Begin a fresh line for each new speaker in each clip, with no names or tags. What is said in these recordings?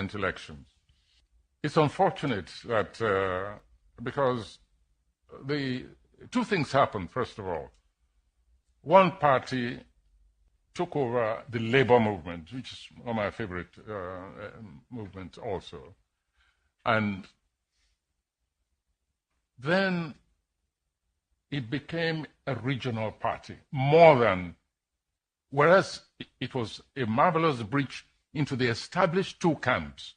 president elections. It's unfortunate that because the two things happened, first of all. One party took over the labor movement, which is one of my favorite movements also. And then it became a regional party, more than, whereas it was a marvelous breach into the established two camps.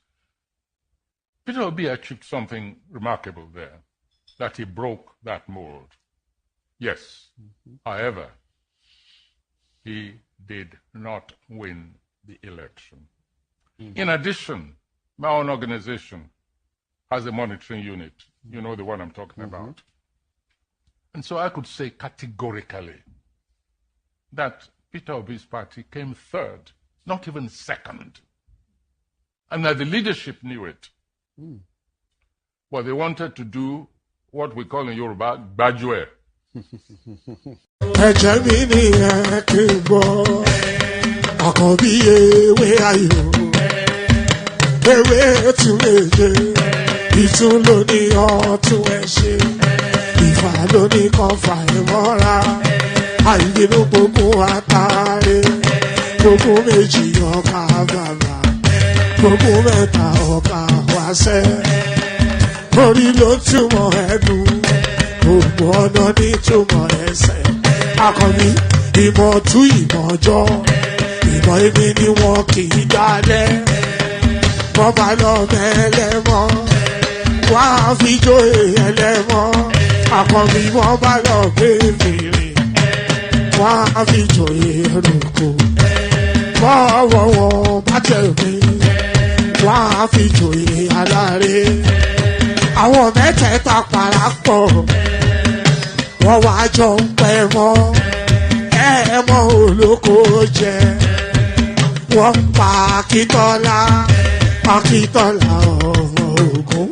Peter Obi achieved something remarkable there, that he broke that mold. Yes, however, he did not win the election. In addition, my own organization has a monitoring unit. You know the one I'm talking about. And so I could say categorically that Peter Obi's party came third, not even second. And that the leadership knew it. Well, they wanted to do what we call in Yoruba, gbajue.
Ẹ̀jẹ̀ mi ni ẹ kí n gbọ́, àkọ́bí ewé ayò, ewé tún méje, ìtún ló ní ọ̀tún ẹ̀ ṣe, ìfà ló ní kan fà ẹ̀ mọ́ra, àìbínú gbogbo àtàrẹ, gbogbo méjì ọkà bàbà, gbogbo mẹ́ta ọkà wáṣẹ́, orí ló túmọ̀ ẹ̀dùn. Gbogbo ọ̀nà ní túmọ̀ ẹsẹ̀. Akọni ìmọ̀ tú ìmọ̀ ọjọ́. Ìmọ̀ èmi ni wọn kì í dálẹ̀. Wọ́n bá lọ mẹ́lẹ́mọ́. Wọ́n á fi jóye ẹlẹ́mọ́. Akọni wọ́n bá lọ gbé fèrè. Wọ́n á fi jóye ẹlòkò. Bọ́ọ̀wọ̀ wọn bá tẹ̀lé. Wọ́n á fi jóye aláre. Àwọn mẹ́tẹ̀ẹ̀ta parapọ̀. Wọ́n wá jọ ń pẹ́ mọ́, ẹ̀ẹ́mọ́ olóko jẹ. Wọ́n pa Akíntọ́lá ọmọ Ògún.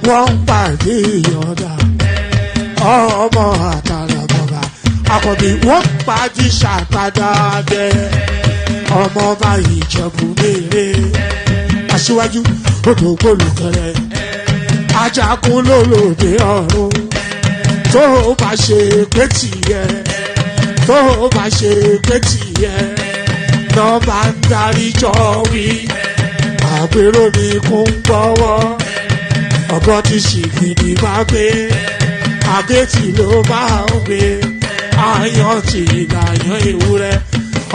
Wọ́n pàdé Ìyọ̀dà ọmọ Àtàlàbọ̀bà. Àkọ́bí wọ́n pàdé Ṣàtàdàdẹ ọmọ ọba Ìjẹ̀bú Mèrè. Aṣíwájú odò gbólùkẹrẹ, ajagun lólòdì ọ̀run. Tó o bá ṣe pé tìyẹ, tó o bá ṣe pé tìyẹ, lọ́ bá ń darí jọ wí. Àgbèrò ni kò ń gbọ́wọ́, ọ̀gọ́ ti ṣìgìdì bá gbé, àgétì ló máa ń gbé, àyàn ti ìlàyàn ewúrẹ́.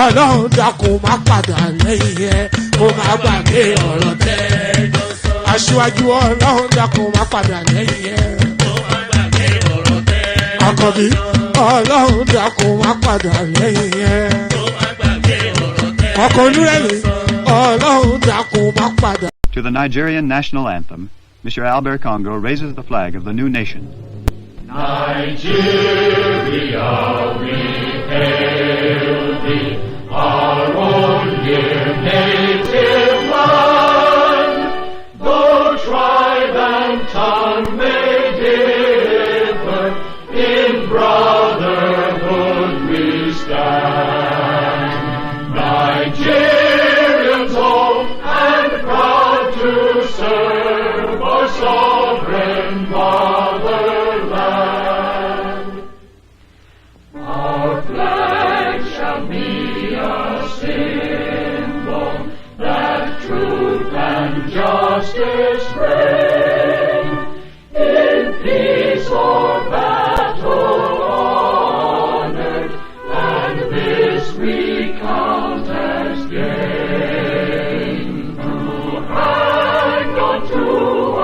Ọlọ́run dákun má padà lẹ́yìn ẹ, kó má gbàgbé ọ̀rọ̀ tẹ́. Aṣíwájú Ọlọ́run dákun má padà lẹ́yìn ẹ. Àkọ́bí Ọlọ́run dákun wá padà lẹ́yìn ẹ̀. Ọkọ̀ olúrẹ̀lẹ̀ Ọlọ́run dákun wá padà.
To the Nigerian national anthem, Mr. Albert Congo raises the flag of the new nation.
Nigeria, we hail thee, our own dear native land. Though tribe and tongue may differ, in brotherhood we stand. Nigerians old and proud to serve our sovereign motherland. Our flag shall be a symbol that truth and justice reign. In peace or battle honored, and this we count as gain. To hang on to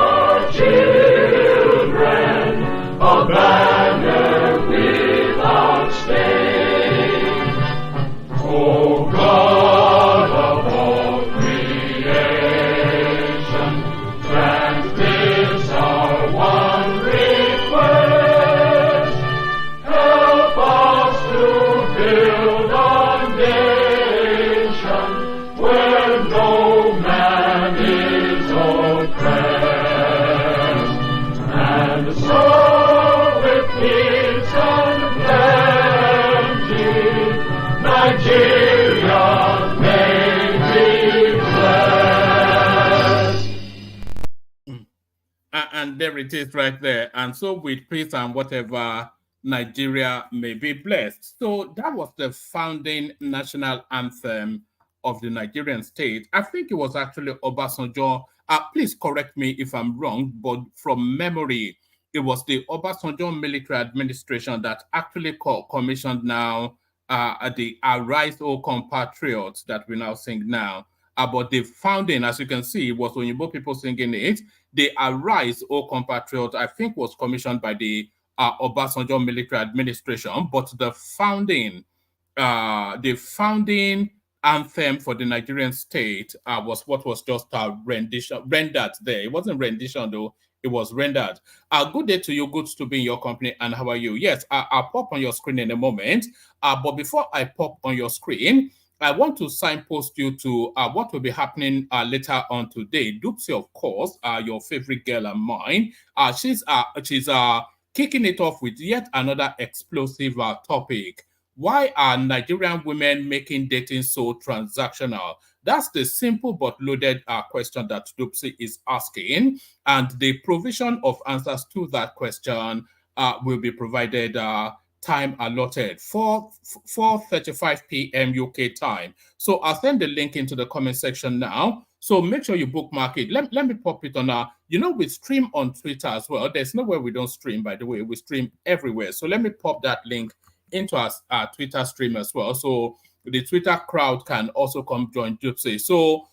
our children a banner without stain. Oh God of all creation, grant this our one request. Help us to build a nation where no man is oppressed, and so with
And there it is right there. And so with peace and whatever, Nigeria may be blessed. So that was the founding national anthem of the Nigerian state. I think it was actually Obasanjo. Please correct me if I'm wrong, but from memory, it was the Obasanjo military administration that actually commissioned now the Arise, O Compatriots that we now sing now. But the founding, as you can see, was Oyinbo people singing it. The Arise, O Compatriot, I think was commissioned by the Obasanjo military administration, but the founding anthem for the Nigerian state was what was just rendered there. It wasn't rendition though, it was rendered. Good day to you, good to be in your company, and how are you? Yes, I'll pop on your screen in a moment. But before I pop on your screen, I want to signpost you to what will be happening later on today. Dupsy, of course, your favorite girl and mine. She's kicking it off with yet another explosive topic. Why are Nigerian women making dating so transactional? That's the simple but loaded question that Dupsy is asking. And the provision of answers to that question will be provided time allotted for 4:35 p.m. UK time. So I'll send the link into the comment section now. So make sure you bookmark it. Let me pop it on we stream on Twitter as well. There's nowhere we don't stream, by the way. We stream everywhere. So let me pop that link into our Twitter stream as well. So the Twitter crowd can also come join Gypsy. So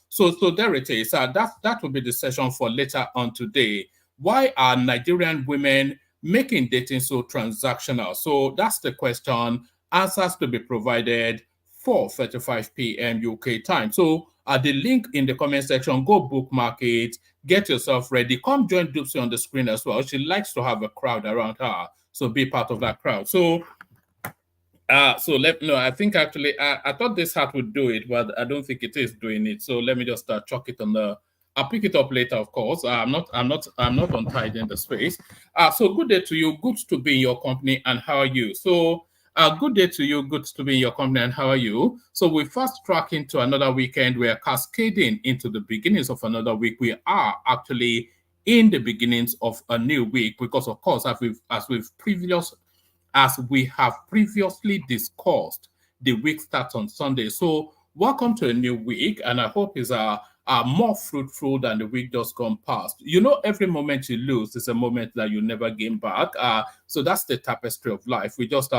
there it is. That will be the session for later on today. Why are Nigerian women making dating so transactional? So that's the question. Answers to be provided 4:35 p.m. UK time. So the link in the comment section, go bookmark it, get yourself ready. Come join Dupsy on the screen as well. She likes to have a crowd around her, so be part of that crowd. So I think actually I thought this hat would do it, but I don't think it is doing it. So let me just chuck it on the. I'll pick it up later, of course. I'm not untied in the space. So good day to you. Good to be in your company, and how are you? So good day to you. Good to be in your company, and how are you? So we fast track into another weekend. We are cascading into the beginnings of another week. We are actually in the beginnings of a new week because, of course, as we have previously discussed, the week starts on Sunday. So welcome to a new week, and I hope it's more fruitful than the week just gone past. You know, every moment you lose is a moment that you never gain back. So that's the tapestry of life. We just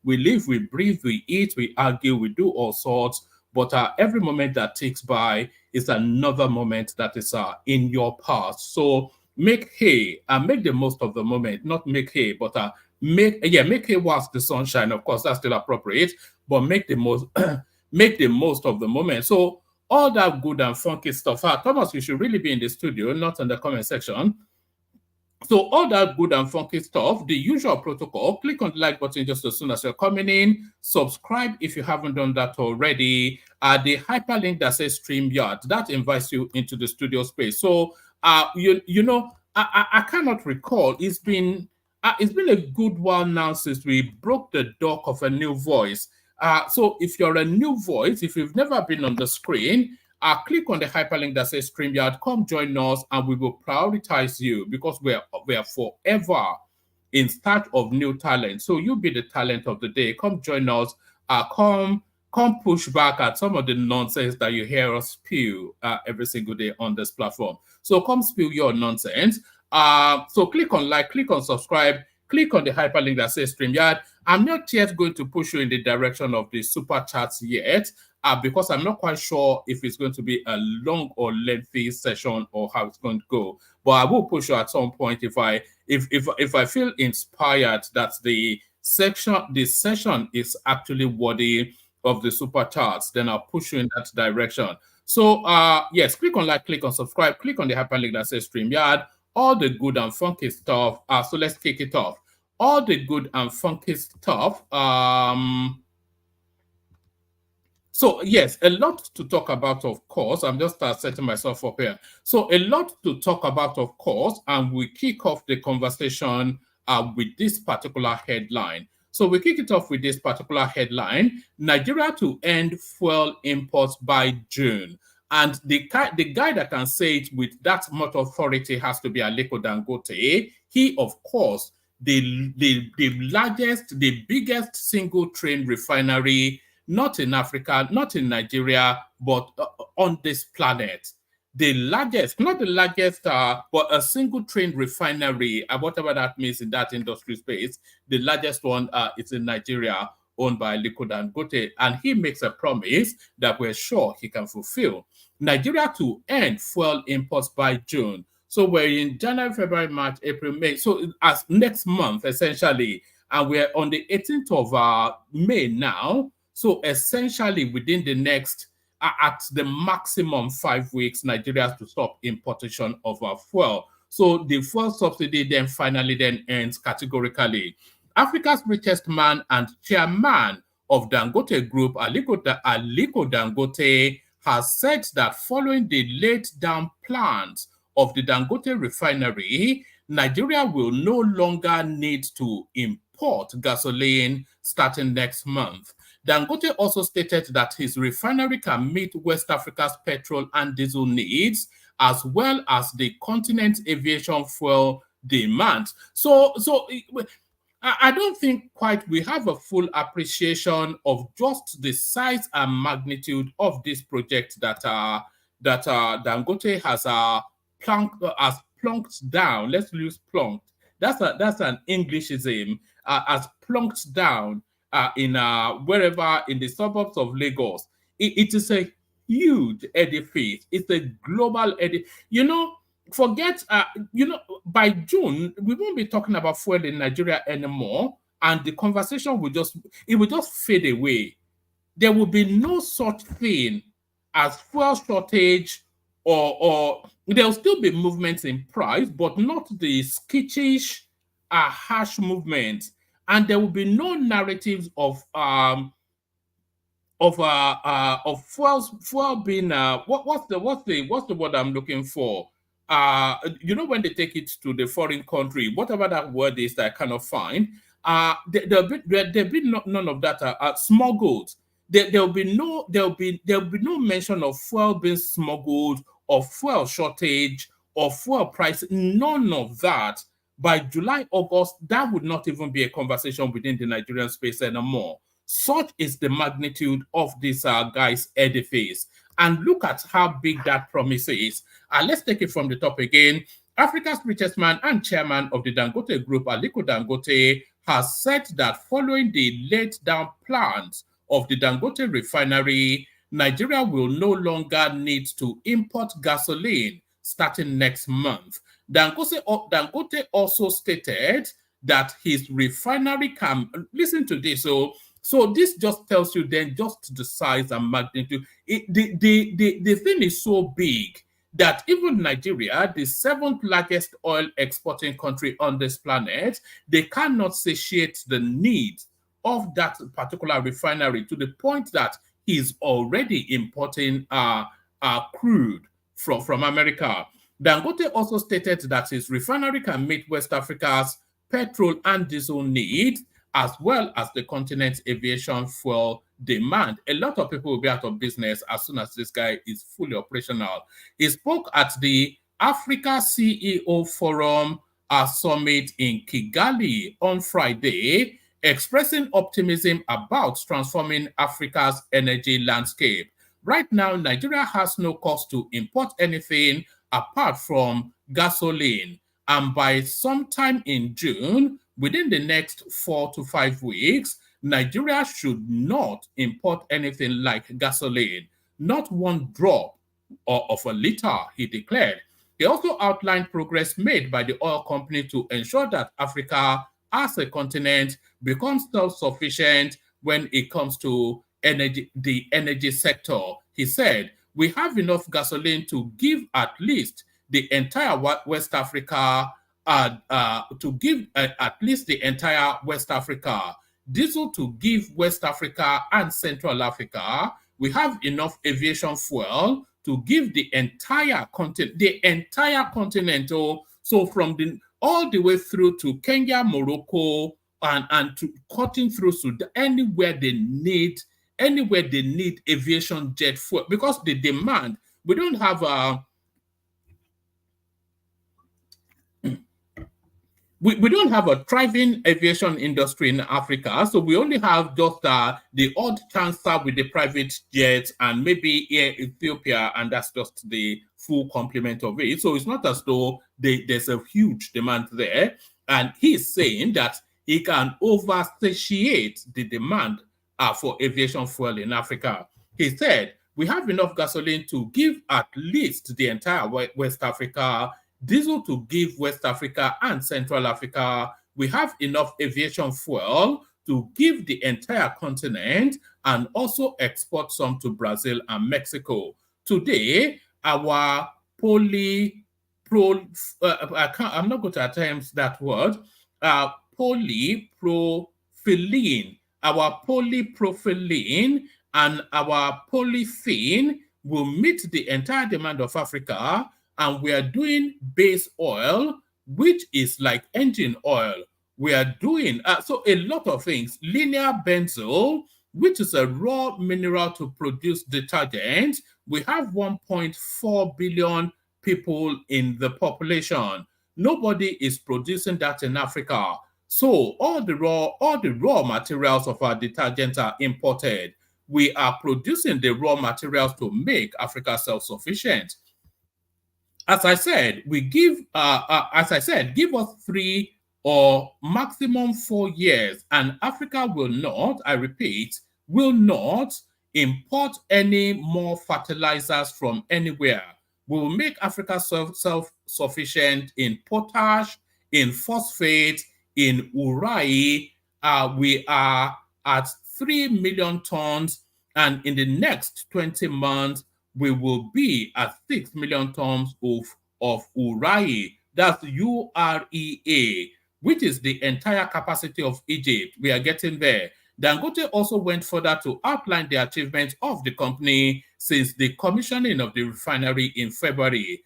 we live, we breathe, we eat, we argue, we do all sorts. But every moment that ticks by is another moment that is in your past. So make hay and make the most of the moment. Not make hay, but make hay whilst the sunshine. Of course, that's still appropriate. But make the most make the most of the moment. So all that good and funky stuff. Thomas, you should really be in the studio, not in the comment section. So all that good and funky stuff, the usual protocol, click on the like button just as soon as you're coming in. Subscribe if you haven't done that already. The hyperlink that says StreamYard, that invites you into the studio space. So I cannot recall. It's been a good while now since we broke the dock of a new voice. So if you're a new voice, if you've never been on the screen, click on the hyperlink that says StreamYard, come join us, and we will prioritize you because we are forever in search of new talent. So you'll be the talent of the day. Come join us. Come push back at some of the nonsense that you hear us spew every single day on this platform. So come spew your nonsense. So click on like, click on subscribe, click on the hyperlink that says StreamYard. I'm not yet going to push you in the direction of the super chats yet, because I'm not quite sure if it's going to be a long or lengthy session or how it's going to go. But I will push you at some point if I feel inspired that the session is actually worthy of the super chats, then I'll push you in that direction. So yes, click on like, click on subscribe, click on the hyperlink that says StreamYard. All the good and funky stuff. So let's kick it off. All the good and funky stuff. So yes, a lot to talk about, of course. I'm just setting myself up here. So a lot to talk about, of course, and we kick off the conversation with this particular headline. So we kick it off with this particular headline: Nigeria to end fuel imports by June. And the guy that can say it with that much authority has to be Aliko Dangote. He, of course, the largest, the biggest single train refinery, not in Africa, not in Nigeria, but on this planet. The largest, not the largest, but a single train refinery, whatever that means in that industry space, the largest one is in Nigeria, owned by Aliko Dangote. And he makes a promise that we're sure he can fulfill. Nigeria to end fuel imports by June. So we're in January, February, March, April, May. So as next month, essentially, and we're on the 18th of May now. So essentially within the next, at the maximum 5 weeks, Nigeria has to stop importation of fuel. So the fuel subsidy then finally then ends categorically. Africa's richest man and chairman of Dangote Group, Aliko Dangote, has said that following the laid down plans of the Dangote refinery, Nigeria will no longer need to import gasoline starting next month. Dangote also stated that his refinery can meet West Africa's petrol and diesel needs, as well as the continent's aviation fuel demand. So I don't think quite we have a full appreciation of just the size and magnitude of this project that Dangote has plunked down. Let's use plunked. That's an Englishism. Has plunked down in wherever in the suburbs of Lagos. It is a huge edifice. It's a global edifice. Forget, by June, we won't be talking about fuel in Nigeria anymore, and the conversation will just fade away. There will be no such thing as fuel shortage, or there will still be movements in price, but not the skittish, harsh movements, and there will be no narratives of fuel being what's the word I'm looking for? When they take it to the foreign country, whatever that word is that I cannot find, there'll be none of that smuggled. There'll be no mention of fuel being smuggled, or fuel shortage, or fuel price. None of that. By July, August, that would not even be a conversation within the Nigerian space anymore. Such is the magnitude of this guy's edifice. And look at how big that promise is. Let's take it from the top again. Africa's richest man and chairman of the Dangote Group, Aliko Dangote, has said that following the laid down plans of the Dangote refinery, Nigeria will no longer need to import gasoline starting next month. Dangote also stated that his refinery can, listen to this, so this just tells you then just the size and magnitude. The thing is so big that even Nigeria, the 7th largest oil exporting country on this planet, they cannot satiate the needs of that particular refinery to the point that he's already importing crude from America. Dangote also stated that his refinery can meet West Africa's petrol and diesel needs, as well as the continent's aviation fuel demand. A lot of people will be out of business as soon as this guy is fully operational. He spoke at the Africa CEO Forum Summit in Kigali on Friday, expressing optimism about transforming Africa's energy landscape. Right now, Nigeria has no cost to import anything apart from gasoline. And by sometime in June, within the next 4 to 5 weeks, Nigeria should not import anything like gasoline, not one drop of a liter, he declared. He also outlined progress made by the oil company to ensure that Africa as a continent becomes self-sufficient when it comes to the energy sector. He said, we have enough gasoline to give at least the entire West Africa, diesel to give West Africa and Central Africa. We have enough aviation fuel to give the entire continent. So from all the way through to Kenya, Morocco, and to cutting through Sudan, anywhere they need aviation jet fuel, because the demand we don't have we don't have a thriving aviation industry in Africa, so we only have just the odd transfer with the private jets and maybe Air Ethiopia, and that's just the full complement of it. So it's not as though there's a huge demand there. And he's saying that he can oversatiate the demand for aviation fuel in Africa. He said, we have enough gasoline to give at least the entire West Africa, diesel to give West Africa and Central Africa. We have enough aviation fuel to give the entire continent and also export some to Brazil and Mexico. Today, our I'm not going to attempt that word, polypropylene, our polypropylene and our polythene will meet the entire demand of Africa. And we are doing base oil, which is like engine oil. We are doing so a lot of things. Linear benzyl, which is a raw mineral to produce detergent. We have 1.4 billion people in the population. Nobody is producing that in Africa. So all the raw materials of our detergents are imported. We are producing the raw materials to make Africa self-sufficient. As I said, give us 3 or maximum 4 years, and Africa will not, I repeat, will not import any more fertilizers from anywhere. We will make Africa self-sufficient in potash, in phosphate, in urea. We are at 3 million tons, and in the next 20 months, we will be at 6 million tons of urea. That's UREA, which is the entire capacity of Egypt. We are getting there. Dangote also went further to outline the achievements of the company since the commissioning of the refinery in February.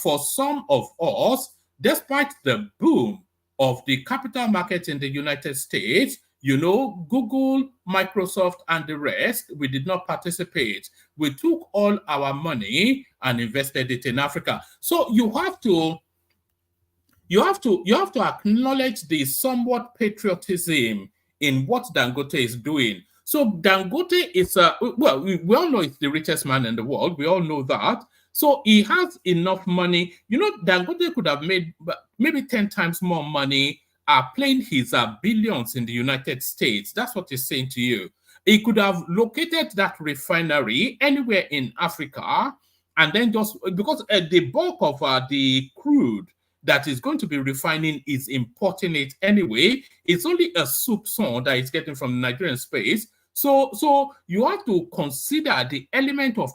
For some of us, despite the boom of the capital market in the United States, Google, Microsoft, and the rest, we did not participate. We took all our money and invested it in Africa. So you have to acknowledge the somewhat patriotism in what Dangote is doing. So Dangote is we all know it's the richest man in the world. We all know that. So he has enough money. Dangote could have made maybe 10 times more money playing his billions in the United States. That's what he's saying to you. He could have located that refinery anywhere in Africa, and then just because the bulk of the crude that is going to be refining is importing it anyway. It's only a soupçon that it's getting from the Nigerian space. So you have to consider the element of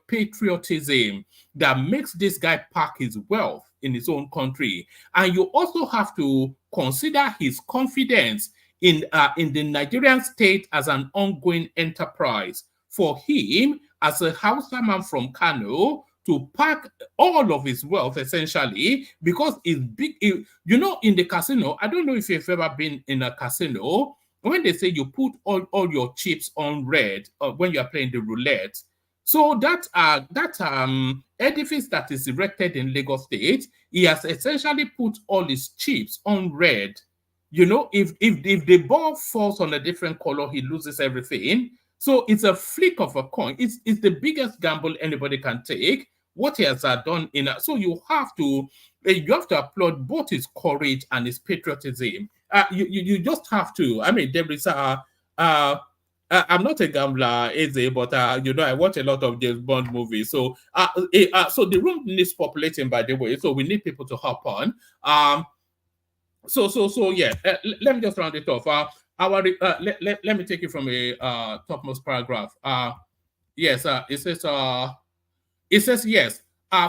patriotism that makes this guy park his wealth in his own country. And you also have to consider his confidence in the Nigerian state as an ongoing enterprise. For him, as a Hausa man from Kano, to pack all of his wealth, essentially, because it's big. In the casino, I don't know if you've ever been in a casino, when they say you put all your chips on red when you're playing the roulette. So that edifice that is erected in Lagos State, he has essentially put all his chips on red. If the ball falls on a different color, he loses everything. So it's a flick of a coin. It's the biggest gamble anybody can take. What he has done so you have to applaud both his courage and his patriotism. You just have to. I mean, there is I'm not a gambler, Eze, but I watch a lot of James Bond movies. So so the room needs populating, by the way. So we need people to hop on. So yeah. Let me just round it off. Let me take it from a topmost paragraph. Yes. It says yes.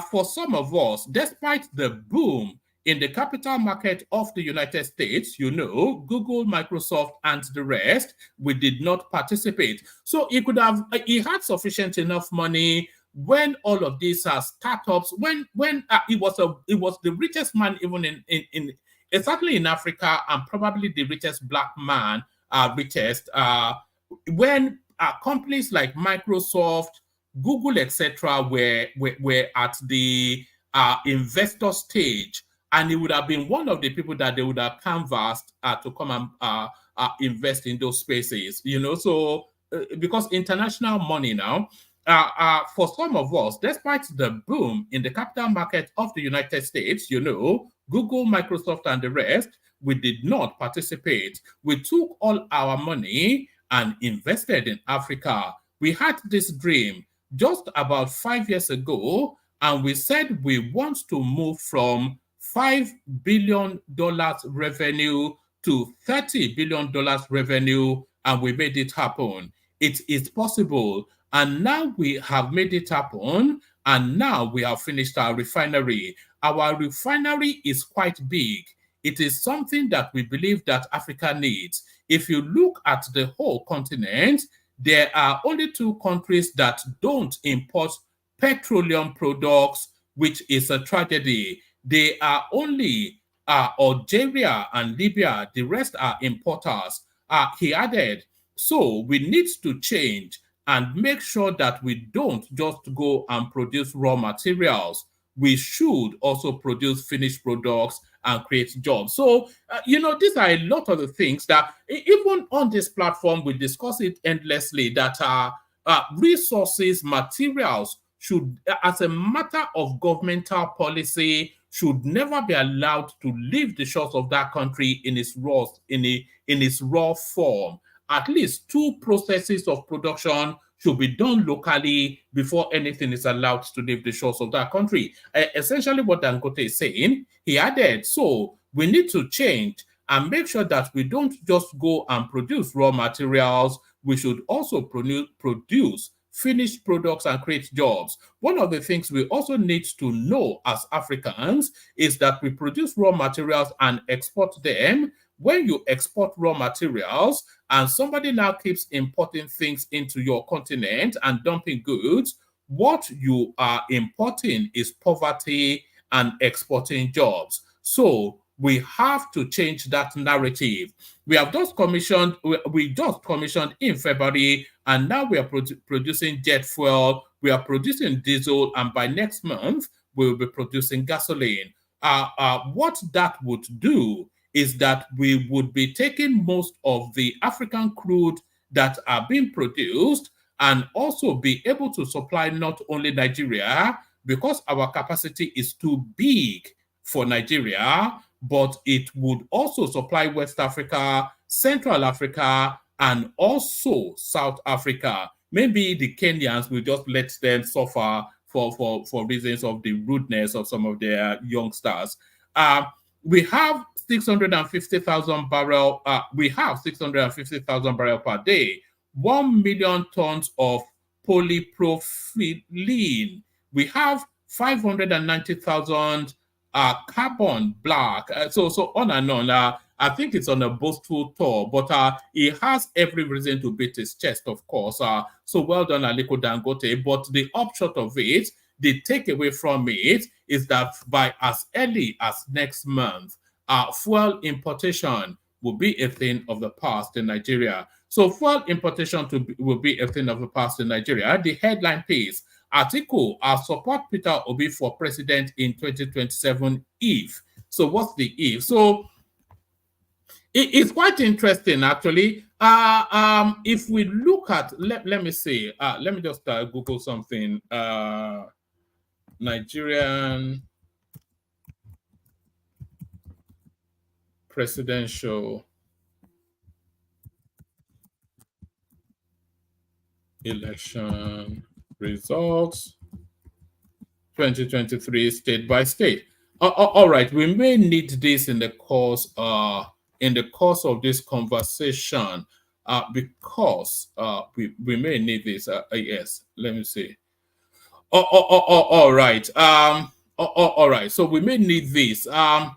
For some of us, despite the boom in the capital market of the United States, Google, Microsoft, and the rest, we did not participate. So he had sufficient enough money when all of these startups, when he was the richest man even in exactly in Africa, and probably the richest black man, when companies like Microsoft, Google, etc., were at the investor stage, and he would have been one of the people that they would have canvassed to come and invest in those spaces. So because international money now, for some of us, despite the boom in the capital market of the United States, Google, Microsoft, and the rest, we did not participate. We took all our money and invested in Africa. We had this dream just about 5 years ago, and we said we want to move from $5 billion revenue to $30 billion revenue, and we made it happen. It is possible. And now we have made it happen, and now we have finished our refinery. Our refinery is quite big. It is something that we believe that Africa needs. If you look at the whole continent, there are only 2 countries that don't import petroleum products, which is a tragedy. They are only Algeria and Libya. The rest are importers. He added, so we need to change and make sure that we don't just go and produce raw materials. We should also produce finished products and create jobs. So, these are a lot of the things that even on this platform, we discuss it endlessly, that resources, materials should, as a matter of governmental policy, should never be allowed to leave the shores of that country in its raw form. At least 2 processes of production should be done locally before anything is allowed to leave the shores of that country. Essentially what Dangote is saying, he added, so we need to change and make sure that we don't just go and produce raw materials. We should also produce finished products and create jobs. One of the things we also need to know as Africans is that we produce raw materials and export them. When you export raw materials and somebody now keeps importing things into your continent and dumping goods, what you are importing is poverty and exporting jobs. So we have to change that narrative. We just commissioned in February, and now we are producing jet fuel, we are producing diesel, and by next month, we will be producing gasoline. What that would do is that we would be taking most of the African crude that are being produced and also be able to supply not only Nigeria, because our capacity is too big for Nigeria, but it would also supply West Africa, Central Africa, and also South Africa. Maybe the Kenyans will just let them suffer for reasons of the rudeness of some of their youngsters. We have 650,000 barrel. We have 650,000 barrel per day. 1 million tons of polypropylene. We have 590,000 carbon black. So on and on. I think it's on a boastful tour, but he has every reason to beat his chest, of course. So well done, Aliko Dangote. But the upshot of it, the takeaway from it, is that by as early as next month, fuel importation will be a thing of the past in Nigeria. So fuel importation will be a thing of the past in Nigeria. The headline piece, Atiku, support Peter Obi for president in 2027 if. So what's the if? So it's quite interesting, actually. If we look at, let me see, let me just Google something. Nigerian presidential election results 2023 state by state. All right, we may need this in the course of this conversation, because we may need this. Yes, let me see. All right. All right. So we may need this. All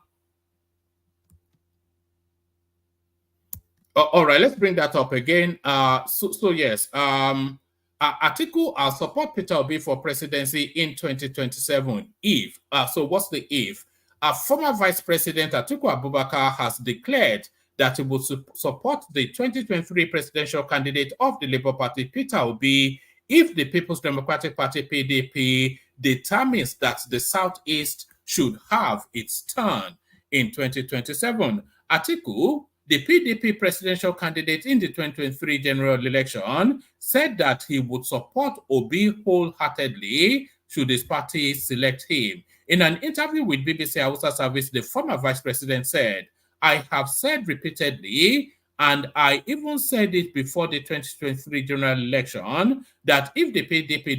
right. Let's bring that up again. So yes. Atiku support Peter Obi for presidency in 2027 if. So what's the if? Former Vice President Atiku Abubakar has declared that he would support the 2023 presidential candidate of the Labour Party, Peter Obi, If the People's Democratic Party PDP determines that the Southeast should have its turn in 2027, Atiku, the PDP presidential candidate in the 2023 general election, said that he would support Obi wholeheartedly should his party select him. In an interview with BBC Hausa Service, the former vice president said, "I have said repeatedly, and I even said it before the 2023 general election, that if the PDP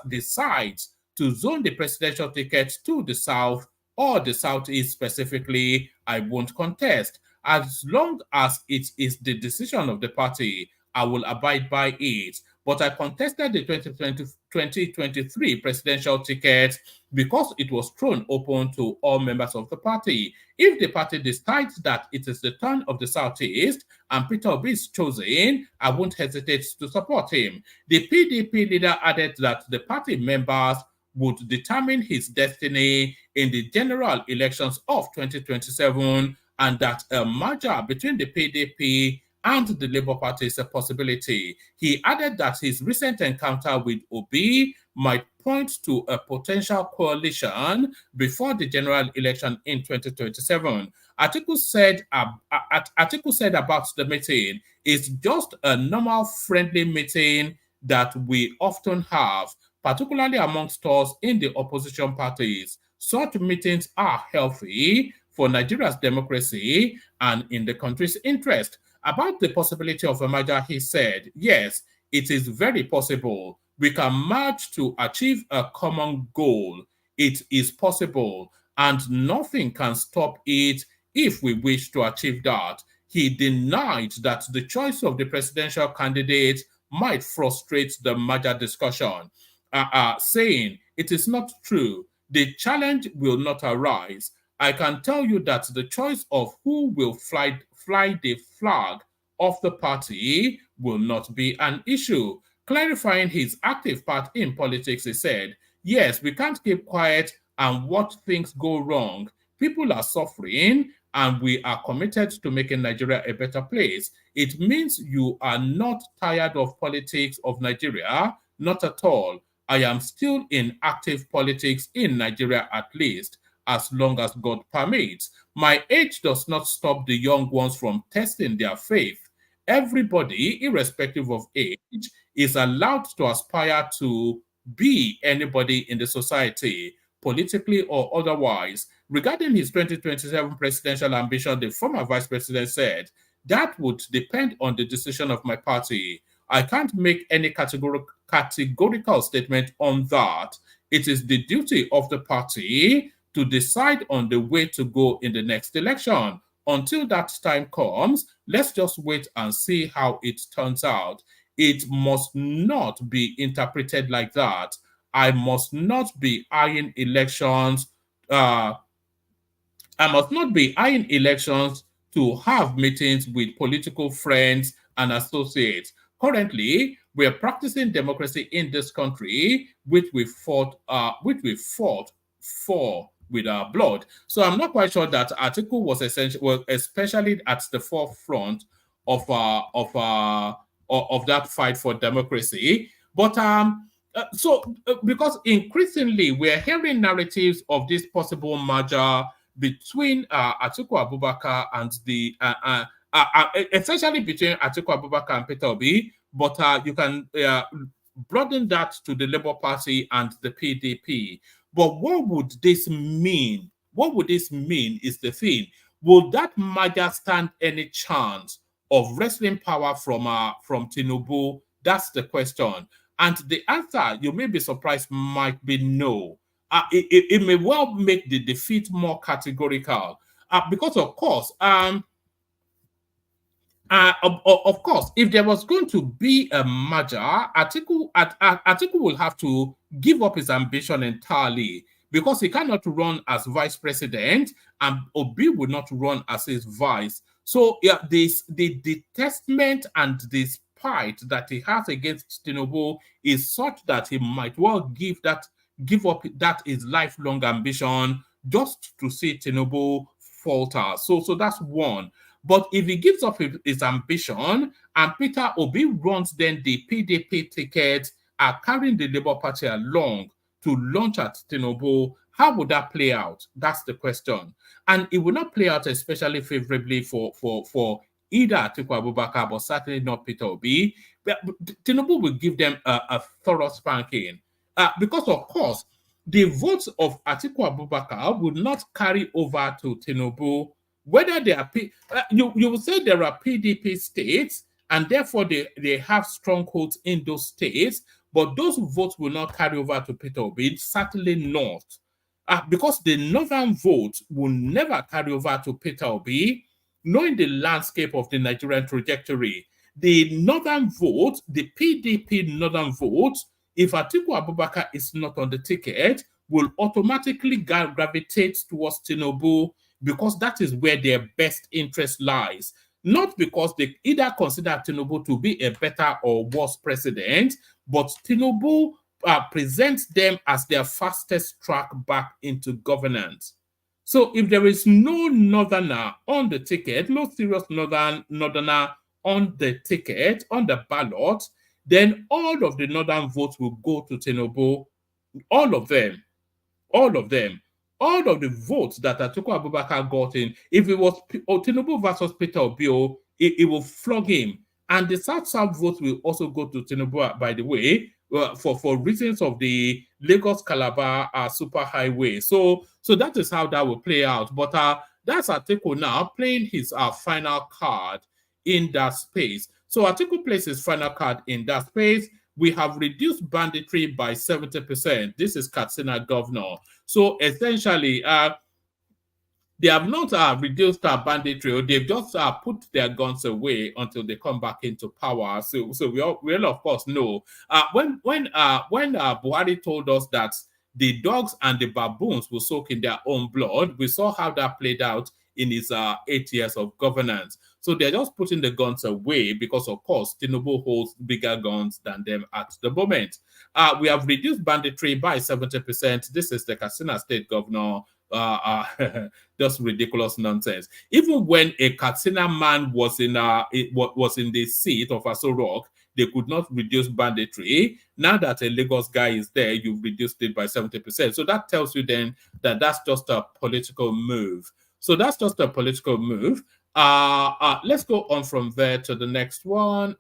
decides to zone the presidential ticket to the South or the Southeast specifically, I won't contest. As long as it is the decision of the party, I will abide by it. But I contested the 2023 presidential ticket because it was thrown open to all members of the party. If the party decides that it is the turn of the Southeast and Peter Obi is chosen, I won't hesitate to support him." The PDP leader added that the party members would determine his destiny in the general elections of 2027 and that a merger between the PDP and the Labour Party is a possibility. He added that his recent encounter with Obi might point to a potential coalition before the general election in 2027. Atiku said about the meeting, "It's just a normal friendly meeting that we often have, particularly amongst us in the opposition parties. Such meetings are healthy for Nigeria's democracy and in the country's interest." About the possibility of a merger, he said, "Yes, it is very possible. We can merge to achieve a common goal. It is possible, and nothing can stop it if we wish to achieve that." He denied that the choice of the presidential candidate might frustrate the merger discussion, saying, "It is not true. The challenge will not arise. I can tell you that the choice of who will fly the flag of the party will not be an issue." Clarifying his active part in politics, he said, "Yes, we can't keep quiet and watch things go wrong. People are suffering, and we are committed to making Nigeria a better place. It means you are not tired of politics of Nigeria, not at all. I am still in active politics in Nigeria at least, as long as God permits. My age does not stop the young ones from testing their faith. Everybody, irrespective of age, is allowed to aspire to be anybody in the society, politically or otherwise." Regarding his 2027 presidential ambition, the former vice president said, "That would depend on the decision of my party. I can't make any categorical statement on that. It is the duty of the party to decide on the way to go in the next election. Until that time comes, let's just wait and see how it turns out. It must not be interpreted like that. I must not be eyeing elections. I must not be eyeing elections to have meetings with political friends and associates. Currently, we are practicing democracy in this country, which we fought for with our blood." So I'm not quite sure that Atiku was especially at the forefront of that fight for democracy. But because increasingly we're hearing narratives of this possible merger between Atiku Abubakar and essentially between Atiku Abubakar and Peter Obi, but you can broaden that to the Labour Party and the PDP. But what would this mean? What would this mean is the thing. Will that merger stand any chance of wresting power from Tinubu? That's the question. And the answer, you may be surprised, might be no. It may well make the defeat more categorical. Because, of course, if there was going to be a merger, Atiku will have to give up his ambition entirely, because he cannot run as vice president and Obi will not run as his vice. So yeah, the detestment and the spite that he has against Tinubu is such that he might well give up that his lifelong ambition just to see Tinubu falter. So that's one. But if he gives up his ambition and Peter Obi runs then the PDP ticket are carrying the Labour Party along to launch at Tinubu, how would that play out? That's the question. And it will not play out especially favorably for either Atiku Abubakar, but certainly not Peter Obi. But Tinubu will give them a thorough spanking. Because, of course, the votes of Atiku Abubakar would not carry over to Tinubu. Whether they are, you will say there are PDP states, and therefore they have strongholds in those states, but those votes will not carry over to Peter Obi, certainly not. Because the northern vote will never carry over to Peter Obi, knowing the landscape of the Nigerian trajectory. The northern vote, the PDP northern vote, if Atiku Abubakar is not on the ticket, will automatically gravitate towards Tinubu because that is where their best interest lies. Not because they either consider Tinubu to be a better or worse president, but Tinubu presents them as their fastest track back into governance. So if there is no northerner on the ticket, no serious northerner on the ticket, on the ballot, then all of the northern votes will go to Tinubu. All of them. All of the votes that Atiku Abubakar got in, if it was Tinubu versus Peter Obi, it will flog him. And the South-South votes will also go to Tinubu, by the way, for reasons of the Lagos-Calabar superhighway. So that is how that will play out. But that's Atiku now playing his final card in that space. So Atiku plays his final card in that space. We have reduced banditry by 70%. This is Katsina governor. So essentially, they have not reduced banditry. They've just put their guns away until they come back into power. So we all of course know when Buhari told us that the dogs and the baboons will soak in their own blood, we saw how that played out in his 8 years of governance. So they're just putting the guns away because, of course, Tinubu holds bigger guns than them at the moment. We have reduced banditry by 70%. This is the Katsina State governor. Just ridiculous nonsense. Even when a Katsina man was in the seat of Aso Rock, they could not reduce banditry. Now that a Lagos guy is there, you've reduced it by 70%. So that tells you then that that's just a political move. So that's just a political move. Let's go on from there to the next one.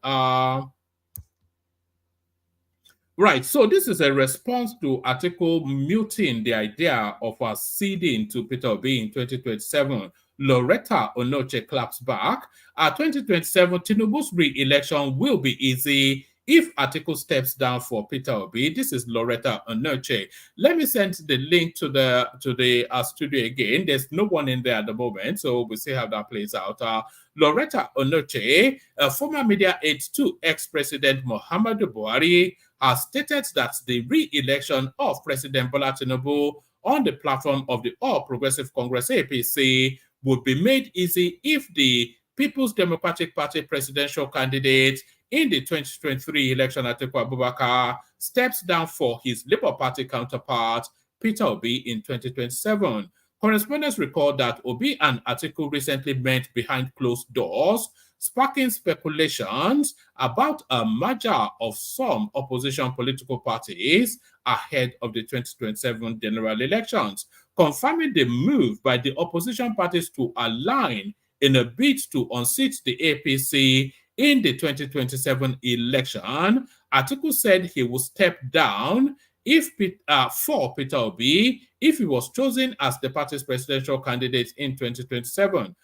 Right, so this is a response to Atiku muting the idea of ceding to Peter Obi in 2027. Loretta Onoche claps back. 2027, Tinubu's re-election will be easy if Atiku steps down for Peter Obi. This is Loretta Onoche. Let me send the link to the studio again. There's no one in there at the moment, so we'll see how that plays out. Loretta Onoche, a former media aide to ex-president Muhammadu Buhari, has stated that the re-election of President Bola Tinubu on the platform of the All Progressive Congress APC would be made easy if the People's Democratic Party presidential candidate in the 2023 election, Atiku Abubakar, steps down for his Labour Party counterpart, Peter Obi, in 2027. Correspondents recall that Obi and Atiku recently met behind closed doors, sparking speculations about a merger of some opposition political parties ahead of the 2027 general elections, confirming the move by the opposition parties to align in a bid to unseat the APC in the 2027 election. Atiku said he would step down for Peter Obi if he was chosen as the party's presidential candidate in 2027.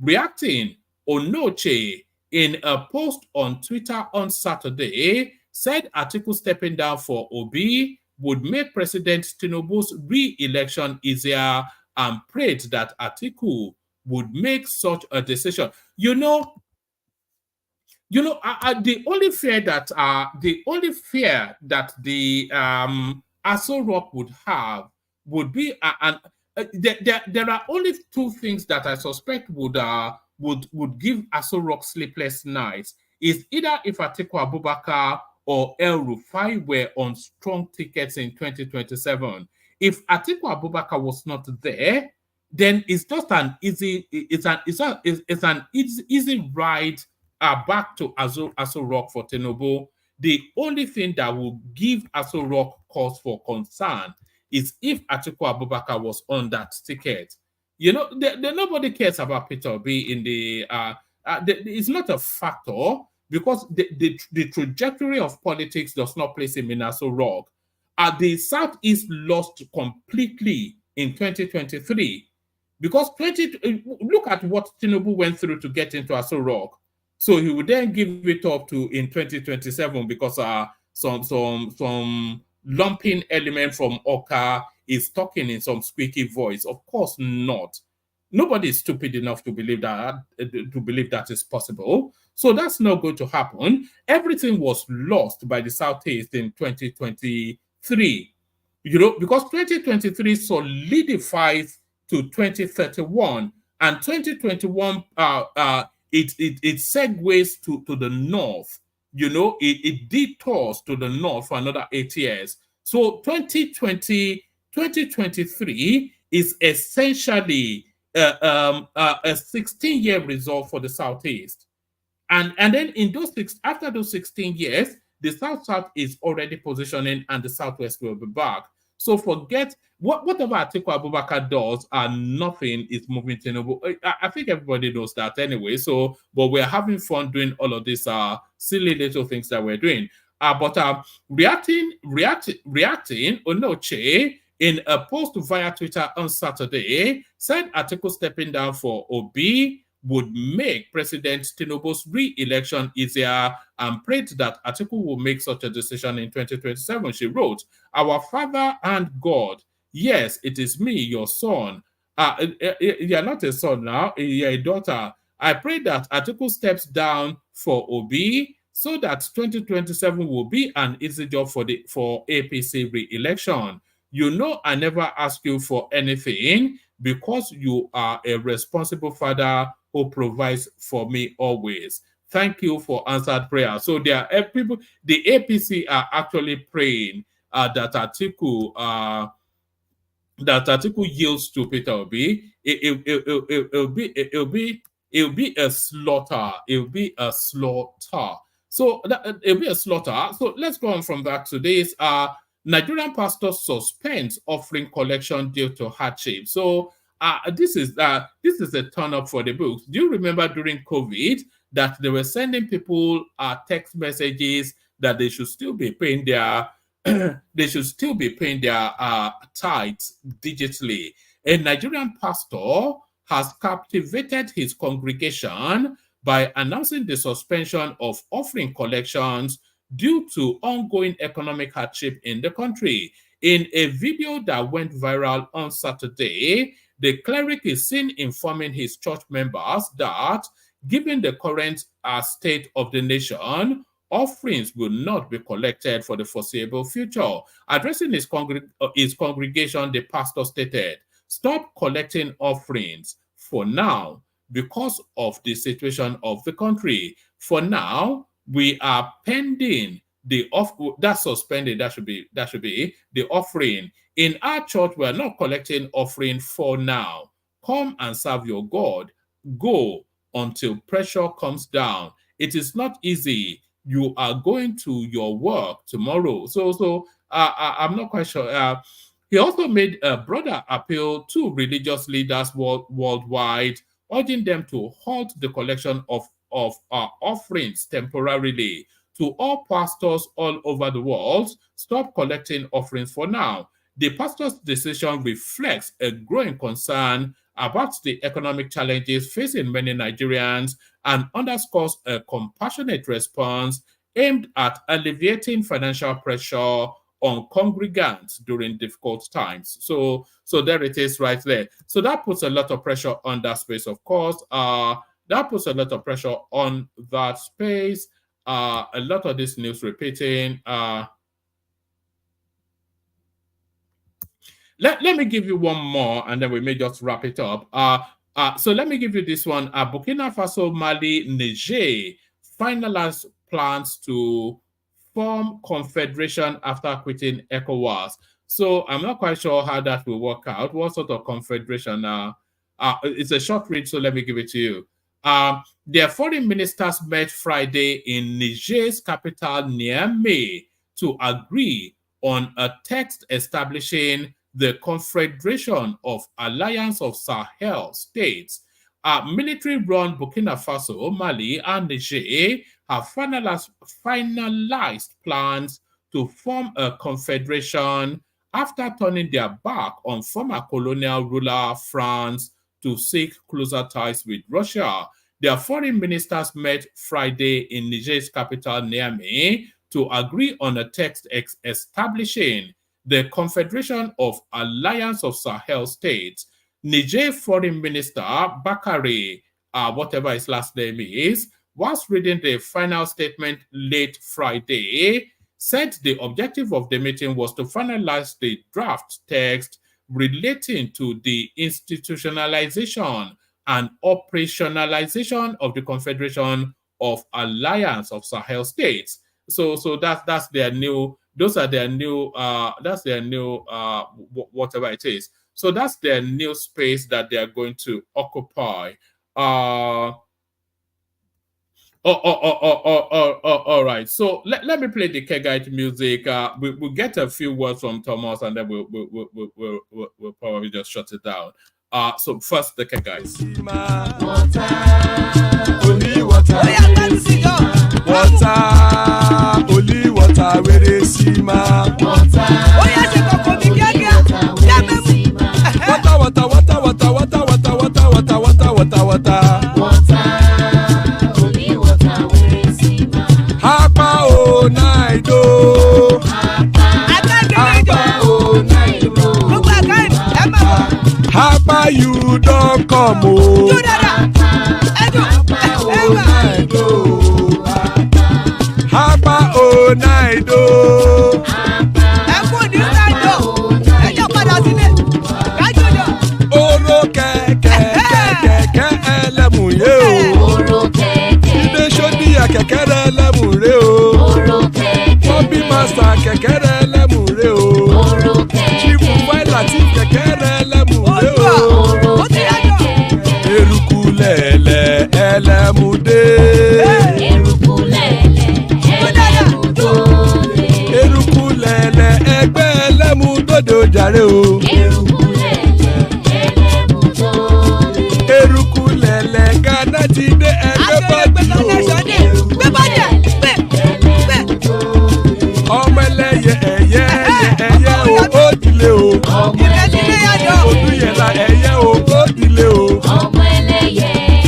Reacting, Onoche, in a post on Twitter on Saturday, said Atiku stepping down for Obi would make President Tinubu's re-election easier and prayed that Atiku would make such a decision. The only fear that the Aso Rock would have would be, there are only two things that I suspect would give Aso Rock sleepless nights. Is either if Atiku Abubakar or El Rufai were on strong tickets in 2027. If Atiku Abubakar was not there, then it's just an easy ride back to Aso Rock for Tinubu. The only thing that will give Aso Rock cause for concern is if Atiku Abubakar was on that ticket. Nobody cares about Peter Obi in it's not a factor because the trajectory of politics does not place him in Aso Rock. The Southeast lost completely in 2023 because look at what Tinubu went through to get into Aso Rock. So he would then give it up to in 2027 because some lumping element from Oka is talking in some squeaky voice. Of course not. Nobody is stupid enough to believe that is possible. So that's not going to happen. Everything was lost by the Southeast in 2023. Because 2023 solidifies to 2031, and 2021 it segues to the north. It detours to the north for another 8 years. So 2023 is essentially a 16-year result for the Southeast. And then after those 16 years, the South is already positioning and the Southwest will be back. So forget whatever Atiku Abubakar does, nothing is moving Tinubu. I think everybody knows that anyway. So, but we're having fun doing all of these silly little things that we're doing. But reacting, Onoche, in a post via Twitter on Saturday, said Atiku stepping down for Obi would make President Tinubu's re-election easier and prayed that Atiku will make such a decision in 2027. She wrote, "Our Father and God, yes, it is me, your son. You're not a son now, you're a daughter. I pray that Atiku steps down for Obi so that 2027 will be an easy job for APC re-election. I never ask you for anything because you are a responsible father who provides for me always. Thank you for answered prayer." So there are people, the APC are actually praying that Atiku yields to Peter Obi. It'll be a slaughter. It'll be a slaughter. So it'll be a slaughter. So let's go on from that. Today's Nigerian pastor suspends offering collection due to hardship. So this is a turn up for the books. Do you remember during COVID that they were sending people text messages that they should still be paying their tithes digitally? A Nigerian pastor has captivated his congregation by announcing the suspension of offering collections due to ongoing economic hardship in the country. In a video that went viral on Saturday, the cleric is seen informing his church members that, given the current state of the nation, offerings will not be collected for the foreseeable future. Addressing his congregation, the pastor stated, "Stop collecting offerings for now because of the situation of the country. For now, we are pending that's suspended. That should be the offering. In our church, we are not collecting offering for now. Come and serve your God. Go until pressure comes down. It is not easy. You are going to your work tomorrow." So I'm not quite sure. He also made a broader appeal to religious leaders worldwide, urging them to halt the collection of offerings temporarily. To all pastors all over the world, stop collecting offerings for now. The pastor's decision reflects a growing concern about the economic challenges facing many Nigerians and underscores a compassionate response aimed at alleviating financial pressure on congregants during difficult times. So there it is right there. So that puts a lot of pressure on that space, of course. That puts a lot of pressure on that space. A lot of this news repeating. Let me give you one more, and then we may just wrap it up. So let me give you this one. Burkina Faso, Mali, Niger finalized plans to form confederation after quitting ECOWAS. So I'm not quite sure how that will work out. What sort of confederation? It's a short read, so let me give it to you. Their foreign ministers met Friday in Niger's capital, Niamey, to agree on a text establishing the Confederation of Alliance of Sahel States. Military-run Burkina Faso, Mali, and Niger have finalized plans to form a confederation after turning their back on former colonial ruler France to seek closer ties with Russia. Their foreign ministers met Friday in Niger's capital, Niamey, to agree on a text establishing the Confederation of Alliance of Sahel States. Niger Foreign Minister Bakari, whatever his last name is, whilst reading the final statement late Friday, said the objective of the meeting was to finalize the draft text relating to the institutionalization and operationalization of the Confederation of Alliance of Sahel States. So that's their new. Those are their new. That's their new. Whatever it is. So that's their new space that they are going to occupy. All right. So let me play the Kegite music. We'll get a few words from Thomas, and then we'll probably just shut it down. So first the Kegites.
Only water, only water, where they see ma. Water, Hapa o naido. Hapa you don't come o. Hapa o naido. Oro kẹ̀kẹ́ ẹlẹ́mù yé o. Ilé sọ́dí kẹ̀kẹ́ rẹ̀ ẹlẹ́mù rẹ̀ o. Bobby Master kẹ̀kẹ́ rẹ̀ ẹlẹ́mù rẹ̀ o. Chief Faila ti kẹ̀kẹ́ rẹ̀ ẹlẹ́mù rẹ̀ o. Eruku lẹ̀lẹ̀ ẹlẹ́mù dé. Eruku lẹ̀lẹ̀ ẹgbẹ́ ẹlẹ́mù dòdò jàre o. Eruku lẹ̀lẹ̀ Ghana ti dé ẹgbẹ́ bọ́dì o. Ọmọ ẹlẹ́yẹ ẹ̀yẹ o ó dilé o. Odúyẹ̀lá ẹ̀yẹ o ó dilé o.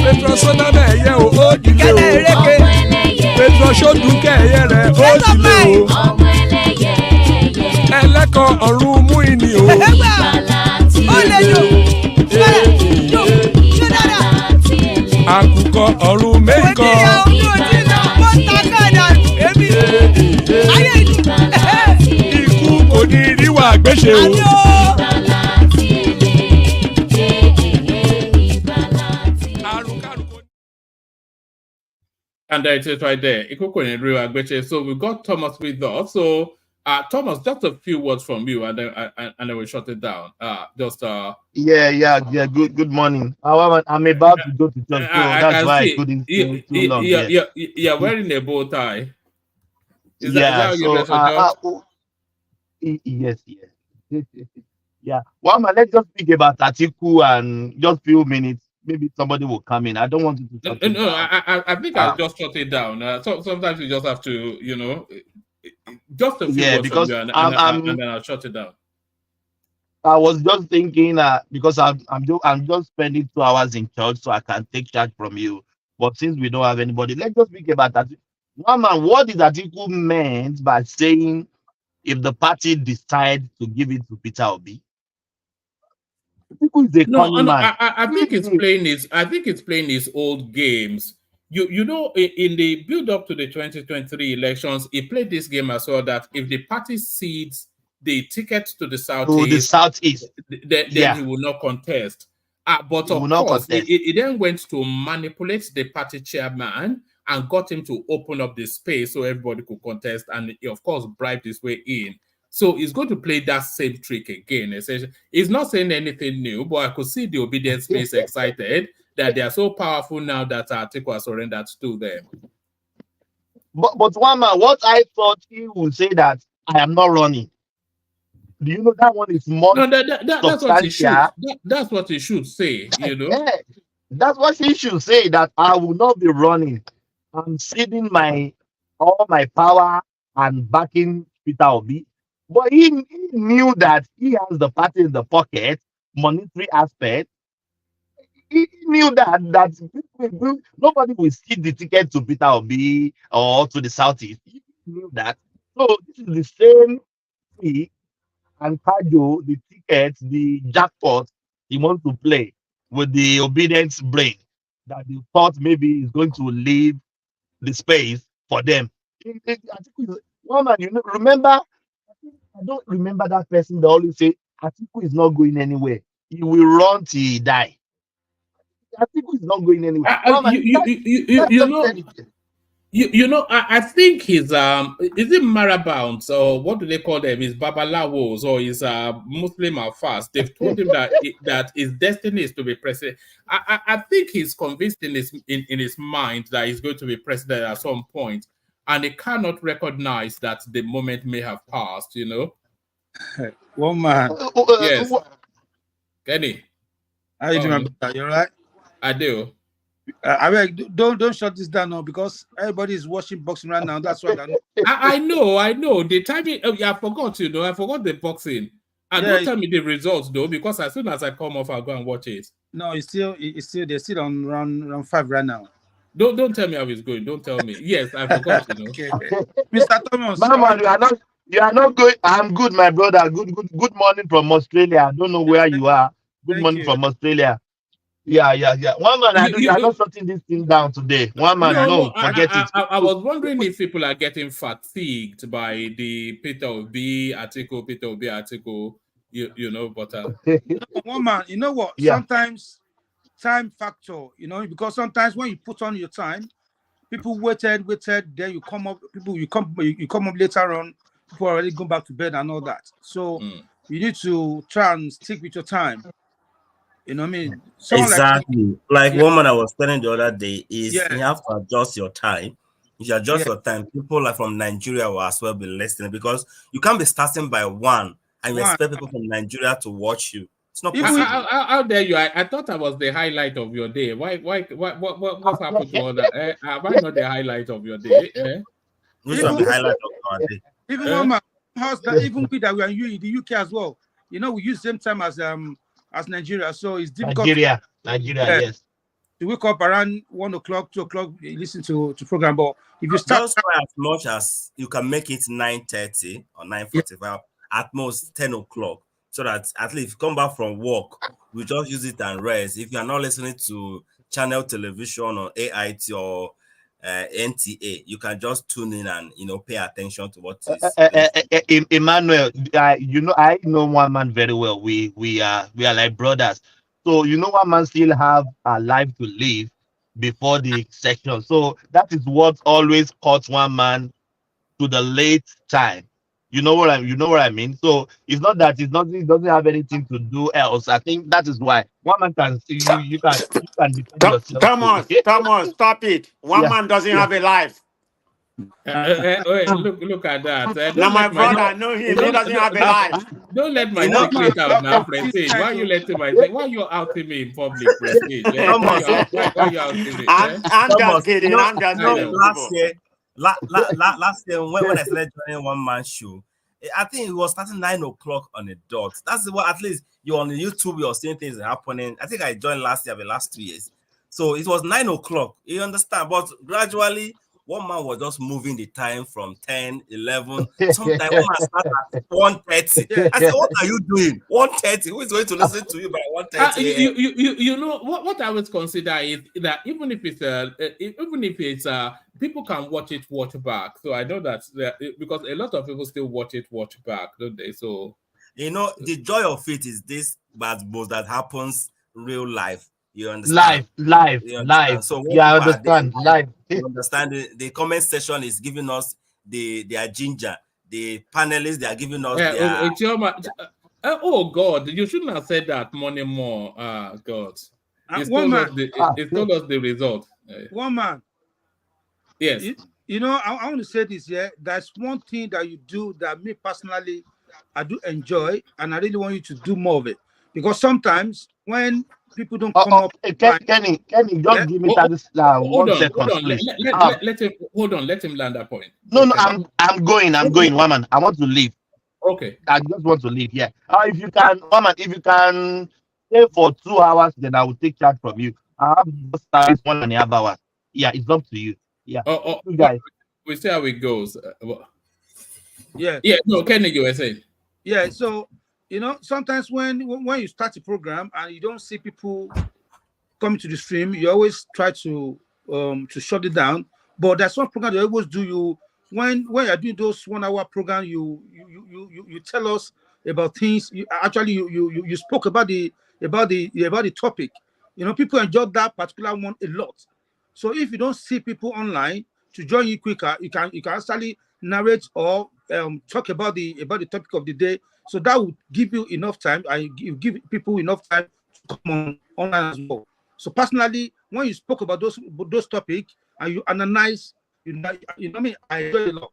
Petrosonama ẹ̀yẹ o ó dilé o. Petrosodunke ẹ̀yẹ rẹ̀ ó dilé o. Ẹlẹ́kọ̀ ọ̀run mú ìní o. Àkùkọ ọ̀run mẹ́kọ̀. Ikú kò ní ríwà gbéṣe o.
And there it is right there. So we got Thomas with us. So Thomas, just a few words from you, and then we'll shut it down.
Yeah. Good morning. However, I'm about to go to church, so that's why I couldn't stay too long.
You're wearing a bow tie. Is
that yes. Yeah. Well, man, let's just speak about Atiku and just few minutes. Maybe somebody will come in. I don't want you to.
No, I think I'll just shut it down. So sometimes you just have to, just a few words
because
from you, and then I'll shut it down.
I was just thinking because I'm just spending 2 hours in church, so I can take charge from you. But since we don't have anybody, let's just speak about that. One man, what did Atiku meant by saying if the party decides to give it to Peter Obi?
I think it's playing his old games. You know, in the build up to the 2023 elections, he played this game as well, that if the party cedes the ticket to the southeast, then he will not contest. But of course, he then went to manipulate the party chairman and got him to open up the space so everybody could contest, and he, of course, bribed his way in. So he's going to play that same trick again. Essentially, he's not saying anything new, but I could see the obedience space excited that they are so powerful now that Atiku has surrendered to them.
But one man, what I thought he would say that I am not running. Do you know that one is more
No, that's what he should.
substantial?
That's what he should say. You know.
Yeah, that's what he should say, that I will not be running. I'm ceding all my power and backing Peter Obi. But he knew that he has the party in the pocket, monetary aspect. He knew that nobody will cede the ticket to Peter Obi or to the Southeast. He knew that. So this is the same fee and cardio, the tickets, the jackpot he wants to play with the obedience brain that they thought maybe is going to leave the space for them. I think one man, remember, I don't remember that person that always say Atiku is not going anywhere. He will run till he die. Atiku is not going anywhere.
I think his is it Marabounds or what do they call them? His Babalawos or his Muslim Alfas. They've told him that his destiny is to be president. I think he's convinced in his mind that he's going to be president at some point, and he cannot recognize that the moment may have passed.
One man.
Yes, Kenny.
How you doing? You're right.
I do.
I mean, don't shut this down now because everybody is watching boxing right now. That's why
I know. The timing. I forgot. I forgot the boxing. And don't tell me the results though, because as soon as I come off, I'll go and watch it.
No, it's still they're still on round 5 right now.
Don't tell me how it's going. Don't tell me. Yes, I forgot.
Okay. Mr. Thomas.
Man, you are not going. I'm good, my brother. Good morning from Australia. I don't know where you are. Good morning from Australia. Yeah. One man, you are not shutting this thing down today. One man, forget it.
I was wondering if people are getting fatigued by the Peter Obi article, but
one man, you know what?
Yeah.
Sometimes time factor, because sometimes when you put on your time, people waited, then you come up, you come up later on, people already go back to bed and all that. So you need to try and stick with your time. You know what I mean?
Exactly. Like woman I was telling the other day is you have to adjust your time. If you adjust your time, people like from Nigeria will as well be listening because you can't be starting by 1 and you expect people from Nigeria to watch you. It's not possible.
How dare you? I thought I was the highlight of your day. What happened to all that? Why not the highlight of your day?
Which one the highlight of our day?
Even woman, how's that? Even with that we are in the UK as well. We use same time as Nigeria, so it's difficult.
Nigeria, yes.
To wake up around 1 o'clock, 2 o'clock, listen to program. But if you start,
just try as much as you can make it 9:30 or 9:45, at most 10 o'clock, so that at least if you come back from work, we just use it and rest. If you are not listening to channel television or AIT or NTA, you can just tune in and pay attention to what is.
Emmanuel, I know one man very well. We are like brothers. So one man still have a life to live before the section. So that is what always cuts one man to the late time. You know what I mean? So it's not that it doesn't have anything to do else. I think that is why one man can you can defend yourself.
Thomas, stop it. One man doesn't have a life.
Look at that.
Now my brother, I know him. He doesn't have a life.
Don't let my secret out now, Prestige. Why you letting Why you outing me in public, Prestige? Why you outing me?
I'm just kidding. I'm just kidding.
Last year when I started joining one man show, I think it was starting 9 o'clock on the dot. That's what at least you're on YouTube, you're seeing things happening. I think I joined last year, the last 2 years. So it was 9 o'clock. You understand? But gradually, one man was just moving the time from 10, 11. Sometimes one man started at 1:30. I said, what are you doing? 1:30? Who is going to listen to you by 1:30?
What I would consider is that even if it's people can watch back. So I know that because a lot of people still watch back, don't they? So
the joy of it is this bad boss that happens real life. You understand?
Live.
So
I understand. Live.
You understand? The comment section is giving us their ginger. The panelists, they are giving us
oh God, you shouldn't have said that money more. God. It's
One
told
man.
us it's told us the result.
One man.
Yes.
You know, I want to say this here. That's one thing that you do that me personally, I do enjoy, and I really want you to do more of it. Because sometimes when people don't come up,
Kenny,
yeah,
just give me 30
Hold
1
on, hold
second,
on.
please.
Let him hold on. Let him land that point.
No, no,
Okay.
I'm going, one man. I want to leave.
Okay.
I just want to leave. Yeah. If you can, one man, if you can stay for 2 hours, then I will take charge from you. I have just service 1.5 hours. Yeah, it's up to you. Yeah. You guys.
We see how it goes.
yeah.
Yeah. No, Kenny, you were saying.
Yeah. So you know, sometimes when you start a program and you don't see people coming to the stream, you always try to shut it down. But there's one program they always do. You when you're doing those 1 hour program, you tell us about things. You spoke about the topic. You know, people enjoy that particular one a lot. So if you don't see people online to join you quicker, you can actually narrate or talk about the topic of the day. So that would give you enough time, and you give people enough time to come on online as well. So personally, when you spoke about those topics and you analyze, you know what I mean, I enjoy it a lot.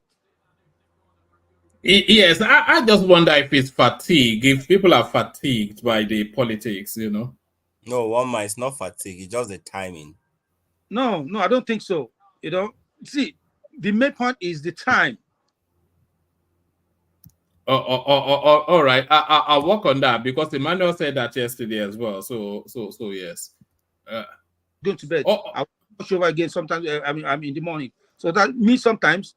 Yes, I just wonder if it's fatigue, if people are fatigued by the politics, you know.
No, one man, it's not fatigue, it's just the timing.
No, I don't think so. You know, see, the main point is the time.
All right. I'll work on that because Emmanuel said that yesterday as well. So yes.
Going to bed. I'll watch over again sometimes. I'm in the morning. So that means sometimes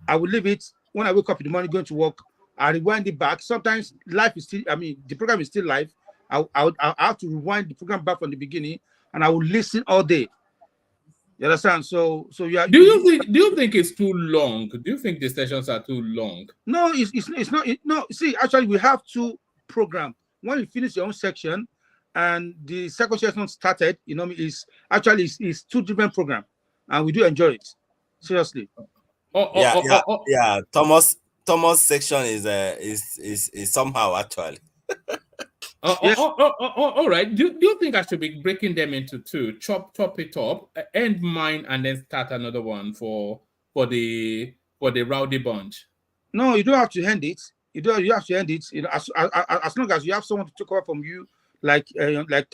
I will leave it when I wake up in the morning going to work. I rewind it back. Sometimes life is still, the program is still live. I have to rewind the program back from the beginning and I will listen all day. You understand? So you
do you think it's too long? Do you think the sessions are too long?
No, it's not. No, see, actually, we have two programs. When you finish your own section, and the second section started, you know, it's two different programs, and we do enjoy it. Seriously.
Yeah. Thomas section is somehow actually.
All right. Do you think I should be breaking them into two? Chop it up, end mine, and then start another one for the rowdy bunch?
No, you don't have to end it. You have to end it. You know, as long as you have someone to take over from you, like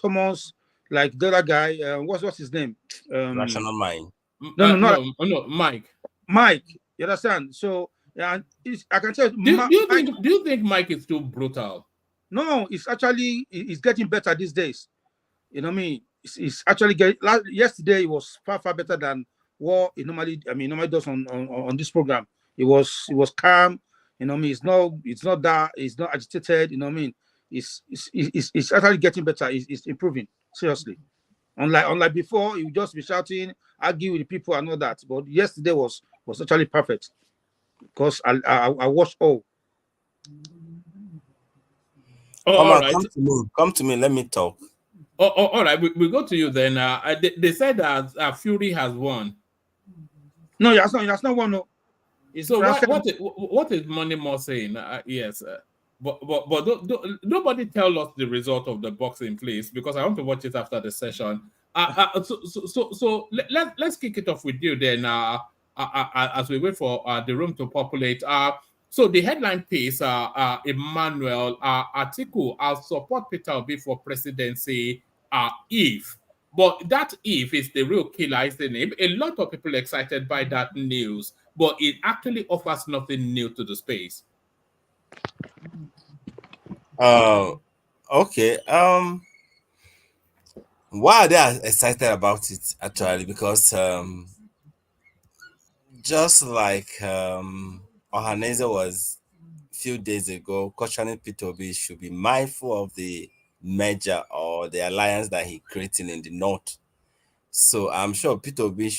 Thomas, like the other guy. What's his name?
Rational Mind.
No, Mike.
Mike. You understand? So I can tell.
Do you think Mike is too brutal?
No, it's getting better these days. You know what I mean? It's actually yesterday it was far better than what it normally does on this program. It was calm, you know what I mean? It's not agitated, you know what I mean? It's actually getting better. It's improving, seriously. Unlike before, you would just be shouting, argue with the people and all that. But yesterday was actually perfect because I watched all.
All right.
Come to me. Let me talk.
All right. We go to you then. They said that Fury has won.
No, that's not one. No.
So what is Money More saying? Yes, but nobody tell us the result of the boxing, please, because I want to watch it after the session. So let's kick it off with you then. As we wait for the room to populate. So the headline piece, Emmanuel Atiku, I'll support Peter Obi for presidency if. But that if is the real killer, isn't it? A lot of people excited by that news, but it actually offers nothing new to the space.
Okay. Why are they excited about it actually? Because just like Ohaneze was a few days ago cautioning Peter Obi should be mindful of the merger or the alliance that he created in the north. So I'm sure Peter Obi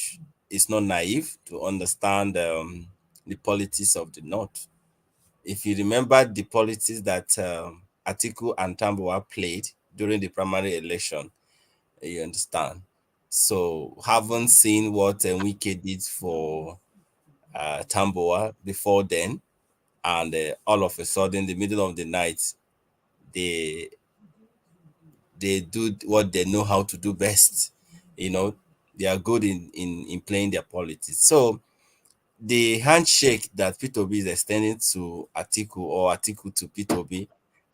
is not naive to understand the politics of the north. If you remember the politics that Atiku and Tambuwal played during the primary election, you understand. So haven't seen what Wike did for Tambuwal before then, and all of a sudden, in the middle of the night, they they do what they know how to do best. You know, they are good in playing their politics. So the handshake that P2B is extending to Atiku or Atiku to P2B,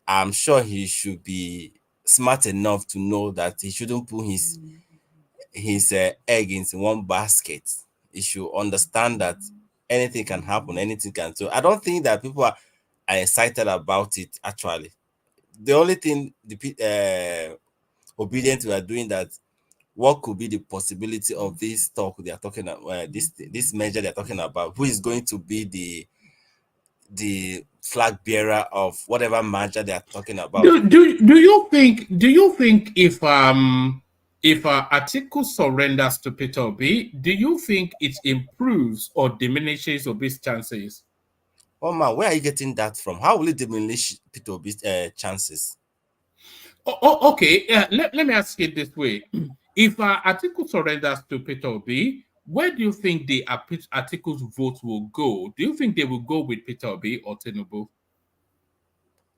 I'm sure he should be smart enough to know that he shouldn't put his egg into one basket. He should understand that anything can happen, anything can. So I don't think that people are excited about it. Actually, the only thing the obedient we are doing that. What could be the possibility of this talk they are talking about? This measure they are talking about? Who is going to be the flag bearer of whatever merger they are talking about?
Do you think if Atiku surrenders to Peter Obi, do you think it improves or diminishes Obi's chances?
Oh man, where are you getting that from? How will it diminish Peter Obi's chances?
Okay. Let me ask it this way: if Atiku surrenders to Peter Obi, where do you think the Atiku's vote will go? Do you think they will go with Peter Obi or Tinubu?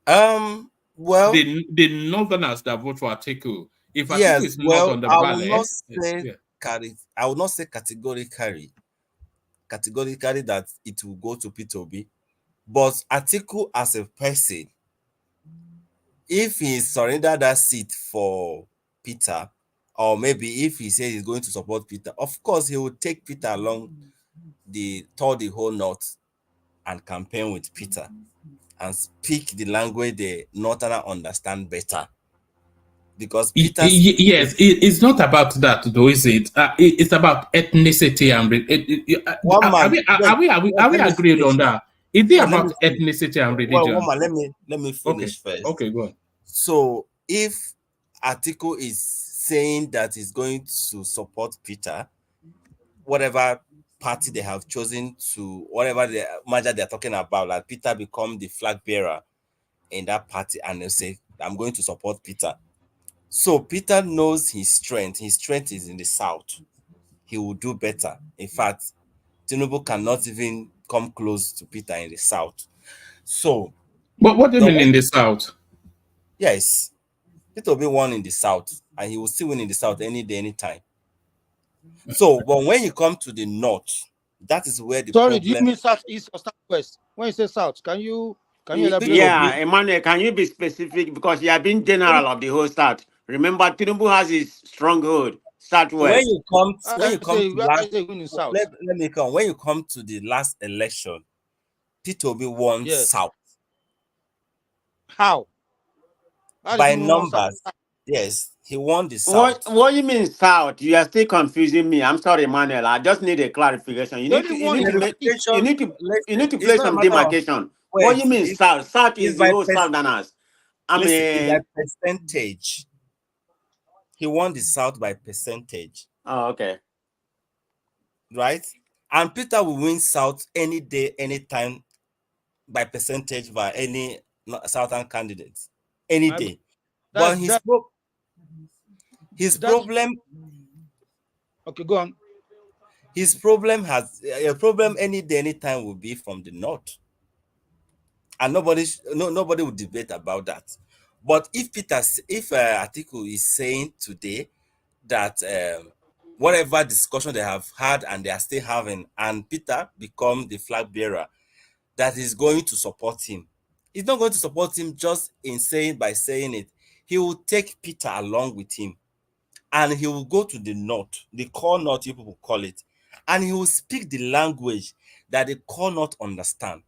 Well,
the Northerners that vote for Atiku, if
yes,
Atiku is not
well,
on the
I
ballot,
will not say I will not say categorically that it will go to Peter Obi, but Atiku as a person, if he surrender that seat for Peter, or maybe if he says he's going to support Peter, of course he will take Peter along the whole north and campaign with Peter and speak the language the northerner understand better. Because Peter,
yes, it's not about that though, is it? It's about ethnicity and are we agreed on that? Is it about ethnicity and religion?
Well, let me finish first.
Okay, go on.
So if Atiku is saying that he's going to support Peter, whatever party they have chosen to, whatever the merger they're talking about, like Peter become the flag bearer in that party, and they say, I'm going to support Peter. So Peter knows his strength. His strength is in the south. He will do better. In fact, Tinubu cannot even come close to Peter in the south. So,
but what do you mean in the south?
Yes, Peter will be one in the south, and he will still win in the south any day, anytime. So, but when you come to the north, that is where the
Sorry,
problem.
do you mean south, east, or southwest? When you say south, can you elaborate?
Yeah, Emmanuel, can you be specific, because you have been general of the whole South? Remember, Tinubu has his stronghold southwest.
When you come to last,
south.
let me come. When you come to the last election, Peter Obi won south.
How
by numbers. Yes, he won the south.
What you mean south? You are still confusing me. I'm sorry, Emmanuel. I just need a clarification. You need to play some demarcation. What you mean south? South is the whole southerners.
By percentage. He won the south by percentage.
Oh, okay.
Right? And Peter will win south any day, anytime by percentage by any southern candidates. Any day. But his problem.
Okay, go on.
His problem has a problem any day, anytime will be from the north. And nobody will debate about that. But if Atiku is saying today that whatever discussion they have had and they are still having, and Peter become the flag bearer, that is going to support him. He's not going to support him just by saying it. He will take Peter along with him, and he will go to the north, the core north, you people call it, and he will speak the language that the core north understand.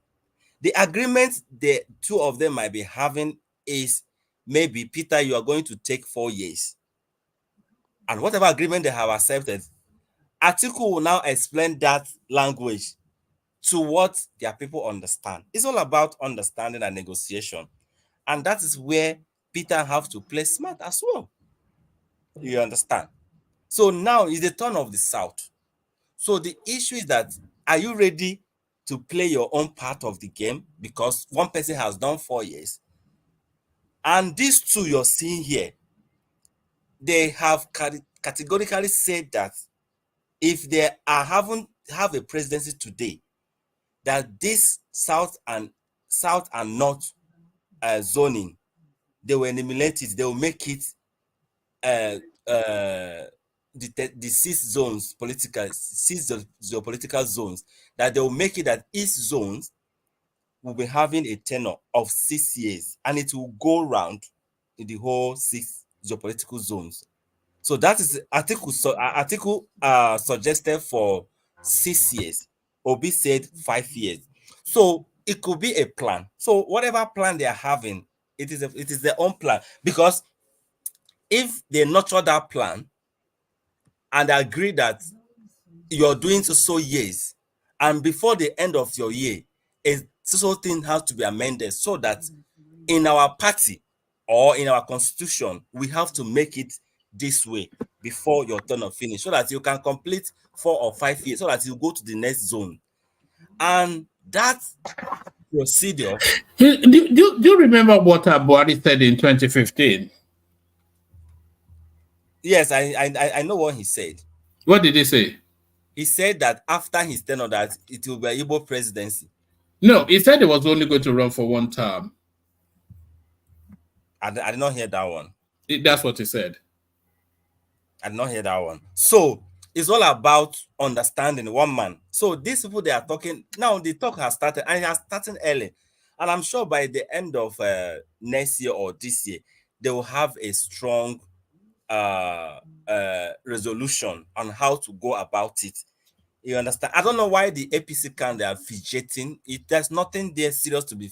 The agreement the two of them might be having is maybe, Peter, you are going to take 4 years. And whatever agreement they have accepted, Atiku will now explain that language to what their people understand. It's all about understanding and negotiation. And that is where Peter have to play smart as well. You understand? So now is the turn of the South. So the issue is that, are you ready to play your own part of the game? Because one person has done 4 years. And these two you're seeing here, they have categorically said that if they have a presidency today, that this south and north zoning, they will eliminate it. They will make it the six zones, six geopolitical zones, that they will make it that each zones will be having a tenure of 6 years, and it will go round in the whole 6 geopolitical zones. So that is Atiku. So Atiku suggested for 6 years. Obi said 5 years. So it could be a plan. So whatever plan they are having, it is their own plan, because if they nurture that plan and agree that you're doing so years, and before the end of your year, a so thing has to be amended, so that in our party or in our constitution, we have to make it this way before your turn of finish, so that you can complete 4 or 5 years, so that you go to the next zone. And that procedure.
Do you remember what Buhari said in 2015?
Yes, I know what he said.
What did he say?
He said that after his tenure, that it will be an Igbo presidency.
No, he said he was only going to run for one term.
I did not hear that one.
That's what he said.
I did not hear that one. So it's all about understanding one man. So these people, they are talking now. The talk has started, and it has started early. And I'm sure by the end of next year or this year, they will have a strong resolution on how to go about it. You understand? I don't know why the APC they are fidgeting. There's nothing there serious to be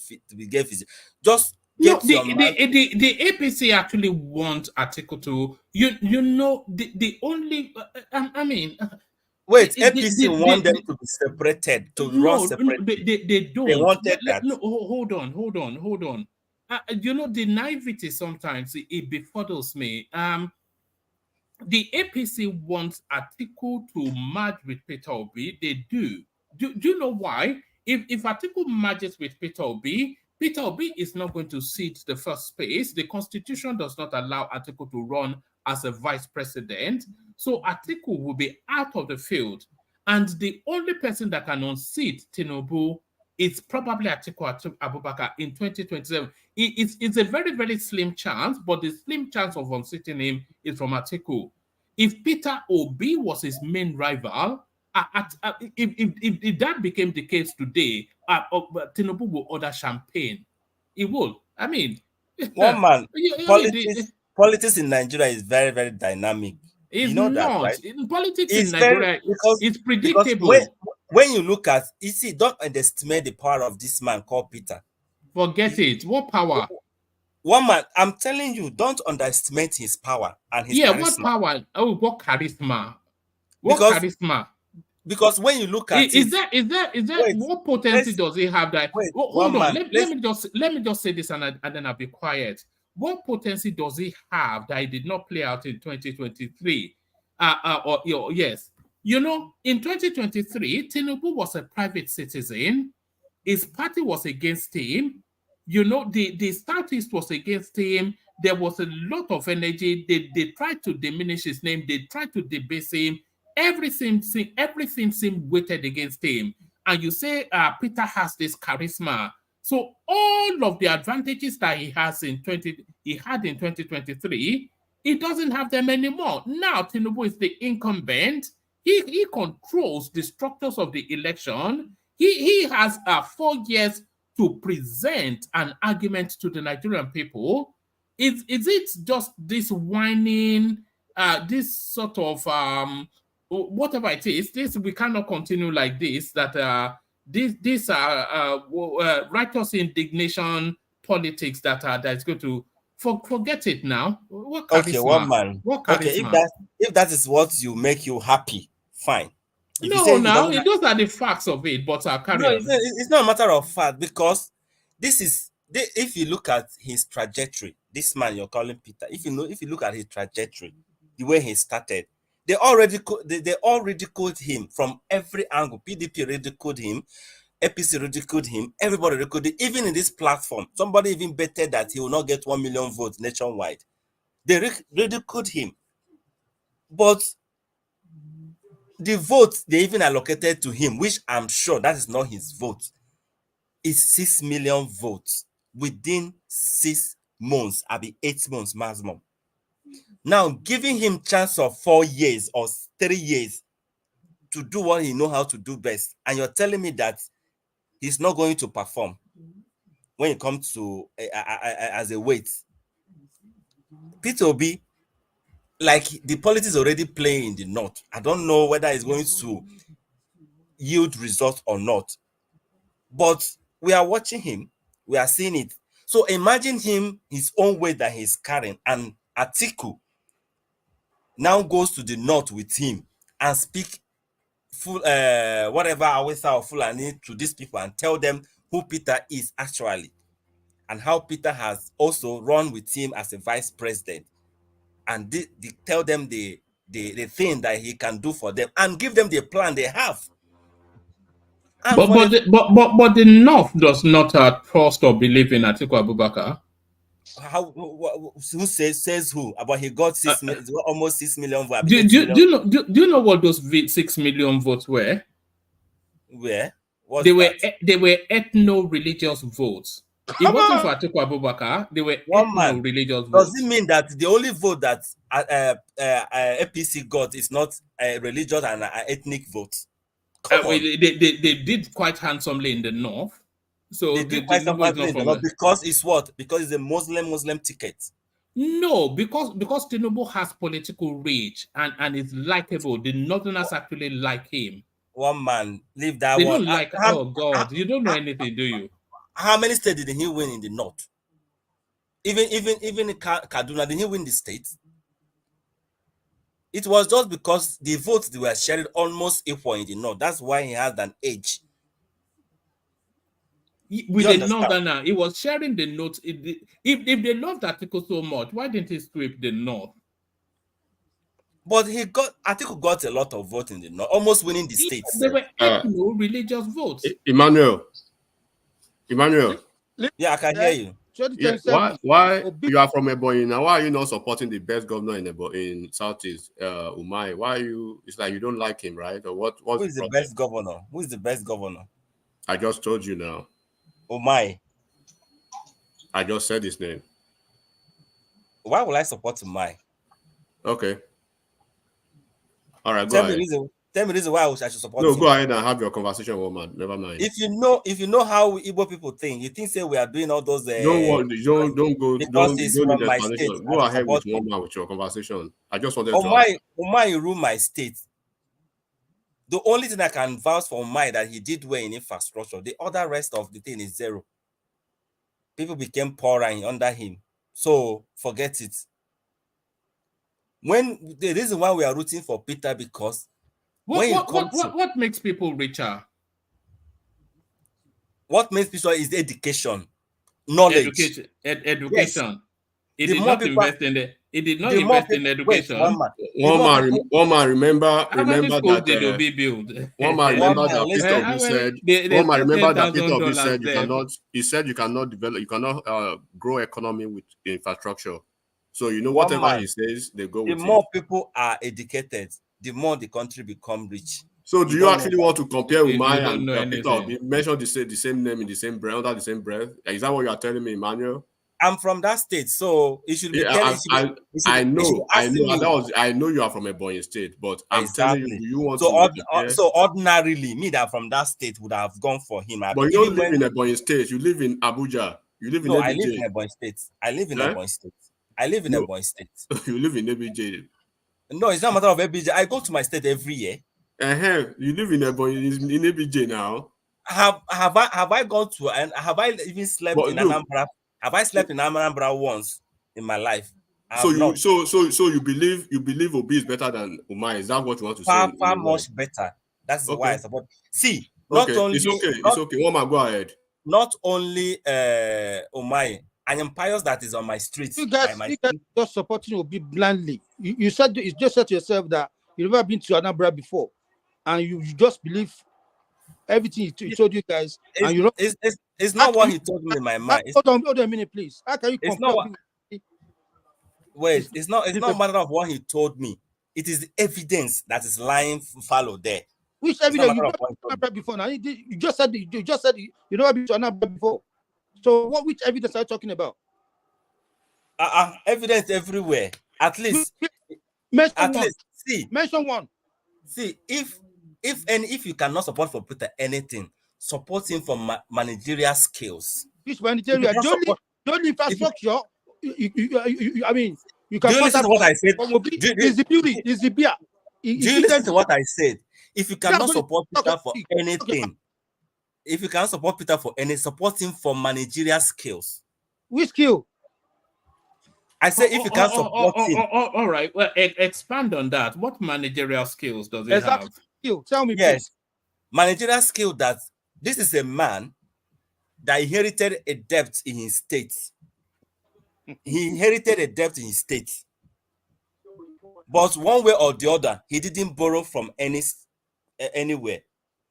get fidgeting. Just get
the APC actually want Atiku to you know the only I mean.
Wait, APC want them to be separated, to run separate.
They don't.
They wanted that.
No, hold on. You know, the naivety sometimes it befuddles me. The APC wants Atiku to merge with Peter Obi. They do. Do you know why? If Atiku merges with Peter Obi is not going to sit the first space. The constitution does not allow Atiku to run as a vice president. So Atiku will be out of the field. And the only person that can unseat Tinubu is probably Atiku Abubakar in 2027. It's a very, very slim chance, but the slim chance of unseating him is from Atiku. If Peter Obi was his main rival, if that became the case today, Tinubu will order champagne. He will. I mean,
one man. Politics in Nigeria is very, very dynamic.
It's
you know
not.
That, right?
In politics in Nigeria, it's predictable.
When you look at, you see, don't underestimate the power of this man called Peter.
Forget it. What power?
One man, I'm telling you, don't underestimate his power and his charisma.
What power? Oh, what charisma? Charisma?
Because when you look at
what potency does he have? That hold on. Let me just say this and then I'll be quiet. What potency does he have that he did not play out in 2023? Yes. You know, in 2023, Tinubu was a private citizen. His party was against him. You know, the Southeast was against him. There was a lot of energy. They tried to diminish his name. They tried to debase him. Everything seemed weighted against him. And you say Peter has this charisma. So all of the advantages that he had in 2023, he doesn't have them anymore. Now Tinubu is the incumbent. He controls the structures of the election. He has 4 years to present an argument to the Nigerian people. Is it just this whining, this sort of whatever it is? This we cannot continue like this. That these are righteous indignation politics that is going to forget it now. What charisma?
Okay, one man.
What charisma?
Okay, if that is what you make you happy, fine.
Those are the facts of it, but
it's not a matter of fact, because if you look at his trajectory, this man you're calling Peter, if you look at his trajectory, the way he started, they all ridiculed him from every angle. PDP ridiculed him, APC ridiculed him, everybody ridiculed him. Even in this platform, somebody even betted that he will not get 1 million votes nationwide. They ridiculed him. But the votes they even allocated to him, which I'm sure that is not his vote, is 6 million votes within 6 months, I'll be 8 months maximum. Now giving him chance of 4 years or 3 years to do what he know how to do best, and you're telling me that he's not going to perform when it comes to as a weight. Peter Obi, like the politics already playing in the north. I don't know whether it's going to yield results or not, but we are watching him, we are seeing it. So imagine him, his own weight that he's carrying, and Atiku now goes to the north with him and speak full whatever Awesa or Fulani to these people and tell them who Peter is actually, and how Peter has also run with him as a vice president, and they tell them the thing that he can do for them and give them the plan they have. And
But the North does not trust or believe in Atiku Abubakar.
Who says who? About he got almost 6 million votes.
Do you know what those 6 million votes were?
Where?
They were ethno-religious votes. It wasn't for Atiku Abubakar. They were ethno-religious votes.
Does it mean that the only vote that APC got is not a religious and ethnic vote?
They did quite handsomely in the north. So
they did quite handsomely in the north because it's what? Because it's a Muslim ticket.
No, because Tinubu has political reach and is likable. The Northerners actually like him.
One man, leave that
they
one.
Don't like. Oh God, you don't know anything, do you?
How many states did he win in the north? Even Kaduna, did he win the state? It was just because the votes they were shared almost equal in the north. That's why he has an edge.
With the Northerner, he was sharing the notes. If they loved Atiku so much, why didn't he sweep the north?
But Atiku got a lot of votes in the north, almost winning the states.
They were ethno-religious votes.
Emmanuel.
Yeah, I can hear you.
Yeah, why you are from Ebonyi now? Why are you not supporting the best governor in Southeast, Umai? Why are you? It's like you don't like him, right? Or what?
Who is the best governor? Who is the best governor?
I just told you now.
Umai.
I just said his name.
Why would I support Umai?
Okay. All right, go ahead.
Tell me the reason why I should support
him.
No,
go ahead and have your conversation, woman. Never mind.
If you know how Igbo people think, you think say we are doing all those.
Don't go. Don't need explanation. Go ahead with woman with your conversation. I just wanted to.
Umai rule my state. The only thing I can vouch for Umai that he did well in infrastructure. The other rest of the thing is zero. People became poorer under him, so forget it. When the reason why we are rooting for Peter because.
What makes people richer?
What makes people is education, knowledge,
education. Yes. It did not invest in the. It did not invest in education.
One man remember that. One man remember that Peter Obi said. One man remember that Peter Obi said you cannot. He said you cannot develop. You cannot grow economy with infrastructure. So you know whatever he says, they go with it.
The more people are educated, the more the country become rich.
So do you actually want to compare Umai and Peter Obi? Mention the same name in the same breath, under the same breath? Is that what you are telling me, Emmanuel?
I'm from that state, so it should be.
I know you are from Ebonyi State, but I'm telling you, you want to.
So ordinarily, me that from that state would have gone for him.
But you don't live in Ebonyi State. You live in Abuja. You live in
I live in Ebonyi State. I live in Ebonyi State.
You live in ABJ.
No, it's not a matter of ABJ. I go to my state every year.
You live in ABJ now.
Have I gone to and have I even slept in Anambra? Have I slept in Anambra once in my life?
So you believe Obi is better than Umai? Is that what you want to say?
Far much better. That's why I support. See,
it's okay. Woman, go ahead.
Not only Umai. I am pious that is on my street.
You guys just supporting Obi blindly. You just said to yourself that you've never been to Anambra before, and you just believe everything he told you guys.
It's not what he told me in my mind.
Hold on a minute, please. How can you compare?
It's not a matter of what he told me. It is the evidence that is lying fallow there.
Which evidence? You never been before. Now you just said you never been to Anambra before. So which evidence are you talking about?
Evidence everywhere. At least,
mention one.
See, if you cannot support for Peter anything, support him for managerial skills.
Which managerial? Don't infrastructure. I mean, you can.
Do you listen to what I said?
Is the beauty? Is the beer?
Do you listen to what I said? If you cannot support Peter for anything, if you cannot support Peter for any, support him for managerial skills.
Which skill?
I say if you can't support him.
All right. Well, expand on that. What managerial skills does he have?
Skill. Tell me,
yes.
please.
Managerial skill that this is a man that inherited a debt in his state. He inherited a debt in his state. But one way or the other, he didn't borrow from anywhere.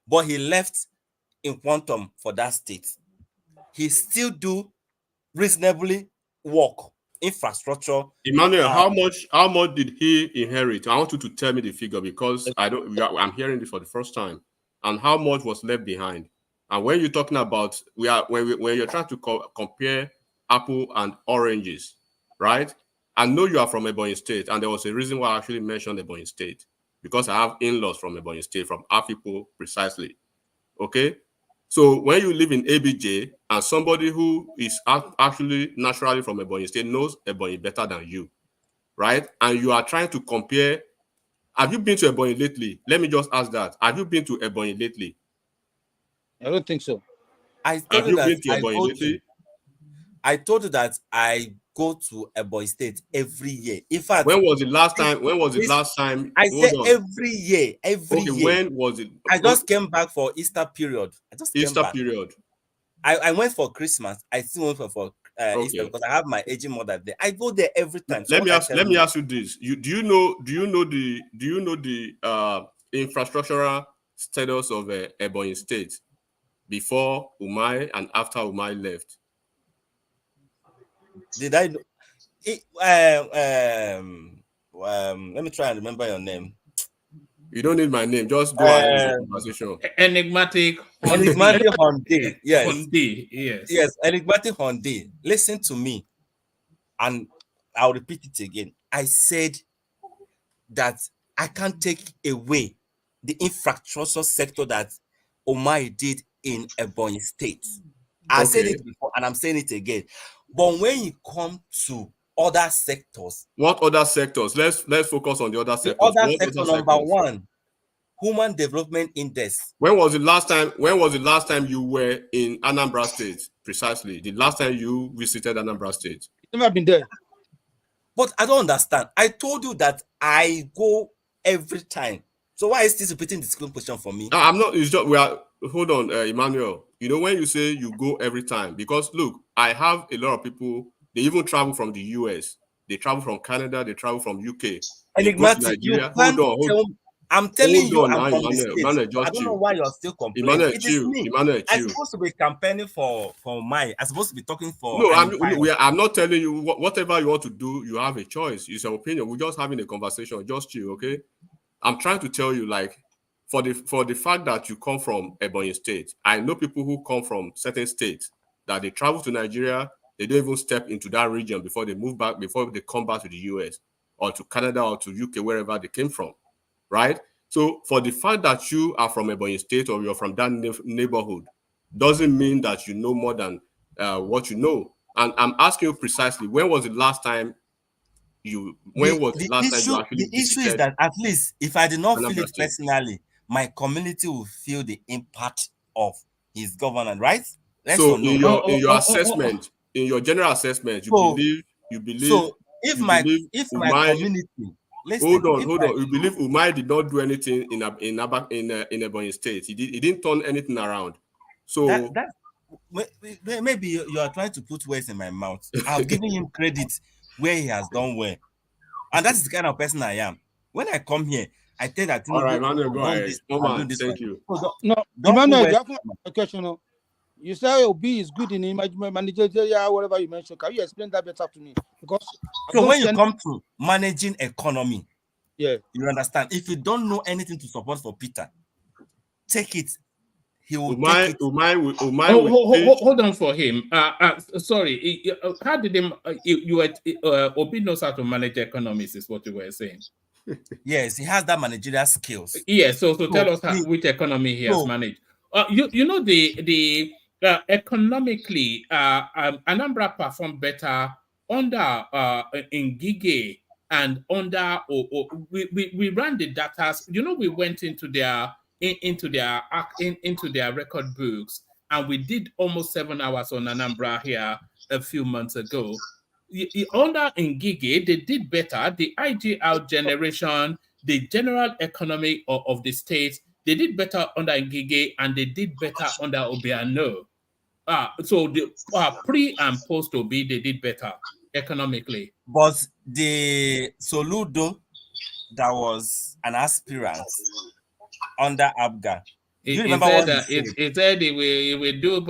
But he left in quantum for that state. He still do reasonably work. Infrastructure.
Emmanuel, how much did he inherit? I want you to tell me the figure because I'm hearing this for the first time. And how much was left behind? And when you're talking about when you're trying to compare apple and oranges, right? I know you are from Ebonyi State, and there was a reason why I actually mentioned Ebonyi State because I have in-laws from Ebonyi State, from Afipo precisely. Okay. So when you live in ABJ and somebody who is actually naturally from Ebonyi State knows Ebonyi better than you, right? And you are trying to compare. Have you been to Ebonyi lately? Let me just ask that. Have you been to Ebonyi lately?
I don't think so.
I told you that I go to Ebonyi State every year. In fact,
when was the last time?
I said every year. Every year.
When was it?
I just came back for Easter period.
Period.
I went for Christmas. I still went for Easter because I have my aging mother there. I go there every time.
Let me ask you this: do you know the infrastructural status of Ebonyi State before Umai and after Umai left?
Did I know? Let me try and remember your name.
You don't need my name. Just go ahead with the conversation.
Enigmatic
Honde. Yes.
Honde. Yes.
Yes. Enigmatic Honde. Listen to me, and I'll repeat it again. I said that I can't take away the infrastructure sector that Omai did in Ebonyi State. I said it before, and I'm saying it again. But when you come to other sectors,
what other sectors? Let's focus on the other sectors.
The other sector number one, Human Development Index.
When was the last time you were in Anambra State? Precisely, the last time you visited Anambra State.
Never been there.
But I don't understand. I told you that I go every time. So why is this repeating the same question for me?
I'm not. It's just hold on, Emmanuel. You know when you say you go every time, because look, I have a lot of people. They even travel from the US. They travel from Canada. They travel from UK.
Enigmatic, hold on. I'm telling you, I'm from the States. I don't know why you're still complaining.
Emmanuel,
it is me. I'm supposed to be campaigning for my. I'm supposed to be talking for.
No, I'm not telling you whatever you want to do. You have a choice. It's your opinion. We're just having a conversation. Just chill, okay? I'm trying to tell you, like, for the fact that you come from Ebonyi State, I know people who come from certain states that they travel to Nigeria. They don't even step into that region before they move back, before they come back to the US or to Canada or to UK, wherever they came from, right? So for the fact that you are from Ebonyi State or you're from that neighborhood doesn't mean that you know more than what you know. And I'm asking you precisely, when was the last time you actually
the issue is that at least if I did not feel it personally, my community will feel the impact of his governance, right?
So in your assessment, in your general assessment, you believe.
So if my community, listen,
hold on. You believe Umai did not do anything in Ebonyi State. He didn't turn anything around. So
maybe you are trying to put words in my mouth. I've given him credit where he has done well, and that's the kind of person I am. When I come here, I tell that.
All right, Emmanuel, go ahead. Thank you.
No, Emmanuel, you have a question. You say OB is good in managerial, whatever you mentioned. Can you explain that better to me? Because
when you come to managing economy,
yeah,
you understand. If you don't know anything to support for Peter, take it he will take it.
Hold on for him. Sorry, how did him? Obi knows how to manage economics, is what you were saying.
Yes, he has that managerial skills.
Yes, so tell us which economy he has managed. You know the economically, Anambra performed better under Ngige and under we ran the data. You know, we went into their record books, and we did almost 7 hours on Anambra here a few months ago. Under Ngige, they did better. The IGL generation, the general economy of the state, they did better under Ngige, and they did better under Obiano. So the pre and post Obi, they did better economically.
But the Soludo that was an aspirant under Abga, do you remember what he said?
He said he will do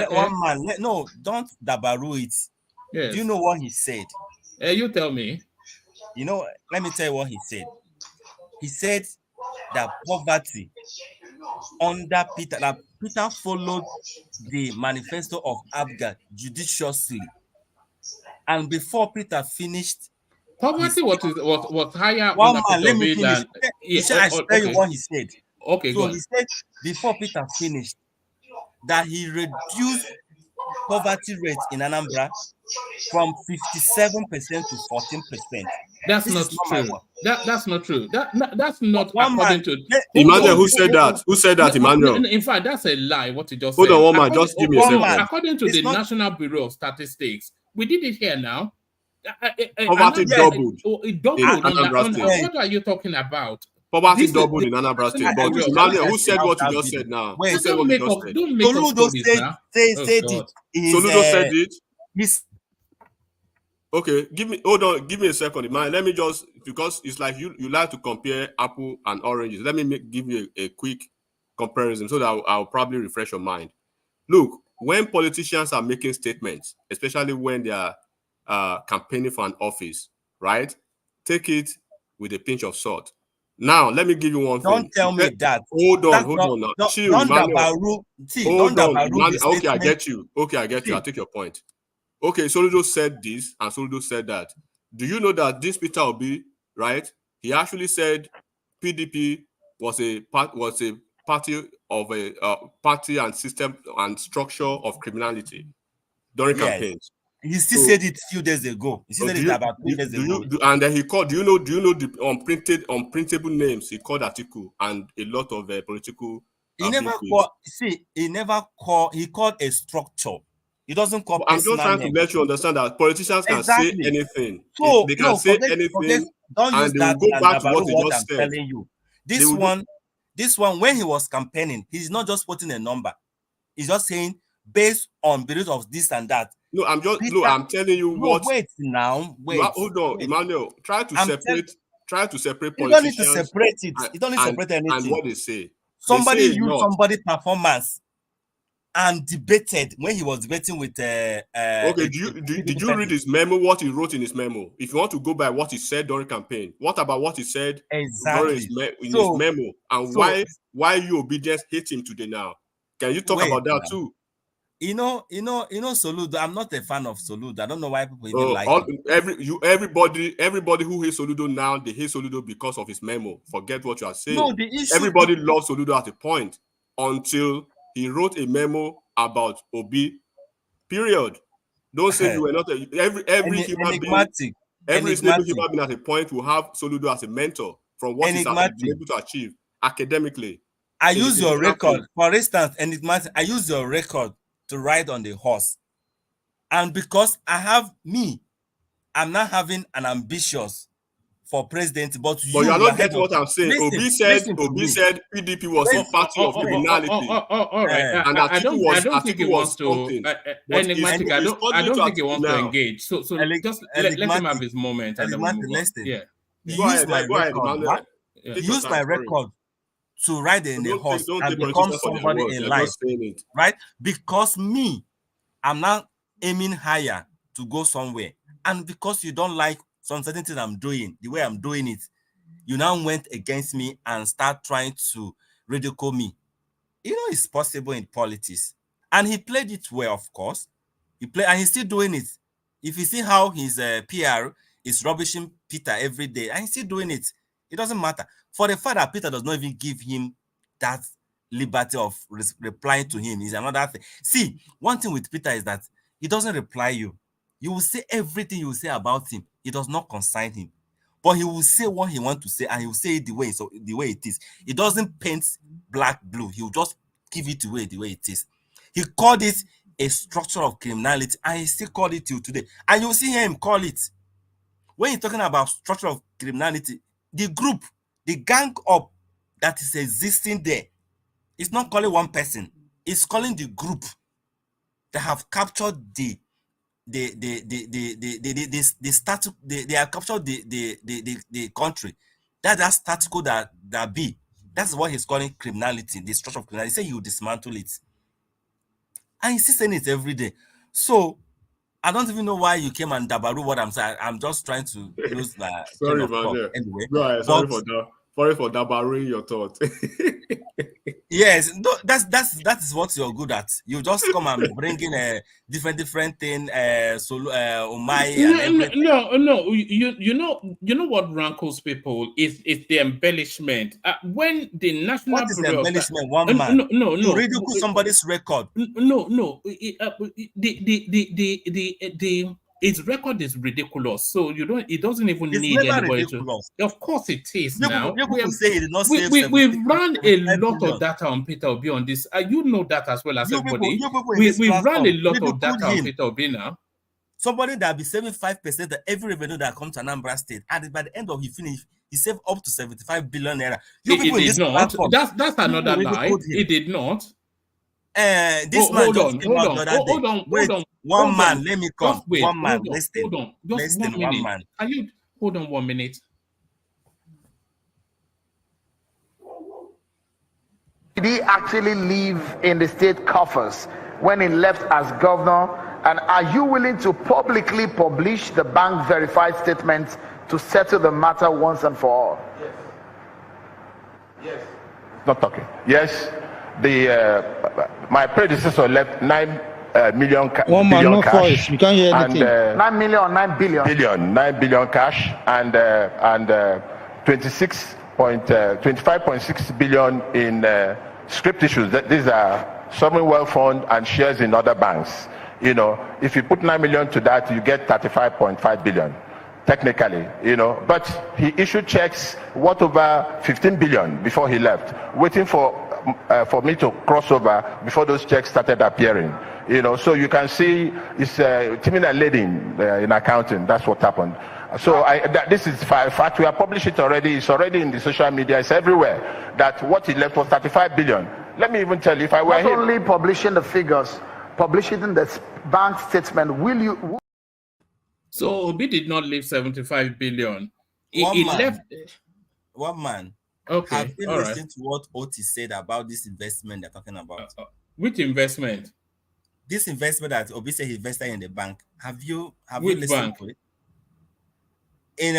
one man. No, don't dabaru it.
Yes.
Do you know what he said?
You tell me.
You know, let me tell you what he said. He said that poverty under Peter, that Peter followed the manifesto of Abga judiciously, and before Peter finished,
poverty was higher.
One man, let me finish. I should tell you what he said.
Okay,
so he said before Peter finished that he reduced poverty rate in Anambra from 57% to 14%.
That's not true. That's not true. That's not according to
Emmanuel. Who said that? Who said that, Emmanuel?
In fact, that's a lie. What you just said.
Hold on, one man. Just give me a second.
According to the National Bureau of Statistics, we did it here now.
Poverty doubled.
It doubled. What are you talking about?
Poverty doubled in Anambra State. But Emmanuel, who said what you just said now?
Wait,
don't make up stories now.
Said it.
Soludo said it. Okay, hold on, give me a second, man. Let me just, because it's like you like to compare apple and oranges. Let me give you a quick comparison so that I'll probably refresh your mind. Look, when politicians are making statements, especially when they are campaigning for an office, right? Take it with a pinch of salt. Now, let me give you one thing.
Don't tell me that.
Hold on now. Chill, Emmanuel. Hold on. Okay, I get you. I'll take your point. Okay, Soludo said this and Soludo said that. Do you know that this Peter Obi, right? He actually said PDP was a party of a party and system and structure of criminality during campaigns.
He still said it a few days ago. He said it about 2 days ago.
And then he called. Do you know the unprintable names he called Atiku and a lot of political.
He never called. See, he called a structure. He doesn't call.
I'm just trying to let you understand that politicians can say anything. So they can say anything, and they will go back to what they just said.
I'm telling you, this one, when he was campaigning, he's not just putting a number. He's just saying based on beliefs of this and that.
No, I'm telling you what.
Wait now.
Hold on, Emmanuel. Try to separate politicians.
You don't need to separate it. You don't need to separate anything.
And what they say.
Somebody used somebody's performance and debated when he was debating with.
Okay, did you read his memo? What he wrote in his memo? If you want to go by what he said during campaign, what about what he said during his memo? And why you obedience hate him today now? Can you talk about that too?
You know, Soludo. I'm not a fan of Soludo. I don't know why people even like him.
Everybody who hates Soludo now, they hate Soludo because of his memo. Forget what you are saying.
No, the issue.
Everybody loves Soludo at a point until he wrote a memo about Obi. Period. Don't say you were not every human being. Every single human being at a point will have Soludo as a mentor from what he's been able to achieve academically.
I use your record, for instance, enigmatic. I use your record to ride on the horse, and because I'm not having an ambitious for president, but you
are not getting what I'm saying. Obi said PDP was a party of criminality.
All right, and I don't think he wants to. Enigmatic. I don't think he wants to engage. So just let him have his moment.
Use my record to ride in a horse and become somebody in life, right? Because I'm not aiming higher to go somewhere, and because you don't like some certain things I'm doing, the way I'm doing it, you now went against me and start trying to ridicule me. You know, it's possible in politics. And he played it well, of course. He played, and he's still doing it. If you see how his PR is rubbishing Peter every day, and he's still doing it, it doesn't matter. For the fact that Peter does not even give him that liberty of replying to him is another thing. See, one thing with Peter is that he doesn't reply you. You will say everything you will say about him. It does not concern him. But he will say what he wants to say, and he will say it the way it is. He doesn't paint black blue. He will just give it away the way it is. He called it a structure of criminality, and he still called it till today. And you'll see him call it. When he's talking about structure of criminality, the group, the gang up that is existing there, it's not calling one person. It's calling the group that have captured the status. They have captured the country. That's statical that be. That's what he's calling criminality, the structure of criminality. He said he will dismantle it. And he's saying it every day. So I don't even know why you came and dabaru what I'm saying. I'm just trying to lose the
sorry, man. Yeah.
Anyway.
Right, sorry for dabaruing your thought.
Yes, no, that is what you're good at. You just come and bring in a different thing, Umai and everything.
No. You know what rankles people is the embellishment. When the National
what is the
Bureau
embellishment? One man. No. You ridicule somebody's record.
No. Its record is ridiculous. So it doesn't even need anybody
ridiculous.
To. Of course it is now.
We've
run a lot of data on Peter Obi on this. You know that as well as everybody. We've run a lot of data on Peter Obi now.
Somebody that be 75% of every revenue that comes to Anambra State, and by the end of he finish, he saved up to 75 billion naira.
It did not. That's another lie. It did not.
This man just came out the other day. Wait, one man, let me come. One man, listen.
Just 1 minute.
One man.
Can you hold on 1 minute?
Did he actually live in the state coffers when he left as governor? And are you willing to publicly publish the bank verified statements to settle the matter once and for all?
Yes. Not talking. Yes. My predecessor left 9 million cash.
You can't hear anything.
9 million or 9 billion?
9 billion cash and 25.6 billion in script issues. These are sovereign wealth fund and shares in other banks. You know, if you put 9 million to that, you get 35.5 billion. Technically, you know, but he issued checks worth over 15 billion before he left, waiting for me to cross over before those checks started appearing. You know, so you can see it's timing and leading in accounting. That's what happened. So this is fact. We are publishing it already. It's already in the social media. It's everywhere. That what he left was 35 billion. Let me even tell you, if I were
not only publishing the figures, publishing the bank statement, will you?
So Obi did not leave 75 billion.
He
left.
One man.
Okay.
Have you listened to what Oti said about this investment they're talking about?
Which investment?
This investment that Obi said he invested in the bank. Have you listened to it? In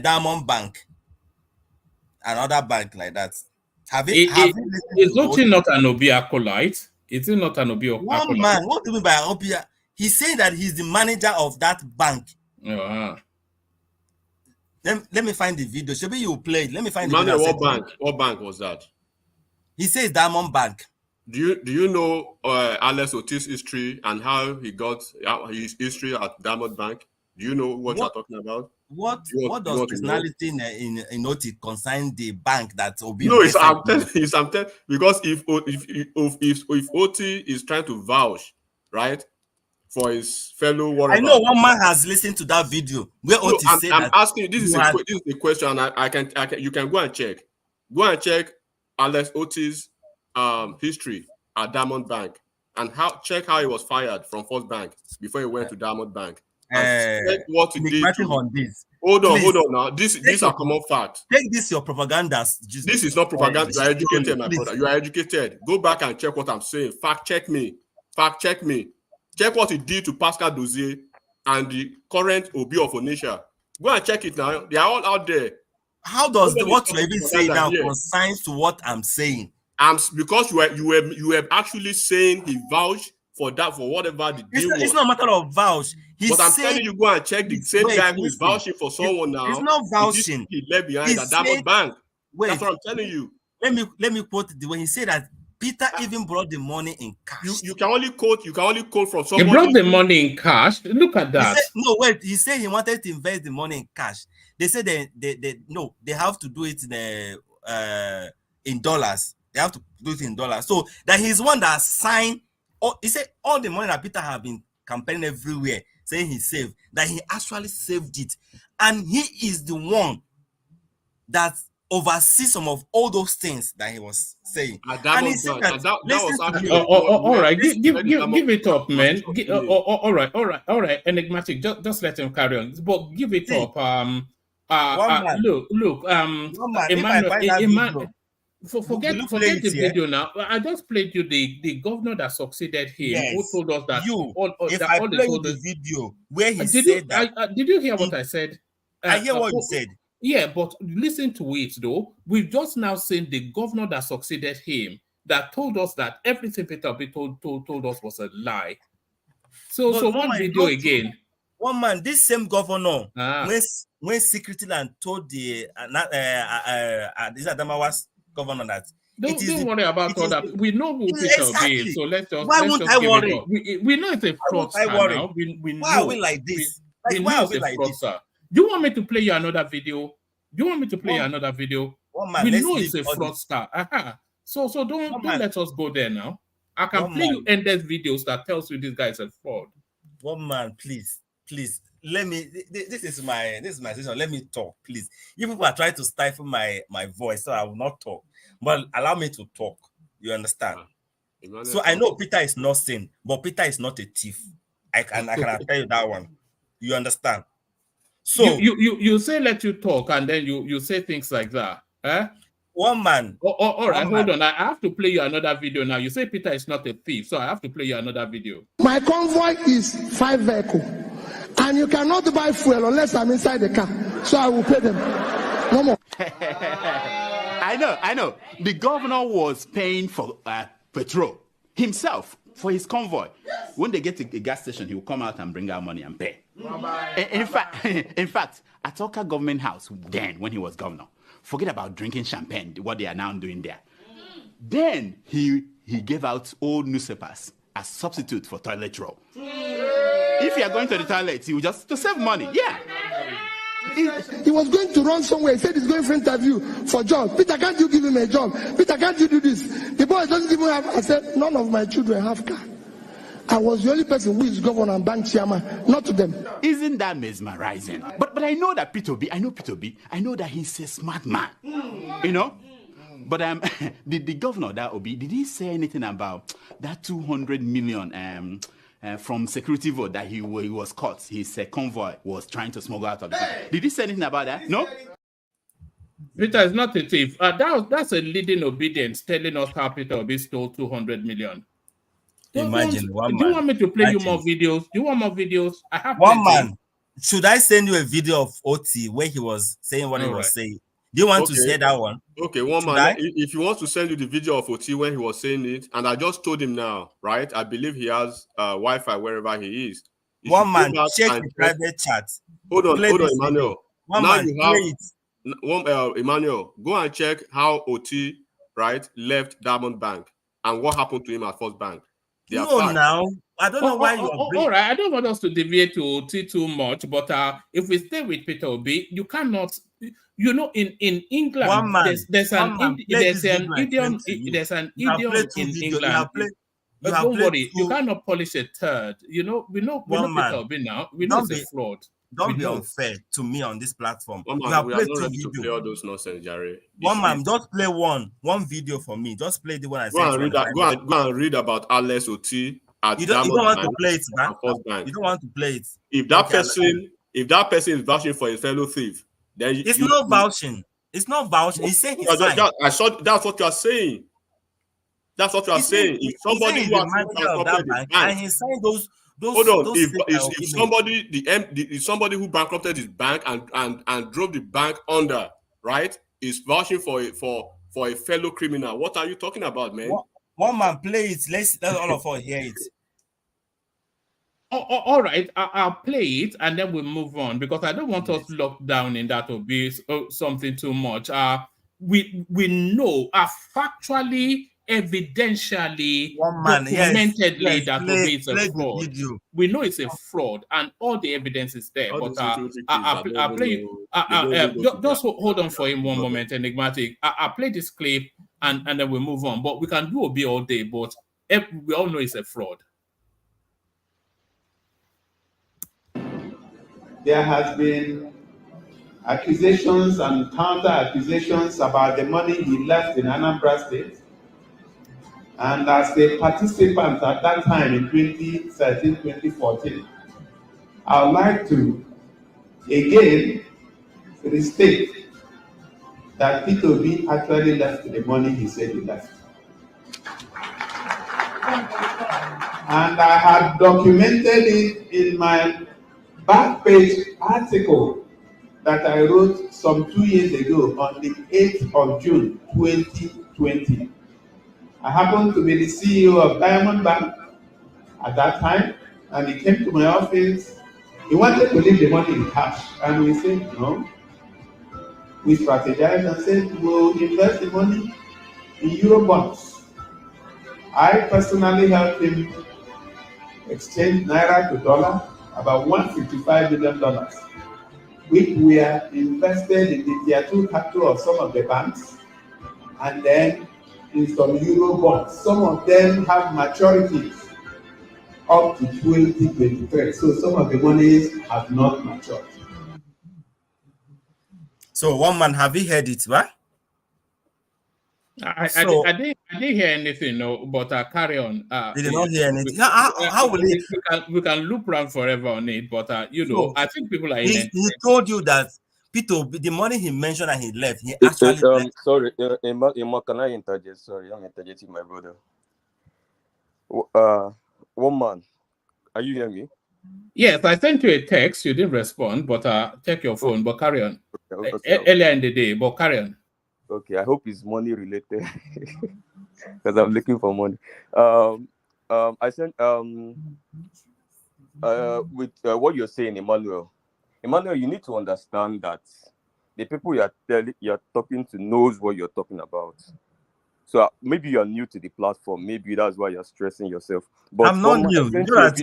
Diamond Bank, another bank like that.
Is Oti not an Obi acolyte? Is it not an Obi acolyte?
One man. What do you mean by Obi? He's saying that he's the manager of that bank. Let me find the video. Should you play it? Let me find the video.
What bank was that?
He says Diamond Bank.
Do you know Alex Otis' history and how he got his history at Diamond Bank? Do you know what you're talking about?
What does personality in Otis concern the bank that Obi?
No, I'm telling because if Oti is trying to vouch, right, for his fellow warrior.
I know one man has listened to that video where Oti said
I'm asking you, this is a question, and you can go and check. Go and check Alex Otis' history at Diamond Bank and check how he was fired from First Bank before he went to Diamond Bank. Check what he did.
On this.
Hold on now. These are common facts.
Take this your propaganda.
This is not propaganda. You are educated, my brother. You are educated. Go back and check what I'm saying. Fact check me. Check what he did to Pascal Dozier and the current Obi of Onitsha. Go and check it now. They are all out there.
How does what you even say now consigns to what I'm saying?
Because you were actually saying he vouched for that, for whatever the deal was.
It's not a matter of vouch.
But I'm telling you, go and check the same guy who is vouching for someone now.
It's not vouching.
He left behind at Diamond Bank. That's what I'm telling you.
Let me quote the way he said that Peter even brought the money in cash.
You can only quote from somebody.
He brought the money in cash. Look at that.
He said he wanted to invest the money in cash. They said they have to do it in dollars. They have to do it in dollars. So that he's one that signed. He said all the money that Peter have been campaigning everywhere, saying he saved, that he actually saved it, and he is the one that oversees some of all those things that he was saying. And he said that was actually
all right. Give it up, man. All right. Enigmatic. Just let him carry on. But give it up. Look. Emmanuel. Forget the video now. I just played you the governor that succeeded him, who told us that.
If I play you the video where he said that.
Did you hear what I said?
I hear what you said.
Yeah, but listen to it though. We've just now seen the governor that succeeded him that told us that everything Peter Obi told us was a lie. So one video again.
One man, this same governor went secretly and told the this Adamawa's governor that
don't worry about all that. We know who Peter Obi is, so let's just
why won't I worry?
We know it's a fraudster now.
Why are we like this? Why are we like this?
Do you want me to play you another video? We know it's a fraudster. So don't let us go there now. I can play you endless videos that tells you this guy is a fraud.
One man, please. Let me. This is my session. Let me talk, please. You people are trying to stifle my voice, so I will not talk. But allow me to talk. You understand? So I know Peter is not sin, but Peter is not a thief. I can tell you that one. You understand? So
you say let you talk, and then you say things like that.
One man.
All right, hold on. I have to play you another video now. You say Peter is not a thief, so I have to play you another video.
My convoy is 5 vehicles, and you cannot buy fuel unless I'm inside the car. So I will pay them. No more.
I know. The governor was paying for petrol himself for his convoy. When they get to a gas station, he will come out and bring out money and pay. In fact, at Oka government house, then when he was governor, forget about drinking champagne, what they are now doing there. Then he gave out old newspapers as substitute for toilet roll. If you are going to the toilet, he will just to save money. Yeah.
He was going to run somewhere. He said he's going for interview for job. Peter, can't you give him a job? Peter, can't you do this? The boy doesn't even have. I said, none of my children have car. I was the only person who is governor and bank chairman, not to them.
Isn't that mesmerizing? But I know that Peter Obi. I know that he's a smart man. You know. But the governor, that Obi, did he say anything about that 200 million from security vote that he was caught? His convoy was trying to smuggle out of the country. Did he say anything about that? No.
Peter is not a thief. That's a leading obedience telling us how Peter Obi stole 200 million.
Imagine one man.
Do you want me to play you more videos? Do you want more videos? I have
one man. Should I send you a video of OT where he was saying what he was saying? Do you want to hear that one?
Okay, one man. If you want to send you the video of OT when he was saying it, and I just told him now, right? I believe he has Wi-Fi wherever he is.
One man, check the private chat.
Hold on, Emmanuel.
One
now
man,
you have Emmanuel. Go and check how OT, right, left Diamond Bank and what happened to him at First Bank.
Now I don't know why you are
all right. I don't want us to deviate to OT too much, but if we stay with Peter Obi, you cannot. You know, in England, there's an idiom in England. Don't worry, you cannot polish a turd. You know, we know Peter Obi now. We know it's a fraud.
Don't be unfair to me on this platform.
We are not ready to play all those nonsense, Jerry.
One man, just play one video for me. Just play the one I said.
Go and read about Alex Oti at
you don't want to play it, man. You don't want to play it.
If that person is vouching for his fellow thief, then
it's not vouching. It's not vouching. He's saying he's fine.
That's what you are saying. That's what you are saying. If somebody who has bankrupted his bank,
and he signed those.
Hold on. If somebody who bankrupted his bank and drove the bank under, right, is vouching for a fellow criminal. What are you talking about, man?
One man, play it. Let's all of us hear it.
All right, I'll play it and then we'll move on because I don't want us locked down in that or be something too much. We know factually, evidentially, documentedly that Obi is a fraud. We know it's a fraud and all the evidence is there. But I'll play you. Just hold on for him one moment, Enigmatic. I'll play this clip and then we'll move on. But we can do Obi all day, but we all know it's a fraud.
There has been accusations and counter-accusations about the money he left in Anambra State. And as a participant at that time in 2013-2014, I would like to again restate that Peter B actually left the money he said he left. And I had documented it in my back page article that I wrote some 2 years ago on the 8th of June 2020. I happened to be the CEO of Diamond Bank at that time, and he came to my office. He wanted to leave the money in cash, and we said no. We strategized and said we'll invest the money in Euro bonds. I personally helped him exchange Naira to dollar, about $155 million, which were invested in the tier 2 capital of some of the banks, and then in some Euro bonds. Some of them have maturities up to 2023. So some of the monies have not matured.
So one man, have you heard it, right?
I didn't hear anything, no, but carry on.
They did not hear anything. How will it?
We can loop around forever on it, but I think people are.
He told you that Peter, the money he mentioned and he left, he actually left.
Sorry, Emma, can I interject? Sorry, I'm interjecting my brother. One man, are you hearing me?
Yes, I sent you a text. You didn't respond, but check your phone. But carry on. Okay. Earlier in the day, but carry on.
Okay, I hope it's money related because I'm looking for money. I sent with what you're saying, Emmanuel. Emmanuel, you need to understand that the people you're talking to knows what you're talking about. So maybe you're new to the platform. Maybe that's why you're stressing yourself. But
I'm not new.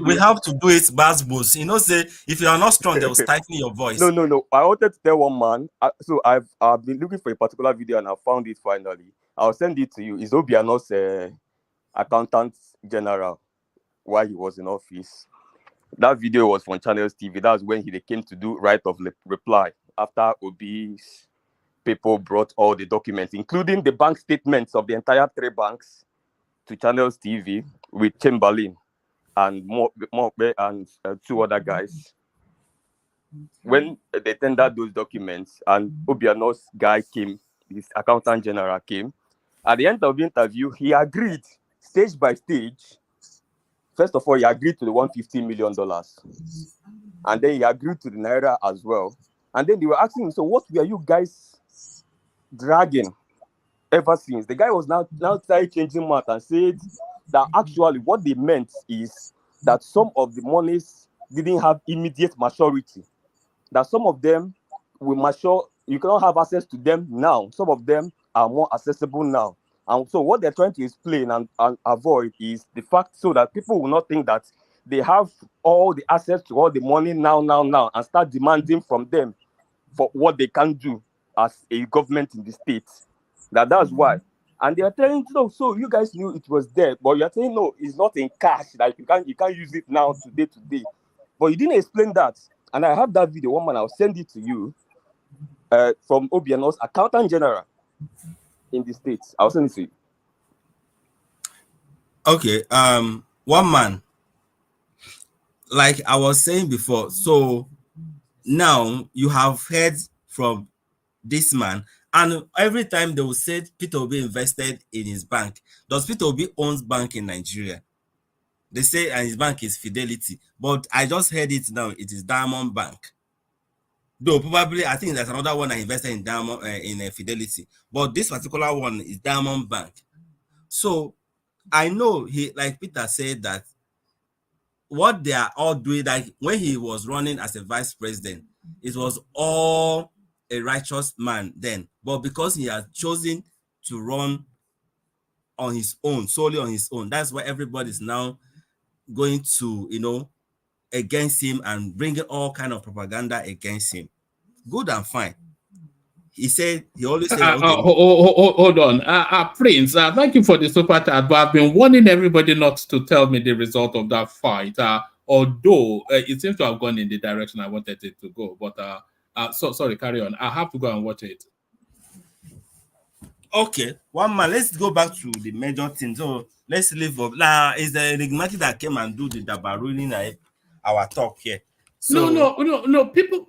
We have to do it, Basbos. You know, say if you are not strong, they will stifle your voice.
No. I wanted to tell one man. So I've been looking for a particular video and I found it finally. I'll send it to you. It's Obiano's accountant general while he was in office. That video was from Channels TV. That's when they came to do right of reply after Obi's people brought all the documents, including the bank statements of the entire 3 banks, to Channels TV with Chamberlain and more and 2 other guys. When they tendered those documents and Obiano's guy came, his accountant general came, at the end of the interview, he agreed stage by stage. First of all, he agreed to the $150 million. And then he agreed to the Naira as well. And then they were asking him, so what were you guys dragging ever since? The guy was now started changing math and said that actually what they meant is that some of the monies didn't have immediate maturity. That some of them will mature, you cannot have access to them now. Some of them are more accessible now. And so what they're trying to explain and avoid is the fact so that people will not think that they have all the access to all the money now, and start demanding from them for what they can do as a government in the state. That's why. And they are telling you, so you guys knew it was there, but you're saying, no, it's not in cash. Like you can't use it now, today. But you didn't explain that. And I have that video, one man, I'll send it to you from Obiano's accountant general in the States. I'll send it to you.
Okay. One man, like I was saying before, so now you have heard from this man, and every time they will say Peter Obi invested in his bank. Does Peter Obi owns bank in Nigeria? They say and his bank is Fidelity, but I just heard it now. It is Diamond Bank. Though probably, I think there's another one I invested in Diamond in Fidelity, but this particular one is Diamond Bank. So I know he, like Peter said, that what they are all doing, like when he was running as a vice president, it was all a righteous man then. But because he has chosen to run on his own, solely on his own, that's why everybody's now going to, against him and bringing all kind of propaganda against him. Good and fine. He said, he always said, okay.
Hold on. Prince, thank you for the super chat, but I've been warning everybody not to tell me the result of that fight, although it seems to have gone in the direction I wanted it to go. But sorry, carry on. I have to go and watch it.
Okay, one man, let's go back to the major thing. So let's leave up. Now, is the enigmatic that came and do the Dabaruni our talk here. So,
No. People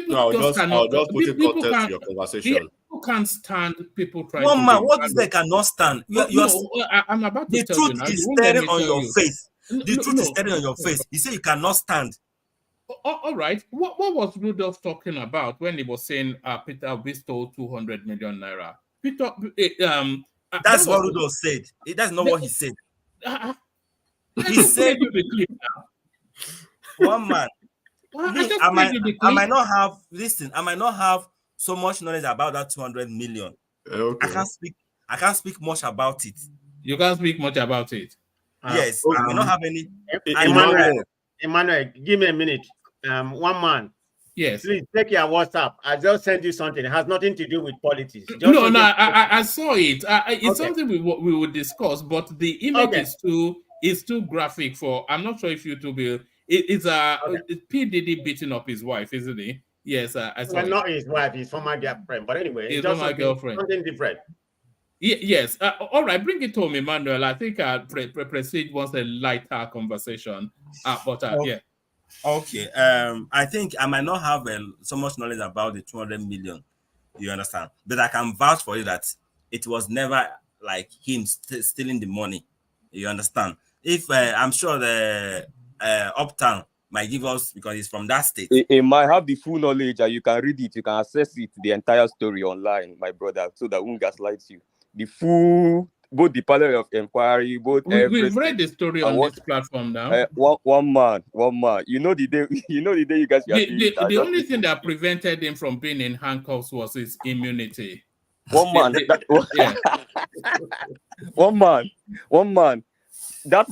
no,
just
I'll
cannot.
just put in
People
context
can't.
to your conversation.
People can't stand people trying
one
to.
Man, what is they cannot stand?
I'm about to
the
tell you
truth
now.
is
You won't let
staring
me
on
tell
your
you.
face. The truth is staring on your face. You say you cannot stand.
All right. What was Rudolph talking about when he was saying Peter Obi stole 200 million naira? Peter,
that's what Rudolph said. That's not what he said. He said, one man. I might not have, listen, I might not have so much knowledge about that 200 million.
Okay.
I can't speak much about it.
You can't speak much about it.
Yes, I may not have any.
Emmanuel, give me a minute. One man.
Yes.
Please take your WhatsApp. I just sent you something. It has nothing to do with politics.
I saw it. It's something we will discuss, but the image is too graphic for. I'm not sure if YouTube will. It's P. Diddy beating up his wife, isn't he? Yes, I saw it.
Not his wife, his former girlfriend. But anyway,
his former girlfriend.
Something different.
Yes. All right, bring it home, Emmanuel. I think Prestige wants a lighter conversation. Yeah.
Okay. I think I might not have so much knowledge about the 200 million. You understand? But I can vouch for you that it was never like him stealing the money. You understand? If I'm sure the Uptown might give us, because it's from that state.
It might have the full knowledge and you can read it, you can access it, the entire story online, my brother, so that won't gaslight you. The full, both the panel of inquiry, both
we've read the story on this platform now.
One man. You know the day you guys.
The only thing that prevented him from being in handcuffs was his immunity.
One man. One man. That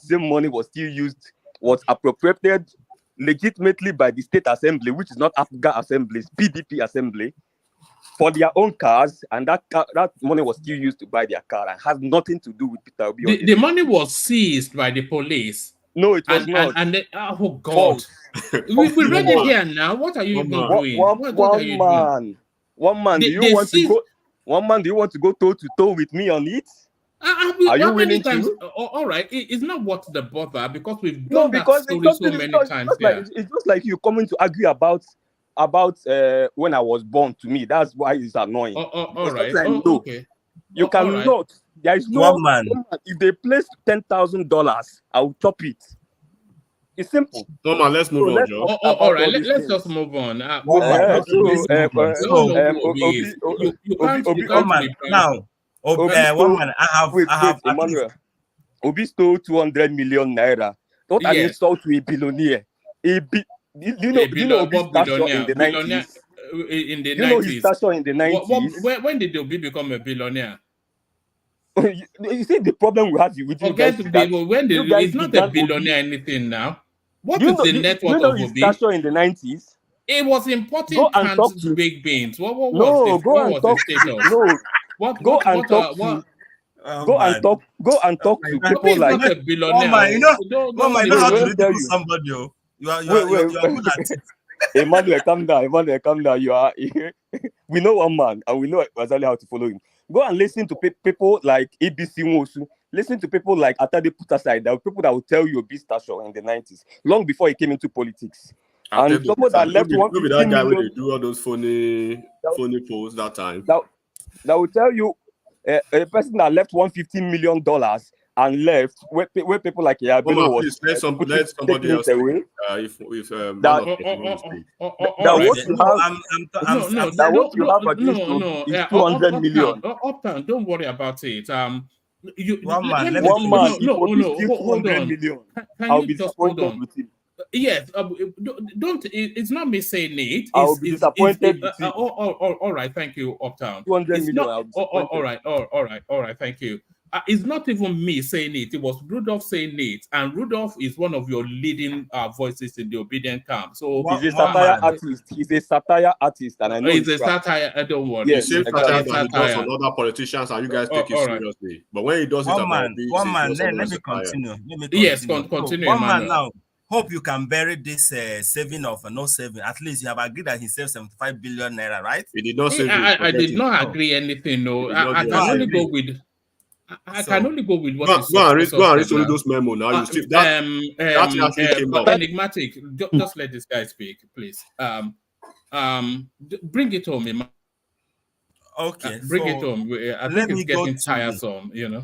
same money was still used, was appropriated legitimately by the state assembly, which is not African Assembly, PDP Assembly, for their own cars, and that money was still used to buy their car and has nothing to do with Peter Obi.
The money was seized by the police.
No, it was not.
Oh God, we read it here now. What are you even doing?
One man. Do you want to go toe to toe with me on it?
Are you willing to? All right, it's not what the bother, because we've done that story so many times.
It's just like you coming to argue about when I was born. To me, that's why it's annoying.
All right. Okay.
You cannot. Right. There is no man. If they place $10,000, I will chop it. It's simple.
Come on, let's move on, Joe.
All right, let's just move on.
Now, one man, I have
Emmanuel. Obi stole 200 million naira. Not an insult to a billionaire. Do you know Obi's stature in the 90s?
In the 90s.
You know his stature in the 90s.
When did Obi become a billionaire?
You see the problem we have with you guys.
He's not a billionaire anything now. What is the net worth of Obi?
His stature in the 90s?
It was importing cans to baked beans. What was the status?
Go and talk to people like
a billionaire.
You know how to do somebody. You are good at it.
Emmanuel, calm down. You are. We know one man, and we know exactly how to follow him. Go and listen to people like ABC Nwosu. Listen to people like Atade Putasai. There were people that will tell you Obi's stature in the 90s, long before he came into politics. And someone that left one.
Maybe that guy when they do all those funny posts that time.
That will tell you a person that left $150 million and left, where people like Yabelo was
please let somebody
taking
else
it away.
If none
That
of us speak.
what you have against you is 200 million.
Uptown, don't worry about it.
One man,
if Obi steals 200 million, I'll be disappointed with him.
Yes, don't. It's not me saying it.
I'll be disappointed with him.
All right, thank you, Uptown.
200
it's
million.
Not,
I'll be disappointed.
All right, thank you. It's not even me saying it. It was Rudolph saying it, and Rudolph is one of your leading voices in the obedient camp. So
he's a satire artist. He's a satire artist, and I know
he's a satire. I don't worry.
Yes, the same satire that he does on other politicians, and you guys take it seriously. But when he does it about this,
one man. Let me continue.
Yes, continue.
So, one man now. Hope you can bury this saving of no saving. At least you have agreed that he saved 75 billion naira, right?
He did not save
I did not agree anything. No, I can only go with. I can only go with what
go and read those memo now. You see that actually came up.
Enigmatic. Just let this guy speak, please. Bring it home, man.
Okay,
bring it home. I think it's getting tiresome, you know.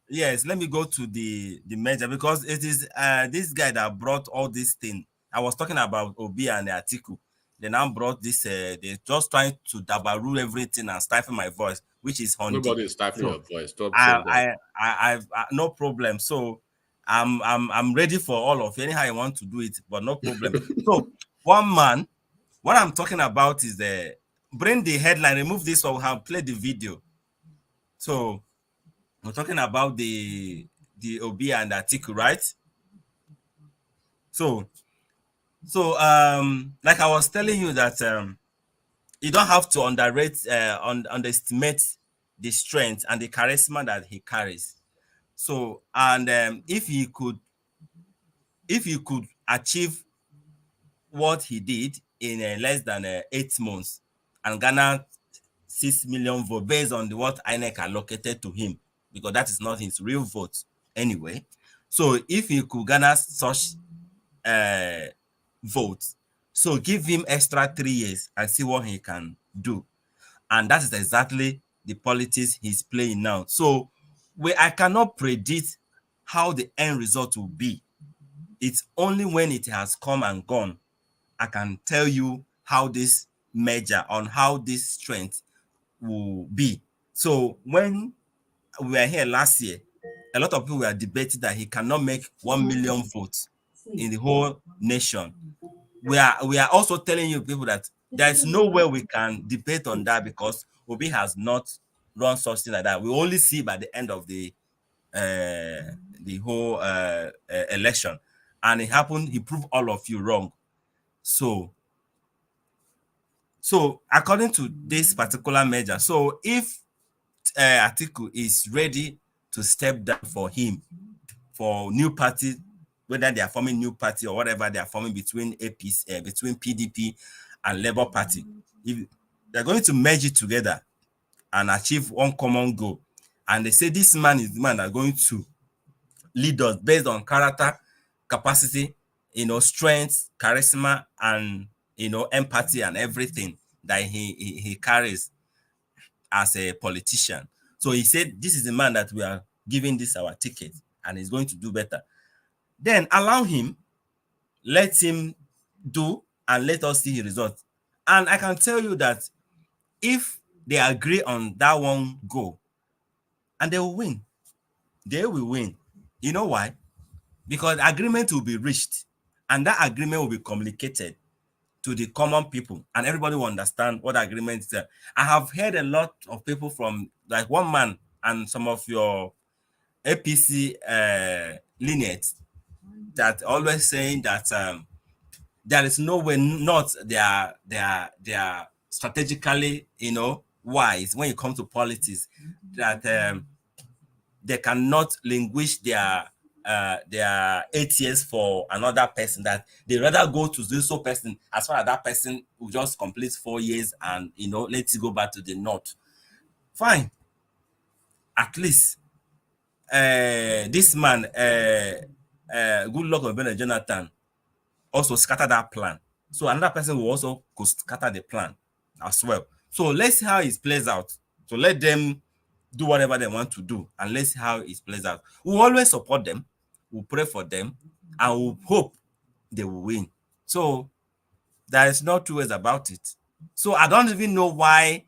Yes, let me go to the measure, because it is this guy that brought all this thing. I was talking about Obi and Atiku. They now brought this. They're just trying to dabaru everything and stifle my voice, which is haunting.
Nobody is stifling your voice. Stop
I've no problem. So I'm ready for all of you. Anyhow you want to do it, but no problem. So one man, what I'm talking about is bring the headline, remove this, or have played the video. So we're talking about the Obi and Atiku, right? So like I was telling you that you don't have to underestimate the strength and the charisma that he carries. So, and if he could achieve what he did in less than 8 months and garner 6 million votes based on what INEC allocated to him, because that is not his real vote anyway. So if he could garner such votes, so give him extra 3 years and see what he can do. And that is exactly the politics he's playing now. So I cannot predict how the end result will be. It's only when it has come and gone I can tell you how this measure, on how this strength will be. So when we were here last year, a lot of people were debating that he cannot make 1 million votes in the whole nation. We are also telling you people that there is no way we can debate on that, because Obi has not run something like that. We only see by the end of the whole election, and it happened. He proved all of you wrong. So according to this particular measure, so if Atiku is ready to step down for him, for new party, whether they are forming new party or whatever they are forming between APC, between PDP and Labour Party, if they're going to merge it together and achieve one common goal, and they say this man is the man that's going to lead us based on character, capacity, strength, charisma, and empathy and everything that he carries as a politician. So he said, this is the man that we are giving this our ticket, and he's going to do better. Then allow him, let him do, and let us see his results. And I can tell you that if they agree on that one goal, and they will win. They will win. You know why? Because agreement will be reached, and that agreement will be communicated to the common people, and everybody will understand what agreement is. I have heard a lot of people from, like one man and some of your APC lineage, that always saying that there is no way not they are strategically wise when it comes to politics, that they cannot languish their 8 years for another person, that they rather go to this person as far as that person will just complete 4 years and let's go back to the north. Fine. At least this man good luck on Jonathan also scatter that plan, so another person will also scatter the plan as well. So let's see how it plays out. So let them do whatever they want to do, and let's see how it plays out. We'll always support them, we'll pray for them, and we'll hope they will win. So there is no two ways about it. So I don't even know why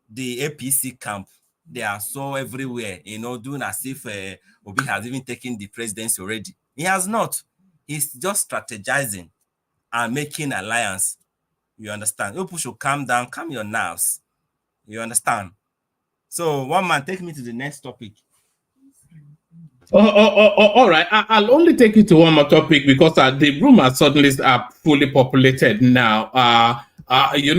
the APC camp, they are so everywhere, doing as if Obi has even taken the presidency already. He has not. He's just strategizing and making alliance. You understand? People should calm down, calm your nerves. You understand? So, one man, take me to the next topic.
All right. I'll only take you to one more topic because the rumors suddenly are fully populated now.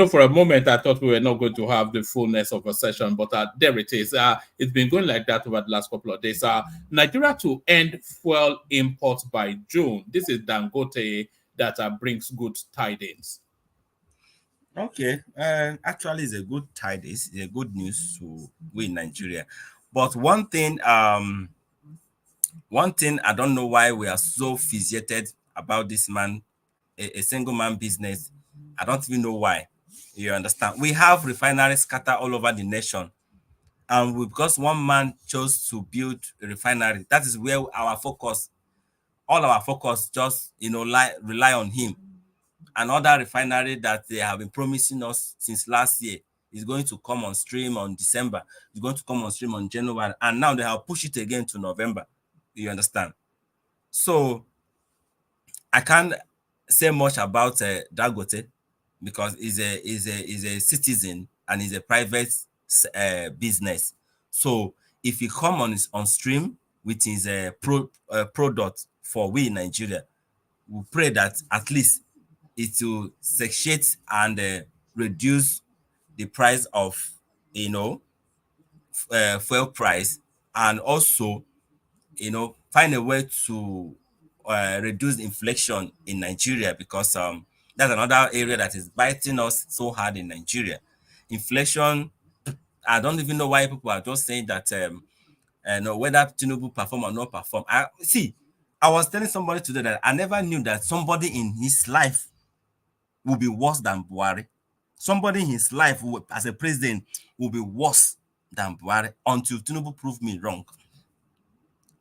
For a moment, I thought we were not going to have the fullness of a session, but there it is. It's been going like that over the last couple of days. Nigeria to end fuel imports by June. This is Dangote that brings good tidings.
Okay. Actually, it's a good tidings. It's a good news to we in Nigeria. But one thing I don't know why we are so fixated about this man, a single man business. I don't even know why. You understand? We have refineries scattered all over the nation. And because one man chose to build a refinery, that is where all our focus just, rely on him. Another refinery that they have been promising us since last year is going to come on stream on December. It's going to come on stream on January. And now they have pushed it again to November. You understand? So I can't say much about Dangote because he's a citizen and he's a private business. So if he come on stream with his product for we in Nigeria, we pray that at least it will satiate and reduce the price of fuel price, and also find a way to reduce inflation in Nigeria, because that's another area that is biting us so hard in Nigeria. Inflation, I don't even know why people are just saying that whether Tinubu perform or not perform. I was telling somebody today that I never knew that somebody in his life will be worse than Buhari. Somebody in his life as a president will be worse than Buhari until Tinubu proved me wrong.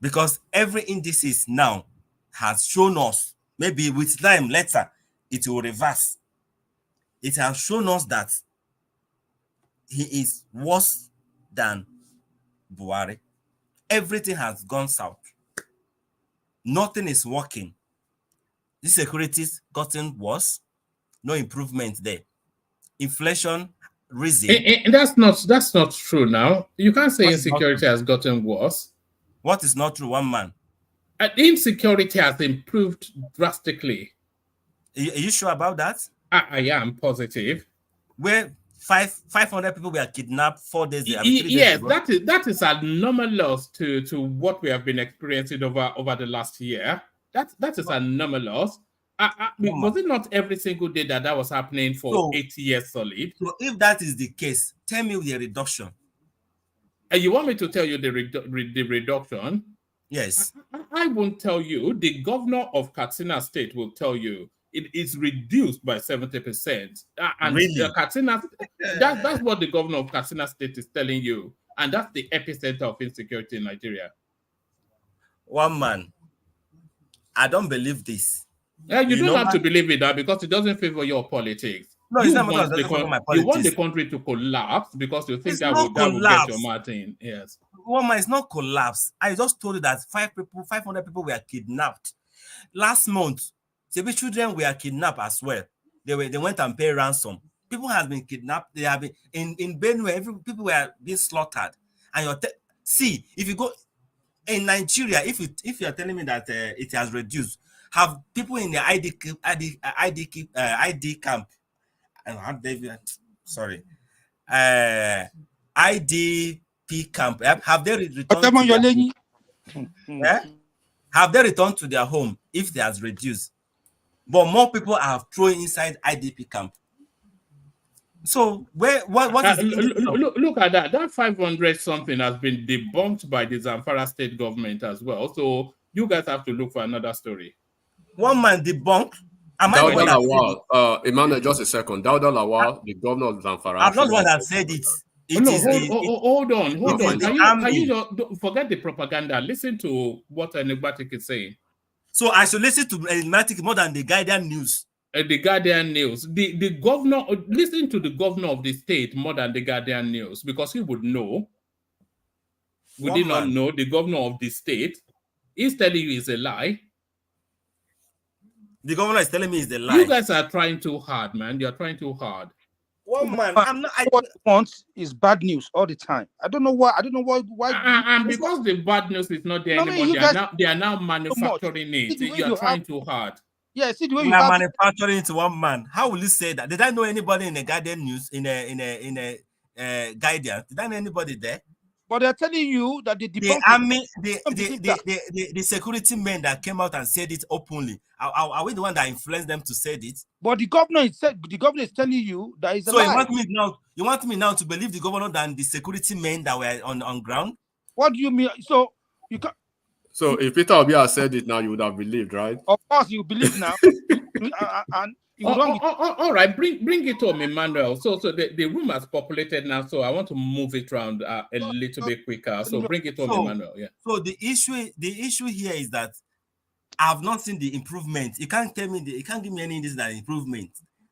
Because every indices now has shown us, maybe with time later, it will reverse. It has shown us that he is worse than Buhari. Everything has gone south. Nothing is working. The security's gotten worse. No improvement there. Inflation risen.
That's not true now. You can't say insecurity has gotten worse.
What is not true, one man?
Insecurity has improved drastically.
Are you sure about that?
I am positive.
Where 500 people were kidnapped 4 days ago.
Yes, that is anomalous to what we have been experiencing over the last year. That is anomalous. Was it not every single day that was happening for 8 years solid?
So if that is the case, tell me the reduction.
You want me to tell you the reduction?
Yes.
I won't tell you. The governor of Katsina State will tell you it is reduced by 70%. And
really?
Katsina, that's what the governor of Katsina State is telling you. And that's the epicenter of insecurity in Nigeria.
One man, I don't believe this.
Yeah, you don't have to believe it now because it doesn't favor your politics.
No, it's not because it
my politics. You want the country to collapse because you think that will get your Martin. Yes.
One man, it's not collapse. I just told you that 500 people were kidnapped. Last month, several children were kidnapped as well. They went and paid ransom. People have been kidnapped. They have been in Benue. People were being slaughtered. And if you go in Nigeria, if you are telling me that it has reduced, have people in the ID camp, IDP camp, have they returned? Have they returned to their home if they has reduced? But more people are thrown inside IDP camp. So what is
look at that? That 500 something has been debunked by the Zamfara state government as well. So you guys have to look for another story.
One man debunked.
Emmanuel, just a second. Dauda Lawal, the governor of Zamfara.
I'm not the one that said it.
Hold on. Can you don't forget the propaganda? Listen to what Enigmatic is saying.
So I should listen to Enigmatic more than the Guardian News.
The Guardian News. The governor, listen to the governor of the state more than the Guardian News, because he would know. Would he not know? The governor of the state is telling you it's a lie.
The governor is telling me it's a lie.
You guys are trying too hard, man. You're trying too hard.
One man, I'm not.
What he wants is bad news all the time. I don't know why.
And because the bad news is not there anymore, they are now manufacturing it. You're trying too hard.
Yeah, see the way
you are manufacturing it to one man. How will you say that? Did I know anybody in the Guardian News in a Guardian? Did I know anybody there?
But they're telling you that the
army, the security men that came out and said it openly. Are we the one that influenced them to say it?
But the governor is telling you that is a
lie.
So
you want me now to believe the governor than the security men that were on ground?
What do you mean? So you can.
So if Peter Obi had said it now, you would have believed, right?
Of course, you believe now. And
all right, bring it home, Emmanuel. So the room has populated now, so I want to move it around a little bit quicker. So bring it home, Emmanuel. Yeah.
So the issue here is that I've not seen the improvement. You can't tell me you can't give me any indication that improvement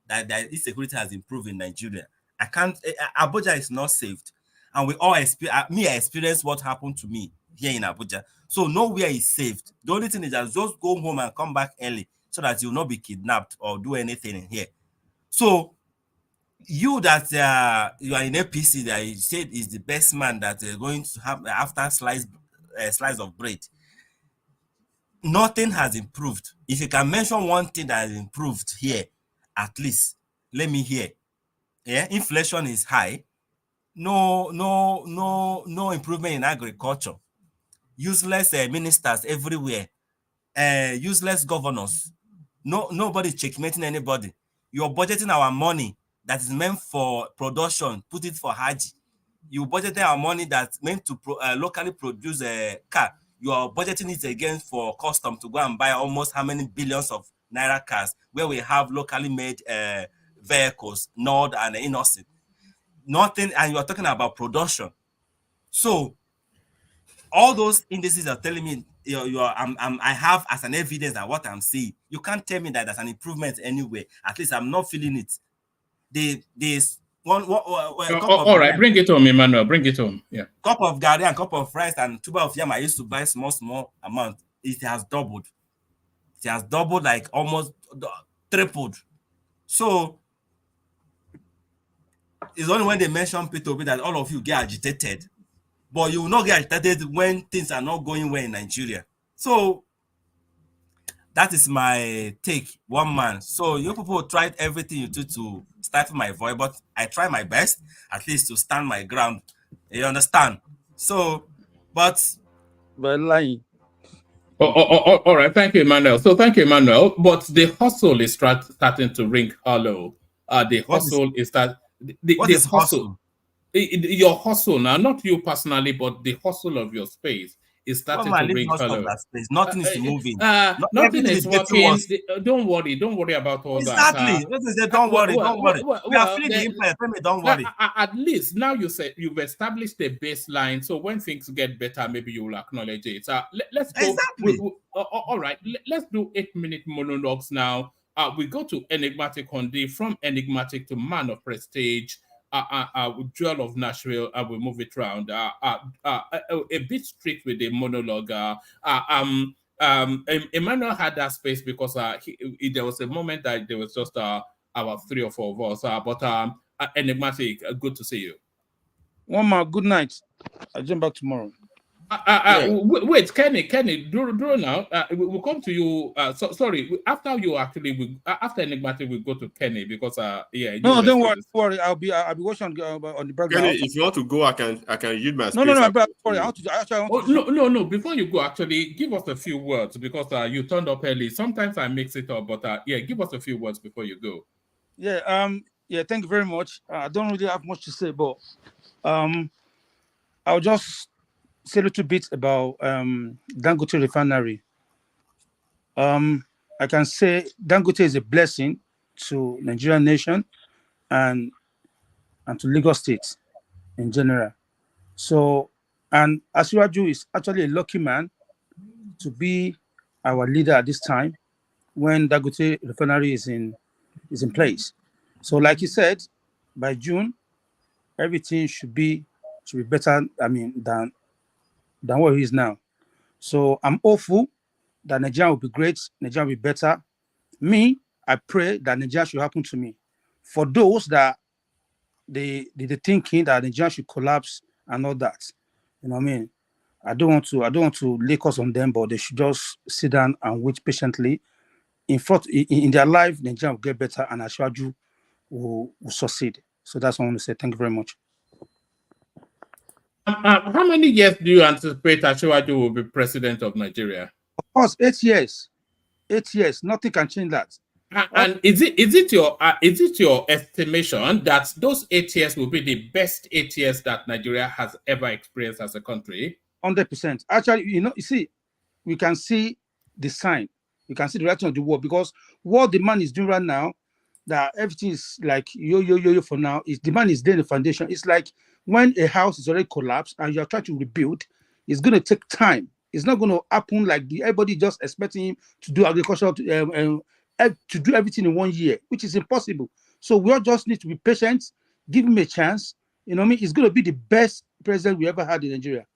that insecurity has improved in Nigeria. I can't. Abuja is not saved, and we all I experienced what happened to me here in Abuja. So nowhere is saved. The only thing is that just go home and come back early, so that you'll not be kidnapped or do anything in here. So you that you are in APC that you said is the best man that is going to have after slice of bread. Nothing has improved. If you can mention one thing that has improved here, at least let me hear. Yeah, inflation is high. No improvement in agriculture. Useless ministers everywhere. Useless governors. Nobody checkmating anybody. You're budgeting our money that is meant for production, put it for Hajj. You budgeted our money that's meant to locally produce a car. You are budgeting it again for custom to go and buy almost how many billions of naira cars where we have locally made vehicles, Nord and Innocent. Nothing, and you are talking about production. So all those indices are telling me I have as an evidence that what I'm seeing. You can't tell me that there's an improvement anywhere. At least I'm not feeling it.
All right, bring it home, Emmanuel. Bring it home. Yeah.
Cup of garri and cup of rice and tuber of yam I used to buy small amount. It has doubled. It has doubled, like almost tripled. So it's only when they mention P2P that all of you get agitated. But you will not get agitated when things are not going well in Nigeria. So that is my take, one man. So you people tried everything you do to stifle my voice, but I try my best, at least to stand my ground. You understand? So, but
lying.
All right, thank you, Emmanuel. So thank you, Emmanuel. But the hustle is starting to ring hollow. The hustle is that the hustle. Your hustle now, not you personally, but the hustle of your space is starting to ring hollow.
Nothing is moving.
Nothing is working. Don't worry about all
that. Exactly. Don't worry. We are feeling the impact. Don't worry.
At least now you said you've established a baseline. So when things get better, maybe you will acknowledge it. Let's go.
Exactly.
All right. Let's do 8-minute monologues now. We go to Enigmatic Hondi, from Enigmatic to Man of Prestige. Jewel of Nashville, I will move it around. A bit strict with the monologue. Emmanuel had that space because there was a moment that there was just about 3 or 4 of us. But Enigmatic, good to see you.
One more, good night. I'll jump back tomorrow.
Wait, Kenny, do now. We'll come to you. Sorry, after you actually, after Enigmatic, we'll go to Kenny because
No, don't worry. I'll be watching on the background.
Kenny, if you want to go, I can yield my space.
No. Sorry, I want to.
No. Before you go, actually, give us a few words because you turned up early. Sometimes I mix it up, but give us a few words before you go.
Thank you very much. I don't really have much to say, but I'll just say a little bit about Dangote Refinery. I can say Dangote is a blessing to Nigerian nation and to Lagos State. in general. So, and Asiwaju is actually a lucky man to be our leader at this time when Dangote refinery is in place. So, like he said, by June, everything should be better. I mean, than what it is now. So I'm hopeful that Nigeria will be great. Nigeria will be better. Me, I pray that Nigeria should happen to me. For those that they thinking that Nigeria should collapse and all that, you know what I mean. I don't want to lay curse on them, but they should just sit down and wait patiently. In their life, Nigeria will get better, and Ashwaju will succeed. So that's what I want to say. Thank you very much.
How many years do you anticipate Ashwaju will be president of Nigeria?
Of course, 8 years. 8 years. Nothing can change that.
And is it your estimation that those 8 years will be the best 8 years that Nigeria has ever experienced as a country?
100%. Actually, you see, we can see the sign. We can see the reaction of the world, because what the man is doing right now, that everything is like yo for now, is the man is there in the foundation. It's like when a house is already collapsed and you're trying to rebuild, it's going to take time. It's not going to happen like everybody just expecting him to do agriculture, to do everything in 1 year, which is impossible. So we all just need to be patient, give him a chance. You know what I mean? He's going to be the best president we ever had in Nigeria.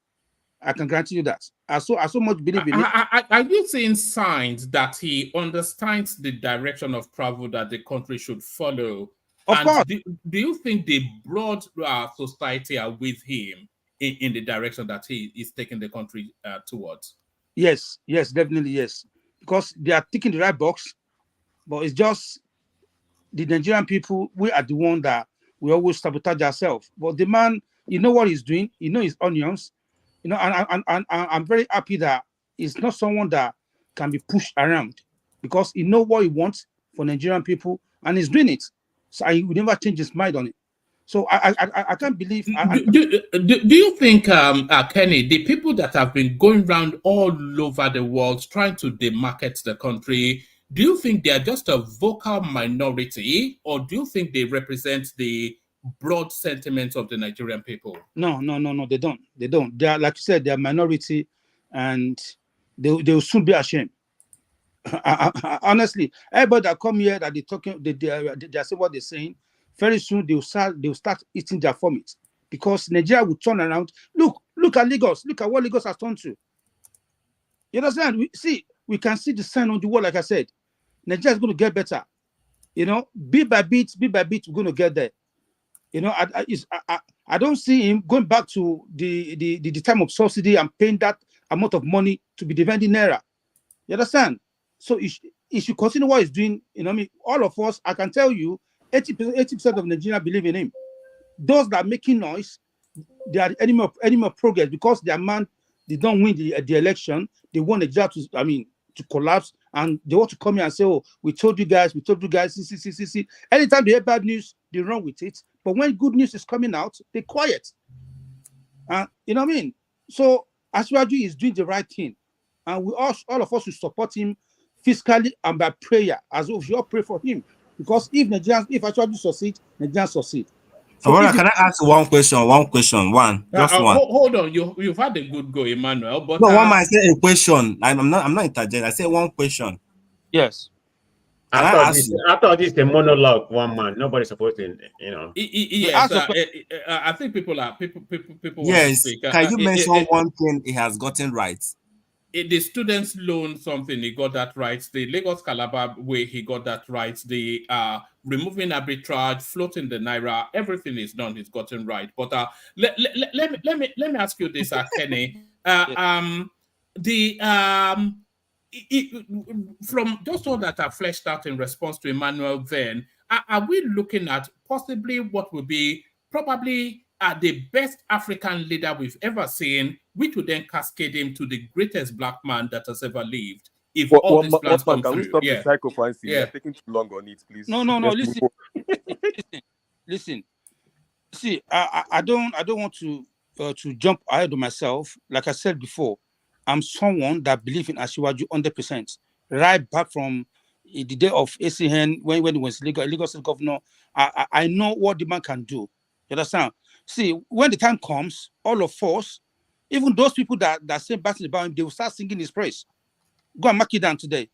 I can guarantee you that. I so much believe in it.
Are you seeing signs that he understands the direction of travel that the country should follow?
Of course.
Do you think the broad society are with him in the direction that he is taking the country towards?
Yes, definitely yes. Because they are ticking the right box, but it's just the Nigerian people, we are the one that we always sabotage ourselves. But the man, you know what he's doing, you know his onions. You know, and I'm very happy that he's not someone that can be pushed around, because he knows what he wants for Nigerian people and he's doing it. So he will never change his mind on it. So I can't believe.
Do you think, Kenny, the people that have been going around all over the world trying to demarket the country, do you think they are just a vocal minority, or do you think they represent the broad sentiments of the Nigerian people?
No, they don't. They are, like you said, they are minority, and they will soon be ashamed. Honestly, everybody that come here that they talking, they say what they're saying. Very soon they'll start eating their vomit, because Nigeria will turn around. Look at Lagos. Look at what Lagos has turned to. You understand? We can see the sign on the wall. Like I said, Nigeria is going to get better. You know, bit by bit, we're going to get there. You know, I don't see him going back to the time of subsidy and paying that amount of money to be defending Naira. You understand? So he should continue what he's doing. You know what I mean? All of us, I can tell you, 80% of Nigeria believe in him. Those that are making noise, they are the enemy of progress, because their man, they don't win the election. They want Nigeria to collapse, and they want to come here and say, oh, we told you guys, see. Anytime they hear bad news, they run with it. But when good news is coming out, they quiet. You know what I mean? So Asiwaju is doing the right thing, and we all of us should support him fiscally and by prayer, as if we all pray for him. Because if Asiwaju succeed, Nigerians succeed.
So can I ask one question? Just one.
Hold on, you've had a good go, Emmanuel. But
no, one might say a question. I'm not interjecting. I say one question.
Yes.
I thought this is a monologue. One man, nobody's supposed to, you know.
Yes, I think people.
Yes. Can you mention one thing he has gotten right?
The students' loan, something, he got that right. The Lagos Calabar way, he got that right. The removing arbitrage, floating the Naira, everything is done. He's gotten right. But let me ask you this, Kenny. From just all that are fleshed out in response to Emmanuel, then are we looking at possibly what will be probably the best African leader we've ever seen, which would then cascade him to the greatest black man that has ever lived? If all these plans come
can
through,
we stop the psychophancy?
Yeah.
You're taking too long on it, please.
No. Listen. See, I don't want to jump ahead of myself. Like I said before, I'm someone that believes in Asiwaju 100%. Right back from the day of ACN, when he was Lagos State governor, I know what the man can do. You understand? See, when the time comes, all of us, even those people that say bad things about him, they will start singing his praise. Go and mark it down today.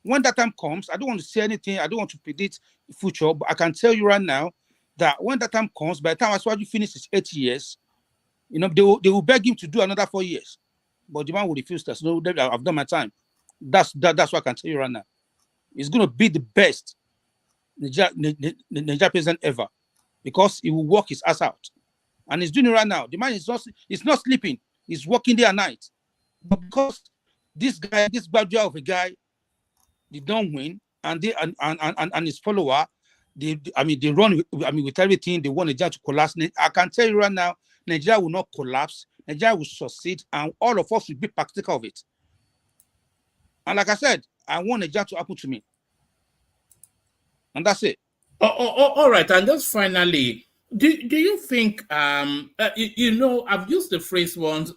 When that time comes, I don't want to say anything. I don't want to predict the future, but I can tell you right now that when that time comes, by the time Asiwaju finishes 8 years, you know, they will beg him to do another 4 years. But the man will refuse that. So no, I've done my time. That's what I can tell you right now. He's going to be the best Nigeria president ever, because he will work his ass out. And he's doing it right now. The man is not sleeping. He's working day and night. But because this badger of a guy, they don't win, and his follower, they run with everything. They want Nigeria to collapse. I can tell you right now, Nigeria will not collapse. Nigeria will succeed, and all of us will be partaker of it. And like I said, I want Nigeria to happen to me. And that's it.
All right. And just finally, do you think, I've used the phrase once,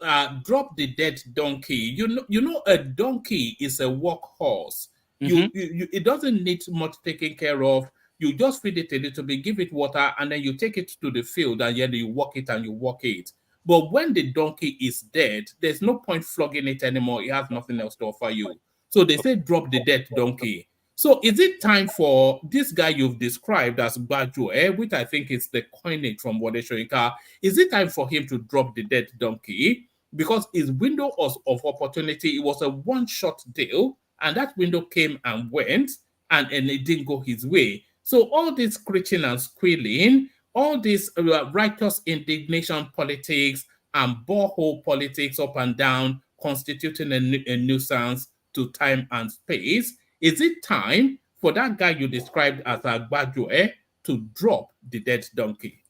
drop the dead donkey. You know, a donkey is a workhorse. It doesn't need much taking care of. You just feed it a little bit, give it water, and then you take it to the field, and then you walk it and you walk it. But when the donkey is dead, there's no point flogging it anymore. It has nothing else to offer you. So they say drop the dead donkey. So is it time for this guy you've described as Bajo, which I think is the coinage from Wode Soyinka, is it time for him to drop the dead donkey? Because his window of opportunity, it was a one-shot deal, and that window came and went, and it didn't go his way. So all this screeching and squealing, all this righteous indignation politics and borehole politics up and down, constituting a nuisance to time and space, is it time for that guy you described as Agbajo to drop the dead donkey?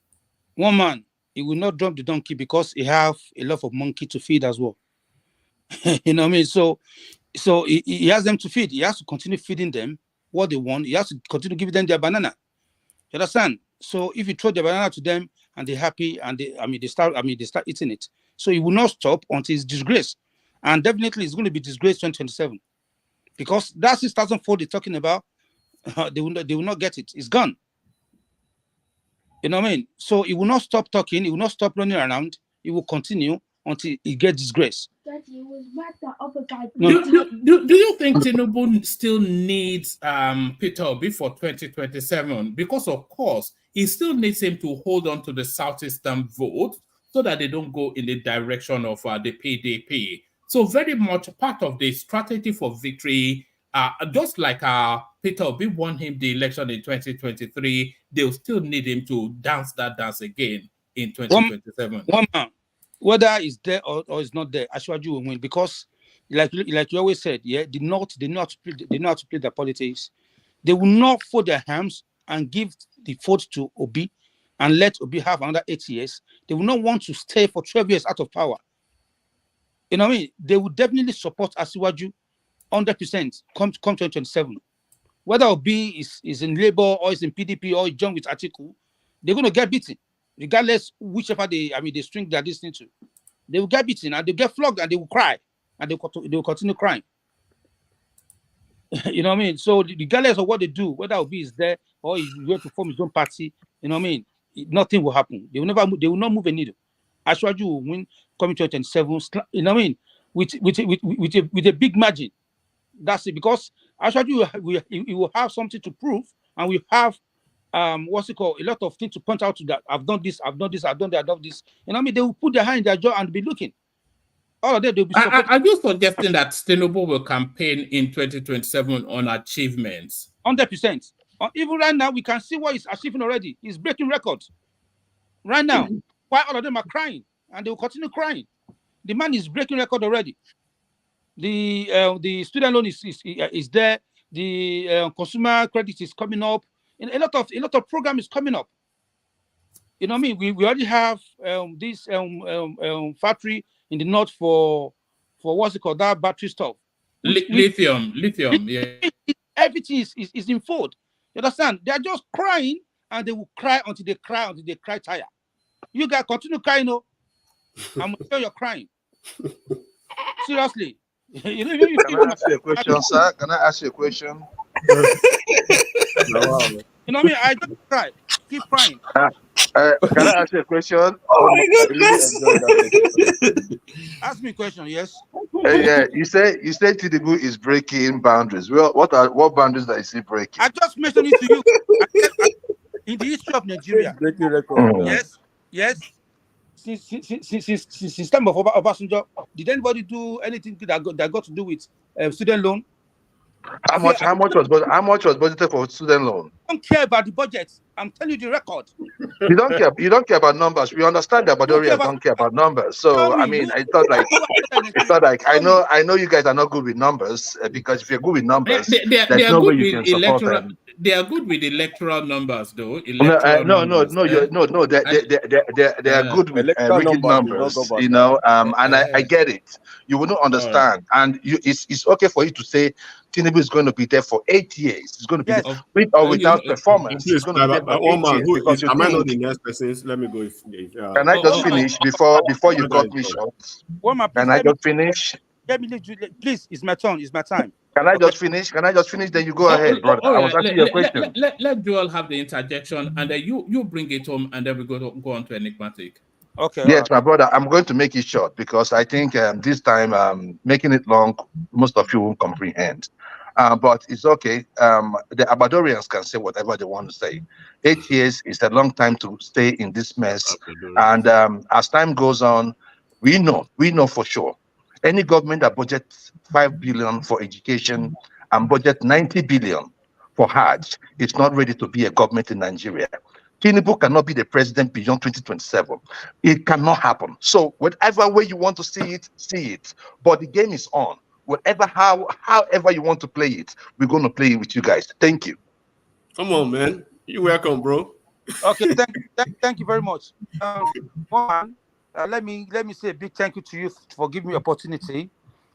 One man, he will not drop the donkey because he have a lot of monkey to feed as well. You know what I mean? So he has them to feed. He has to continue feeding them what they want. He has to continue giving them their banana. You understand? So if you throw the banana to them and they're happy and they start eating it. So he will not stop until it's disgraced. And definitely it's going to be disgraced 2027. Because that 6,004 they're talking about, they will not get it. It's gone. You know what I mean? So he will not stop talking. He will not stop running around. He will continue until he gets disgraced.
Do you think Tinubu still needs Peter Obi for 2027? Because of course, he still needs him to hold on to the Southeastern vote so that they don't go in the direction of the PDP. So very much part of the strategy for victory, just like Peter Obi won him the election in 2023, they'll still need him to dance that dance again in 2027.
One man, whether it's there or it's not there, Asiwaju will win because, like you always said, yeah, they know how to play their politics. They will not fold their hands and give the vote to Obi and let Obi have another 8 years. They will not want to stay for 12 years out of power. You know what I mean? They will definitely support Asiwaju 100% come 2027. Whether Obi is in Labour or is in PDP or join with Atiku, they're going to get beaten, regardless whichever they string they're listening to. They will get beaten and they'll get flogged and they will cry and they will continue crying. You know what I mean? So regardless of what they do, whether Obi is there or he's going to form his own party, you know what I mean? Nothing will happen. They will not move a needle. Asiwaju will win coming 2027. You know what I mean? With a big margin. That's it. Because Asiwaju will have something to prove, and we have a lot of things to point out to that. I've done this, I've done this, I've done that, I've done this. You know what I mean? They will put their hand in their jaw and be looking. All of them, they'll be
Are you suggesting that Tinubu will campaign in 2027 on achievements?
100%. Even right now, we can see what he's achieving already. He's breaking records. Right now, while all of them are crying, and they will continue crying. The man is breaking record already. The student loan is there. The consumer credit is coming up. And a lot of program is coming up. You know what I mean? We already have this factory in the north for what's it called, that battery stuff.
Lithium, yeah.
Everything is in fold. You understand? They are just crying, and they will cry until they cry tire. You guys continue crying, no? I'm sure you're crying. Seriously.
Can I ask you a question, sir? Can I ask you a question?
You know what I mean? I just cry. Keep crying.
Can I ask you a question?
Oh my
I really
goodness.
enjoyed that.
Ask me a question, yes.
Yeah, you say Tinubu is breaking boundaries. Well, what boundaries is he breaking?
I just mentioned it to you. In the history of Nigeria.
Breaking record.
Yes. Since time of Obasanjo, did anybody do anything that got to do with student loan?
How much was budgeted for student loan?
I don't care about the budget. I'm telling you the record.
You don't care. You don't care about numbers. We understand that Badorians don't care about numbers. So I mean, I thought like I know you guys are not good with numbers because if you're good with numbers,
they are good with electoral. They are good with electoral numbers, though.
No, they are good with wicked numbers, you know. And I get it. You will not understand, and it's okay for you to say Tinubu is going to be there for 8 years. It's going to be there with or without performance.
Please,
it's going to be there for 8 years because
am I not the next person? Let me go.
Can I just finish before you cut me short? Can I just finish?
Please, it's my turn. It's my time.
Can I just finish? Then you go ahead, brother. I was asking you a question.
Let Joel have the interjection, and then you bring it home, and then we go on to enigmatic.
Okay.
Yes, my brother. I'm going to make it short because I think this time making it long, most of you won't comprehend. But it's okay. The Abadorians can say whatever they want to say. 8 years is a long time to stay in this mess. And as time goes on, we know for sure. Any government that budgets 5 billion for education and budget 90 billion for Hajj is not ready to be a government in Nigeria. Tinubu cannot be the president beyond 2027. It cannot happen. So whatever way you want to see it. But the game is on. However you want to play it, we're going to play it with you guys. Thank you.
Come on, man. You're welcome, bro.
Okay, thank you very much. Let me say a big thank you to you for giving me opportunity.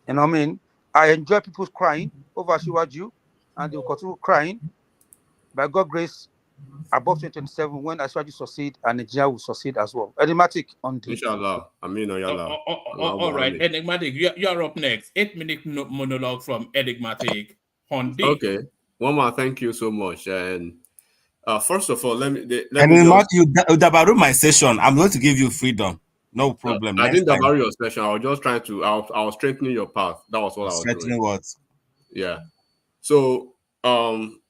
And I mean, I enjoy people crying over Shiwaju, and they will continue crying. By God's grace, above 2027, when Ashwaji succeed, and Nigeria will succeed as well. Enigmatic on the.
Inshallah. Amin.
All right, Enigmatic, you're up next. 8-minute monologue from Enigmatic.
Okay. One thank you so much. And first of all, let me
you dabaru my session. I'm going to give you freedom. No problem.
I didn't dabaru your session. I was just trying to. I was straightening your path. That was what I was doing.
Straightening what?
Yeah. So one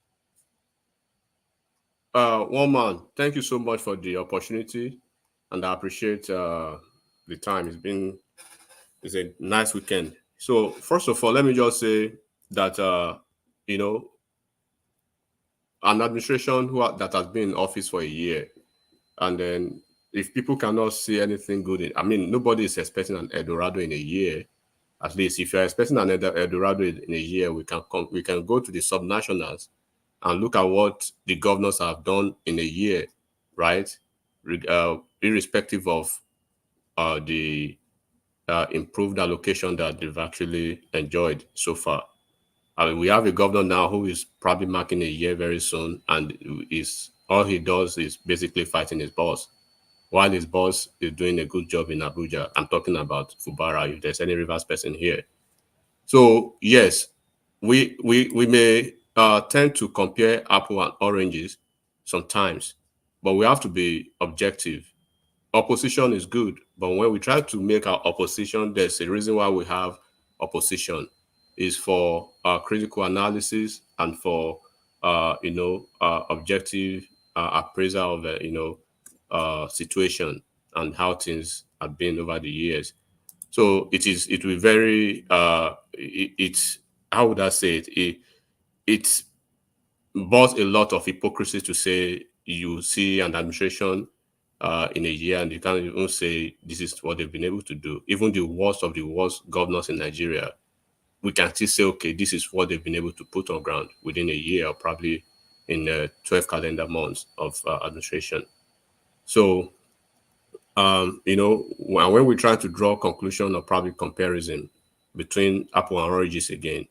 man, thank you so much for the opportunity, and I appreciate the time. It's a nice weekend. So first of all, let me just say that an administration that has been in office for a year, and then if people cannot see anything good nobody is expecting an Eldorado in a year. At least if you're expecting an Eldorado in a year, we can go to the subnationals and look at what the governors have done in a year, right? Irrespective of the improved allocation that they've actually enjoyed so far. We have a governor now who is probably marking a year very soon, and all he does is basically fighting his boss, while his boss is doing a good job in Abuja. I'm talking about Fubara, if there's any Rivers person here. So yes, we may tend to compare apple and oranges sometimes, but we have to be objective. Opposition is good, but when we try to make our opposition, there's a reason why we have opposition. Is for critical analysis and for objective appraisal of the situation and how things have been over the years. So it will be very it's how would I say it? It brought a lot of hypocrisy to say you see an administration in a year and you can't even say this is what they've been able to do. Even the worst of the worst governors in Nigeria, we can still say, okay, this is what they've been able to put on ground within a year, or probably in 12 calendar months of administration. So, when we try to draw conclusion or probably comparison between apple and oranges again,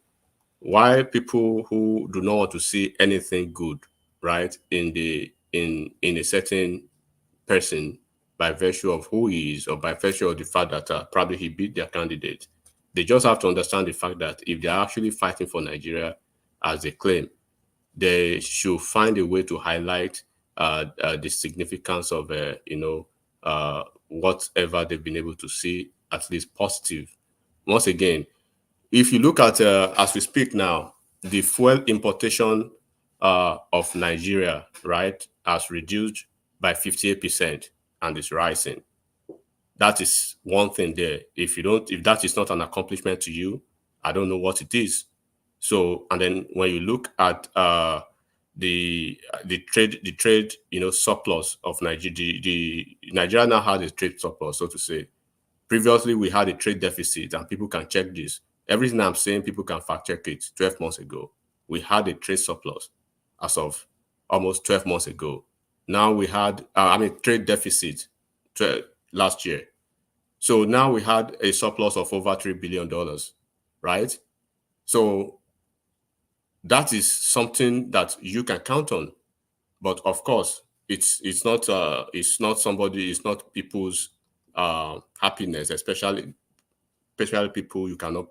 why people who do not want to see anything good, right, in a certain person by virtue of who he is or by virtue of the fact that probably he beat their candidate, they just have to understand the fact that if they're actually fighting for Nigeria as they claim, they should find a way to highlight the significance of whatever they've been able to see, at least positive. Once again, if you look at as we speak now, the fuel importation of Nigeria, right, has reduced by 58% and is rising. That is one thing there. If that is not an accomplishment to you, I don't know what it is. So, and then when you look at the trade, surplus of Nigeria, Nigeria now has a trade surplus, so to say. Previously, we had a trade deficit, and people can check this. Everything I'm saying, people can fact check it. 12 months ago, we had a trade surplus as of almost 12 months ago. Now we had, trade deficit last year. So now we had a surplus of over $3 billion, right? So that is something that you can count on. But of course, it's not people's happiness, especially people you cannot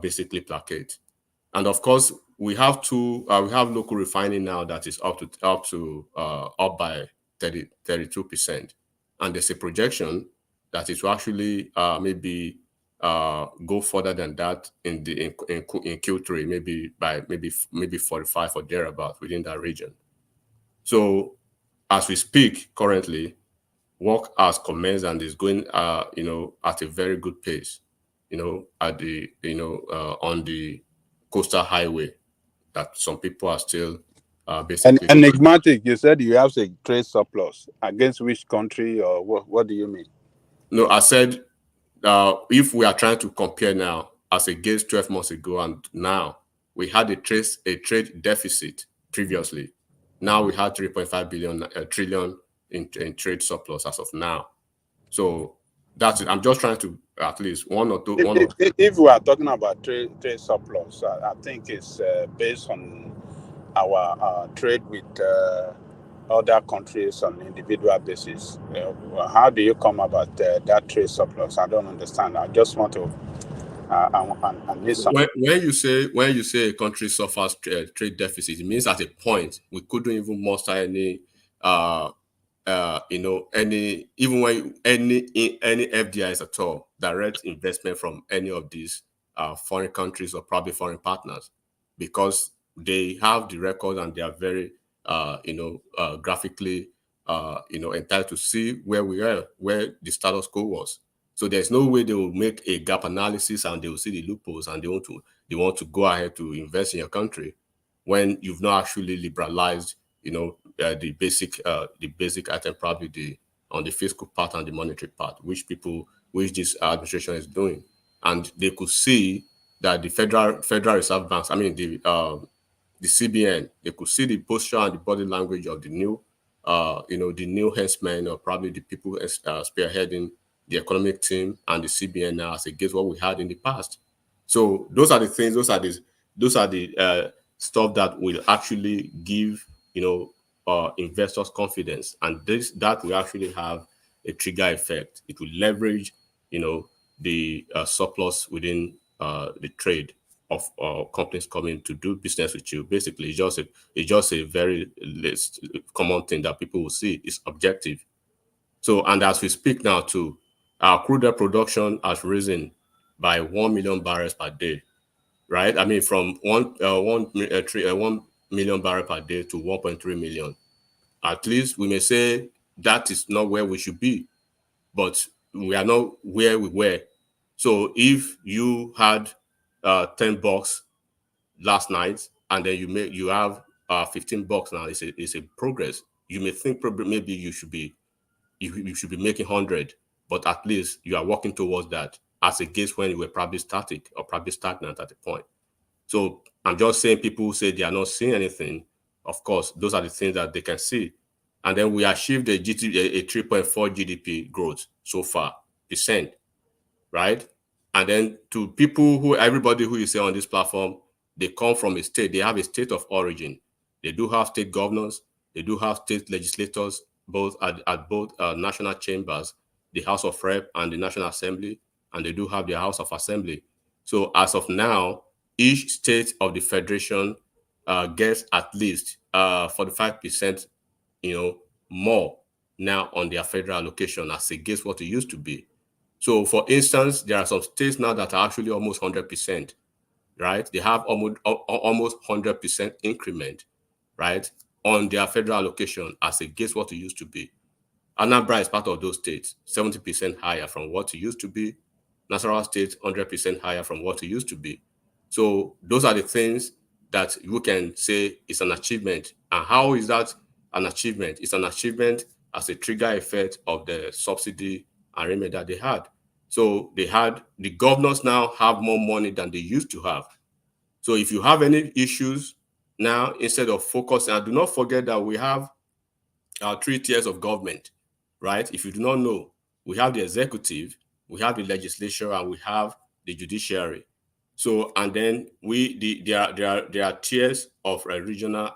basically placate. And of course, we have local refining now that is up by 32%, and there's a projection that it will actually maybe go further than that in Q3, maybe 45 or thereabout within that region. So as we speak currently, work has commenced and is going at a very good pace, at the on the coastal highway that some people are still basically
enigmatic. You said you have a trade surplus against which country, or what do you mean?
No, I said if we are trying to compare now as against 12 months ago and now, we had a trade deficit previously. Now we had 3.5 trillion in trade surplus as of now. So that's it. I'm just trying to at least one or two.
If we are talking about trade surplus, I think it's based on our trade with other countries on an individual basis. How do you come about that trade surplus? I don't understand. I just want to.
When you say a country suffers trade deficit, it means at a point we couldn't even muster any any FDIs at all, direct investment from any of these foreign countries or probably foreign partners, because they have the record and they are very graphically entitled to see where we are, where the status quo was. So there's no way they will make a gap analysis and they will see the loopholes and they want to go ahead to invest in your country when you've not actually liberalized, the basic item, probably on the fiscal part and the monetary part, which this administration is doing. And they could see that the Federal Reserve Banks, the CBN, they could see the posture and the body language of the new henchmen, or probably the people spearheading the economic team and the CBN now as against what we had in the past. So those are the things, those are the stuff that will actually give investors confidence, and that will actually have a trigger effect. It will leverage the surplus within the trade of companies coming to do business with you. Basically, it's just a very common thing that people will see. It's objective. So, and as we speak now too, our crude oil production has risen by 1 million barrels per day, right? From 1 million barrels per day to 1.3 million. At least we may say that is not where we should be, but we are not where we were. So if you had $10 last night and then you have $15 now, it's a progress. You may think probably maybe you should be making 100, but at least you are working towards that, as against when you were probably static or probably stagnant at a point. So I'm just saying, people who say they are not seeing anything, of course, those are the things that they can see. And then we achieved a 3.4 GDP growth so far, %, right? And then to everybody who you say on this platform, they come from a state, they have a state of origin. They do have state governors, they do have state legislators, both at both national chambers, the House of Rep and the National Assembly, and they do have their House of Assembly. So as of now, each state of the Federation gets at least 45%, more now on their federal allocation as against what it used to be. So, for instance, there are some states now that are actually almost 100%, right? They have almost 100% increment, right, on their federal allocation as against what it used to be. Anambra is part of those states, 70% higher from what it used to be. Nasarawa State, 100% higher from what it used to be. So those are the things that you can say is an achievement. And how is that an achievement? It's an achievement as a trigger effect of the subsidy arrangement that they had. So the governors now have more money than they used to have. So if you have any issues now, instead of focusing, and do not forget that we have our 3 tiers of government, right? If you do not know, we have the executive, we have the legislature, and we have the judiciary. So, and then there are tiers of regional,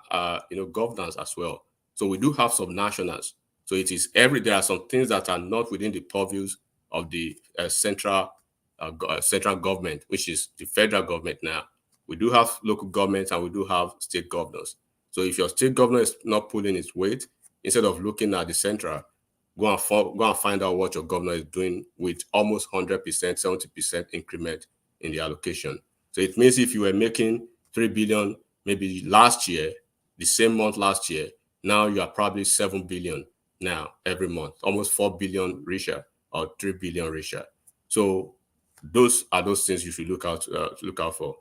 governance as well. So we do have subnationals. So there are some things that are not within the purviews of the central government, which is the federal government now. We do have local governments and we do have state governors. So if your state governor is not pulling its weight, instead of looking at the central, go and find out what your governor is doing with almost 100%, 70% increment in the allocation. So it means if you were making 3 billion maybe last year, the same month last year, now you are probably 7 billion now every month, almost 4 billion richer or 3 billion richer. So those are those things you should look out for.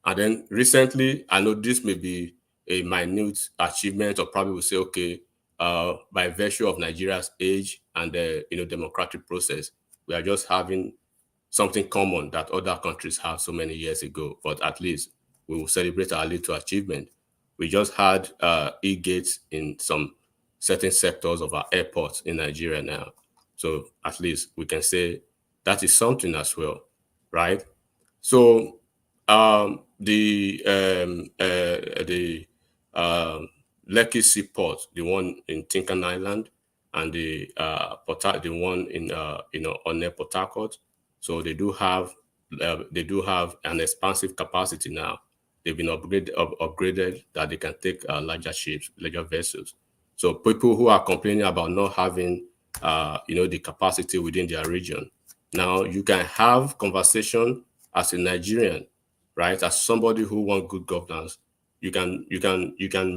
And then recently, I know this may be a minute achievement, or probably will say, okay, by virtue of Nigeria's age and the democratic process, we are just having something common that other countries have so many years ago. But at least we will celebrate our little achievement. We just had e-gates in some certain sectors of our airports in Nigeria now. So at least we can say that is something as well, right? So the Lekki Seaport, the one in Tinkan Island, and the one in Onne Port Harcourt. So they do have an expansive capacity now. They've been upgraded that they can take larger ships, larger vessels. So people who are complaining about not having the capacity within their region, now you can have conversation as a Nigerian, right? As somebody who wants good governance, you can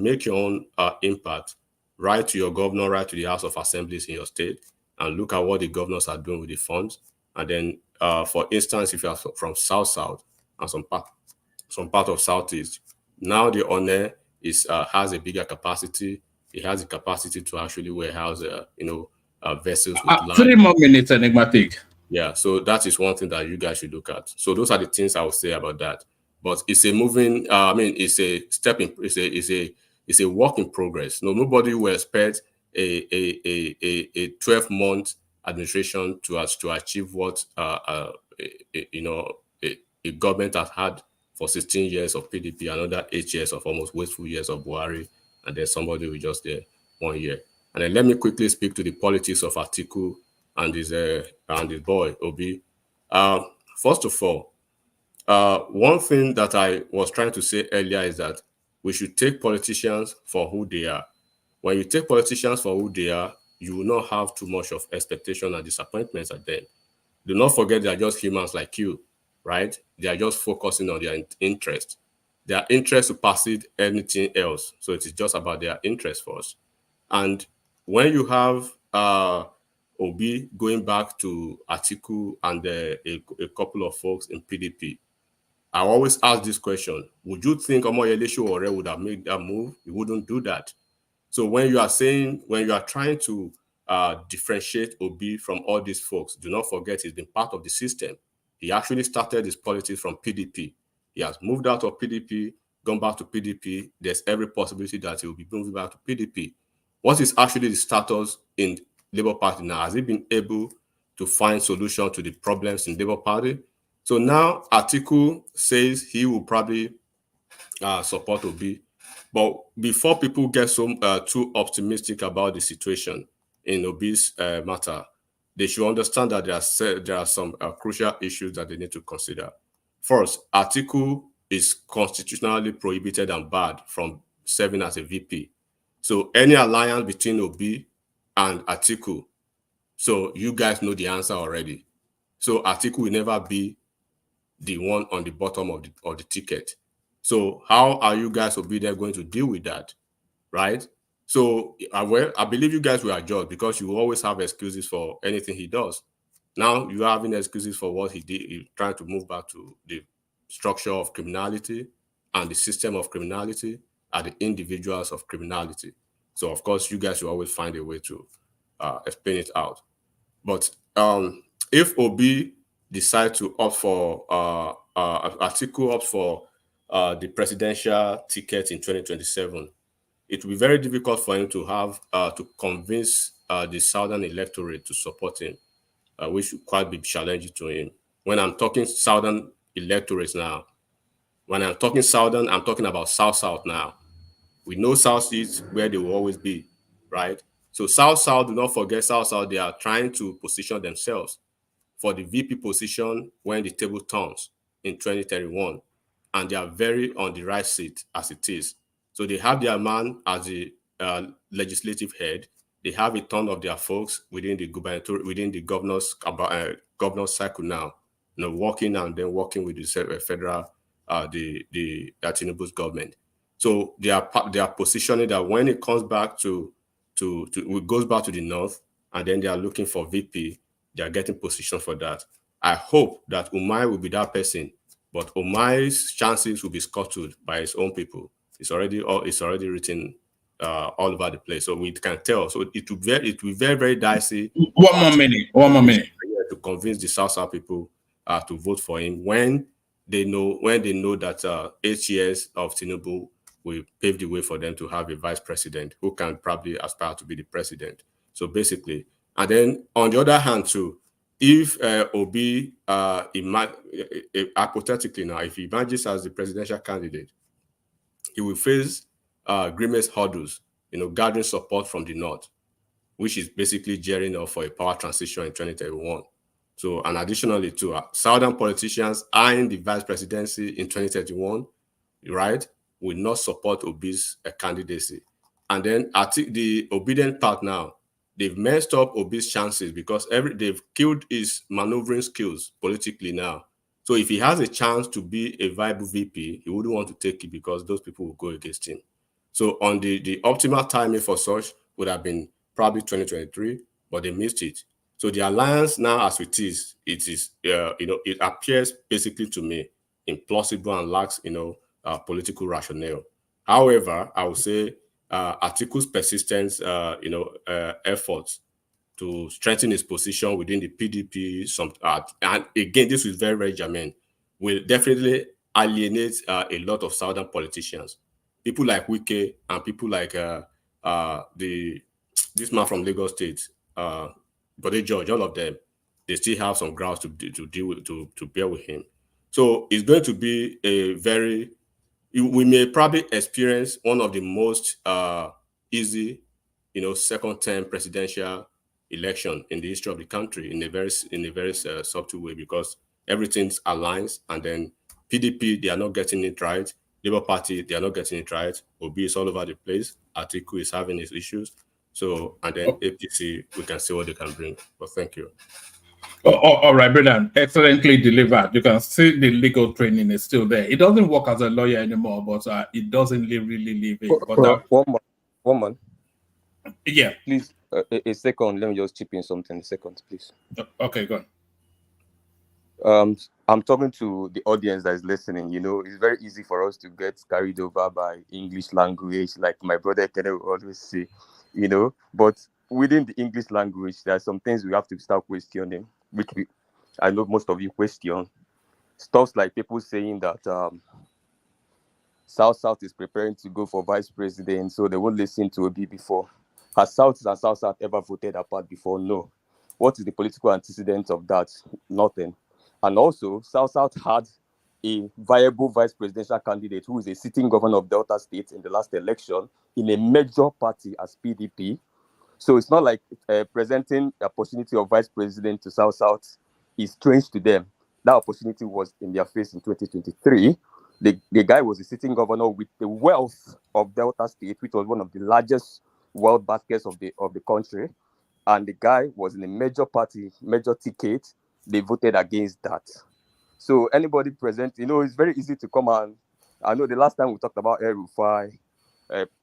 make your own impact, write to your governor, write to the House of Assemblies in your state, and look at what the governors are doing with the funds. And then, for instance, if you are from South and some part of Southeast, now the Onne has a bigger capacity. It has the capacity to actually warehouse, vessels with
3 more minutes, Enigmatic.
Yeah, so that is one thing that you guys should look at. So those are the things I would say about that. But it's a moving. It's a step in. It's a work in progress. Nobody will expect a 12-month administration to achieve what a government has had for 16 years of PDP, another 8 years of almost wasteful years of Buhari, and then somebody will just there 1 year. And then let me quickly speak to the politics of Atiku and his boy Obi. First of all, one thing that I was trying to say earlier is that we should take politicians for who they are. When you take politicians for who they are, you will not have too much of expectation and disappointments at them. Do not forget they are just humans like you, right? They are just focusing on their interest. Their interest supersedes anything else. So it is just about their interest first. And when you have Obi going back to Atiku and a couple of folks in PDP, I always ask this question: would you think Omoyele Sowore would have made that move? He wouldn't do that. So when you are trying to differentiate Obi from all these folks, do not forget he's been part of the system. He actually started his politics from PDP. He has moved out of PDP, gone back to PDP. There's every possibility that he will be moving back to PDP. What is actually the status in Labour Party now? Has he been able to find solution to the problems in Labour Party? So now Atiku says he will probably support Obi. But before people get too optimistic about the situation in Obi's matter, they should understand that there are some crucial issues that they need to consider. First, Atiku is constitutionally prohibited and barred from serving as a VP So any alliance between Obi and Atiku, so you guys know the answer already. So Atiku will never be the one on the bottom of the ticket. So how are you guys obedient going to deal with that, right? So I believe you guys will adjust because you always have excuses for anything he does. Now you're having excuses for what he did. He's trying to move back to the structure of criminality and the system of criminality and the individuals of criminality. So of course, you guys will always find a way to explain it out. But if Obi decide to opt for Atiku opt for the presidential ticket in 2027, it will be very difficult for him to have to convince the southern electorate to support him, which will quite be challenging to him. When I'm talking southern electorates now, when I'm talking southern, I'm talking about South now. We know South is where they will always be, right? So South, do not forget South, they are trying to position themselves for the VP position when the table turns in 2031. And they are very on the right seat as it is. So they have their man as the legislative head. They have a ton of their folks within the governor's cycle now, working and then working with the federal, the Tinubu's government. So they are positioning that when it comes back it goes back to the north, and then they are looking for VP, they are getting position for that. I hope that Umai will be that person, but Umai's chances will be scuttled by his own people. It's already written all over the place, so we can tell. So it will be very, very dicey.
One more minute.
To convince the South people to vote for him when they know that 8 years of Tinubu will pave the way for them to have a vice president who can probably aspire to be the president. So basically, and then on the other hand too, if Obi, hypothetically now, if he emerges as the presidential candidate, he will face grimace hurdles, gathering support from the north, which is basically gearing up for a power transition in 2031. So, and additionally too, southern politicians eyeing the vice presidency in 2031, right, will not support Obi's candidacy. And then I think the obedient part now, they've messed up Obi's chances because they've killed his maneuvering skills politically now. So if he has a chance to be a viable VP, he wouldn't want to take it because those people will go against him. So on the optimal timing for such would have been probably 2023, but they missed it. So the alliance now, as it is, it appears basically to me implausible and lacks, political rationale. However, I would say Atiku's persistence, efforts to strengthen his position within the PDP, and again, this is very, very germane, will definitely alienate a lot of southern politicians. People like Wike and people like this man from Lagos State, Bode George, all of them, they still have some grounds to deal with, to bear with him. So it's going to be we may probably experience one of the most easy, second-term presidential election in the history of the country in a very subtle way, because everything's aligns, and then PDP, they are not getting it right. Labour Party, they are not getting it right. Obi is all over the place. Atiku is having his issues. So, and then APC, we can see what they can bring. But thank you.
All right, Brendan. Excellently delivered. You can see the legal training is still there. It doesn't work as a lawyer anymore, but it doesn't really leave it. But
one man.
Yeah.
Please, a second. Let me just chip in something. A second, please.
Okay, go on.
I'm talking to the audience that is listening. It's very easy for us to get carried over by English language, like my brother Kenneth will always say, But within the English language, there are some things we have to start questioning, which I know most of you question. Stuff like people saying that South is preparing to go for vice president, so they won't listen to Obi before. Has South and South ever voted apart before? No. What is the political antecedent of that? Nothing. And also, South had a viable vice presidential candidate who is a sitting governor of Delta State in the last election in a major party as PDP. So it's not like presenting the opportunity of vice president to South is strange to them. That opportunity was in their face in 2023. The guy was a sitting governor with the wealth of Delta State, which was one of the largest wealth baskets of the country. And the guy was in a major party, major ticket. They voted against that. So anybody present, it's very easy to come and I know the last time we talked about El Rufai,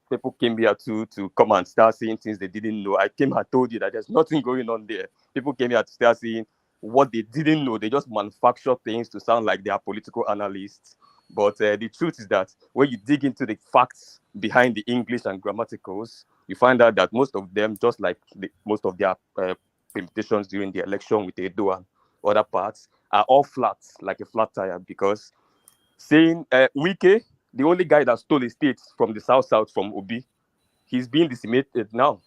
people came here to come and start saying things they didn't know. I came and told you that there's nothing going on there. People came here to start saying what they didn't know. They just manufacture things to sound like they are political analysts. But the truth is that when you dig into the facts behind the English and grammaticals, you find out that most of them, just like most of their permutations during the election with Edo and other parts, are all flat, like a flat tire, because saying Wike, the only guy that stole a state from the South from Obi, he's being decimated now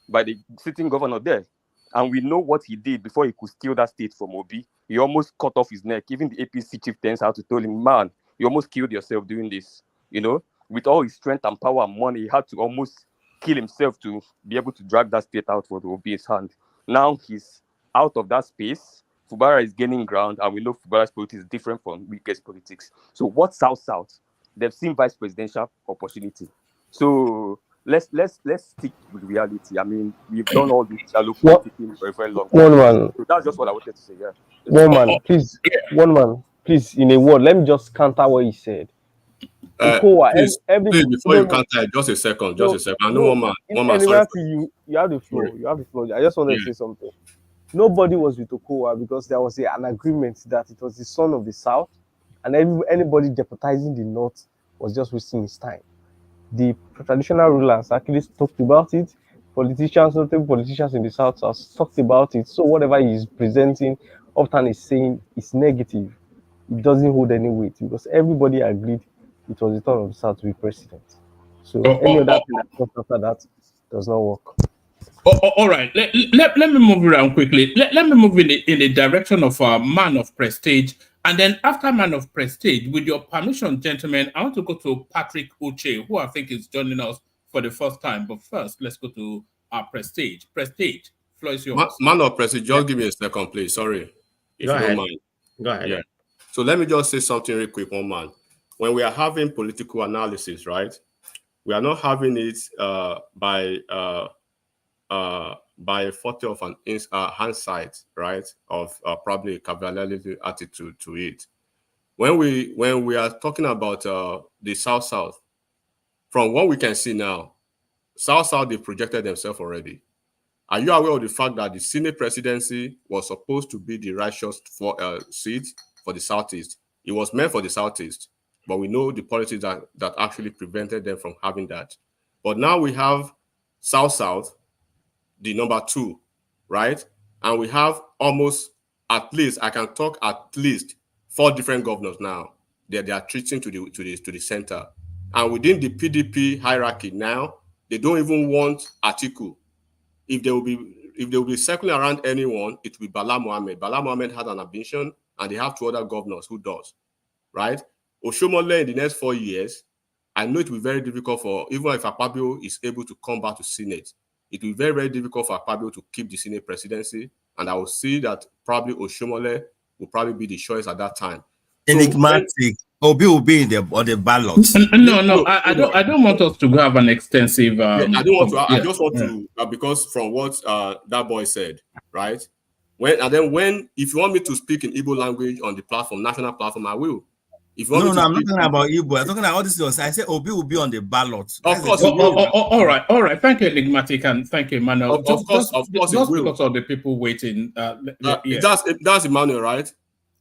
by the sitting governor there. And we know what he did before he could steal that state from Obi. He almost cut off his neck. Even the APC chieftains had to tell him, man, you almost killed yourself doing this. With all his strength and power and money, he had to almost kill himself to be able to drag that state out for the Obi's hand. Now he's out of that space. Fubara is gaining ground, and we know Fubara's politics is different from Wike's politics. So what South? They've seen vice presidential opportunity. So let's stick with reality. I mean, we've done all this shallow politicking for a very long time.
One man.
So that's just what I wanted to say. Yeah.
One man, please. One man, please. In a word, let me just counter what he said.
Please, before you counter, just a second. I know one man. Sorry.
You have the floor. You have the floor. I just wanted to say something. Nobody was with Okowa because there was an agreement that it was the son of the South, and anybody deputizing the North was just wasting his time. The traditional rulers actually talked about it. Notable politicians in the South have talked about it. So whatever he's presenting, often is saying is negative. It doesn't hold any weight because everybody agreed it was the turn of the South to be president. So any other thing that comes after that does not work.
All right. Let me move around quickly. Let me move in the direction of a man of prestige. And then after man of prestige, with your permission, gentlemen, I want to go to Patrick Uche, who I think is joining us for the first time. But first, let's go to our prestige. Prestige, floor is yours.
Man of prestige, just give me a second, please. Sorry. If you don't mind.
Go ahead.
Yeah. So let me just say something real quick, one man. When we are having political analysis, right, we are not having it by a photo of an hindsight, right, of probably a cavalierly attitude to it. When we are talking about the South, from what we can see now, South, they projected themselves already. Are you aware of the fact that the Senate presidency was supposed to be the righteous seat for the Southeast? It was meant for the Southeast, but we know the politics that actually prevented them from having that. But now we have South, the number 2, right? And we have almost at least 4 different governors now. They are treating to the center. And within the PDP hierarchy now, they don't even want Atiku. If they will be circling around anyone, it will be Bala Mohammed. Bala Mohammed had an ambition, and they have 2 other governors who does, right? Oshomole in the next 4 years, I know it will be very difficult even if Akpabio is able to come back to Senate, it will be very, very difficult for Akpabio to keep the Senate presidency, and I will see that probably Oshomole will probably be the choice at that time.
Enigmatic. Obi will be on the ballot.
No, I don't want us to have an extensive.
I don't want to. I just want to because from what that boy said, right? If you want me to speak in Igbo language on the platform, national platform, I will. If
I'm not talking about Igbo. I'm talking about all this. I said Obi will be on the ballot.
Of course.
All right. Thank you, Enigmatic, and thank you, Emmanuel.
Of course,
just because of the people waiting.
That's Emmanuel, right?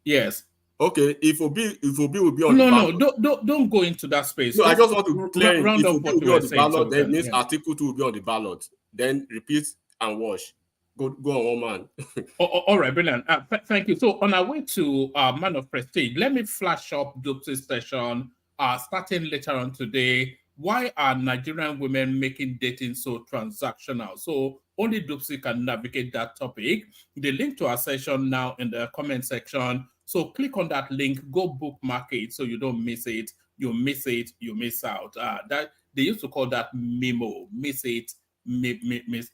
Yes.
Okay, if Obi will be on
the
ballot.
don't go into that space.
No, I just want to clear if Obi will be on the ballot, then means Atiku 2 will be on the ballot. Then repeat and wash. Go on, one man.
All right, brilliant. Thank you. So on our way to Man of Prestige, let me flash up Dups's session starting later on today. Why are Nigerian women making dating so transactional? So only Dupsy can navigate that topic. The link to our session now in the comment section. So click on that link, go bookmark it so you don't miss it. You miss it, you miss out. That they used to call that memo. Miss it, miss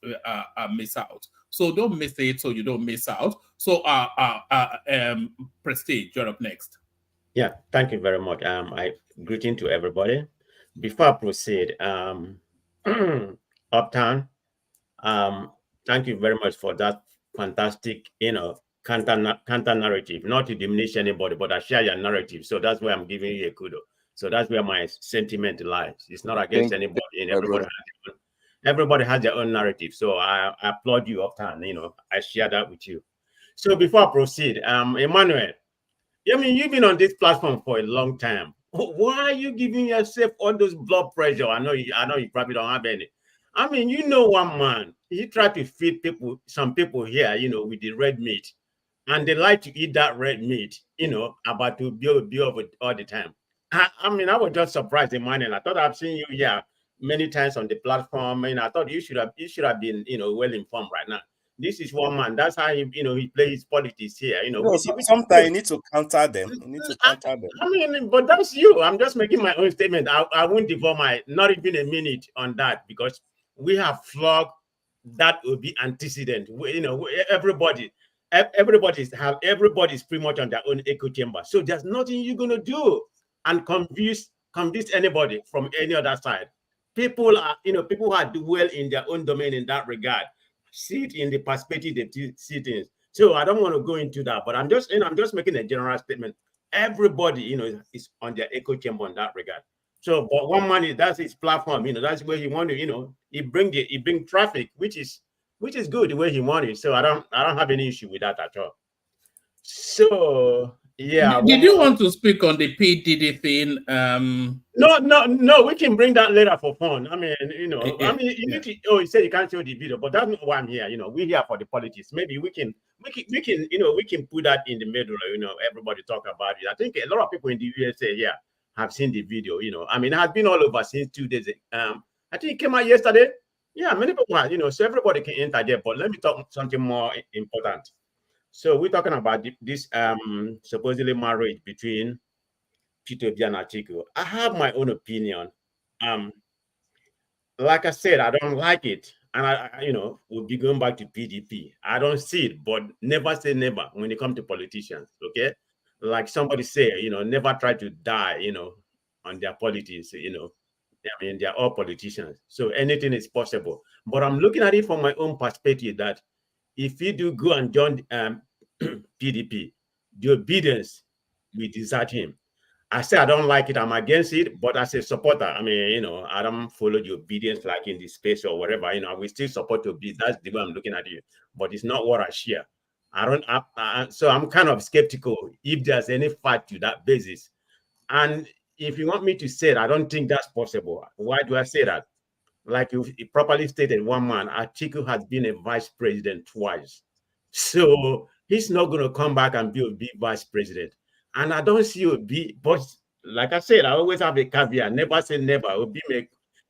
out. So don't miss it so you don't miss out. So Prestige, you're up next.
Yeah, thank you very much. I greeting to everybody. Before I proceed, Uptown, thank you very much for that fantastic, counter narrative. Not to diminish anybody, but I share your narrative, so that's why I'm giving you a kudo. So that's where my sentiment lies. It's not against anybody, and everybody has their own narrative. So I applaud you, Uptown. I share that with you. So before I proceed, Emmanuel, I mean, you've been on this platform for a long time. Why are you giving yourself all those blood pressure? I know you probably don't have any. I mean, one man, he tried to feed some people here, with the red meat. And they like to eat that red meat, about to be of it all the time. I mean, I was just surprised, Emmanuel. I thought I've seen you here many times on the platform, and I thought you should have been, well informed right now. This is one man. That's how he plays politics here.
Sometimes you need to counter them.
I mean, but that's you. I'm just making my own statement. I won't devote not even a minute on that, because we have flogged that will be antecedent. Everybody's pretty much on their own echo chamber. So there's nothing you're gonna do and convince anybody from any other side. People are well in their own domain in that regard. See it in the perspective they see things. So I don't want to go into that, but I'm just making a general statement. Everybody, is on their echo chamber in that regard. So, but one man that's his platform, that's where he want to, he bring traffic, which is good the way he wanted. So I don't have any issue with that at all. So yeah.
Did you want to speak on the PDD thing?
No, we can bring that later for fun. I mean, you need to. Oh, you said you can't show the video, but that's not why I'm here. We're here for the politics. Maybe we can put that in the middle. Everybody talk about it. I think a lot of people in the USA here have seen the video. I mean, it has been all over since 2 days. I think it came out yesterday. Yeah, many people have. So everybody can enter there. But let me talk something more important. So we're talking about this supposedly marriage between Peter Obi and Atiku. I have my own opinion. Like I said, I don't like it, and we'll be going back to PDP. I don't see it, but never say never when it comes to politicians. Okay, like somebody say, never try to die, on their politics. I mean, they're all politicians, so anything is possible. But I'm looking at it from my own perspective that if you do go and join PDP, the obedience will desert him. I say I don't like it, I'm against it, but as a supporter, I mean, I don't follow the obedience like in the space or whatever. I will still support obedience. That's the way I'm looking at you, but it's not what I share. So I'm kind of skeptical if there's any fact to that basis. And if you want me to say it, I don't think that's possible. Why do I say that? Like you properly stated, one man, Atiku has been a vice president twice. So he's not going to come back and be a big vice president. And I don't see Obi, but like I said, I always have a caveat. Never say never. Obi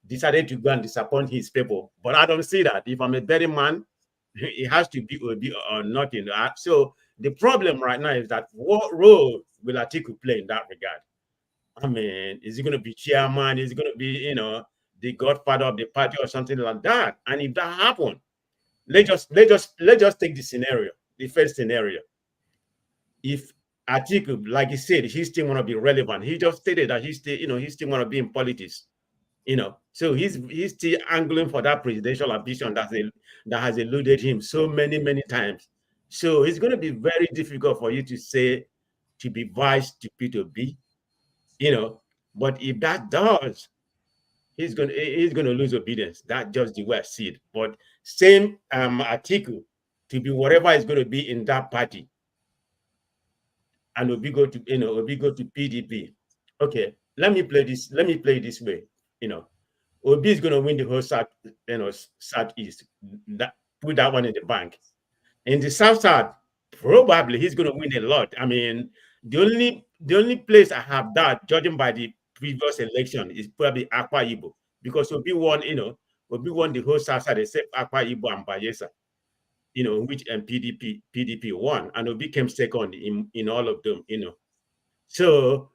decided to go and disappoint his people. But I don't see that. If I'm a betting man, it has to be Obi or nothing. So the problem right now is that what role will Atiku play in that regard? I mean, is he going to be chairman? Is he going to be, the godfather of the party or something like that? And if that happens, let's just take the scenario, the first scenario. If Atiku, like he said, he still want to be relevant. He just stated that he still want to be in politics. So he's still angling for that presidential ambition that has eluded him so many times. So it's going to be very difficult for you to say to be vice to P2B. But if that does, he's gonna lose obedience. That's just the way I see it. But same Atiku to be whatever is going to be in that party, and Obi go to PDP. Okay, let me play this way. Obi is going to win the whole southeast. Put that one in the bank. In the south side, probably he's going to win a lot. I mean, the only place I have that, judging by the previous election, is probably Akwa Ibom, because Obi won the whole south side except Akwa Ibom and Bayelsa, which PDP won, and Obi came second in all of them, So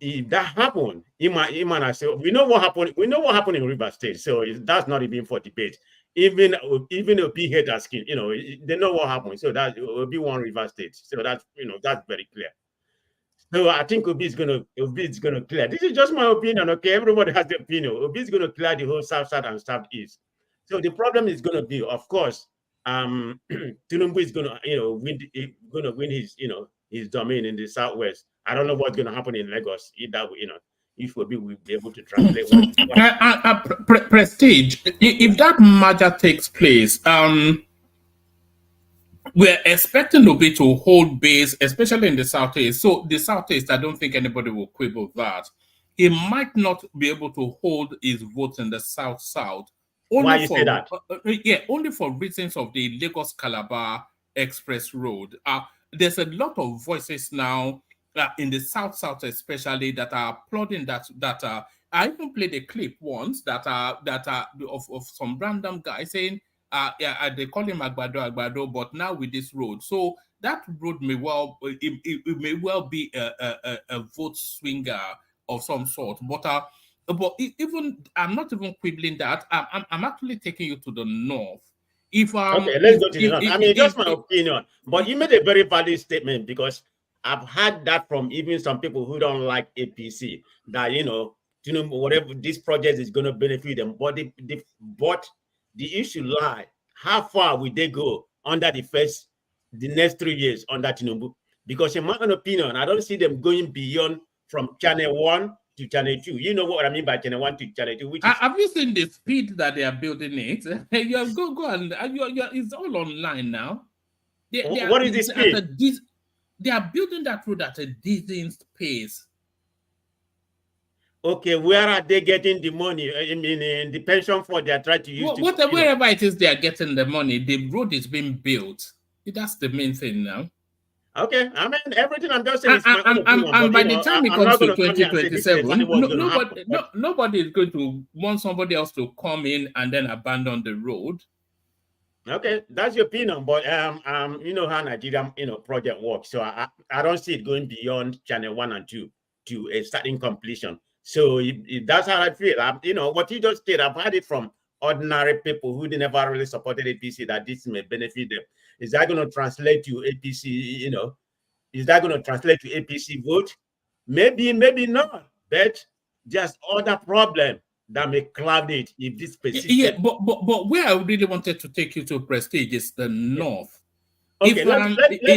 if that happened, I say we know what happened. We know what happened in River State, so that's not even for debate. Even Obi haters, they know what happened. So that Obi won River State, so that's that's very clear. So I think Obi is gonna clear. This is just my opinion, okay? Everybody has their opinion. Obi is gonna clear the whole South and Southeast. So the problem is gonna be, of course, Tinubu is gonna, win his, his domain in the Southwest. I don't know what's gonna happen in Lagos. Either, if Obi will be able to translate
Prestige. If that merger takes place, we're expecting Obi to hold base, especially in the Southeast. So the Southeast, I don't think anybody will quibble that. He might not be able to hold his votes in the South.
Why you say that?
Only for reasons of the Lagos-Calabar Express Road. There's a lot of voices now in the South especially that are applauding that. I even played a clip once that are of some random guy saying, they call him Agbado, but now with this road. So that road may well may well be a vote swinger of some sort. But even I'm not even quibbling that. I'm actually taking you to the north.
Okay, let's go to the north. I mean, just my opinion. But you made a very valid statement, because I've heard that from even some people who don't like APC, that whatever this project is going to benefit them. But the issue lie, how far will they go under the next 3 years under Tinubu? Because in my own opinion, I don't see them going beyond from channel 1 to channel 2. You know what I mean by channel 1 to channel 2? Which is,
have you seen the speed that they are building it? You have go and it's all online now.
What is the speed?
They are building that road at a decent pace.
Okay, where are they getting the money? I mean, the pension fund they are trying to use.
Wherever it is they are getting the money, the road is being built. That's the main thing now.
Okay, I mean, everything I'm just saying is my own
opinion, and by the time it comes to 2027, nobody is going to want somebody else to come in and then abandon the road.
Okay, that's your opinion, but you know how Nigerian project works, so I don't see it going beyond channel 1 and 2 to a starting completion. So if that's how I feel. What you just did, I've heard it from ordinary people who never really supported APC that this may benefit them. Is that going to translate to APC? Is that going to translate to APC vote? Maybe not. But just other problem that may cloud it if this specific.
Yeah, but where I really wanted to take you to, Prestige, is the north.
Okay, let's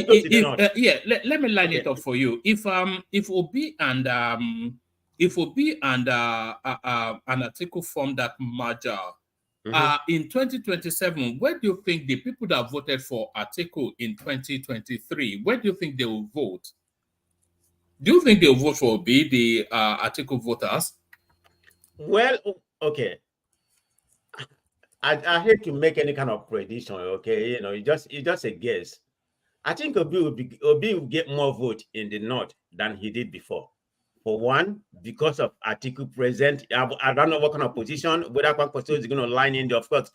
go to the north.
Let me line it up for you. If Obi and Atiku form that merger, in 2027, where do you think the people that voted for Atiku in 2023, where do you think they will vote? Do you think they'll vote for Obi, the Atiku voters?
Well, okay. I hate to make any kind of prediction, okay? It's just a guess. I think Obi will get more vote in the north than he did before. For one, because of Atiku present, I don't know what kind of position, whether Kwankwaso is going to line in. Of course,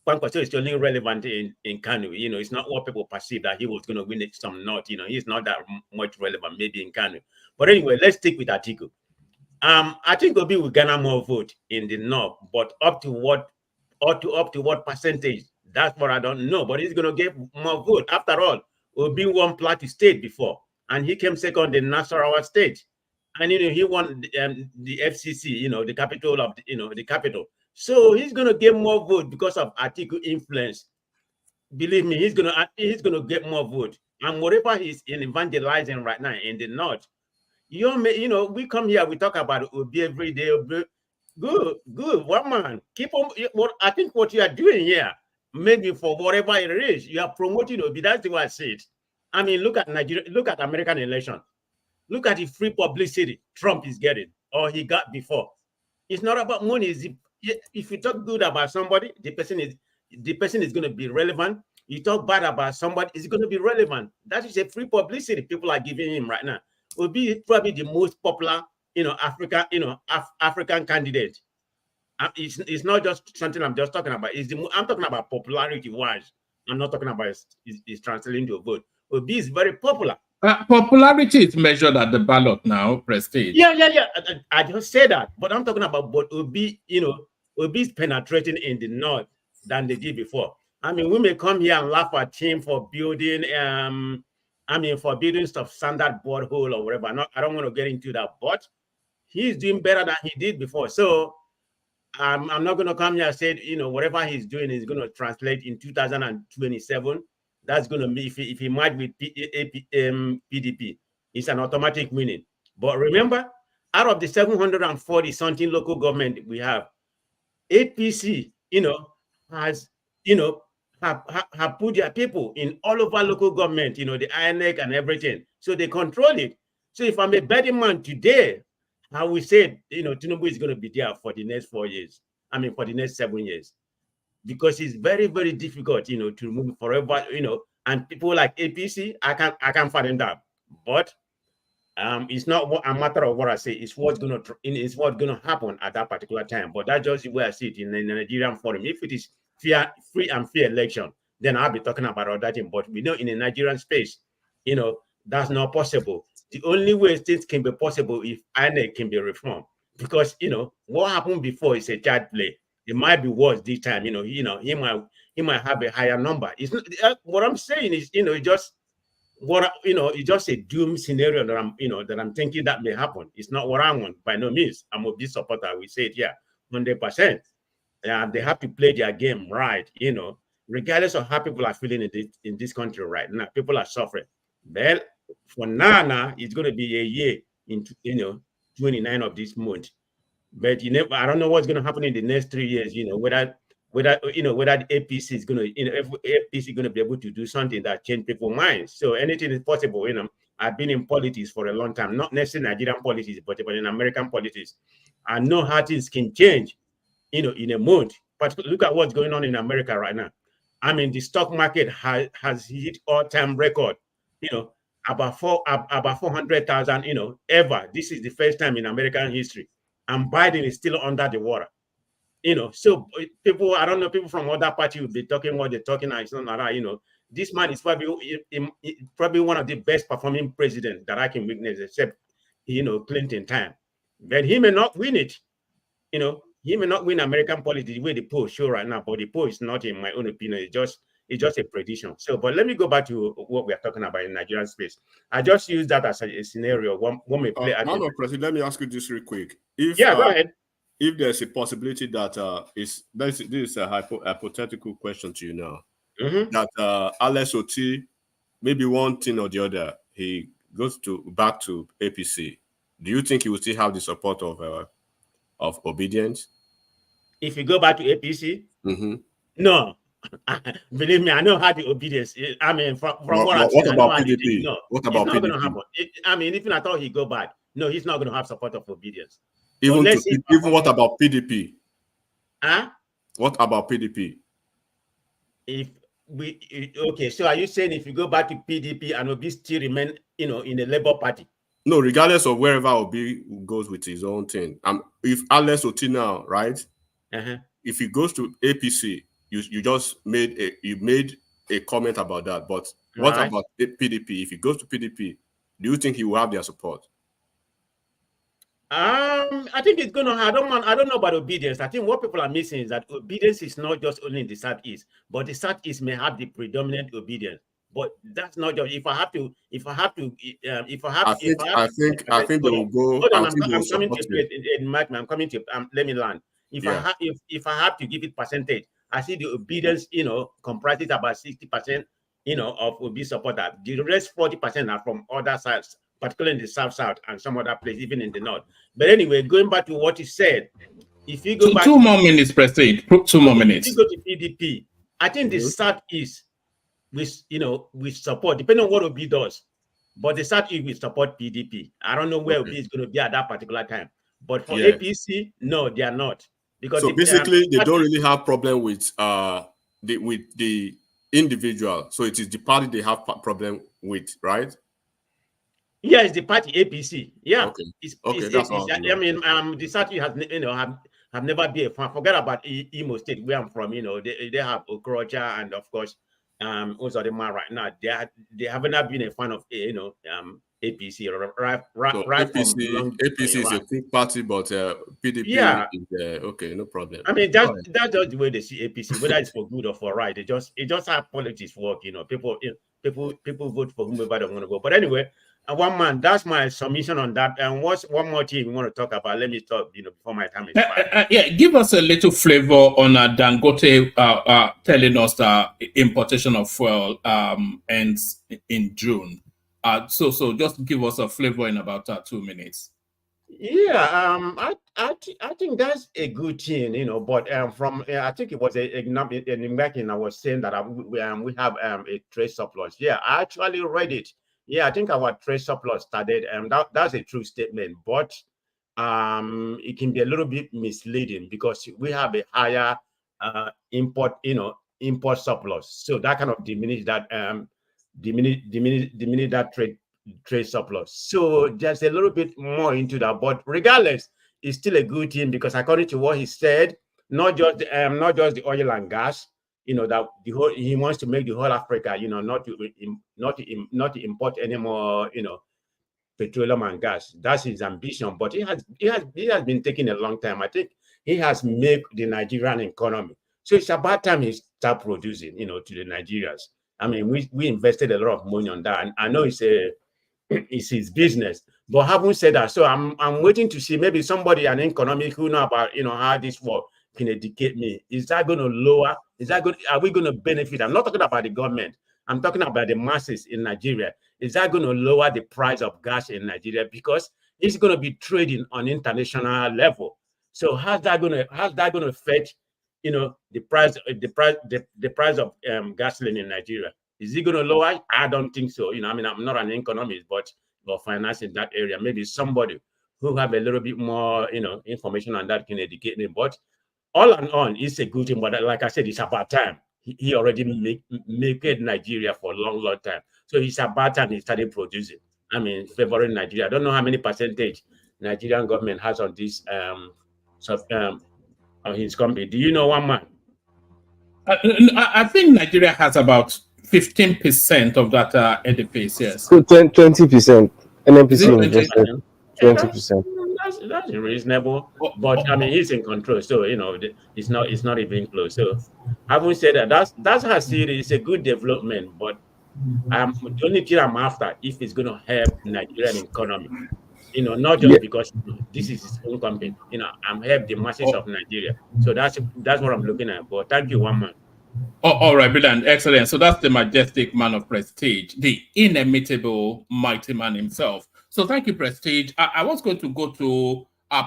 Kwankwaso is only relevant in Kano. It's not what people perceive that he was going to win some north. He's not that much relevant, maybe in Kano. But anyway, let's stick with Atiku. I think Obi will garner more vote in the north, but up to what percentage? That's what I don't know. But he's going to get more vote. After all, Obi won Plateau State before, and he came second in Nasarawa State. And he won the FCC, the capital of the capital. So he's gonna get more vote because of Atiku influence. Believe me, he's gonna get more vote. And whatever he's evangelizing right now in the north, we come here, we talk about Obi every day. Good, one man. Keep on. I think what you are doing here, maybe for whatever it is, you are promoting Obi. That's the way I see it. I mean, look at Nigeria, look at American election. Look at the free publicity Trump is getting, or he got before. It's not about money. If you talk good about somebody, the person is going to be relevant. You talk bad about somebody, it's going to be relevant. That is a free publicity people are giving him right now. Will be probably the most popular, African candidate. It's not just something I'm just talking about. I'm talking about popularity wise. I'm not talking about it's translating to a vote. Obi is very popular.
Popularity is measured at the ballot now, Prestige.
Yeah. I just say that, but I'm talking about Obi. Obi is penetrating in the north than they did before. I mean, we may come here and laugh at him for building I mean, for building stuff, standard borehole or whatever. I don't want to get into that, but he's doing better than he did before. So I'm not going to come here and say, you know, whatever he's doing is going to translate in 2027. That's going to be, if he might with PDP, it's an automatic winning. But remember, out of the 740 something local government we have, APC, you know, has, you know, have put their people in all over local government, you know, the INEC and everything. So they control it. So if I'm a betting man today, I will say, you know, Tinubu is going to be there for the next 4 years. I mean, for the next 7 years. Because it's very, very difficult, you know, to move forever, you know, and people like APC, I can't find them. But it's not a matter of what I say. It's what's gonna happen at that particular time. But that's just the way I see it in the Nigerian forum. If it is free and fair election, then I'll be talking about all that thing. But we know in the Nigerian space, you know, that's not possible. The only way things can be possible if INEC can be reformed. Because you know what happened before is a child play. It might be worse this time. You know, he might have a higher number. It's not, what I'm saying is, you know, it's just a doom scenario that I'm thinking that may happen. It's not what I want by no means. I'm a big supporter. We say it here, 100%. They have to play their game right, you know, regardless of how people are feeling in this country right now. People are suffering. Well, for now, it's going to be a year into 29 of this month. But I don't know what's going to happen in the next 3 years. You know, whether the APC is going to, if APC is going to be able to do something that change people's minds. So anything is possible. You know, I've been in politics for a long time, not necessarily Nigerian politics, but in American politics. I know how things can change, you know, in a month. But look at what's going on in America right now. I mean, the stock market has hit all-time record. You know, about 400,000. You know, ever. This is the first time in American history, and Biden is still under the water. You know, so people, I don't know, people from other parties will be talking what they're talking, and it's not like that. You know, this man is probably one of the best performing presidents that I can witness, except, you know, Clinton time. But he may not win it. You know, he may not win American politics the way the poll show right now, but the poll is not, in my own opinion, it's just a prediction. So, but let me go back to what we are talking about in Nigerian space. I just use that as a scenario. One may play.
President, let me ask you this real quick.
Go ahead.
If there's a possibility that this is a hypothetical question to you now, that Alex Oti, maybe one thing or the other, he goes back to APC, do you think he will still have the support of obedience?
If you go back to APC, no. Believe me, I know how the obedience. I mean, from what I've seen,
about PDP?
No,
what about
it's not
PDP?
going to happen. I mean, even I thought he go back, no, he's not going to have support of obedience.
Even what about PDP?
Huh?
What about PDP?
Okay, so are you saying if you go back to PDP and Obi still remain, you know, in the Labour Party?
No, regardless of wherever Obi goes with his own thing. If Alex Oti now, right? If he goes to APC, you just made a comment about that. But what about PDP? If he goes to PDP, do you think he will have their support?
I think it's gonna. I don't know about obedience. I think what people are missing is that obedience is not just only in the Southeast, but the Southeast may have the predominant obedience. But that's not just. I think they will go. Hold on, I'm coming to it. I'm coming to. Let me land. If I have to give it percentage, I see the obedience, you know, comprises about 60%, you know, of Obi supporters. The rest 40% are from other sides, particularly in the South and some other places, even in the North. But anyway, going back to what you said, if you go back
2 more minutes, President. 2 more minutes.
If you go to PDP, I think the Southeast, with support, depending on what Obi does, but the Southeast will support PDP. I don't know where Obi is going to be at that particular time. But for APC, no, they are not. Because
so basically, they don't really have problem with the individual. So it is the party they have problem with, right?
Yeah, it's the party APC. Yeah.
Okay. That's all.
I mean, the South have never been a fan. Forget about Imo State, where I'm from. You know, they have Okorocha, and of course, also the man right now. They haven't been a fan of APC.
APC is a quick party, but PDP is okay, no problem.
I mean, that's just the way they see APC, whether it's for good or for right. It just how politics work. You know, people. people vote for whomever they want to vote. But anyway, one man, that's my submission on that. And what's one more thing you want to talk about? Let me talk, before my time is back.
Yeah, give us a little flavor on Dangote telling us that importation of fuel ends in June. So just give us a flavor in about 2 minutes.
Yeah, I think that's a good thing, But from I think it was in American I was saying that we have a trade surplus. Yeah, I actually read it. Yeah, I think our trade surplus started. That's a true statement, but it can be a little bit misleading because we have a higher import surplus. So that kind of diminish that diminish that trade surplus. So there's a little bit more into that, but regardless, it's still a good thing because according to what he said, not just the oil and gas, that he wants to make the whole Africa, not to import anymore, petroleum and gas. That's his ambition, but he has been taking a long time. I think he has made the Nigerian economy. So it's about time he start producing, to the Nigerians. I mean, we invested a lot of money on that, and I know it's his business. But having said that, so I'm waiting to see maybe somebody, an economic who know about how this work, can educate me. Is that going to lower? Are we going to benefit? I'm not talking about the government. I'm talking about the masses in Nigeria. Is that going to lower the price of gas in Nigeria because it's going to be trading on international level? So how's that going to affect the price of gasoline in Nigeria? Is it going to lower? I don't think so. I mean, I'm not an economist, but finance in that area. Maybe somebody who have a little bit more, information on that can educate me. But all in all, it's a good thing. But like I said, it's about time. He already made Nigeria for a long, long time. So it's about time he started producing. I mean, favoring Nigeria. I don't know how many percentage Nigerian government has on this on his company. Do you know, one man?
I think Nigeria has about 15% of that edifice, yes.
So 20%. NNPC invested 20%.
That's reasonable, but I mean he's in control, so it's not even close. So having said that, that's how I see it. It's a good development, but the only thing I'm after if it's going to help Nigerian economy, not just because this is his own company. I'm help the masses of Nigeria. So that's what I'm looking at. But thank you, one man.
Oh, all right, brilliant, excellent. So that's the majestic man of prestige, the inimitable mighty man himself. So thank you, Prestige. I was going to go to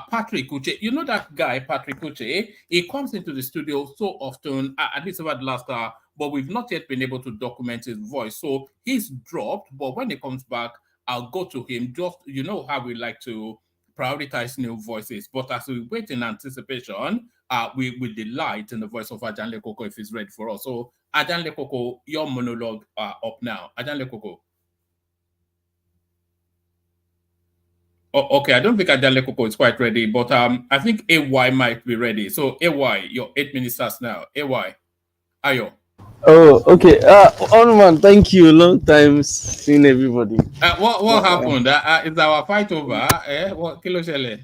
Patrick Uche. You know that guy, Patrick Uche? He comes into the studio so often, at least over the last hour, but we've not yet been able to document his voice. So he's dropped, but when he comes back, I'll go to him. Just, how we like to prioritize new voices. But as we wait in anticipation, we delight in the voice of Ajan Lekoko if he's ready for us. So Ajan Lekoko, your monologue up now. Ajan Lekoko. Oh, okay, I don't think Ajan Lekoko is quite ready, but I think AY might be ready. So AY, your 8 minutes starts now. AY, Ayo.
Oh, okay. Man, thank you. Long time seeing everybody.
What happened? Is our fight over? What kilo shele?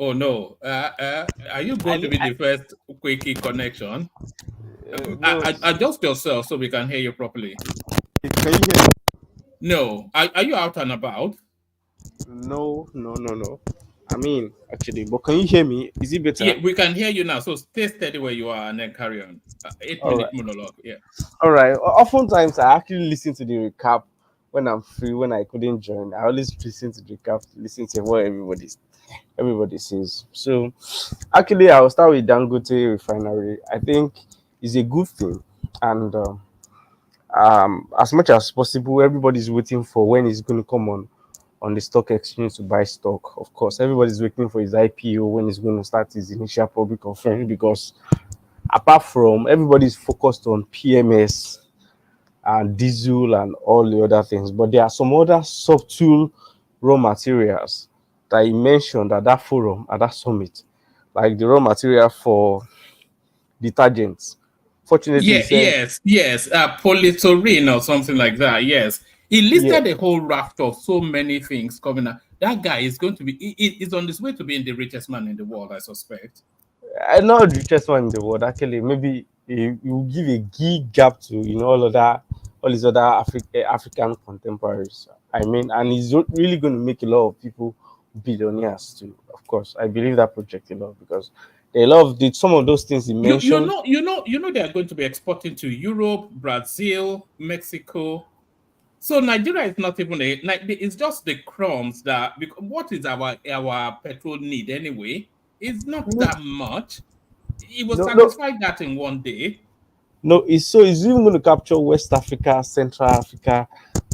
Oh no! Are you going to be the first quickie connection? Adjust yourself so we can hear you properly.
Can you hear me?
No. Are you out and about?
No. I mean, actually, but can you hear me? Is it better?
Yeah, we can hear you now. So stay steady where you are and then carry on. 8-minute monologue. Yeah.
All right. Oftentimes, I actually listen to the recap when I'm free. When I couldn't join, I always listen to the recap, listen to what everybody says. So, actually, I'll start with Dangote Refinery. I think it's a good thing, and as much as possible, everybody's waiting for when it's going to come on the stock exchange to buy stock. Of course, everybody's waiting for his IPO when he's going to start his initial public offering, because apart from everybody's focused on PMS and diesel and all the other things, but there are some other subtle raw materials that he mentioned at that forum, at that summit, like the raw material for detergents. Fortunately,
yes, polytaurine or something like that. Yes, he listed a whole raft of so many things coming out. That guy is going to be, he's on his way to being the richest man in the world, I suspect.
Not the richest one in the world, actually. Maybe It will give a gig gap to all his other African contemporaries. I mean, and he's really going to make a lot of people billionaires too. Of course, I believe that project a lot because they love some of those things he mentioned.
They are going to be exporting to Europe, Brazil, Mexico. So Nigeria is not even it's just the crumbs that, because what is our petrol need anyway? It's not that much. It will satisfy that in one day.
No, it's even going to capture West Africa, Central Africa.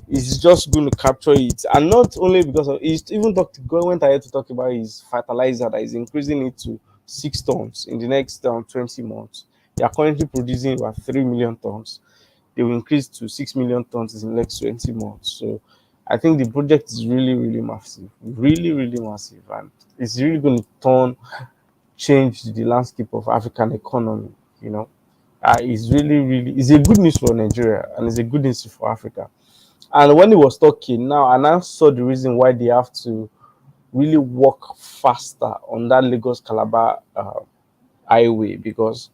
It's just going to capture it, and not only because of it's even went ahead to talk about his fertilizer that is increasing it to 6 tons in the next 20 months. They are currently producing about 3 million tons. They will increase to 6 million tons in the next 20 months. So I think the project is really, really massive, really, really massive, and it's really going to change the landscape of African economy. It's really, really, it's a good news for Nigeria and it's a good news for Africa. And when he was talking now, and I saw the reason why they have to really work faster on that Lagos Calabar highway, because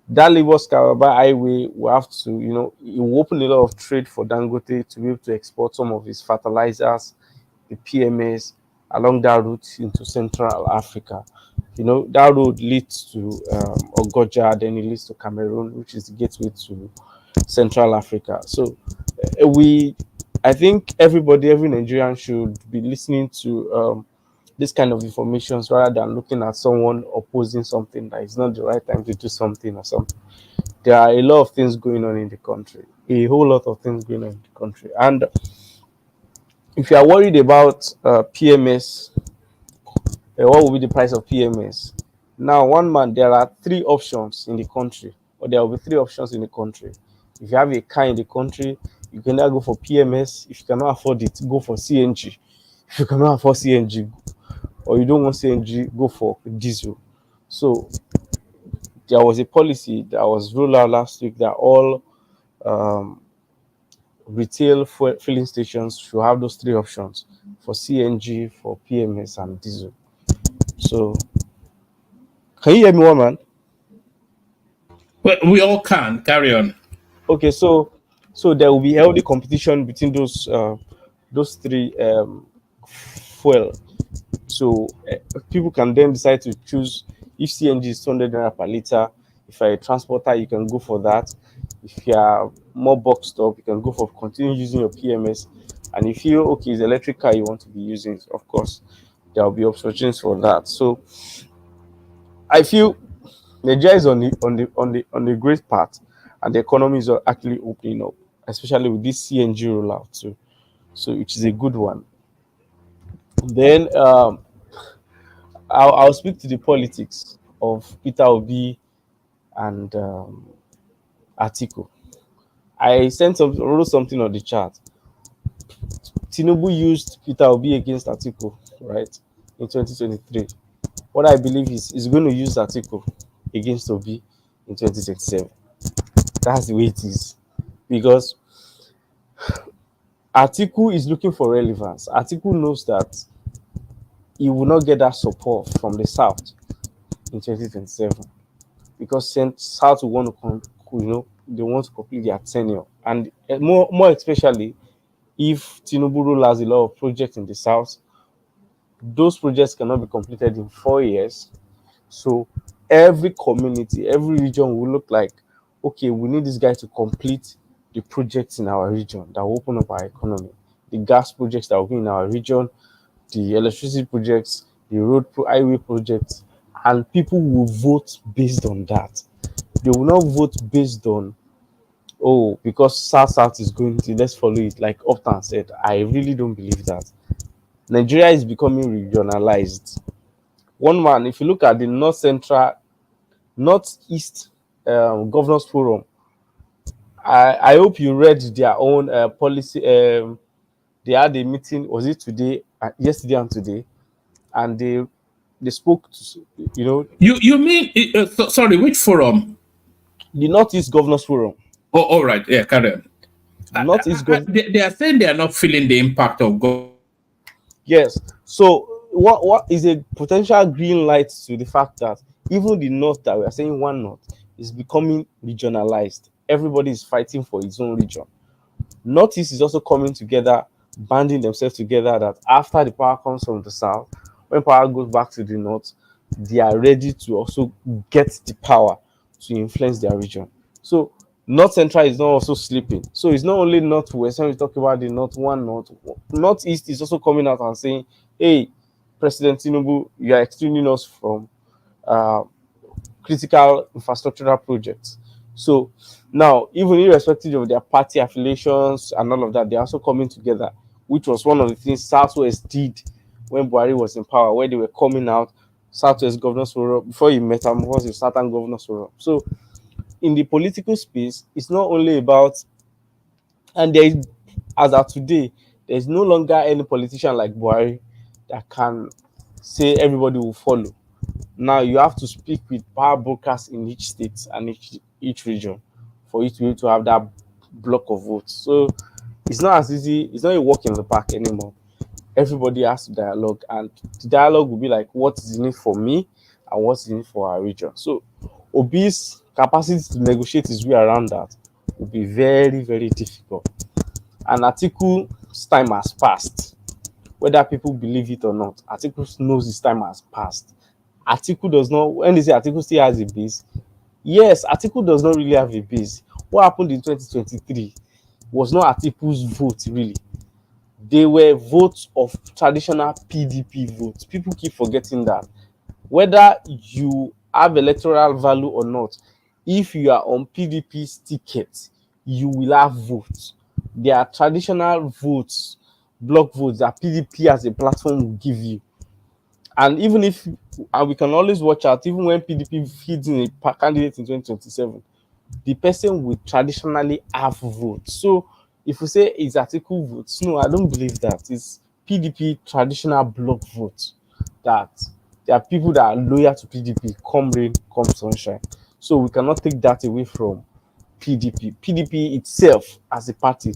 that Lagos Calabar highway will have to, it will open a lot of trade for Dangote to be able to export some of his fertilizers, the PMS, along that route into Central Africa. That road leads to Ogoja, then it leads to Cameroon, which is the gateway to Central Africa. So I think every Nigerian should be listening to this kind of information rather than looking at someone opposing something that is not the right time to do something or something. There are a lot of things going on in the country, a whole lot of things going on in the country. And if you are worried about PMS, what will be the price of PMS? Now, there are 3 options in the country, or there will be 3 options in the country. If you have a car in the country, you can now go for PMS. If you cannot afford it, go for CNG. If you cannot afford CNG, or you don't want CNG, go for diesel. So there was a policy that was rolled out last week that all retail filling stations should have those 3 options for CNG, for PMS, and diesel. So, can you hear me, man?
Well, we all can carry on.
Okay, so there will be healthy competition between those 3 fuel. So people can then decide to choose. If CNG is 200 naira per liter, if you're a transporter, you can go for that. If you are more boxed up, you can go for continue using your PMS. And if you okay, it's electric car you want to be using, of course, there will be options for that. So I feel Nigeria is on the great path, and the economy is actually opening up, especially with this CNG rollout too. So which is a good one. Then I'll speak to the politics of Peter Obi and Atiku. I wrote something on the chat. Tinubu used Peter Obi against Atiku, right, in 2023. What I believe is he's going to use Atiku against Obi in 2027. That's the way it is. Because Atiku is looking for relevance. Atiku knows that he will not get that support from the South in 2027 because South will want to, they want to complete their tenure, and more especially if Tinubu has a lot of projects in the South, those projects cannot be completed in 4 years. So every community, every region will look like, okay, we need this guy to complete the projects in our region that will open up our economy, the gas projects that will be in our region, the electricity projects, the highway projects, and people will vote based on that. They will not vote based on, oh, because South is going to, let's follow it, like Upton said. I really don't believe that. Nigeria is becoming regionalized. One man, if you look at the Northeast Governors Forum, I hope you read their own policy. They had a meeting, was it today, yesterday and today, and they spoke to,
You mean sorry, which forum?
The Northeast Governors Forum.
Oh, all right, yeah, carry on.
Northeast
they are saying they are not feeling the impact of
Yes. So what is a potential green light to the fact that even the North that we are saying one North, is becoming regionalized. Everybody is fighting for his own region. Northeast is also coming together, banding themselves together that after the power comes from the south, when power goes back to the north, they are ready to also get the power to influence their region. So North Central is not also sleeping. So it's not only Northwest. When we talk about the North, Northeast is also coming out and saying, hey, President Tinubu, you are excluding us from uh, critical infrastructural projects. So now, even irrespective of their party affiliations and all of that, they're also coming together, which was one of the things Southwest did when Buhari was in power, where they were coming out, Southwest Governors Forum, before he metamorphosed in Southern Governors Forum. So in the political space, it's not only about, and there is, as of today, there's no longer any politician like Buhari that can say everybody will follow. Now you have to speak with power brokers in each state and each region for you to be able to have that block of votes. So it's not as easy, it's not a walk in the park anymore. Everybody has to dialogue, and the dialogue will be like, what is in it for me and what's in it for our region. So Obi's capacity to negotiate his way around that will be very, very difficult. And Atiku's time has passed. Whether people believe it or not, Atiku knows his time has passed. Atiku does not, when they say Atiku still has a base, yes, Atiku does not really have a base. What happened in 2023 was not Atiku's vote, really. They were votes of traditional PDP votes. People keep forgetting that. Whether you have electoral value or not, if you are on PDP's ticket, you will have votes. There are traditional votes, block votes that PDP as a platform will give you. And even if, and we can always watch out, even when PDP feeds in a candidate in 2027, the person will traditionally have votes. So if we say it's Atiku votes, no, I don't believe that. It's PDP traditional block votes, that there are people that are loyal to PDP, come rain, come sunshine. So we cannot take that away from PDP. PDP itself as a party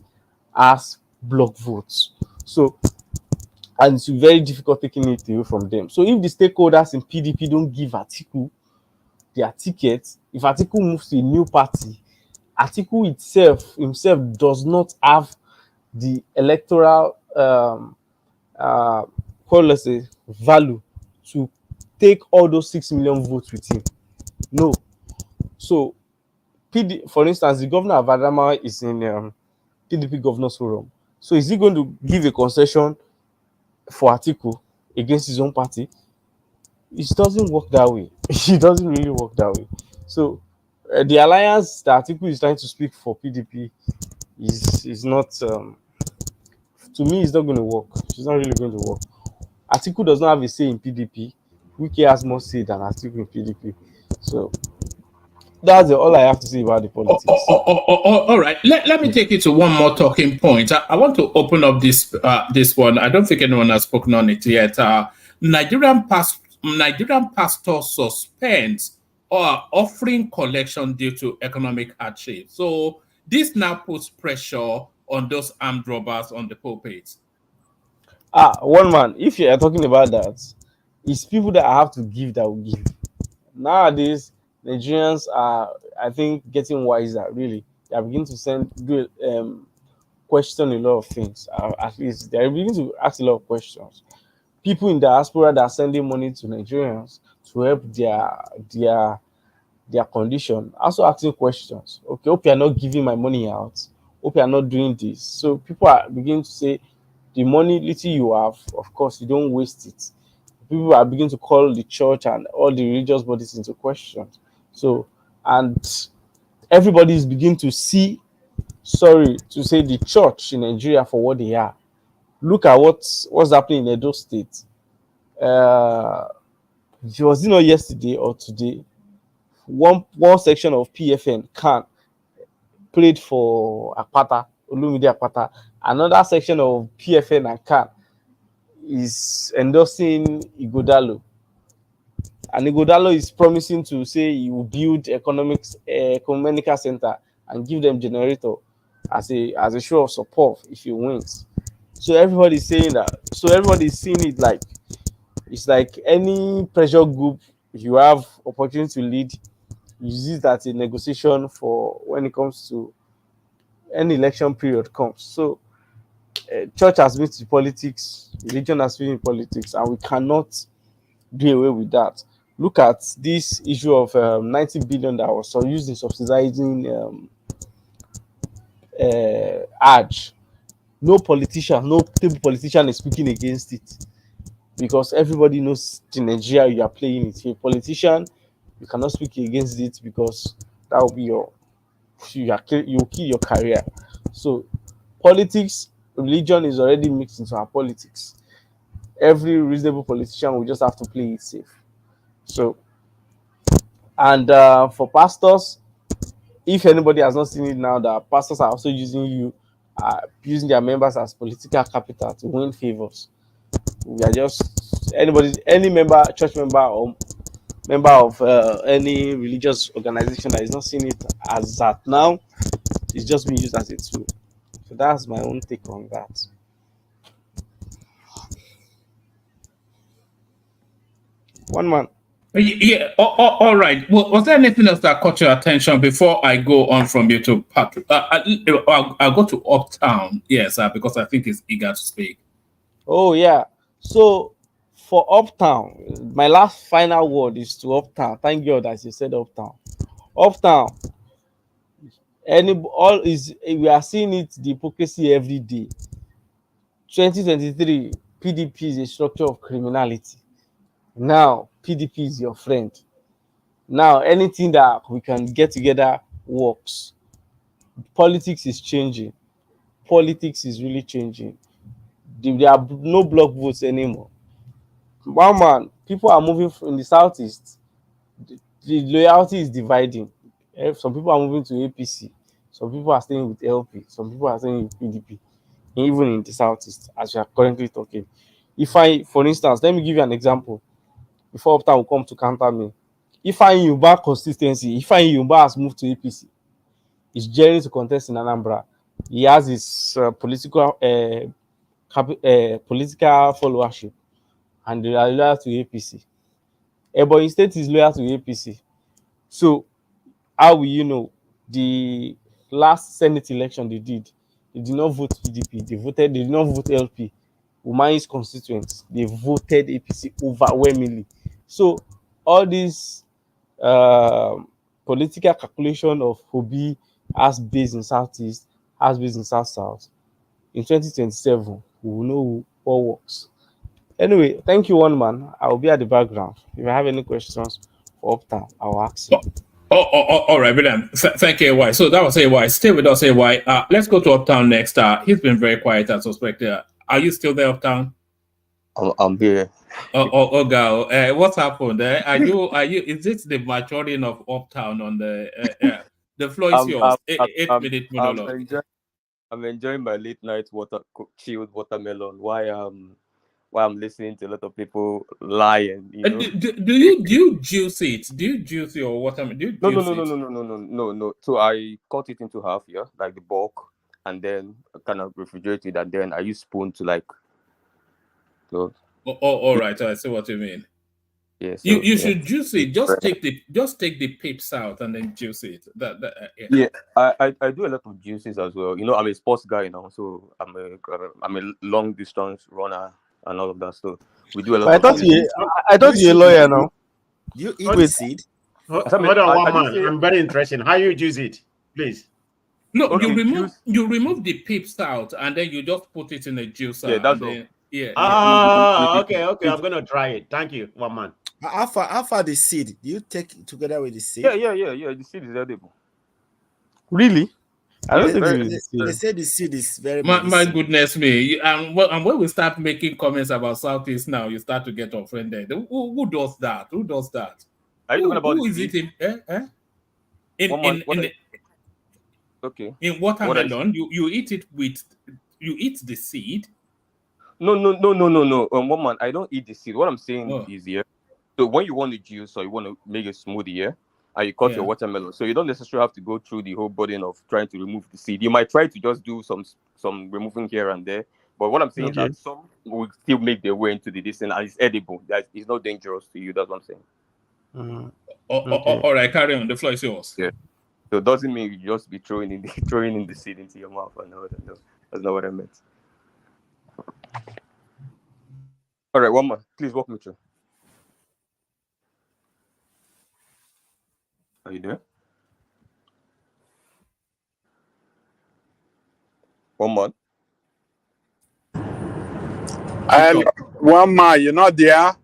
has block votes. So, and it's very difficult taking it away from them. So if the stakeholders in PDP don't give Atiku their ticket, if Atiku moves to a new party, Atiku himself does not have the electoral let's say value to take all those 6 million votes with him. No. So for instance, the governor of Adamawa is in PDP Governors Forum. So is he going to give a concession for Atiku against his own party? It doesn't work that way. It doesn't really work that way. So the alliance that Atiku is trying to speak for PDP is not, to me, it's not going to work. It's not really going to work. Atiku does not have a say in PDP. Wike has more say than Atiku in PDP. So that's all I have to say about the politics.
All right. Let me take you to one more talking point. I want to open up this one. I don't think anyone has spoken on it yet. Nigerian pastor suspends offering collection due to economic hardship. So this now puts pressure on those armed robbers on the pulpit.
One man, if you are talking about that, it's people that I have to give that will give. Nowadays, Nigerians are, I think, getting wiser, really. They are beginning to question a lot of things. At least they are beginning to ask a lot of questions. People in diaspora that are sending money to Nigerians to help their condition, also asking questions. Okay, hope you are not giving my money out. Hope you are not doing this. So people are beginning to say, the money little you have, of course, you don't waste it. People are beginning to call the church and all the religious bodies into question. So, and everybody is beginning to see, to say the church in Nigeria for what they are. Look at what's happening in Edo State. Was it not yesterday or today? One section of PFN played for Akpata, Olumide Akpata. Another section of PFN and CAN is endorsing Igodalo. And Igodalo is promising to say he will build ecumenical center and give them generator as a show of support if he wins. So everybody's saying that. So everybody's seeing it like it's like any pressure group. If you have opportunity to lead, use it as a negotiation for when it comes to any election period comes. So church has been to politics, religion has been in politics, and we cannot do away with that. Look at this issue of 90 billion that was used in subsidizing Hajj. No politician, no table politician is speaking against it, because everybody knows in Nigeria you are playing it. You're a politician, you cannot speak against it, because that will be you kill your career. So politics, religion is already mixed into our politics. Every reasonable politician will just have to play it safe. So, and for pastors, if anybody has not seen it now, that pastors are also using their members as political capital to win favors. We are just any member, church member, or member of any religious organization that is not seeing it as that now, it's just being used as a tool. So that's my own take on that. One man.
Yeah. All right. Well, was there anything else that caught your attention before I go on from you to Patrick? I'll go to Uptown. Yes, because I think he's eager to speak.
Oh yeah. So for Uptown, my last final word is to Uptown. Thank God that you said Uptown. Uptown. We are seeing it, the hypocrisy every day. 2023, PDP is a structure of criminality. Now PDP is your friend. Now anything that we can get together works. Politics is changing. Politics is really changing. There are no block votes anymore. One man, people are moving in the southeast. The loyalty is dividing. Some people are moving to APC. Some people are staying with LP. Some people are staying with PDP. Even in the southeast, as we are currently talking. For instance, let me give you an example. Before Uptown will come to counter me. If I Yuba consistency, if I Yuba has moved to APC, he's journeying to contest in Anambra. He has his political followership, and they are loyal to APC. Ebonyi State is loyal to APC. So how will you know? The last Senate election they did not vote PDP. They did not vote LP. Umahi's constituents, they voted APC overwhelmingly. So all these political calculation of Obi has base in Southeast, has base in South. In 2027, we will know what works. Anyway, thank you, one man. I will be at the background. If I have any questions for Uptown, I will ask you.
All right, William. Thank you, AY. So that was AY. Stay with us, AY. Let's go to Uptown next. He's been very quiet, I suspect. Are you still there, Uptown?
I'm here.
Girl. What's happened? Are you? Is it the maturing of Uptown on the? The floor is yours. 8-minute monologue.
I'm enjoying my late night chilled watermelon. Why I'm listening to a lot of people lie and
Do you juice it? Do you juice your watermelon?
No. So I cut it into half, like the bulk, and then kind of refrigerate it, and then I use spoon to like. So.
All right. I see what you mean.
Yeah. So,
you should juice it. Just take the pips out and then juice it.
Yeah. I do a lot of juices as well. I'm a sports guy now, so I'm a long distance runner and all of that. So we do a lot.
I thought you're a lawyer now.
You eat with seed?
Hold on, one man. I'm very interested. How you juice it, please?
No, okay, you remove the pips out and then you just put it in a juicer.
Yeah, that's all.
Yeah.
Okay. I'm gonna try it. Thank you, one man.
How far the seed? Do you take it together with the seed?
Yeah. The seed is edible.
Really? I don't think
they say the seed is very.
My goodness me! And when we start making comments about Southeast now, you start to get offended. Who does that? Who does that?
Are you talking about
who is it
Okay.
In watermelon, you eat it you eat the seed.
No. One man, I don't eat the seed. What I'm saying is so when you want to juice or you want to make a smoothie, and you cut your watermelon, so you don't necessarily have to go through the whole burden of trying to remove the seed. You might try to just do some removing here and there, but what I'm saying is that some will still make their way into the distance and it's edible. That it's not dangerous to you. That's what I'm saying.
All right, carry on. The floor is yours.
Yeah. So it doesn't mean you just be throwing in the seed into your mouth. No, that's not what I meant. All right, one more. Please walk me through. Are you there? One more.
One man, you're not there.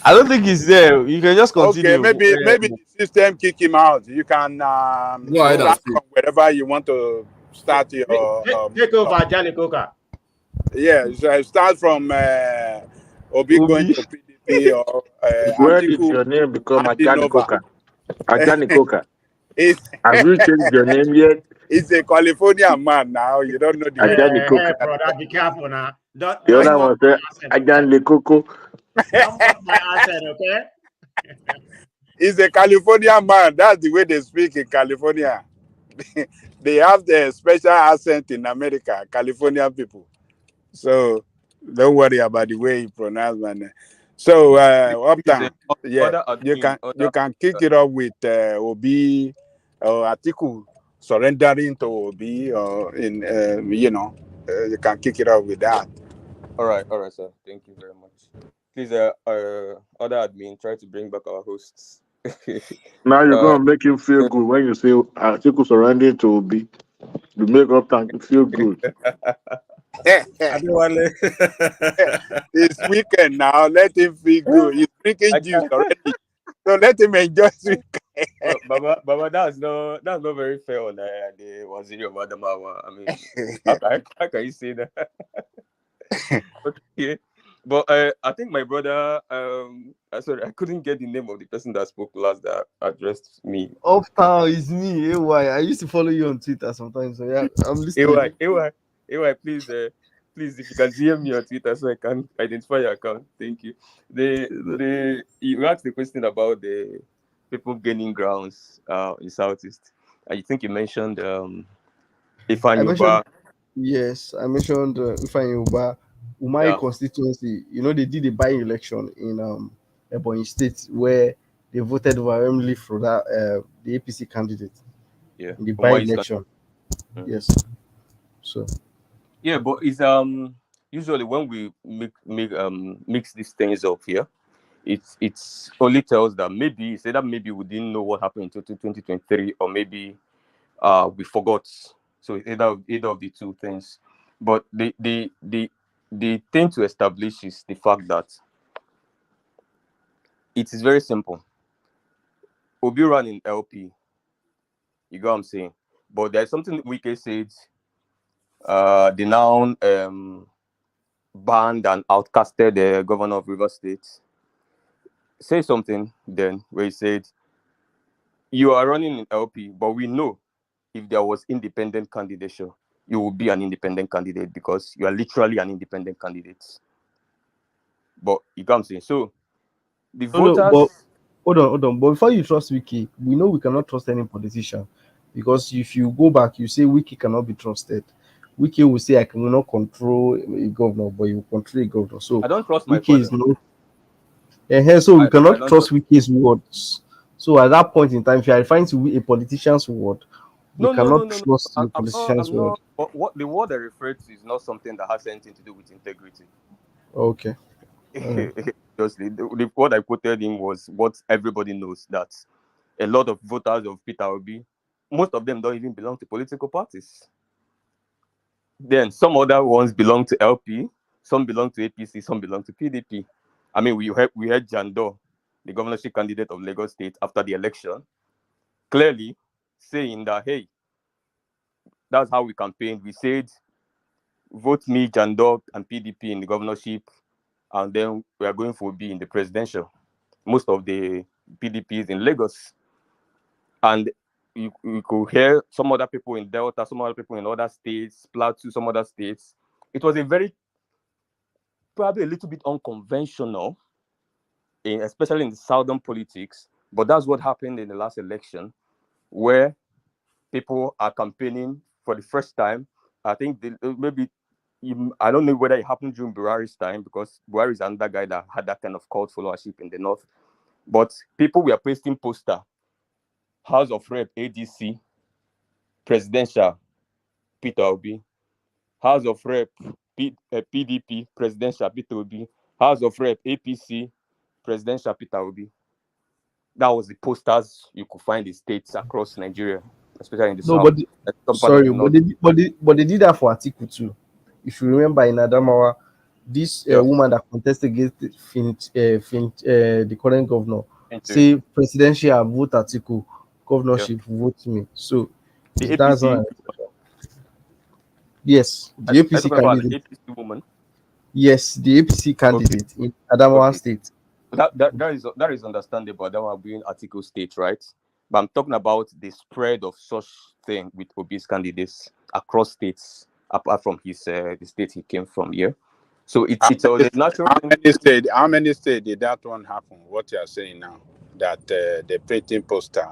I don't think he's there. You can just continue.
Okay, maybe the system kick him out. You can
Go ahead and
start
speak.
from wherever you want to start your.
Take over, Jali Coca.
Yeah, so start from Obi going to PDP or
Where did
Atiku
your name become
handing
Ajani
over.
Coca? Ajani Coca. Have
Have
you changed your name yet?
He's a California man now. You don't know the
Ajani Coca.
Brother, be careful now.
The other one said Ajani Coco.
Don't mock my accent, okay?
He's a California man. That's the way they speak in California. They have the special accent in America, Californian people. So don't worry about the way you pronounce my name. So uptown, yeah, you can kick it off with Obi or Atiku surrendering to Obi, or you can kick it off with that.
All right, sir. Thank you very much. Please, other admin, try to bring back our hosts.
Now you're gonna make him feel good when you say Atiku surrendering to Obi. You make up time feel good.
It's weekend now. Let him feel good. He's drinking juice already, so let him enjoy his weekend.
Baba, that's not very fair on the Waziri of Adamawa. I mean, how can you say that? Okay. But I think my brother, sorry, I couldn't get the name of the person that spoke last that addressed me.
Uptown is me, AY. I used to follow you on Twitter sometimes, so yeah, I'm listening.
AY, please, if you can DM me on Twitter so I can identify your account. Thank you. You asked the question about the people gaining grounds in Southeast. I think you mentioned Ifeanyi Ubah.
Yes, I mentioned Ifeanyi Ubah. Umari constituency, they did a by-election in Ebonyi State where they voted overwhelmingly for that the APC candidate.
Yeah,
in the by-election. Yes. So.
Yeah, but it's usually when we mix these things up here, it's only tells that maybe we didn't know what happened in 2023, or maybe we forgot. So either of the two things. But the thing to establish is the fact that it is very simple. Obi ran in LP. You get what I'm saying? But there's something Wike said. They now banned and outcasted the governor of Rivers State. Say something then where he said, you are running in LP, but we know if there was independent candidature, you will be an independent candidate because you are literally an independent candidate. But you can't say so. The voters.
Hold on. But before you trust Wiki, we know we cannot trust any politician, because if you go back, you say Wiki cannot be trusted. Wiki will say I cannot control a governor, but you control a governor. So
I don't trust my
Wiki is not. So we cannot trust Wiki's words. So at that point in time, if you are referring to a politician's word, we cannot trust the politician's word.
What the word I referred to is not something that has anything to do with integrity.
Okay.
Just what I quoted in was what everybody knows, that a lot of voters of Peter Obi, most of them don't even belong to political parties. Then some other ones belong to LP, some belong to APC, some belong to PDP. I mean, we heard Jando, the governorship candidate of Lagos State, after the election, clearly saying that, hey, that's how we campaigned. We said, vote me, Jando, and PDP in the governorship, and then we are going for B in the presidential. Most of the PDPs in Lagos. And you could hear some other people in Delta, some other people in other states, Plateau, some other states. It was probably a little bit unconventional, especially in the southern politics. But that's what happened in the last election, where people are campaigning for the first time. I think I don't know whether it happened during Buhari's time, because Buhari is another guy that had that kind of cult followership in the north. But people were pasting poster, House of Rep, ADC, presidential, Peter Obi, House of Rep, PDP, presidential, Peter Obi, House of Rep, APC, presidential, Peter Obi. That was the posters you could find in states across Nigeria, especially in the
No,
south.
but
Some part of
sorry,
the north.
but they did that for Atiku too. If you remember in Adamawa, this woman that contested against the current governor, say presidential vote Atiku, governorship vote me. So
The
that's
APC,
not. Yes, the APC candidate.
APC woman.
Yes, the APC candidate in Adamawa State.
That is understandable. That will be in Atiku State, right? But I'm talking about the spread of such thing with Obi's candidates across states, apart from his the state he came from here. So it's a natural.
How many states did that one happen? What you are saying now, that the printing poster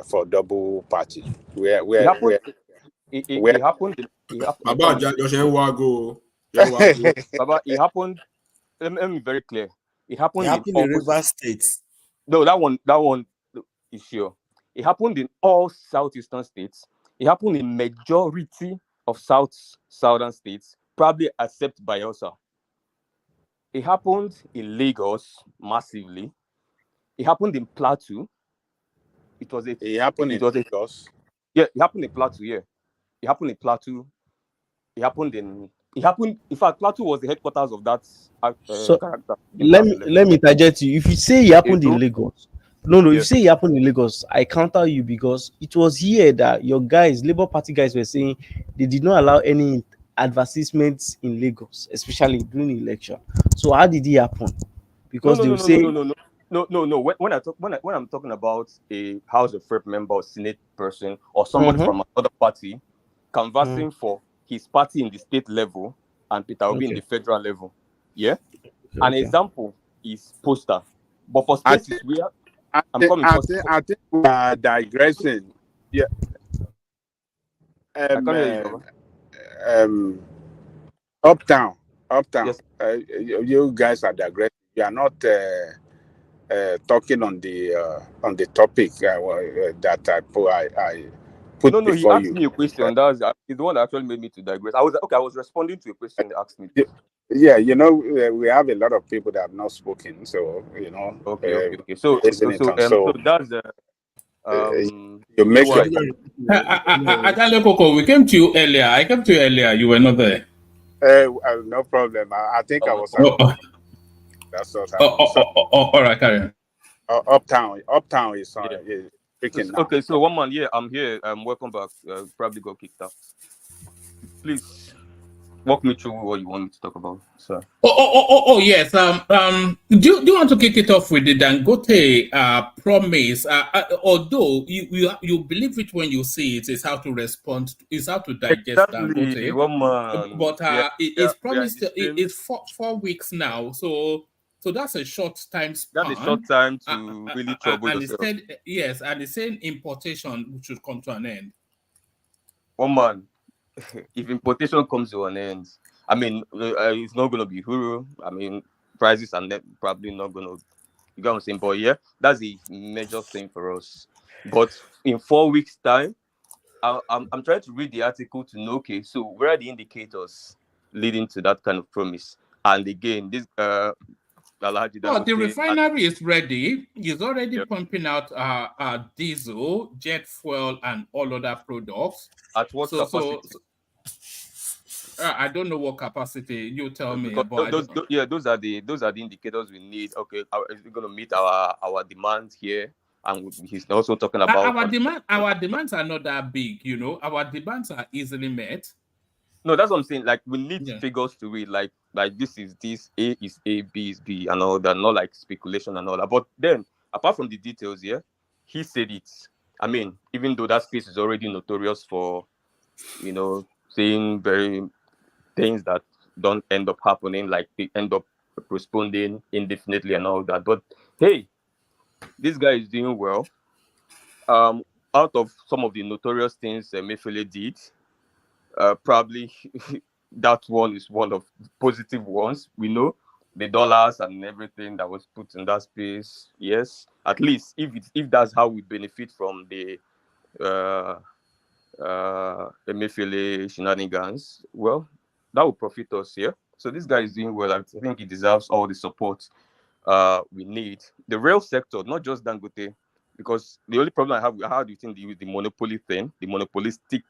for double party, where
It happened. It happened.
Baba,
Baba, it happened. Let me be very clear. It happened in all
River states.
No, that one is sure. It happened in all southeastern states. It happened in majority of southern states, probably except Bayelsa. It happened in Lagos massively. It happened in Plateau. It happened in
Lagos.
Yeah, it happened in Plateau. Yeah, it happened in Plateau. It happened. In fact, Plateau was the headquarters of that character.
Let me interject you. If you say it happened in Lagos, if you say it happened in Lagos, I counter you because it was here that your guys, Labour Party guys, were saying they did not allow any advertisements in Lagos, especially during the election. So how did it happen? Because they will say
no. When I'm talking about a House of Rep member or Senate person or somebody from another party canvassing for his party in the state level and Peter Obi in the federal level. Yeah. An example is poster. But for spaces where
I think we are digressing. Yeah. Uptown.
Yes.
You guys are digressing. You are not talking on the topic that I put
No,
before
he asked me a question. He's the one that actually made me to digress. I was responding to a question he asked me.
Yeah, we have a lot of people that have not spoken, so
Okay. So that's
you make
Coco, we came to you earlier. I came to you earlier. You were not there.
No problem. I think I was. That's what.
All right, carry on.
Uptown is speaking now.
Okay, so one man, yeah, I'm here. Welcome back. Probably got kicked out. Please walk me through what you want me to talk about, sir.
Yes. Do you want to kick it off with the Dangote promise? Although you believe it when you see it, is how to respond, is how to digest Dangote. But it's promised. It's 4 weeks now, so that's a short time span.
That's a short time to really trouble yourself.
And it's saying importation should come to an end.
One man, if importation comes to an end, I mean, it's not going to be huru. I mean, prices are probably not going to, you know what I'm saying? But yeah, that's a major thing for us. But in 4 weeks' time, I'm trying to read the article to know, okay, so where are the indicators leading to that kind of promise? And again, this
the refinery is ready. It's already pumping out diesel, jet fuel, and all other products.
At what capacity?
I don't know what capacity. You tell me.
Those are the indicators we need. Okay, is it going to meet our demand here? And he's also talking about
our demands are not that big. Our demands are easily met.
No, that's what I'm saying. Like, we need figures to read. Like this is this, A is A, B is B, and all that. Not like speculation and all that. But then, apart from the details, he said it. I mean, even though that space is already notorious for, saying very things that don't end up happening, like they end up postponing indefinitely and all that. But hey, this guy is doing well. Out of some of the notorious things Emefiele did, probably that one is one of the positive ones. We know the dollars and everything that was put in that space. Yes, at least if that's how we benefit from the Emefiele shenanigans, well, that will profit us here. So this guy is doing well. I think he deserves all the support we need. The rail sector, not just Dangote, because the only problem I have, how do you think the monopoly thing, the monopolistic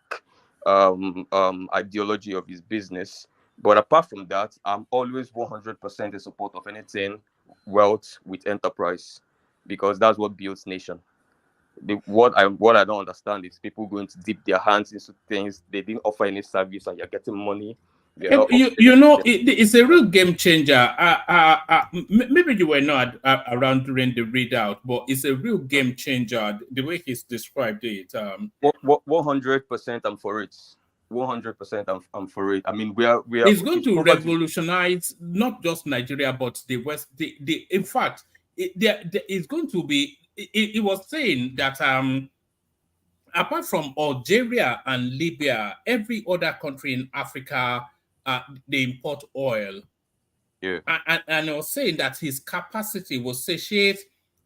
ideology of his business. But apart from that, I'm always 100% in support of anything wealth with enterprise, because that's what builds nation. What I don't understand is people going to dip their hands into things they didn't offer any service, and you're getting money.
It's a real game changer. Maybe you were not around during the readout, but it's a real game changer the way he's described it.
100%, I'm for it. 100%, I'm for it. I mean, we are.
It's going to revolutionize not just Nigeria but the West. In fact, it's going to be. It was saying that apart from Algeria and Libya, every other country in Africa, they import oil.
Yeah.
And I was saying that his capacity will satiate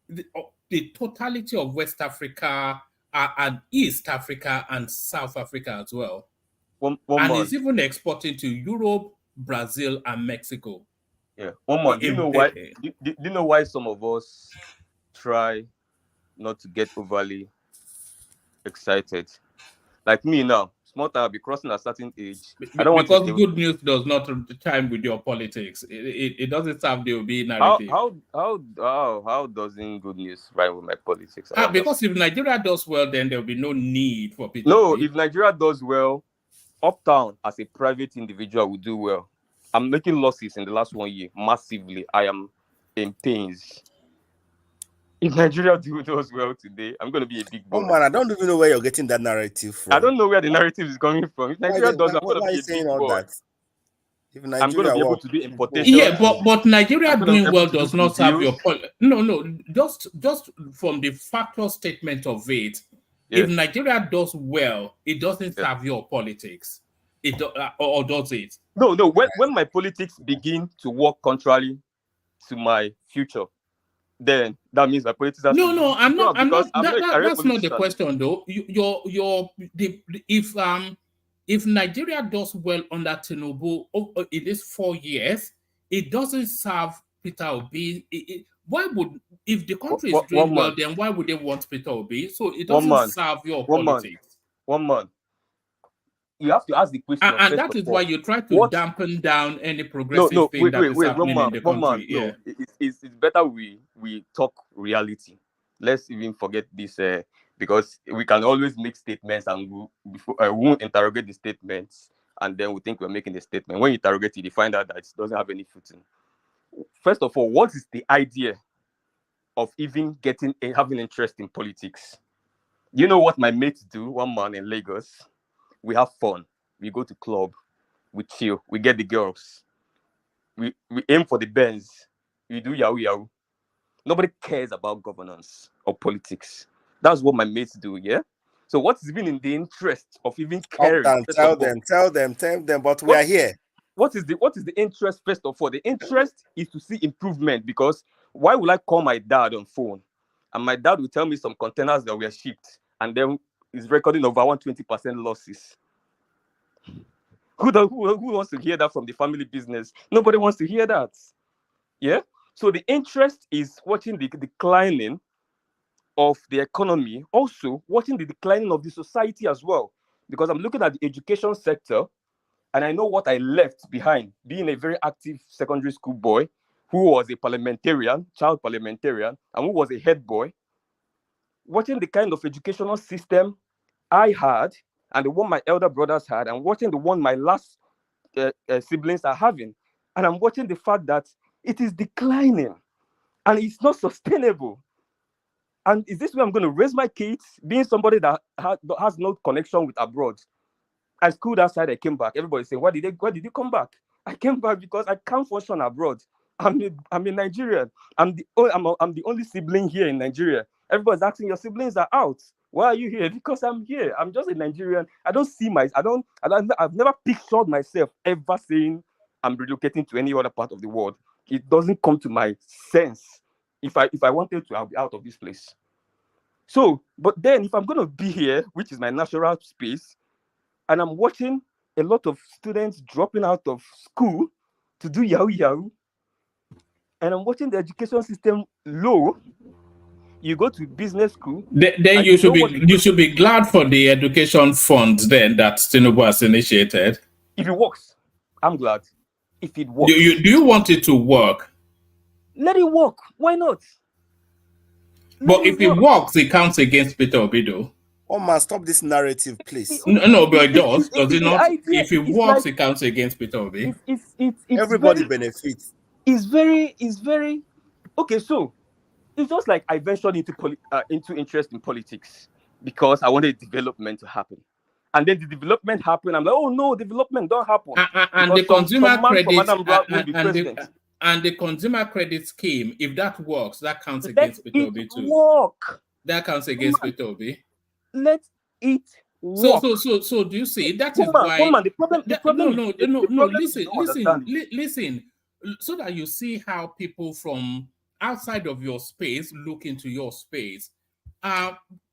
the totality of West Africa and East Africa and South Africa as well. He's even exporting to Europe, Brazil, and Mexico.
Yeah. One more. Do you know why? Do you know why some of us try not to get overly excited? Like me now, small time, I'll be crossing a certain age. I don't
because good news does not chime with your politics. It doesn't serve the OB narrative.
How doesn't good news rhyme with my politics?
Because if Nigeria does well, then there will be no need for PDP.
No, if Nigeria does well, Uptown as a private individual will do well. I'm making losses in the last 1 year massively. I am in pains. If Nigeria does well today, I'm going to be a big boy.
Oh man, I don't even know where you're getting that narrative from.
I don't know where the narrative is coming from. If Nigeria does, I'm going to be a big boy. If Nigeria, I'm going to be able to do importation.
Yeah, but Nigeria doing well does not serve your point. No. Just from the factual statement of it, if Nigeria does well, it doesn't serve your politics. Or does it?
No. When my politics begin to work contrary to my future, then that means my politics.
I'm not. That's not the question, though. If Nigeria does well under Tinubu in these 4 years, it doesn't serve Peter Obi. Why would, if the country is doing well, then why would they want Peter Obi? So it doesn't serve your politics.
1 month. You have to ask the question.
And that is why you try to dampen down any progressive thing that is happening in the country.
Yeah. It's better we talk reality. Let's even forget this because we can always make statements and we won't interrogate the statements, and then we think we're making a statement. When you interrogate it, you find out that it doesn't have any footing. First of all, what is the idea of even having interest in politics? You know what my mates do? One man in Lagos. We have fun. We go to club. We chill. We get the girls. We aim for the Benz. We do yahoo. Nobody cares about governance or politics. That's what my mates do, yeah? So what's even in the interest of even caring?
Tell them, but we are here.
What is the interest, first of all? The interest is to see improvement, because why would I call my dad on phone and my dad will tell me some containers that were shipped and then is recording over 120% losses? Who wants to hear that from the family business? Nobody wants to hear that. Yeah? So the interest is watching the declining of the economy, also watching the declining of the society as well. Because I'm looking at the education sector and I know what I left behind, being a very active secondary school boy who was a child parliamentarian, and who was a head boy. Watching the kind of educational system I had and the one my elder brothers had, and watching the one my last siblings are having. And I'm watching the fact that it is declining and it's not sustainable. And is this where I'm going to raise my kids, being somebody that has no connection with abroad? I schooled outside, I came back. Everybody saying, why did you come back? I came back because I can't function abroad. I'm a Nigerian. I'm the only sibling here in Nigeria. Everybody's asking, your siblings are out. Why are you here? Because I'm here. I'm just a Nigerian. I've never pictured myself ever saying I'm relocating to any other part of the world. it doesn't come to my sense. If I wanted to, I'll be out of this place. So, but then if I'm going to be here, which is my natural space, and I'm watching a lot of students dropping out of school to do yahoo yahoo, and I'm watching the education system low. You go to business school.
Then you should be glad for the education fund then that Tinubu has initiated.
If it works, I'm glad. If it works,
do you want it to work?
Let it work. Why not?
But if it works, it counts against Peter Obido.
Oh man, stop this narrative, please.
No, but it does. Does it not? If it works, it counts against Peter Obi.
Everybody benefits.
It's very okay. So it's just like I ventured into interest in politics because I wanted development to happen, and then the development happened. I'm like, oh no, development don't happen.
And the consumer credit and the consumer credit scheme, if that works, that counts against Peter Obi too. That counts against Peter Obi.
Let it work.
So do you see that is why listen, so that you see how people from outside of your space look into your space.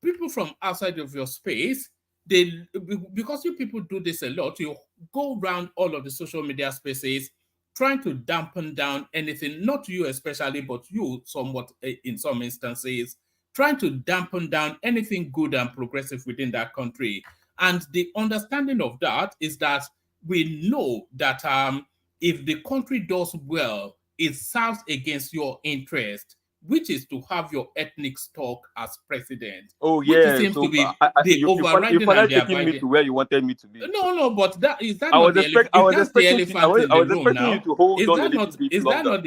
People from outside of your space, because you people do this a lot, you go around all of the social media spaces trying to dampen down anything, not you especially, but you somewhat in some instances, trying to dampen down anything good and progressive within that country. And the understanding of that is that we know that if the country does well, it serves against your interest, which is to have your ethnic stock as president.
Oh yeah,
which seems to be the
overriding and the abiding. Me to where you wanted me to be.
No, but is that not the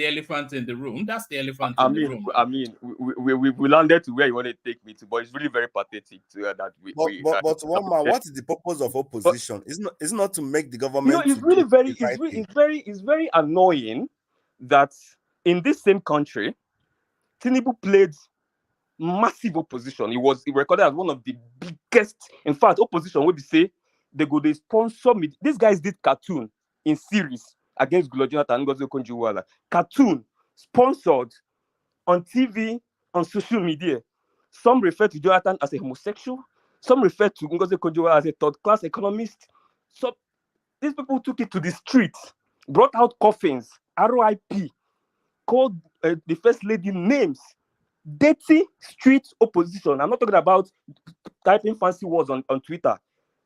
elephant in the room? That's the elephant in the room.
I mean, we landed to where you wanted to take me to, but it's really very pathetic to that.
But one man, what is the purpose of opposition? It's not to make the government.
It's really it's very annoying that in this same country, Tinubu played massive opposition. It was recorded as one of the biggest. In fact, opposition would say they sponsor me. These guys did cartoon in series against Jonathan and Ngozi Okonjo-Iweala. Cartoon sponsored on TV, on social media. Some refer to Jonathan as a homosexual. Some refer to Ngozi Okonjo-Iweala as a third-class economist. So these people took it to the streets, brought out coffins, RIP, called the first lady names, dirty street opposition. I'm not talking about typing fancy words on Twitter,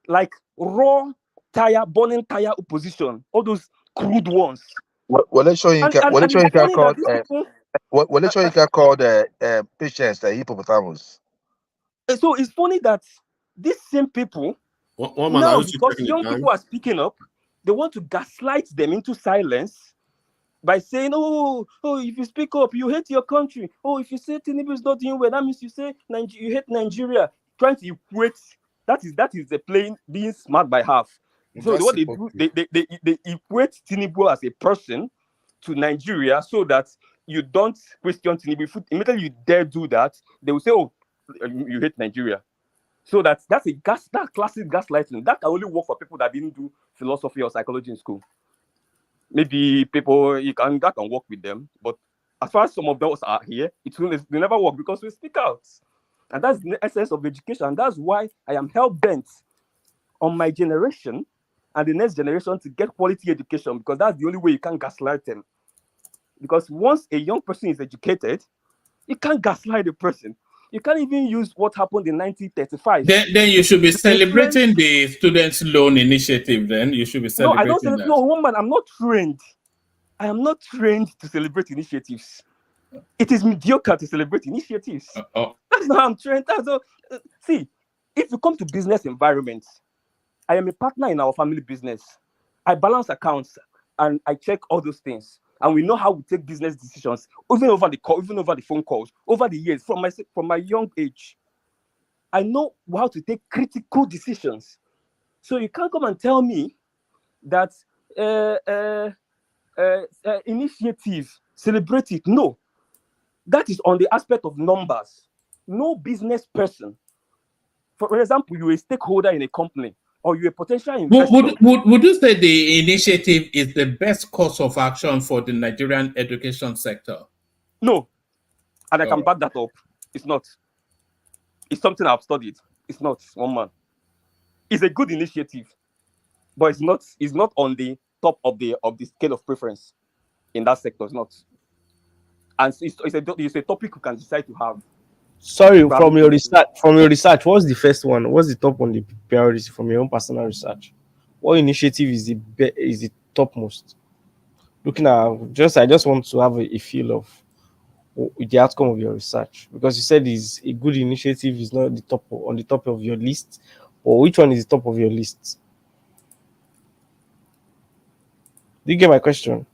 like raw burning tire opposition, all those crude ones.
Let's show you called patients the hippopotamus.
So it's funny that these same people now, because young people are speaking up, they want to gaslight them into silence by saying, oh, if you speak up, you hate your country. Oh, if you say Tinubu is not doing well, that means you say you hate Nigeria. Trying to equate, that is the being smart by half. So what they do, they equate Tinubu as a person to Nigeria so that you don't question Tinubu. Immediately you dare do that, they will say, oh, you hate Nigeria. So that's that classic gaslighting. That can only work for people that didn't do philosophy or psychology in school. Maybe people that can work with them, but as far as some of those are here, they never work because we speak out, and that's the essence of education. That's why I am hell bent on my generation and the next generation to get quality education, because that's the only way you can gaslight them. Because once a young person is educated, you can't gaslight the person. You can't even use what happened in 1935.
Then you should be celebrating the Students' Loan Initiative. Then you should be celebrating.
No, I don't celebrate. No, woman, I'm not trained. I am not trained to celebrate initiatives. It is mediocre to celebrate initiatives. That's not how I'm trained. See, if you come to business environments, I am a partner in our family business. I balance accounts and I check all those things. And we know how we take business decisions, even over the call, even over the phone calls, over the years, from my young age. I know how to take critical decisions. So you can't come and tell me that initiative, celebrate it. No, that is on the aspect of numbers. No business person, for example, you're a stakeholder in a company, or you're a potential investor.
Would you say the initiative is the best course of action for the Nigerian education sector?
No, and I can back that up. It's not. It's something I've studied. It's not, one man. It's a good initiative, but it's not. It's not on the top of the scale of preference in that sector. It's not. And it's a topic you can decide to have.
Sorry, from your research, what's the first one? What's the top on the priority from your own personal research? What initiative is the topmost? Looking at I just want to have a feel of the outcome of your research, because you said is a good initiative is not on the top of your list, or which one is the top of your list? Do you get my question?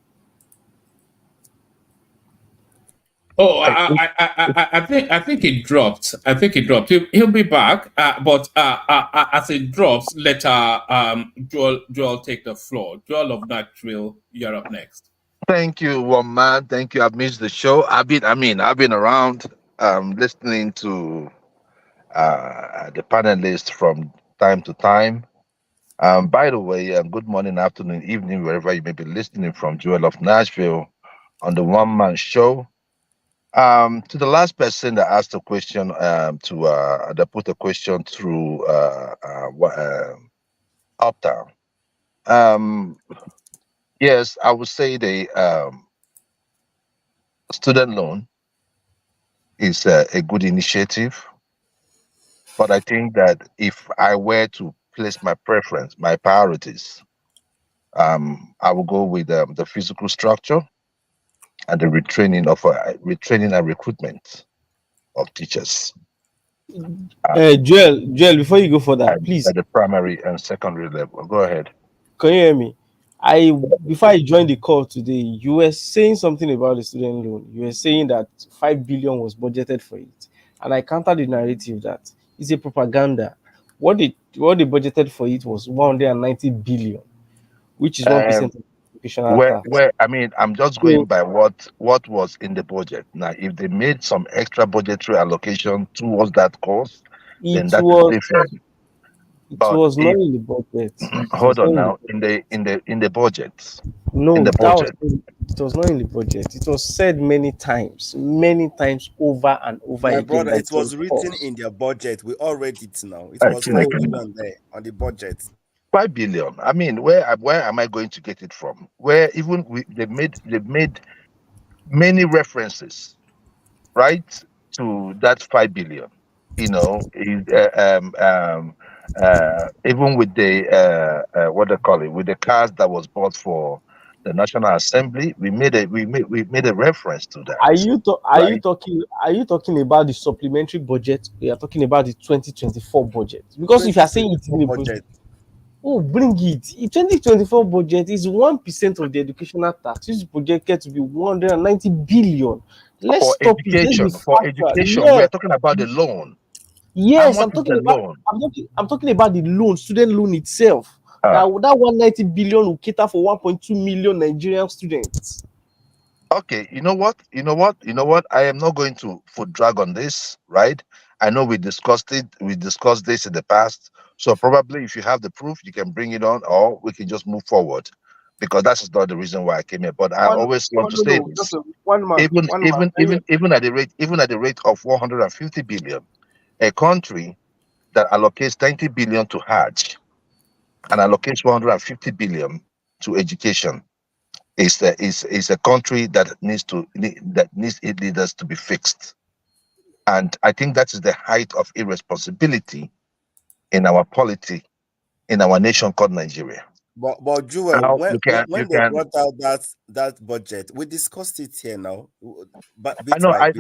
Oh, I think it dropped. I think it dropped. He'll be back, but as it drops, let Joel take the floor. Joel of Nashville, you're up next.
Thank you, one man. Thank you. I've missed the show. I've been around, listening to the panelists from time to time. By the way, good morning, afternoon, evening, wherever you may be listening from. Joel of Nashville on the One Man Show. To the last person that asked a question, that put a question through Uptown. Yes, I would say the student loan is a good initiative, but I think that if I were to place my preference, my priorities, I will go with the physical structure and the retraining and recruitment of teachers.
Joel, before you go for that, please.
At the primary and secondary level. Go ahead.
Can you hear me? Before I joined the call today, you were saying something about the student loan. You were saying that 5 billion was budgeted for it, and I countered the narrative that it's a propaganda. What they budgeted for it was 190 billion, which is 1% of the educational tax.
I'm just going by what was in the budget. Now, if they made some extra budgetary allocation towards that course, then that is different.
It was not in the budget.
Hold on now. In the budget.
No,
in the budget.
It was not in the budget. It was said many times over and over
My
again.
brother, it was written in their budget. We all read it now. It was 5 billion there on the budget.
5 billion. I mean, where am I going to get it from? Where they've made many references, right, to that 5 billion. You know, even with the what they call it, with the cars that was bought for the National Assembly, we made a reference to that.
Are you talking about the supplementary budget? We are talking about the 2024 budget, because if you are saying it's in the budget, bring it. The 2024 budget is 1% of the educational tax, which is projected to be 190 billion. Let's
for
stop
education.
it.
For education, we are talking about the loan.
Yes, I'm talking about the loan, student loan itself. That 190 billion will cater for 1.2 million Nigerian students.
Okay, you know what? I am not going to drag on this, right? I know we discussed it. We discussed this in the past. So probably if you have the proof, you can bring it on, or we can just move forward, because that's not the reason why I came here. But I always want to say this: even at the rate of 150 billion, a country that allocates 90 billion to Hajj and allocates 150 billion to education is a country that needs its leaders to be fixed. And I think that is the height of irresponsibility in our polity, in our nation called Nigeria.
But Joel, when they brought out that budget, we discussed it here now. But
that's why I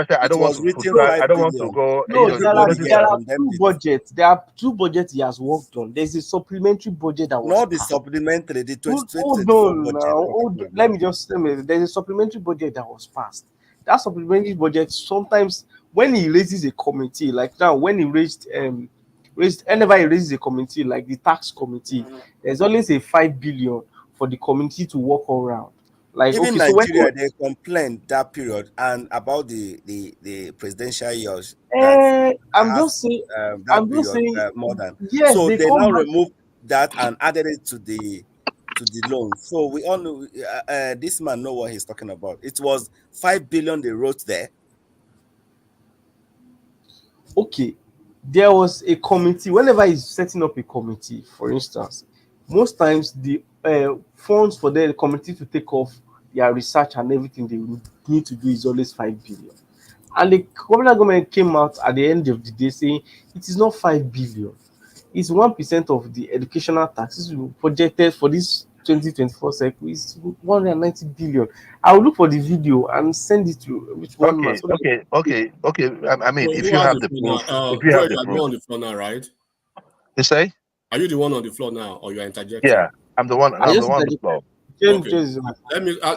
said I don't want to go.
No, there are two budgets. There are two budgets he has worked on. There's a supplementary budget that was
not the supplementary, the 2020 budget.
Let me just say, there's a supplementary budget that was passed. That supplementary budget, sometimes when he raises a committee, like now when he whenever he raises a committee like the tax committee, there's always a 5 billion for the committee to work around. Like,
even
okay, so
Nigeria, they complained that period and about the presidential years that
I'm
has
just saying,
that period more than.
yes,
So
they
they
come
now
back.
removed that and added it to the loan. So we all know this man know what he's talking about. It was 5 billion they wrote there.
Okay, there was a committee. Whenever he's setting up a committee, for instance, most times the funds for the committee to take off their research and everything they would need to do is always 5 billion. And the government came out at the end of the day saying it is not 5 billion, it's 1% of the educational taxes projected for this 2024 cycle is 190 billion. I will look for the video and send it to with one man. So
Okay. I mean,
So
if
who
you
has
have
the
the
floor
proof,
now?
if you
Joy,
have
you
the
are the one
proof,
on the floor now, right?
you say,
Are you the one on the floor now, or you are interjecting?
yeah, I'm the one.
I
I'm the
just
one on the floor.
Okay.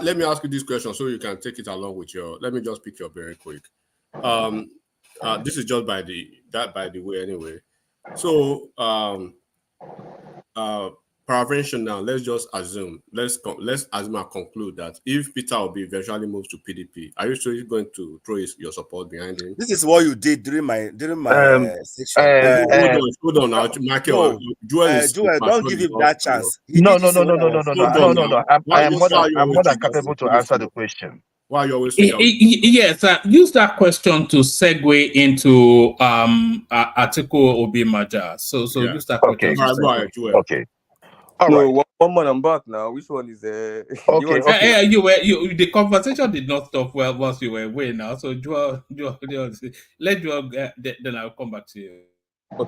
Let me ask you this question so you can take it along with your. Let me just pick your very quick. This is just by the way anyway. So prevention now. Let's just assume. Let's assume and conclude that if Peter Obi eventually moves to PDP, are you sure he's going to throw your support behind him?
This is what you did during my section.
Hold on now, Michael.
No,
Joel is
Joel, don't give him that chance. He
No.
did this when I was
No. I am more than
triggers
capable to answer the question.
Why you always
Yes, use that question to segue into Atiku Obimaja. So
Yeah.
use that question.
Okay. All
No,
right.
one man, I'm back now. Which one is
Okay.
You the conversation did not stop well whilst you were away now. So Joel, let Joel then I'll come back to you.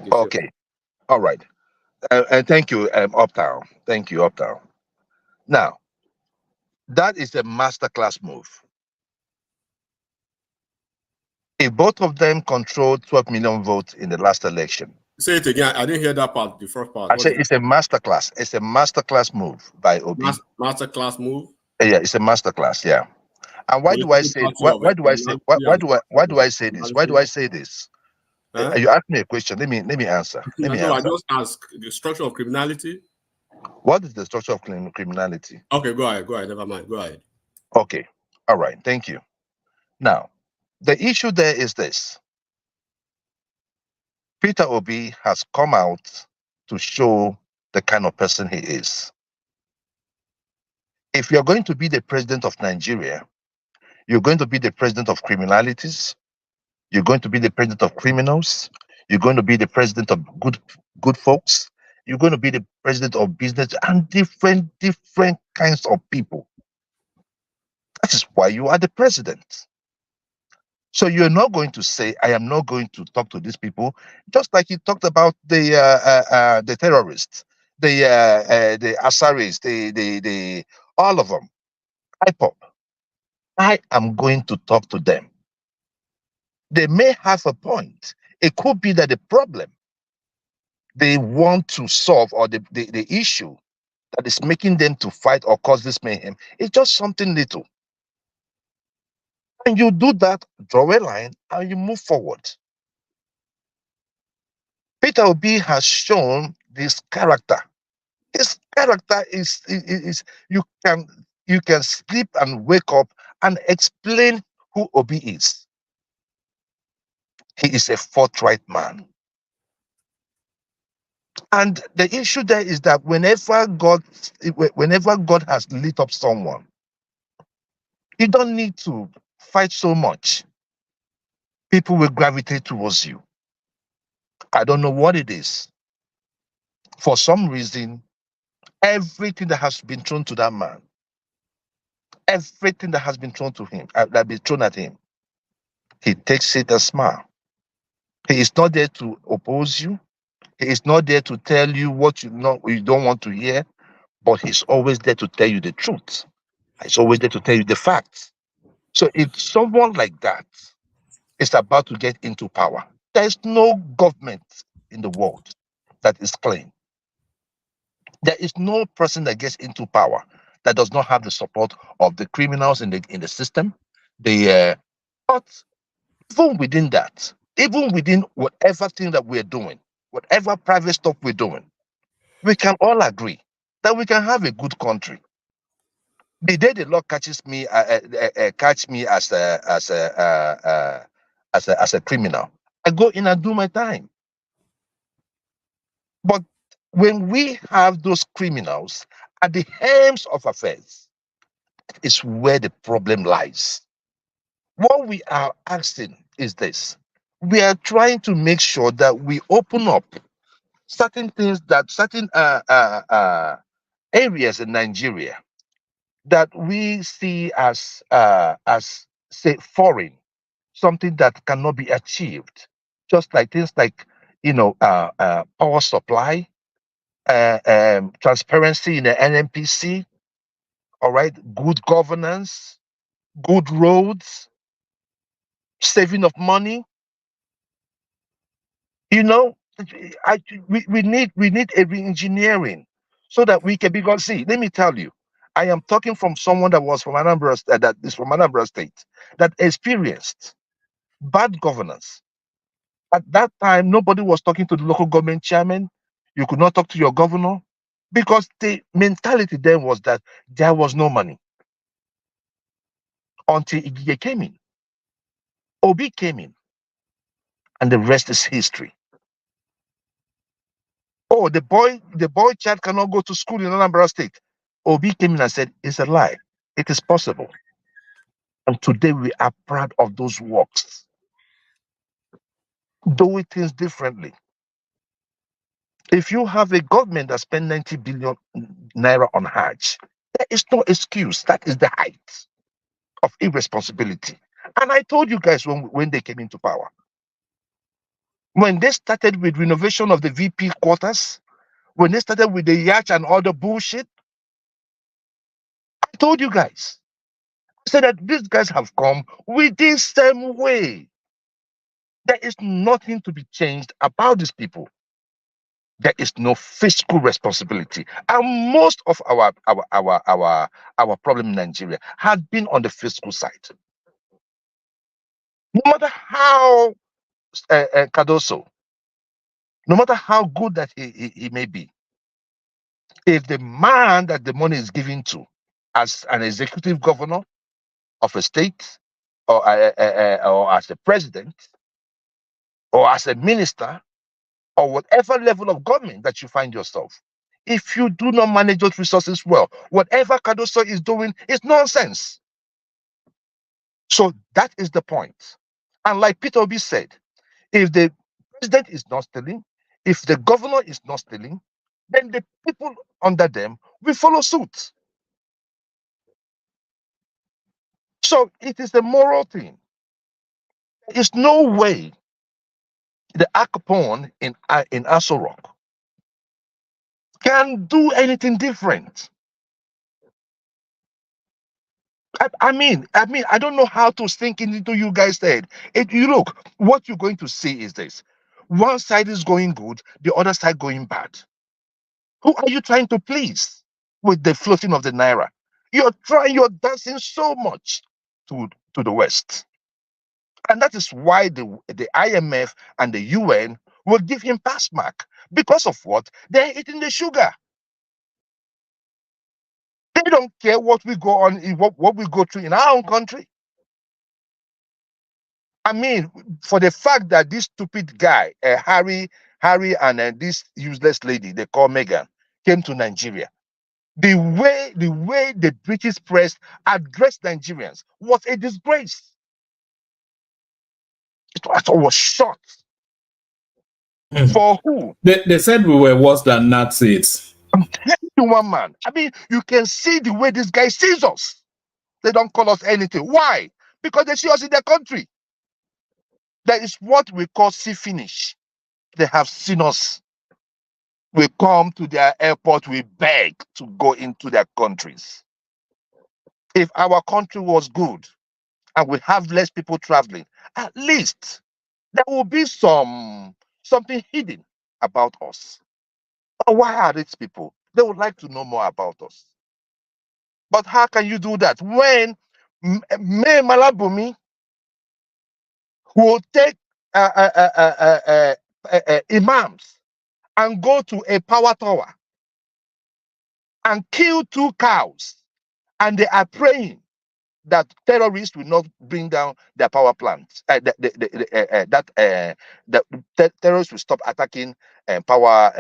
Okay. All right. And thank you, Uptown. Thank you, Uptown. Now, that is a masterclass move. If both of them controlled 12 million votes in the last election.
Say it again. I didn't hear that part, the first part.
I say it's a masterclass. It's a masterclass move by Obi.
Masterclass move?
Yeah, it's a masterclass, yeah. And why do I say why do I say this? Why do I say this?
Huh?
You asked me a question. Let me answer.
I just ask the structure of criminality.
What is the structure of criminality?
Okay, go ahead. Never mind. Go ahead.
Okay. All right. Thank you. Now, the issue there is this. Peter Obi has come out to show the kind of person he is. If you're going to be the president of Nigeria, you're going to be the president of criminalities, you're going to be the president of criminals, you're going to be the president of good folks, you're going to be the president of business and different kinds of people. That is why you are the president. So you're not going to say, I am not going to talk to these people, just like you talked about the terrorists, the Asaris, the all of them. IPOP. I am going to talk to them. They may have a point. It could be that the problem they want to solve or the issue that is making them to fight or cause this mayhem is just something little. And you do that, draw a line, and you move forward. Peter Obi has shown this character. His character is you can sleep and wake up and explain who Obi is. He is a forthright man. And the issue there is that whenever God has lit up someone, you don't need to fight so much. People will gravitate towards you. I don't know what it is. For some reason, everything that has been thrown to that man, everything that has been thrown to him, that been thrown at him, he takes it and smiles. He is not there to oppose you. He is not there to tell you what you don't want to hear, but he's always there to tell you the truth. He's always there to tell you the facts. So if someone like that is about to get into power, there is no government in the world that is clean. There is no person that gets into power that does not have the support of the criminals in the system. But even within that, even within whatever thing that we're doing, whatever private stuff we're doing, we can all agree that we can have a good country. The day the Lord catches me, catch me as a criminal, I go in and do my time. But when we have those criminals at the helms of affairs, that is where the problem lies. What we are asking is this: we are trying to make sure that we open up certain things, that certain areas in Nigeria that we see as say foreign, something that cannot be achieved, just like things like power supply, transparency in the NNPC, all right, good governance, good roads, saving of money. You know, we need a re-engineering so that we can, because see, let me tell you, I am talking from someone that was from Anambra, that is from Anambra State, that experienced bad governance. At that time, nobody was talking to the local government chairman. You could not talk to your governor because the mentality then was that there was no money until Igige came in, Obi came in, and the rest is history. Oh, the boy child cannot go to school in Anambra State. Obi came in and said, it's a lie. It is possible. And today we are proud of those works. Doing things differently. If you have a government that spent 90 billion naira on Hajj, there is no excuse. That is the height of irresponsibility. And I told you guys when they came into power, when they started with renovation of the VP quarters, when they started with the yacht and all the bullshit, I told you guys, I said that these guys have come with this same way. There is nothing to be changed about these people. There is no fiscal responsibility, and most of our problem in Nigeria has been on the fiscal side. No matter how Cardoso, no matter how good that he may be, if the man that the money is given to, as an executive governor of a state, or as a president, or as a minister, or whatever level of government that you find yourself, if you do not manage those resources well, whatever Cardoso is doing is nonsense. So that is the point. And like Peter Obi said, if the president is not stealing, if the governor is not stealing, then the people under them will follow suit. So it is a moral thing. There is no way the Akapon in Aso Rock can do anything different. I mean, I don't know how to sink into you guys' head. You look, what you're going to see is this: one side is going good, the other side going bad. Who are you trying to please with the floating of the naira? You're dancing so much to the West, and that is why the IMF and the UN will give him pass mark, because of what? They're eating the sugar. They don't care what we go on, what we go through in our own country. I mean, for the fact that this stupid guy, Harry, and this useless lady they call Megan, came to Nigeria, the way the British press addressed Nigerians was a disgrace. It was shot. For who?
They said we were worse than Nazis.
I'm telling you, one man. I mean, you can see the way this guy sees us. They don't call us anything. Why? Because they see us in their country. That is what we call see finish. They have seen us. We come to their airport, we beg to go into their countries. If our country was good and we have less people traveling, at least there will be something hidden about us. But why are these people? They would like to know more about us. But how can you do that when May Malabumi will take imams and go to a power tower and kill 2 cows And they are praying that terrorists will not bring down their power plants. Terrorists will stop attacking power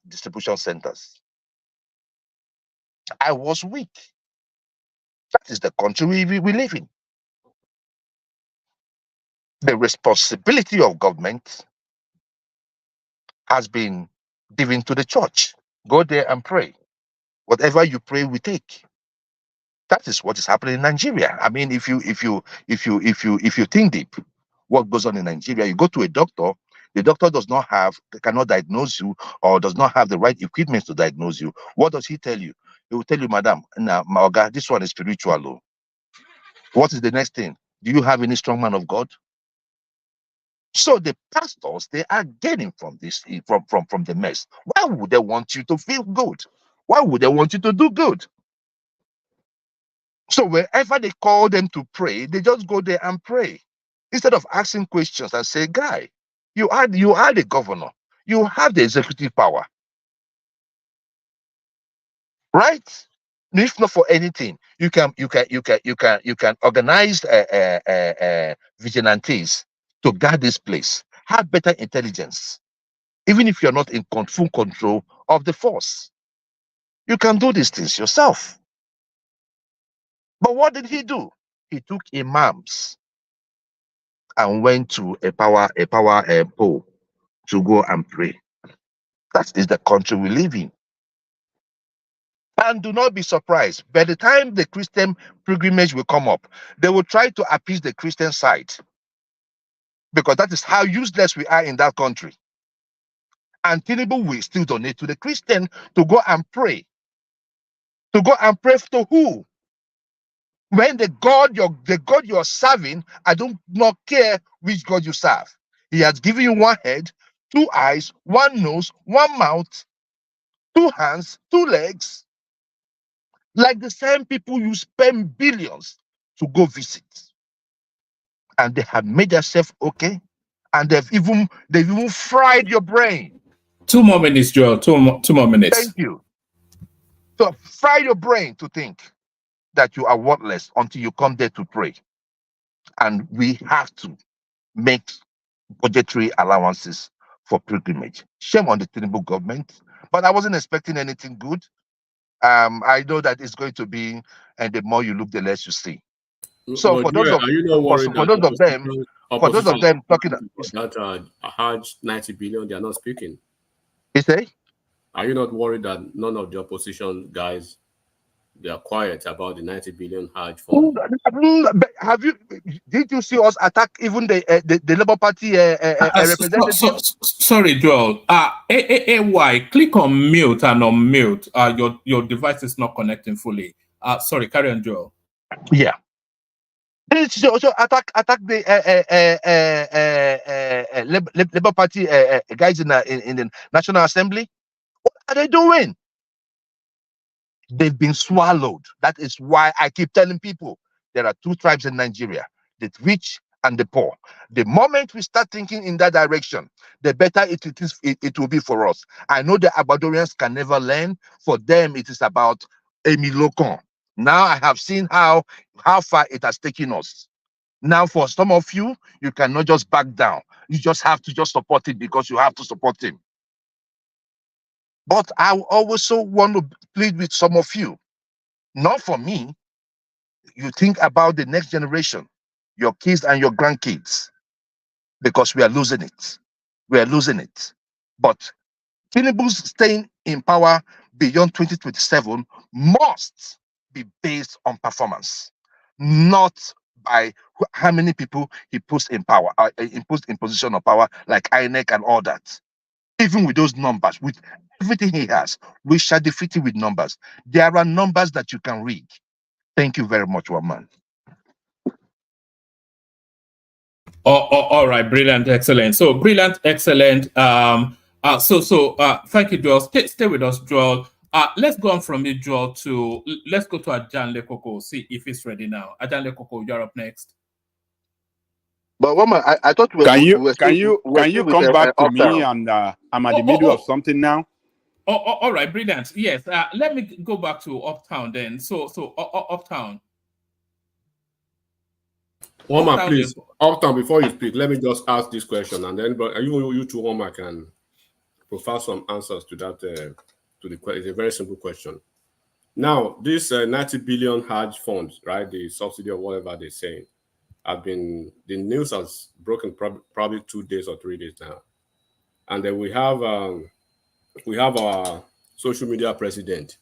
distribution centers. I was weak. That is the country we live in. The responsibility of government has been given to the church. Go there and pray. Whatever you pray, we take. That is what is happening in Nigeria. I mean, if you think deep, what goes on in Nigeria, you go to a doctor, the doctor cannot diagnose you or does not have the right equipment to diagnose you. What does he tell you? He will tell you, Madam, nah, my God, this one is spiritual. Oh. What is the next thing? Do you have any strong man of God? So the pastors, they are getting from this, from the mess. Why would they want you to feel good? Why would they want you to do good? So wherever they call them to pray, they just go there and pray. Instead of asking questions and say, guy, you are the governor. You have the executive power. Right? If not for anything, you can organize vigilantes to guard this place. Have better intelligence. Even if you're not in full control of the force, you can do these things yourself. But what did he do? He took imams and went to a power pole to go and pray. That is the country we live in. And do not be surprised. By the time the Christian pilgrimage will come up, they will try to appease the Christian side. Because that is how useless we are in that country. And Tinubu will still donate to the Christian to go and pray. To go and pray to who? When the God you're serving, I do not care which God you serve. He has given you one head, two eyes, one nose, one mouth, two hands, two legs. Like the same people you spend billions to go visit. And they have made themselves okay. And they've even fried your brain.
2 more minutes, Joel. Two more minutes.
Thank you. So fry your brain to think that you are worthless until you come there to pray. And we have to make budgetary allowances for pilgrimage. Shame on the Tinubu government, but I wasn't expecting anything good. I know that it's going to be, and the more you look, the less you see. So
but
for those of them talking
that Hajj 90 billion, they are not speaking.
You say?
Are you not worried that none of the opposition guys, they are quiet about the 90 billion Hajj fund?
Did you see us attack even the Labour Party representative?
Sorry, Joel. AY, click on mute and unmute. Your device is not connecting fully. Sorry, carry on, Joel.
Yeah. Did you also attack the Labour Party guys in the National Assembly? What are they doing? They've been swallowed. That is why I keep telling people there are two tribes in Nigeria, the rich and the poor. The moment we start thinking in that direction, the better it will be for us. I know the Abadorians can never learn. For them, it is about Amy Locon. Now I have seen how far it has taken us. Now, for some of you, you cannot just back down. You just have to just support it because you have to support him. But I also want to plead with some of you. Not for me. You think about the next generation, your kids and your grandkids, because we are losing it. We are losing it. But Tinubu's staying in power beyond 2027 must be based on performance, not by how many people he puts in power, puts in position of power, like INEC and all that. Even with those numbers, with everything he has, we shall defeat it with numbers. There are numbers that you can read. Thank you very much, Waman.
All right, brilliant, excellent. So brilliant, excellent. Thank you, Joel. Stay with us, Joel. Let's go on from you, Joel, let's go to Ajanle Koko, see if he's ready now. Ajanle Koko, you're up next.
But Waman, I thought can you come back to me, and I'm at the middle of something now.
all right, brilliant. Yes, let me go back to Uptown then. So Uptown.
Omar, please, Uptown, before you speak, let me just ask this question, and then you two, Omar, can provide some answers to that. To the question, it's a very simple question. Now, this 90 billion Hajj fund, right, the subsidy or whatever they're saying, the news has broken probably 2 days or 3 days now, and then we have our social media president,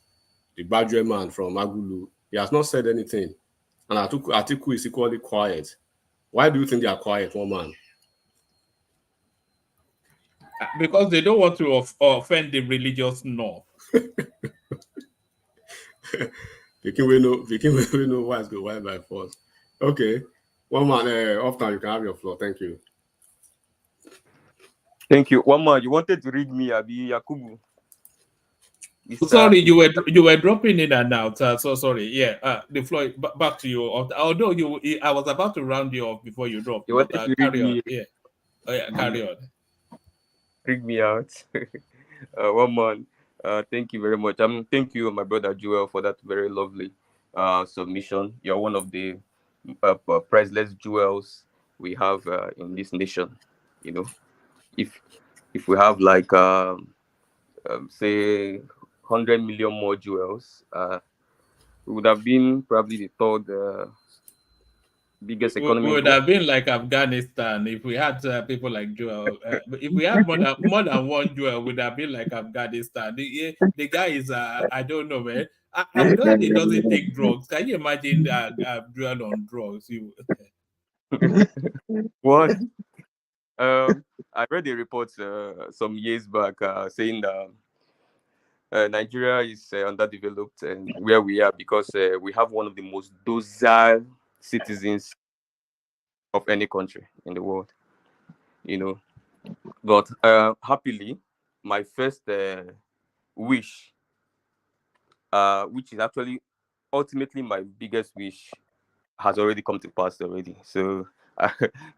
the Badger man from Agulu. He has not said anything, and Atiku is equally quiet. Why do you think they are quiet, one man?
Because they don't want to offend the religious norm.
We know why go why by force. Okay, one man, Uptown, you can have your floor. Thank you.
Thank you. One man, you wanted to read me, Abi Yakubu.
Sorry, you were dropping in and out. So sorry. Yeah, the floor back to you. Although I was about to round you off before you dropped.
You wanted to
carry
read
on. Yeah. Oh, yeah, carry on.
Read me out. One man. Thank you very much. Thank you, my brother Joel, for that very lovely submission. You're one of the priceless jewels we have in this nation. You know, if we have like say 100 million more jewels, we would have been probably the third biggest economy.
We would have been like Afghanistan if we had people like Joel. If we had more than one Joel, would have been like Afghanistan. The guy is I don't know, man. I'm glad he doesn't take drugs. Can you imagine Joel on drugs?
What? I read a report some years back saying that Nigeria is underdeveloped and where we are because we have one of the most docile citizens of any country in the world, you know. But happily, my first wish, which is actually ultimately my biggest wish, has already come to pass already. So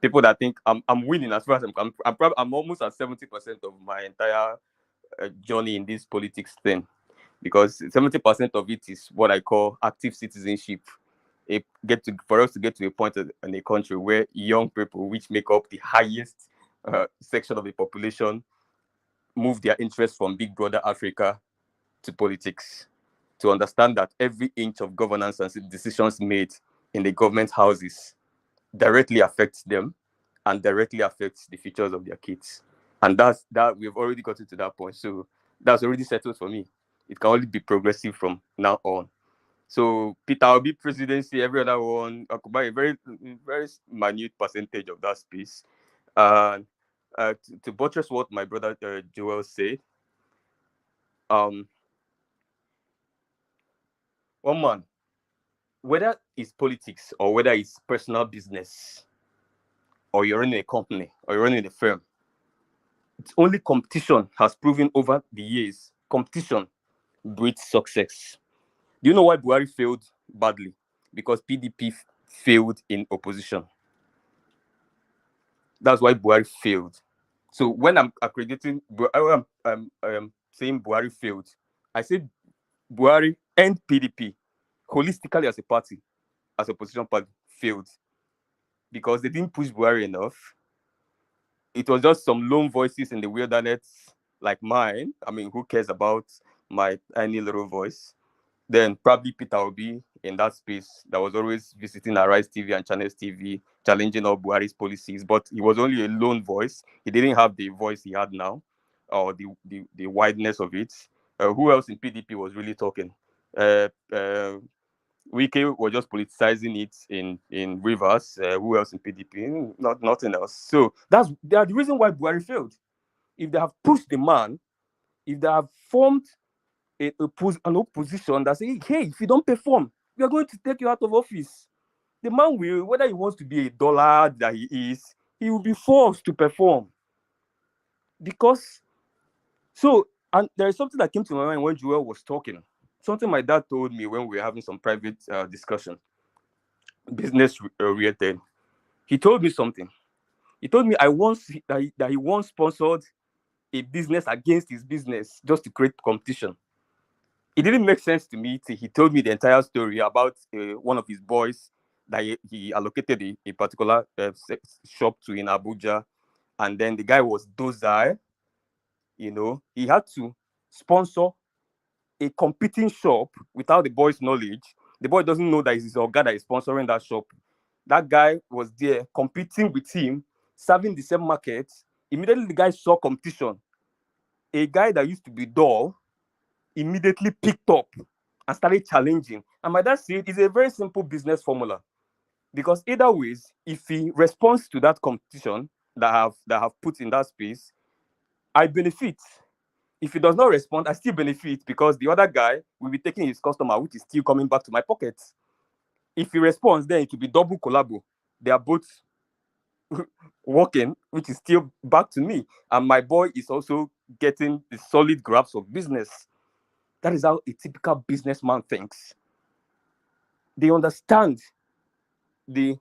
people that think I'm winning as far as I'm almost at 70% of my entire journey in this politics thing, because 70% of it is what I call active citizenship. For us to get to a point in a country where young people, which make up the highest section of the population, move their interest from Big Brother Africa to politics, to understand that every inch of governance and decisions made in the government houses directly affects them and directly affects the futures of their kids. And that we've already gotten to that point. So that's already settled for me. It can only be progressive from now on. So Peter Obi presidency, every other one occupy a very, very minute percentage of that space. And to buttress what my brother Joel said, one man, whether it's politics or whether it's personal business, or you're running a company or you're running a firm, it's only competition has proven over the years. Competition breeds success. Do you know why Buhari failed badly? Because PDP failed in opposition. That's why Buhari failed. So when I'm accrediting, I'm saying Buhari failed, I say Buhari and PDP holistically as a party, as a opposition party, failed because they didn't push Buhari enough. It was just some lone voices in the wilderness like mine. I mean, who cares about my tiny little voice? Then probably Peter Obi in that space that was always visiting Arise TV and Channels TV, challenging all Buhari's policies, but he was only a lone voice. He didn't have the voice he had now, or the wideness of it. Who else in PDP was really talking? Wike was just politicizing it in Rivers. Who else in PDP? Nothing else. So they are the reason why Buhari failed. If they have pushed the man, if they have formed an opposition that say, hey, if you don't perform, we are going to take you out of office. The man will, whether he wants to be a dollar that he is, he will be forced to perform. Because, and there is something that came to my mind when Joel was talking. Something my dad told me when we were having some private discussion, business related. He told me something. He told me that he once sponsored a business against his business just to create competition. It didn't make sense to me till he told me the entire story about one of his boys that he allocated a particular shop to in Abuja. And then the guy was docile. You know, he had to sponsor a competing shop without the boy's knowledge. The boy doesn't know that it's his Oga that is sponsoring that shop. That guy was there competing with him, serving the same market. Immediately, the guy saw competition. A guy that used to be dull immediately picked up and started challenging. And by that said, it's a very simple business formula. Because either ways, if he responds to that competition that I have put in that space, I benefit. If he does not respond, I still benefit because the other guy will be taking his customer, which is still coming back to my pocket. If he responds, then it will be double collabo. They are both working, which is still back to me. And my boy is also getting the solid grasp of business. That is how a typical businessman thinks. They understand the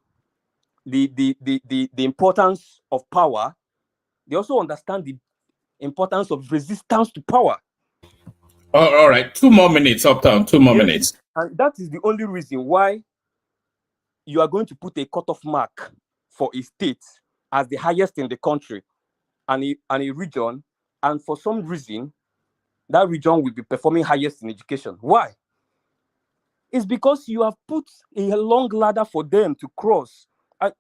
importance of power. They also understand the importance of resistance to power.
All right, 2 more minutes, Uptown. 2 more minutes.
And that is the only reason why you are going to put a cutoff mark for a state as the highest in the country and a region, and for some reason, that region will be performing highest in education. Why? It's because you have put a long ladder for them to cross. And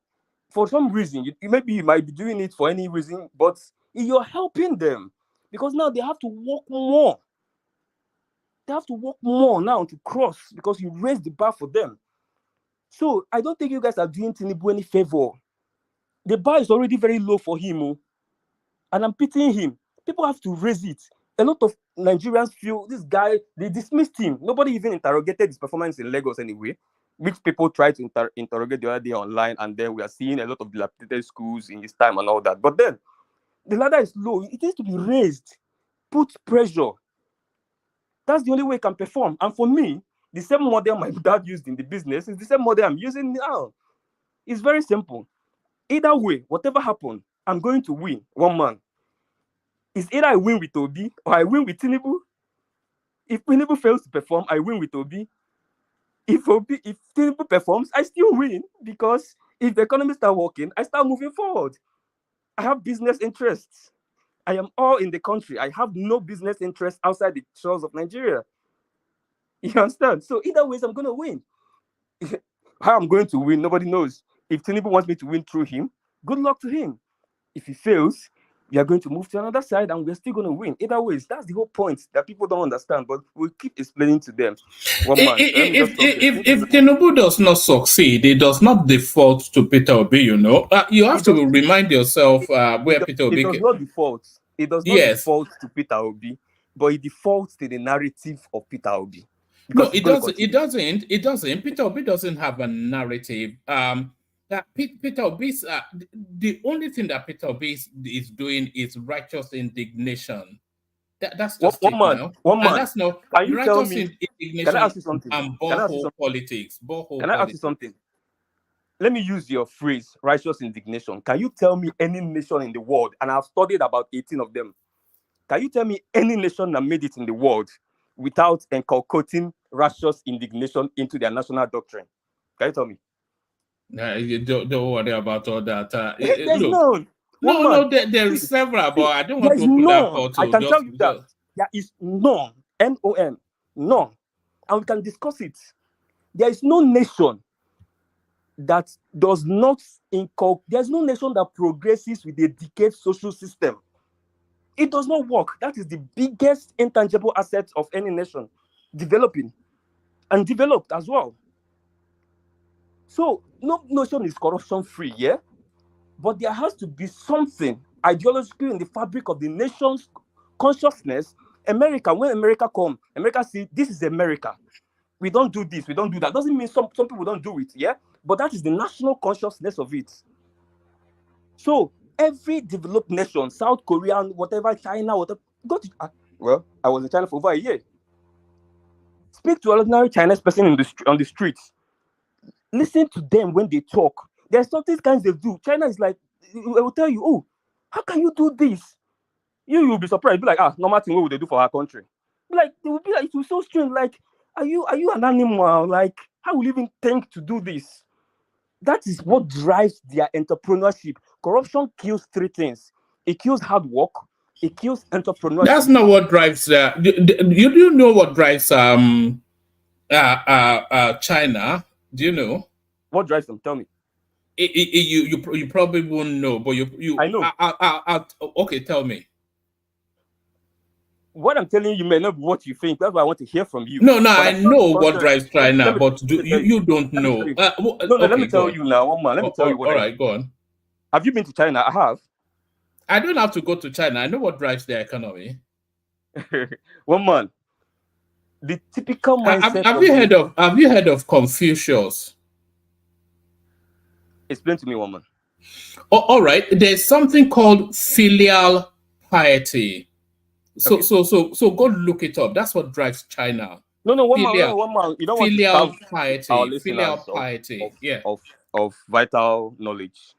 for some reason, maybe you might be doing it for any reason, but you're helping them because now they have to work more. They have to work more now to cross because you raised the bar for them. So I don't think you guys are doing Tinubu any favor. The bar is already very low for him, and I'm pitying him. People have to raise it. A lot of Nigerians feel this guy, they dismissed him. Nobody even interrogated his performance in Lagos anyway, which people tried to interrogate the other day online, and then we are seeing a lot of dilapidated schools in his time and all that. But then, the ladder is low. It needs to be raised. Put pressure. That's the only way it can perform. And for me, the same model my dad used in the business is the same model I'm using now. It's very simple. Either way, whatever happens, I'm going to win one man. It's either I win with Obi or I win with Tinubu. If Tinubu fails to perform, I win with Obi. If Tinubu performs, I still win because if the economy starts working, I start moving forward. I have business interests. I am all in the country. I have no business interest outside the shores of Nigeria. You understand? So either ways, I'm going to win. How I'm going to win, nobody knows. If Tinubu wants me to win through him, good luck to him. If he fails, we are going to move to another side and we're still going to win. Either ways, that's the whole point that people don't understand, but we'll keep explaining to them.
If Tinubu does not succeed, it does not default to Peter Obi, you know. You have to remind yourself where Peter Obi...
It does not default. It does not default to Peter Obi, but it defaults to the narrative of Peter Obi.
No, it doesn't. It doesn't. It doesn't. Peter Obi doesn't have a narrative. That Peter Obi, the only thing that Peter Obi is doing is righteous indignation. That's just
one man.
And that's not righteous indignation.
Can I ask you something?
And borehole politics.
Can I ask you something? Let me use your phrase, righteous indignation. Can you tell me any nation in the world, and I've studied about 18 of them, can you tell me any nation that made it in the world without inculcating righteous indignation into their national doctrine? Can you tell me?
You don't worry about all that.
There's
look,
none.
There's several, but I don't want to open that portal.
I can tell you that. There is none. N-O-N. None. And we can discuss it. There is no nation that does not there's no nation that progresses with a decayed social system. It does not work. That is the biggest intangible asset of any nation, developing and developed as well. So no nation is corruption free, yeah? But there has to be something ideologically in the fabric of the nation's consciousness. America, when America comes, America see this is America. We don't do this, we don't do that. Doesn't mean some people don't do it, yeah? But that is the national consciousness of it. So every developed nation, South Korea, whatever, China, whatever, well, I was in China for over a year. Speak to an ordinary Chinese person on the streets. Listen to them when they talk. There's something kinds they do. China is like, I will tell you, oh, how can you do this? You'll be surprised. You'll be like, normal thing, what would they do for our country? Like, they will be like, it was so strange. Like, are you an animal? Like, how will you even think to do this? That is what drives their entrepreneurship. Corruption kills three things. It kills hard work. It kills entrepreneurship.
That's not what drives. You do know what drives China? Do you know
what drives them? Tell me.
You probably won't know, but you.
I know.
Okay, tell me.
What I'm telling you may not be what you think. That's why I want to hear from you.
No, I know what drives China, but you don't know.
Let me tell you now. One man, let me tell you what.
All right, go on.
Have you been to China? I have.
I don't have to go to China. I know what drives their economy.
One man. The typical mindset.
Have you heard of Confucius?
Explain to me, one man.
All right. There's something called filial piety. So go look it up. That's what drives China.
No, one man. You don't want
filial piety. Filial piety.
Of vital knowledge.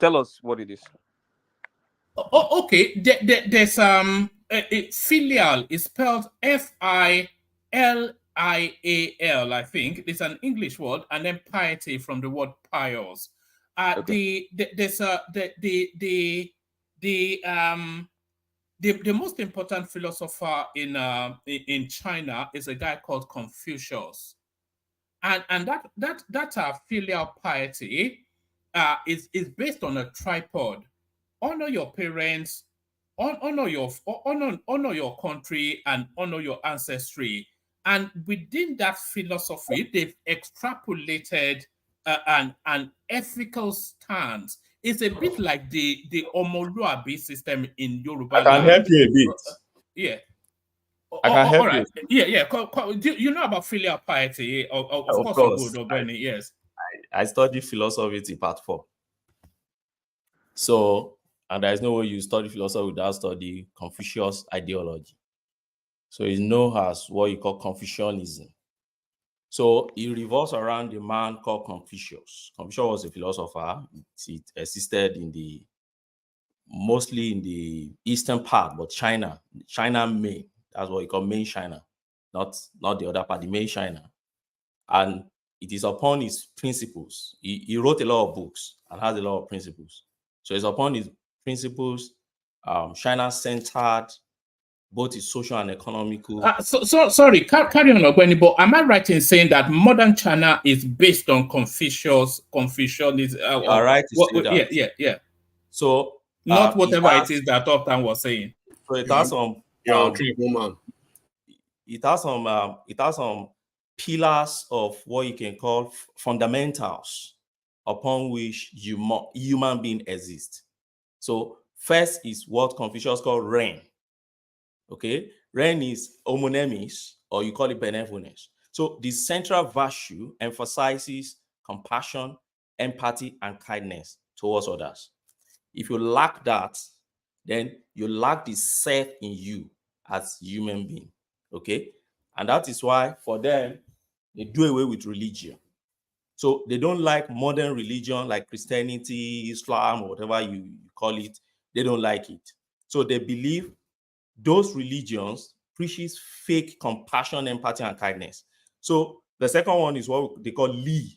Tell us what it is.
Okay. There's filial is spelled F-I-L-I-A-L. I think it's an English word, and then piety from the word pious. The most important philosopher in China is a guy called Confucius, and that filial piety is based on a tripod: honor your parents, honor your country, and honor your ancestry. And within that philosophy, they've extrapolated an ethical stance. It's a bit like the Omoluabi system in Yoruba.
I can help you a bit.
Yeah.
I can help you.
Yeah. Do you know about filial piety? Of course you would, Benny. Yes.
I studied philosophy till part 4. So, and there is no way you study philosophy without studying Confucius ideology. So it's known as what you call Confucianism. So it revolves around the man called Confucius. Confucius was a philosopher. It existed mostly in the eastern part, but China main. That's what you call main China, not the other part, the main China. And it is upon his principles. He wrote a lot of books and has a lot of principles. So it's upon his principles, China centered both its social and economical.
Sorry, carry on, Ogweni, but am I right in saying that modern China is based on Confucianism?
All right.
Yeah.
So
not whatever it is that Uptown was saying.
So it has some. It has some pillars of what you can call fundamentals upon which human being exists. So first is what Confucius called Ren. Okay, Ren is homonemis, or you call it benevolence. So the central virtue emphasizes compassion, empathy, and kindness towards others. If you lack that, then you lack the self in you as human being. Okay, and that is why for them they do away with religion. So they don't like modern religion like Christianity, Islam, or whatever you call it. They don't like it. So they believe those religions preaches fake compassion, empathy, and kindness. So the second one is what they call Li.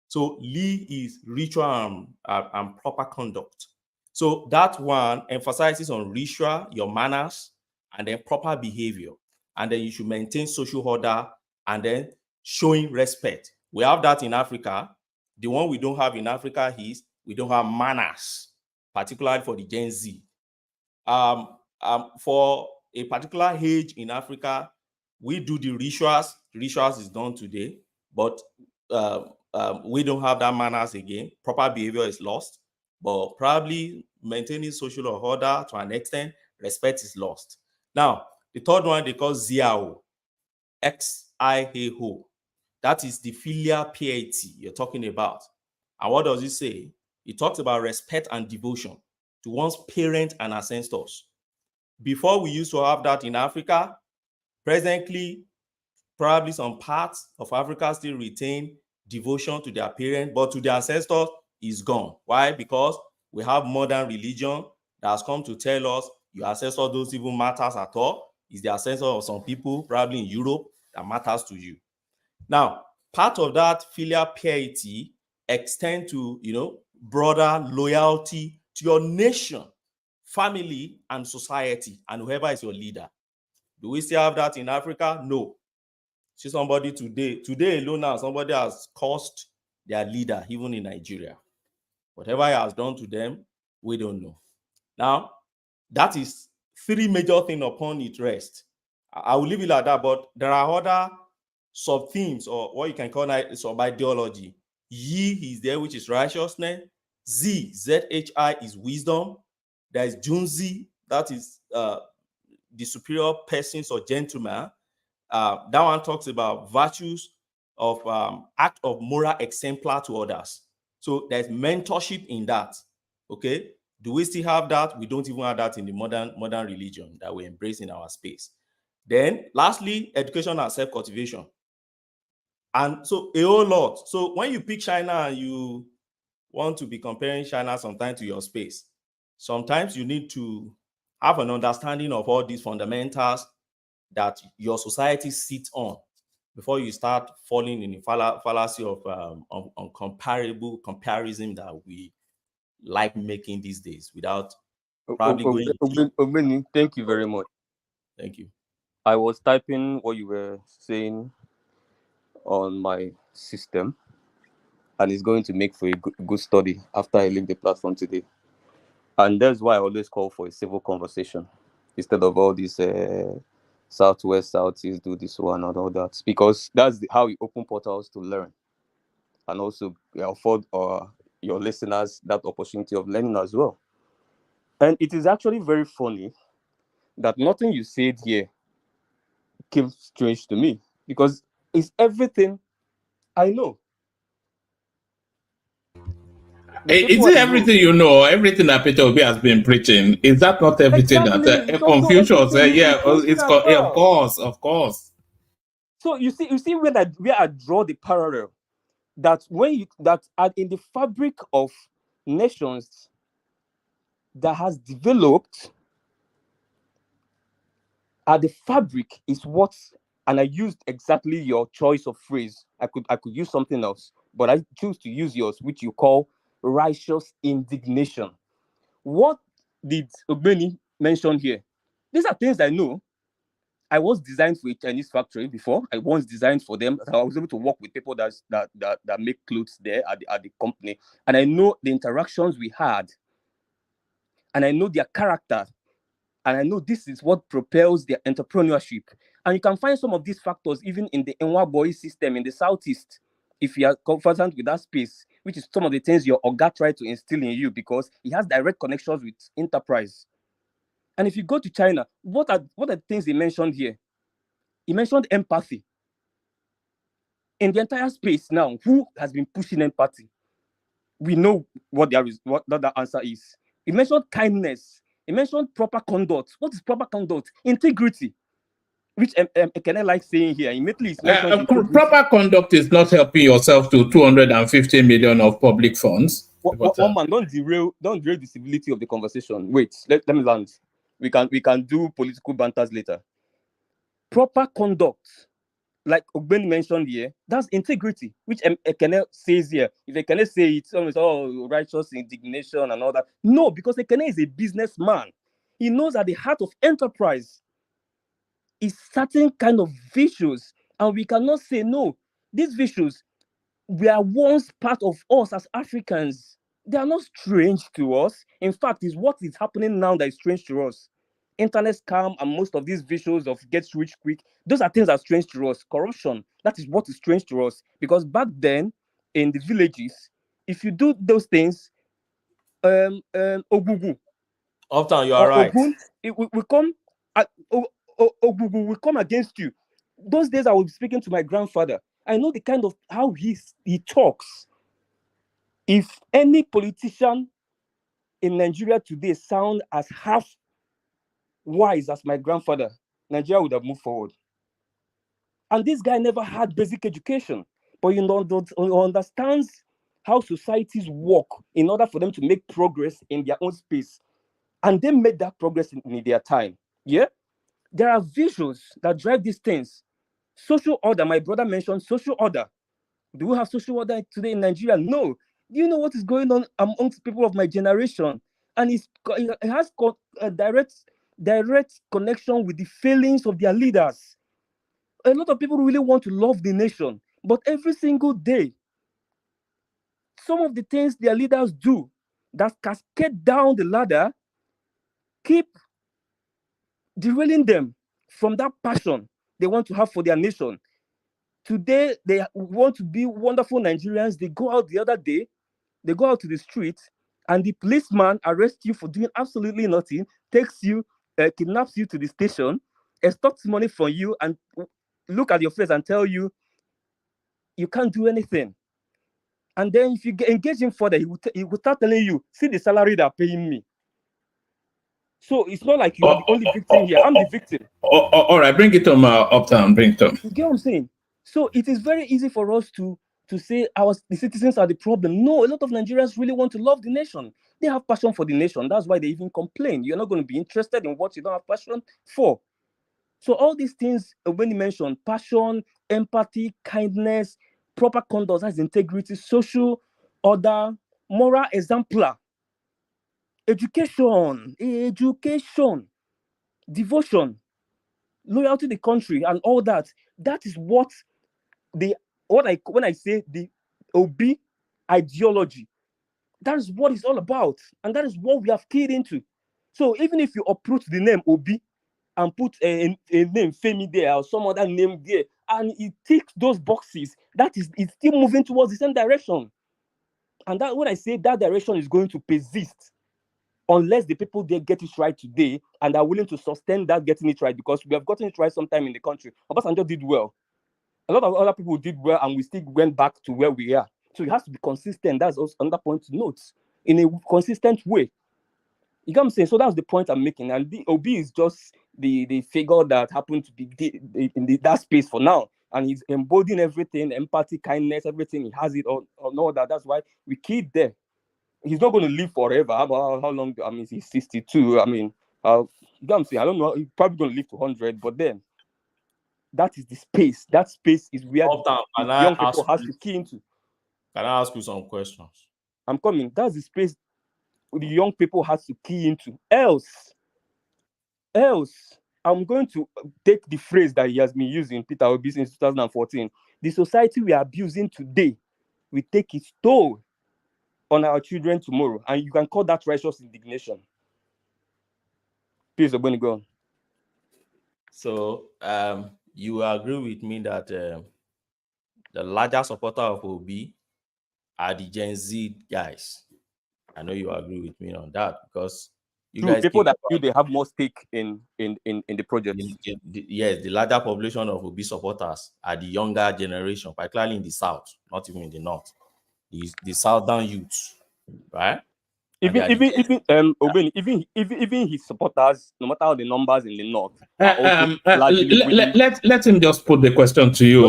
So Li is ritual and proper conduct. So that one emphasizes on ritual, your manners, and then proper behavior. And then you should maintain social order and then showing respect. We have that in Africa. The one we don't have in Africa is we don't have manners, particularly for the Gen Z. For a particular age in Africa, we do the rituals. The rituals is done today, but we don't have that manners again. Proper behavior is lost, but probably maintaining social order to an extent, respect is lost. Now, the third one they call Xiao, X-I-A-O. That is the filial piety you're talking about. And what does it say? It talks about respect and devotion to one's parents and ancestors. Before we used to have that in Africa. Presently, probably some parts of Africa still retain devotion to their parents, but to their ancestors is gone. Why? Because we have modern religion, that has come to tell us your ancestor don't even matters at all. It's the ancestor of some people, probably in Europe, that matters to you. Now, part of that filial piety extend to, broader loyalty to your nation, family, and society, and whoever is your leader. Do we still have that in Africa? No. See somebody today alone now, somebody has cursed their leader, even in Nigeria. Whatever he has done to them, we don't know. Now, that is three major things upon it rest. I will leave it like that, but there are other sub-themes, or what you can call sub-ideology. Yi is there, which is righteousness. Z-H-I is wisdom. There is Junzi, that is the superior persons or gentleman. That one talks about virtues of act of moral exemplar to others. So there's mentorship in that. Okay, do we still have that? We don't even have that in the modern religion that we embrace in our space. Then lastly, education and self-cultivation. And so a whole lot. So when you pick China and you want to be comparing China sometimes to your space, sometimes you need to have an understanding of all these fundamentals that your society sits on before you start falling in the fallacy of uncomparable comparison that we like making these days without probably
going. Thank you very much.
Thank you.
I was typing what you were saying on my system, and it's going to make for a good study after I leave the platform today. And that's why I always call for a civil conversation instead of all these Southwest, Southeast, do this one and all that, because that's how you open portals to learn, and also afford your listeners that opportunity of learning as well. And it is actually very funny that nothing you said here came strange to me, because it's everything I know.
Is it everything you know, everything that Peter Obi has been preaching? Is that not everything that Confucius? Of course.
So you see where I draw the parallel, that in the fabric of nations that has developed, the fabric is what, and I used exactly your choice of phrase. I could use something else, but I choose to use yours, which you call righteous indignation. What did Ogbeni mention here? These are things I know. I was designed for a Chinese factory before. I once designed for them. I was able to work with people that make clothes there at the company, and I know the interactions we had, and I know their character, and I know this is what propels their entrepreneurship. And you can find some of these factors even in the Enwa Boy system in the Southeast, if you are conversant with that space, which is some of the things your Oga tried to instill in you, because he has direct connections with enterprise. And if you go to China, what are the things he mentioned here? He mentioned empathy. In the entire space now, who has been pushing empathy? We know what the answer is. He mentioned kindness. He mentioned proper conduct. What is proper conduct? Integrity, which Ekene likes saying here. Immediately,
proper conduct is not helping yourself to 250 million of public funds.
One man, don't derail the civility of the conversation. Wait, let me land. We can do political banters later. Proper conduct, like Ogbeni mentioned here, that's integrity, which Ekene says here. If Ekene say it's always righteous indignation and all that, no, because Ekene is a businessman. He knows at the heart of enterprise is certain kind of virtues, and we cannot say no. These virtues were once part of us as Africans. They are not strange to us. In fact, it's what is happening now that is strange to us. Internet scam and most of these visuals of gets rich quick, those are things that are strange to us. Corruption, that is what is strange to us. Because back then, in the villages, if you do those things, Ogugu,
often you are right.
Ogun, we come, Ogugu will come against you. Those days I was speaking to my grandfather. I know the kind of how he talks. If any politician in Nigeria today sound as half wise as my grandfather, Nigeria would have moved forward. And this guy never had basic education, but he understands how societies work in order for them to make progress in their own space.
And they made that progress in their time. Yeah? There are visions that drive these things. Social order, my brother mentioned social order. Do we have social order today in Nigeria? No. Do you know what is going on amongst people of my generation? And it has a direct connection with the failings of their leaders. A lot of people really want to love the nation, but every single day, some of the things their leaders do that cascade down the ladder keep derailing them from that passion they want to have for their nation. Today, they want to be wonderful Nigerians. They go out the other day, they go out to the street, and the policeman arrests you for doing absolutely nothing, takes you, kidnaps you to the station, extorts money from you, and look at your face and tell you, you can't do anything. And then if you engage him further, he will start telling you, see the salary they're paying me. So it's not like you are the only victim here. I'm the victim.
All right, bring it on, Uptown. Bring it on.
You get what I'm saying? So it is very easy for us to say the citizens are the problem. No, a lot of Nigerians really want to love the nation. They have passion for the nation. That's why they even complain. You're not going to be interested in what you don't have passion for. So all these things, when you mention passion, empathy, kindness, proper conduct, that's integrity, social order, moral exemplar, education, devotion, loyalty to the country, and all that. That is what when I say the Obi ideology, that is what it's all about, and that is what we have keyed into. So even if you uproot the name Obi and put a name Femi there or some other name there, and it ticks those boxes, it's still moving towards the same direction. And that when I say that direction is going to persist, unless the people there get it right today and are willing to sustain that getting it right, because we have gotten it right sometime in the country. Obasanjo did well. A lot of other people did well, and we still went back to where we are. So it has to be consistent. That's also another point to note, in a consistent way. You get what I'm saying? So that's the point I'm making. And the OB is just the figure that happened to be in that space for now. And he's embodying everything, empathy, kindness, everything. He has it on all that. That's why we keep there. He's not going to live forever. How long? I mean, he's 62. I mean, you know what I'm saying? I don't know. He's probably going to live to 100. But then, that is the space. That space is where young people have to key into.
Can I ask you some questions?
I'm coming. That's the space the young people have to key into. Else, I'm going to take the phrase that he has been using, Peter Obi, since 2014. The society we are abusing today will take its toll on our children tomorrow. And you can call that righteous indignation. Please, Ogbeni, go on.
So, you agree with me that the larger supporter of Obi are the Gen Z guys? I know you agree with me on that, because you guys
people that feel they have more stake in the project.
Yes, the larger population of Obi supporters are the younger generation, particularly in the south, not even in the north. The southern youth, right?
Even his supporters, no matter how the numbers in the north,
let him just put the question to you.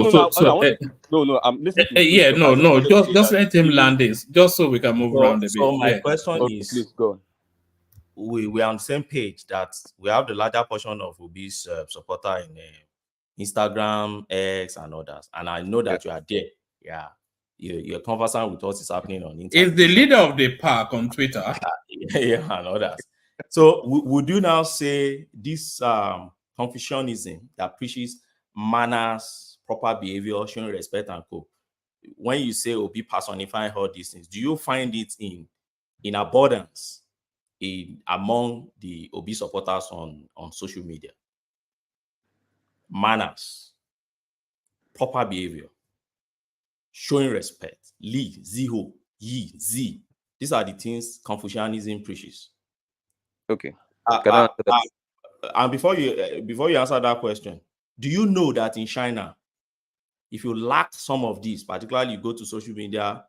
I'm listening to
just let him land this, just so we can move around a bit.
So my question is,
please go on.
We are on the same page that we have the larger portion of Obi's supporter in Instagram, X, and others, and I know that you are there. Yeah. You're conversant with what is happening on internet.
Is the leader of the park on Twitter.
Yeah, and others. So would you now say this Confucianism that preaches manners, proper behavior, showing respect and co, when you say Obi personifying all these things, do you find it in abundance among the Obi supporters on social media? Manners, proper behavior, showing respect, li, ziho, yi, zi. These are the things Confucianism preaches.
Okay.
And before you answer that question, do you know that in China, if you lack some of these, particularly you go to social media,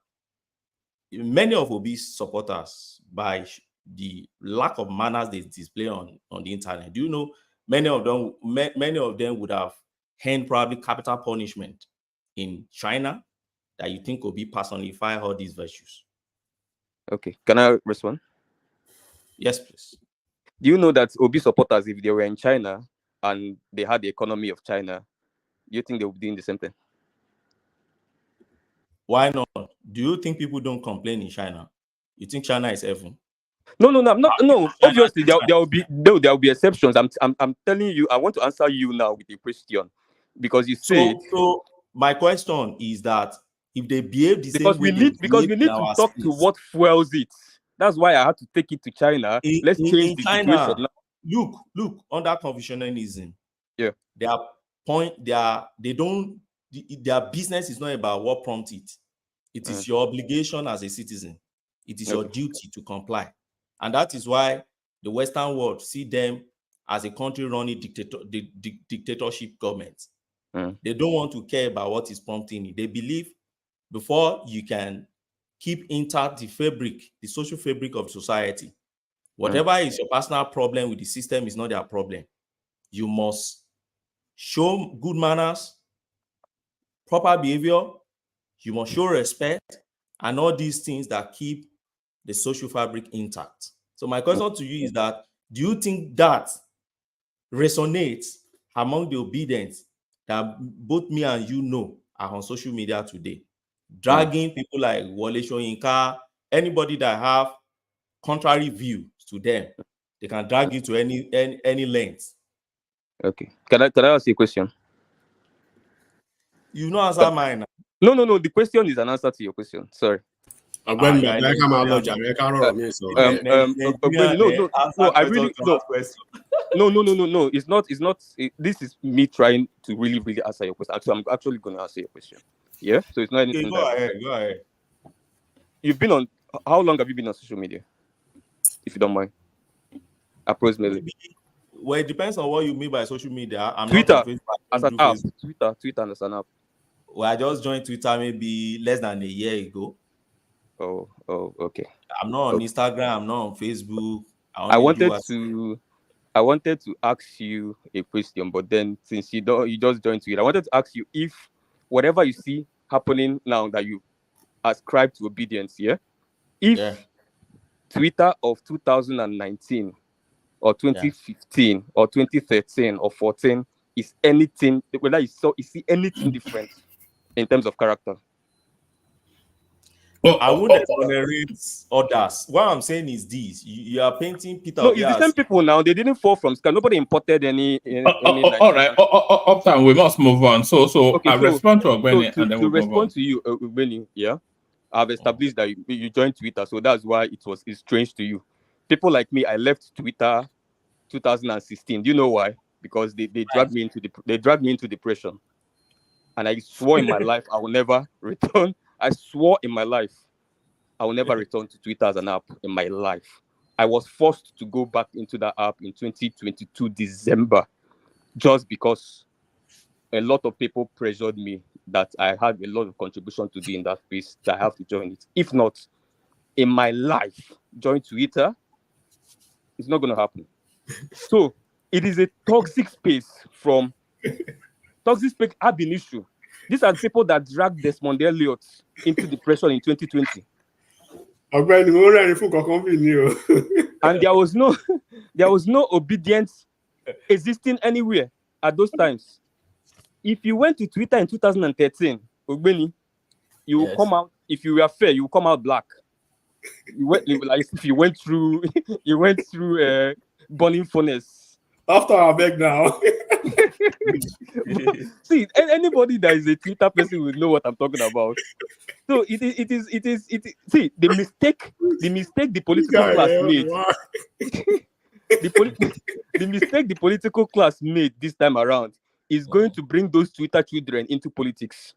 many of Obi's supporters, by the lack of manners they display on the internet, do you know many of them would have had probably capital punishment in China, that you think Obi personify all these virtues?
Okay, can I respond?
Yes, please.
Do you know that Obi supporters, if they were in China and they had the economy of China, do you think they would be doing the same thing?
Why not? Do you think people don't complain in China? You think China is heaven?
No. Obviously, there will be exceptions. I'm telling you. I want to answer you now with a question, because you said.
So my question is that if they behave the
because
same way
we need to talk to what fuels it. That's why I had to take it to China. Let's change the
China,
situation now.
Look, under confucianism,
yeah,
their business is not about what prompts it. It is your obligation as a citizen. It is your duty to comply. And that is why the Western world see them as a country running dictatorship government. They don't want to care about what is prompting it. They believe before you can keep intact the social fabric of society, whatever is your personal problem with the system is not their problem. You must show good manners, proper behavior, you must show respect, and all these things that keep the social fabric intact. So my question to you is that, do you think that resonates among the obedient that both me and you know are on social media today? Dragging people like Wole Soyinka, anybody that have contrary view to them, they can drag you to any length.
Okay. Can I ask you a question?
You know answer mine.
No. The question is an answer to your question. Sorry.
I really
no. It's not. This is me trying to really answer your question. So I'm actually going to answer your question. Yeah. So it's not anything.
Okay, go ahead.
You've been on. How long have you been on social media, if you don't mind? Approximately.
Well, it depends on what you mean by social media. I'm
Twitter
not on Facebook,
as an app. Twitter as an app.
Well, I just joined Twitter maybe less than a year ago.
Oh, okay.
I'm not on Instagram. I'm not on Facebook.
I wanted to ask you a question, but then since you just joined Twitter, I wanted to ask you if whatever you see happening now that you ascribe to obedience, if Twitter of 2019 or 2015 or 2013 or 14 is anything, whether you see anything different in terms of character.
I wouldn't exonerate others. What I'm saying is this: you are painting Peter.
No, it's the same people now. They didn't fall from sky. Nobody imported any.
All right, Uptown, we must move on. So I respond to Ogbeni, and then we'll
respond to you, Ogbeni. Yeah, I've established that you joined Twitter, so that's why it's strange to you. People like me, I left Twitter 2016. Do you know why? Because they dragged me into depression, and I swore in my life I will never return. I swore in my life I will never return to Twitter as an app in my life. I was forced to go back into that app in 2022 December, just because a lot of people pressured me that I had a lot of contribution to do in that space, that I have to join it. If not, in my life, join Twitter, it's not going to happen. So it is a toxic space. Toxic space ab initio. These are people that dragged Desmond Elliott into depression in 2020. And there was no obedience existing anywhere at those times. If you went to Twitter in 2013, Ogbeni, you will come out. If you were fair, you will come out black. You went through burning furnace.
After I beg now.
See, anybody that is a Twitter person will know what I'm talking about. So it is. See, the mistake the political class made. The mistake the political class made this time around is going to bring those Twitter children into politics.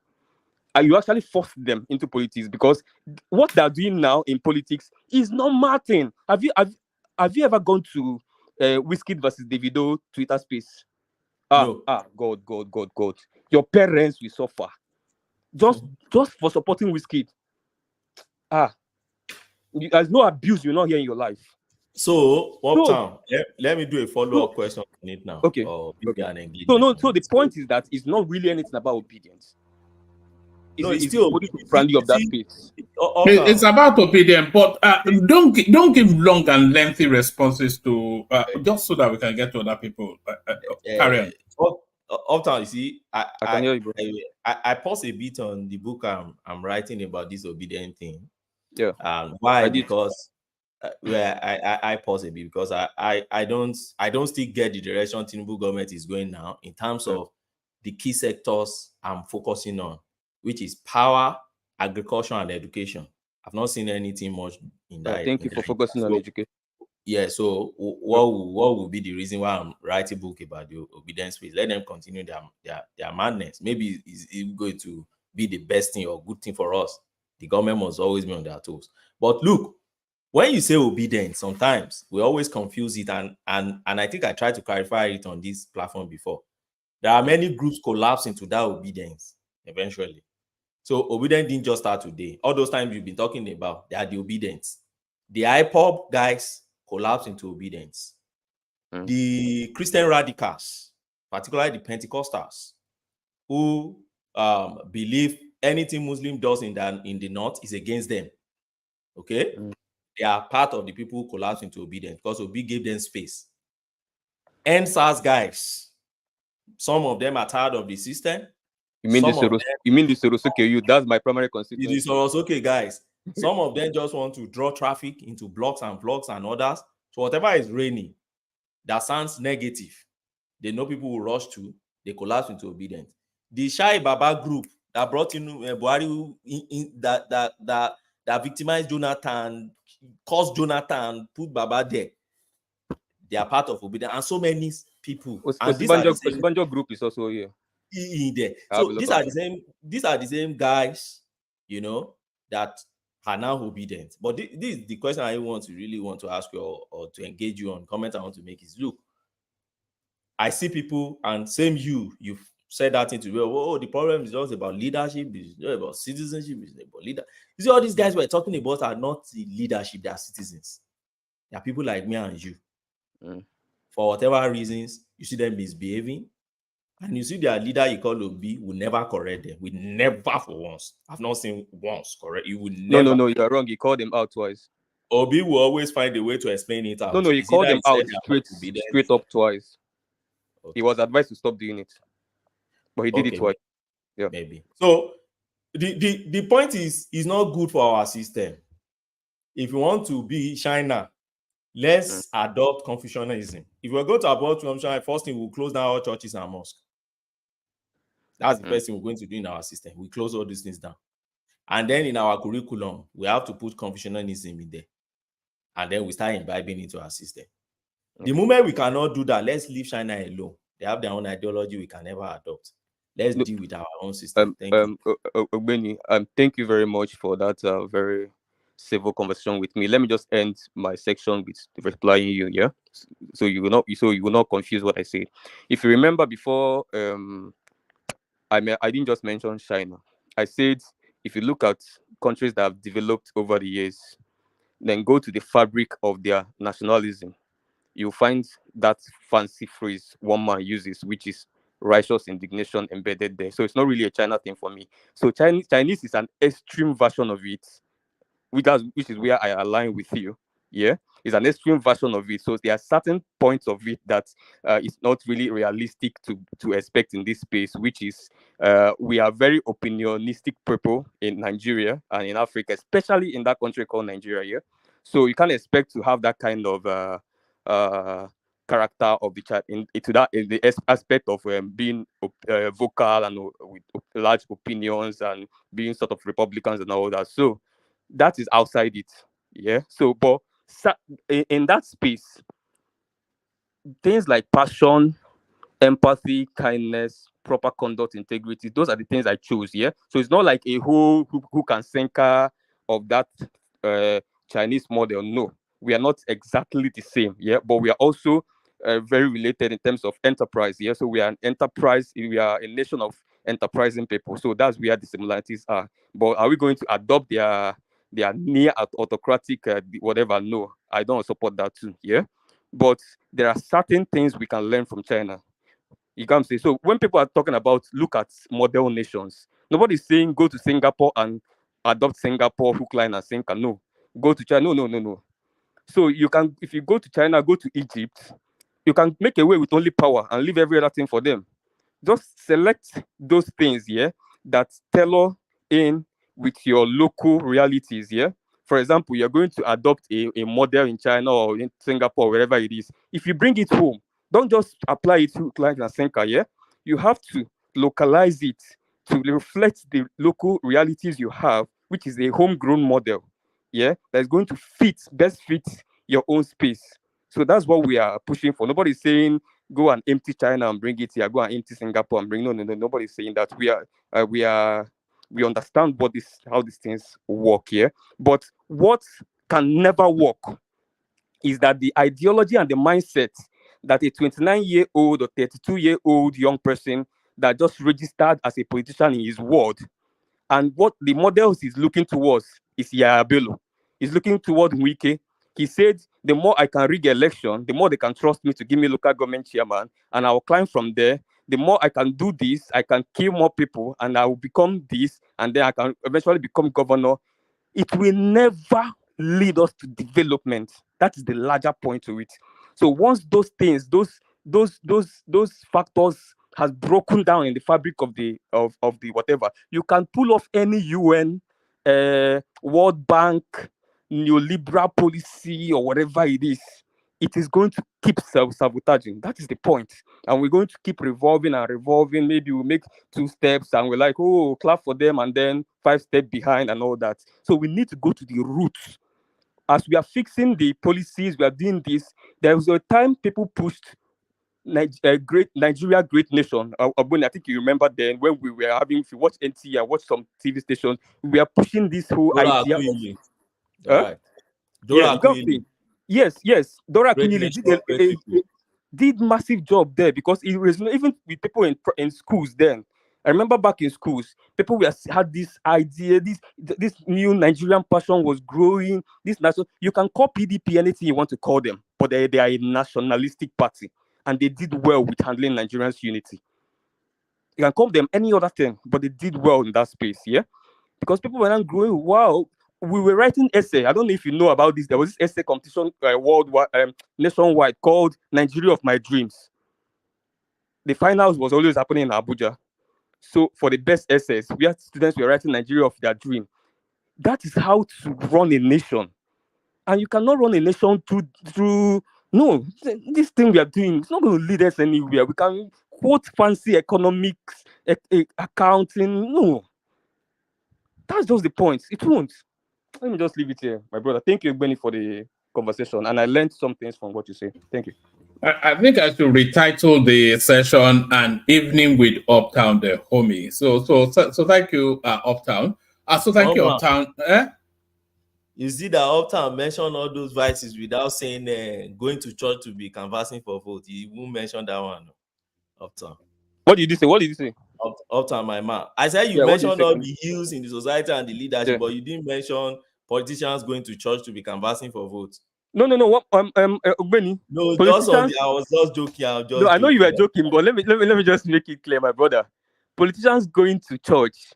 And you actually force them into politics, because what they're doing now in politics is not Martin. Have you ever gone to Wizkid versus Davido Twitter space?
No.
God. Your parents will suffer. Just for supporting Wizkid. There's no abuse you're not hear in your life.
So, Uptown, let me do a follow-up question on it now.
Okay. So the point is that it's not really anything about obedience. It's supposed to brand you of that space.
It's about obedience, but don't give long and lengthy responses to just so that we can get to other people. Carry on.
Uptown, you see,
I can hear you, bro.
I pause a bit on the book I'm writing about this obedient thing.
Yeah.
Why? Because I pause a bit because I don't still get the direction Tinubu government is going now in terms of the key sectors I'm focusing on, which is power, agriculture, and education. I've not seen anything much in that.
Thank you for focusing on education.
Yeah, so what will be the reason why I'm writing a book about the obedience space? Let them continue their madness. Maybe it's going to be the best thing or good thing for us. The government must always be on their toes. But look, when you say obedience, sometimes we always confuse it, and I think I tried to clarify it on this platform before. There are many groups collapse into that obedience eventually. So obedience didn't just start today. All those times you've been talking about, they are the obedience. The IPOB guys collapse into obedience. The Christian radicals, particularly the Pentecostals, who believe anything Muslim does in the north is against them. Okay? They are part of the people who collapse into obedience because Obi gave them space. NSAS guys, some of them are tired of the system.
You mean the Sorosoke youth? That's my primary constituency.
The Sorosoke guys. Some of them just want to draw traffic into blocks and others. So whatever is raining that sounds negative, they know people will rush to, they collapse into obedience. The Shai Baba group that brought in Buhari that victimized Jonathan, caused Jonathan, put Baba there. They are part of obedience, and so many people. And
Osibanjo group is also here.
There. So these are the same guys, you know, that are now obedient. But this is the question I really want to ask you or to engage you on. Comment I want to make is, look, I see people, and same you've said that into the problem is just about leadership, it's not about citizenship, it's about leader. You see, all these guys we're talking about are not the leadership, they are citizens. They are people like me and you. For whatever reasons, you see them misbehaving, and you see their leader, you call Obi, will never correct them. We never for once. I've not seen once correct. You will never.
No, you're wrong. He called them out twice.
Obi will always find a way to explain it out.
No, he called them out straight up twice. Okay. He was advised to stop doing it, but he did it twice. Yeah,
maybe. So the point is not good for our system. If you want to be China, let's adopt Confucianism. If we're going to adopt Confucianism, first thing we'll close down all churches and mosques. That's the first thing we're going to do in our system. We close all these things down. And then in our curriculum, we have to put Confucianism in there. And then we start imbibing into our system. The moment we cannot do that, let's leave China alone. They have their own ideology we can never adopt. Let's deal with our own system. Thank you.
Ogbeni, thank you very much for that very civil conversation with me. Let me just end my section with replying you, yeah? So you will not confuse what I say. If you remember before, I didn't just mention China. I said if you look at countries that have developed over the years, then go to the fabric of their nationalism, you'll find that fancy phrase one man uses, which is righteous indignation embedded there. So it's not really a China thing for me. So Chinese is an extreme version of it, which is where I align with you. Yeah, it's an extreme version of it. So there are certain points of it that it's not really realistic to expect in this space, which is we are very opinionistic people in Nigeria and in Africa, especially in that country called Nigeria. Yeah, so you can't expect to have that kind of character of the chat in the aspect of being vocal and with large opinions and being sort of Republicans and all that. So that is outside it. Yeah. So, but in that space, things like passion, empathy, kindness, proper conduct, integrity, those are the things I chose. Yeah. So it's not like a whole who can sinker of that Chinese model. No, we are not exactly the same. Yeah. But we are also very related in terms of enterprise. Yeah. So we are an enterprise. We are a nation of enterprising people. So that's where the similarities are. But are we going to adopt their near autocratic whatever? No, I don't support that too. Yeah. But there are certain things we can learn from China. You can't say so. When people are talking about look at model nations,
Nobody's saying go to Singapore and adopt Singapore hook, line, and sinker. No. Go to China. No. So you can, if you go to China, go to Egypt, you can make away with only power and leave every other thing for them. Just select those things, that tailor in with your local realities, For example, you're going to adopt a model in China or in Singapore, wherever it is. If you bring it home, don't just apply it to client and sinker, You have to localize it to reflect the local realities you have, which is a homegrown model, that's going to best fit your own space. So that's what we are pushing for. Nobody's saying go and empty China and bring it here. Go and empty Singapore and bring. No. Nobody's saying that. We understand how these things work here. But what can never work is that the ideology and the mindset that a 29-year-old or 32-year-old young person that just registered as a politician in his ward, and what the models he's looking towards is Yaya Bello. He's looking toward Wike. He said, the more I can rig election, the more they can trust me to give me local government chairman, and I will climb from there. The more I can do this, I can kill more people, and I will become this, and then I can eventually become governor. It will never lead us to development. That is the larger point to it. So once those things, those factors has broken down in the fabric of the whatever, you can pull off any UN, World Bank, neoliberal policy or whatever it is going to keep self-sabotaging. That is the point. And we're going to keep revolving and revolving. Maybe we'll make 2 steps and we're like, oh, clap for them, and then 5 steps behind and all that. So we need to go to the roots. As we are fixing the policies, we are doing this. There was a time people pushed great Nigeria, great nation. I think you remember then when we were having, if you watch NT, I watched some TV stations, we are pushing this whole idea of Yes. Dora Akunyili did massive job there, because it was even with people in schools then. I remember back in schools, people had this idea, this new Nigerian passion was growing. You can call PDP anything you want to call them, but they are a nationalistic party, and they did well with handling Nigerians' unity. You can call them any other thing, but they did well in that space, because people were not growing. Wow. We were writing essay. I don't know if you know about this. There was this essay competition worldwide, nationwide, called Nigeria of My Dreams. The finals was always happening in Abuja. So for the best essays, we had students were writing Nigeria of their dream. That is how to run a nation. And you cannot run a nation through no, this thing we are doing, it's not going to lead us anywhere. We can quote fancy economics, accounting. No. That's just the point. It won't. Let me just leave it here, my brother. Thank you, Benny, for the conversation. And I learned some things from what you say. Thank you.
I think I should retitle the session "An Evening with Uptown, the Homie." So thank you, Uptown. So thank you, Uptown.
You see that Uptown mentioned all those vices without saying going to church to be canvassing for vote. He won't mention that one. Uptown.
What did you say?
Uptown, my man. I said you mentioned all the ills in the society and the leadership, but you didn't mention politicians going to church to be canvassing for votes.
No. Benny.
No, I was just joking.
I know you were joking, but let me just make it clear, my brother. Politicians going to church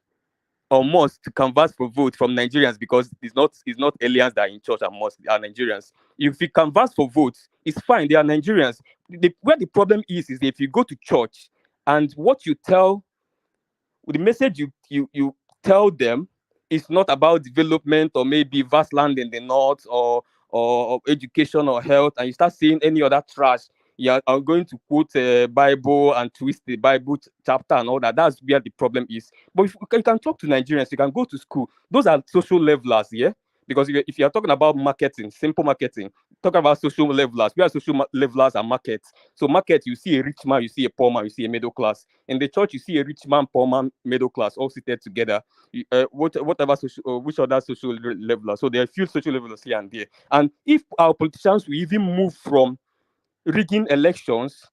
or mosque to canvass for vote from Nigerians, because it's not aliens that are in church and mosque, they are Nigerians. If you canvass for votes, it's fine. They are Nigerians. Where the problem is if you go to church and what you tell, the message you tell them is not about development or maybe vast land in the north or education or health, and you start saying any other trash, I'm going to quote a Bible and twist the Bible chapter and all that. That's where the problem is. But if you can talk to Nigerians, you can go to school. Those are social levelers, Because if you're talking about marketing, simple marketing, talk about social levelers. We are social levelers and markets. So market, you see a rich man, you see a poor man, you see a middle class. In the church, you see a rich man, poor man, middle class, all seated together. Whatever social, which other social levelers. So there are a few social levelers here and there. And if our politicians will even move from rigging elections,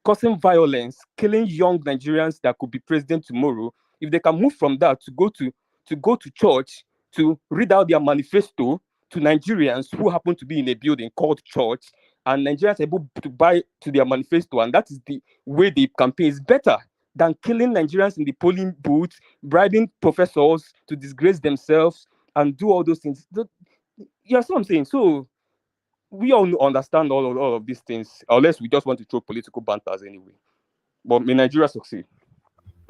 causing violence, killing young Nigerians that could be president tomorrow, if they can move from that to go to church, to read out their manifesto to Nigerians who happen to be in a building called church, and Nigerians are able to buy to their manifesto, and that is the way the campaign is better than killing Nigerians in the polling booth, bribing professors to disgrace themselves and do all those things. You know what I'm saying? So we all understand all of these things, unless we just want to throw political banters anyway. But may Nigeria succeed.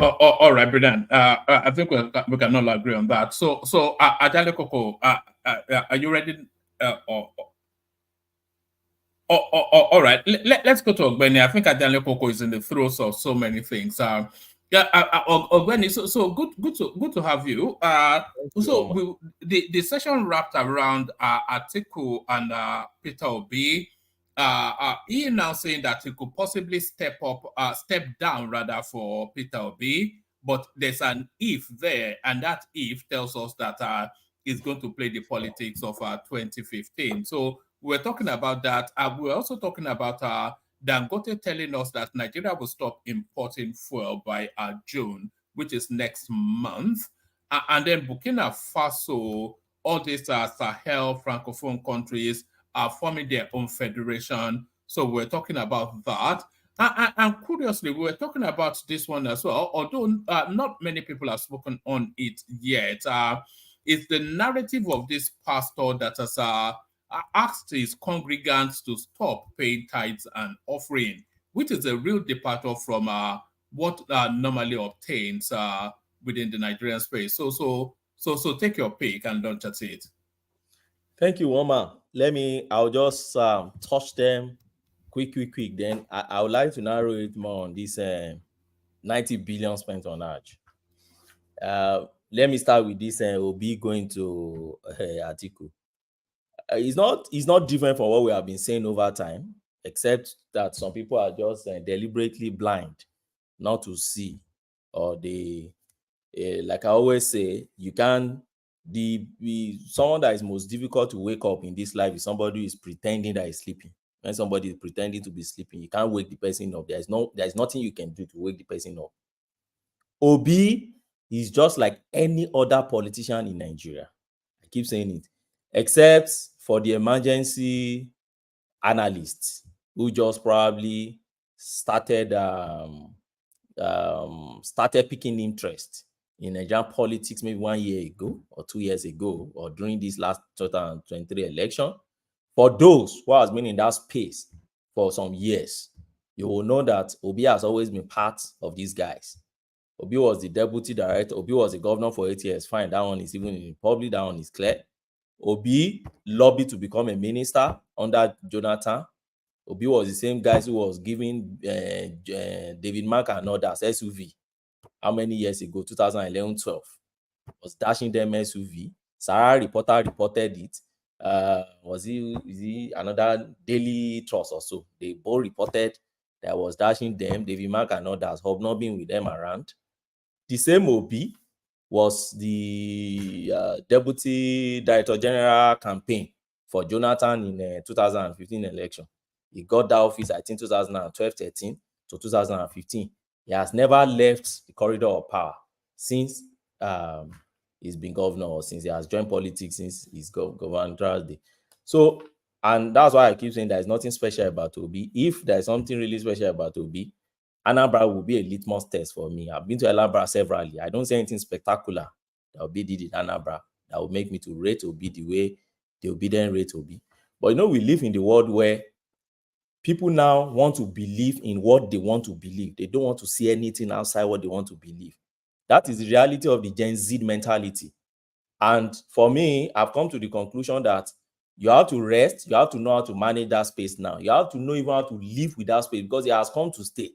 All right, Brendan. I think we can all agree on that. So Ajale Koko, are you ready? All right. Let's go to Ogbeni. I think Ajale Koko is in the throes of so many things. Ogbeni. So good to have you. The session wrapped around Atiku and Peter Obi. He now saying that he could possibly step down rather for Peter Obi, but there's an if there, and that if tells us that he's going to play the politics of 2015. So we're talking about that. We're also talking about Dangote telling us that Nigeria will stop importing fuel by June, which is next month, and then Burkina Faso, all these Sahel Francophone countries are forming their own federation. So we're talking about that. And curiously, we were talking about this one as well, although not many people have spoken on it yet. It's the narrative of this pastor that has asked his congregants to stop paying tithes and offering, which is a real departure from what normally obtains within the Nigerian space. So take your pick and don't chat it.
Thank you, Oma. I'll just touch them quick. Then I would like to narrow it more on this 90 billion spent on Hajj. Let me start with this Obi going to Atiku. It's not different from what we have been saying over time, except that some people are just deliberately blind not to see, or they like I always say, you can someone that is most difficult to wake up in this life is somebody who is pretending that he's sleeping. When somebody is pretending to be sleeping, you can't wake the person up. There's nothing you can do to wake the person up. Obi is just like any other politician in Nigeria. I keep saying it, except for the emergency analysts who just probably started picking interest in Nigerian politics maybe 1 year ago or 2 years ago, or during this last 2023 election. For those who has been in that space for some years, you will know that Obi has always been part of these guys. Obi was the deputy director. Obi was the governor for 8 years. Fine, that one is even in public. That one is clear. Obi lobbied to become a minister under Jonathan. Obi was the same guys who was giving David Mark and others SUV. How many years ago? 2011-12. Was dashing them SUV. Sarah reported it. Is he another Daily Trust or so? They both reported that was dashing them. David Mark and others have not been with them around. The same Obi was the Deputy Director General campaign for Jonathan in 2015 election. He got that office, I think, 2012-13 to 2015. He has never left the corridor of power since he's been governor, or since he has joined politics since his governor day. So, and that's why I keep saying there's nothing special about Obi. If there's something really special about Obi, Anambra will be a litmus test for me. I've been to Anambra severally. I don't say anything spectacular that Obi did in Anambra that will make me to rate Obi the way the Obi then rate Obi. But we live in the world where people now want to believe in what they want to believe. They don't want to see anything outside what they want to believe. That is the reality of the Gen Z mentality. And for me, I've come to the conclusion that you have to rest. You have to know how to manage that space now. You have to know even how to live with that space, because it has come to stay.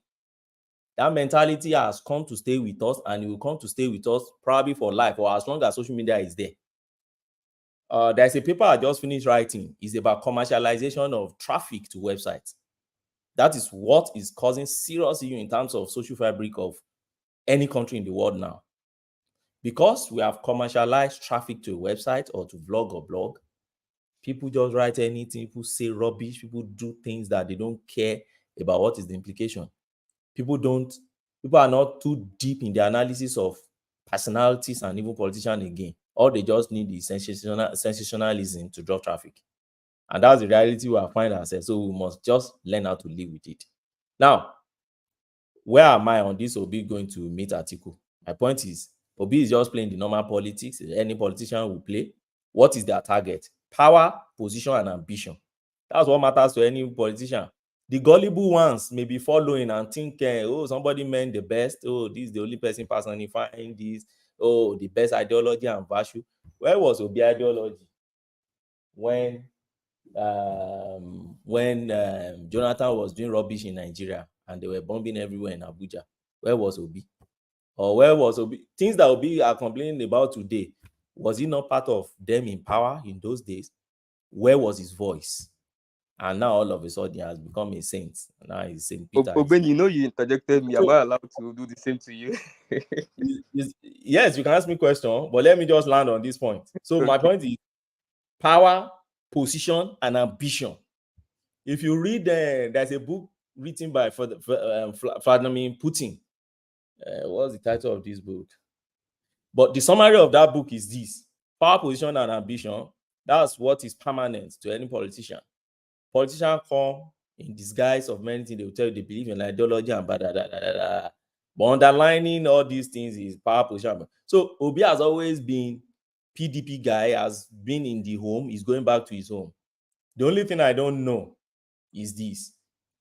That mentality has come to stay with us, and it will come to stay with us probably for life, or as long as social media is there. There's a paper I just finished writing. It's about commercialization of traffic to websites. That is what is causing serious issue in terms of social fabric of any country in the world now. Because we have commercialized traffic to a website or to vlog or blog, people just write anything, people say rubbish, people do things that they don't care about what is the implication. People are not too deep in the analysis of personalities and even politicians again. All they just need is sensationalism to draw traffic. And that's the reality we are finding ourselves. So we must just learn how to live with it. Now, where am I on this Obi going to meet Atiku? My point is, Obi is just playing the normal politics any politician will play. What is their target? Power, position, and ambition. That's what matters to any politician. The gullible ones may be following and think, oh, somebody meant the best. Oh, this is the only person personifying this. Oh, the best ideology and virtue. Where was Obi ideology when Jonathan was doing rubbish in Nigeria and they were bombing everywhere in Abuja? Where was Obi? Or where was Obi? Things that Obi are complaining about today, was he not part of them in power in those days? Where was his voice? And now all of a sudden he has become a saint. Now he's Saint Peter.
Oben, you know you interjected me. Am I allowed to do the same to you?
Yes, you can ask me question, but let me just land on this point. So my point is power, position, and ambition. If you read, there's a book written by Vladimir Putin. What's the title of this book? But the summary of that book is this: power, position, and ambition. That's what is permanent to any politician. Politicians come in disguise of many things. They will tell you they believe in ideology and blah, blah, blah, blah, blah. But underlining all these things is power, position. So Obi has always been PDP guy, has been in the home. He's going back to his home. The only thing I don't know is this: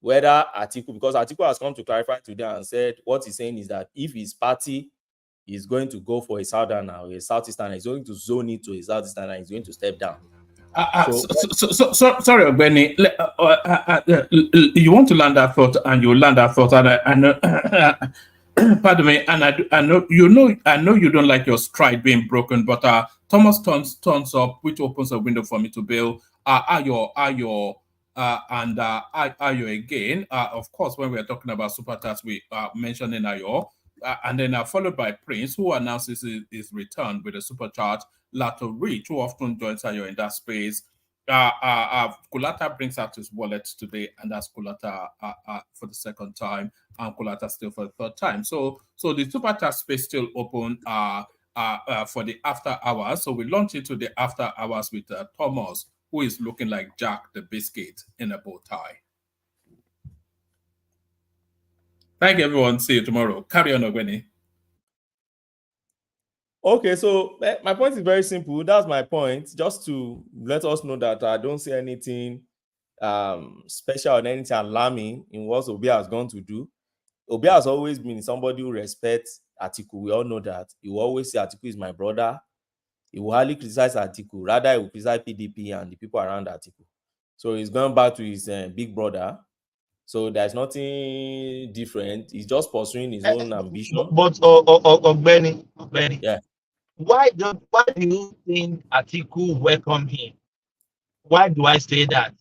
whether Atiku, because Atiku has come to clarify today and said what he's saying is that if his party is going to go for a southerner or a southeasterner, he's going to zone it to a southeasterner, he's going to step down.
Sorry, Ogbeni. You want to land that thought, and you land that thought, and I know. Pardon me, and I know you don't like your stride being broken, but Thomas turns up, which opens a window for me to build. Ayo again. Of course, when we're talking about super tax, we are mentioning Ayo, and then followed by Prince, who announces his return with a supercharge. Lato Rich, who often joins Ayo in that space. Kulata brings out his wallet today, and that's Kulata for the second time, and Kulata still for the third time. So the super chat space still open for the after hours. So we launch into the after hours with Thomas, who is looking like Jack the Biscuit in a bow tie. Thank you, everyone. See you tomorrow. Carry on, Ogbeni.
Okay, so my point is very simple. That's my point. Just to let us know that I don't see anything special or anything alarming in what Obi has gone to do. Obi has always been somebody who respects Atiku. We all know that. He will always say Atiku is my brother. He will hardly criticize Atiku. Rather, he will criticize PDP and the people around Atiku. So he's going back to his big brother. So there's nothing different. He's just pursuing his own ambition.
But Ogbeni,
yeah.
Why do you think Atiku welcome him? Why do I say that?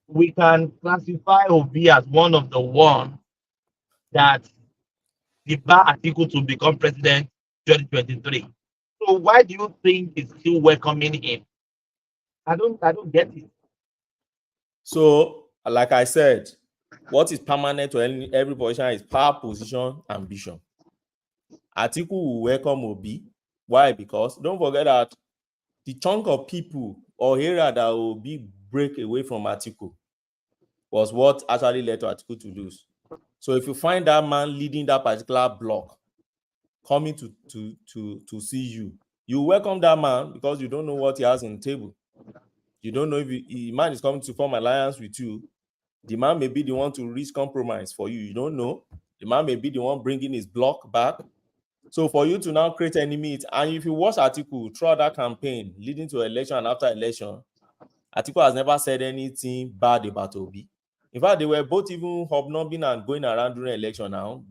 We can classify Obi as one of the ones that debar Atiku to become president 2023. So why do you think he's still welcoming him? I don't get it.
So, like I said, what is permanent to every position is power, position, ambition. Atiku will welcome Obi. Why? Because don't forget that the chunk of people or area that Obi break away from Atiku was what actually led to Atiku to lose. So if you find that man leading that particular block coming to see you, you welcome that man because you don't know what he has on the table. You don't know if the man is coming to form alliance with you. The man may be the one to reach compromise for you. You don't know. The man may be the one bringing his block back. So for you to now create enemy, and if you watch Atiku throughout that campaign leading to election and after election, Atiku has never said anything bad about Obi. In fact, they were both even hobnobbing and going around during election now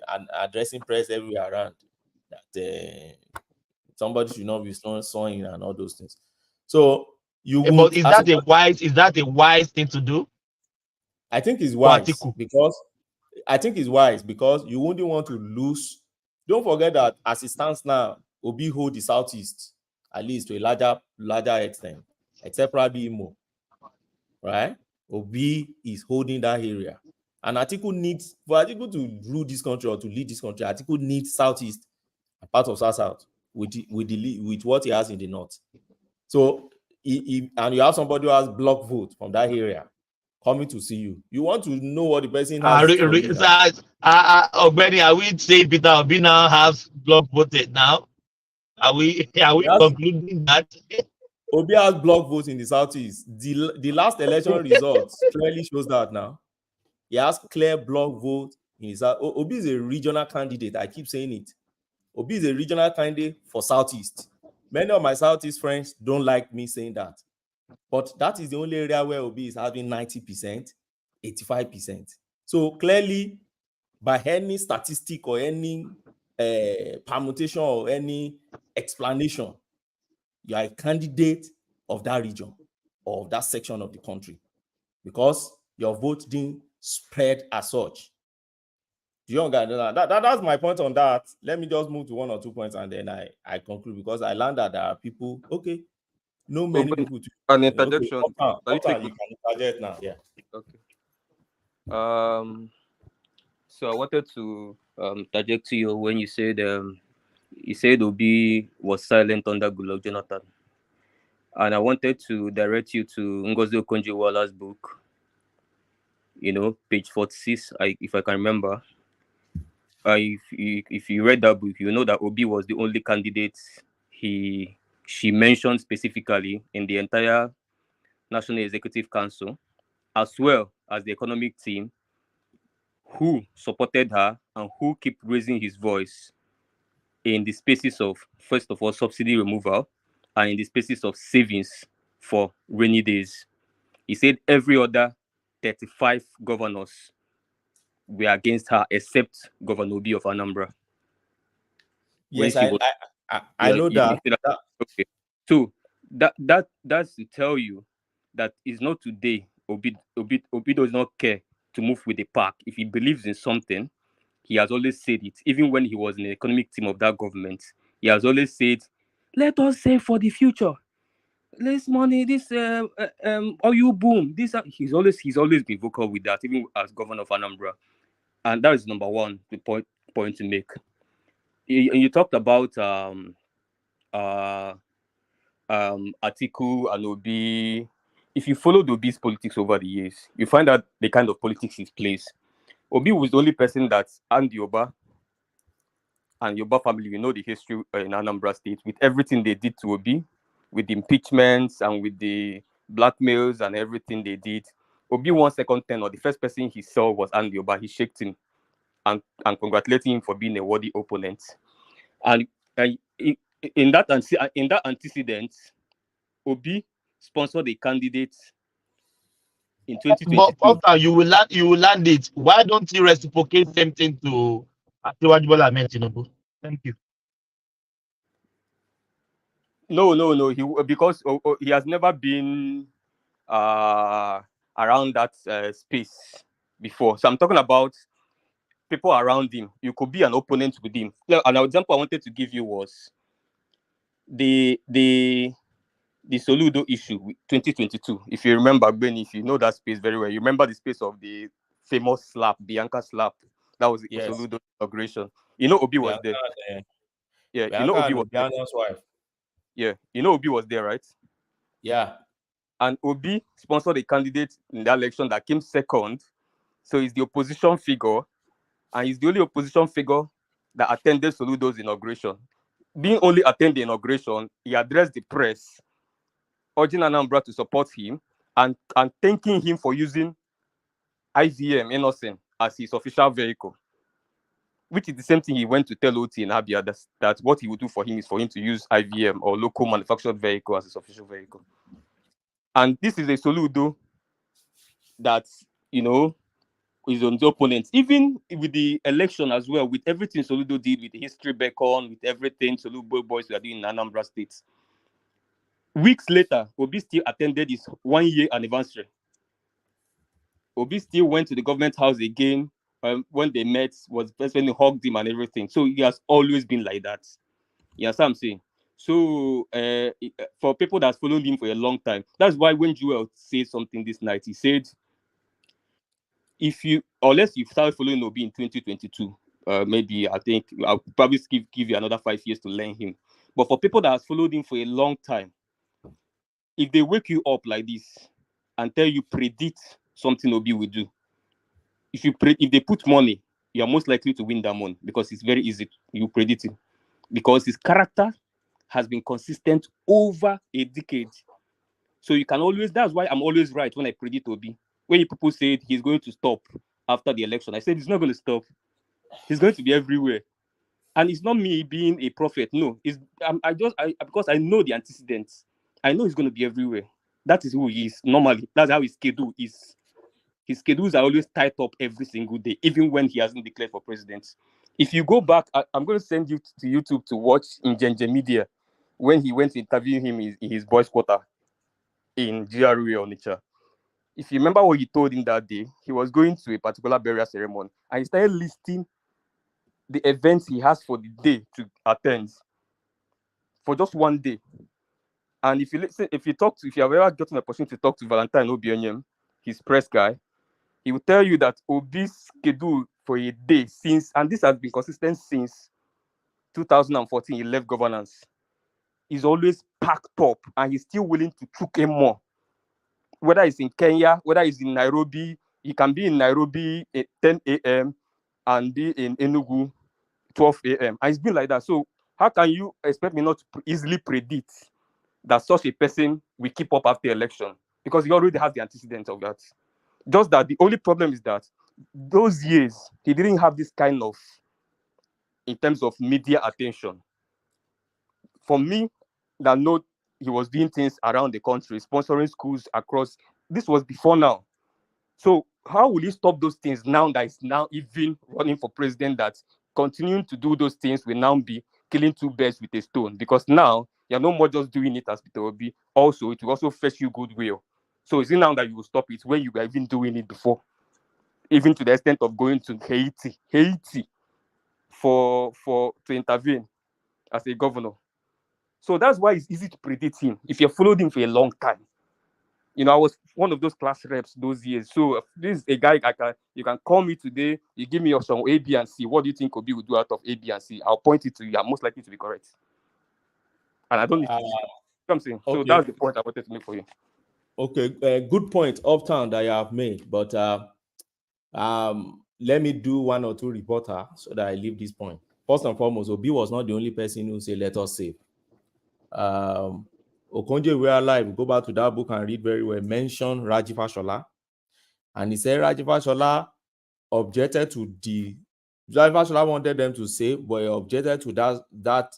and addressing press everywhere around that somebody should not be sawing and all those things. So you would,
but is that a wise thing to do?
I think it's wise because you wouldn't want to lose. Don't forget that as it stands now, Obi hold the Southeast at least to a larger extent, except probably Imo, right? Obi is holding that area, and Atiku needs for Atiku to rule this country or to lead this country. Atiku needs Southeast and part of South with what he has in the North. So and you have somebody who has block vote from that area. coming to see you. You want to know what the person has.
Ogbeni, are we saying Peter Obi now has block voted now? Are we concluding that?
Obi has block votes in the Southeast. The last election results clearly shows that now. He has clear block vote in his. Obi is a regional candidate. I keep saying it. Obi is a regional candidate for Southeast. Many of my Southeast friends don't like me saying that. But that is the only area where Obi is having 90%, 85%. So clearly, by any statistic or any permutation or any explanation, you are a candidate of that region or of that section of the country because your vote didn't spread as such. Do you understand? That's my point on that. Let me just move to 1 or 2 points and then I conclude because I learned that there are people, okay, no many people to
an interjection.
Okay, you can interject now. Yeah.
Okay. So I wanted to interject to you when you said Obi was silent under Goodluck Jonathan, and I wanted to direct you to Ngozi Okonjo-Iweala's book. You know, page 46, if I can remember. If you read that book, you know that Obi was the only candidate she mentioned specifically in the entire National Executive Council, as well as the economic team, who supported her and who kept raising his voice in the spaces of, first of all, subsidy removal and in the spaces of savings for rainy days. He said every other 35 governors were against her except Governor Obi of Anambra.
Yes, I know that.
Okay. So that's to tell you that it's not today. Obi does not care to move with the pack. If he believes in something, he has always said it. Even when he was in the economic team of that government, he has always said, "Let us save for the future. This money, this oil boom, this." He's always been vocal with that, even as governor of Anambra, and that is number one. The point to make. You talked about Atiku and Obi. If you follow Obi's politics over the years, you find out the kind of politics he plays. Obi was the only person that and Yoruba and Yoruba family, we know the history in Anambra State, with everything they did to Obi, with the impeachments and with the blackmails and everything they did. Obi won second term, or the first person he saw was Andy Yoruba. He shaked him and congratulating him for being a worthy opponent. And in that antecedent, Obi sponsored a candidate in 2022.
But you will land it. Why don't you reciprocate same thing to Atiku Abubakar? Thank you.
No. Because he has never been around that space before. So I'm talking about people around him. You could be an opponent with him. An example I wanted to give you was the Soludo issue, 2022. If you remember, Ben, if you know that space very well, you remember the space of the famous slap, Bianca slap. That was the Soludo inauguration. You know, Obi was there. Yeah,
Bianca,
you know Obi was there.
Bianca's wife.
Yeah, you know Obi was there, right?
Yeah.
And Obi sponsored a candidate in the election that came second. So he's the opposition figure, and he's the only opposition figure that attended Soludo's inauguration. Being only attend the inauguration, he addressed the press, urging Anambra to support him and thanking him for using IVM Innocent as his official vehicle, which is the same thing he went to tell OT in Abia that what he would do for him is for him to use IVM or local manufactured vehicle as his official vehicle. And this is a Soludo that, you know, is on the opponents. Even with the election as well, with everything Soludo did, with the history back on, with everything Soludo boys were doing in Anambra State. Weeks later, Obi still attended his 1-year anniversary. Obi still went to the government house again when they met, was personally hugged him and everything. So he has always been like that. You understand what I'm saying? So for people that followed him for a long time, that's why when Joel said something this night, he said, unless you started following Obi in 2022, maybe I think I'll probably give you another 5 years to learn him. But for people that has followed him for a long time, if they wake you up like this and tell you predict something Obi will do. If they put money, you are most likely to win that money because it's very easy. You predict it because his character has been consistent over a decade. So you can always. That's why I'm always right when I predict Obi. When people say he's going to stop after the election, I said he's not going to stop. He's going to be everywhere. And it's not me being a prophet. No, because I know the antecedents. I know he's going to be everywhere. That is who he is normally. That's how his schedule is. His schedules are always tied up every single day, even when he hasn't declared for president. If you go back, I'm going to send you to YouTube to watch in Genje Media when he went to interview him in his boys' quarter in GRA Onitsha. If you remember what he told him that day, he was going to a particular burial ceremony and he started listing the events he has for the day to attend for just one day. And if you have ever gotten the opportunity to talk to Valentine Obionyem, his press guy, he will tell you that Obi's schedule for a day and this has been consistent since 2014, he left governance, is always packed up and he's still willing to choke him more. Whether it's in Kenya, whether it's in Nairobi, he can be in Nairobi at 10 a.m. and be in Enugu 12 a.m. And it's been like that. So how can you expect me not to easily predict that such a person will keep up after election? Because he already has the antecedents of that. Just that the only problem is that those years, he didn't have this kind of, in terms of media attention. For me, that note, he was doing things around the country, sponsoring schools across. This was before now. So how will he stop those things now that he's now even running for president, that continuing to do those things will now be killing two birds with a stone? Because now you're no more just doing it as Peter Obi. Also, it will also fetch you goodwill. So is it now that you will stop it when you were even doing it before? Even to the extent of going to Haiti to intervene as a governor. So that's why it's easy to predict him if you followed him for a long time. You know, I was one of those class reps those years. So this is a guy you can call me today, you give me some A, B, and C. What do you think Obi will do out of A, B, and C? I'll point it to you. I'm most likely to be correct. And I don't need to come saying. Okay. So that's the point I wanted to make for you.
Okay, good point, Uptown, that you have made. But let me do one or two reporter so that I leave this point. First and foremost, Obi was not the only person who said, let us save. Okonjo, we are alive. Go back to that book and read very well. Mention Raji Fashola. And he said Raji Fashola objected to Raji Fashola wanted them to save, but he objected to that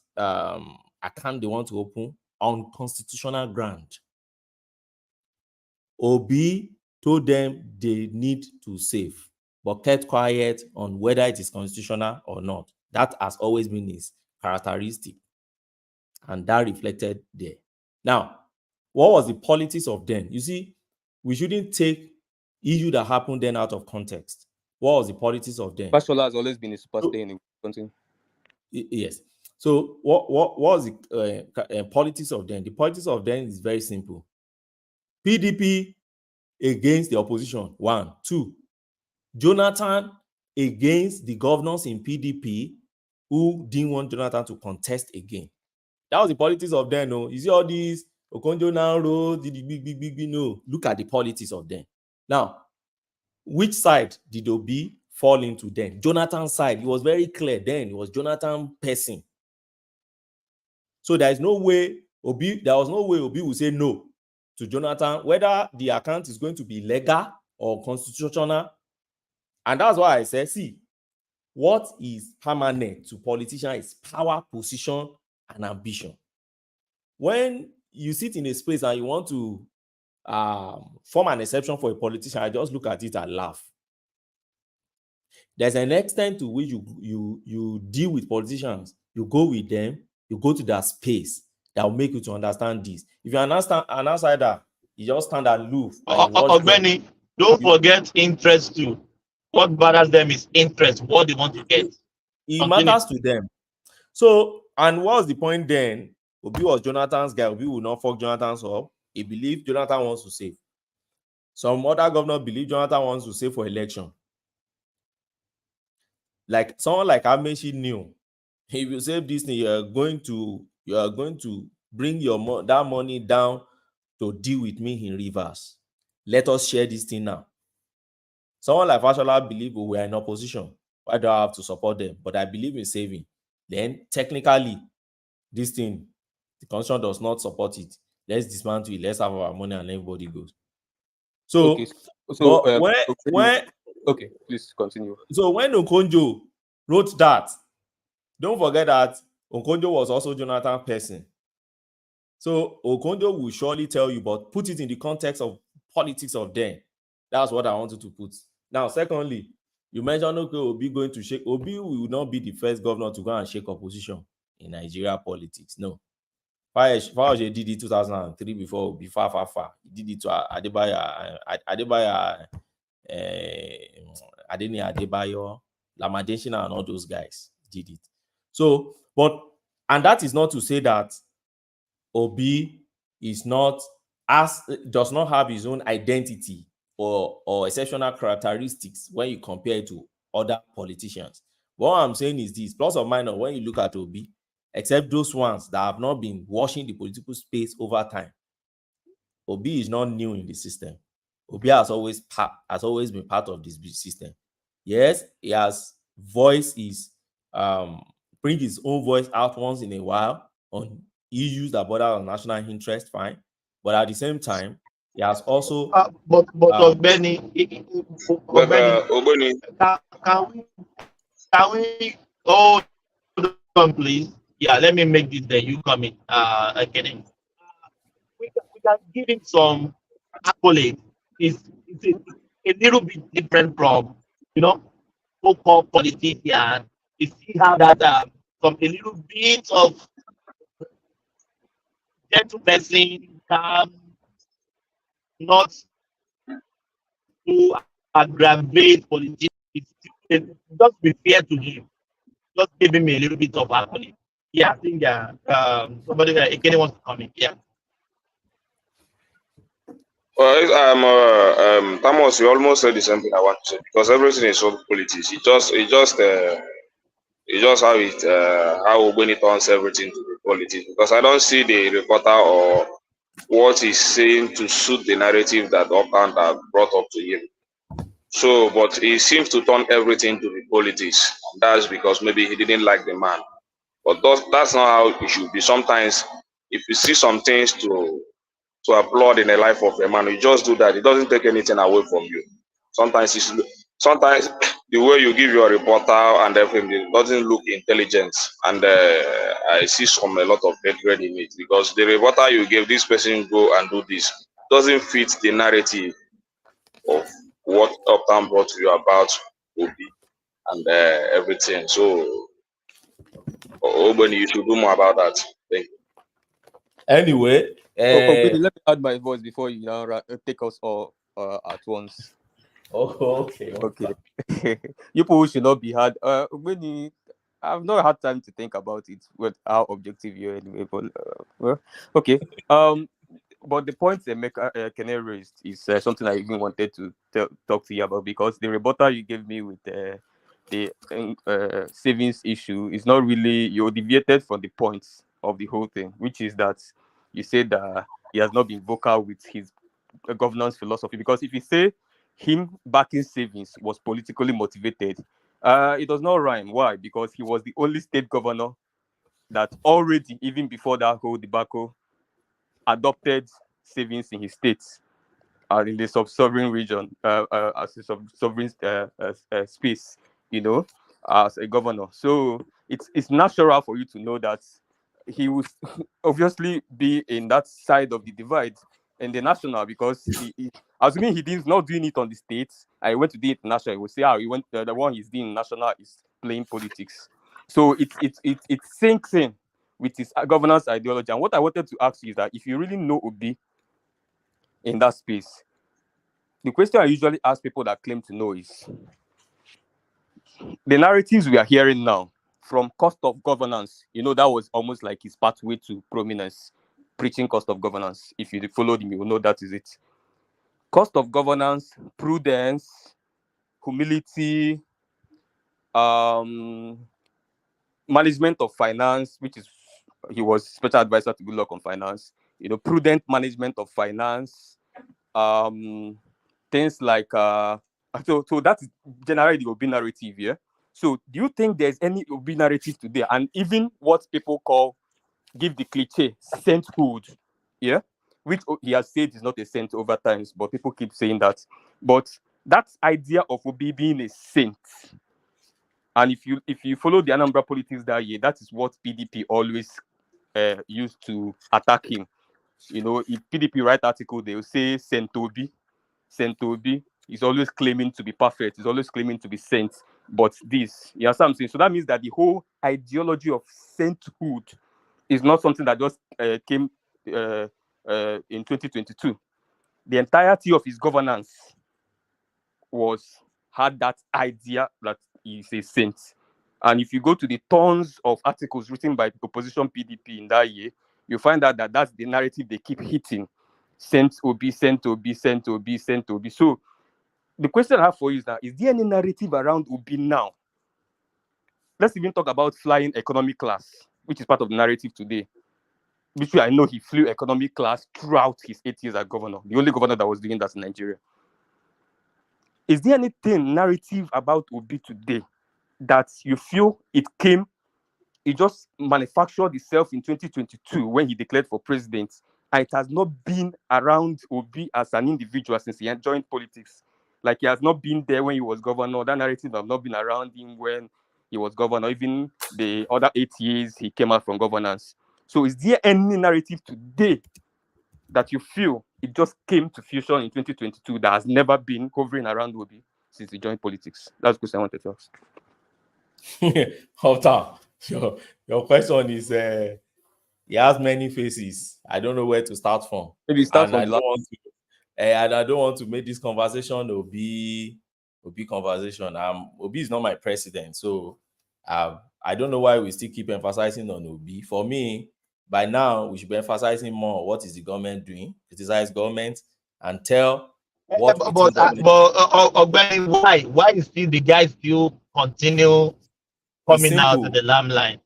account they want to open on constitutional ground. Obi told them they need to save, but kept quiet on whether it is constitutional or not. That has always been his characteristic. And that reflected there. Now, what was the politics of then? You see, we shouldn't take issue that happened then out of context. What was the politics of then?
Fashola has always been a superstar in the country.
Yes. So what was the politics of then? The politics of then is very simple. PDP against the opposition, 1. 2, Jonathan against the governors in PDP who didn't want Jonathan to contest again. That was the politics of then. No, you see all these Okonjo now road, big. No, look at the politics of then. Now, which side did Obi fall into then? Jonathan's side. It was very clear then. It was Jonathan person. So there was no way Obi would say no to Jonathan, whether the account is going to be legal or constitutional. And that's why I said, see, what is permanent to politicians is power, position, and ambition. When you sit in a space and you want to form an exception for a politician, I just look at it and laugh. There's an extent to which you deal with politicians. You go with them, you go to that space that will make you to understand this. If you're an outsider, you just stand aloof.
Benny, don't forget interest too. What bothers them is interest, what they want to get.
It matters to them. So, and what was the point then? Obi was Jonathan's guy. Obi will not fuck Jonathan's up. He believed Jonathan wants to save. Some other governor believe Jonathan wants to save for election. Like someone like Amechi knew, if you save this thing, you are going to bring that money down to deal with me in reverse. Let us share this thing now. Someone like Fashola believe we are in opposition. Why do I have to support them? But I believe in saving. Then technically, this thing, the constitution does not support it. Let's dismantle it. Let's have our money and everybody goes. So,
okay, so
but when
okay, please continue.
So when Okonjo wrote that, don't forget that Okonjo was also Jonathan's person. So Okonjo will surely tell you, but put it in the context of politics of then. That's what I wanted to put. Now, secondly, you mentioned okay, Obi going to shake. Obi will not be the first governor to go and shake opposition in Nigeria politics. No. Fayose did it 2003 before Obi far. He did it to Adebayo, Adeni Adebayo, Lamadeshina, and all those guys did it. So, and that is not to say that Obi does not have his own identity or exceptional characteristics when you compare it to other politicians. What I'm saying is this, plus or minus, when you look at Obi, except those ones that have not been watching the political space over time, Obi is not new in the system. Obi has always been part of this system. Yes, he has bring his own voice out once in a while on issues that border on national interest, fine. But at the same time, he has also
but Benny, can we hold on, please? Yeah, let me make this. Then you come in. Again, we can give him some accolade. It's a little bit different from so-called politician. You see how that from a little bit of gentle person can not to aggravate politicians. Just be fair to him. Just give him a little bit of accolade. Yeah, I think somebody again wants to come in. Yeah.
Well, Thomas, you almost said the same thing I want to say because everything is so politics. It just how Ogbeni turns everything to the politics. Because I don't see the reporter or what he's saying to suit the narrative that Upland have brought up to him. So, but he seems to turn everything to the politics. That's because maybe he didn't like the man. But that's not how it should be. Sometimes, if you see some things to applaud in the life of a man, you just do that. It doesn't take anything away from you. Sometimes the way you give your reporter and everything, it doesn't look intelligent. And I see a lot of hatred in it because the reporter you gave, this person go and do this, doesn't fit the narrative of what Uptown brought to you about Obi and everything. So, Obani, you should do more about that. Thank you.
Anyway,
let me add my voice before you now take us all at once.
Oh, okay.
You people should not be hard. I've not had time to think about it with how objective you are anyway. But well, okay. But the point that Kene raised is something I even wanted to talk to you about because the rebuttal you gave me with the savings issue is not really, you deviated from the points of the whole thing, which is that you said that he has not been vocal with his governance philosophy. Because if you say him backing savings was politically motivated, it does not rhyme. Why? Because he was the only state governor that already, even before that whole debacle, adopted savings in his states in the sub-sovereign region, as a sovereign space, as a governor. So it's natural for you to know that he will obviously be in that side of the divide in the national, because assuming he did not doing it on the states, I went to the international, he will say, he went the one he's doing national is playing politics. So it sinks in with his governance ideology. And what I wanted to ask you is that if you really know Obi in that space, the question I usually ask people that claim to know is the narratives we are hearing now from cost of governance. That was almost like his pathway to prominence, preaching cost of governance. If you followed him, you will know that is it. Cost of governance, prudence, humility, management of finance, which is, he was special advisor to Goodluck on finance, prudent management of finance, things like So that is generally the Obi narrative, yeah. So do you think there's any Obi narrative today? And even what people call, give the cliche, sainthood, yeah, which he has said is not a saint over times, but people keep saying that. But that idea of Obi being a saint, and if you follow the Anambra politics that year, that is what PDP always used to attack him. You know, if PDP write article, they will say Saint Obi. Saint Obi is always claiming to be perfect. He's always claiming to be saint. But this, you know what I'm saying? So that means that the whole ideology of sainthood is not something that just came in 2022. The entirety of his governance had that idea that he's a saint. And if you go to the tons of articles written by the opposition PDP in that year, you find out that that's the narrative they keep hitting. Saint Obi, Saint Obi, Saint Obi, Saint Obi. So the question I have for you is that, is there any narrative around Obi now? Let's even talk about flying economy class, which is part of the narrative today. Which I know he flew economy class throughout his 8 years as governor. The only governor that was doing that in Nigeria. Is there anything narrative about Obi today that you feel it just manufactured itself in 2022 when he declared for president, and it has not been around Obi as an individual since he joined politics? Like, he has not been there when he was governor. That narrative has not been around him when he was governor, even the other 8 years he came out from governance. So is there any narrative today that you feel it just came to fusion in 2022 that has never been hovering around Obi since he joined politics? That's the question I wanted to ask.
Hunter, your question is, he has many faces. I don't know where to start from.
Maybe start
and
from
I don't want to make this conversation Obi conversation. Obi is not my president, so I don't know why we still keep emphasizing on Obi. For me, by now we should be emphasizing more what is the government doing, criticize government, and tell what we think
why is still the guy still continue coming out of the limelight?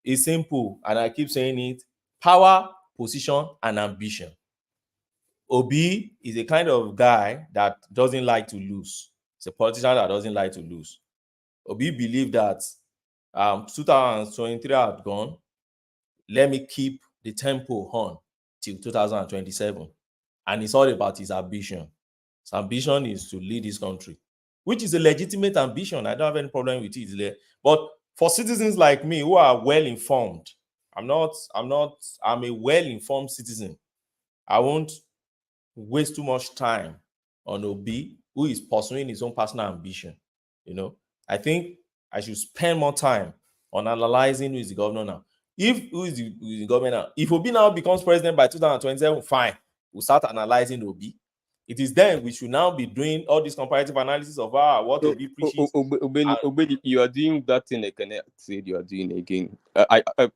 It's simple, and I keep saying it: power, position, and ambition. Obi is a kind of guy that doesn't like to lose. It's a politician that doesn't like to lose. Obi believed that 2023 had gone. Let me keep the tempo on till 2027. And it's all about his ambition. His ambition is to lead this country, which is a legitimate ambition. I don't have any problem with it. But for citizens like me who are well-informed, I'm a well-informed citizen. I won't waste too much time on Obi, who is pursuing his own personal ambition. You know, I think I should spend more time on analyzing who is the governor now. Who is the governor now? If Obi now becomes president by 2027, fine. We'll start analyzing Obi. It is then we should now be doing all this comparative analysis of what Obi preaches.
Obi, you are doing that thing Ekene said you are doing again.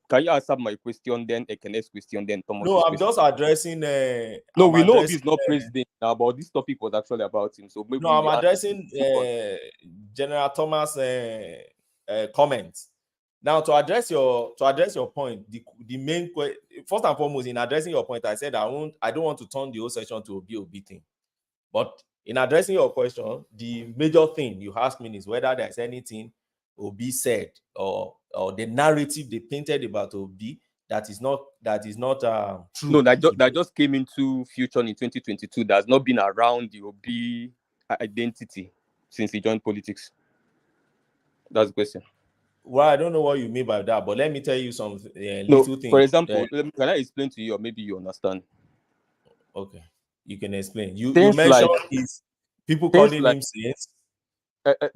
Can you answer my question then, Ekene's question then, Thomas?
No, I'm just addressing.
No, we know he's not president now, but this topic was actually about him. So maybe
no, I'm addressing General Thomas' comments. Now, to address your point, the main first and foremost, in addressing your point, I said I don't want to turn the whole session to Obi thing. But in addressing your question, the major thing you asked me is whether there's anything Obi said or the narrative they painted about Obi that is not true.
No, that just came into future in 2022. That's not been around the Obi identity since he joined politics. That's the question.
Well, I don't know what you mean by that, but let me tell you some little things.
For example, can I explain to you, or maybe you understand?
Okay, you can explain. You mentioned people calling him saints.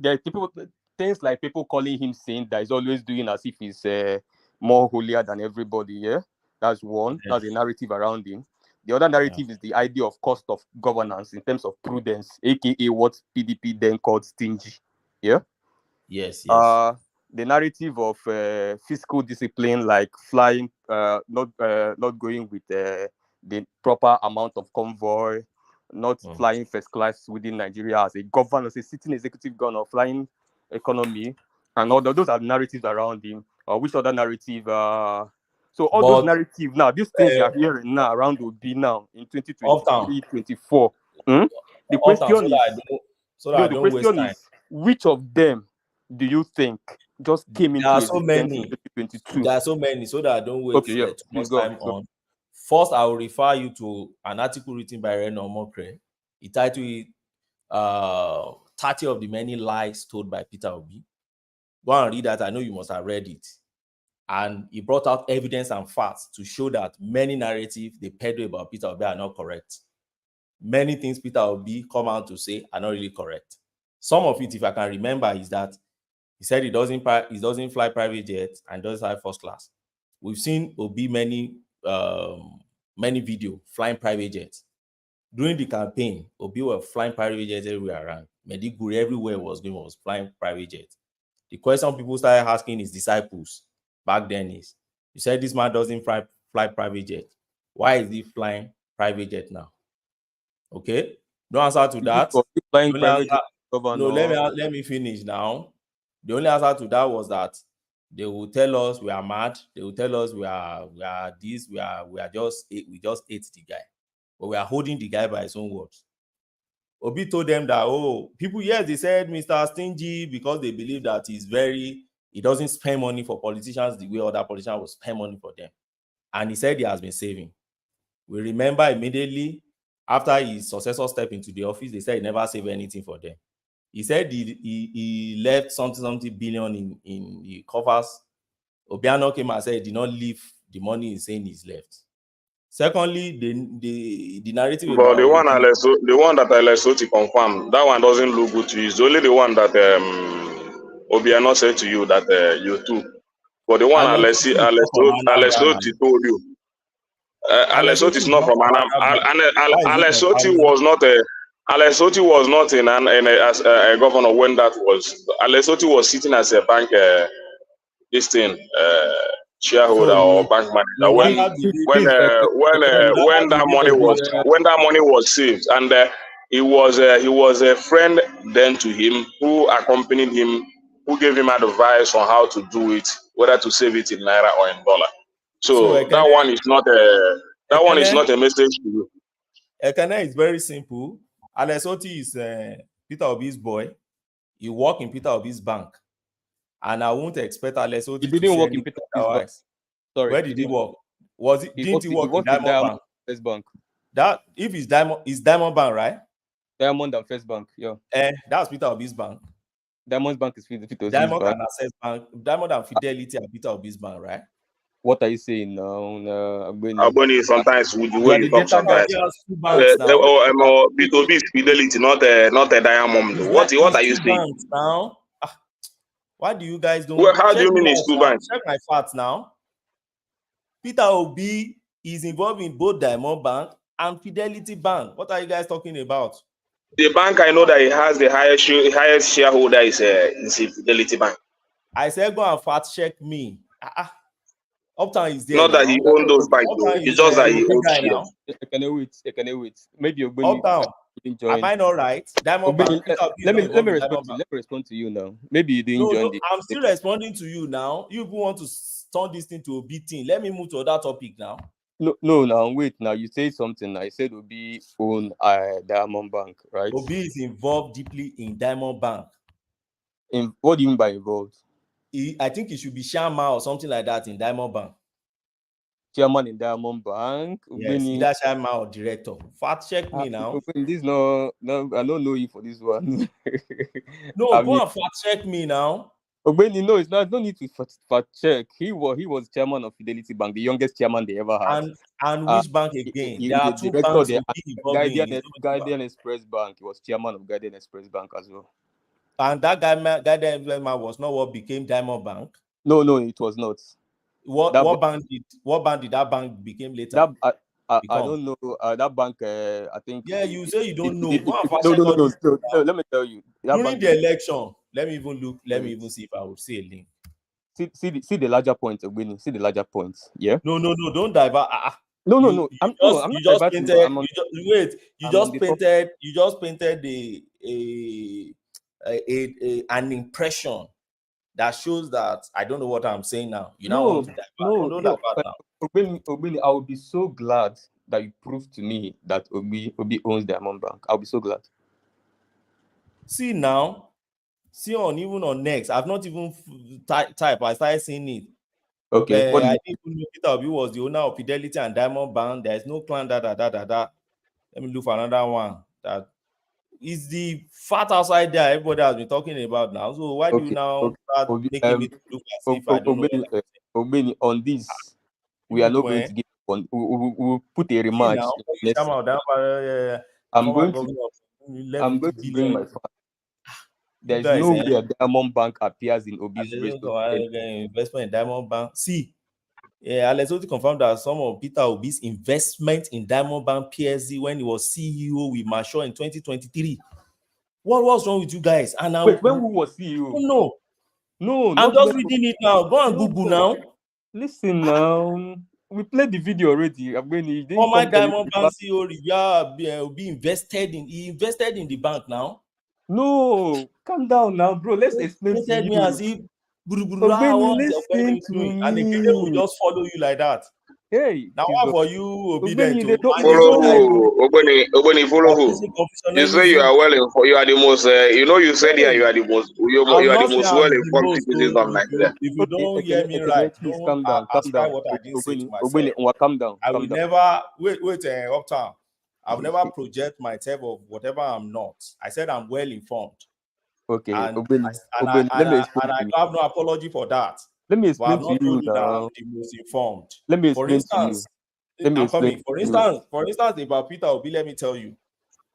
There are things like people calling him saint that is always doing as if he's more holier than everybody. Yeah, that's one. Yes. That's a narrative around him. The other narrative is the idea of cost of governance in terms of prudence, aka what PDP then called stingy. Yeah.
Yes.
The narrative of fiscal discipline, like flying, not going with the proper amount of convoy, not flying first class within Nigeria as a governor, as a sitting executive governor, flying economy, and all those are narratives around him. Which other narrative? So all those narratives now, these things you are hearing now around Obi now in 2023, 2024. The question is,
so that
No,
I
the
don't waste
question
time.
is, which of them do you think just came
There
into
are so
existence
many.
in 2022?
There are so many, so that I don't waste
Okay, yeah,
too
please
much
go
time on. First, I will refer you to an article written by Reno Mokre. He titled it 30 of the Many Lies Told by Peter Obi. Go and read that. I know you must have read it. And he brought out evidence and facts to show that many narratives they peddle about Peter Obi are not correct. Many things Peter Obi come out to say are not really correct. Some of it, if I can remember, is that he said he doesn't fly private jets and doesn't have first class. We've seen Obi many video flying private jets. During the campaign, Obi was flying private jets everywhere around. Mediguri everywhere was flying private jets. The question people started asking his disciples back then is, you said this man doesn't fly private jet. Why is he flying private jet now? Okay, no answer to that.
Flying private jet,
no, let me finish now. The only answer to that was that they will tell us we are mad. They will tell us we are this, we just ate the guy, but we are holding the guy by his own words. Obi told them that, people, yes, they said Mr. Stingy because they believe that he doesn't spend money for politicians the way other politicians will spend money for them. And he said he has been saving. We remember immediately after his successor stepped into the office, they said he never saved anything for them. He said he left something billion in the coffers. Obiano came and said he did not leave the money he's saying he's left. Secondly, the narrative
but
about
the one that Alessoti confirmed, that one doesn't look good to you. It's only the one that Obiano said to you that you took. But the one Alessoti told you, Alessoti is not from Anam. Alessoti was not as a governor when that was. Alessoti was sitting as a bank shareholder or bank manager when that money was saved, and he was a friend then to him who accompanied him, who gave him advice on how to do it, whether to save it in naira or in dollar. So that one is not a message to you.
Ekene is very simple. Alessoti is Peter Obi's boy. He worked in Peter Obi's bank. And I won't expect Alessoti
to didn't work in Peter Obi's bank. Sorry.
Where did he work? Didn't he work in Diamond Bank?
First Bank.
That if it's Diamond Bank, right?
Diamond and First Bank, yeah.
That's Peter Obi's bank.
Diamond's bank is Peter Obi's
Diamond
bank.
and Access Bank, Diamond and Fidelity are Peter Obi's bank, right?
What are you saying now?
Agbeni, sometimes with the way you talk sometimes. P2B is Fidelity, not a Diamond. What are you saying?
Now? Why do you guys don't?
Well, how do you mean it's two banks?
Check my facts now. Peter Obi is involved in both Diamond Bank and Fidelity Bank. What are you guys talking about?
The bank I know that it has the highest shareholder is Fidelity Bank.
I said go and fact check me. Uptown is there.
Not that he owns those banks. It's just that he owns shares.
I can wait. Maybe you're
going Uptown. Am I not right? Diamond Bank.
Let me respond to you now. Maybe you didn't join the.
I'm still responding to you now. You want to turn this thing to a big thing. Let me move to other topic now.
No, now wait. Now you say something. I said Obi own Diamond Bank, right?
Obi is involved deeply in Diamond Bank.
What do you mean by involved?
I think he should be chairman or something like that in Diamond Bank.
Chairman in Diamond Bank.
Yes, either chairman or director. Fact check me now.
This no, I don't know you for this one.
No, go and fact check me now.
Ogbeni, no, it's not. No need to fact check. He was chairman of Fidelity Bank, the youngest chairman they ever had.
And which bank again? There are two banks.
Guardian Express Bank. He was chairman of Guardian Express Bank as well.
And that Guardian Express Bank was not what became Diamond Bank.
No, it was not.
What bank did that bank became later?
I don't know. That bank, I think.
Yeah, you say you don't know.
No. Let me tell you.
During the election, let me even look. Let me even see if I will see a link.
See the larger point, Ogbeni. See the larger point. Yeah.
No. Don't divert.
No.
You just painted an impression that shows that I don't know what I'm saying now. You now want to divert.
No. Ogbeni, I will be so glad that you prove to me that Obi owns Diamond Bank. I'll be so glad.
See now, see on even on next. I've not even type. I started seeing it.
Okay.
I didn't even know Peter Obi was the owner of Fidelity and Diamond Bank. There is no clan that. Let me look for another one. That is the fat outside there. Everybody has been talking about now. So why do you now start making me look as if I don't know?
Obeni, on this, we are not going to give. We will put a rematch. I'm going to bring my father. There's no way Diamond Bank appears in Obi's
investment in Diamond Bank. See, Alex Oti confirmed that some of Peter Obi's investment in Diamond Bank PSC when he was CEO with Mashaw in 2023. What was wrong with you guys? And now,
wait, when who was CEO?
No, I'm just reading it now. Go and Google now.
Listen now. We played the video already.
My Diamond Bank CEO Obi invested in the bank now.
No, calm down now, bro. Let's explain to you.
Me as if listen to me. And the people will just follow you like that.
Hey,
now what for you Obi then
to follow who? Obeni, follow who? You say you are well informed. You are the most. You said here you are the most. You are the most well informed citizens of Nigeria.
If you don't hear me right,
please calm down. Calm down.
What I didn't say to myself.
Calm down.
I will never wait. Uptown. I will never project myself of whatever I'm not. I said I'm well informed.
Okay,
and I have no apology for that.
Let me explain to you
now. The most informed.
Let me explain to you.
For instance, about Peter Obi, let me tell you.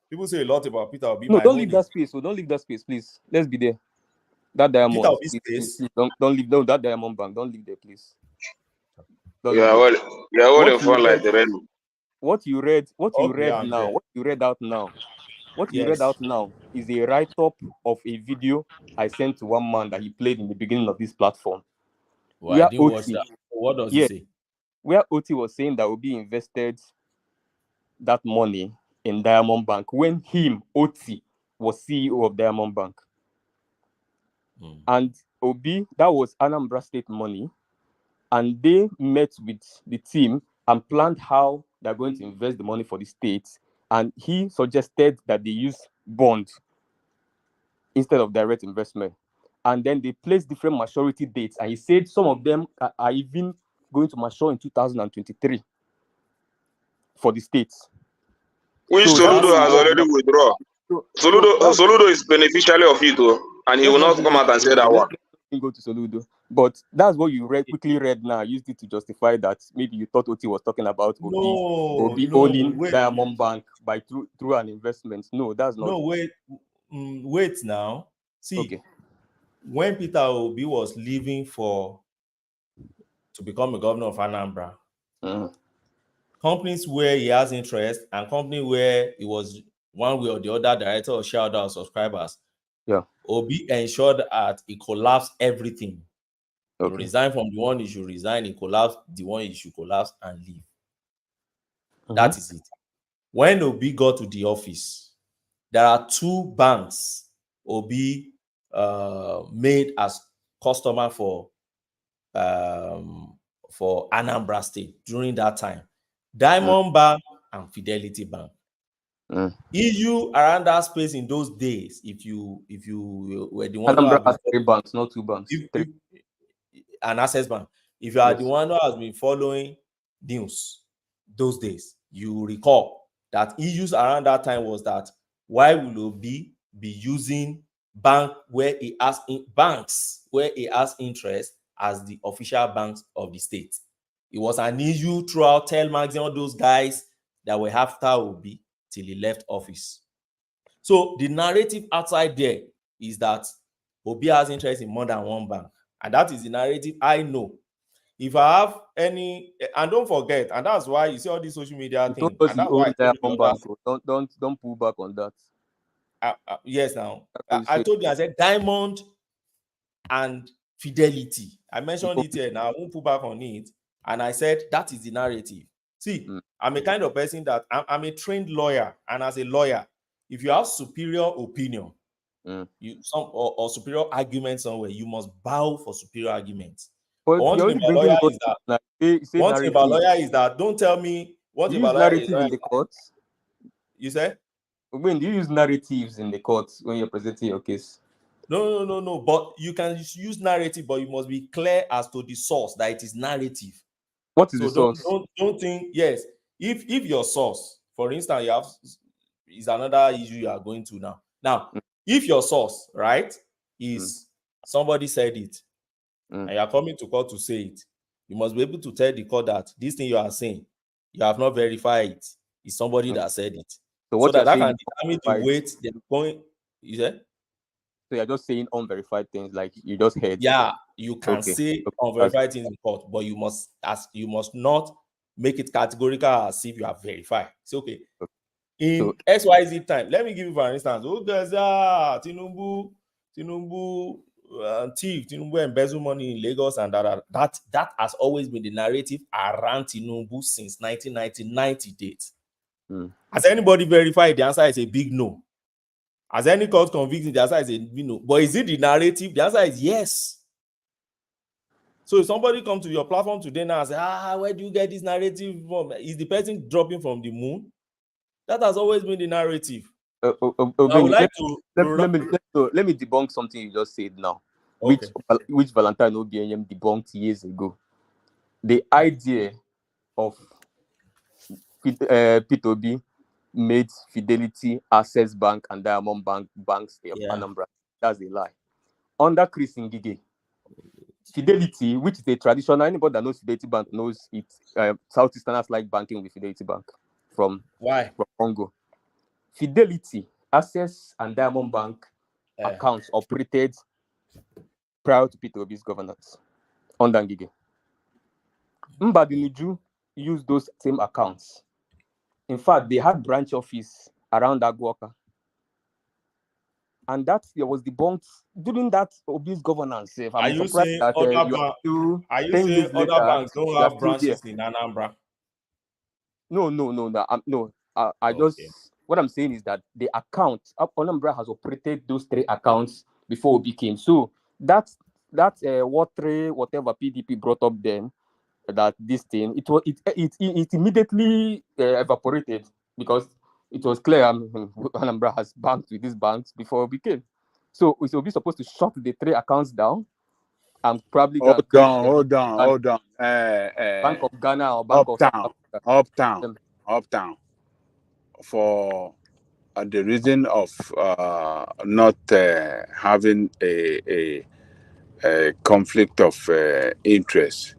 People say a lot about Peter Obi.
No, don't leave that space. So don't leave that space, please. Let's be there. That Diamond.
Peter Obi space.
Don't leave. No, that Diamond Bank. Don't leave there, please.
You are well informed like the rain.
What you read out now is a write-up of a video I sent to one man that he played in the beginning of this platform.
Well, I didn't watch that. What does he say?
Where Oti was saying that Obi invested that money in Diamond Bank when Oti, was CEO of Diamond Bank. And Obi, that was Anambra State money, and they met with the team and planned how they're going to invest the money for the state. And he suggested that they use bond instead of direct investment. And then they placed different maturity dates. And he said some of them are even going to mature in 2023 for the states.
Which Soludo has already withdrawn. Soludo is beneficiary of it, though, and he will not come out and say that one.
Go to Soludo. But that's what you quickly read now. I used it to justify that maybe you thought Oti was talking about Obi owning Diamond Bank through an investment. No, that's not.
No, wait now. See, when Peter Obi was leaving to become a governor of Anambra, companies where he has interest and companies where he was one way or the other director or shareholder or subscribers, Obi ensured that he collapsed everything. He resigned from the one he should resign, he collapsed the one he should collapse and leave. That is it. When Obi got to the office, there are 2 banks Obi made as customer for Anambra State during that time. Diamond Bank and Fidelity Bank. Issue around that space in those days, if you were the one
Anambra has 3 banks, not 2 banks.
An Access Bank. If you are the one who has been following news those days, you recall that issues around that time was that why will Obi be using banks where he has interest as the official banks of the state? It was an issue throughout Telmax and all those guys that were after Obi till he left office. So the narrative outside there is that Obi has interest in more than one bank. And that is the narrative I know. If I have any, and don't forget, and that's why you see all these social media things. And that's why
don't pull back on that.
Yes, now I told you, I said Diamond and Fidelity. I mentioned it here. Now I won't pull back on it. And I said that is the narrative. See, I'm a kind of person that I'm a trained lawyer, and as a lawyer, if you have superior opinion, or superior argument somewhere, you must bow for superior arguments. But one thing about lawyer is that don't tell me what about lawyer is
in the courts.
You say?
When do you use narratives in the court when you're presenting your case?
No. But you can use narrative, but you must be clear as to the source that it is narrative.
What is the source?
Don't think, yes. If your source, for instance, you have is another issue you are going to now. Now, if your source, right, is somebody said it, and you are coming to court to say it, you must be able to tell the court that this thing you are saying, you have not verified it. It's somebody that said it.
So
that can determine the weight they're going. You said?
So you're just saying unverified things, like you just heard.
Yeah, you can say unverified things in court, but you must not make it categorical as if you are verified. It's okay. In XYZ time, let me give you for instance. Oh, there's Tinubu thief, Tinubu embezzle money in Lagos, and that has always been the narrative around Tinubu since 1990 date. Has anybody verified? The answer is a big no. Has any court convicted? The answer is a big no. But is it the narrative? The answer is yes. So if somebody comes to your platform today now and say, where do you get this narrative from? Is the person dropping from the moon? That has always been the narrative. I would like
let me debunk something you just said now, which Valentine OBM debunked years ago. The idea of P2B made Fidelity, Access Bank, and Diamond Bank banks of Anambra. That's a lie. Under Chris Ngige, Fidelity, which is a traditional, anybody that knows Fidelity Bank knows it. Southeasterners like banking with Fidelity Bank from Congo. Fidelity, Access, and Diamond Bank accounts operated prior to P2B's governance under Ngige. Mbadinuju used those same accounts. In fact, they had branch office around Aguaka. And that was debunked during that Obi's governance.
Are you saying other banks don't have branches in Anambra?
No. What I'm saying is that the account, Anambra has operated those 3 accounts before Obi came. So whatever PDP brought up then, that this thing, it immediately evaporated, because it was clear Anambra has banked with these banks before Obi came. So we're supposed to shut the 3 accounts down and probably
hold on.
Bank of Ghana or Bank of
Uptown. For the reason of not having a conflict of interest,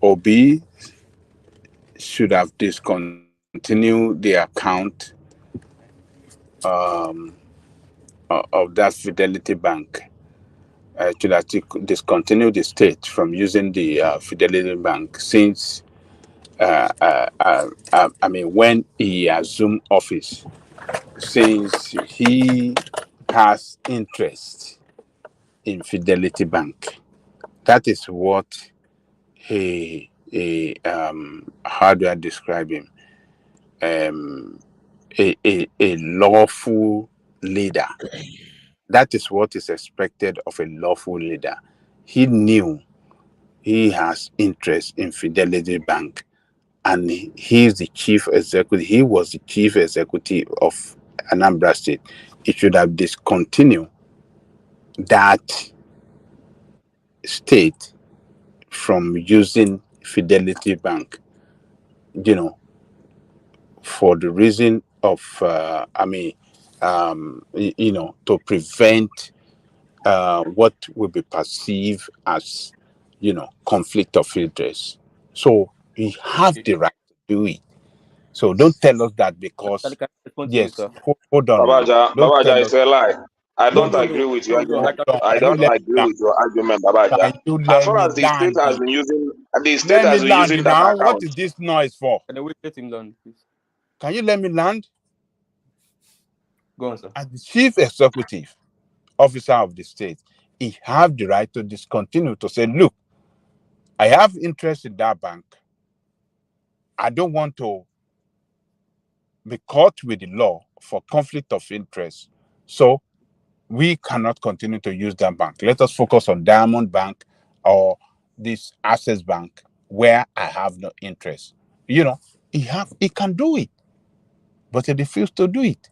Obi should have discontinued the account of that Fidelity Bank. Should have discontinued the state from using the Fidelity Bank since when he assumed office, since he has interest in Fidelity Bank. That is what how do I describe him? A lawful leader. That is what is expected of a lawful leader. He knew he has interest in Fidelity Bank, and he is the chief executive. He was the chief executive of Anambra State. He should have discontinued that state from using Fidelity Bank, for the reason of, to prevent what will be perceived as, conflict of interest. So we have the right to do it. So don't tell us that because, yes, hold on.
Babaja, it's a lie. I don't agree with your argument. I don't agree with your argument, Babaja. As far as the state has been using, that account.
What is this noise for?
Can we let him land, please?
Can you let me land?
Go on, sir.
As the chief executive officer of the state, he have the right to discontinue, to say, look, I have interest in that bank. I don't want to be caught with the law for conflict of interest. So we cannot continue to use that bank. Let us focus on Diamond Bank or this Access Bank where I have no interest. He can do it, but he refused to do it.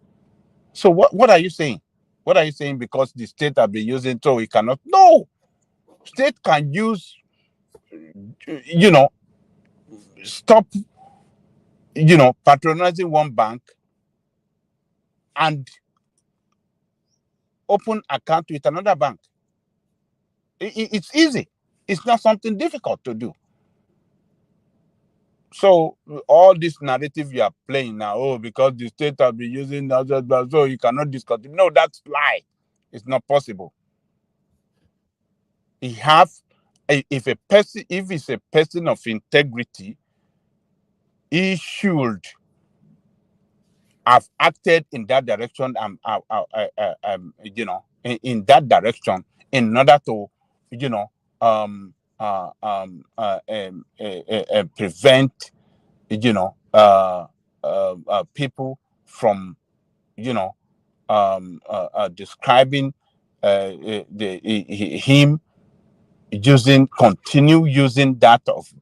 So what are you saying? What are you saying? Because the state have been using, so we cannot? No, state can use, stop, patronizing one bank and open account with another bank. It's easy. It's not something difficult to do. So all this narrative you are playing now, oh, because the state have been using that, so you cannot discuss it. No, that's lie. It's not possible. If it's a person of integrity, he should have acted in that direction, in that direction, in order to, prevent, people from, describing him continue using that of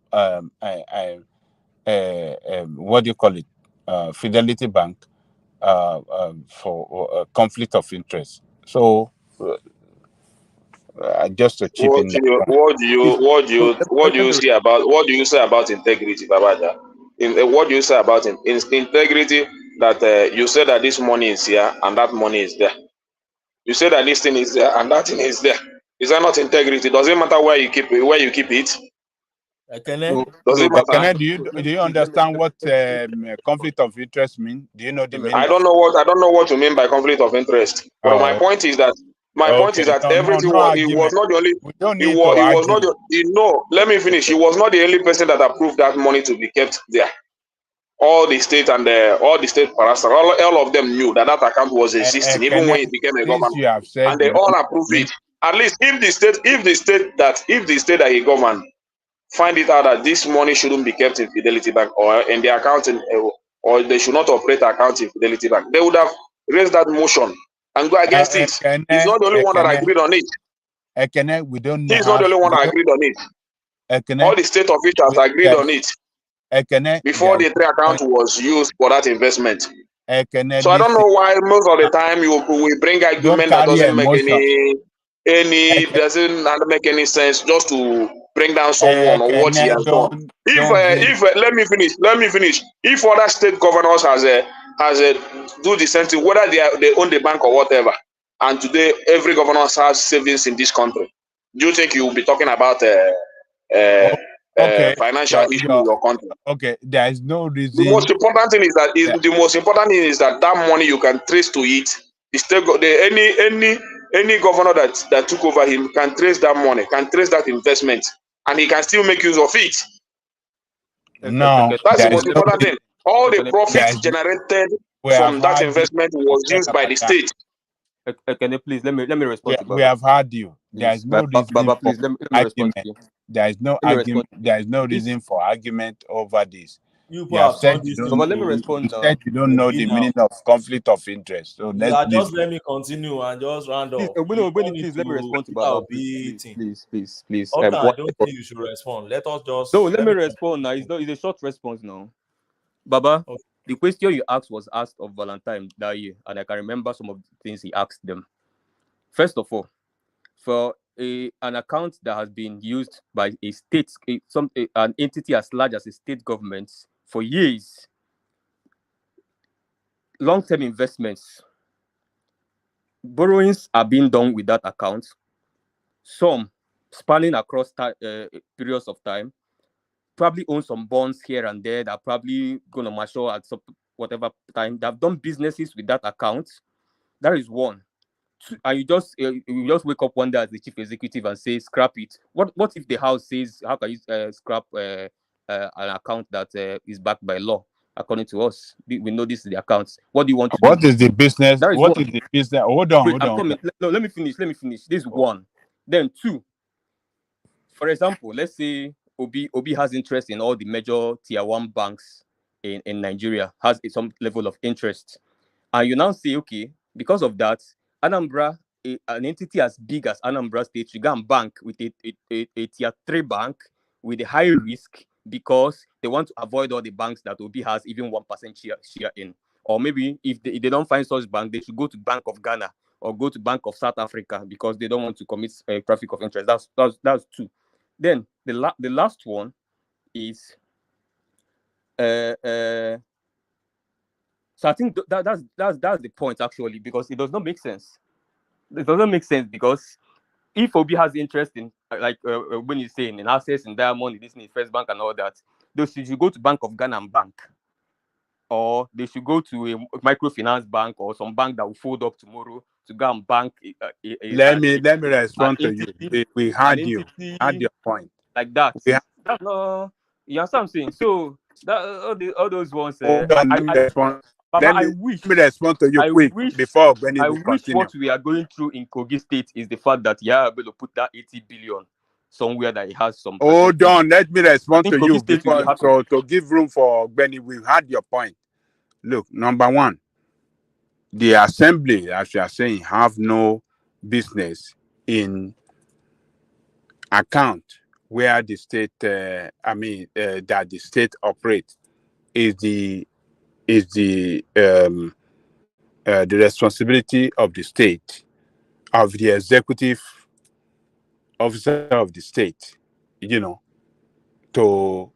what do you call it, Fidelity Bank, for conflict of interest. So just to chip in.
What do you say about integrity, Babaja? What do you say about integrity? That you said that this money is here and that money is there. You say that this thing is there and that thing is there. Is that not integrity? Does it matter where you keep it? Does it matter?
Do you understand what conflict of interest means? Do you know the meaning?
I don't know what you mean by conflict of interest. But my point is that everything it was not the only. It was not the. No, let me finish. He was not the only person that approved that money to be kept there. All the state and all the state parasters, all of them knew that account was existing even when it became a government, and they all approved it. At least if the state that he governed find it out that this money shouldn't be kept in Fidelity Bank or in the account, or they should not operate account in Fidelity Bank, they would have raised that motion and go against it. He's not the only one that agreed on it.
We don't know.
He's not the only one that agreed on it. All the state officials agreed on it before the account was used for that investment. So I don't know why most of the time we bring argument that doesn't make any sense just to bring down someone or what he has done. If let me finish. If other state governors has do the same thing, whether they own the bank or whatever, and today every governor has savings in this country, do you think you will be talking about financial issue in your country?
Okay, there is no reason.
The most important thing is that that money you can trace to it. Any governor that took over him can trace that money, can trace that investment, and he can still make use of it.
No,
that's the most important thing. All the profits generated from that investment was used by the state.
Can you please let me respond to Baba?
We have heard you. There is no reason
Baba, please let me respond to you.
There is no argument. There is no reason for argument over this.
You have said this.
But let me respond now.
You don't know the meaning of conflict of interest. So
just let me continue and just round up.
Please let me respond to Baba. Please.
Okay, I don't think you should respond. Let us just.
No, let me respond now. It's a short response now. Baba, okay. The question you asked was asked of Valentine that year, and I can remember some of the things he asked them. First of all, for an account that has been used by a state, an entity as large as a state government for years, long-term investments, borrowings are being done with that account, some spanning across periods of time, probably own some bonds here and there that are probably going to mature at some whatever time. They've done businesses with that account. That is one. And you just wake up one day as the chief executive and say scrap it. What if the house says how can you scrap an account that is backed by law? According to us, we know this is the accounts. What do you want to do?
What is the business? What is the business? Hold on.
No, let me finish. This is one. Then two. For example, let's say Obi has interest in all the major tier 1 banks in Nigeria, has some level of interest. And you now say, okay, because of that, Anambra, an entity as big as Anambra State, you go and bank with a tier 3 bank with a high risk because they want to avoid all the banks that Obi has even 1% share in.
Or maybe if they don't find such bank, they should go to Bank of Ghana or go to Bank of South Africa because they don't want to commit traffic of interest. That's two. Then the last one is so I think that's the point actually, because it does not make sense. It doesn't make sense because if Obi has interest in when he's saying in Access, in Diamond, in this in First Bank and all that, they should go to Bank of Ghana and bank, or they should go to a microfinance bank or some bank that will fold up tomorrow to go and bank.
Let me respond to you. We had you. Had your point.
Like that. That's not. You understand what I'm saying? So that all those ones.
Hold on, let me respond. Let me respond to you quick before Benny will continue.
What we are going through in Kogi State is the fact that Yahya Bello put that 80 billion somewhere that he has some.
Hold on, let me respond to you before, so to give room for Benny. We've had your point. Look, number one, the assembly, as you are saying, have no business in account where the state, that the state operates is the responsibility of the state, of the executive officer of the state, to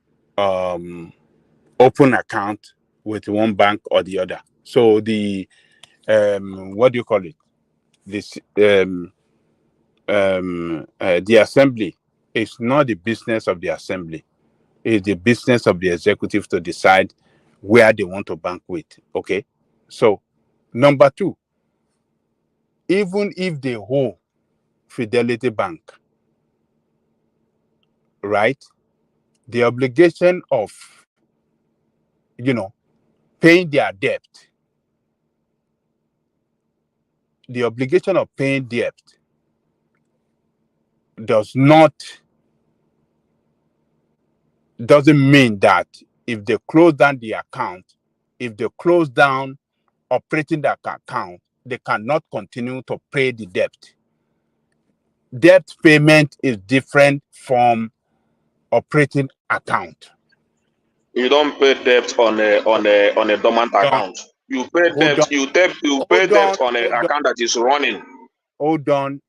open account with one bank or the other. So the what do you call it? This the assembly is not the business of the assembly. It's the business of the executive to decide where they want to bank with. Okay. So number two, even if they owe Fidelity Bank, right, the obligation of paying their debt, doesn't mean that if they close down the account, if they close down operating the account, they cannot continue to pay the debt. Debt payment is different from operating account.
You don't pay debt on a dormant account. You pay debt. You pay debt on an account that is running.
Hold on.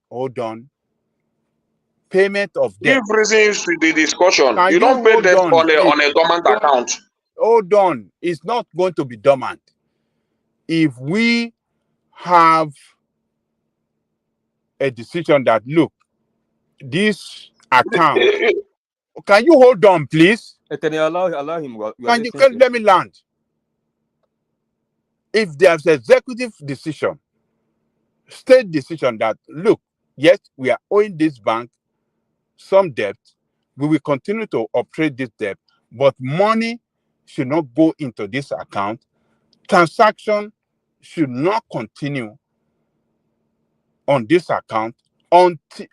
Payment of debt.
Give reasons to the discussion. You don't pay debt on a dormant account.
Hold on. It's not going to be dormant. If we have a decision that, look, this account, can you hold on, please?
Allow him.
Let me land. If there's executive decision, state decision that, look, yes, we are owing this bank some debt, we will continue to operate this debt, but money should not go into this account. Transaction should not continue on this account until,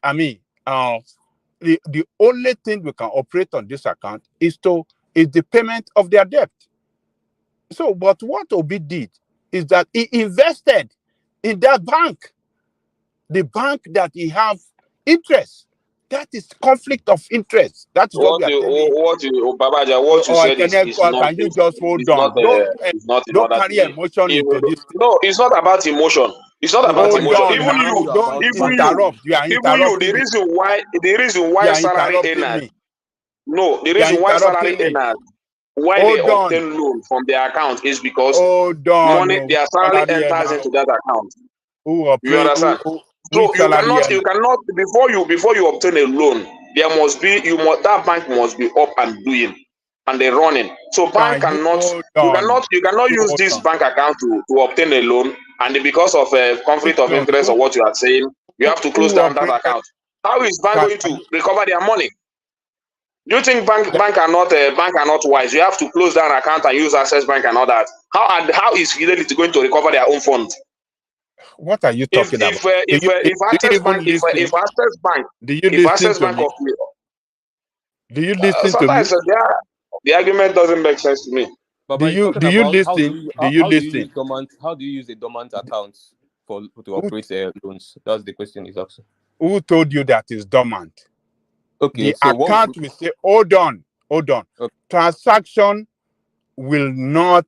the only thing we can operate on this account is the payment of their debt. So, but what Obi did is that he invested in that bank, the bank that he have interest. That is conflict of interest. That is what we are telling.
Babaja, what you said is not.
Can you just hold on? Don't carry emotion into this.
No, it's not about emotion. It's not about emotion. Even you, the reason why salary earners, why they obtain loan from their account is because their salary enters into that account. You understand? So you cannot before you obtain a loan, that bank must be up and doing and they're running. So bank you cannot use this bank account to obtain a loan, and because of a conflict of interest or what you are saying, you have to close down that account. How is bank going to recover their money? Do you think bank are not wise? You have to close down account and use Access Bank and all that. How is Fidelity going to recover their own funds?
What are you talking about?
If Access Bank,
do you listen to me?
Sometimes the argument doesn't make sense to me.
Do you listen?
How do you use a dormant account to operate loans? That's the question he's asking.
Who told you that is dormant?
Okay,
the account will say, hold on. Okay. Transaction will not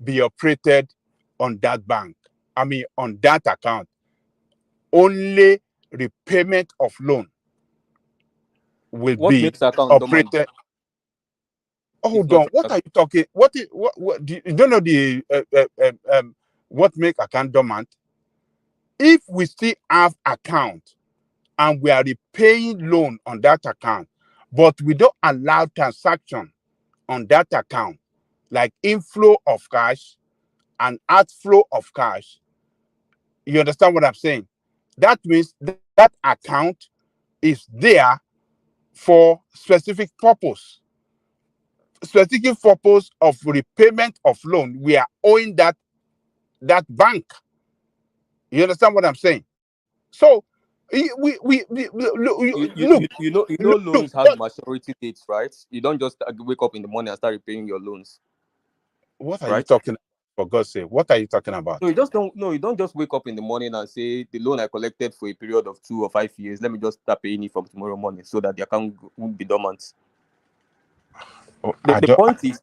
be operated on that bank. I mean, on that account. Only repayment of loan will
What
be
makes account dormant?
operated. Hold on. What are you talking? What do you don't know the what make account dormant? If we still have account and we are repaying loan on that account, but we don't allow transaction on that account, like inflow of cash and outflow of cash. You understand what I'm saying? That means that account is there for specific purpose. Specific purpose of repayment of loan. We are owing that bank. You understand what I'm saying? So look,
loans has maturity dates, right? You don't just wake up in the morning and start repaying your loans.
What are you talking about? For God's sake, what are you talking about?
No, you don't just wake up in the morning and say the loan I collected for a period of 2 or 5 years, let me just start paying it from tomorrow morning so that the account won't be dormant. The point is,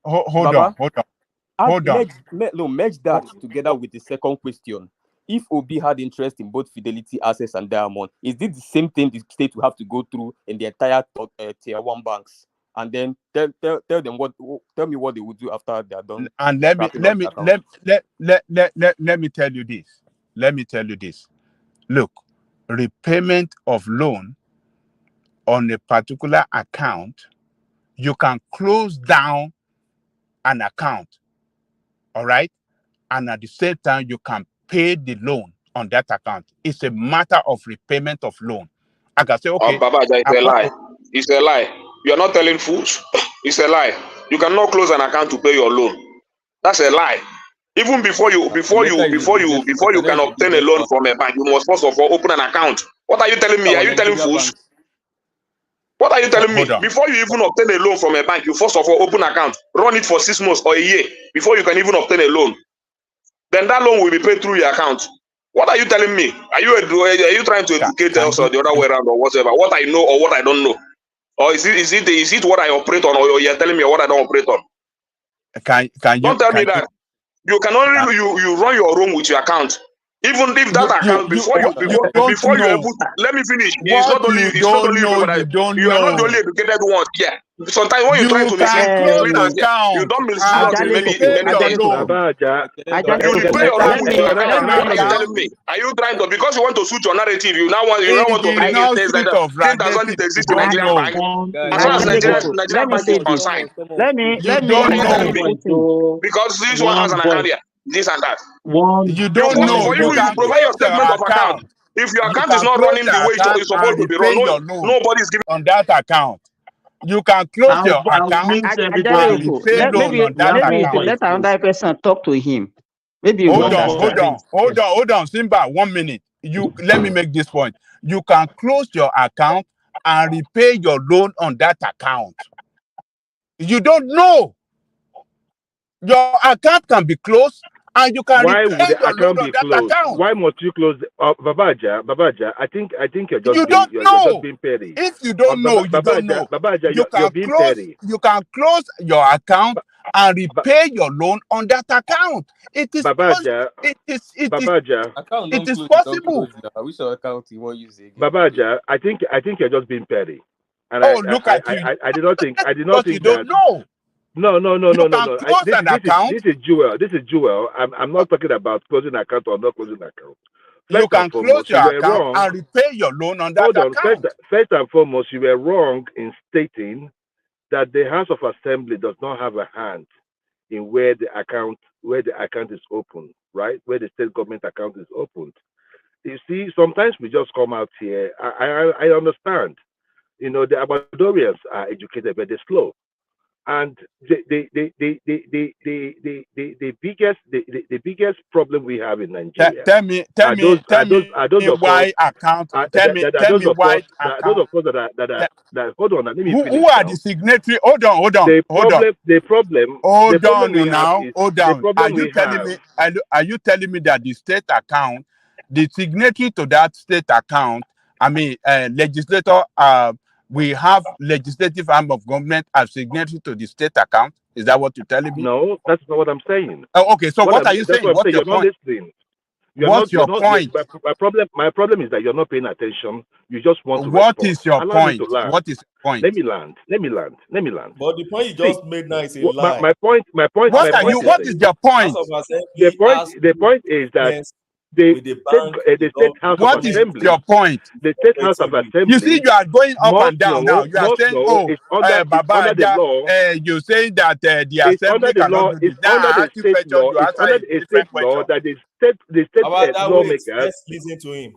hold on.
Merge that together with the second question. If Obi had interest in both Fidelity, Access, and Diamond, is this the same thing the state will have to go through in the entire tier 1 banks? And then tell me what they would do after they are done.
And let me tell you this. Let me tell you this. Look, repayment of loan on a particular account, you can close down an account, all right? And at the same time, you can pay the loan on that account. It's a matter of repayment of loan. I can say, okay.
Babaja, it's a lie. It's a lie. You're not telling fools. It's a lie. You cannot close an account to pay your loan. That's a lie. Even before you can obtain a loan from a bank, you must first of all open an account. What are you telling me? Are you telling fools? What are you telling me? Before you even obtain a loan from a bank, you first of all open an account, run it for 6 months or a year before you can even obtain a loan. Then that loan will be paid through your account. What are you telling me? Are you trying to educate us or the other way around or whatever? What I know or what I don't know? Or is it what I operate on, or you're telling me what I don't operate on? Don't tell me that. You can only you run your room with your account. Even if that account before you able to, let me finish. It's not only you are not the only educated ones. Yeah. Sometimes when you try to mislead you don't mislead us maybe you repay your room with your account. What are you telling me? Are you trying to, because you want to suit your narrative, you now want to bring in things like that? Things that only exist in Nigerian bank. As far as Nigerian bank is concerned.
Let me
because this one has an account here. This and that.
You don't know.
You provide your statement of account. If your account is not running the way it's supposed to be run, nobody's giving
on that account. You can close your account and pay loan on that account.
Let another person talk to him. Maybe
hold on, Simba, 1 minute. Let me make this point. You can close your account and repay your loan on that account. You don't know. Your account can be closed and you can repay your loan on that account.
Why must you close? Babaja, I think you're just being petty.
If you don't know, you don't know.
Babaja,
you can close your account and repay your loan on that account. It is
Babaja.
It is possible.
I wish your account you won't use it.
Babaja, I think you're just being petty. And
look at you.
I did not think
you don't know.
No.
This
is Jewel. I'm not talking about closing account or not closing account.
You can close your account and repay your loan on that account.
First and foremost, you were wrong in stating that the House of Assembly does not have a hand in where the account is open, right? Where the state government account is opened. You see, sometimes we just come out here. I understand. The Abadorians are educated, but they're slow. And the biggest problem we have in Nigeria.
Tell me why account. Tell me why account.
Those of us that hold on. Let me finish.
Who are the signatory? Hold on.
The problem.
Hold on. Are you telling me that the state account, the signatory to that state account, legislator we have legislative arm of government as signatory to the state account. Is that what you're telling me?
No, that's not what I'm saying.
Oh, okay. So what are you saying? What's your point?
You're not listening.
What's your point?
My problem is that you're not paying attention. You just want to
What
respond.
is your
Allow
point?
me to land.
What is your point?
Let me land.
But the point you just made now is a lie.
My point.
What is your point?
The point is that the state house
what
of
is
assembly.
Your point?
The state house of assembly.
You see, you are going up and down now. You are saying, "Oh, Baba, you say that the assembly cannot do this." Now I ask you question, you answer a different question.
That the state lawmakers.
Let's listen to him.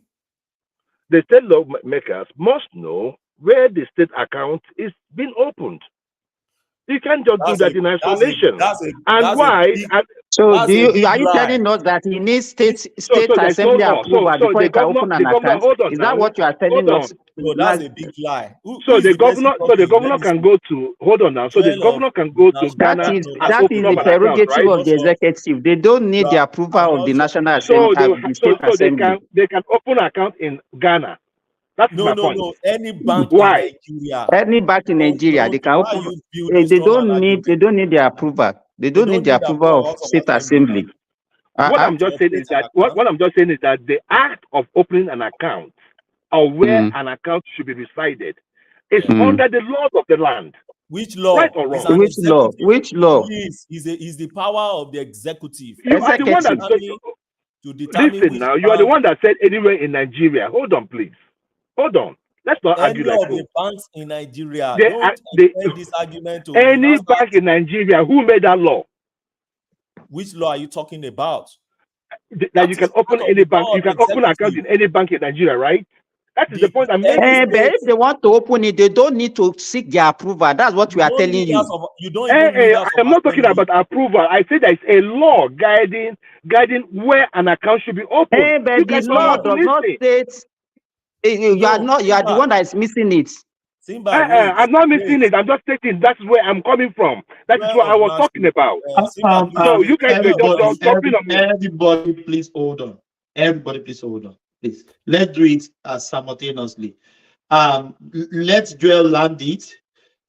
The state lawmakers must know where the state account is being opened. You can't just do that in isolation.
So are you telling us that he needs state assembly approval before he can open an account? Is that what you are telling us?
No, that's a big lie.
So the governor can go to the governor can go to Ghana.
That is the prerogative of the executive. They don't need the approval of the National Assembly the state assembly.
They can open an account in Ghana. That's my point.
No. Any bank in Nigeria.
Any bank in Nigeria, they can open. They don't need the approval. They don't need the approval of state assembly.
What I'm just saying is that the act of opening an account or where an account should be resided is under the laws of the land.
Which law?
Right or wrong?
Which law?
Is the power of the executive.
You are the one that listen now. You are the one that said anywhere in Nigeria. Hold on, please. Hold on. Let's not argue like
the banks in Nigeria. This argument to
any bank in Nigeria. Who made that law?
Which law are you talking about?
That you can open any bank. You can open an account in any bank in Nigeria, right? That is the point I'm making.
But if they want to open it, they don't need to seek their approval. That's what we are telling you.
I'm not talking about approval. I said there is a law guiding where an account should be opened.
But the law does not state. You are the one that is missing it.
I'm not missing it. I'm just stating that's where I'm coming from. That is what I was talking about. So you guys were just jumping on me.
Everybody, please hold on. Everybody, please hold on. Please, let's do it simultaneously. Let's Joel land it.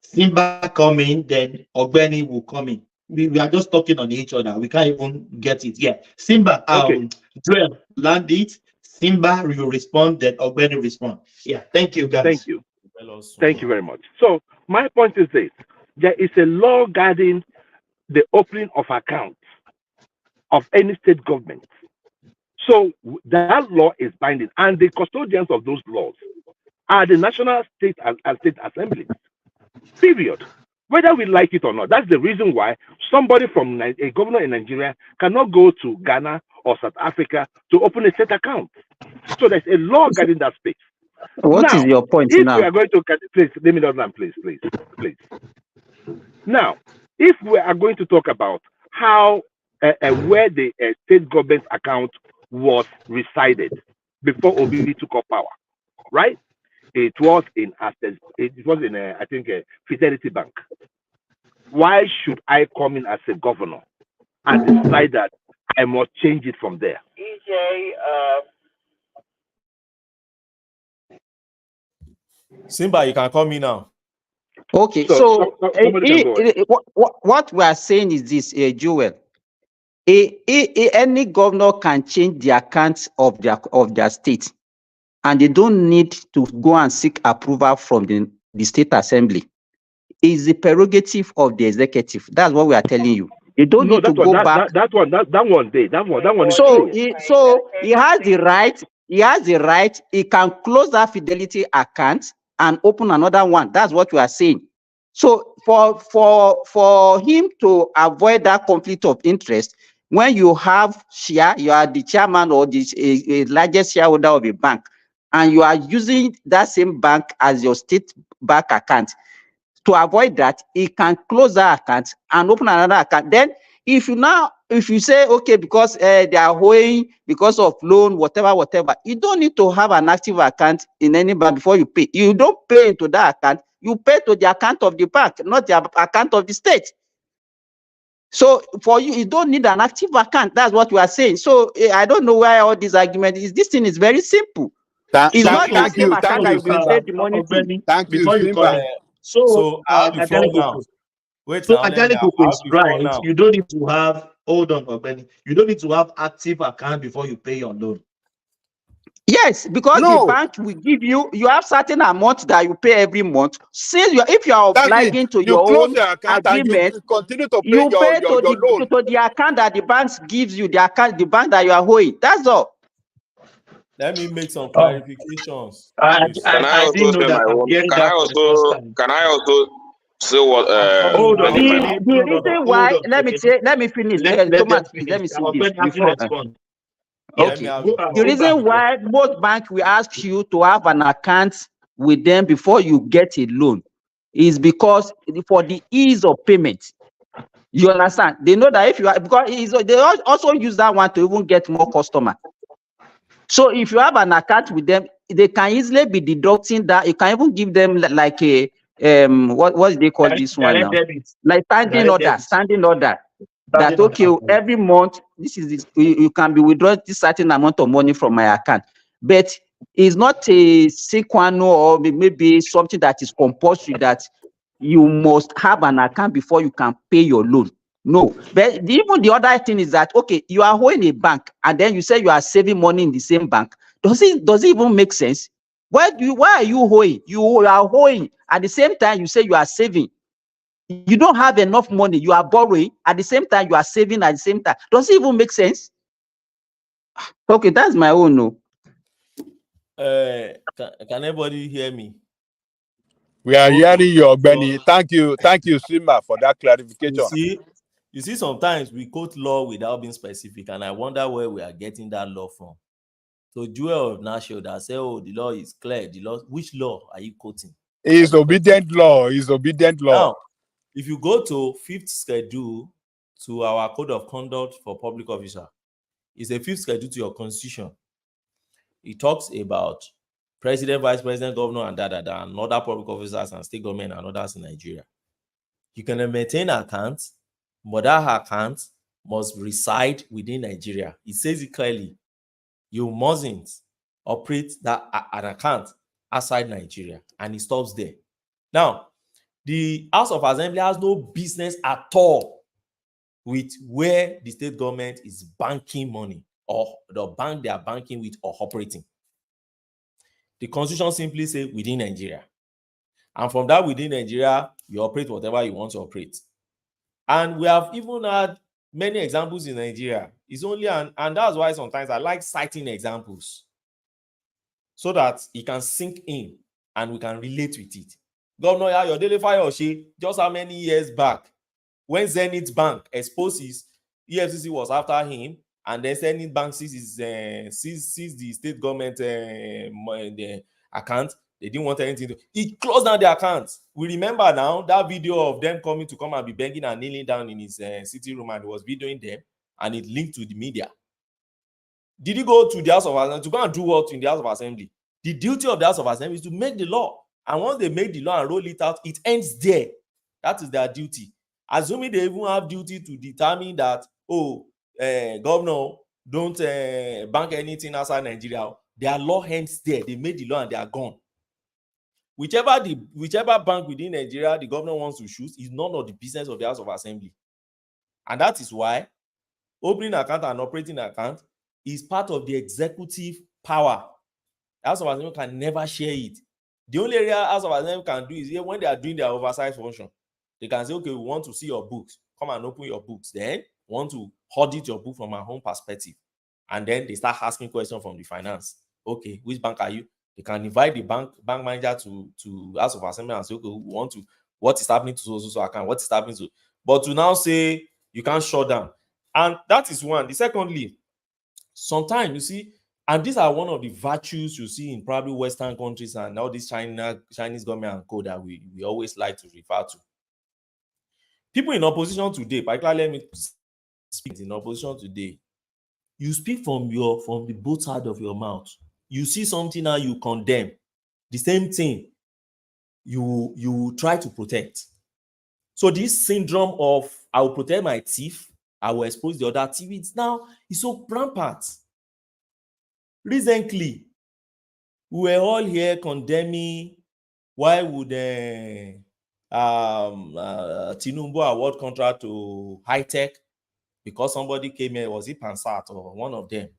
Simba come in, then Ogbeni will come in. We are just talking on each other. We can't even get it. Yeah, Simba. Joel land it. Simba will respond, then Ogbeni respond. Yeah, thank you, guys.
Thank you. Thank you very much. So my point is this: there is a law guarding the opening of accounts of any state government. So that law is binding, and the custodians of those laws are the national state and state assemblies. Period. Whether we like it or not, that's the reason why somebody from a governor in Nigeria cannot go to Ghana or South Africa to open a state account. So there's a law guarding that space.
What is your point
if
now?
We are going to please let me know that, please. Now, if we are going to talk about how where the state government account was resided before Obi took up power, right? It was in I think Fidelity Bank. Why should I come in as a governor and decide that I must change it from there?
Simba, you can call me now.
Okay, so what we are saying is this, Joel. Any governor can change the accounts of their state, and they don't need to go and seek approval from the state assembly. It's the prerogative of the executive. That's what we are telling you. You don't need to go back.
That one is
so
true.
He has the right. He can close that Fidelity account and open another one. That's what we are saying. So for him to avoid that conflict of interest, when you have share, you are the chairman or the largest shareholder of a bank, and you are using that same bank as your state bank account. To avoid that, he can close that account and open another account. Then, if you say, okay, because they are owing because of loan, whatever, you don't need to have an active account in any bank before you pay. You don't pay into that account. You pay to the account of the bank, not the account of the state. So for you don't need an active account. That's what we are saying. So I don't know why all this argument is. This thing is very simple. It's not that
Thank
same
you,
account that you will
Simba.
send the money to.
Thank you,
Before you come
Simba.
in. So,
So I have the floor
Ajani
now.
Koko.
Wait
So
now, let me.
Ajani
I
Koko
have
is
the floor
right.
now.
You don't need to have, hold on, Ogbeni. You don't need to have active account before you pay your loan.
Yes, because the
No,
bank will give you, you have certain amount that you pay every month. Since if you are
that's it.
obliging to
You
your
close
own
your account and you
agreement,
continue to pay
you pay to
your loan.
the account that the bank gives you, the account, the bank that you are owing. That's all.
Let me make some
Oh,
clarifications,
I,
please.
I,
Can I
I didn't
also
know
say
that.
my
I'm
own?
hearing
Can I
that for the first
also
time.
say what
I'm coming
Hold on,
now.
benefit?
The
Ogbeni.
reason
Hold
why,
on. Okay.
let me finish.
Let them
Thomas, please, let
finish.
me say this
Ogbeni has to
before.
respond.
Let
Yes.
me
Okay.
have
Go,
the
The
floor.
Simba,
reason why most banks will ask you to have an account with them before you get a loan is because for the ease of payment. You understand? They know that if you are, because they also use that one to even get more customer. So if you have an account with them, they can easily be deducting that. You can even give them like a what do they call this one now?
debit.
Like standing order, that
Standing
okay,
order.
every month you can be withdraw this certain amount of money from my account, but it's not a sequano or maybe something that is compulsory that you must have an account before you can pay your loan. No, but even the other thing is that okay, you are owing a bank and then you say you are saving money in the same bank. Does it even make sense? Why are you owing? You are owing at the same time you say you are saving. You don't have enough money, you are borrowing at the same time you are saving at the same time. Does it even make sense? Okay, that's my own. No.
Can anybody hear me?
We are
Okay.
hearing you, Ogbeni. Thank you, Simba, for that clarification.
You see, sometimes we quote law without being specific, and I wonder where we are getting that law from. So Jewel of Nashville that say, "Oh, the law is clear." The law, which law are you quoting?
It's obedient law. It's obedient law.
Now, if you go to 5th schedule to our code of conduct for public officer, it's a 5th schedule to your constitution. It talks about president, vice president, governor, and and other public officers and state government and others in Nigeria. You can maintain accounts, but that account must reside within Nigeria. It says it clearly. You mustn't operate an account outside Nigeria, and it stops there. Now, the House of Assembly has no business at all with where the state government is banking money or the bank they are banking with or operating. The Constitution simply says within Nigeria. And from that within Nigeria, you operate whatever you want to operate. And we have even had many examples in Nigeria. It's only and that's why sometimes I like citing examples so that it can sink in and we can relate with it. Governor Ayodele Fayose, just how many years back, when Zenith Bank exposes EFCC was after him, and then Zenith Bank sees the state government the account, they didn't want anything to. He closed down the account. We remember now that video of them coming to come and be begging and kneeling down in his sitting room, and he was videoing them, and it linked to the media. Did he go to the House of Assembly to go and do what in the House of Assembly? The duty of the House of Assembly is to make the law. And once they make the law and roll it out, it ends there. That is their duty. Assuming they even have duty to determine that, governor, don't bank anything outside Nigeria. Their law ends there. They made the law and they are gone. Whichever bank within Nigeria the governor wants to choose is none of the business of the House of Assembly. And that is why opening account and operating account is part of the executive power. The House of Assembly can never share it. The only area House of Assembly can do is when they are doing their oversight function. They can say, okay, we want to see your books. Come and open your books. Then we want to audit your book from our home perspective. And then they start asking questions from the finance. Okay, which bank are you? They can invite the bank manager to House of Assembly and say, okay, we want to, what is happening to so account? What is happening to? But to now say you can't shut down. And that is one. The secondly, sometimes you see, and these are one of the virtues you see in probably Western countries and all this Chinese government and code that we always like to refer to. People in opposition today, particularly let me speak in opposition today, you speak from the both side of your mouth. You see something now, you condemn. The same thing you try to protect. So this syndrome of I will protect my teeth, I will expose the other teeth, it's so rampant. Recently,
We were all here condemning why would Tinubu award contract to high tech, because somebody came here, was it Pansat or one of them,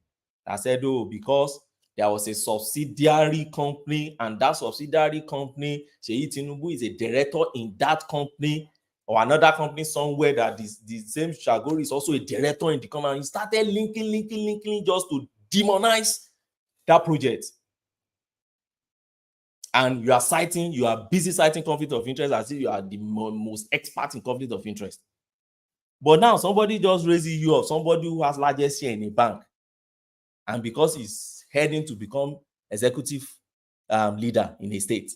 that said, oh, because there was a subsidiary company, and that subsidiary company, Seyi Tinubu is a director in that company, or another company somewhere that the same Shagori is also a director in the company. He started linking just to demonize that project. And you are busy citing conflict of interest as if you are the most expert in conflict of interest. But now somebody just raises you up, somebody who has largest share in a bank, and because he's heading to become executive leader in a state,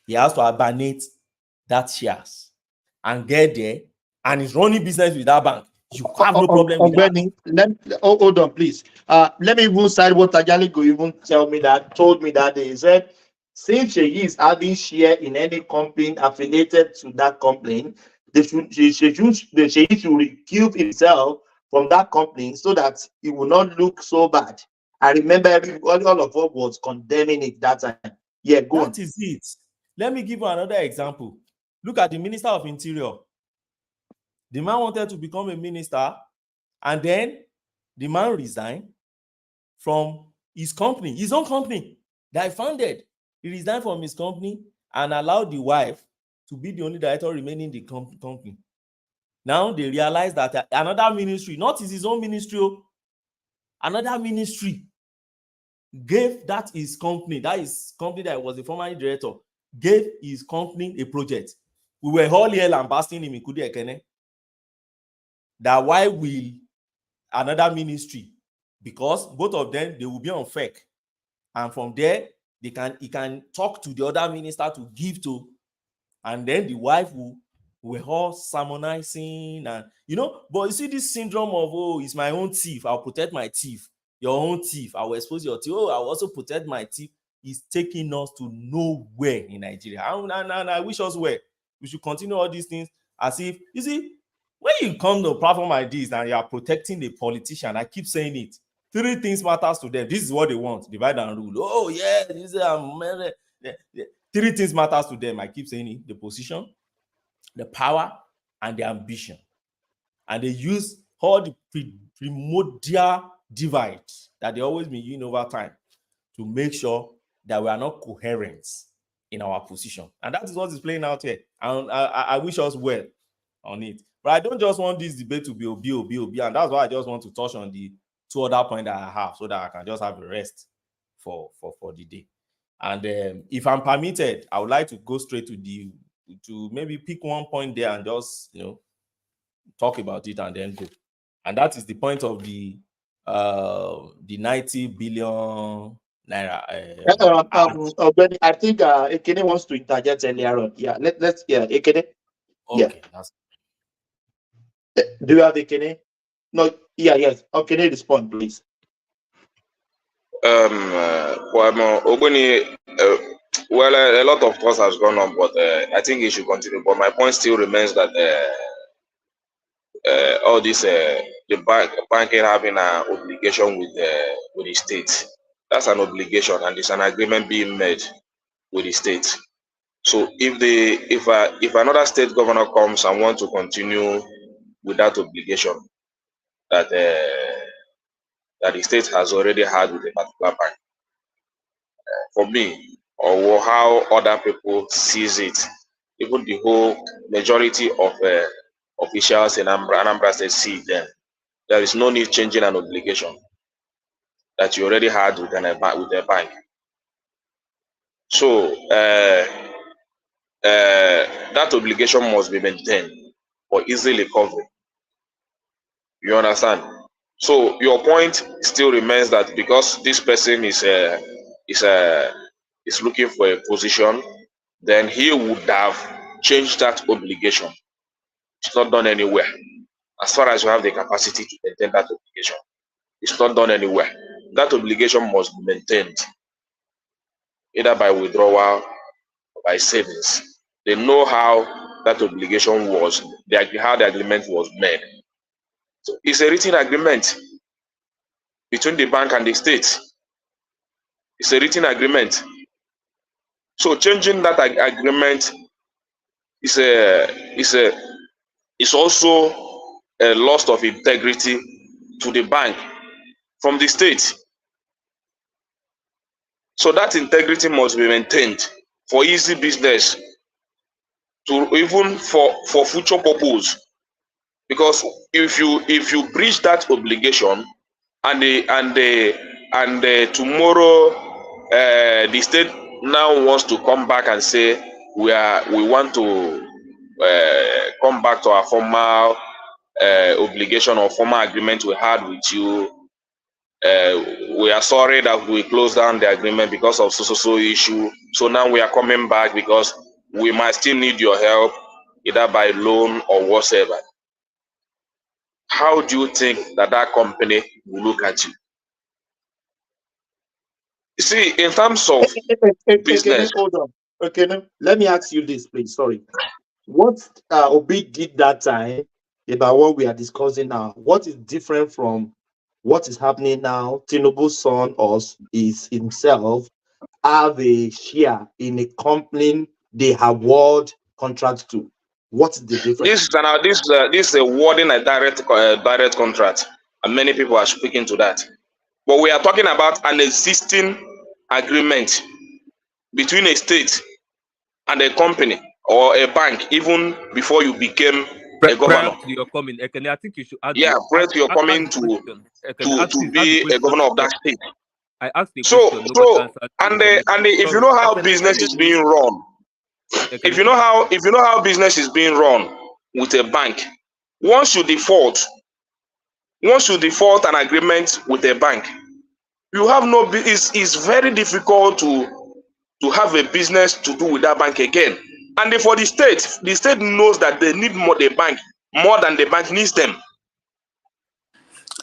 he has to abandon that shares and get there, and he's running business with that bank. You have no problem with that.
Hold on, please. Let me even cite what Tajaligo even told me that day. He said, since Seyi is having share in any company affiliated to that company, Seyi should recuse himself from that company so that it will not look so bad. I remember all of us was condemning it that time. Yeah, go on.
That is it. Let me give you another example. Look at the Minister of Interior. The man wanted to become a minister, and then the man resigned from his company, his own company that he founded. He resigned from his company and allowed the wife to be the only director remaining in the company. Now they realize that another ministry, not his own ministry, another ministry gave his company that was the former director, gave his company a project. We were all here lambasting him in Kudi Ekene. That why will another ministry, because both of them, they will be on fake, and from there he can talk to the other minister to give to, and then the wife will all sermonizing, and but you see this syndrome of, oh, it's my own thief, I'll protect my thief, your own thief, I will expose your thief, oh, I'll also protect my thief, is taking us to nowhere in Nigeria. And I wish us well. We should continue all these things as if, you see, when you come to a platform like this and you are protecting the politician, I keep saying it, 3 things matters to them. This is what they want, divide and rule. Oh yeah, this is 3 things matters to them. I keep saying it: the position, the power, and the ambition. And they use all the primordial divides that they always been using over time to make sure that we are not coherent in our position. And that is what is playing out here. And I wish us well on it. But I don't just want this debate to be OB. And that's why I just want to touch on the 2 other points that I have, so that I can just have a rest for the day. And if I'm permitted, I would like to go straight to maybe pick one point there and just talk about it and then go. And that is the point of the 90 billion naira.
I think Ekene wants to interject earlier on. Yeah, let's hear Ekene.
Okay,
do you have Ekene? No, yes. Ekene, respond, please.
Well, a lot of thoughts has gone on, but I think it should continue. But my point still remains that all this, the banking having an obligation with the state. That's an obligation, and it's an agreement being made with the state. So if another state governor comes and wants to continue with that obligation that the state has already had with a particular bank, for me, or how other people sees it, even the whole majority of officials in Anambra State see them, there is no need changing an obligation that you already had with a bank. So that obligation must be maintained for easy recovery. You understand? So your point still remains that because this person is looking for a position, then he would have changed that obligation. It's not done anywhere. As far as you have the capacity to maintain that obligation, it's not done anywhere. That obligation must be maintained, either by withdrawal or by savings. They know how that obligation was, how the agreement was made. So it's a written agreement between the bank and the state. It's a written agreement. So changing that agreement is also a loss of integrity to the bank from the state. So that integrity must be maintained for easy business, to even for future purpose. Because if you breach that obligation and tomorrow the state now wants to come back and say we want to come back to our former obligation or former agreement we had with you. We are sorry that we closed down the agreement because of so issue. So now we are coming back because we might still need your help, either by loan or whatever. How do you think that company will look at you? You see, in terms of business.
Hold on. Okay, let me ask you this, please. Sorry. What Obi did that time about what we are discussing now, what is different from what is happening now? Tinubu's son is himself have a share in a company they award contracts to. What's the difference?
This is awarding a direct contract, and many people are speaking to that. But we are talking about an existing agreement between a state and a company or a bank, even before you became a governor.
Prior to your coming, Ekene, I think you should add.
Yeah, prior to your coming to be a governor of that state.
I asked the question.
If you know how business is being run, if you know how business is being run with a bank, once you default an agreement with a bank, you have no. It's very difficult to have a business to do with that bank again. And for the state knows that they need the bank more than the bank needs them.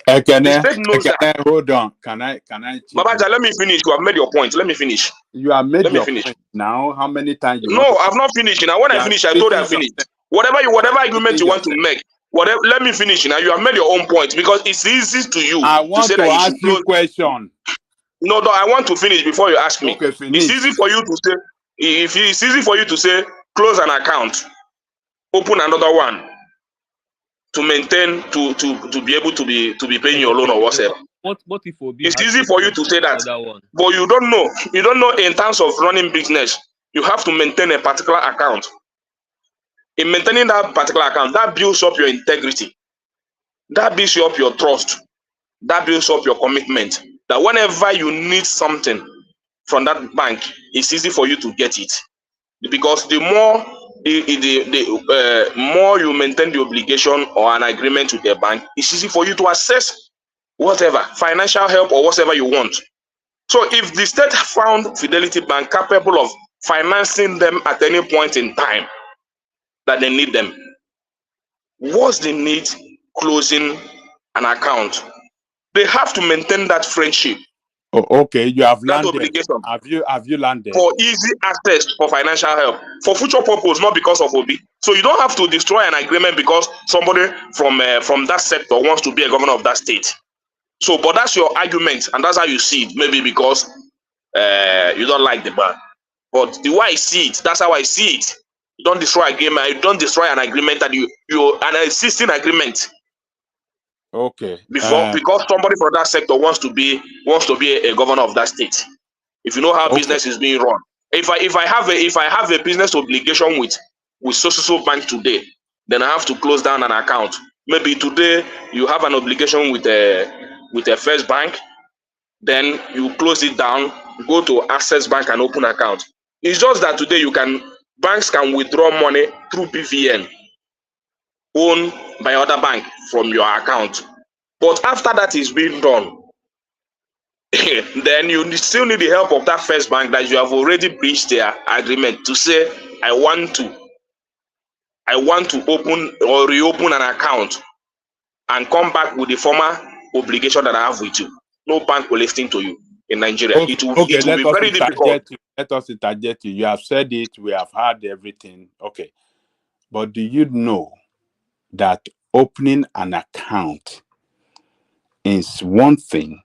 Ekene,
the state knows that.
Hold on. Can I?
Babaja, let me finish. You have made your point. Let me finish.
You have made your point now. How many times you?
No, I've not finished. Now, when I finish, I told you I finished. Whatever argument you want to make, whatever. Let me finish. Now, you have made your own point because it's easy to you.
I want
to
ask you a question.
No, I want to finish before you ask me.
Okay, finish.
It's easy for you to say. If it's easy for you to say, close an account, open another one, to maintain to be able to be paying your loan or whatever.
What if
it's easy for you to say that, but you don't know. You don't know in terms of running business. You have to maintain a particular account. In maintaining that particular account, that builds up your integrity. That builds up your trust. That builds up your commitment. That whenever you need something from that bank, it's easy for you to get it. Because the more more you maintain the obligation or an agreement with the bank, it's easy for you to access whatever financial help or whatever you want. So if the state found Fidelity Bank capable of financing them at any point in time that they need them, what's the need closing an account? They have to maintain that friendship.
Oh, okay, you have
that
landed.
Obligation.
Have you landed?
For easy access for financial help, for future purpose, not because of Obi. So you don't have to destroy an agreement because somebody from that sector wants to be a governor of that state. So, but that's your argument, and that's how you see it. Maybe because you don't like the bank, but the way I see it, that's how I see it. You don't destroy an agreement. You don't destroy an agreement that you an existing agreement.
Okay.
Because somebody from that sector wants to be a governor of that state. If you know how business is being run, if I have a business obligation with so bank today, then I have to close down an account. Maybe today you have an obligation with a First Bank, then you close it down, go to Access Bank and open account. It's just that today banks can withdraw money through BVN owned by other bank from your account. But after that is being done, then you still need the help of that First Bank that you have already breached their agreement to say, I want to open or reopen an account and come back with the former obligation that I have with you. No bank will listen to you in Nigeria.
Okay,
it will be very difficult.
Let us interject you. You have said it. We have heard everything. Okay. But do you know that opening an account is one thing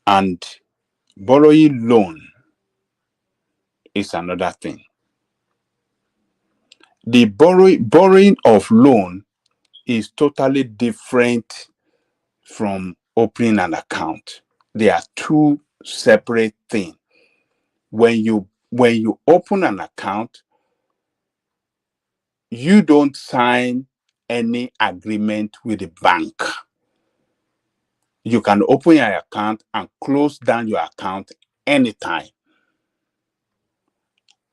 and Borrowing loan is another thing. The borrowing of loan is totally different from opening an account. They are two separate things. When you open an account, you don't sign any agreement with the bank. You can open your account and close down your account anytime.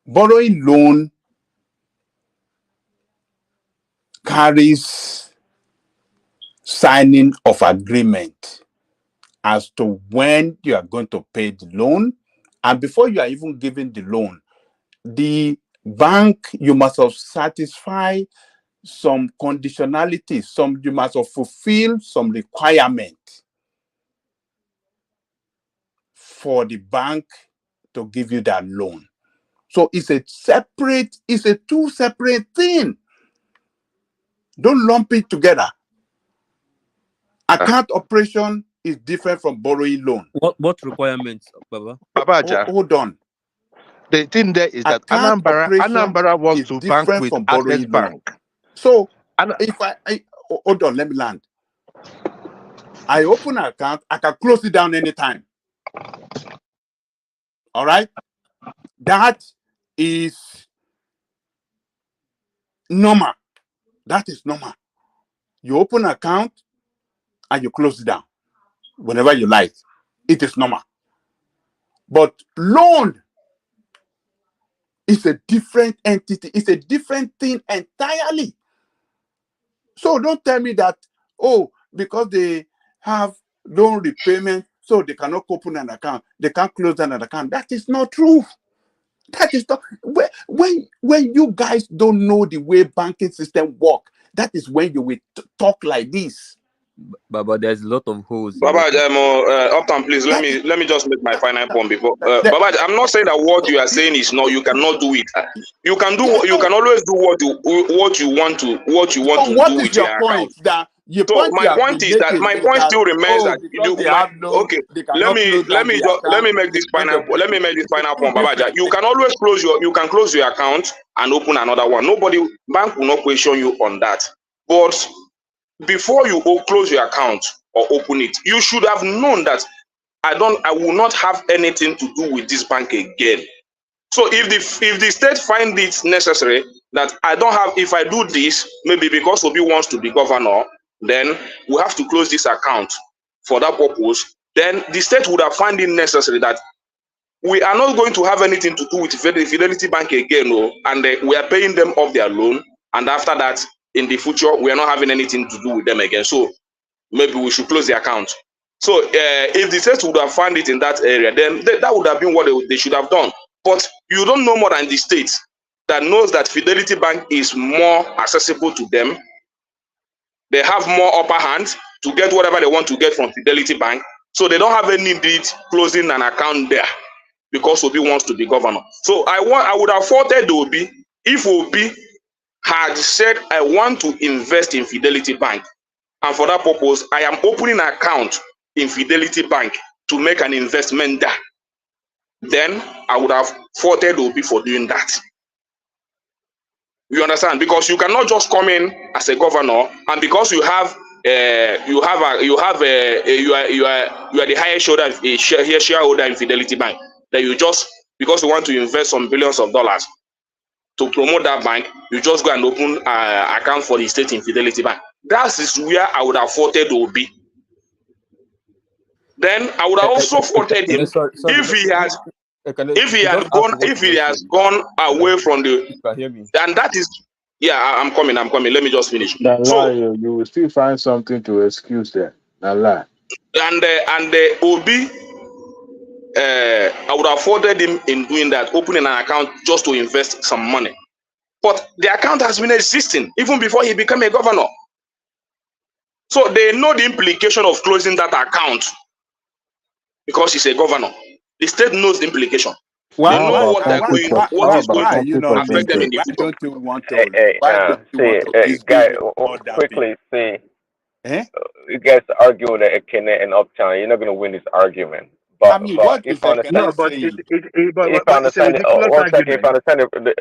Borrowing loan carries signing of agreement as to when you are going to pay the loan. And before you are even given the loan, the bank, you must have satisfied some conditionalities, you must have fulfilled some requirement for the bank to give you that loan. So it's a two separate thing. Don't lump it together. Account operation is different from borrowing loan.
What requirements, Baba?
Hold on. The thing there is that Anambra wants to bank with Access Bank.
So if I hold on, let me land. I open an account, I can close it down anytime. All right? That is normal. That is normal. You open an account and you close it down whenever you like. It is normal. But loan is a different entity. It's a different thing entirely. So don't tell me that, because they have loan repayment, so they cannot open an account. They can't close down an account. That is not true. That is not. When you guys don't know the way banking system work, that is when you will talk like this.
Baba, there's a lot of holes.
Baba, Uptown, please let me just make my final point before. Baba, I'm not saying that what you are saying is no. You cannot do it. You can do. You can always do what you want to do with your account. So my point is that my point still remains that let me make this final point, Baba. You can always close your account and open another one. Bank will not question you on that. But before you close your account or open it, you should have known that I will not have anything to do with this bank again. So if the state find it necessary that I don't have, if I do this, maybe because Obi wants to be governor, then we have to close this account for that purpose, then the state would have found it necessary that we are not going to have anything to do with Fidelity Bank again, and we are paying them off their loan, and after that, in the future, we are not having anything to do with them again. So maybe we should close the account. So if the state would have found it in that area, then that would have been what they should have done. But you don't know more than the state that knows that Fidelity Bank is more accessible to them. They have more upper hand to get whatever they want to get from Fidelity Bank. So they don't have any need closing an account there because Obi wants to be governor. So I would have faulted Obi if Obi had said, I want to invest in Fidelity Bank. And for that purpose, I am opening an account in Fidelity Bank to make an investment there. Then I would have faulted Obi for doing that. You understand? Because you cannot just come in as a governor, and because you are the highest shareholder in Fidelity Bank, that you just, because you want to invest some billions of dollars to promote that bank, you just go and open an account for the state in Fidelity Bank. That is where I would have faulted Obi. Then I would have also faulted him if he has gone away from the. And that is, I'm coming. Let me just finish.
So you will still find something to excuse them. Lie.
And Obi, I would have faulted him in doing that, opening an account just to invest some money. But the account has been existing even before he became a governor. So they know the implication of closing that account because he's a governor. The state knows the implication. They know what is going to affect them in the future.
Why don't you want to?
Quickly, see. You guys argue with Ekene and Uptown. You're not going to win this argument.
I mean, what can I
but
say?
but it's a ridiculous argument.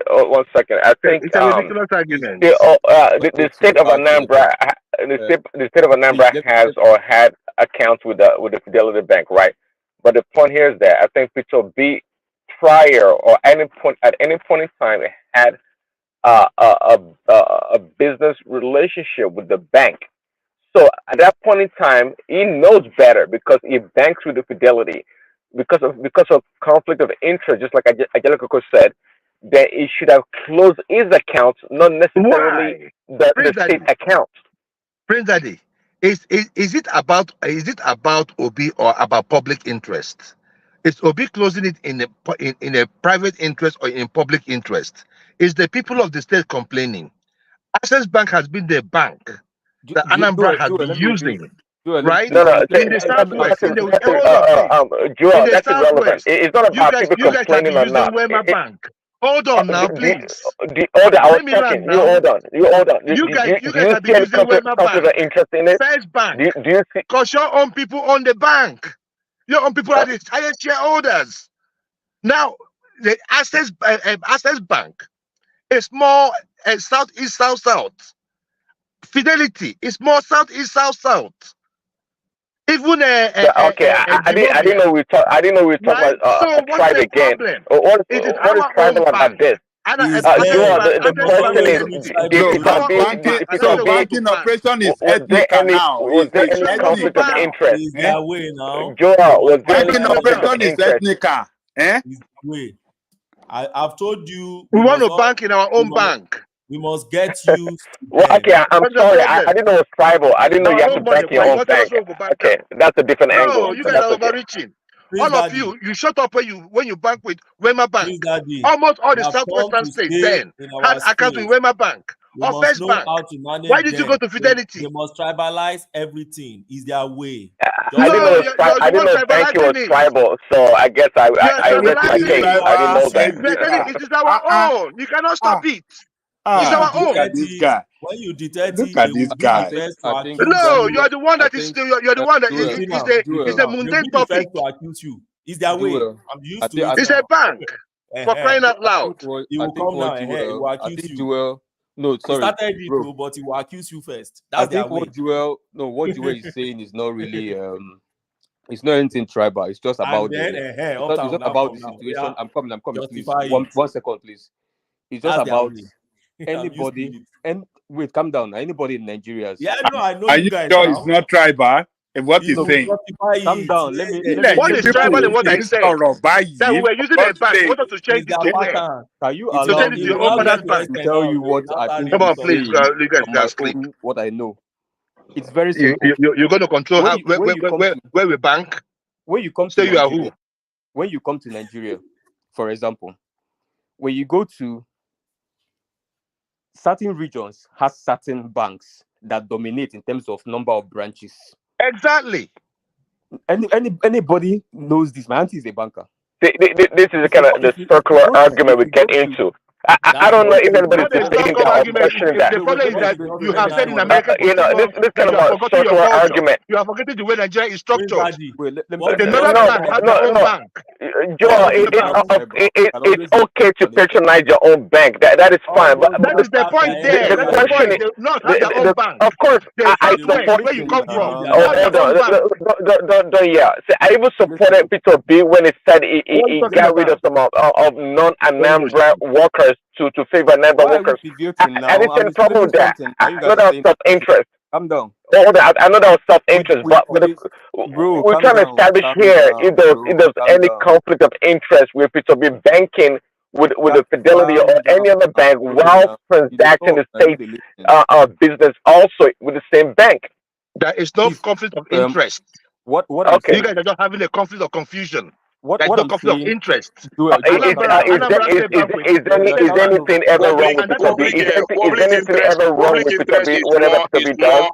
One second. I think
It's a ridiculous argument.
the state of Anambra, the state of Anambra has or had accounts with the Fidelity Bank, right? But the point here is that I think Peter B prior or at any point in time had a business relationship with the bank. So at that point in time, he knows better because he banks with the Fidelity. Because of conflict of interest, just like Angelica said, that he should have closed his accounts, not necessarily the state accounts.
Prince Daddy, is it about Obi or about public interest? Is Obi closing it in a private interest or in public interest? Is the people of the state complaining? Access Bank has been the bank that Anambra has been using, right?
No,
In the southwest, in the
Joel, that's irrelevant. It's not about people complaining or not.
Wema Bank. Hold on now, please.
Hold on, I was talking. You hold on.
You guys have been using Wema Bank.
Interest in it?
First Bank.
Do you see?
Because your own people own the bank. Your own people are the highest shareholders. Now, the Access Bank is more southeast, south. Fidelity is more southeast, south. Even
I didn't know we talk. I didn't know we talk about tribe again. What is tribal about this? The question is,
so banking operation is ethnical now.
Was there any conflict of interest?
Is their way now.
Joel, was there
banking operation is ethnical?
Is their way. I've told you.
We want to bank in our own bank.
We must get you.
Well, okay, I'm sorry. I didn't know it was tribal. I didn't know you have to bank your own bank. Okay, that's a different angle.
No, you guys are overreaching. All of you shut up when you bank with Wema Bank. Almost all the southwestern states then had accounts with Wema Bank or First Bank. Why did you go to Fidelity?
They must tribalize everything. Is their way.
I didn't know banking was tribal, so I guess I read my case. I didn't know that.
It is our own. You cannot stop it. It's our own.
Look at this guy.
When you detect
look at this guy.
No, you're the one that is you're the one that is a mundane topic.
To accuse you. Is their way. I'm used to it.
It's a bank for crying out loud.
He will come now and he will accuse you.
No, sorry.
He started it, bro, but he will accuse you first. That's their way.
What Joel is saying is not really it's not anything tribal. It's just about it's not about the situation.
Yeah.
I'm coming. Please. One second, please. It's just about anybody. And wait, calm down. Anybody in Nigeria?
Yeah, no, I know.
Are you sure it's not tribal? And what he's saying?
Calm down. Let me.
What is tribal in what I said? That we were using a bank. We wanted to change the
Can you allow me to tell you what I think?
Come on, please. You guys can sleep.
What I know. It's very simple.
You're going to control where we bank.
When you come to
Nigeria, you are who?
When you come to Nigeria, for example, when you go to certain regions, has certain banks that dominate in terms of number of branches.
Exactly.
Anybody knows this. My auntie is a banker.
This is kind of the circular argument we get into. I don't know if anybody's debating that or questioning that.
The problem is that you have said in America,
this kind of a circular argument.
You are forgetting the way Nigeria is structured.
Joel, it's okay to patronize your own bank. That is fine. But
that is the point there.
The question is,
not your own bank.
Of course, I support.
Where you come from?
I even supported Peter B when he said he got rid of some of non-Anambra workers to favor Anambra workers. I didn't see any problem with that. I know that was self-interest.
Calm down.
I know that was self-interest, but we're trying to establish here if there's any conflict of interest with Peter B banking with the Fidelity or any other bank while transacting the state business also with the same bank.
There is no conflict of interest.
Okay.
You guys are just having a conflict of confusion. There's no conflict of interest.
Is anything ever wrong with Peter B? Is anything ever wrong with Peter B? Whatever Peter B does?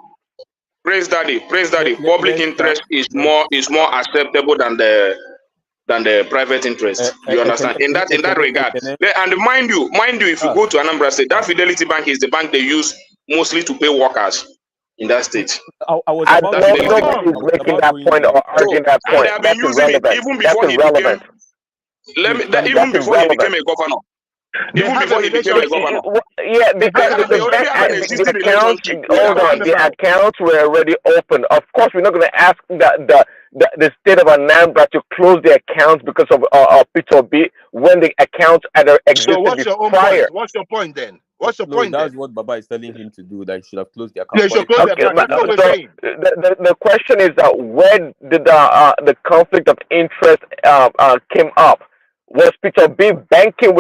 Praise Daddy. Public interest is more acceptable than the private interest. You understand? In that regard. And mind you, if you go to Anambra State, that Fidelity Bank is the bank they use mostly to pay workers. in that state.
I was
I
about
don't
to
know if he's making that point or arguing that
And
point.
they have
That's
been using it
irrelevant.
even
That's
before he became.
irrelevant.
Even before he became a governor. Even before he became a governor.
Yeah, because
They already have an existing
the accounts.
relationship.
Hold on, the accounts were already open. Of course, we're not going to ask the state of Anambra to close the accounts because of Peter B when the accounts had existed
So what's your own
prior.
point? What's your point then? What's your point
that's
then?
what Baba is telling him to do. That he should have closed the account.
Yeah, you should close the account. That's what we're saying.
The question is that where did the conflict of interest came up? Was Peter B banking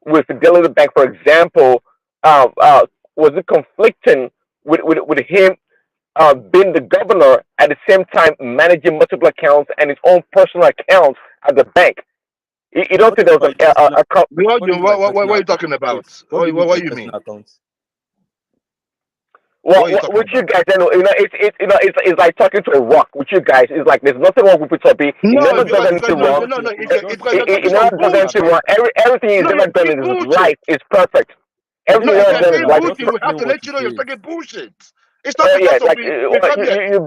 with Fidelity Bank, for example? Was it conflicting with him being the governor at the same time managing multiple accounts and his own personal accounts at the bank? You don't think there was
What are you talking about? What do you mean?
Well, with you guys, it's like talking to a rock. With you guys, it's like there's nothing wrong with Peter B. He never does anything wrong. He never does anything wrong. Everything he's ever done in his life is perfect. Everything he's ever done in his life is perfect.
We have to let you know you're talking bullshit. It's not because of
you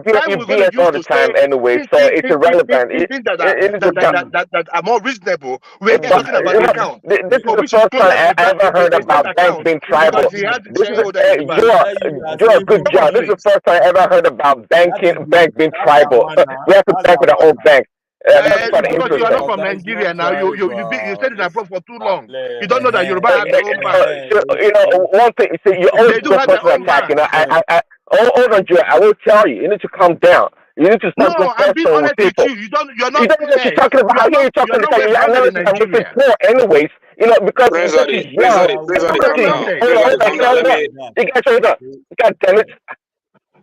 BS all the time anyway, so it's irrelevant.
That are more reasonable. We're talking about the account.
This is the first time I ever heard about banks being tribal. Do a good job. This is the first time I ever heard about banks being tribal. We have to bank with our own bank.
Because you are not from Nigeria now. You stayed in abroad for too long. You don't know that Yoruba have their own bank.
One thing, you always do personal attack. Hold on, Joe. I will tell you. You need to calm down. You need to stop
No, I'm being honest with you. You're not.
You're talking about how you're talking about. I'm looking for, anyways. Because you God damn it.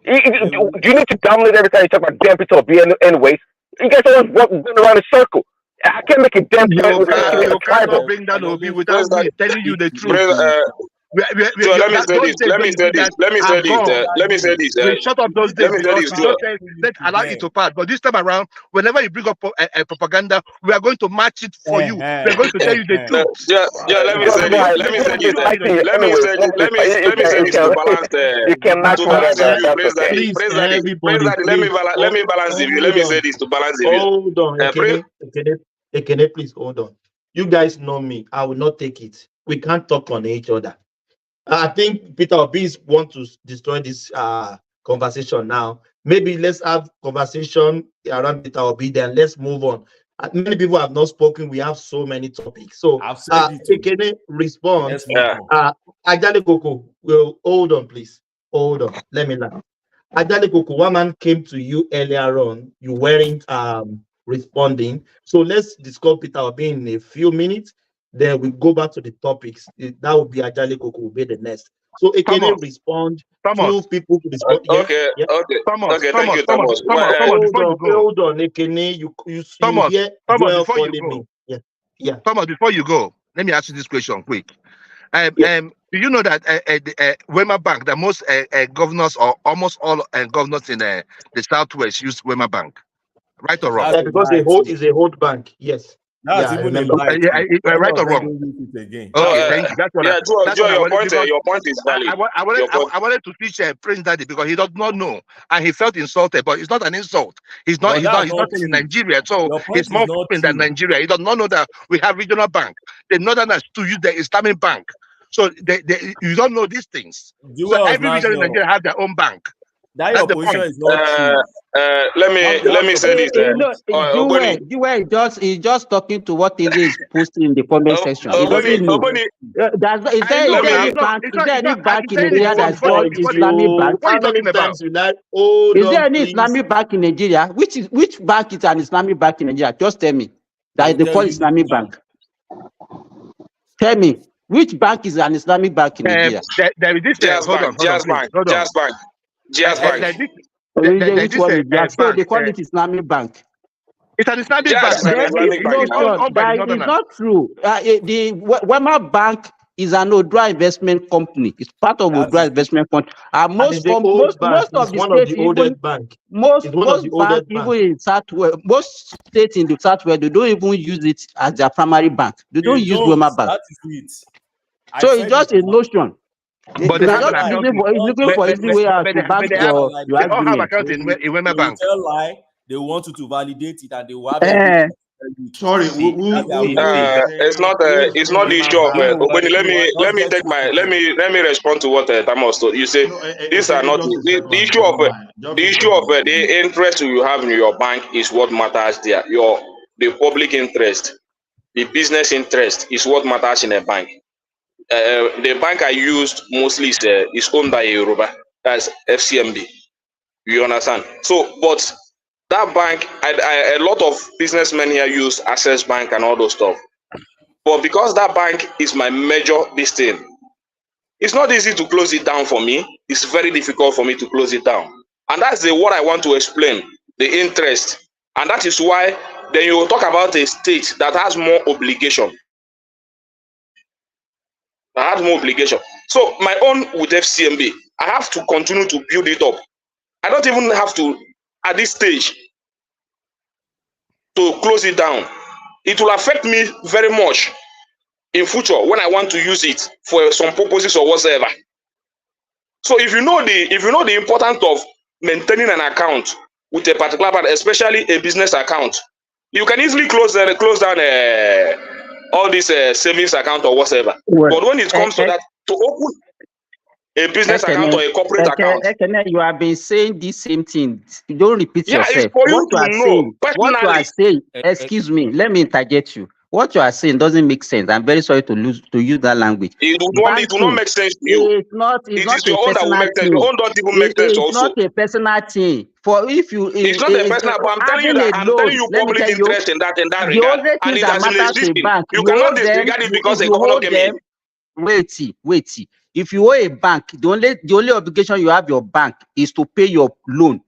You need to dominate every time you talk about damn Peter B. Anyways, you guys always going around in a circle. I can't make a damn point without
you cannot bring down Obi without me telling you the truth.
Let me say this.
We shut up those days because we just said let's allow it to pass. But this time around, whenever you bring up propaganda, we are going to match it for you. We are going to tell you the truth.
Let me say this. Let me say this to balance
you can match whatever.
Let me balance the view. Let me say this to balance the view.
Hold on, Ekene, please hold on. You guys know me. I will not take it. We can't talk on each other. I think Peter Obi want to destroy this conversation now. Maybe let's have conversation around Peter Obi, then let's move on. Many people have not spoken. We have so many topics. So, can I respond? Ajale Koko, well, hold on, please. Hold on. Let me laugh. Ajale Koko, one man came to you earlier on. You weren't responding. So let's discuss Peter Obi in a few minutes. Then we go back to the topics. That will be Ajale Koko will be the next. So can you respond? Few people to respond.
Okay. Thank you, Thomas.
Hold on, Ekene. You hear well
before you go.
Yeah.
Thomas, before you go, let me ask you this question quick. Do you know that Wema Bank, the most governors or almost all governors in the Southwest use Wema Bank? Right or wrong?
Because it's a hold bank. Yes.
Right or wrong? Okay, thank you. That's what
your point is valid.
I wanted to teach Prince Daddy because he does not know and he felt insulted, but it's not an insult. He's not in Nigeria, so he's more open than Nigeria. He does not know that we have regional bank. The Northerners to use the Islamic bank. So you don't know these things. So every region in Nigeria have their own bank.
That's the point. Is not
let me say this.
He's just talking to what he is posting in the comment section. He doesn't know. Is there any bank in Nigeria that's called Islamic bank?
What are you talking about?
Is there any Islamic bank in Nigeria? Which bank is an Islamic bank in Nigeria? Just tell me. That they call Islamic bank. Tell me, which bank is an Islamic bank in Nigeria?
There is this.
Jazz Bank.
So they call it Islamic bank.
It's an Islamic bank.
It's not true. The Wema Bank is an Odua investment company. It's part of Odua investment company. Most of the states, most banks, even in Southwest, most states in the Southwest, they don't even use it as their primary bank. They don't use Wema Bank. So it's just a notion.
But they have an account.
Looking for easy way out to back
they
your
all have
argument.
account in Wema
They will
Bank.
tell lie. They want you to validate it, and they will have evidence.
Sorry, it's not the issue of Ogbeni. Let me respond to what Thomas told you. Say these are not the issue of the interest you have in your bank is what matters there. The public interest, the business interest is what matters in a bank. The bank I used mostly is owned by Yoruba, that's FCMB. You understand? So, but that bank, a lot of businessmen here use Access Bank and all those stuff. But because that bank is my major thing, it's not easy to close it down for me. It's very difficult for me to close it down. And that's what I want to explain, the interest. And that is why then you will talk about a state that has more obligation. So my own with FCMB, I have to continue to build it up. I don't even have to, at this stage, to close it down. It will affect me very much in future when I want to use it for some purposes or whatsoever. So if you know the importance of maintaining an account with a particular bank, especially a business account, you can easily close down all these savings account or whatever. Well, but when it comes to that, to open a business account or a corporate account,
you have been saying the same thing. You don't repeat yourself.
It's for you to know.
What you are saying, excuse me, let me interject you. What you are saying doesn't make sense. I'm very sorry to use that language.
It will not make sense to you.
It's not
your
a
own that will make sense. Your own don't even make sense also.
It's not a personal thing. For if you,
it's not a personal. But I'm telling you public interest in that regard, and it has been existing. You cannot disregard it because a governor came in.
Wait. If you owe a bank, the only obligation you have your bank is to pay your loan.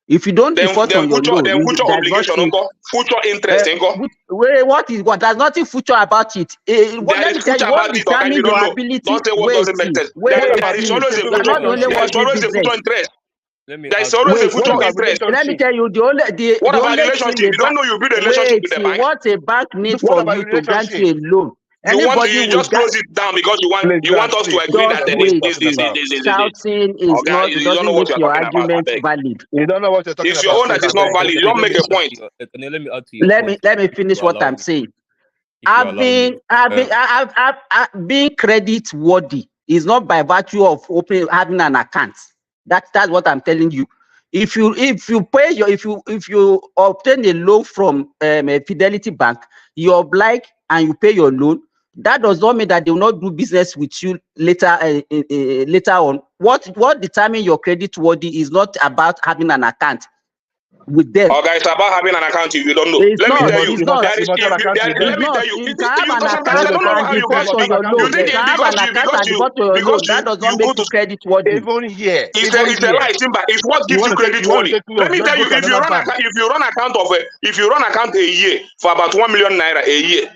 If you don't default on your loan,
future obligation, future interest,
what? There's nothing future about it. What determines your ability?
Don't say what doesn't make sense. There is always a future interest. There is always a future interest.
Let me tell you,
what about relationship? You don't know you build a relationship with the bank.
What a bank needs for you to grant you a loan.
You just close it down because you want us to agree that this
shouting is not, it doesn't make your argument valid.
You don't know what you're talking about.
It's your own that is not valid. You don't make a point.
Let me finish what I'm saying. Being credit worthy is not by virtue of having an account. That's what I'm telling you. If you obtain a loan from a Fidelity Bank, you oblige and you pay your loan. That does not mean that they will not do business with you later on. What determines your credit worthy is not about having an account with them.
Okay, it's about having an account if you don't know. Let me tell you. You can have an account and default on your loan. You can have an account and default on your loan. That does not make you credit worthy.
Even here.
It's a lie, Simba. It's what gives you credit worthy. Let me tell you, if you run account a year for about 1 million naira a year,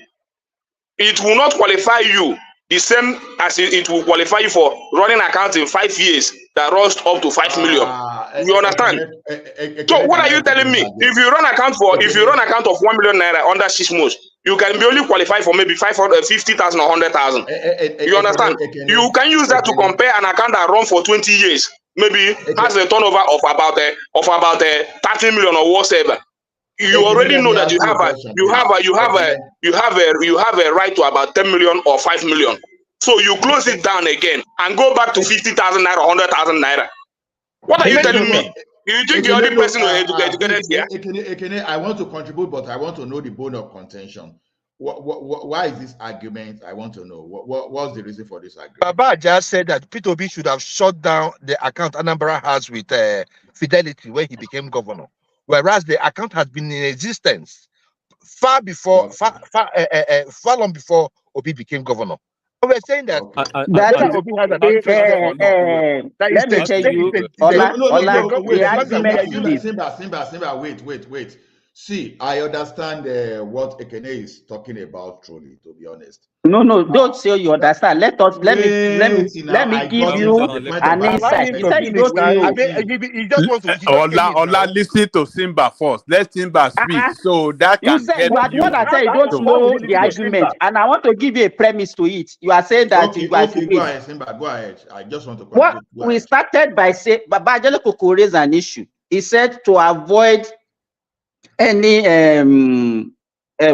it will not qualify you the same as it will qualify you for running account in 5 years that runs up to 5 million. You understand? So what are you telling me? If you run account of 1 million naira under 6 months, you can be only qualified for maybe 550,000 or 100,000. You understand? You can use that to compare an account that runs for 20 years, maybe has a turnover of about 30 million or whatever. You already know that you have a right to about 10 million or 5 million. So you close it down again and go back to 50,000 naira, 100,000 naira. What are you telling me? You think the only person who is educated here?
I want to contribute, but I want to know the bone of contention. Why is this argument? I want to know. What's the reason for this argument?
Baba just said that P2B should have shut down the account Anambra has with Fidelity when he became governor. Whereas the account has been in existence far long before Obi became governor. We're saying that Obi has an
let me tell you,
Simba, wait. See, I understand what Ekene is talking about truly, to be honest.
No, don't say you understand. Let me give you an insight. You said you don't know.
He just wants to.
Ola, listen to Simba first. Let Simba speak so that
You
can
said
help
you are the one that said you don't know the argument, and I want to give you a premise to it. You are saying that
Okay,
you are
go ahead, Simba. Go ahead. I just want to
What we started by saying, Babajele Koko raised an issue. He said to avoid any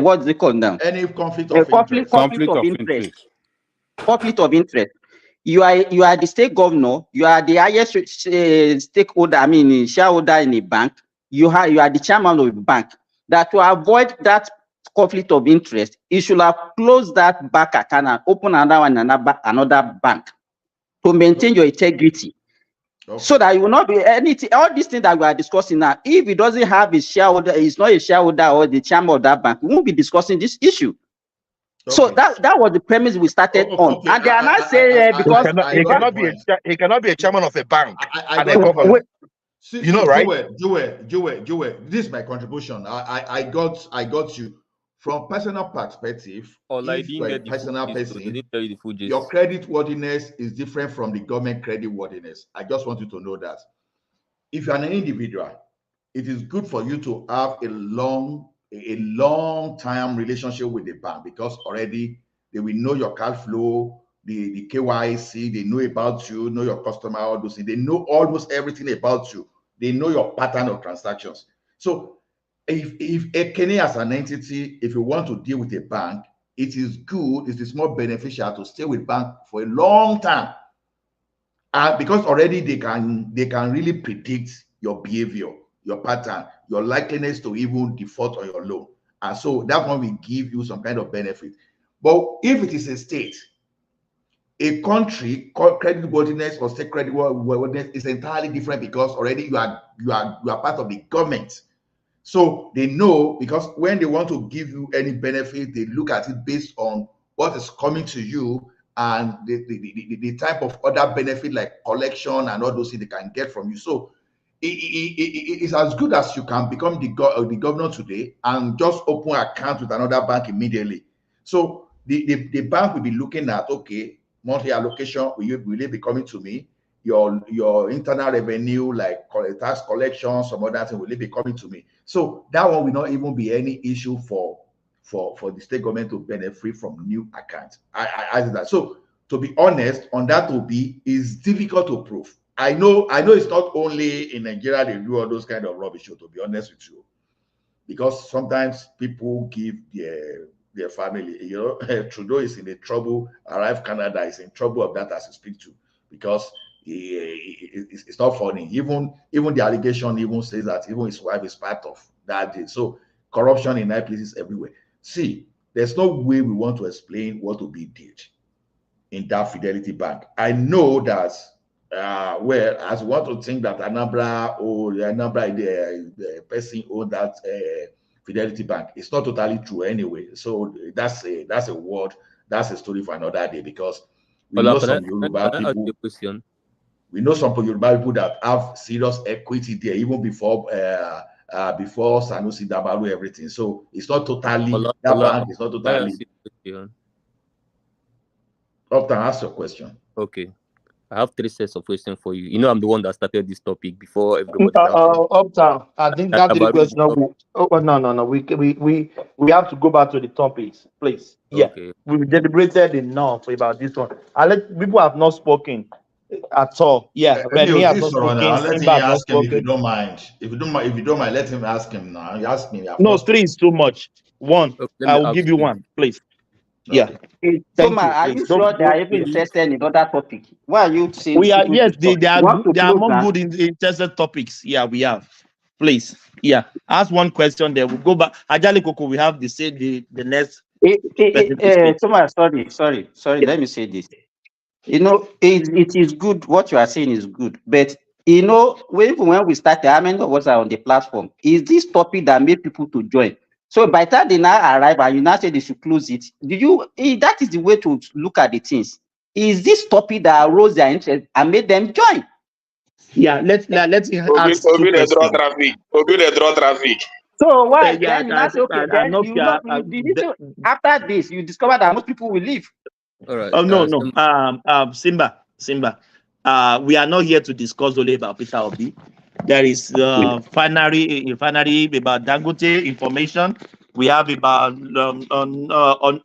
what's it called now?
Any conflict of interest.
Conflict of interest. You are the state governor. You are the highest stakeholder. I mean, shareholder in a bank. You are the chairman of the bank. That to avoid that conflict of interest, you should have closed that bank account and open another one, another bank, to maintain your integrity. Okay. So that you will not be anything. All these things that we are discussing now, if he doesn't have a shareholder, he's not a shareholder or the chairman of that bank, we won't be discussing this issue. Okay. So that was the premise we started on. Okay. And they are not saying because
he cannot be a chairman of a bank.
See,
you know, right?
Joel, this is my contribution. I got you. From personal perspective, if you're a personal person, your credit worthiness is different from the government credit worthiness. I just want you to know that. If you're an individual, it is good for you to have a long time relationship with the bank, because already they will know your cash flow, the KYC, they know about you, know your customer, all those things. They know almost everything about you. They know your pattern of transactions. So if Ekene as an entity, if you want to deal with a bank, it is good, it is more beneficial to stay with bank for a long time. Because already they can really predict your behavior, your pattern, your likeliness to even default on your loan. And so that one will give you some kind of benefit. But if it is a state, a country, credit worthiness or state credit worthiness is entirely different, because already you are part of the government. So they know, because when they want to give you any benefit, they look at it based on what is coming to you and the type of other benefit like collection and all those things they can get from you. So it's as good as you can become the governor today and just open an account with another bank immediately. So the bank will be looking at, okay, monthly allocation, will it be coming to me? Your internal revenue, like tax collection, some other thing, will it be coming to me? So that one will not even be any issue for the state government to benefit from new accounts. I did that. So to be honest, on that is difficult to prove. I know it's not only in Nigeria they do all those kind of rubbish, to be honest with you, because sometimes people give their family, Trudeau is in the trouble, arrive Canada is in trouble of that as you speak to, because it's not funny. Even the allegation even says that even his wife is part of that deal. So corruption in high places everywhere. See, there's no way we want to explain what Obi did in that Fidelity Bank. I know that as we want to think that Anambra the person owned that Fidelity Bank, it's not totally true anyway. So that's a word, that's a story for another day, because we know some Yoruba people. We know some Yoruba people that have serious equity there, even before Sanusi Dabaru, everything. So it's not totally bank is not totally. Uptown, ask your question.
Okay, I have 3 sets of questions for you. You know, I'm the one that started this topic before everybody.
Uptown, I think that's the question. No. We have to go back to the topics, please. Okay. Yeah, we've deliberated enough about this one. People have not spoken at all. Yeah,
Remy has not spoken. Let him ask him if you don't mind. If you don't mind, let him ask him now. You ask me.
No, 3 is too much. 1, I will give you 1, please. Yeah.
Toma, are you sure they are even interested in other topic? Why are you saying?
We are, yes, they are more good in interested topics. Yeah, we have. Please. Yeah. Ask 1 question, then we'll go back. Ajali Koko, we have the next.
Toma, sorry. Let me say this. It is good. What you are saying is good. But when we started, how many of us are on the platform? Is this topic that made people to join? So by the time they now arrive and you now say they should close it, that is the way to look at the things. Is this topic that arose their interest and made them join?
Yeah, let's ask
Obi the draw traffic.
So why then you not say okay? Then you not after this you discover that most people will leave.
All right.
Oh no. Simba. We are not here to discuss only about Peter Obi. There is finally about Dangote information. We have about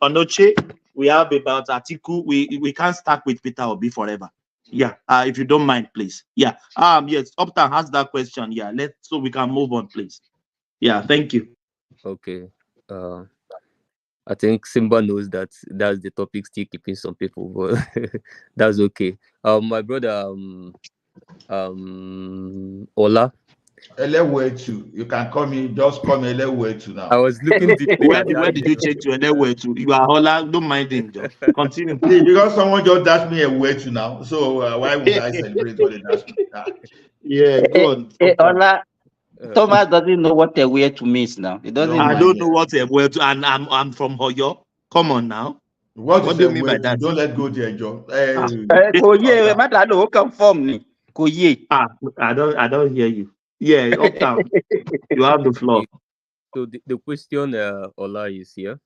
Onoche. We have about Atiku. We can't start with Peter Obi forever. Yeah. If you don't mind, please. Yeah. Yes. Uptown has that question. Yeah. So we can move on, please. Yeah. Thank you.
Okay. I think Simba knows that that's the topic still keeping some people, but that's okay. My brother, Ola.
Elewetu. You can call me. Just call me Elewetu now.
I was looking deeply
Where did you change to Elewetu? You are Ola. Don't mind him, Joe. Continue.
Because someone just dashed me a Elewetu now. So why would I celebrate what they dashed me?
Yeah, go on.
Ola, Thomas doesn't know what a way to means now. He doesn't.
I don't know what a way to, and I'm from Hoyo. Come on now.
What
do you mean by that?
Don't let go there, Joe.
I don't hear you. Yeah, Uptown. You have the floor.
So the question, Ola, is here.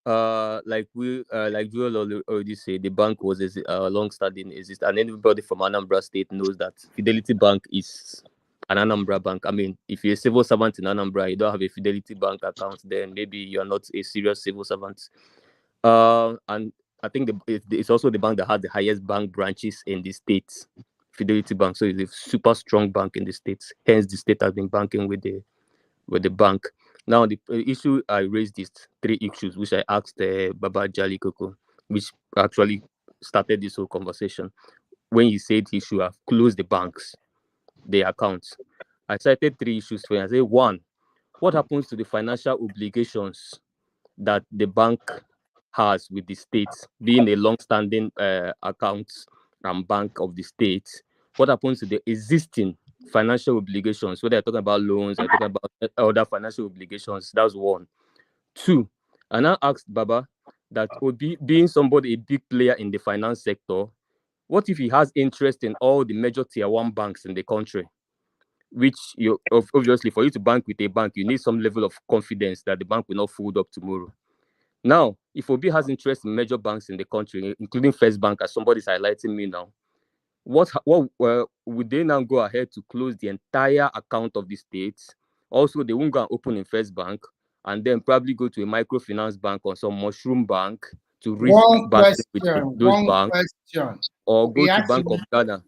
Like Joel already said, the bank was long-standing exist, and anybody from Anambra State knows that Fidelity Bank is an Anambra bank. I mean, if you're a civil servant in Anambra, you don't have a Fidelity Bank account, then maybe you're not a serious civil servant. And I think it's also the bank that has the highest bank branches in the states, Fidelity Bank. So it's a super strong bank in the states. Hence, the state has been banking with the bank. Now, the issue I raised is 3 issues, which I asked Baba Jali Koko, which actually started this whole conversation. When he said he should have closed the banks, the accounts, I cited 3 issues for him. I said, 1, what happens to the financial obligations that the bank has with the states, being a long-standing account and bank of the states? What happens to the existing financial obligations, whether they're talking about loans, they're talking about other financial obligations? That's 1. 2, I now asked Baba that being somebody, a big player in the finance sector, what if he has interest in all the major tier 1 banks in the country? Which obviously, for you to bank with a bank, you need some level of confidence that the bank will not fold up tomorrow. Now, if Obi has interest in major banks in the country, including First Bank, as somebody's highlighting me now, would they now go ahead to close the entire account of the states? Also, they won't go and open in First Bank and then probably go to a microfinance bank or some mushroom bank to risk banking with those banks, or go to Bank of Ghana.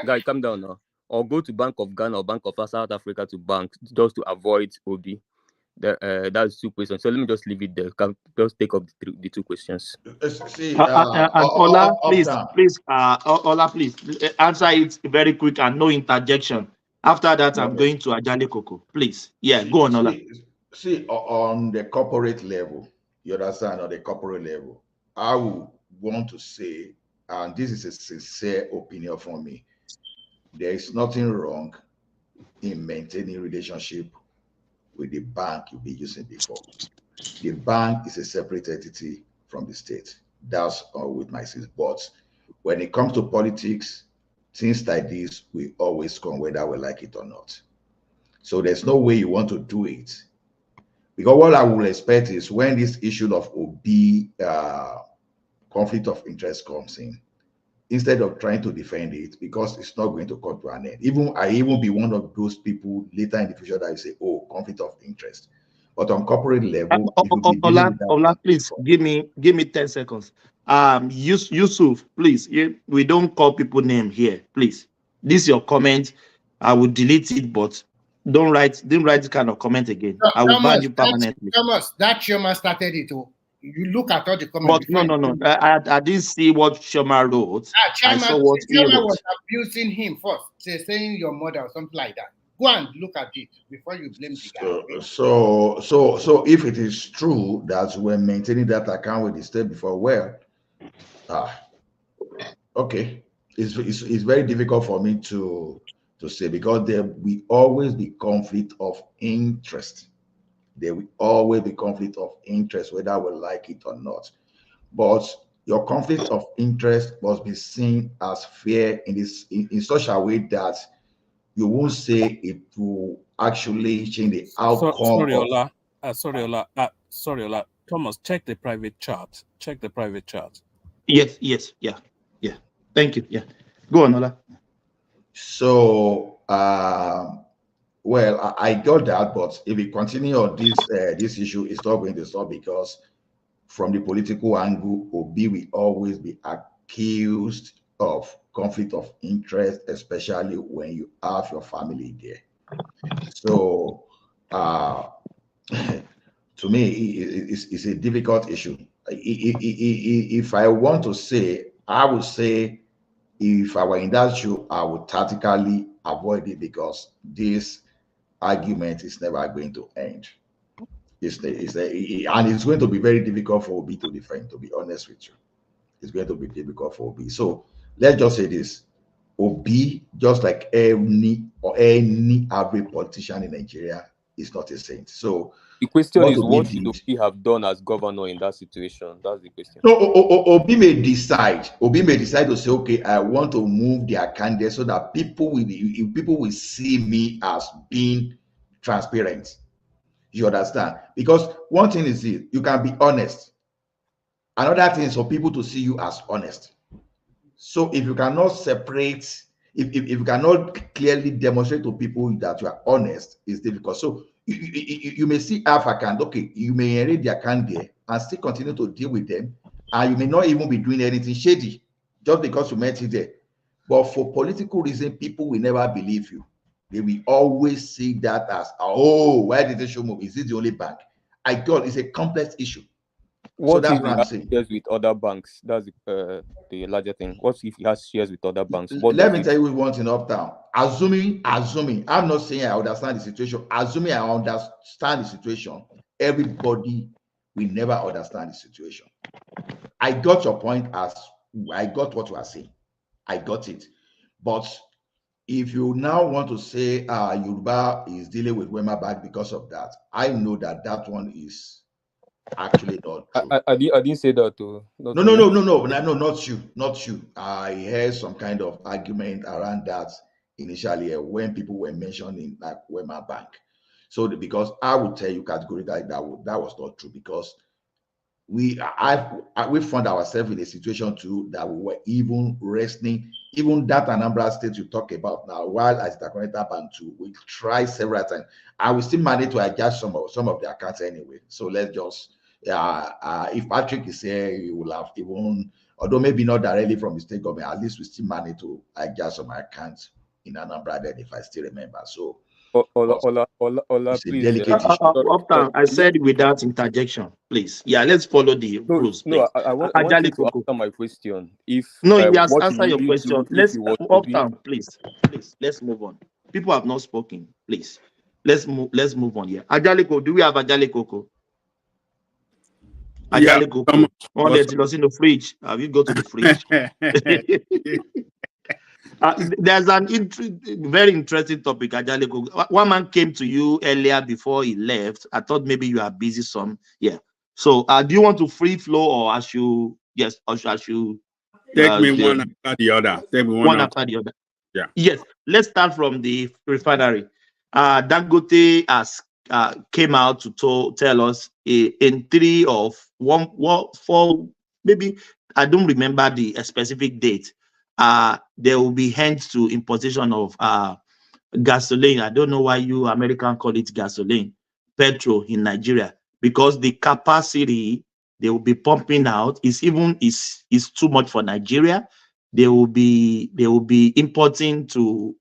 Guy, come down now. Or go to Bank of Ghana or Bank of South Africa to bank just to avoid Obi. That's 2 questions. So let me just leave it there. Just take up the 2 questions.
Ola, please, Ola, please answer it very quick and no interjection. After that, I'm going to Ajale Koko. Please, go on, Ola.
See, on the corporate level, you understand, on the corporate level, I would want to say, and this is a sincere opinion from me, there is nothing wrong in maintaining relationship with the bank you'll be using before. The bank is a separate entity from the state. That's with my sis. But when it comes to politics, things like this will always come whether we like it or not. So there's no way you want to do it. Because what I will expect is when this issue of OB conflict of interest comes in, instead of trying to defend it, because it's not going to come to an end. I even be one of those people later in the future that I say, oh, conflict of interest. But on corporate level,
Ola, please give me 10 seconds. Yusuf, please. We don't call people name here, please. This is your comment. I will delete it, but don't write this kind of comment again. I will ban you permanently.
Thomas, that chairman started it. You look at all the comments.
But no. I didn't see what Shoma wrote.
Chairman,
I saw what he wrote.
was abusing him first, saying your mother or something like that. Go and look at it before you blame the guy. Okay?
So if it is true that we're maintaining that account with the state before, okay, it's very difficult for me to say, because there will always be conflict of interest. There will always be conflict of interest, whether we like it or not. But your conflict of interest must be seen as fair in such a way that you won't say it will actually change the outcome.
Sorry, Ola. Sorry, Ola. Thomas, check the private chart. Check the private chart.
Yes, yeah. Thank you. Yeah, go on, Ola.
So, well, I got that, but if we continue on this issue, it's not going to stop, because from the political angle, Obi will always be accused of conflict of interest, especially when you have your family there. So, to me, it's a difficult issue. If I want to say, I would say, if I were in that shoe, I would tactically avoid it, because this argument is never going to end. And it's going to be very difficult for Obi to defend, to be honest with you. It's going to be difficult for Obi. So let's just say this. Obi, just like any average politician in Nigeria, is not a saint. So
the question is, what should Obi have done as governor in that situation? That's the question.
No, Obi may decide. Obi may decide to say, okay, I want to move their candidate so that people will see me as being transparent. You understand? Because one thing is this, you can be honest. Another thing is for people to see you as honest. So if you cannot separate, if you cannot clearly demonstrate to people that you are honest, it's difficult. So you may see African, okay, you may inherit their candidate and still continue to deal with them, and you may not even be doing anything shady just because you met it there. But for political reason, people will never believe you. They will always see that as, oh, why did they show move? Is this the only bank? I thought it's a complex issue.
What
so that's
if
what I'm saying.
Shares with other banks? That's the larger thing. What if he has shares with other banks?
Let me tell you one thing up down. Assuming, I'm not saying I understand the situation. Assuming I understand the situation, everybody will never understand the situation. I got your point, as I got what you are saying. I got it. But if you now want to say Yoruba is dealing with Wema Bank because of that, I know that one is actually not true.
I didn't say that too.
No, not you. I heard some kind of argument around that initially when people were mentioning like Wema Bank. So because I would tell you categorically that was not true, because we found ourselves in a situation too that we were even wrestling, even that Anambra State you talk about now, while as the Connector Bank too, we tried several times. I will still manage to adjust some of the accounts anyway. So let's just if Patrick is here, he will have even, although maybe not directly from the state government, at least we still manage to adjust some accounts in Anambra then, if I still remember. So
Ola,
it's
please.
a delicate issue.
I said without interjection, please. Yeah, let's follow the rules, please.
No, I want you to answer my question. If
no, he has answered your question. Let's please. Let's move on. People have not spoken. Please, let's move on here. Ajaliko, do we have Ajaliko? Ajaliko, let's in the fridge. Have you go to the fridge? There's an very interesting topic, Ajaliko. One man came to you earlier before he left. I thought maybe you are busy some. Yeah. So do you want to free flow, or I should
take me one after the other? Take me one
after the other.
Yeah.
Yes. Let's start from the refinery. Dangote has came out to tell us in 3 or 4, maybe I don't remember the specific date. There will be end to imposition of gasoline. I don't know why you American call it gasoline, petrol in Nigeria, because the capacity they will be pumping out is too much for Nigeria. They will be exporting to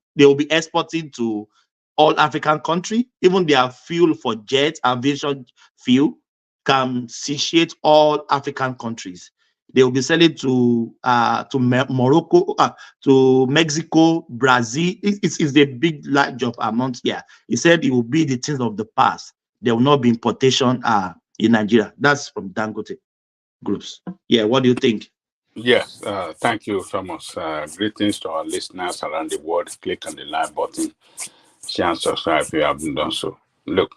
all African countries. Even their fuel for jet aviation fuel can satiate all African countries. They will be selling to Morocco, to Mexico, Brazil. It's a big large of amount here. He said it will be the things of the past. There will not be importation in Nigeria. That's from Dangote Groups. Yeah, what do you think?
Yes, thank you so much. Greetings to our listeners around the world. Click on the like button, share and subscribe if you haven't done so. Look,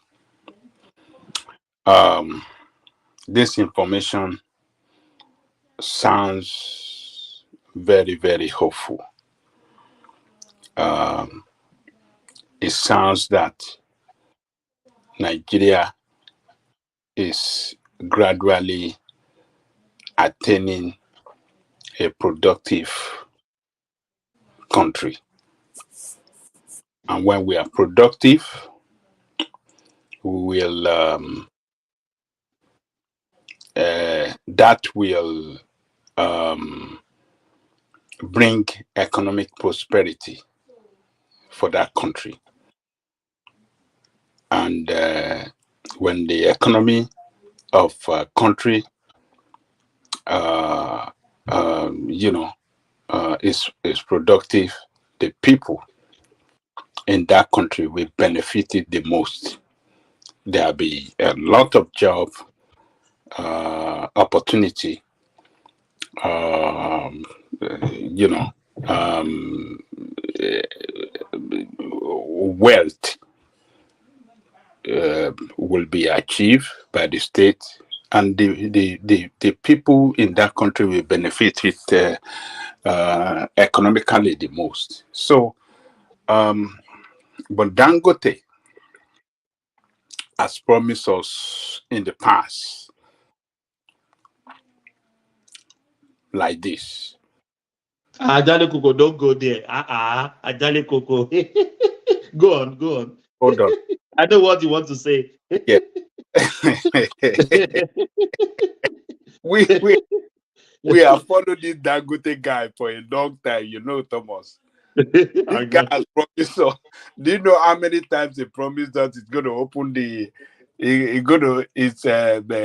this information sounds very, very hopeful. it sounds that Nigeria is gradually attaining a productive country. And when we are productive, we will that will bring economic prosperity for that country. And when the economy of a country, is productive, the people in that country will benefit it the most. There'll be a lot of job opportunity, wealth will be achieved by the state, and the people in that country will benefit it economically the most. So, but Dangote has promised us in the past like this.
Ajale Koko, don't go there. Ajale Koko. Go on.
Hold on.
I know what you want to say.
Yeah. we have followed this Dangote guy for a long time, Thomas. The guy has promised us. Do you know how many times he promised that it's going to open the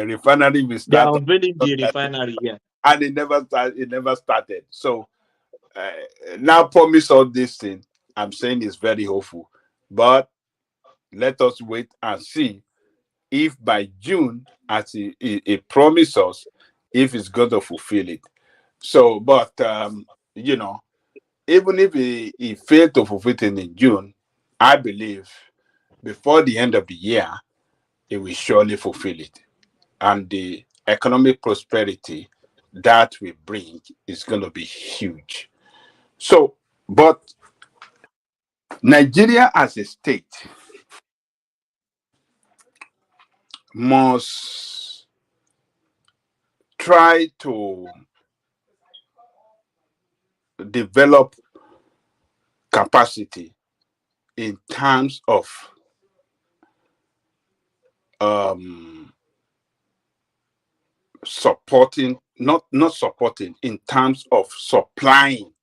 refinery will start?
They are unveiling the refinery, yeah.
And it never started. So now promise all this thing. I'm saying it's very hopeful. But let us wait and see if by June, as he promised us, if he's going to fulfill it. So, but even if he failed to fulfill it in June, I believe before the end of the year, he will surely fulfill it. And the economic prosperity that we bring is going to be huge. So, but Nigeria as a state must try to develop capacity in terms of not supporting, in terms of supplying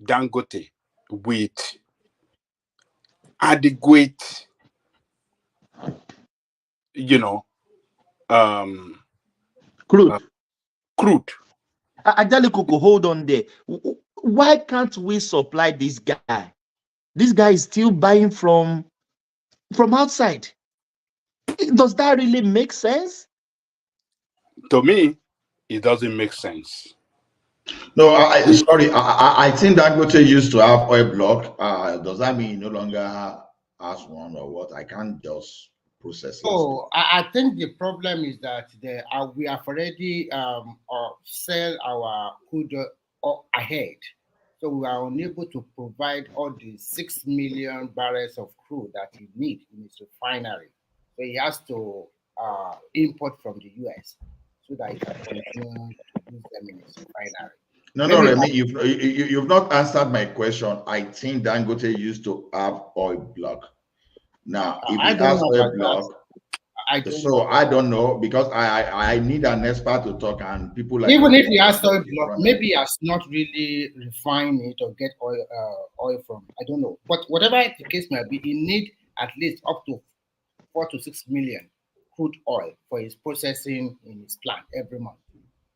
Dangote with adequate,
crude.
Ajale Koko, hold on there. Why can't we supply this guy? This guy is still buying from outside. Does that really make sense?
To me, it doesn't make sense.
No, I think Dangote used to have oil block. Does that mean he no longer has one or what? I can't just process it.
Oh, I think the problem is that we have already sell our crude ahead. So we are unable to provide all the 6 million barrels of crude that he needs in his refinery. So he has to import from the US so that he can continue to use them in his refinery.
No, Remy, you've not answered my question. I think Dangote used to have oil block. Now, if he has oil block, I don't know, because I need an expert to talk, and people like
even if he has oil block, maybe he has not really refined it or get oil from. I don't know, but whatever the case might be, he need at least up to 4 to 6 million crude oil for his processing in his plant every month.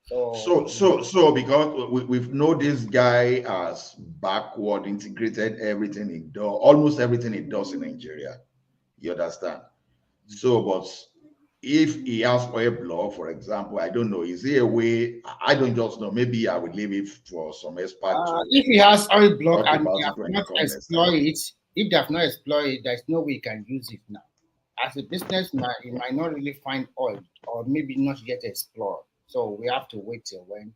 So because we know this guy has backward integrated everything he does, almost everything he does in Nigeria. You understand? So, but if he has oil block, for example, I don't know, is there a way? I don't just know. Maybe I will leave it for some expert.
If he has oil block and they have not exploited, if they have not exploited, there's no way he can use it now. As a businessman, he might not really find oil, or maybe not yet explored. So we have to wait till when.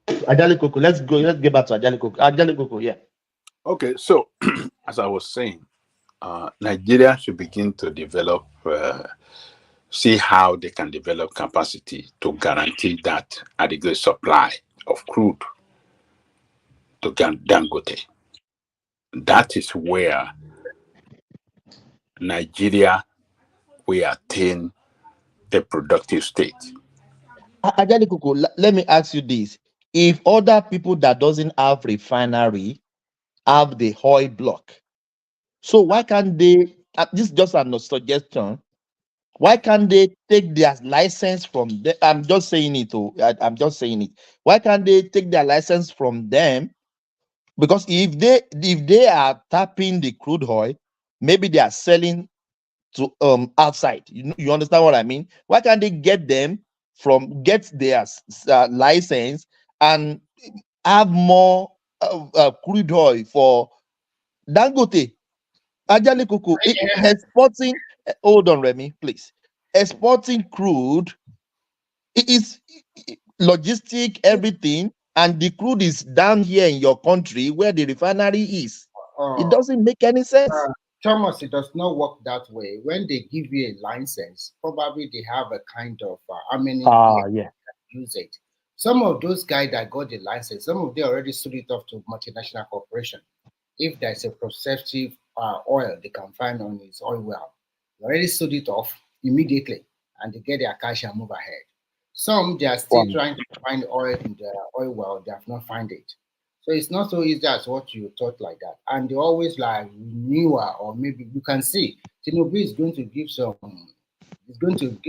Ajali Koko, let's go. Let's get back to Ajali Koko. Ajali Koko, yeah.
Okay, so as I was saying, Nigeria should begin to develop, see how they can develop capacity to guarantee that adequate supply of crude to Dangote. That is where Nigeria will attain a productive state.
Ajali Koko, let me ask you this. If other people that doesn't have refinery have the oil block, so why can't they, this is just a suggestion, why can't they take their license from them? I'm just saying it. I'm just saying it. Why can't they take their license from them? Because if they are tapping the crude oil, maybe they are selling to outside. You understand what I mean? Why can't they get their license and have more crude oil for Dangote? Ajali Kuku, exporting. Hold on, Remy, please. Exporting crude is logistic, everything, and the crude is down here in your country where the refinery is. It doesn't make any sense.
Thomas, it does not work that way. When they give you a license, probably they have a kind of how many years use it. Some of those guys that got the license, some of them already sold it off to multinational corporation. If there's a processive oil they can find on its oil well, they already sold it off immediately and they get their cash and move ahead. Some they are still trying to find oil in the oil well, they have not found it. So it's not so easy as what you thought like that. And they always like newer, or maybe you can see Tinubu is going to give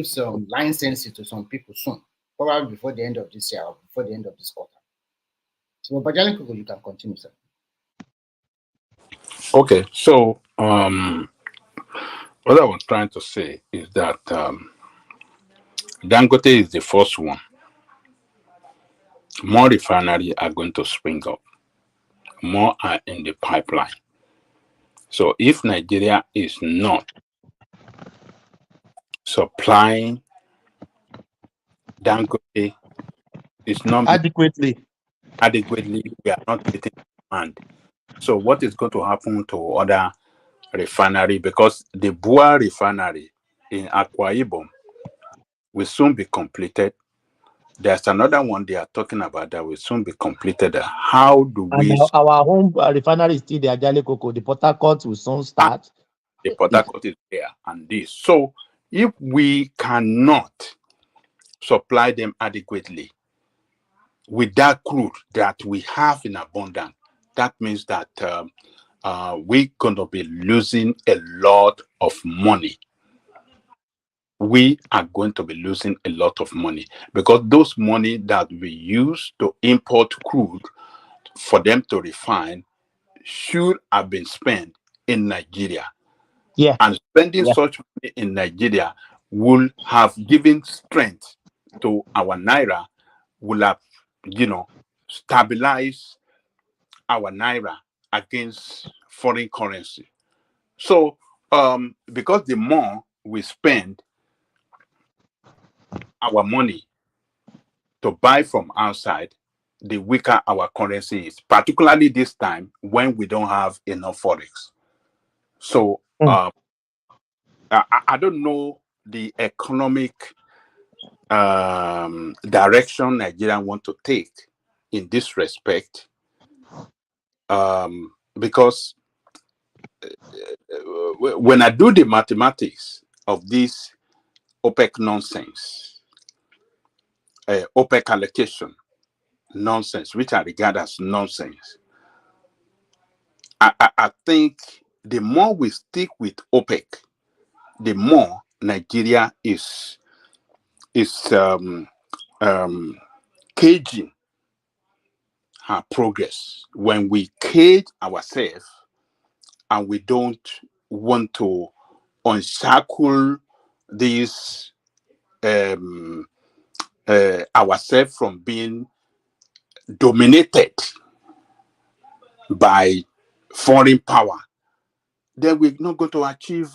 some licenses to some people soon, probably before the end of this year or before the end of this quarter. So Bajali Kuku, you can continue, sir.
Okay, so what I was trying to say is that Dangote is the first one. More refineries are going to spring up. More are in the pipeline. So if Nigeria is not supplying Dangote, is not
adequately,
we are not getting demand. So what is going to happen to other refinery? Because the Bua refinery in Akwa Ibom will soon be completed. There's another one they are talking about that will soon be completed. How do we?
And our home refinery is still the Ajali Koko. The Port Harcourt will soon start.
The Port Harcourt is there, and this. So if we cannot supply them adequately with that crude that we have in abundance, that means that we're going to be losing a lot of money. We are going to be losing a lot of money because those money that we use to import crude for them to refine should have been spent in Nigeria.
Yeah.
And spending such money in Nigeria will have given strength to our Naira, will have, stabilized our Naira against foreign currency. So, because the more we spend our money to buy from outside, the weaker our currency is, particularly this time when we don't have enough forex. So I don't know the economic direction Nigeria want to take in this respect, because when I do the mathematics of this OPEC nonsense, OPEC allocation nonsense, which I regard as nonsense, I think the more we stick with OPEC, the more Nigeria is caging her progress. When we cage ourselves and we don't want to unshackle this ourselves from being dominated by foreign power, then we're not going to achieve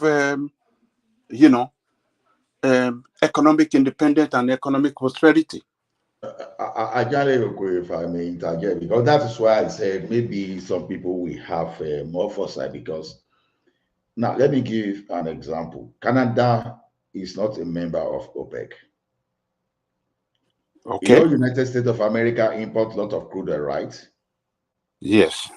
economic independence and economic prosperity.
I can't agree if I may interject, because that is why I said maybe some people will have more foresight. Because now let me give an example. Canada is not a member of OPEC.
Okay.
You know, United States of America import a lot of crude oil, right?
Yes.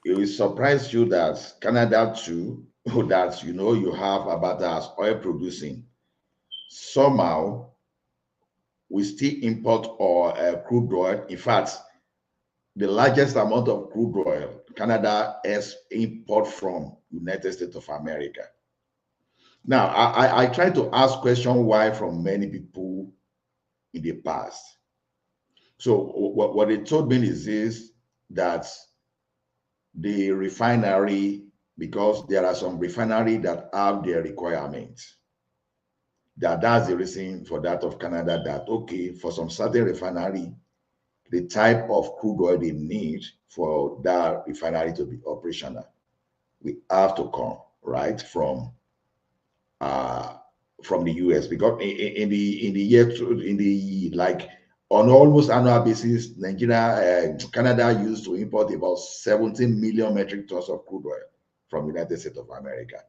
It will surprise you that Canada too, that you have Alberta as oil producing. Somehow, we still import crude oil. In fact, the largest amount of crude oil Canada has import from United States of America. Now, I try to ask question why from many people in the past. So what they told me is this, that the refinery, because there are some refinery that have their requirements, that's the reason for that of Canada, that okay, for some certain refinery, the type of crude oil they need for that refinery to be operational, we have to come right from the US, because in the year in the like on almost annual basis, Nigeria, Canada used to import about 17 million metric tons of crude oil from United States of America,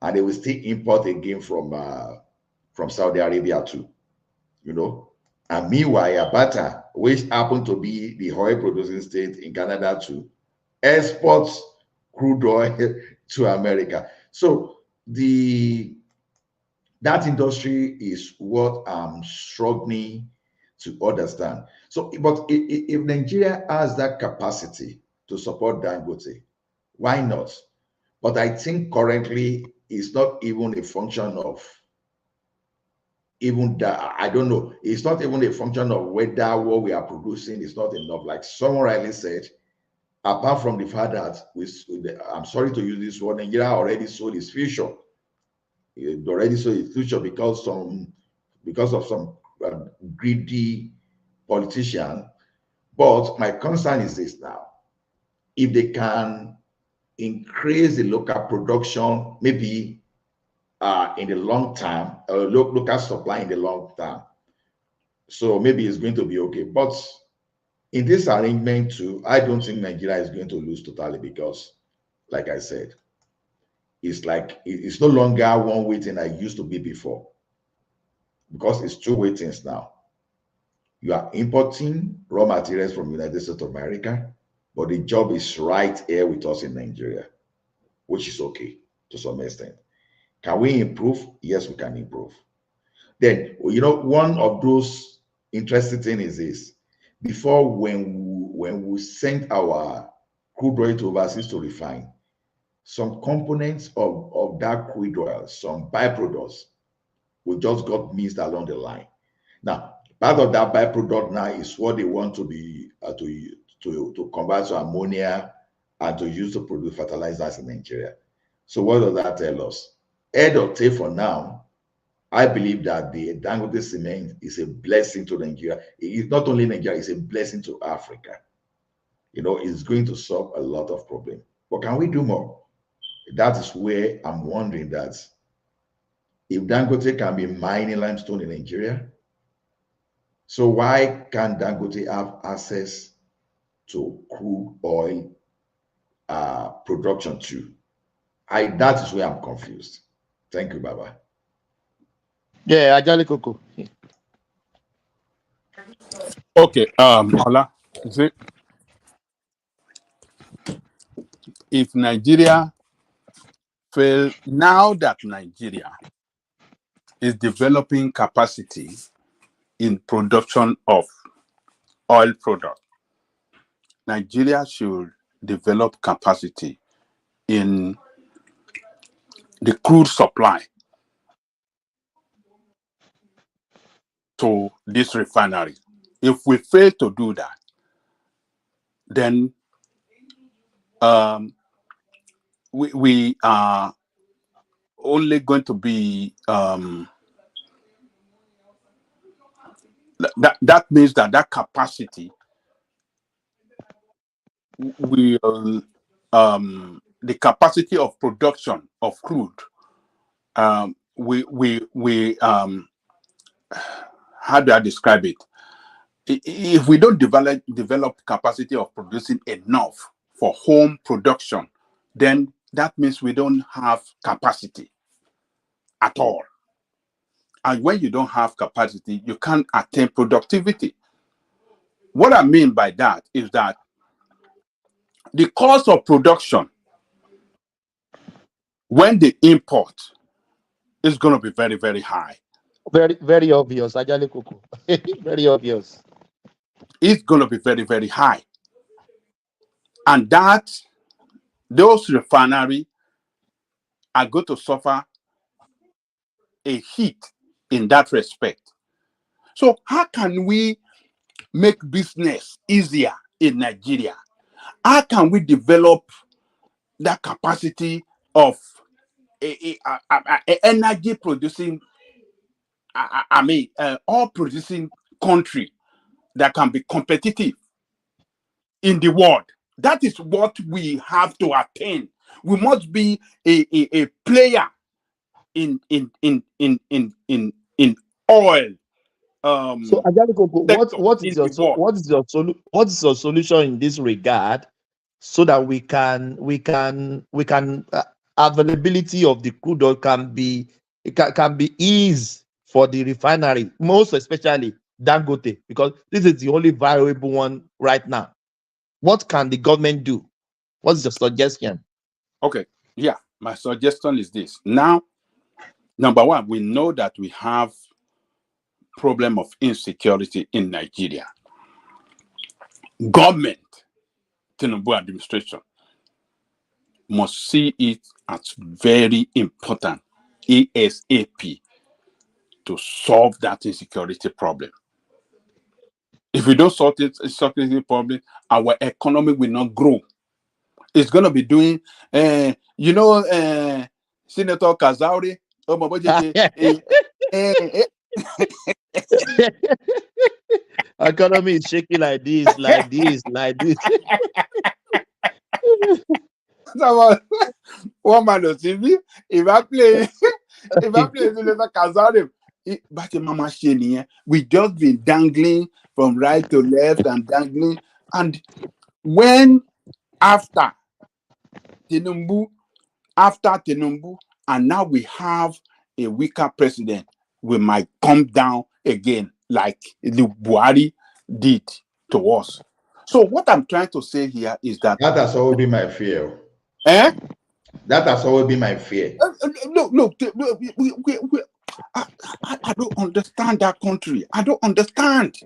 and they will still import again from Saudi Arabia too, And meanwhile, Alberta, which happened to be the oil producing state in Canada too, exports crude oil to America. So that industry is what I'm struggling to understand. So, but if Nigeria has that capacity to support Dangote, why not? But I think currently it's not even a function of even that. I don't know. It's not even a function of whether what we are producing is not enough. Like someone rightly said, apart from the fact that I'm sorry to use this word, Nigeria already sold its future. It already sold its future because of some greedy politician. But my concern is this now: if they can increase the local production, maybe in the long term, local supply in the long term, so maybe it's going to be okay. But in this arrangement too, I don't think Nigeria is going to lose totally, because, like I said, it's no longer one way thing I used to be before, because it's two way things now. You are importing raw materials from United States of America, but the job is right here with us in Nigeria, which is okay to some extent. Can we improve? Yes, we can improve. Then, one of those interesting things is this: before, when we sent our crude oil to overseas to refine, some components of that crude oil, some byproducts, we just got missed along the line. Now, part of that byproduct now is what they want to be to convert to ammonia and to use to produce fertilizers in Nigeria. So what does that tell us? Head of tape for now, I believe that the Dangote cement is a blessing to Nigeria. It's not only Nigeria, it's a blessing to Africa. It's going to solve a lot of problems. But can we do more? That is where I'm wondering that if Dangote can be mining limestone in Nigeria, so why can't Dangote have access to crude oil production too? That is where I'm confused. Thank you, Baba.
Yeah, Ajali Koko.
Okay, Ola, see, if Nigeria fail, now that Nigeria is developing capacity in production of oil product, Nigeria should develop capacity in the crude supply to this refinery. If we fail to do that, then we are only going to be that means that capacity will the capacity of production of crude we how do I describe it?
if we don't develop capacity of producing enough for home production, then that means we don't have capacity at all. And when you don't have capacity, you can't attain productivity. What I mean by that is that the cost of production, when they import, is going to be very, very high.
Very, very obvious. Ajale Koko. Very obvious.
It's going to be very, very high. And those refineries are going to suffer a hit in that respect. So how can we make business easier in Nigeria? How can we develop that capacity of energy producing, all producing country that can be competitive in the world? That is what we have to attain. We must be a player in oil.
So Ajale Koko, what is your solution in this regard, so that we can availability of the crude oil can be eased for the refinery, most especially Dangote, because this is the only viable one right now. What can the government do? What's your suggestion?
Okay, yeah, my suggestion is this. Now, number one, we know that we have problem of insecurity in Nigeria. Government, Tinubu administration, must see it as very important, ASAP, to solve that insecurity problem. If we don't solve this insecurity problem, our economy will not grow. It's going to be doing, Senator Kazauri,
economy is shaking like this, like this, like this.
One man on TV, if I play Senator Kazauri, we just been dangling from right to left and dangling. And when after Tinubu, and now we have a weaker president, we might come down again like the Buhari did to us. So what I'm trying to say here is that
has always been my fear.
That
has always been my fear.
Look, I don't understand that country. I don't understand.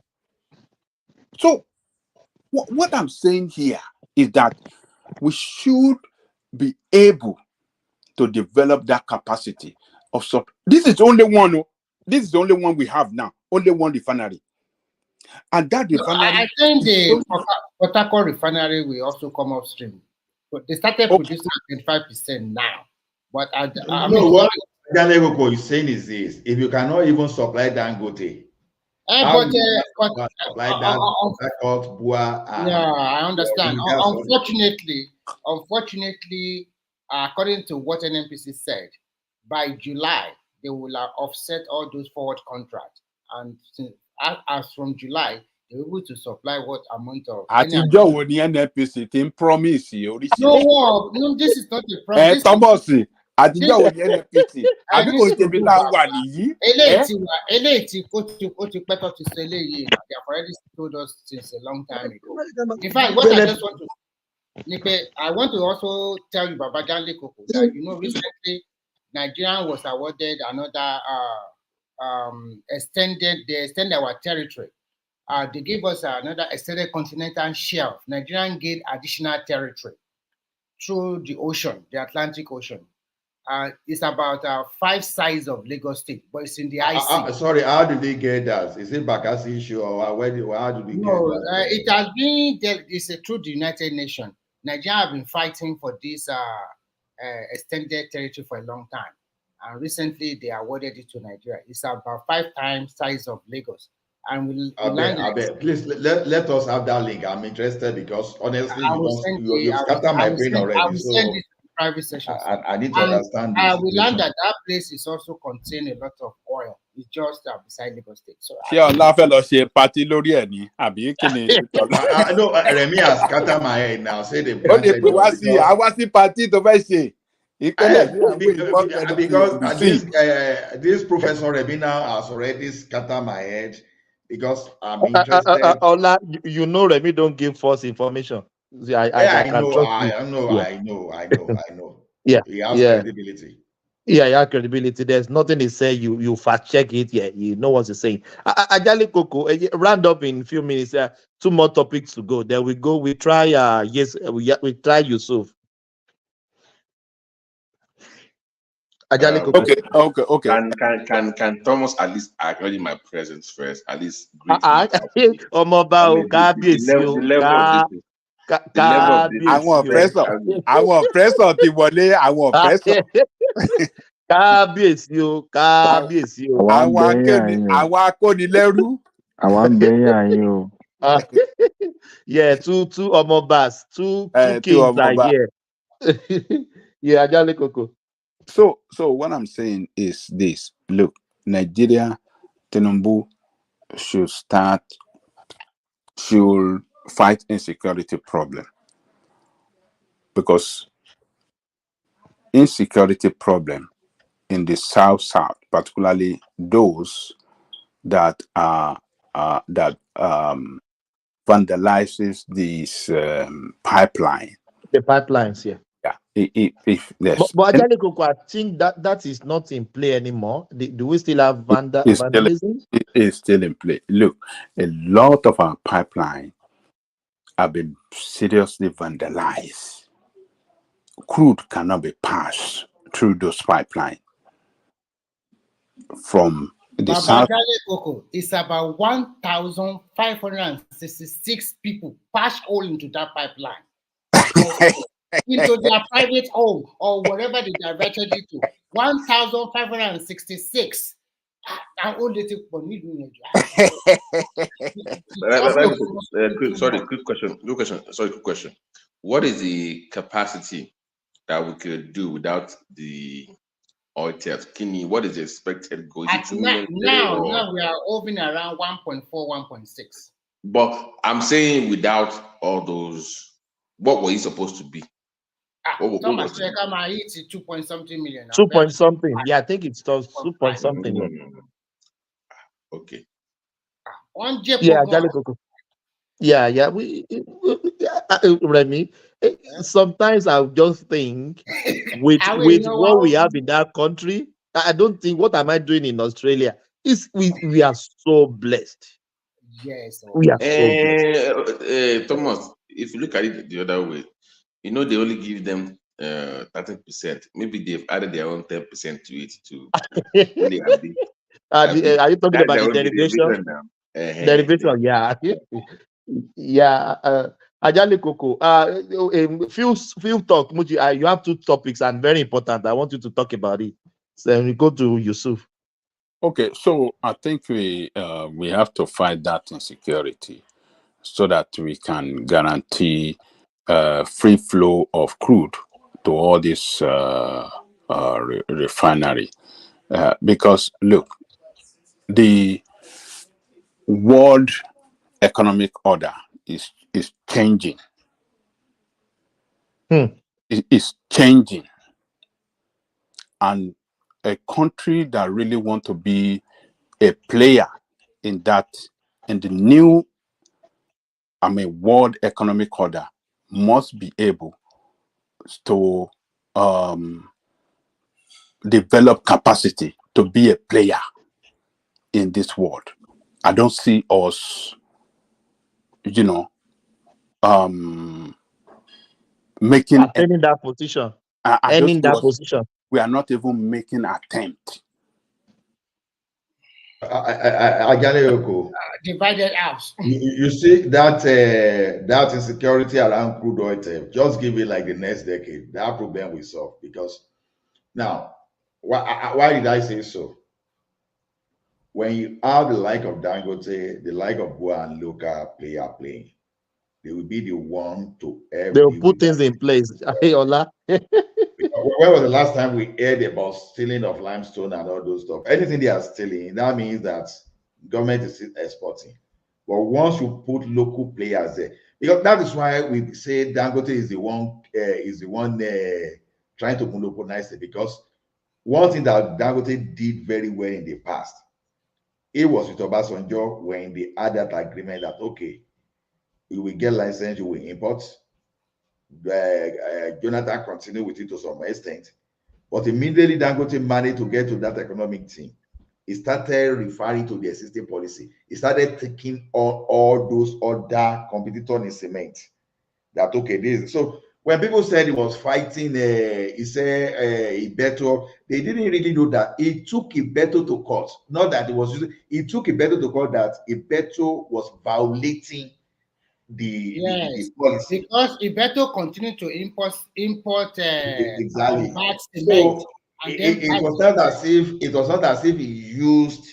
So what I'm saying here is that we should be able to develop that capacity of supply. This is only one. This is the only one we have now. Only one refinery, and that refinery.
I think the Port Harcourt refinery will also come upstream, but they started producing 25% now. But
what Jalego is saying is this: if you cannot even supply Dangote,
I understand. Unfortunately, according to what NNPC said, by July they will offset all those forward contracts, and as from July they're able to supply what amount of.
NNPC team promise you.
No, this is not a promise.
Thomas, NNPC.
They have already told us since a long time ago. In fact, what I just want to, I want to also tell you, Babajanle Koko, that recently Nigeria was awarded another they extended our territory. They gave us another extended continental shelf. Nigerian gained additional territory through the ocean, the Atlantic Ocean. It's about 5 sides of Lagos State, but it's in the IC.
Sorry, how did they get that? Is it Bakassi issue or how did we get that?
It has been it's through the United Nations. Nigeria have been fighting for this extended territory for a long time, and recently they awarded it to Nigeria. It's about 5 times size of Lagos. And
please let us have that link. I'm interested because honestly, you scattered my brain already.
I will send it to private session.
I need to understand this.
We learned that place is also contain a lot of oil. is just beside Lagos State. So
party lórí ẹ̀ ni àbí kí ni
I know Remy has scattered my head now. Say they've
ó lè
granted
pè wá sí àwa party tó fẹ́ ṣe
because this Professor Remy now has already scattered my head because I'm interested.
Ola, you know Remy don't give false information. See,
I know.
Yeah,
he has credibility.
Yeah, he has credibility. There's nothing he say. You fact check it. Yeah, you know what he's saying. Ajali Coco, round up in a few minutes. 2 more topics to go. Then we go. We try. We try Yusuf.
Ajali Coco. Okay. Can Thomas at least acknowledge my presence first? At least greet me. The level of this.
Àwọn oppressor ti wọlé àwọn oppressor.
Kábíyèsí o.
Àwọn akónilẹ́rú.
Àwọn gbẹ̀yìn yín o.
Yeah, two Omobas, two kings are here. Yeah, Ajali Coco.
So what I'm saying is this. Look, Nigeria, Tinubu should fight insecurity problem. Because insecurity problem in the South, particularly those that vandalizes these pipeline.
The pipelines, yeah. But Ajali Coco, I think that is not in play anymore. Do we still have vandalism?
It is still in play. Look, a lot of our pipeline have been seriously vandalized. Crude cannot be passed through those pipelines from the south.
It's about 1,566 people passed all into that pipeline. Into their private home or whatever they diverted it to. 1,566.
Quick question. What is the capacity that we could do without the oil theft? What is the expected goal?
Now we are hovering around 1.4, 1.6.
But I'm saying without all those, what were you supposed to be?
Thomas Cheka might hit 2 point something million.
2 point something. Yeah, I think it's 2 point something.
Okay.
Yeah, Ajali Coco. Yeah. Remy, sometimes I just think with what we have in that country, I don't think, what am I doing in Australia? We are so blessed.
Yes.
We are so blessed.
Thomas, if you look at it the other way, they only give them 30%. Maybe they've added their own 10% to it too.
Are you talking about the derivation? Derivation, yeah. Yeah. Ajali Coco. Few talk, Muji. You have 2 topics and very important. I want you to talk about it. So we go to Yusuf.
Okay, so I think we have to fight that insecurity so that we can guarantee free flow of crude to all this refinery. Because look, the world economic order is changing. It is changing, and a country that really want to be a player in the new world economic order must be able to develop capacity to be a player in this world. I don't see us, making
attaining that position.
We are not even making attempt.
Divided house.
You see that insecurity around crude oil theft, just give it like the next decade. That problem will solve. Because now, why did I say so? When you have the like of Dangote, the like of Goa and local player playing, they will be the one to
they will put things in place. Hey, Ola.
When was the last time we heard about stealing of limestone and all those stuff? Anything they are stealing, that means that government is exporting. But once you put local players there, because that is why we say Dangote is the one trying to monopolize it. Because one thing that Dangote did very well in the past, it was with Obasanjo when they had that agreement that okay, you will get license, you will import. Jonathan continued with it to some extent, but immediately Dangote managed to get to that economic team. He started referring to the existing policy. He started taking on all those other competitors in cement. That okay, this. So when people said he was fighting, he said Ibeto, they didn't really know that he took Ibeto to court. Not that he was using. He took Ibeto to court that Ibeto was violating the policy,
because Ibeto continued to import
exactly.
bad cement.
So it was not as if he used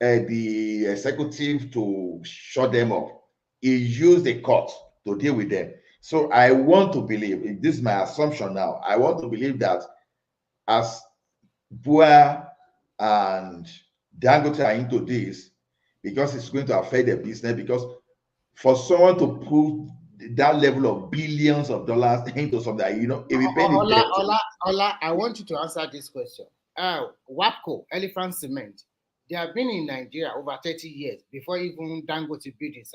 the executive to shut them up. He used the court to deal with them. So I want to believe, this is my assumption now, I want to believe that as Bua and Dangote are into this, because it's going to affect their business, because for someone to put that level of billions of dollars into something, if we pay
Ola, I want you to answer this question. WAPCO, Elephant Cement, they have been in Nigeria over 30 years before even Dangote built his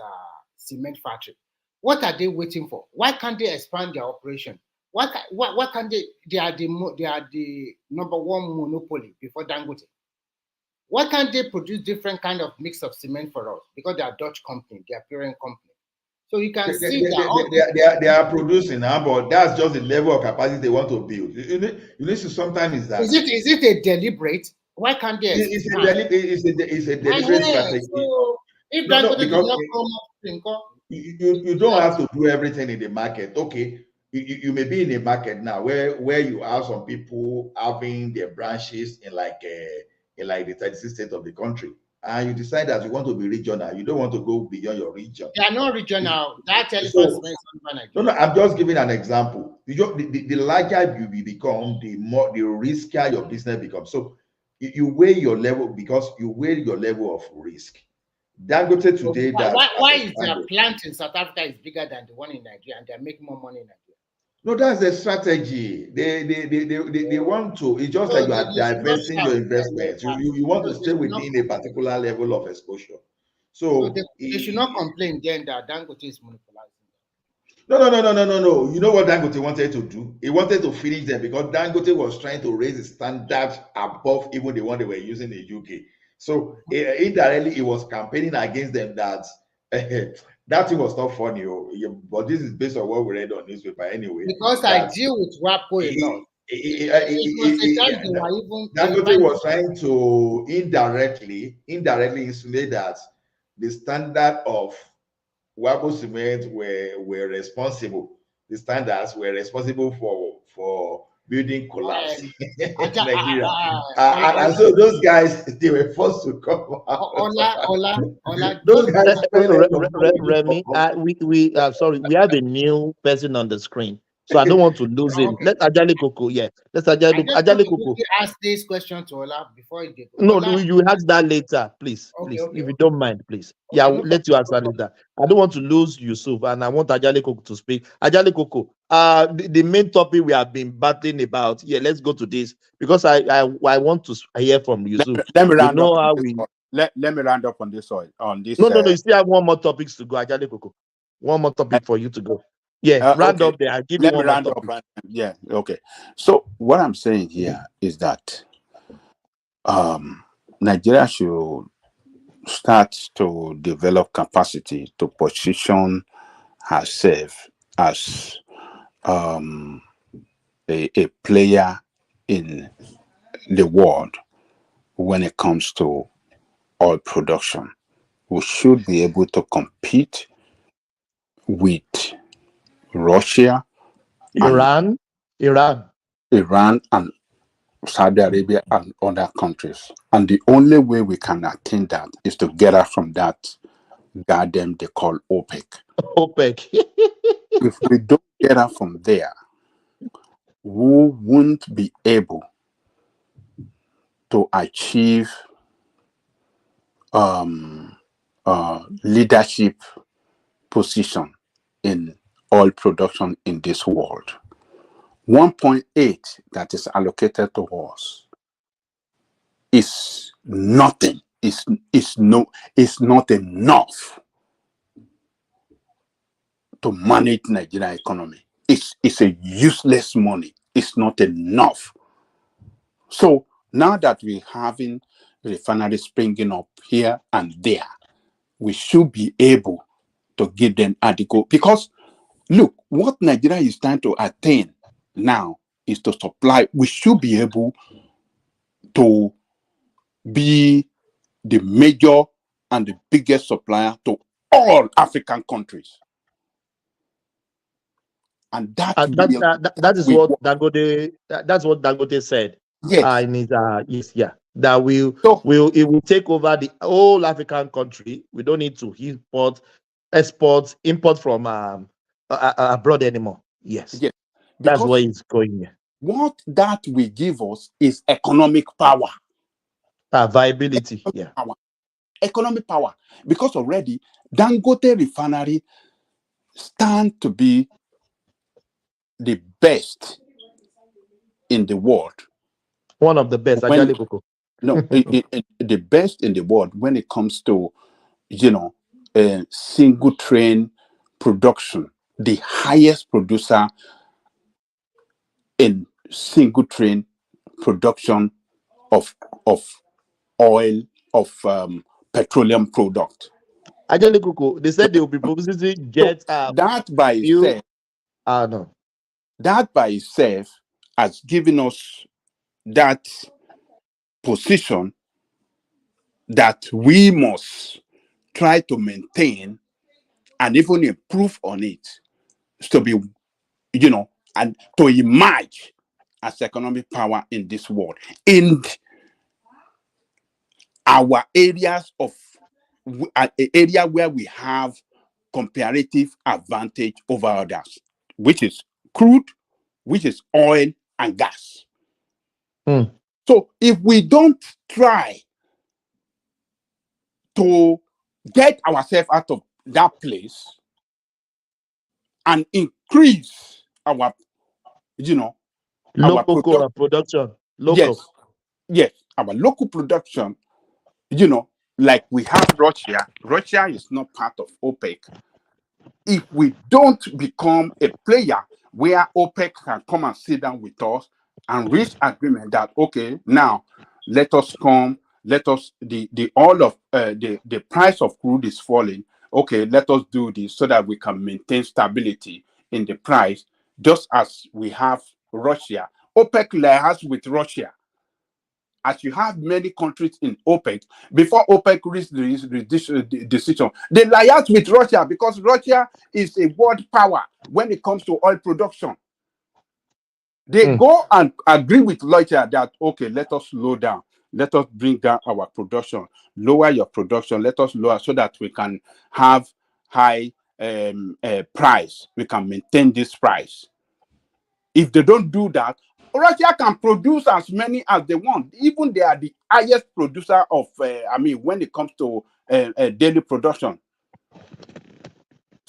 cement factory. What are they waiting for? Why can't they expand their operation? Why can't they? They are the number one monopoly before Dangote. Why can't they produce different kind of mix of cement for us? Because they are Dutch company, they are parent company. So you can see
they are producing now, but that's just the level of capacity they want to build. You need to sometimes is that
is it a deliberate? Why can't they?
It's a deliberate strategy.
So if Dangote does not come up,
you don't have to do everything in the market. Okay, you may be in a market now where you have some people having their branches in like the 36 states of the country, and you decide that you want to be regional. You don't want to go beyond your region.
They are not regional. That elephant
no, I'm just giving an example. The larger you become, the riskier your business becomes. So you weigh your level, because you weigh your level of risk. Dangote today.
Why is their plant in South Africa is bigger than the one in Nigeria, and they're making more money in Nigeria?
No, that's the strategy. They want to. It's just like you are divesting your investments. You want to stay within a particular level of exposure. So
they should not complain then that Dangote is monopolizing.
No. You know what Dangote wanted to do? He wanted to finish them, because Dangote was trying to raise the standard above even the one they were using in the UK. So indirectly, he was campaigning against them. That that thing was not funny, but this is based on what we read on newspaper anyway.
Because I deal with WAPCO a lot.
Dangote was trying to indirectly insinuate that the standard of WAPCO cement were responsible. The standards were responsible for building collapse in Nigeria. And so those guys, they were forced to come out.
Those guys,
Remy, sorry, we have a new person on the screen, so I don't want to lose him. Let Ajale Koko, let's Ajale Koko.
Ask this question to Ola before you go.
No, you ask that later, please. If you don't mind, please. Let you answer later. I don't want to lose Yusuf, and I want Ajale Koko to speak. Ajale Koko, the main topic we have been battling about. Let's go to this, because I want to hear from Yusuf.
Let me round up. Let me round up on this.
No. You still have one more topics to go, Ajale Koko. One more topic for you to go. Round up there. I'll give you one more topic.
Okay. So what I'm saying here is that Nigeria should start to develop capacity to position herself as a player in the world when it comes to oil production. We should be able to compete with Russia,
Iran,
and Saudi Arabia and other countries. And the only way we can attain that is to get out from that goddamn they call OPEC.
OPEC.
If we don't get out from there,
who won't be able to achieve leadership position in oil production in this world. 1.8 that is allocated to us is nothing. It's not enough to manage Nigeria economy. It's a useless money. It's not enough. So now that we're having refineries springing up here and there, we should be able to give them adequate, because look, what Nigeria is trying to attain now is to supply. We should be able to be the major and the biggest supplier to all African countries. And that
is what Dangote. That's what Dangote said.
Yes.
In his yes, that it will take over the whole African country. We don't need to import from abroad anymore. Yes.
Yes.
That's where it's going.
What that will give us is economic power.
Viability.
Economic power. Because already Dangote refinery stand to be the best in the world.
One of the best.
The best in the world when it comes to, single train production. The highest producer in single train production of oil, of petroleum product.
They said they will be producing jet.
That by itself,
no.
That by itself has given us that position that we must try to maintain and even improve on it, to be, and to emerge as economic power in this world. In our areas of area where we have comparative advantage over others, which is crude, which is oil and gas. So if we don't try to get ourselves out of that place and increase our,
local production.
Yes, our local production, like we have Russia. Russia is not part of OPEC. If we don't become a player where OPEC can come and sit down with us and reach agreement that, okay, now let us the price of crude is falling. Okay, let us do this so that we can maintain stability in the price, just as we have Russia. OPEC has with Russia. As you have many countries in OPEC, before OPEC reached the decision, they liaised with Russia because Russia is a world power when it comes to oil production. They go and agree with Russia that, okay, let us slow down. Let us bring down our production. Lower your production. Let us lower so that we can have high price. We can maintain this price. If they don't do that, Russia can produce as many as they want. Even they are the highest producer of, when it comes to daily production.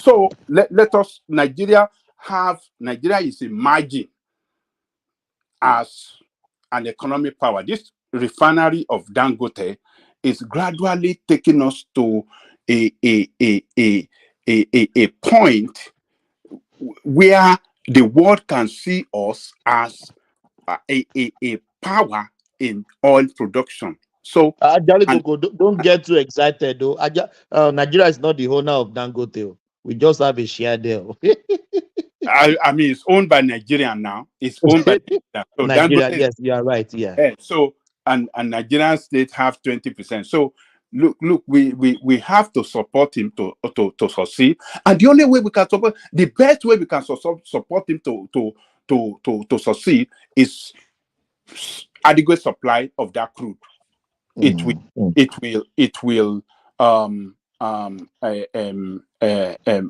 So let us, Nigeria is emerging as an economic power. This refinery of Dangote is gradually taking us to a point where the world can see us as a power in oil production. So
don't get too excited though. Nigeria is not the owner of Dangote. We just have a share there.
It's owned by Nigeria now. It's owned by Nigeria. So
Nigeria, yes, you are right. Yeah.
So and Nigerian state have 20%. So look, we have to support him to succeed. And the only way we can support, the best way we can support him to succeed is adequate supply of that crude. It will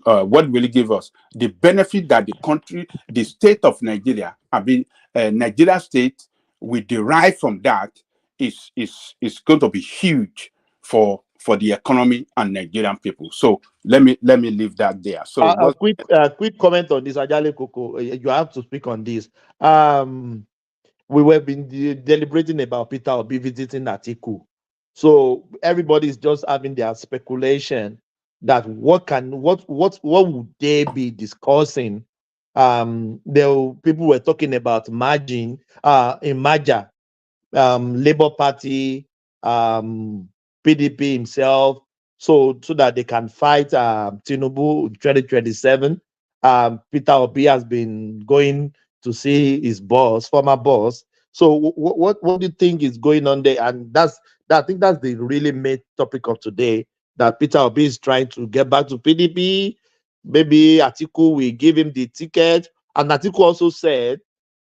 what will it give us? The benefit that the country, the state of Nigeria, Nigeria state, will derive from that is going to be huge for the economy and Nigerian people. So let me leave that there. So
a quick comment on this, Ajale Koko. You have to speak on this. We were been deliberating about Peter Obi visiting Atiku. So everybody's just having their speculation that what would they be discussing? People were talking about merging, merger, Labour Party, PDP himself, so that they can fight Tinubu in 2027. Peter Obi has been going to see his boss, former boss. So what do you think is going on there? And I think that's the really main topic of today, that Peter Obi is trying to get back to PDP. Maybe Atiku will give him the ticket. And Atiku also said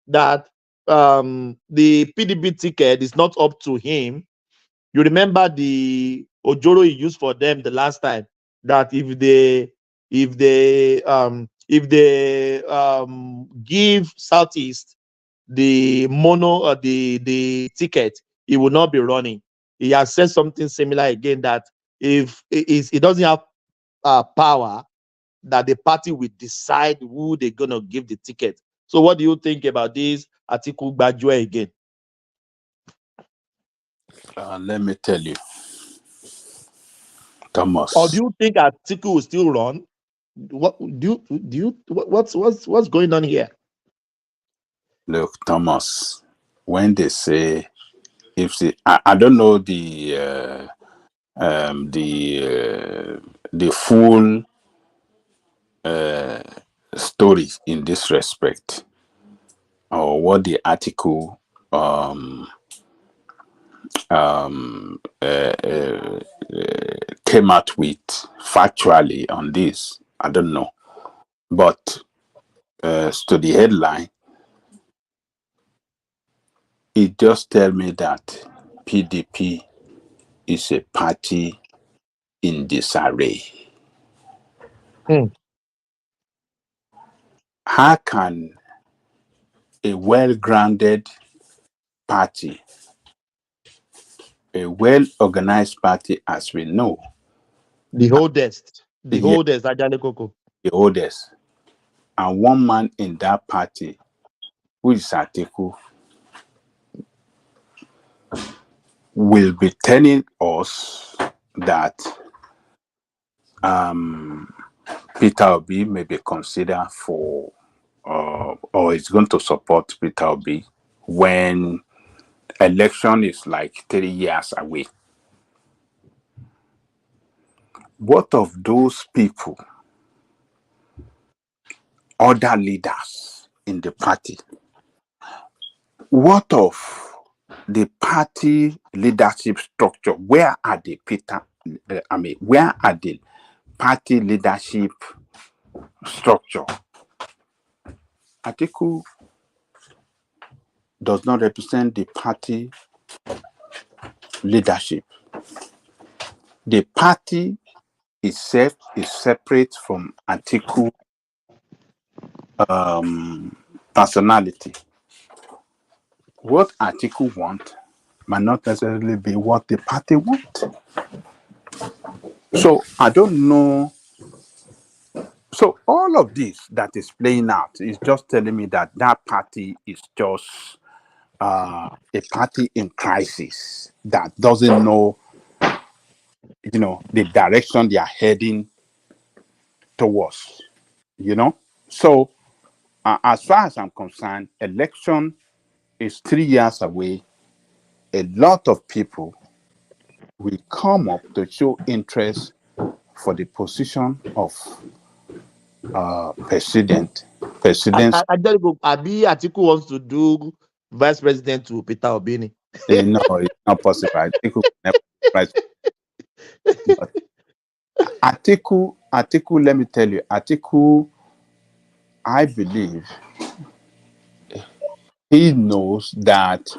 that the PDP ticket is not up to him. You remember the Ojoro he used for them the last time, that if they give Southeast the the ticket, he will not be running. He has said something similar again, that if he doesn't have power, that the party will decide who they're gonna give the ticket. So what do you think about this Atiku Gbajue again?
Let me tell you, Thomas.
Or do you think Atiku will still run? What's going on here?
Look, Thomas, when they say, I don't know the full story in this respect, or what the article came out with factually on this. I don't know, but to the headline, it just tells me that PDP is a party in disarray. How can a well-grounded party, a well-organized party, as we know,
the oldest, Ajale Koko,
the oldest, and one man in that party, who is Atiku, will be telling us that Peter Obi may be considered for, or is going to support Peter Obi when election is like 3 years away. What of those people, other leaders in the party? What of the party leadership structure? Where are the where are the party leadership structure? Atiku does not represent the party leadership. The party itself is separate from Atiku personality. What Atiku want might not necessarily be what the party want. So I don't know. So all of this that is playing out is just telling me that that party is just a party in crisis that doesn't know, the direction they are heading towards. So as far as I'm concerned, election is 3 years away. A lot of people will come up to show interest for the position of president.
Abi Atiku wants to do vice president to Peter Obi.
No, it's not possible. Atiku never but Atiku, let me tell you, Atiku, I believe he knows that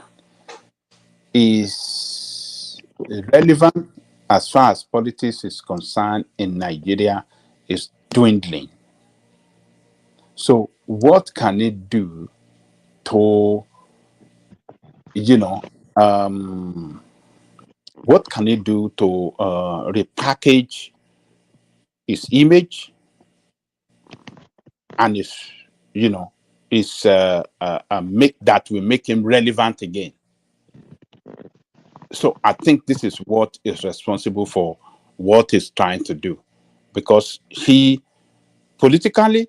is relevant
as far as politics is concerned in Nigeria, is dwindling. So what can it do to, what can it do to repackage its image and its, make that will make him relevant again? So I think this is what is responsible for what he's trying to do, because he politically,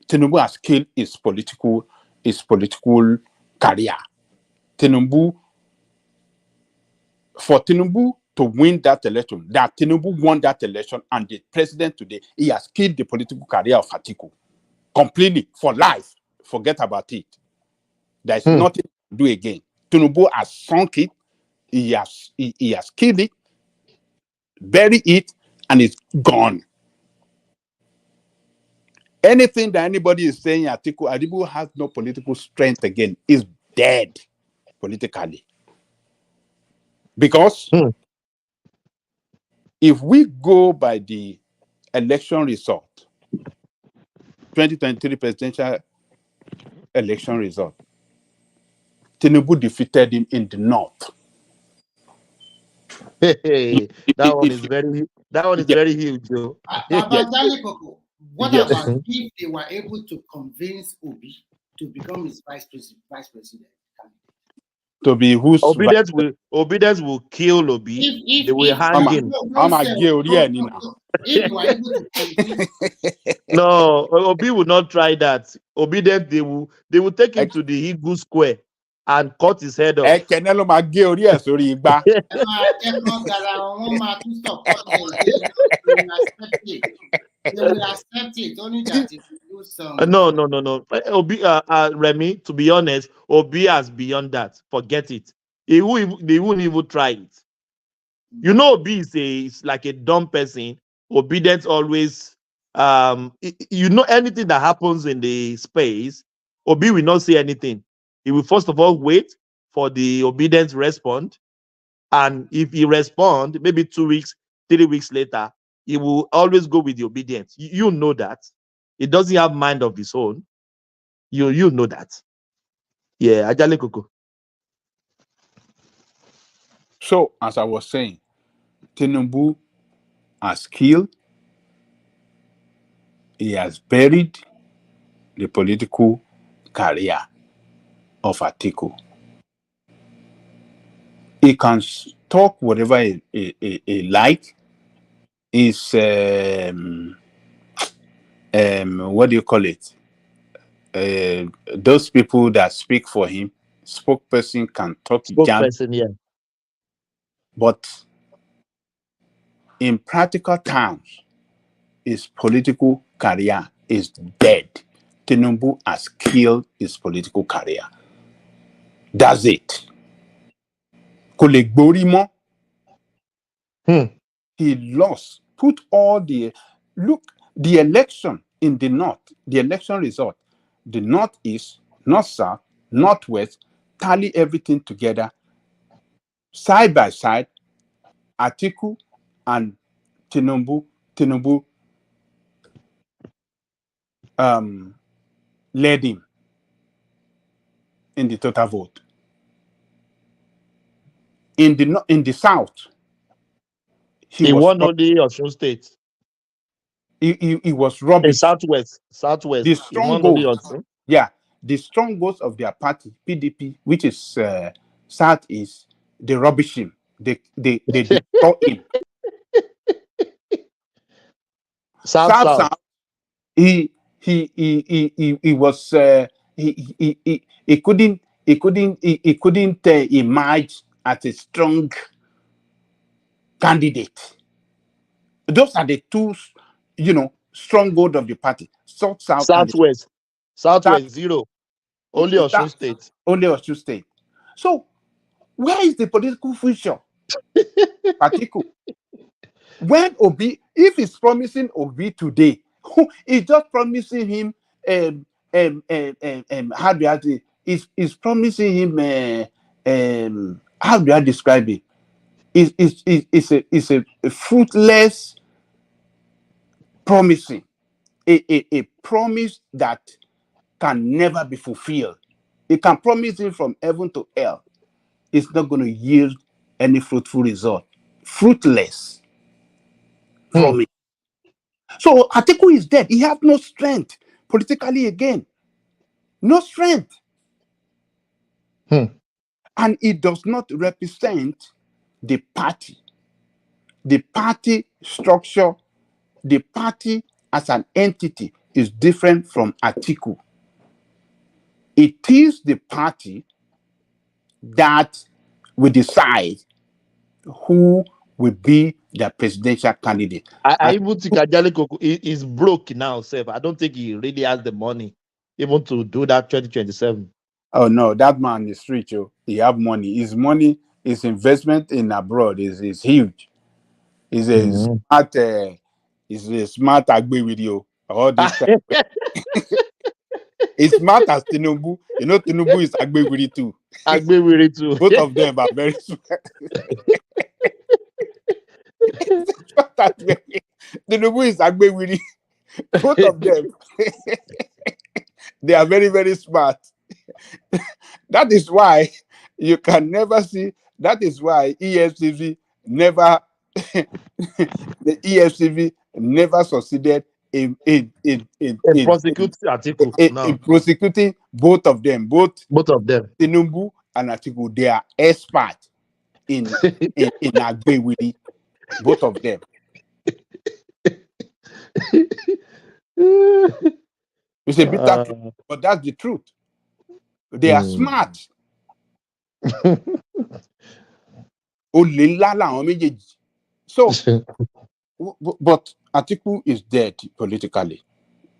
Tinubu has killed his political career. For Tinubu to win that election, that Tinubu won that election and the president today, he has killed the political career of Atiku completely for life. Forget about it. There's nothing to do again. Tinubu has sunk it. He has killed it, buried it, and it's gone. Anything that anybody is saying, Atiku has no political strength again, is dead politically. Because if we go by the election result, 2023 presidential election result, Tinubu defeated him in the north.
Hey, that one is very huge, though.
What about if they were able to convince Obi to become his vice president?
To be whose
obedience will kill Obi. They will hang him.
If you were able to convince
No, Obi will not try that. Obedient, they will take him to the Eagle Square and cut his head off.
They will accept it. Only that if you do some.
No. Obi, Remy, to be honest, Obi has beyond that. Forget it. They won't even try it. You know, Obi is like a dumb person. Obedient always, anything that happens in the space, Obi will not say anything. He will first of all wait for the obedient to respond. And if he responds, maybe 2 weeks, 3 weeks later, he will always go with the obedience. You know that. He doesn't have mind of his own. You know that. Yeah, Ajale Koko.
So, as I was saying, Tinubu has killed, he has buried the political career of Atiku. He can talk whatever he like. Is what do you call it? Those people that speak for him, spokesperson can talk.
Spokesperson, yeah.
But in practical terms, his political career is dead. Tinubu has killed his political career. That's it. He lost. Put all the election in the north, the election result, the northeast, north south, northwest, tally everything together, side by side. Atiku and Tinubu led him in the total vote. In the south,
he won only Osun State.
He was rubbish.
Southwest.
The strongholds, the strongholds of their party, PDP, which is southeast, they rubbish him. They destroy him. South. He was he couldn't emerge as a strong candidate. Those are the two, stronghold of the party.
Southwest, zero. Only Osun State.
Only Osun State. So, where is the political future? Atiku. When Obi, if he's promising Obi today, he's just promising him how do I say? He's promising him how do I describe it? It's a fruitless promising, a promise that can never be fulfilled. It can promise it from heaven to hell. It's not going to yield any fruitful result. Fruitless promise. So Atiku is dead. He has no strength politically again. No strength. And it does not represent the party. The party structure, the party as an entity is different from Atiku. It is the party that will decide who will be the presidential candidate.
I even think Ajale Koko is broke now, Seth. I don't think he really has the money even to do that 2027.
Oh no, that man is rich. Oh. He have money. His money, his investment in abroad is huge. He's a smart. He's a smart Agbe with you. All this time. He's smart as Tinubu. You know, Tinubu is Agbe with it too.
Agbe with it too.
Both of them are very smart. Tinubu is Agbe with it. Both of them. They are very, very smart. That is why you can never see. That is why EFCV never, the EFCV never succeeded in
prosecuting Atiku.
In prosecuting both of them, both
of them,
Tinubu and Atiku. They are experts in Agbe with it. Both of them. It's a bitter truth, but that's the truth. They are smart. So, but Atiku is dead politically.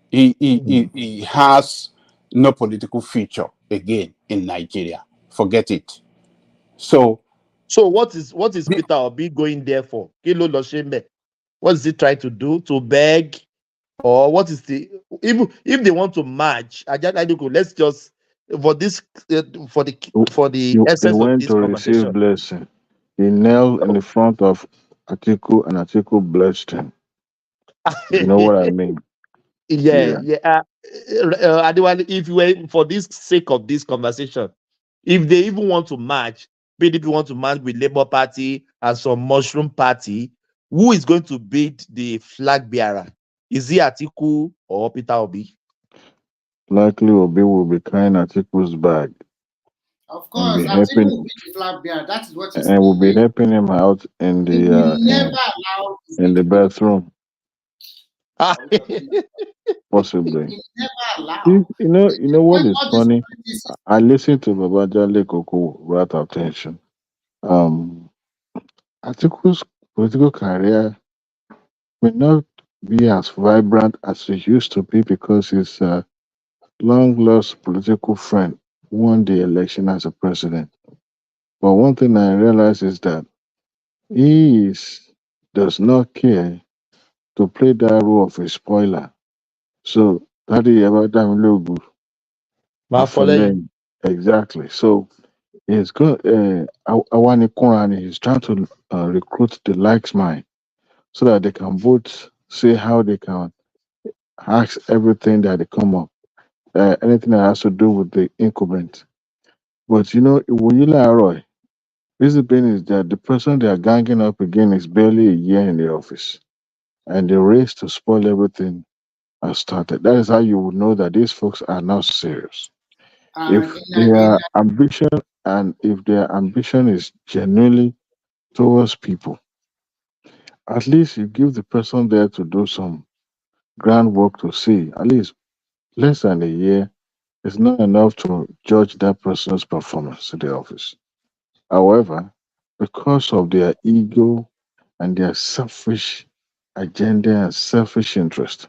He has no political future again in Nigeria. Forget it. So
what is Peter Obi going there for? What is he trying to do? To beg? Or what is the if they want to match? Let's just for this for the essence of this conversation.
Receive blessing. He knelt in the front of Atiku and Atiku blessed him. You know what I mean?
Yeah. Adewale, if you were for this sake of this conversation, if they even want to match, PDP want to match with Labour Party and some mushroom party, who is going to beat the flag bearer? Is it Atiku or Peter Obi?
Likely Obi will be carrying Atiku's bag.
Of course, Atiku will be the flag bearer. That is what he's
and will be helping him out in the in the bathroom. Possibly. You know what is funny? I listened to Babajale Koko with attention. Atiku's political career may not be as vibrant as it used to be because his long lost political friend won the election as a president. But one thing I realize is that he does not care to play that role of a spoiler. So that is about them logo. Exactly. So he's got Awani Korani, he's trying to recruit the likes mind so that they can both see how they can ask everything that they come up. Anything that has to do with the incumbent. But Iwoyila Roy, reason being is that the person they are ganging up again is barely a year in the office. And the race to spoil everything has started. That is how you would know that these folks are not serious. If their ambition is genuinely towards people, at least you give the person there to do some groundwork to see. At least less than a year is not enough to judge that person's performance in the office. However, because of their ego and their selfish agenda and selfish interest,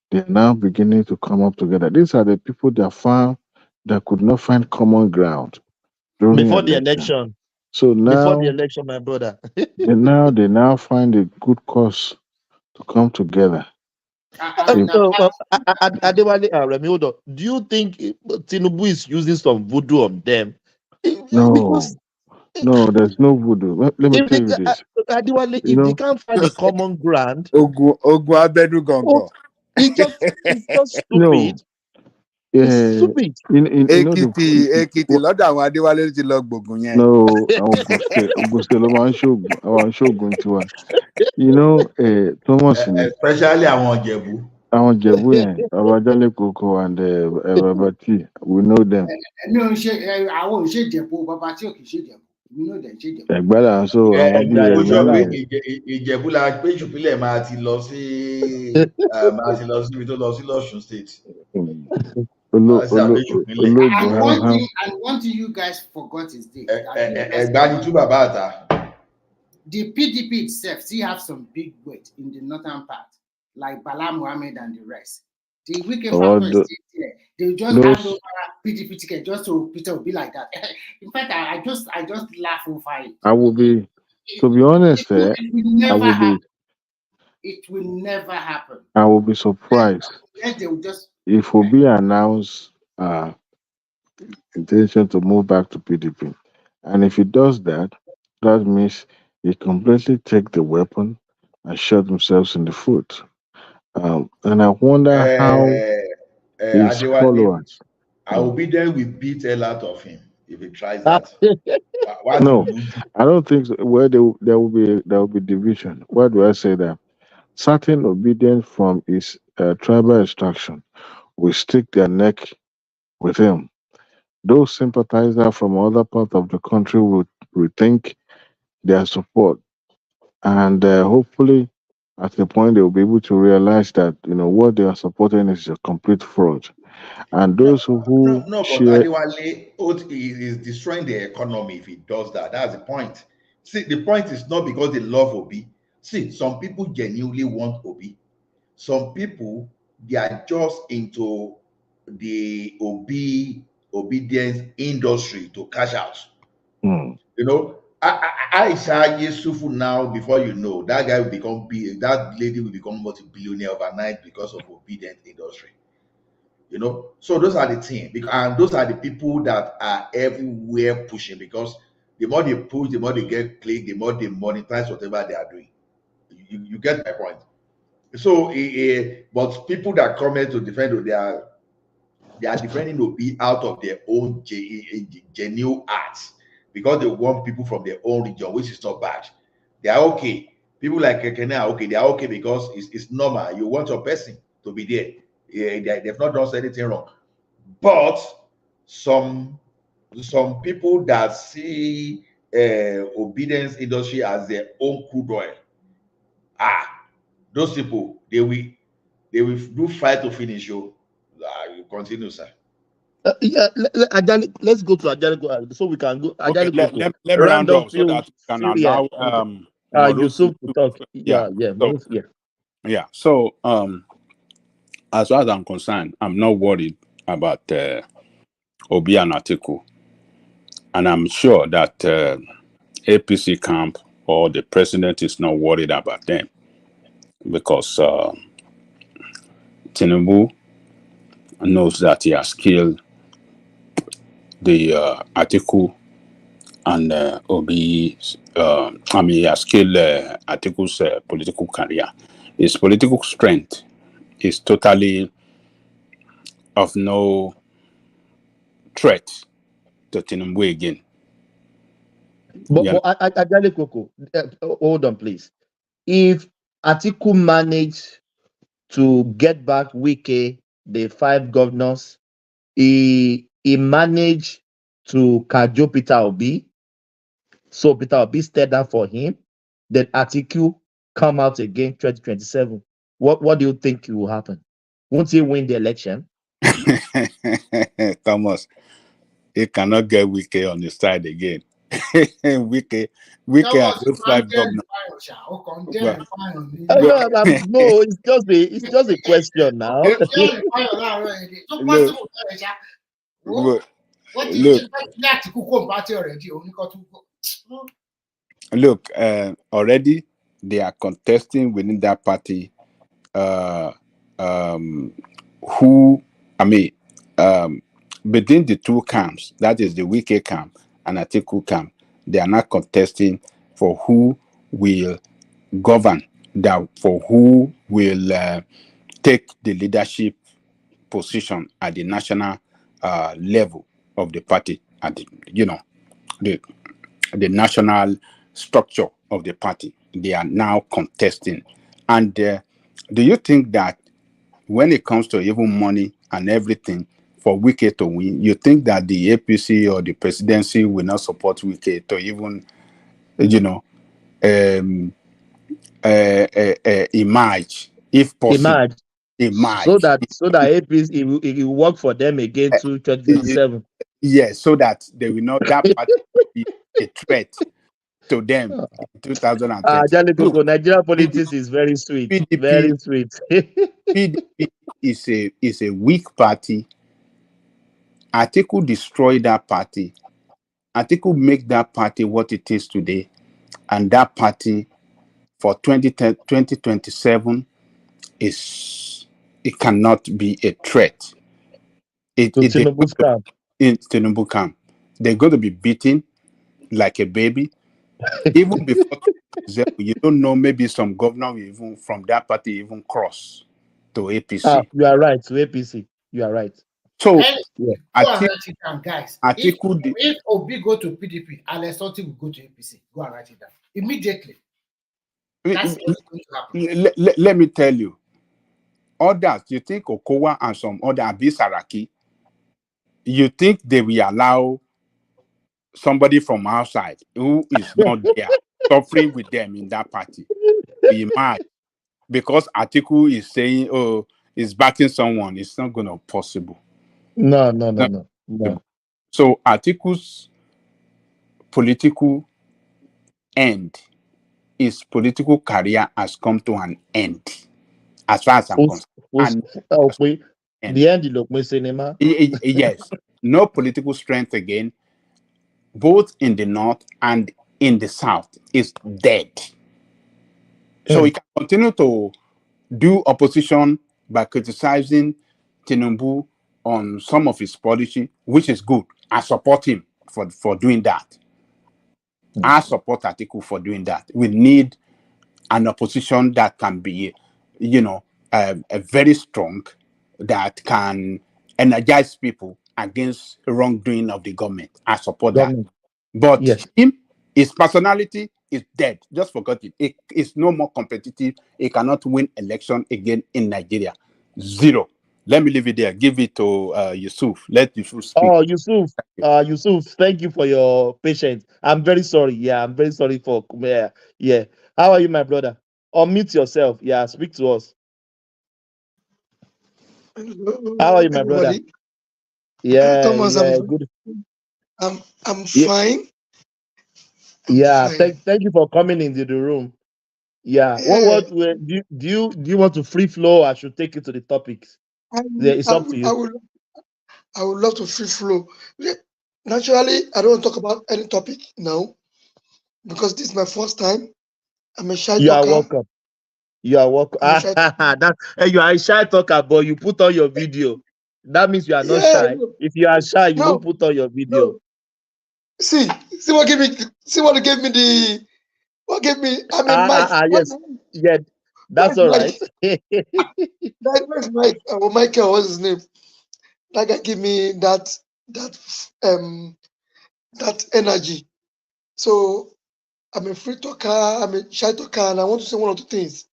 they are now beginning to come up together. These are the people that could not find common ground
before the election.
So now,
before the election, my brother,
they now find a good cause to come together.
Adewale Remildo, do you think Tinubu is using some voodoo on them?
No,
Because
No, there's no voodoo. Let me tell you this.
Adiwale,
You
if they
know,
can't find a common ground,
Ogun Abedu Gongo.
it's just
no.
stupid. It's stupid.
You know
Ekiti lọ́dọ̀ àwọn Adéwálé ti lọ gbògùn yẹn.
no, Ogun State ló máa ń ṣoògùn, àwọn ṣoògùn tiwa. You know, Thomas ni.
Especially àwọn Ìjẹ̀bú.
Àwọn Ìjẹ̀bú yẹn, Babajale Koko and Babati, we know them.
Èmi ò ń ṣe àwọn ò ń ṣe Ìjẹ̀bú, bàbá tí ò kì í ṣe Ìjẹ̀bú. Èmi náà dẹ̀ ń ṣe Ìjẹ̀bú.
Ẹ̀gbá là ń sọ àwọn bí
Ó sọ pé
ẹ̀mí.
Ìjẹ̀bú la pé ìṣùpínlẹ̀ máa ti lọ sí ibi tó lọ sí l'Ọ̀ṣun State.
And one thing you guys forgot is this.
Ẹ̀gbá ni tú bàbá àtà.
The PDP itself still have some big weight in the northern part, like Bala Mohammed and the rest. The weekend factor is still there. They will just hand over PDP ticket just so Peter will be like that. In fact, I just laugh over it.
I will be, to be honest, it
will never happen.
I will be surprised
They will just
if Obi announce intention to move back to PDP, and if he does that, that means he completely take the weapon and shot themselves in the foot. And I wonder how his followers.
I will be there with beat hell out of him if he tries that.
No, I don't think so. Where there will be division. Why do I say that? Certain obedience from his tribal extraction will stick their neck with him. Those sympathizers from other parts of the country will rethink their support, and hopefully, at the point they will be able to realize that what they are supporting is a complete fraud. And those who
but
share,
Adiwale is destroying the economy if he does that. That's the point. See, the point is not because they love Obi. See, some people genuinely want Obi. Some people, they are just into the obedience industry to cash out. Aisha Yesufu now, before you know, that guy will become big, that lady will become multi-billionaire overnight because of obedient industry. So those are the things, and those are the people that are everywhere pushing, because the more they push, the more they get click, the more they monetize whatever they are doing. You get my point. So, but people that come here to defend, they are defending Obi out of their own genuine arts, because they want people from their own region, which is not bad. They are okay. People like Kekene are okay. They are okay because it's normal. You want your person to be there. They've not done anything wrong. But some people that see obedience industry as their own crude oil, those people, they will do fight to finish you. You continue, sir.
Let's go to Ajani so we can go.
Okay, let me round up so that we can allow
Yusuf to talk.
So as far as I'm concerned, I'm not worried about Obi and Atiku, and I'm sure that APC camp or the president is not worried about them, because Tinubu knows that he has killed the Atiku and Obi. He has killed Atiku's political career. His political strength is totally of no threat to Tinubu again.
But Ajani Koko, hold on, please. If Atiku managed to get back Wike, the 5 governors, he managed to cajole Peter Obi, so Peter Obi stayed down for him, then Atiku come out again 2027. What do you think will happen? Won't he win the election?
Thomas, he cannot get Wike on his side again. Wike has those 5 governors.
No, it's just a question now.
Look, already they are contesting within that party between the two camps, that is the Wike camp and Atiku camp, They are not contesting for who will govern, that for who will take the leadership position at the national level of the party, at the, the national structure of the party. They are now contesting. And do you think that when it comes to even money and everything for Wike to win, you think that the APC or the presidency will not support Wike to even, emerge, if possible?
Emerge.
Emerge.
So that APC it will work for them again to 2027.
Yes, so that they will not, that party will be a threat to them in 2020.
Nigeria politics is very sweet.
PDP,
very sweet.
PDP is a weak party. Atiku destroyed that party. Atiku make that party what it is today. And that party for 2027 it cannot be a threat.
Tinubu's camp.
In Tinubu camp. They're going to be beaten like a baby. Even before you don't know, maybe some governor will even from that party even cross to APC.
You are right, to APC. You are right.
So
guys,
Atiku
if Obi go to PDP, Alex Otti will go to APC. Go and write it down immediately. That's what's going to happen.
Let me tell you, others, you think Okowa and some other Abisaraki, you think they will allow somebody from outside who is not there suffering with them in that party be mad because Atiku is saying, oh, is backing someone? It's not going to be possible.
No.
So Atiku's political end, his political career has come to an end, as far as I'm concerned.
The end look cinema.
Yes, no political strength again, both in the north and in the south, is dead. So he can continue to do opposition by criticizing Tinubu on some of his policy, which is good. I support him for doing that. I support Atiku for doing that. We need an opposition that can be, a very strong, that can energize people against wrongdoing of the government. I support that. But his personality is dead. Just forget it. It is no more competitive. He cannot win election again in Nigeria. Zero. Let me leave it there. Give it to Yusuf. Let Yusuf speak.
Oh, Yusuf, thank you for your patience. I'm very sorry. Yeah, I'm very sorry for yeah. How are you, my brother? Unmute yourself. Yeah, speak to us.
Hello,
how are you, my brother? Yeah,
Thomas,
yeah,
good. I'm fine.
Yeah, thank you for coming into the room. Yeah. What do you want to free flow? I should take you to the topics. It's up to you.
I would love to free flow. Naturally, I don't want to talk about any topic now because this is my first time. I'm a shy talker.
You are welcome. You are welcome. You are a shy talker, but you put on your video. That means you are not shy. If you are shy, you won't put on your video.
No. See what gave me
Yes. Yeah, that's all right.
Where's Mike? Michael, what's his name? That guy give me that energy. So I'm a free talker, I'm a shy talker, and I want to say one or two things.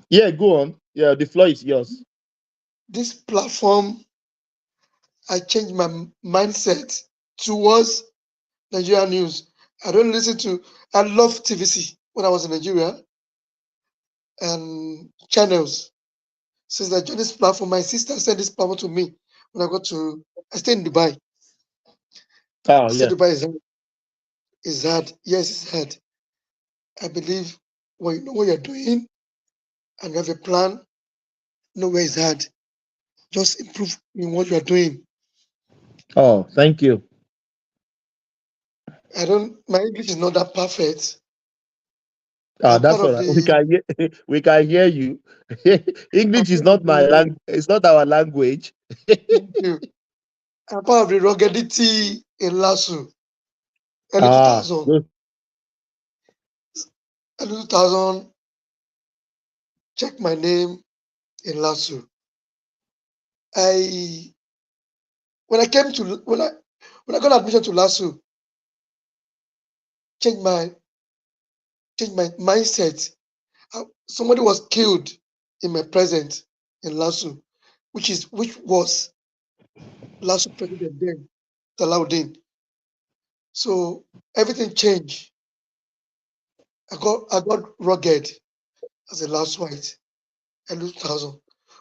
Yeah, go on. Yeah, the floor is yours.
This platform, I changed my mindset towards Nigerian news. I love TVC when I was in Nigeria and channels. Since I joined this platform, my sister sent this platform to me when I stay in Dubai.
Oh, yeah.
Dubai is hard. Yes, it's hard. I believe when you know what you're doing and you have a plan, nowhere is hard. Just improve in what you are doing.
Oh, thank you.
My English is not that perfect.
That's all right. We can hear you. English is not my language. It's not our language.
Thank you. I'm part of the ruggedity in Lasso. early 2000. Early 2000, check my name in LASU. When I got admission to LASU, change my mindset. Somebody was killed in my presence in LASU, which was LASU president then, Salaudin. So everything changed. I got rugged as a last white. I lose 1,000.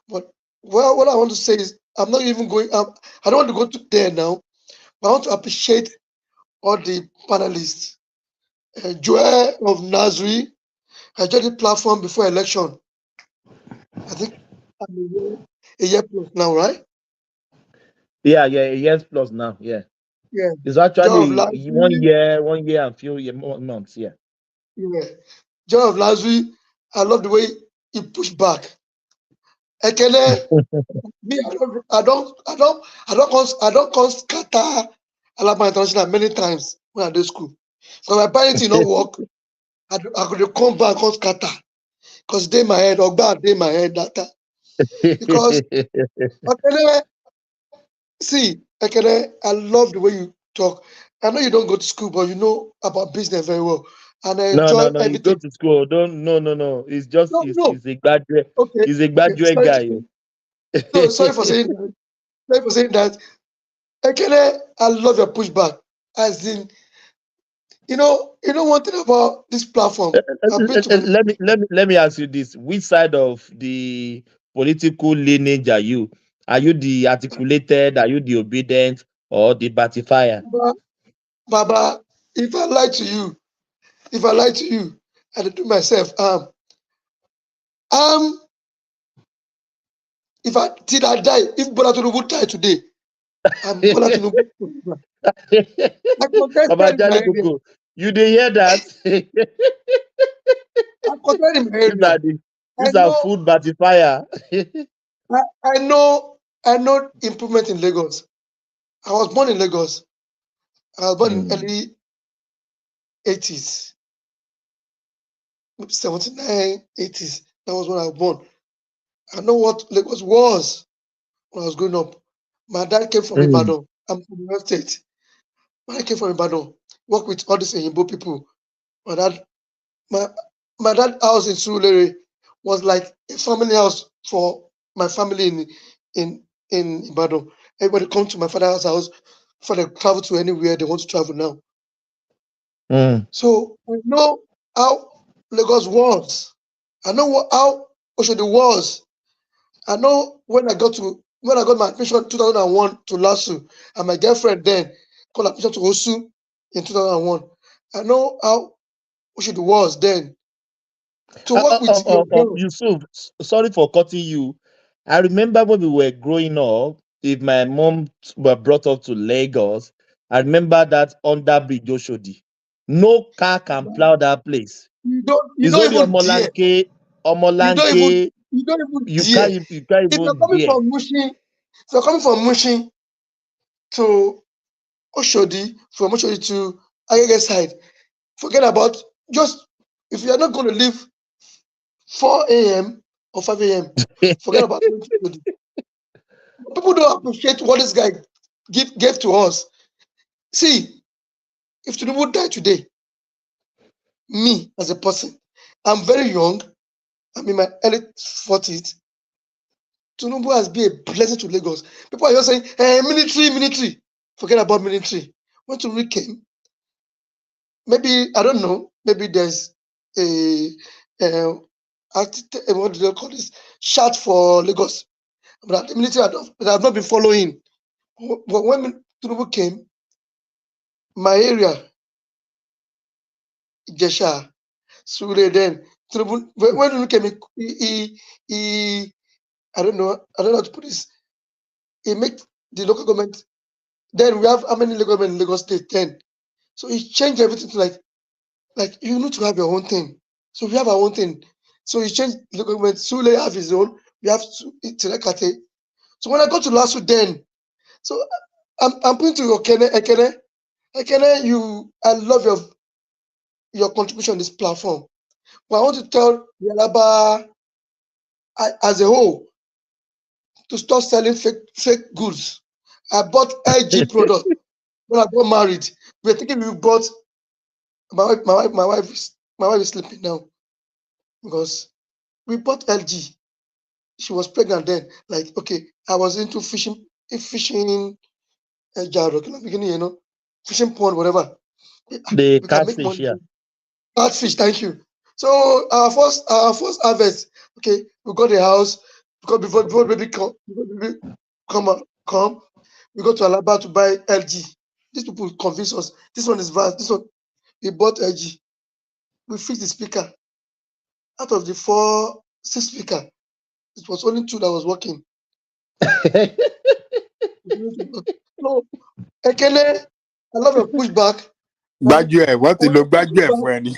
But what I want to say is I'm not even going up. I don't want to go to there now. But I want to appreciate all the panelists. Joel of Nazri, I joined the platform before election. I think I'm a year plus now, right?
Yeah, a year plus now. Yeah.
Yeah.
It's actually 1 year and few months. Yeah.
Yeah. Joel of Nazri, I love the way he pushed back. Ekene, me, I don't come scatter Alabama International many times when I do school. So my parents did not work. I could come back and scatter. Because they my head, or bad they my head data. Because Ekene, I love the way you talk. I know you don't go to school, but you know about business very well. And I enjoy
No.
everything.
You go to school. No. It's just he's a graduate.
Okay.
He's a graduate guy.
No, sorry for saying that. Sorry for saying that. Ekene, I love your pushback. As in, you know one thing about this platform. I've been to
let me ask you this: which side of the political lineage are you? Are you the articulated? Are you the obedient, or the batifier?
Baba, if I lie to you, I do myself. If I die, if Bola Tinubu die today, I'm Bola Tinubu. I contested in my area.
You did hear that?
I contested in my area.
These are food batifier.
I know improvement in Lagos. I was born in Lagos. I was born in early 80s, 79, 80s. That was when I was born. I know what Lagos was when I was growing up. My dad came from Ibadan. I'm from New York State. When I came from Ibadan, worked with all these Igbo people. My dad house in Surulere was like a family house for my family in Ibadan. Everybody come to my father's house for they travel to anywhere they want to travel now. So I know how Lagos was. I know how Oshodi was. I know when I got my admission in 2001 to LASU, and my girlfriend then got admission to OSU in 2001. I know how Oshodi was then. To work with
Yusuf, sorry for cutting you. I remember when we were growing up, if my mom were brought up to Lagos, I remember that under Bridge Oshodi. No car can plow that place.
You don't even dare.
Omolanke.
You don't even
You
dare.
can't even dare.
If you're coming from Mushin to Oshodi, from Oshodi to Agege side, forget about if you're not going to leave 4 a.m. or 5 a.m., forget about Oshodi. People don't appreciate what this guy gave to us. See, if Tinubu died today, me as a person, I'm very young, I'm in my early 40s. Tinubu has been a blessing to Lagos. People are just saying, hey, military. Forget about military. When Tinubu came, maybe, I don't know, maybe there's what do they call this? Shout for Lagos. But the military have not been following. But when Tinubu came, my area, Jesha, Sure, then Tinubu, when Tinubu came, he I don't know how to put this. He make the local government. Then we have how many local government in Lagos State? 10. So he changed everything to like you need to have your own thing. So we have our own thing. So he changed the local government. Sule have his own. We have Tilekate. So when I go to LASU then, so I'm putting to Ekene, I love your contribution on this platform. But I want to tell Yalaba as a whole to stop selling fake goods. I bought LG product when I got married. We're thinking we bought my wife is sleeping now because we bought LG. She was pregnant then. Like, okay, I was into fishing jar in the beginning, fishing pond, whatever.
The
We can make
catfish,
money.
yeah.
Catfish, thank you. So our first harvest, okay, we got the house because before baby come, we go to Alaba to buy LG. These people convince us. This one is vast. This one, we bought LG. We fixed the speaker. Out of the 6 speaker, it was only 2 that was working. No, Ekele, I love your pushback.
Gbájúẹ̀, what the look gbájúẹ̀ fún ẹni.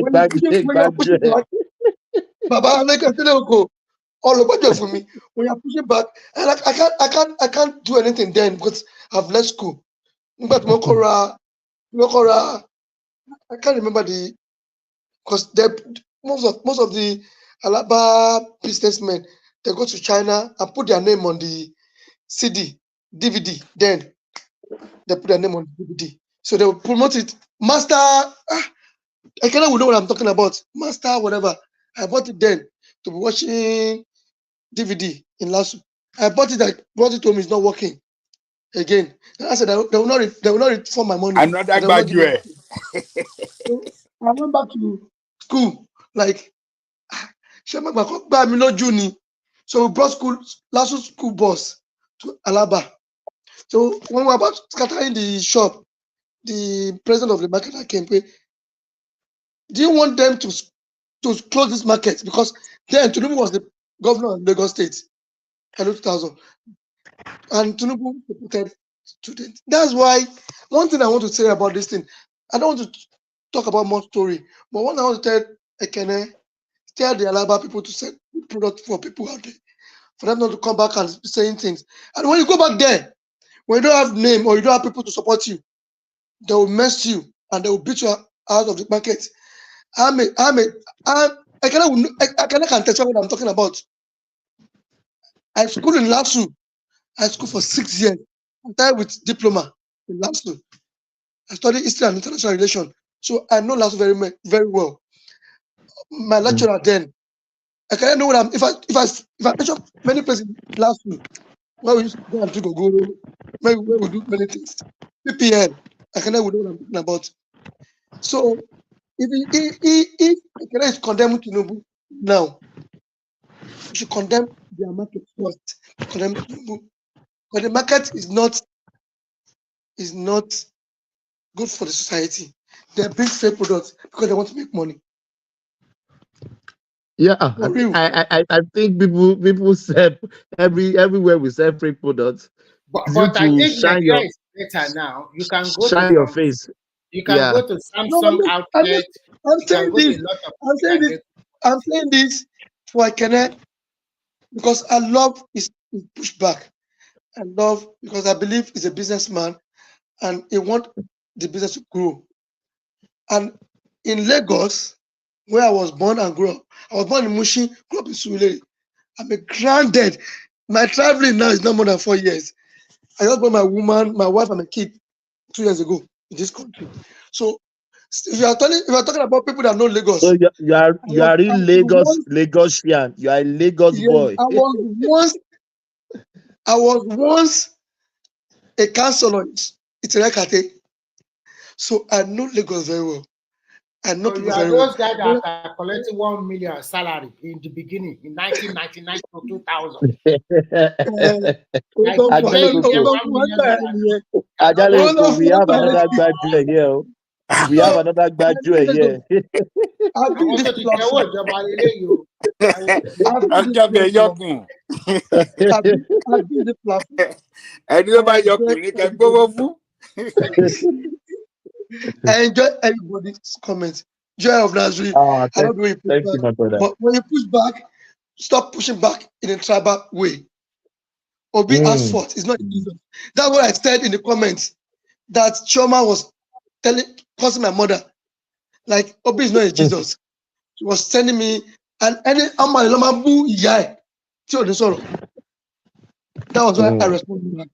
When you're pushing back, Baba, make a go. All about for me. When you're pushing back, and I can't do anything then because I've left school. But Mokora, I can't remember because most of the Alaba businessmen, they go to China and put their name on the CD, DVD. Then they put their name on the DVD, so they will promote it. Master, I cannot know what I'm talking about. Master, whatever. I bought it then to be watching DVD in Lasso. I bought it home. It's not working again. And I said they will not refund my money.
Another Gbájúẹ̀.
So I went back to school like so we brought Lasso school bus to Alaba. So when we were about scattering the shop, the president of the market came. Do you want them to close this market? Because then Tinubu was the governor of Lagos State, 2000, and Tinubu supported students. That's why one thing I want to say about this thing, I don't want to talk about more story, but one I want to tell Ekene, tell the Alaba people to sell product for people out there, for them not to come back and saying things. And when you go back there, when you don't have name or you don't have people to support you, they will mess you and they will beat you out of the market. I can tell you what I'm talking about. I schooled in Lasso. I schooled for 6 years. I'm tired with diploma in Lasso. I studied history and international relations, so I know Lasso very very well. My lecturer then, I can't know what I'm. If I mention many places in Lasso, where we used to go and drink Ogoro, where we do many things. PPL, I cannot know what I'm talking about. So if Ekene is condemning Tinubu now, we should condemn their market first. Condemn Tinubu, but the market is not good for the society. They bring fake products because they want to make money.
Yeah, I think people sell everywhere we sell fake products.
But I think Nigeria is better now. You can go
shine your face.
You can go to Samsung outlet.
I'm saying this for Ekene because I love his pushback. I love because I believe he's a businessman and he wants the business to grow. And in Lagos, where I was born and grew up, I was born in Mushin, grew up in Surulere. I'm a grounded. My traveling now is not more than 4 years. I just brought my wife, and my kid 2 years ago in this country. So if you are talking about people that know Lagos,
so you are in Lagosian. You are a Lagos boy.
I was once a councillor in Itirekate, so I know Lagos very well. I know people very well.
Those guys that are collecting 1 million salary in the beginning in 1999 to 2000.
We have another graduate here. We have another graduate here.
I've been this platform. I enjoy everybody's comments. Joy of Nazareth. I don't know but when you push back, stop pushing back in a tribal way. Or be as fault. It's not easy. That's what I said in the comments. that Choma was causing my mother, like Obi is not a Jesus. She was sending me and any Amalamabu Yai. That was why I responded.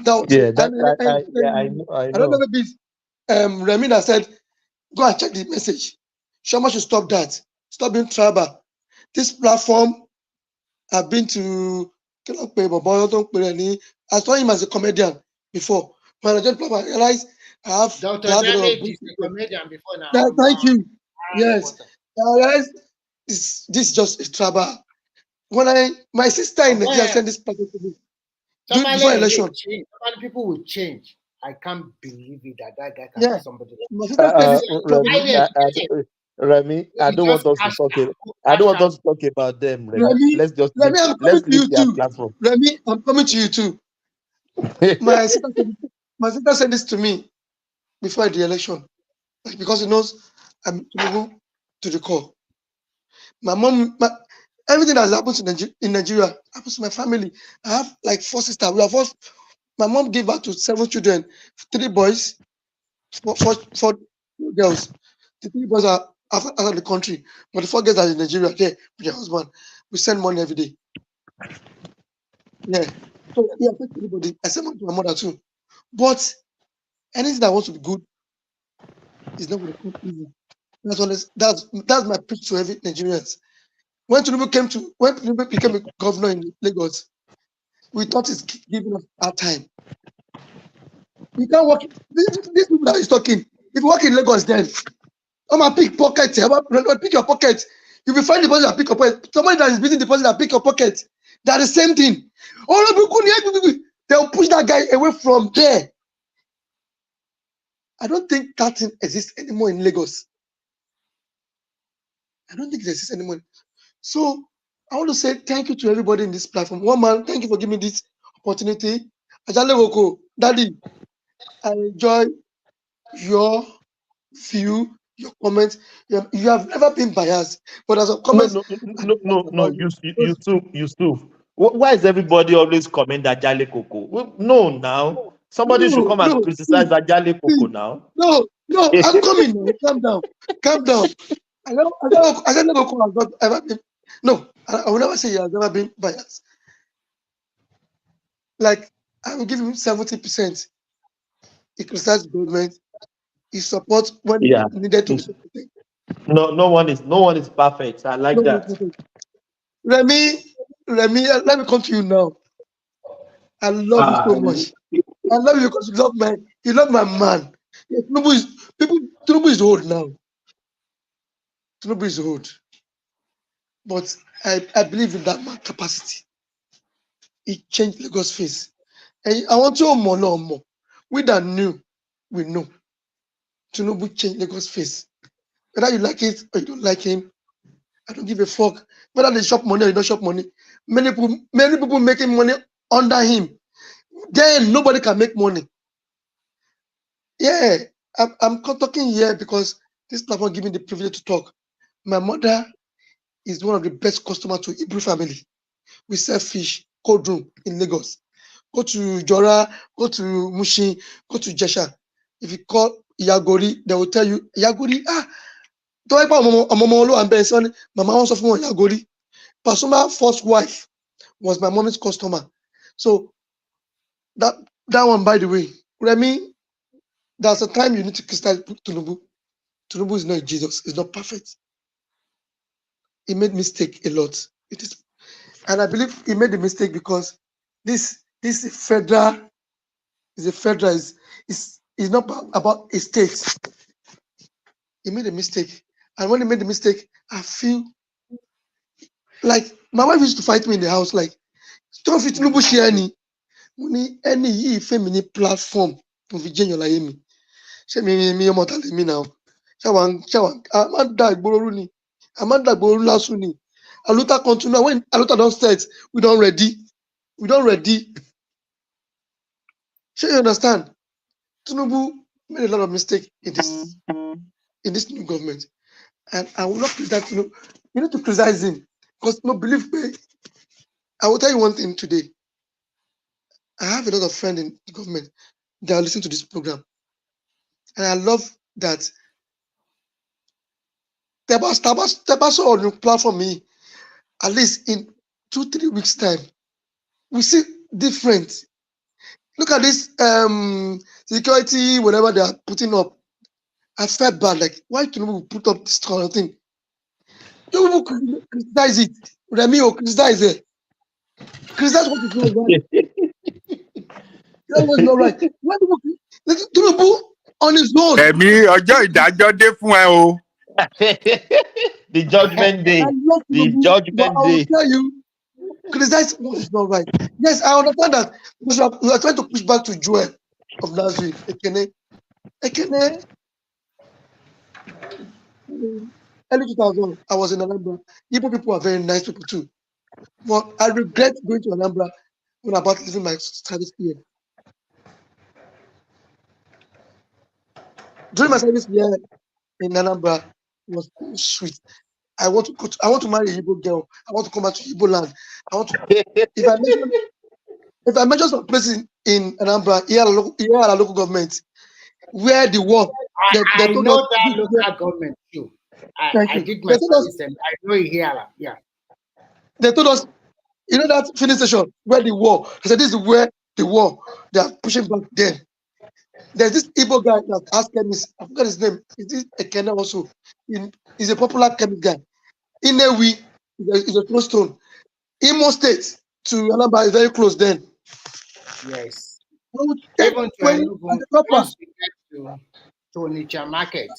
That was
Yeah,
it.
that
I don't know maybe Remina said, go and check the message. Shoma should stop that. Stop being tribal. This platform, I've been to I saw him as a comedian before. When I just realized I have
Dr.
to have a lot
David
of
is a comedian before now.
yeah, thank you. Yes. I realized this is just a tribal. When my sister in Nigeria sent this packet to me before election.
People will change. I can't believe it that guy can be somebody.
Remy, I don't want us to talk. I don't want us to talk about them.
Remy,
let's
leave
their
too.
platform.
Remy, I'm coming to you too. my sister said this to me before the election, because he knows I'm to the core. My mom, everything that happens in Nigeria happens to my family. I have like 4 sisters. We have 4. My mom gave birth to 7 children, 3 boys, 4 girls. The 3 boys are out of the country, but the 4 girls are in Nigeria there with their husband. We send money every day. Yeah. So yeah, affect everybody. I send money to my mother too. But anything that wants to be good is not going to come easy. That's my pitch to every Nigerians. When Tinubu became a governor in Lagos, we thought he's giving us our time. You can't work. These people that is talking, if you work in Lagos, then I'm a pickpocket. Pick your pocket. You will find the person that pick your pocket. Somebody that is beating the person that pick your pocket. They're the same thing. They'll push that guy away from there. I don't think that thing exists anymore in Lagos. I don't think it exists anymore. So I want to say thank you to everybody in this platform. One man, thank you for giving me this opportunity. Ajalewoko, Daddy, I enjoy your view, your comments. You have never been biased, but as a comment,
no. You too. Why is everybody always comment Ajale Koko? No, now somebody should come and criticize Ajale Koko now.
No, I'm coming now. Calm down. I never has not ever been. No, I will never say he has never been biased. Like I will give him 70%. He criticizes the government. He supports when needed to.
No one is perfect. I like that.
Remy, let me come to you now. I love you so much. I love you because you love my man. Tinubu is old now. Tinubu is old. But I believe in that man capacity. He changed Lagos face. And I want you more, no more. We that knew, we know. Tinubu changed Lagos face. Whether you like it or you don't like him, I don't give a fuck. Whether they shop money or they don't shop money. Many people making money under him. Then nobody can make money. Yeah, I'm talking here because this platform give me the privilege to talk. My mother is one of the best customers to Ibru family. We sell fish, cold room in Lagos. Go to Jora, go to Mushin, go to Jesha. If you call Yagori, they will tell you, Yagori, don't Mama and Ben son, Mama wants of Yagori. Pasuma first wife was my mommy's customer. So that one, by the way, Remy, there's a time you need to criticize Tinubu. Tinubu is not Jesus, he's not perfect. He made mistake a lot. It is, and I believe he made the mistake because this is a federal, is not about a state. He made a mistake. And when he made the mistake, I feel like my wife used to fight me in the house, like, don't fit Tinubu share any feminine platform to Virginia like me. She me mortal me now. Shawan, Amanda Boruni, Amanda Borulasuni. Aluta continue. When Aluta don't start, we don't ready. Sure, you understand? Tinubu made a lot of mistakes in this new government. And I will not criticize Tinubu. You need to criticize him. Because no, believe me, I will tell you one thing today. I have a lot of friends in the government. they are listening to this program. And I love that Tebaso on your platform me, at least in 2-3 weeks' time, we see different. Look at this security, whatever they are putting up. I felt bad, like, why do we put up this kind of thing? You people criticize it. Remy will criticize it. Criticize what is not right. That was not right. Why do people on his own?
The judgment day. The judgment
I will
day.
tell you, criticize what is not right. Yes, I understand that we are trying to push back to Joel of Nazareth. Ekene, early 2000, I was in Alhambra. Igbo people are very nice people too. But I regret going to Alhambra when about leaving my service here. During my service here in Alhambra, it was so sweet. I want to marry a Igbo girl. I want to come back to Igbo land. I want to. If I mention some places in Alhambra, here are local government where the war.
I know that local government too. I did my service and I know it here. Yeah.
They told us, you know that filling station where the war. They said this is where the war. They are pushing back there. There's this Igbo guy that asked chemist. I forgot his name. Is this Ekene also? He's a popular chemist guy. Inewi is a close stone. Imo State to Alhambra is very close then.
Yes.
Even
once we get to Onitsha market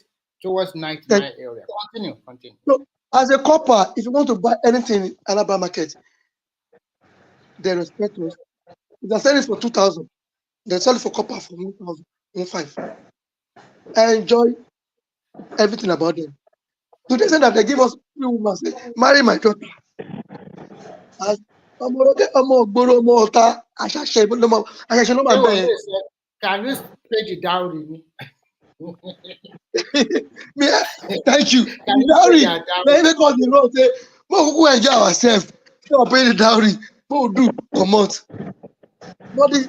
towards 99 area. Continue.
So, as a copper, if you want to buy anything in Alhambra market, they respect us. If they sell it for 2,000, they sell it for copper for 1,000, 1,500. I enjoy everything about them. To the extent that they give us free women, say, marry my daughter. Can you
pay the dowry?
Thank you. Dowry. They make us the road say, we enjoy ourselves. We pay the dowry. What we do? Come out. But the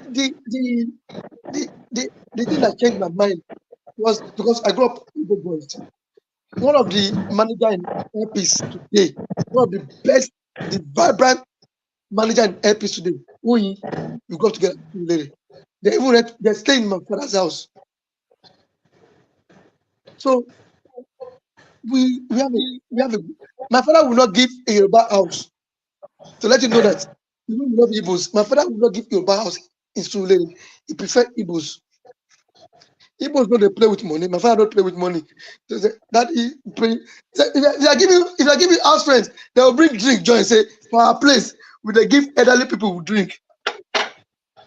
thing that changed my mind was because I grew up in Igbo boys. One of the manager in Airpeace today, one of the best, the vibrant manager in Airpeace today, who you got together later. They stay in my father's house. So we have a my father will not give a Yoruba house. To let you know that you love Igbos. My father will not give Yoruba house in Surulere. He prefer Igbos. Igbos don't play with money. My father don't play with money. So that if I give you house friends, they will bring drink, join, say, for our place, we they give elderly people who drink.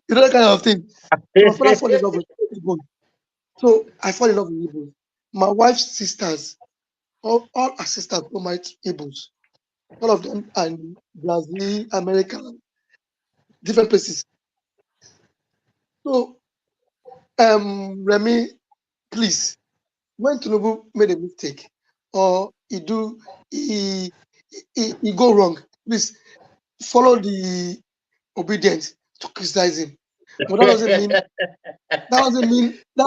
You know that kind of thing. My father fall in love with Igbos. So I fall in love with Igbos. My wife's sisters, all her sisters are my Igbos. All of them are in Brazil, America, different places. So, Remy, please, when Tinubu made a mistake or he go wrong, please follow the obedience to criticize him. But that doesn't mean
No.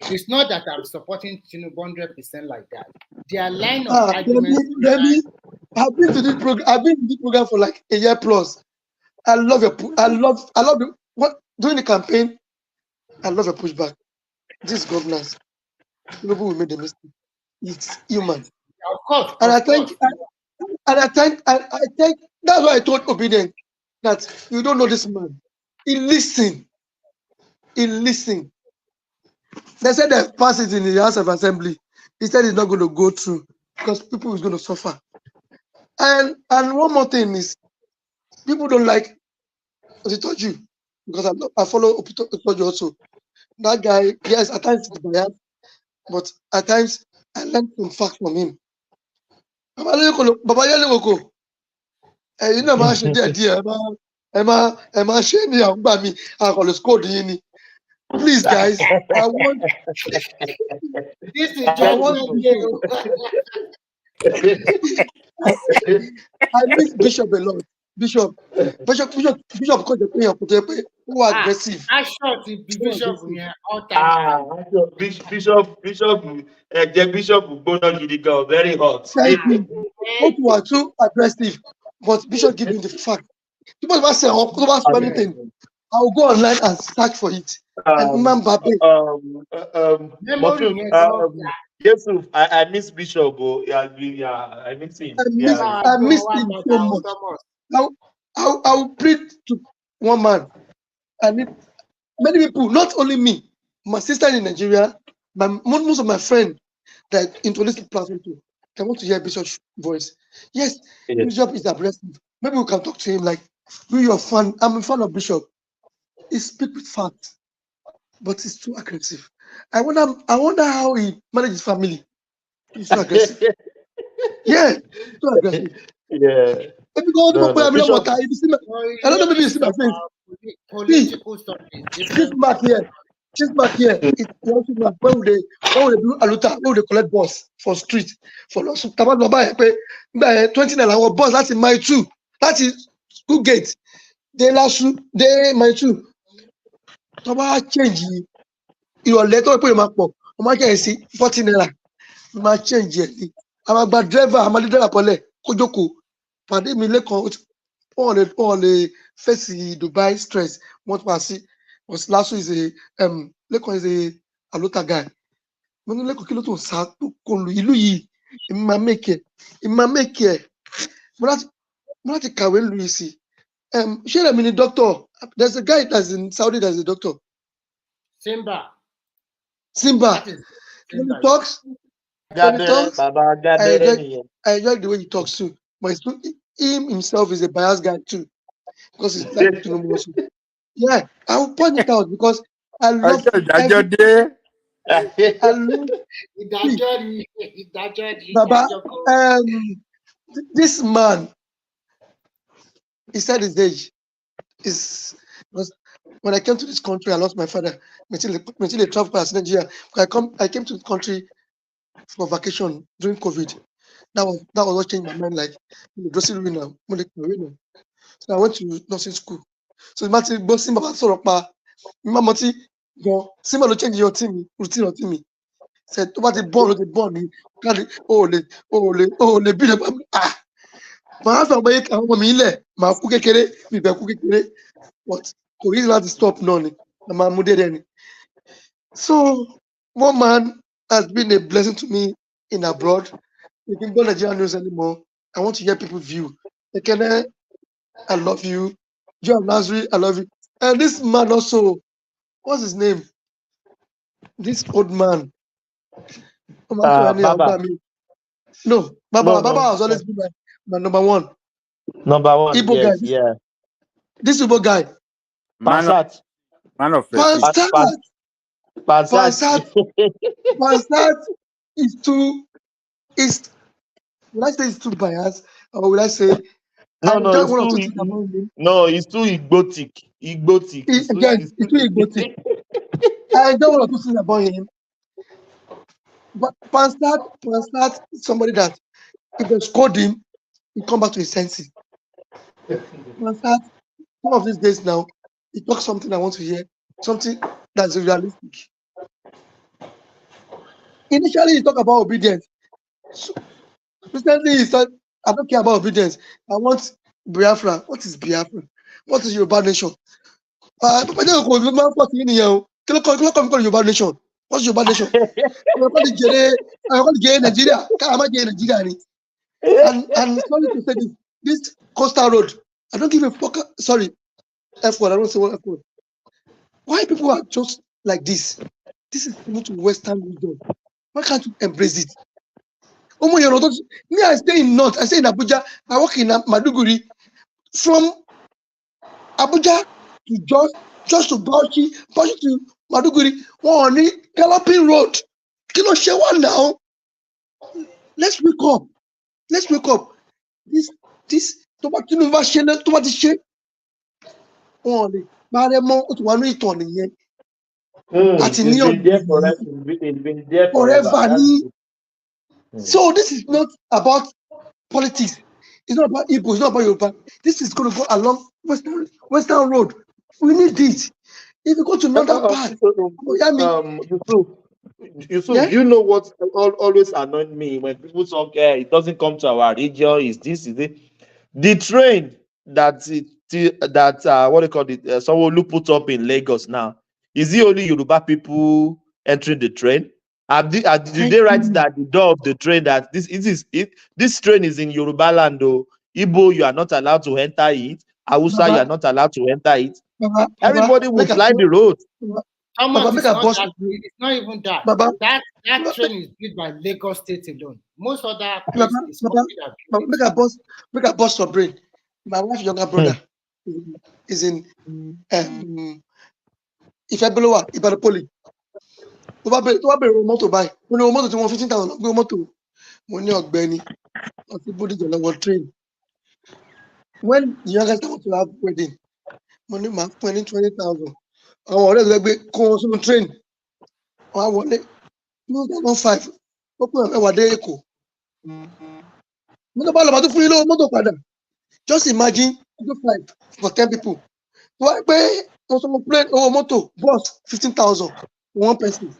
It's not that I'm supporting Tinubu 100% like that. Their line of argument.
I've been to this program for like a year plus. I love during the campaign. I love your pushback. This governance, Tinubu will make the mistake. It's human.
Of course.
And I think that's why I told Obedient that you don't know this man. He listened. They said they passed it in the House of Assembly. He said it's not going to go through because people is going to suffer. And one more thing is, people don't like, as I told you, because I follow Opitoju also. That guy, yes, at times it's biased, but at times I learned some facts from him. You know, my please, guys, I want.
This is just
I miss Bishop a lot. Bishop, because they who are aggressive.
I shot the Bishop all time.
Bishop, Bishop, very hot.
Thank you. Both were too aggressive, but Bishop give me the fact. People must say, anything. I'll go online and search for it.
Yes, I miss Bishop. I miss him.
I miss him so much. I'll plead to one man. I need many people, not only me, my sister in Nigeria, most of my friends that introduced the platform to. I want to hear Bishop's voice. Yes, Bishop is aggressive. Maybe we can talk to him like, you're a fan. I'm a fan of Bishop. He speaks with facts, but he's too aggressive. I wonder how he manages family. He's too aggressive. Yeah, too aggressive.
Yeah.
If you go to water, if you see my, I don't know, maybe you see my face.
Political studies.
This mark here, it's also mark when they do aluta, when they collect bus for street for lawsuit. 20 naira bus, that's in my two. That is school gate. They last they my two. Taba change your letter put your mark up. I can see 40 naira. My change it. I'm a driver, I'm a driver pole. Kojoko. Pade mi lekon on the face Dubai stress. What was see? Was last is a lekon is a alota guy. Mo ni lekon kilo to sa to kolu ilu yi. It ma make it. Mo láti kàwé lu isi. Share me the doctor. There's a guy that's in Saudi that's a doctor.
Simba.
When he talks, I enjoy the way he talks too. But him himself is a biased guy too. Because he's like to know. Yeah, I will point it out because I love Baba, this man, he said his age is when I came to this country, I lost my father. I traveled past Nigeria. I came to the country for vacation during COVID. That was what changed my mind. Like, so I went to nursing school. So Martin bossing about Soropa, Mamati, go, Simba change your team, routine of me. Said, what the ball, the me. The beat up. Ah, my husband, my cookie, what? To reason how to stop none. So one man has been a blessing to me in abroad. You can go to Nigerian news anymore. I want to hear people's view. Ekene, I love you. John Nazri, I love you. And this man also, what's his name? This old man.
Baba.
No, Baba has always been my number one. Igbo
yes,
guy.
yeah.
This Igbo guy.
Pansat
is too. Will I say it's too biased, or will I say
it's too egotic.
It's too egotic. I don't want to say about him. But Pansat is somebody that if they scold him, he come back to his senses. Pansat, one of these days now, he talks something I want to hear, something that's realistic. Initially, he talked about obedience. So, recently, he said, I don't care about obedience. I want Biafra. What is Biafra? What is Yoruba nation? What's Yoruba nation? What's Yoruba nation? I want to get Nigeria. And sorry to say this coastal road, I don't give a fuck. Sorry, F1. I don't say what F1. Why people are just like this? This is not Western wisdom. Why can't you embrace it? Me, I stay in North. I stay in Abuja. I work in Maduguri. From Abuja to just to Bauchi to Maduguri. On the galloping road. Kilo Shewa now. Let's wake up. This Tobacco Vashena, Tomatishe. Only Maremo to one return again.
It's been there forever.
So this is not about politics. It's not about Igbo, it's not about Yoruba. This is going to go along Western Road. We need it. If you go to another part,
Yusuf, yeah? You know what always annoys me when people talk, it doesn't come to our region, is this, is it? The train that what do you call it? Someone who put up in Lagos now. Is it only Yoruba people entering the train? Did they write that the door of the train that this train is in Yoruba land, though? Igbo, you are not allowed to enter it. Hausa, you are not allowed to enter it. Everybody will fly the road.
It's not even that. That train is built by Lagos State alone. Most other places.
Make a bust for brain. My wife's younger brother is in Ifebelowa, Ibarapoli. To bá bẹ̀rẹ̀ mọ́tò báyìí, mo ní mọ́tò tí wọ́n 15,000 gbé mọ́tò. Mo ní ọ̀gbẹ́ni, ọtí Bódìjà lọ́wọ́ train. When the youngest want to have wedding, mo ní màá fún ẹ ní 20,000. Àwọn ọ̀rẹ́ rẹ̀ gbé kó wọn sínú train. Wọ́n á wọlé 2005. Ó pè ẹ̀wà dé Èkó. Mo ní bá lọ bá tó fún yín lówó mọ́tò padà. Just imagine 5 for 10 people. Wọ́n pé wọ́n sọ plane owó mọ́tò bus 15,000 for one person.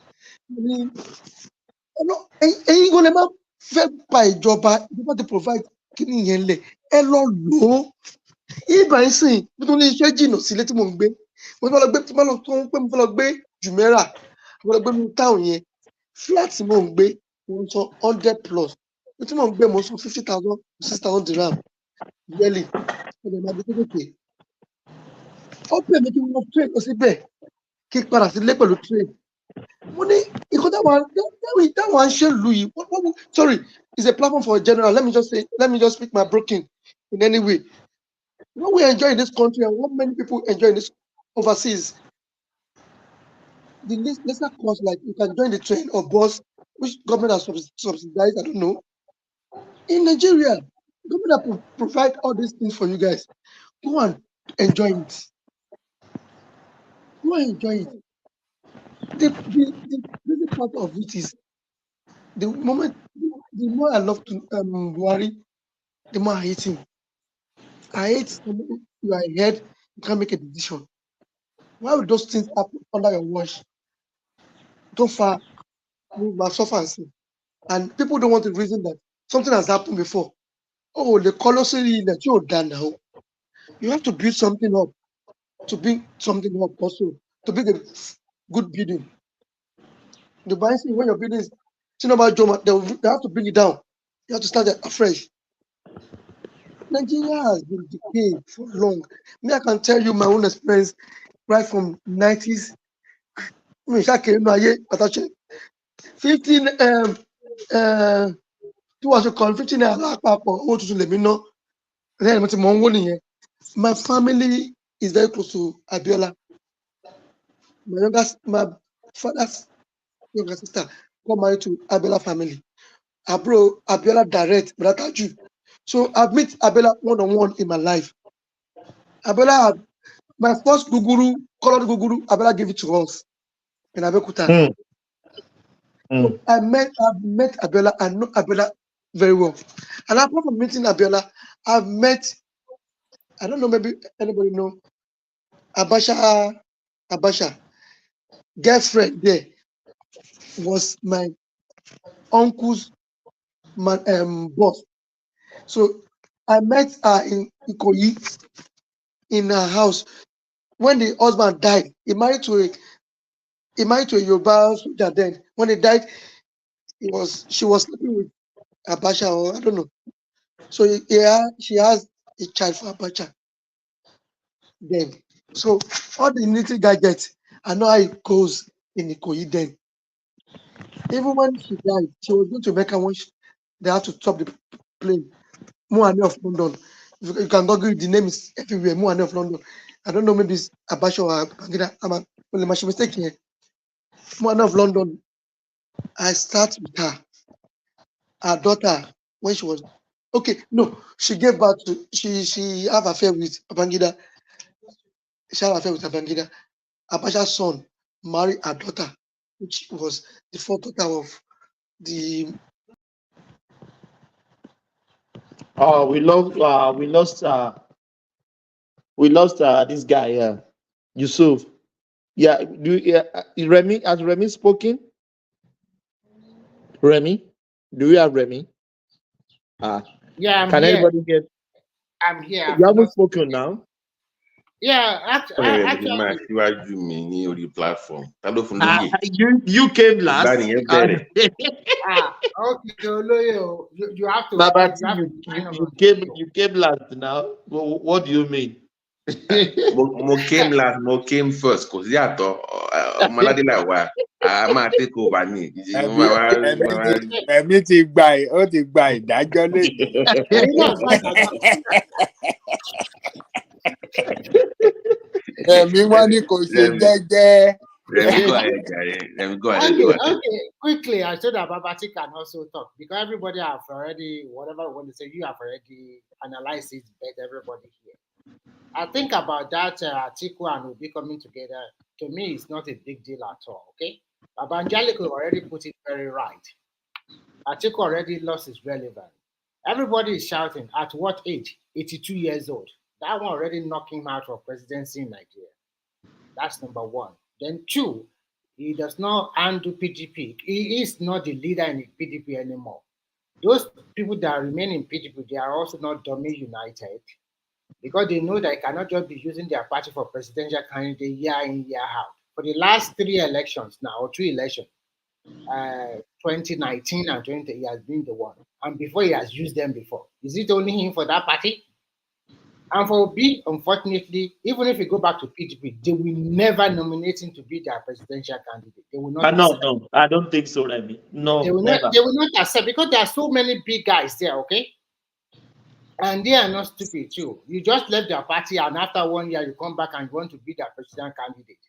Ẹ̀yin kò lè má fẹ́ pa ìjọba to provide kíní yẹn lẹ̀ ẹ lọ lò ó. Ibà ń sìn nítorí iṣẹ́ jìnnà sílé tí mò ń gbé. Mo fẹ́ lọ gbé mo fẹ́ lọ gbé Jùmẹ́rà. Mo fẹ́ lọ gbé mi táwọn yẹn. Flat mò ń gbé mo ń san 100 plus. Tí mò ń gbé mo san 50,000 6,000 dirham yearly. Ọ̀dọ̀ máa gbé kékeré. Ó pè mí kí n lọ train lọ síbẹ̀ kí n padà sílé pẹ̀lú train. Mo ní ìkọ́ táwọn ṣe lù yìí. Sorry, it's a platform for a general. Let me just speak my broken in any way. What we enjoy in this country and what many people enjoy in this overseas. The lesser cost, like you can join the train or bus, which government has subsidized, I don't know. In Nigeria, government will provide all these things for you guys. Go and enjoy it. Go and enjoy it. The basic part of it is the more I love to Buhari, the more I hate him. I hate somebody you are ahead, you can't make a decision. Why would those things happen under your watch? Don't far, you must suffer and see. And people don't want to reason that something has happened before. Oh, the colossally that you're done now. You have to build something up to build something up also to build a good building. The bicycle when your building is about Joma, they have to bring it down. You have to start afresh. Nigeria has been decaying for long. Me, I can tell you my own experience right from 90s. 15 15 my family is very close to Abiola. My father's younger sister got married to Abiola family. Abiola direct, brother Ju. So I've met Abiola one-on-one in my life. Abiola had my first guguru, colored guguru, Abiola gave it to us in Abeokuta. So I've met Abiola, I know Abiola very well. And apart from meeting Abiola, I've met, I don't know, maybe anybody know, Abasha girlfriend there was my uncle's boss. So I met her in Ikoyi in her house. When the husband died, he married to a Yoruba soldier then. When he died, she was sleeping with Abasha, or I don't know. So she has a child for Abacha then. So all the little gadgets, I know how it goes in Ikoyi then. Even when she died, she was going to Mecca when they had to stop the plane. Muane of London. You can Google the name is everywhere. Muane of London. I don't know, maybe it's Abasha or Bangida. I'm mistaken here. Muane of London. I start with her. Her daughter, when she was she gave birth to she have affair with Babangida. She had affair with Babangida. Abasha's son married her daughter, which was the fourth daughter of the
Oh, we lost this guy. Yeah, Yusuf. Yeah, Remy, has Remy spoken? Remy, do you have Remy?
Yeah, I'm
Can
here.
anybody get?
I'm here.
You haven't spoken now.
Yeah, actually.
You platform.
You came last.
Okay, so you have to.
Baba,
You have to
you came last now. What do you mean?
Mo came last, mo came first. Cause Maladi Lawa, I might take over me.
Ẹ̀mí ti gba ìdájọ́ lẹ́nu. Ẹ̀mí wọ́n ní kò ṣe jẹ́jẹ́.
Let me go ahead, Gary. Let me go ahead.
Okay, quickly, I so that Babati can also talk because everybody have already, whatever you want to say, you have already analyzed it better, everybody here. I think about that Atiku and Obi coming together, to me, it's not a big deal at all, okay? Angelico already put it very right. Atiku already lost his relevance. Everybody is shouting, at what age? 82 years old. That one already knocked him out of presidency in Nigeria. That's number one. Then two, he does not undo PDP. He is not the leader in the PDP anymore. Those people that remain in PDP, they are also not dummy united because they know they cannot just be using their party for presidential candidate year in, year out. For the last 3 elections now, or 2 elections, 2019 and 2020, he has been the one. And before, he has used them before. Is it only him for that party? And for Obi, unfortunately, even if you go back to PDP, they will never nominate him to be their presidential candidate. They will not.
No, I don't think so, Remy. No,
they will
never.
not. They will not accept because there are so many big guys there. Okay, and they are not stupid too. You just left their party, and after 1 year, you come back and you want to be their presidential candidate.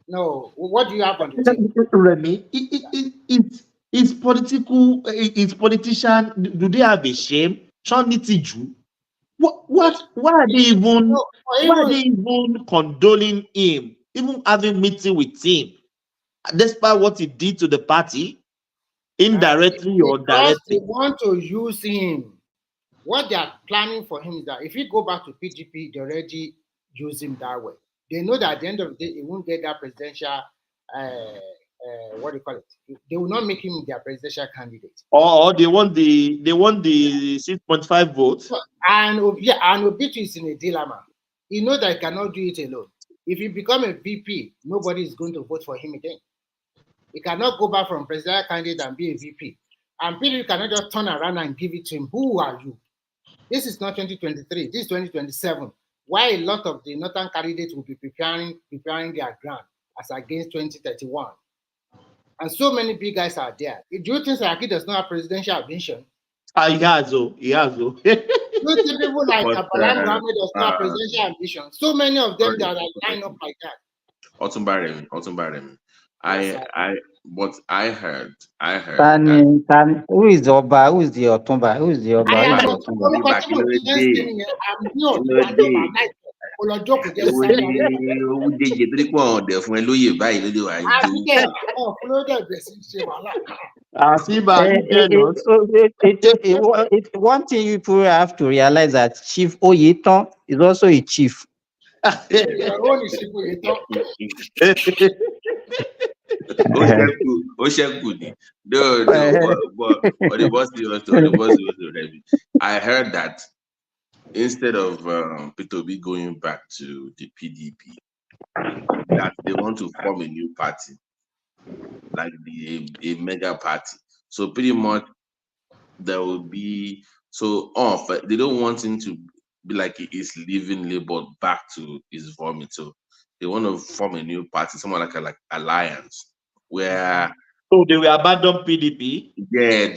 No, what do you have on the table?
Remy, it's political. It's politician. Do they have a shame? Why are they even condoling him, even having meeting with him, despite what he did to the party, indirectly or directly?
They want to use him. What they are planning for him is that if he go back to PGP, they already use him that way. They know that at the end of the day, he won't get that presidential. What do you call it? They will not make him their presidential candidate.
Or they want the 6.5 votes.
And Obi is in a dilemma. He knows that he cannot do it alone. If he become a VP, nobody is going to vote for him again. He cannot go back from presidential candidate and be a VP. And people cannot just turn around and give it to him. Who are you? This is not 2023. This is 2027. Why a lot of the northern candidates will be preparing their ground as against 2031. And so many big guys are there. Do you think Saraki does not have presidential ambition?
He has.
You see people like Abraham Mohammed does not have presidential ambition. So many of them that are lined up like that.
Otumbaremi. What I heard.
Who is the Oba? Who is the Otumba? Who is the Oba? One thing you people have to realize that Chief Oyeton is also a chief.
I heard that instead of P2B going back to the PDP, that they want to form a new party, like a mega party. So pretty much there will be they don't want him to be like he is leaving Labour back to his vomit. So they want to form a new party, someone like alliance, where
they will abandon PDP.
Yeah,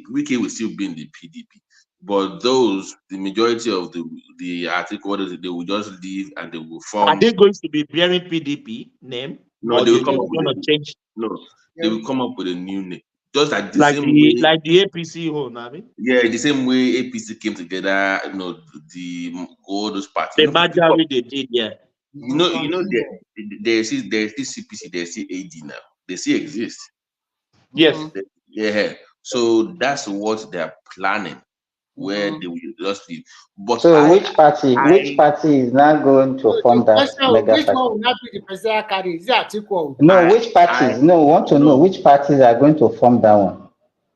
Wiki will still be in the PDP, but the majority of the article, they will just leave and they will form.
Are they going to be bearing PDP name?
No, they will come up with they will come up with a new name. Just like the
like
same
the
way,
like the APC whole,
yeah, the same way APC came together, all those parties.
The majority they did, yeah.
There's this CPC, there's still AD now. They still exist.
Yes.
Yeah. So that's what they're planning. where they will just leave. But
so which party is now going to form that mega
which
party?
one will not be the presidential candidate? Is it Atiku or
No, which parties? No, we want to know which parties are going to form that one.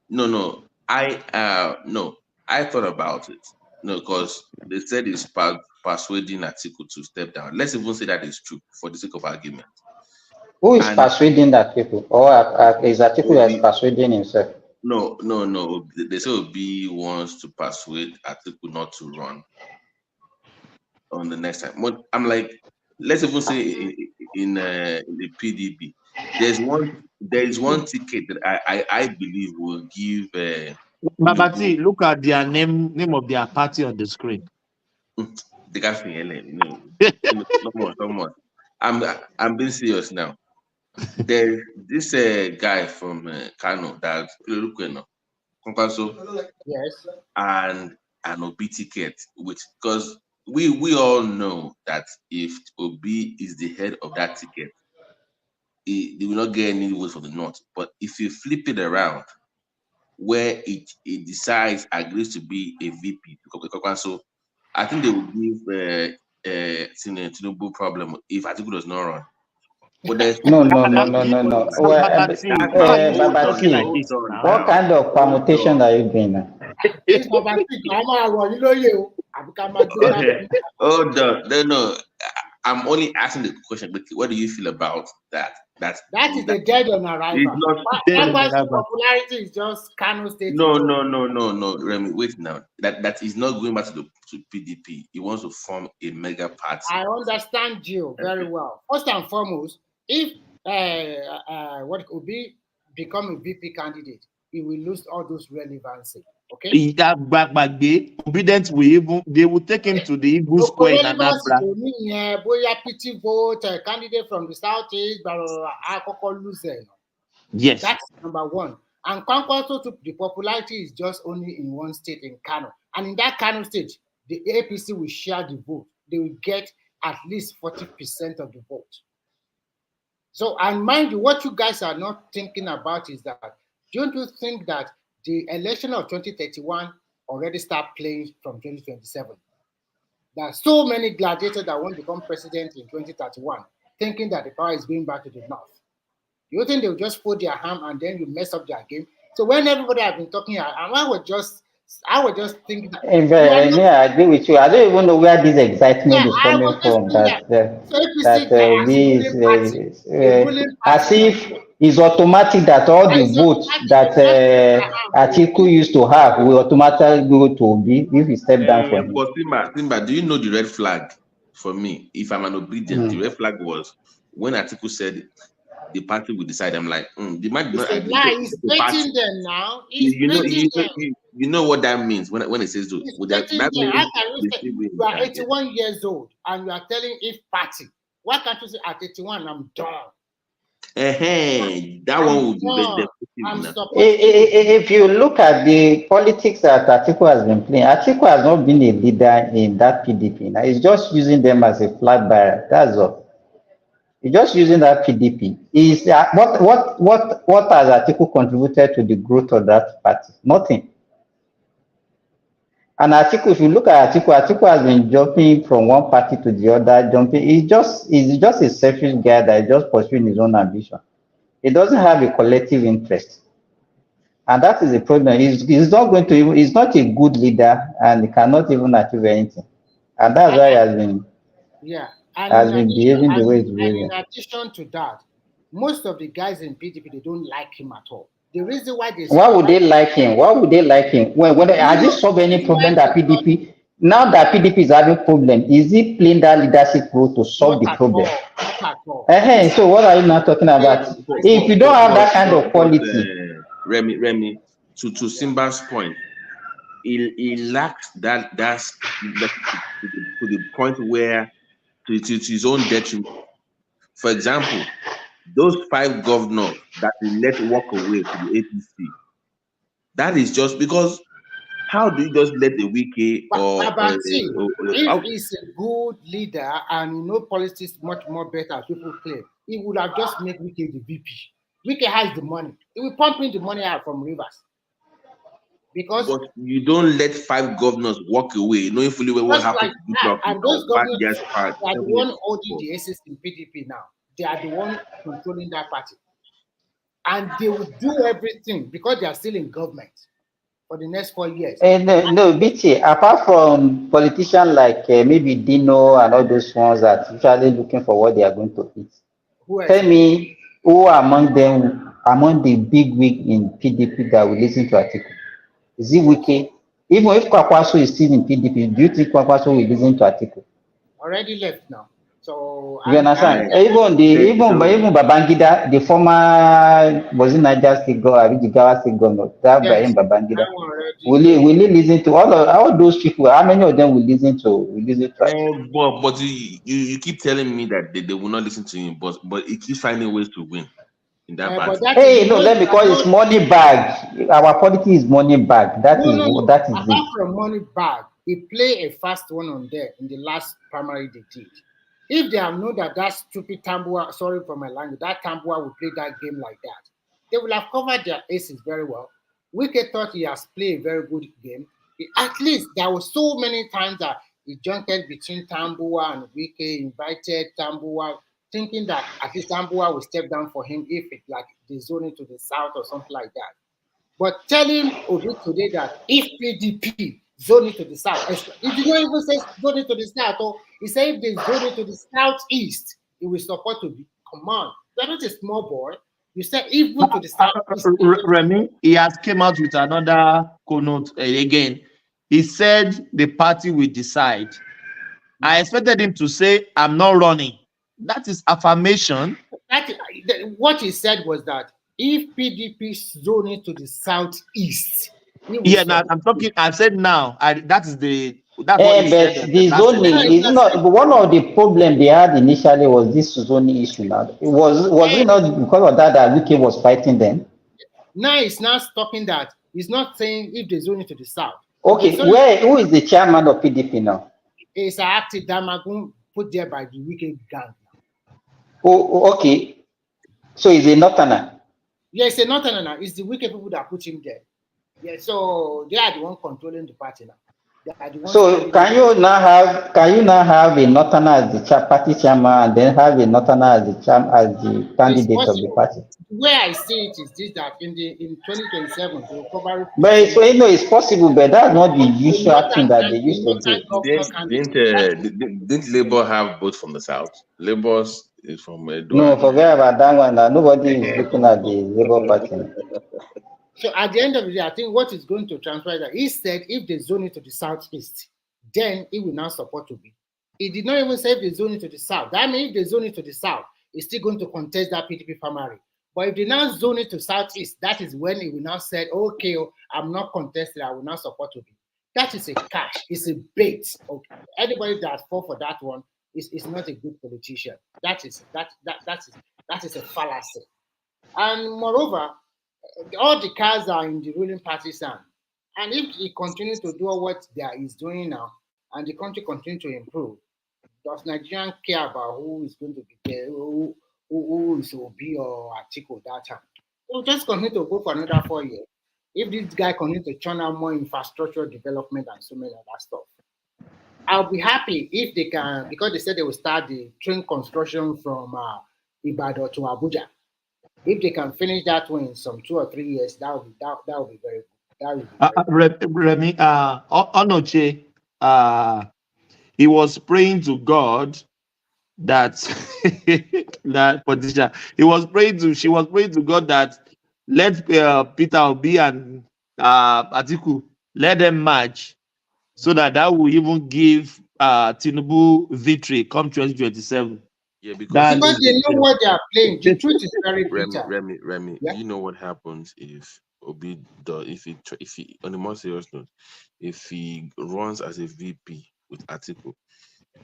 No. I thought about it. No, because they said it's persuading Atiku to step down. Let's even say that is true for the sake of argument.
Who is persuading that people? Or is Atiku that's persuading himself?
No. They say Obi wants to persuade Atiku not to run on the next time. But I'm like, let's even say in the PDP, there is one ticket that I believe will give.
Babati, look at their name of their party on the screen.
The guy someone. I'm being serious now. There's this guy from Kano that
yes,
and an Obi ticket, which because we all know that if Obi is the head of that ticket, they will not get any votes from the north. But if you flip it around, where it decides agrees to be a VP, so I think they will give Tinubu problem if Atiku does not run. But there's
No. Well, Babati, what kind of permutation are you doing now?
No. I'm only asking the question, but what do you feel about that? That
is the dead on arrival. Popularity is just Kano State.
No, Remy, wait now. That is not going back to PDP. He wants to form a mega party.
I understand you very well. First and foremost, if what could be become a VP candidate, he will lose all those relevancy. Okay.
Obedient they will take him to the Eagle Square in Anambra.
PT vote, candidate from the southeast,
Yes.
That's number one. And Kwankwaso to the popularity is just only in one state, in Kano. And in that Kano state, the APC will share the vote. They will get at least 40% of the vote. So, and mind you, what you guys are not thinking about is that, don't you think that the election of 2031 already start playing from 2027? There are so many gladiators that want to become president in 2031, thinking that the power is going back to the north. You think they'll just fold their hand and then you mess up their game? So when everybody has been talking, and I was just thinking that.
I agree with you. I don't even know where this excitement is coming from. As if it's automatic that all the votes that Atiku used to have will automatically go to Obi if he step down for him.
But Simba, do you know the red flag for me? If I'm an obedient, the red flag was when Atiku said the party will decide. I'm like, they might not agree.
He's betting them now.
You know what that means when it says those.
That means you are 81 years old and you are telling each party, why can't you say at 81 I'm done?
That one would be
if you look at the politics that Atiku has been playing, Atiku has not been a leader in that PDP. Now he's just using them as a flag bearer. That's all. He's just using that PDP. Is what has Atiku contributed to the growth of that party? Nothing. And Atiku, if you look at Atiku has been jumping from one party to the other, He's just a selfish guy that is just pursuing his own ambition. He doesn't have a collective interest. And that is the problem. He's not a good leader and he cannot even achieve anything. And that's why he has been behaving the way he's behaving.
In addition to that, most of the guys in PDP, they don't like him at all. The reason why
why would they like him? Why would they like him? When has he solved any problem that PDP? Now that PDP is having problem, is he playing that leadership role to solve the problem? So what are you now talking about? If you don't have that kind of quality,
Remy, to Simba's point, he lacks that to the point where to his own detriment. For example, those 5 governors that he let walk away to the APC, that is just because how do you just let the wiki
if he's a good leader and politics much more better, people claim, he would have just made Wike the VP. Wike has the money. He will pump in the money out from Rivers. Because
but you don't let 5 governors walk away, knowing fully well what
just
happened
like
to
that,
Goodluck
and those
or
governors
part
they are the
7
one
years
holding
before.
the aces in PDP now. They are the one controlling that party. And they will do everything because they are still in government for the next 4 years.
No, BT, apart from politicians like maybe Dino and all those ones that usually looking for what they are going to eat, tell me who among them, among the big wig in PDP that will listen to Atiku? Is it Wike? Even if Kwakwaso is still in PDP, do you think Kwakwaso will listen to Atiku?
Already left now. So
You understand? Even Babangida, the former was it Niger State governor, Jigawa State governor, that
yes,
Babangida. Will he listen to all those people? How many of them will listen to Atiku?
But you keep telling me that they will not listen to him, but he keeps finding ways to win in that battle.
Hey, no, let me call it money bag. Our politics is money bag. That is
Apart
it.
from money bag, he play a fast one on there in the last primary they did. If they have known that stupid Tambua, sorry for my language, that Tambua will play that game like that, they will have covered their aces very well. Wike thought he has played a very good game. At least there were so many times that he jumped between Tambua and Wike, invited Tambua, thinking that at least Tambua will step down for him if it like they zone into the south or something like that. But telling Obi today that if PDP zone into the south, he did not even say zone into the south, or he said if they zone into the southeast, he will support Obi. Come on, you're not a small boy. You said even to the southeast.
Remy, he has came out with another connote again. He said the party will decide. I expected him to say, I'm not running. That is affirmation.
What he said was that if PDP zone into the southeast,
now I'm talking. I've said now. That's what he
But
said.
the zoning is not one of the problem they had initially was this zoning issue. Now was it not because of that Wike was fighting them?
Now he's not stopping that. He's not saying if they zone into the south.
Okay, who is the chairman of PDP now?
It's active Damagun put there by the Wike gang.
Oh, okay. So he's a northerner.
Yeah, it's a northerner. It's the Wike people that put him there. Yeah, so they are the one controlling the party now.
So can you now have a northerner as the party chairman and then have a northerner as the candidate of the party?
The way I see it is this, that in 2027 the recovery.
But it's possible, but that's not the usual thing that they used to do.
Didn't Labour have both from the south? Labour is from Edo.
No, forget about that one. Nobody is looking at the Labour Party.
So at the end of the day, I think what is going to transpire is that he said if they zone it to the southeast, then he will now support Obi. He did not even say if they zone it to the south. That means if they zone it to the south, he's still going to contest that PDP primary. But if they now zone it to southeast, that is when he will now say, okay, I'm not contested, I will now support Obi. That is a catch, it's a bait. Okay. Anybody that fall for that one is not a good politician. That is a fallacy. And moreover, all the cards are in the ruling party's hand. And if he continues to do what he's doing now, and the country continues to improve, does Nigerians care about who is going to be there, who is Obi or Atiku that time? We'll just continue to go for another 4 years. If this guy continues to churn out more infrastructure development and so many other stuff, I'll be happy if they can, because they said they will start the train construction from Ibadan to Abuja. If they can finish that one in some 2 or 3 years, that would be very good.
Remy, Onoche, he was praying to God that that politician. She was praying to God that let Peter Obi and Atiku let them match, so that will even give Tinubu victory come 2027.
Yeah, because
they know what they are playing. The truth is very bitter.
Remy, yeah? Do you know what happens if Obi does? If he on a more serious note, if he runs as a VP with Atiku,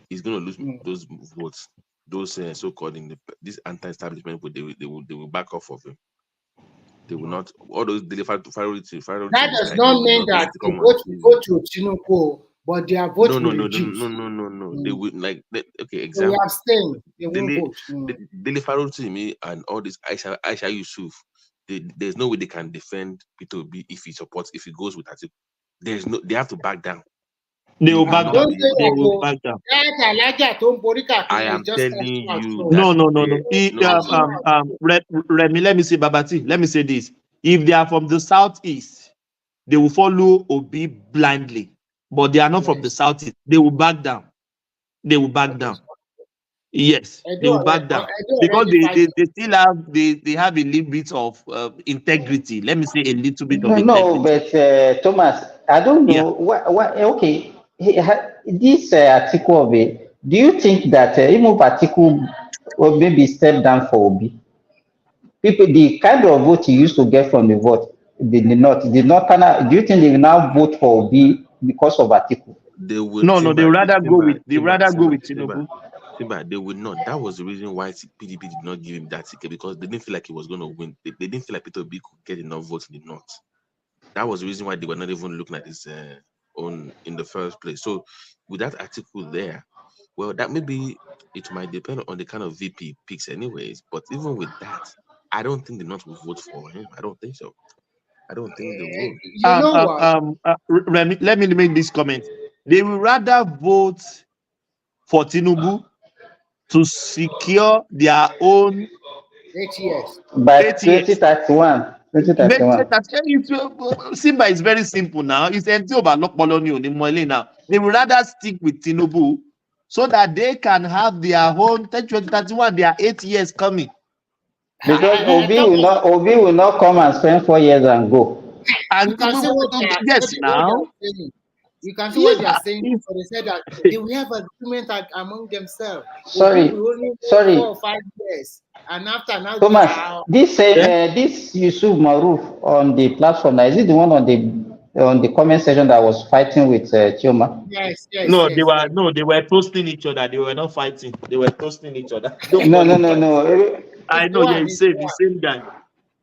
he's going to lose those votes. Those so-called this anti-establishment, but they will back off of him. They will not. All those delivered.
That does not mean that they go to Tinubu, but their vote will reduce.
No. They will okay.
So we abstain. They
won't vote. Dele Faroti me and all this Aisha Yusuf, there's no way they can defend P2B if he goes with Atiku. They have to back down.
They will back down. They will back down.
I am telling you.
No. Remy, let me say, Babati, let me say this. If they are from the southeast, they will follow Obi blindly. But they are not from the southeast. They will back down. They will back down. Yes, they will back down because they still have they have a little bit of integrity. Let me say a little bit of integrity.
No, but Thomas, I don't know. What, okay, this Atiku Obi, do you think that even if Atiku or maybe step down for Obi, people, the kind of vote he used to get from the vote, do you think they will now vote for Obi because of Atiku?
They would.
No, they would rather go with Tinubu.
Simba, they would not. That was the reason why PDP did not give him that ticket, because they didn't feel like he was going to win. They didn't feel like Peter Obi could get enough votes in the north. That was the reason why they were not even looking at his own in the first place. So with that article there, well, that maybe it might depend on the kind of VP he picks anyways. But even with that, I don't think the north will vote for him. I don't think so. I don't think they will.
Let me make this comment. They will rather vote for Tinubu to secure their own
8 years. By 2031.
Simba is very simple now. It's empty over now. They will rather stick with Tinubu so that they can have their own 2031, their 8 years coming.
Because Obi will not come and spend 4 years and go.
And
you can see
yes, now.
You can see what they are saying. So they said that they will have agreement among themselves.
Sorry.
4 or 5 years, and after now.
Thomas, this Yusuf Maruf on the platform, is it the one on the comment section that was fighting with Chioma?
Yes.
They were toasting each other. They were not fighting. They were toasting each other.
No.
I know. Yeah, the same guy.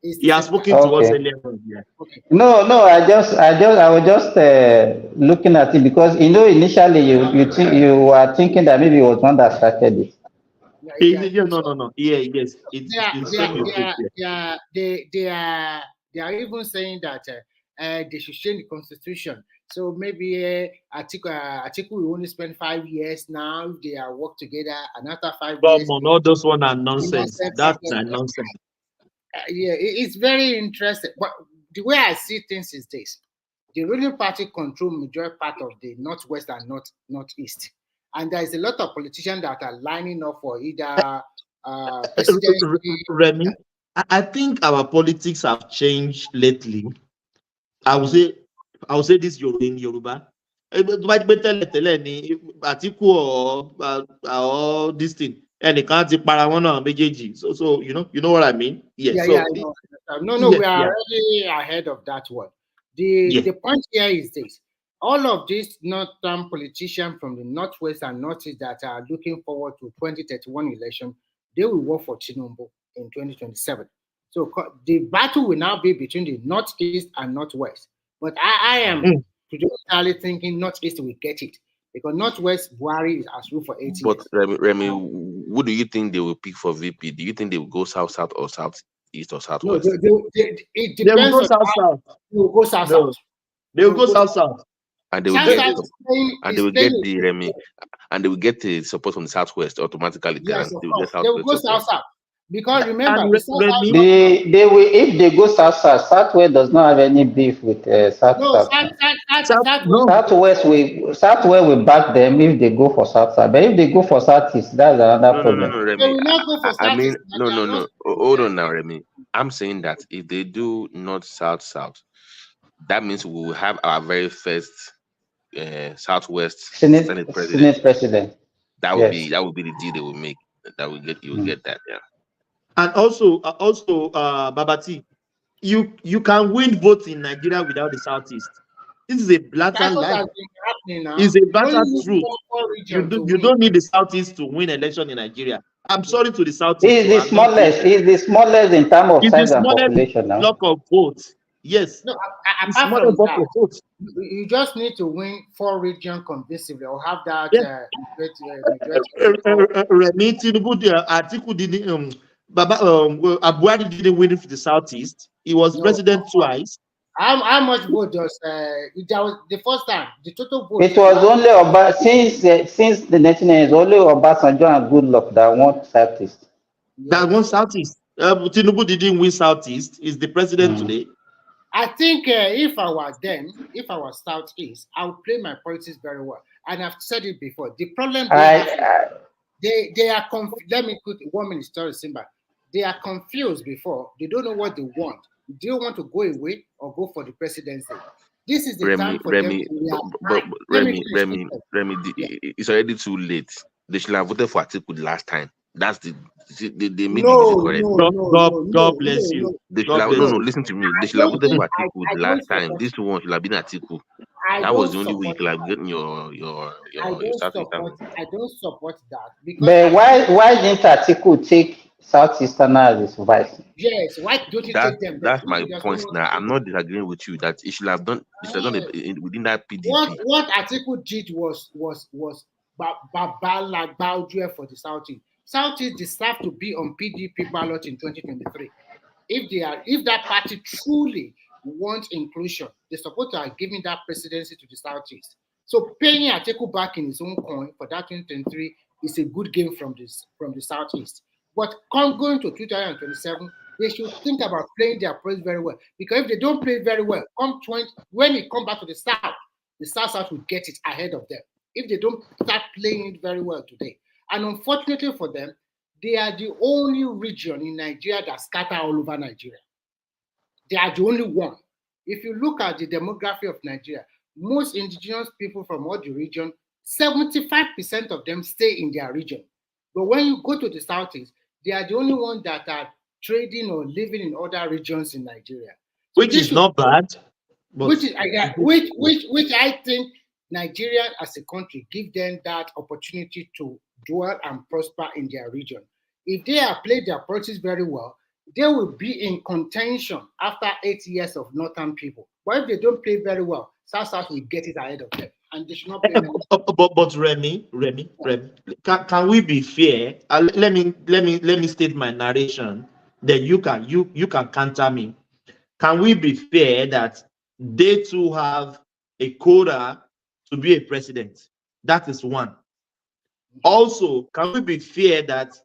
He has spoken to us earlier. Yeah.
Okay. No. I was just looking at it because initially you were thinking that maybe it was one that started it.
No. Yes.
They are even saying that they should change the constitution. So maybe Atiku will only spend 5 years now. They are work together, and after 5 years.
All those one are nonsense. That's nonsense.
It's very interesting. But the way I see things is this: the ruling party control major part of the northwest and northeast, and there is a lot of politicians that are lining up for either presidency.
Remy, I think our politics have changed lately. I will say this in Yoruba. Atiku or this thing. And they can't para one on BJG. So you know what I mean?
Yes. Yeah, no, we are already ahead of that one. The point here is this: all of these northern politicians from the northwest and northeast that are looking forward to 2031 election, they will work for Tinubu in 2027. So the battle will now be between the northeast and northwest. But I am traditionally thinking northeast will get it. Because Northwest Buhari has ruled for 8 years.
But Remy, who do you think they will pick for VP? Do you think they will go south or southeast or southwest?
No, it depends on
south.
They will go south.
They will go south.
And they will get the Remy, and they will get the support from the southwest automatically.
Yes, of course. They will go south. Because remember,
they will, if they go southwest does not have any beef with south. Southwest will back them if they go for south. But if they go for southeast, that's another problem.
No, Remy.
They will not go for southeast.
No. Hold on now, Remy. I'm saying that if they do north, south, that means we will have our very first southwest Senate
president.
That would be the deal they will make. That will get you will get that, yeah.
And also, Babati, you can win votes in Nigeria without the southeast. This is a blatant lie. It's a blatant truth. You don't need the southeast to win election in Nigeria. I'm sorry to the southeast.
It's the smallest in terms of size and population now.
Block of votes. Yes.
No, apart from that, you just need to win 4 regions convincingly or have that
Remy Tinubu, Atiku didn't Abuari didn't win for the Southeast. He was president twice.
How much vote does that was the first time the total vote?
It was only about since the 1990s, only Obasanjo and Goodluck that won Southeast.
That won Southeast. Tinubu didn't win Southeast. Is the president today?
I think if I was Southeast, I would play my politics very well. And I've said it before. The problem they are confused. Let me put 1 minute story, Simba. They are confused before. They don't know what they want. Do you want to go away or go for the presidency? This is the time for them to
Remy, it's already too late. They should have voted for Atiku the last time. That's they made it correct.
God bless you.
They should have, listen to me. They should have voted for Atiku the last time. This one should have been Atiku. That was the only way you could have gotten your
I don't support that because.
But why didn't Atiku take Southeastern as his vice?
Yes, why don't you take them?
That's my point now. I'm not disagreeing with you that it should have done. It should have done it within that PDP.
What Atiku did was for the Southeast. Southeast deserve to be on PDP ballot in 2023. If that party truly wants inclusion, they're supposed to have given that presidency to the Southeast. So paying Atiku back in his own coin for that 2023 is a good game from the Southeast. But going to 2027, they should think about playing their place very well. Because if they don't play very well, when it comes back to the South will get it ahead of them. If they don't start playing it very well today. And unfortunately for them, they are the only region in Nigeria that scatter all over Nigeria. They are the only one. If you look at the demography of Nigeria, most indigenous people from all the region, 75% of them stay in their region. But when you go to the Southeast, they are the only ones that are trading or living in other regions in Nigeria.
So which is not bad.
Which I think Nigeria as a country give them that opportunity to dwell and prosper in their region. If they have played their politics very well, they will be in contention after 8 years of northern people. But if they don't play very well, South will get it ahead of them, and they should not play.
But Remy, can we be fair? Let me state my narration. Then you can counter me. Can we be fair that they too have a quota to be a president? That is one. Also, can we be fair that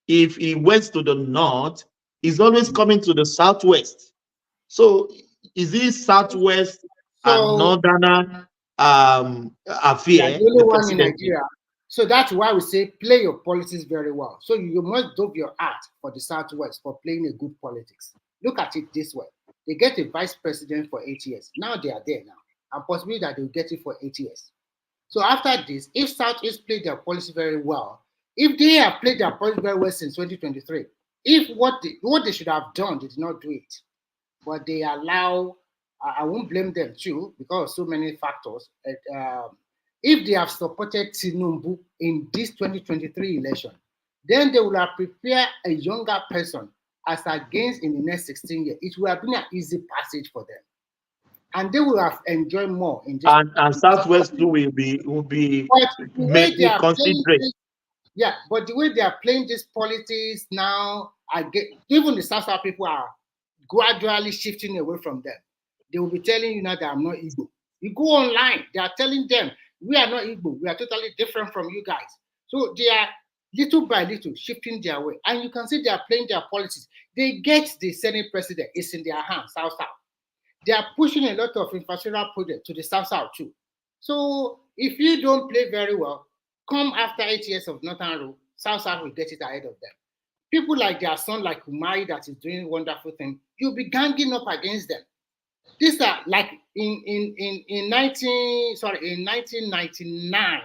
if he went to the north, he's always coming to the southwest? So is this southwest and northern affair?
The only one in Nigeria. So that's why we say play your politics very well. So you must do your art for the southwest for playing a good politics. Look at it this way. They get a vice president for 8 years. Now they are there now. And possibly that they'll get it for 8 years. So after this, if Southeast played their policy very well, if they have played their policy very well since 2023, if what they should have done, they did not do it. But they allow, I won't blame them too, because of so many factors. If they have supported Tinubu in this 2023 election, then they will have prepared a younger person as against in the next 16 years. It will have been an easy passage for them. And they will have enjoyed more in this.
And Southwest too will be making considerate.
Yeah, but the way they are playing this politics now, even the South people are gradually shifting away from them. They will be telling you now that I'm not Igbo. You go online, they are telling them, we are not Igbo, we are totally different from you guys. So they are little by little shifting their way. And you can see they are playing their politics. They get the Senate president, it's in their hands, South. They are pushing a lot of infrastructure projects to the South too. So if you don't play very well, come after 8 years of Northern rule, South will get it ahead of them. People like their son, like Umari, that is doing wonderful things, you'll be ganging up against them. These are like in 1999.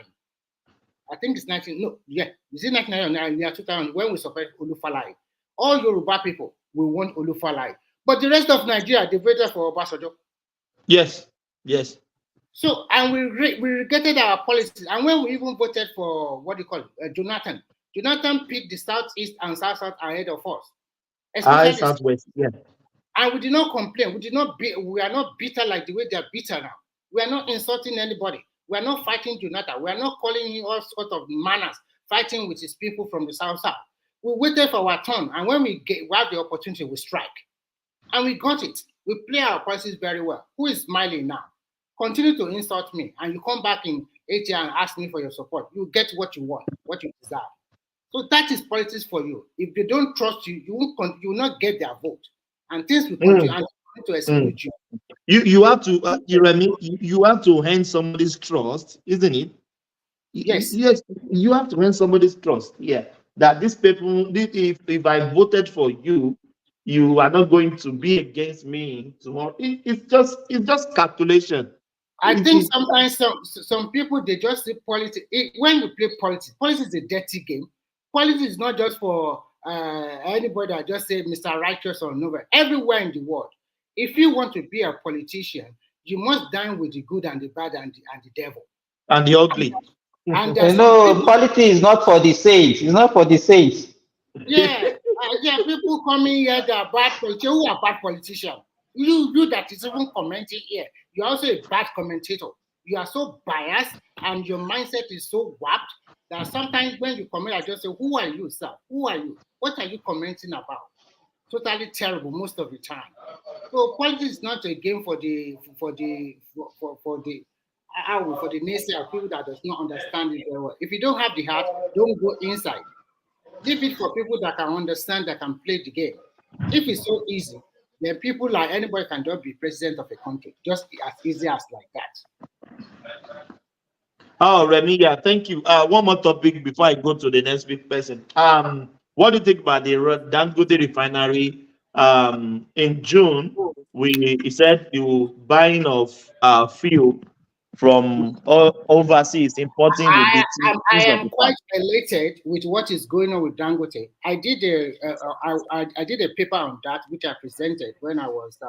I think it's 1999 or 2000 when we supported Olufalaye. All Yoruba people will want Olufalaye. But the rest of Nigeria, they voted for Obasanjo.
Yes.
So, and we regretted our policies. And when we even voted for, Jonathan picked the Southeast and South ahead of us.
Southwest, yeah.
And we did not complain. We are not bitter like the way they are bitter now. We are not insulting anybody. We are not fighting Jonathan. We are not calling him all sorts of manners, fighting with his people from the South. We waited for our turn, and when we have the opportunity, we strike. And we got it. We play our policies very well. Who is smiling now? Continue to insult me, and you come back in 8 years and ask me for your support. You get what you want, what you deserve. So that is politics for you. If they don't trust you, you will not get their vote, and things will continue and to exclude you.
You have to you have to earn somebody's trust, isn't it?
Yes.
Yes, you have to earn somebody's trust. Yeah, that these people, if I voted for you, you are not going to be against me tomorrow. It's just calculation.
I think sometimes some people, they just see politics. When you play politics is a dirty game. Politics is not just for anybody that just say Mr. Righteous or Nobel. Everywhere in the world, if you want to be a politician, you must dine with the good and the bad and the devil.
And the ugly.
And politics is not for the saints. It's not for the saints.
Yeah, people coming here that are bad politicians. Who are bad politicians? You that is even commenting here. You're also a bad commentator. You are so biased and your mindset is so warped that sometimes when you comment, I just say, who are you, sir? Who are you? What are you commenting about? Totally terrible most of the time. So politics is not a game for the naysayer, people that does not understand it very well. If you don't have the heart, don't go inside. Leave it for people that can understand, that can play the game. If it's so easy, then people like anybody can just be president of a country, just as easy as like that.
Oh, Remy, yeah, thank you. One more topic before I go to the next big person. What do you think about the Dangote refinery? In June, he said you buying of fuel from overseas, importing will be.
I am quite elated with what is going on with Dangote. I did a paper on that, which I presented when I was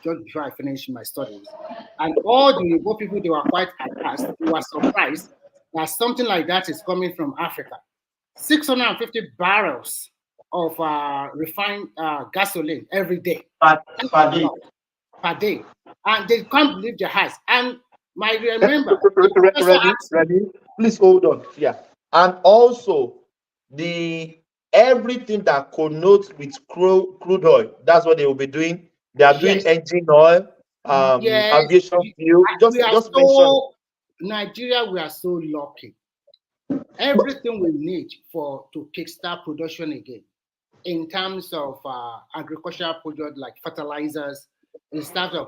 just before I finished my studies, and all the Igbo people, they were quite aghast. They were surprised that something like that is coming from Africa. 650 barrels of refined gasoline every day. Per day. And they can't believe their eyes. And remember,
Ready? Please hold on. Yeah. And also everything that connotes with crude oil, that's what they will be doing. They are doing engine oil, aviation fuel. Just mention.
Nigeria, we are so lucky. Everything we need to kickstart production again, in terms of agricultural product like fertilizers, instead of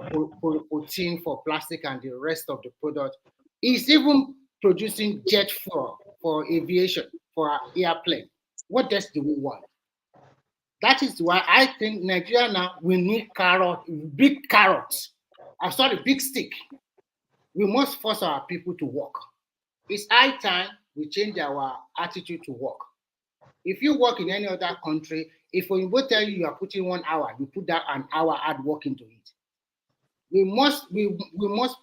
protein for plastic and the rest of the product, is even producing jet fuel for aviation, for our airplane. What else do we want? That is why I think Nigeria now, we need big stick. We must force our people to work. It's high time we change our attitude to work. If you work in any other country, if we will tell you are putting 1 hour, you put that an hour hard work into it. We must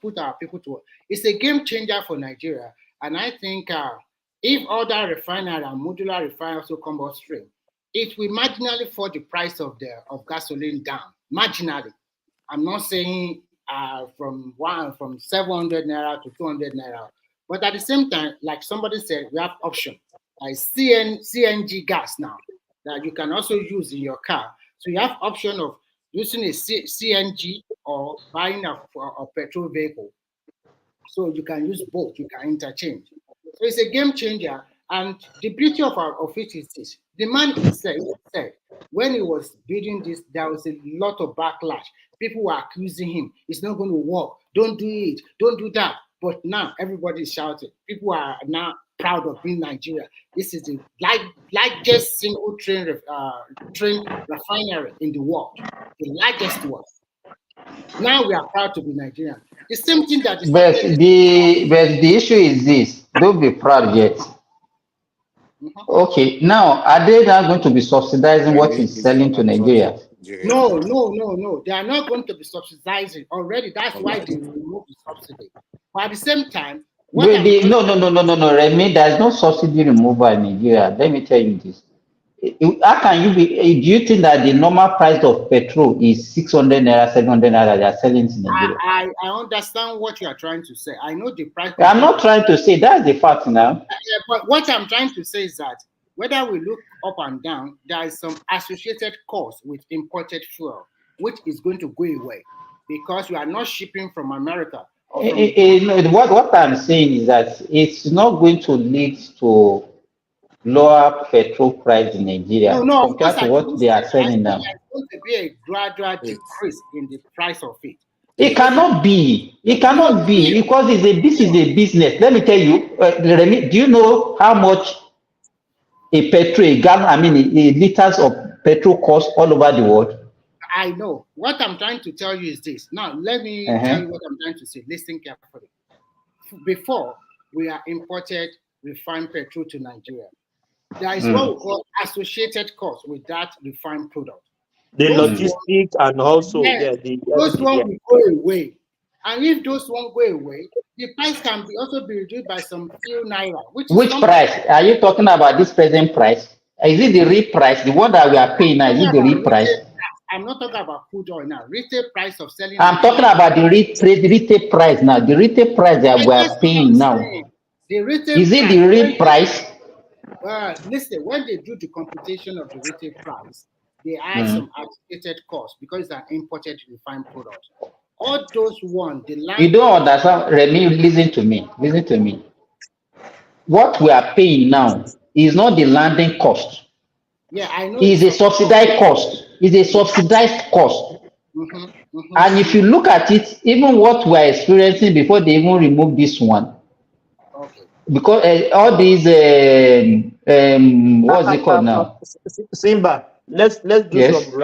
put our people to work. It's a game changer for Nigeria, and I think if other refinery and modular refinery also come on stream, it will marginally fall the price of gasoline down. Marginally. I'm not saying from 700 naira to 200 naira, but at the same time, like somebody said, we have option like CNG gas now that you can also use in your car. So you have option of using a CNG or buying a petrol vehicle. So you can use both, you can interchange. So it's a game changer. And the beauty of it is this. The man himself said, when he was building this, there was a lot of backlash. People were accusing him. It's not going to work. Don't do it. Don't do that. But now everybody is shouting. People are now proud of being Nigeria. This is the largest single train refinery in the world. The largest one. Now we are proud to be Nigerian. The same thing that is.
But the issue is this. Don't be proud yet. Okay, now are they not going to be subsidizing what is selling to Nigeria?
No. They are not going to be subsidizing already. That's why they remove the subsidy. But at the same time,
No, Remy, there's no subsidy removal in Nigeria. Let me tell you this. How can you be? Do you think that the normal price of petrol is 600 naira, 700 naira they are selling in Nigeria?
I understand what you are trying to say. I know the price.
I'm not trying to say that's the fact now.
But what I'm trying to say is that whether we look up and down, there is some associated cost with imported fuel, which is going to go away because we are not shipping from America. Or from
what I'm saying is that it's not going to lead to lower petrol price in Nigeria compared to what they are selling now.
There's going to be a gradual decrease in the price of it.
It cannot be. It cannot be because this is a business. Let me tell you, Remy, do you know how much a liters of petrol costs all over the world?
I know. What I'm trying to tell you is this. Now, let me tell you what I'm trying to say. Listen carefully. Before, we are imported refined petrol to Nigeria. There is what we call associated costs with that refined product.
The logistics and also
those ones will go away. And if those won't go away, the price can also be reduced by some few naira.
Which price? Are you talking about this present price? Is it the real price? The one that we are paying now, is it the real price?
I'm not talking about crude oil now. Retail price of selling.
I'm talking about the retail price now. The retail price that we are paying now. Is it the real price?
Listen, when they do the computation of the retail price, they add some associated costs because it's an imported refined product. All those ones, the line.
You don't understand, Remy. Listen to me. Listen to me. What we are paying now is not the landing cost.
Yeah, I know.
It's a subsidized cost. It's a subsidized cost. And if you look at it, even what we are experiencing before they even remove this one, because all these what's it called now?
Simba, let's do some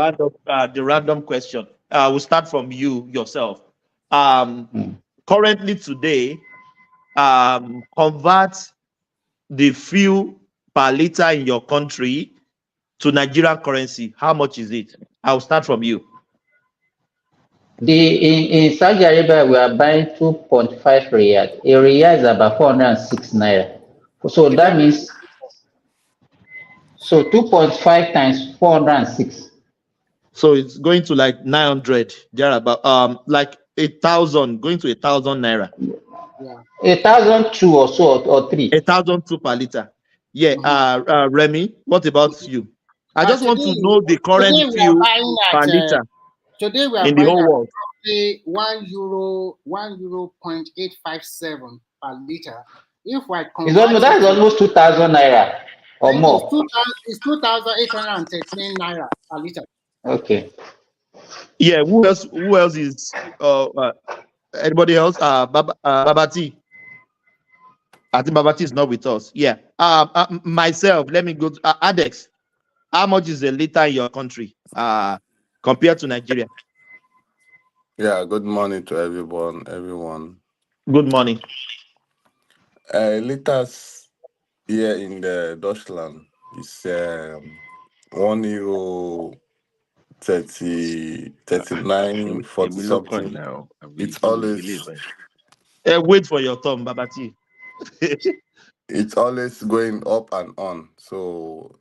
random question. We'll start from you yourself. Currently today, convert the fuel per liter in your country to Nigerian currency. How much is it? I'll start from you.
In Saudi Arabia, we are buying 2.5 riyal. A riyal is about 406 naira. So that means 2.5 times 406.
So it's going to like 900 there about like 8,000, going to 1,000 naira.
Yeah.
1,002 or so or 3.
1,002 per liter. Yeah. Remy, what about you? I just want to know the current fuel per liter.
Today we are
in the
buying
whole world.
roughly €1.857 per liter. If I convert
that's almost 2,000 naira or more.
It's 2,813 naira per liter.
Okay.
Yeah. Who else is? Anybody else? Babati. I think Babati is not with us. Yeah. Myself. Let me go to Adex. How much is a liter in your country? Compared to Nigeria.
Yeah, good morning to everyone.
Good morning.
Liters here in the Deutschland is €1 39 40 something.
Now.
It's always
wait for your turn, Babati.
It's always going up and on. So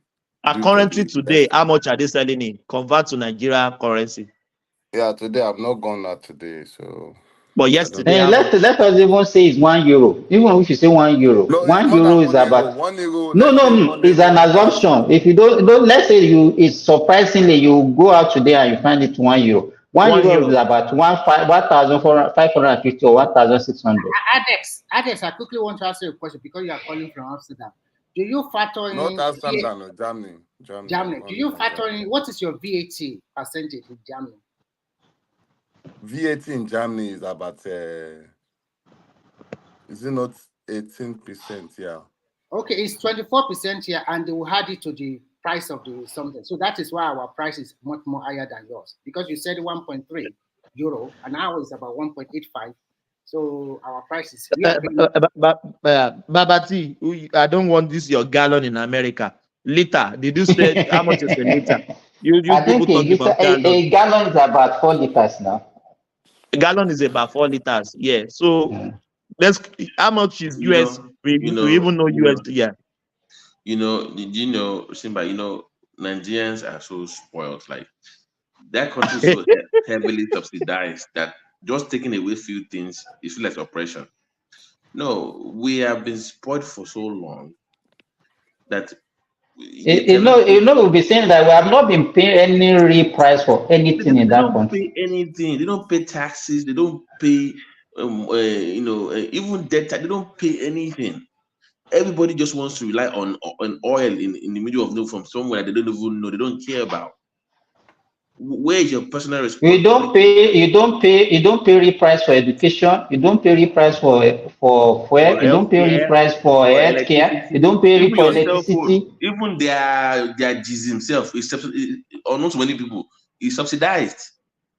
currently today, how much are they selling in? Convert to Nigeria currency.
Yeah, today I'm not gone out today, so.
But yesterday,
let us even say it's €1. Even if you say €1,
no,
€1 is about
€1.
No, it's an assumption. If you don't, let's say it's surprisingly you go out today and you find it €1. €1 is about 1,550 or 1,600.
Adex, I quickly want to ask you a question because you are calling from Amsterdam. Do you factor in?
Not Amsterdam, Germany.
Germany. Do you factor in? What is your VAT percentage in Germany?
VAT in Germany is about is it not 18%? Yeah.
Okay, it's 24% here, and they will add it to the price of the something. So that is why our price is much more higher than yours, because you said €1.3, and now it's about 1.85. So our price is.
Babati, I don't want this your gallon in America. Liter. Did you say how much is a liter?
I think a gallon is about 4 liters now.
A gallon is about 4 liters. Yeah. So how much is US? We even know US. Yeah.
Did you know, Simba? Nigerians are so spoiled. Like that country is so heavily subsidized that just taking away few things is like oppression. No, we have been spoiled for so long that
We'll be saying that we have not been paying any real price for anything in that country.
They don't pay anything. They don't pay taxes. They don't pay, even debt. They don't pay anything. Everybody just wants to rely on oil in the middle of nowhere from somewhere they don't even know. They don't care about. Where is your personal responsibility?
You don't pay real price for education. You don't pay real price for fuel. You don't pay real price for healthcare. You don't pay real for electricity.
Even their G's himself is or not so many people is subsidized.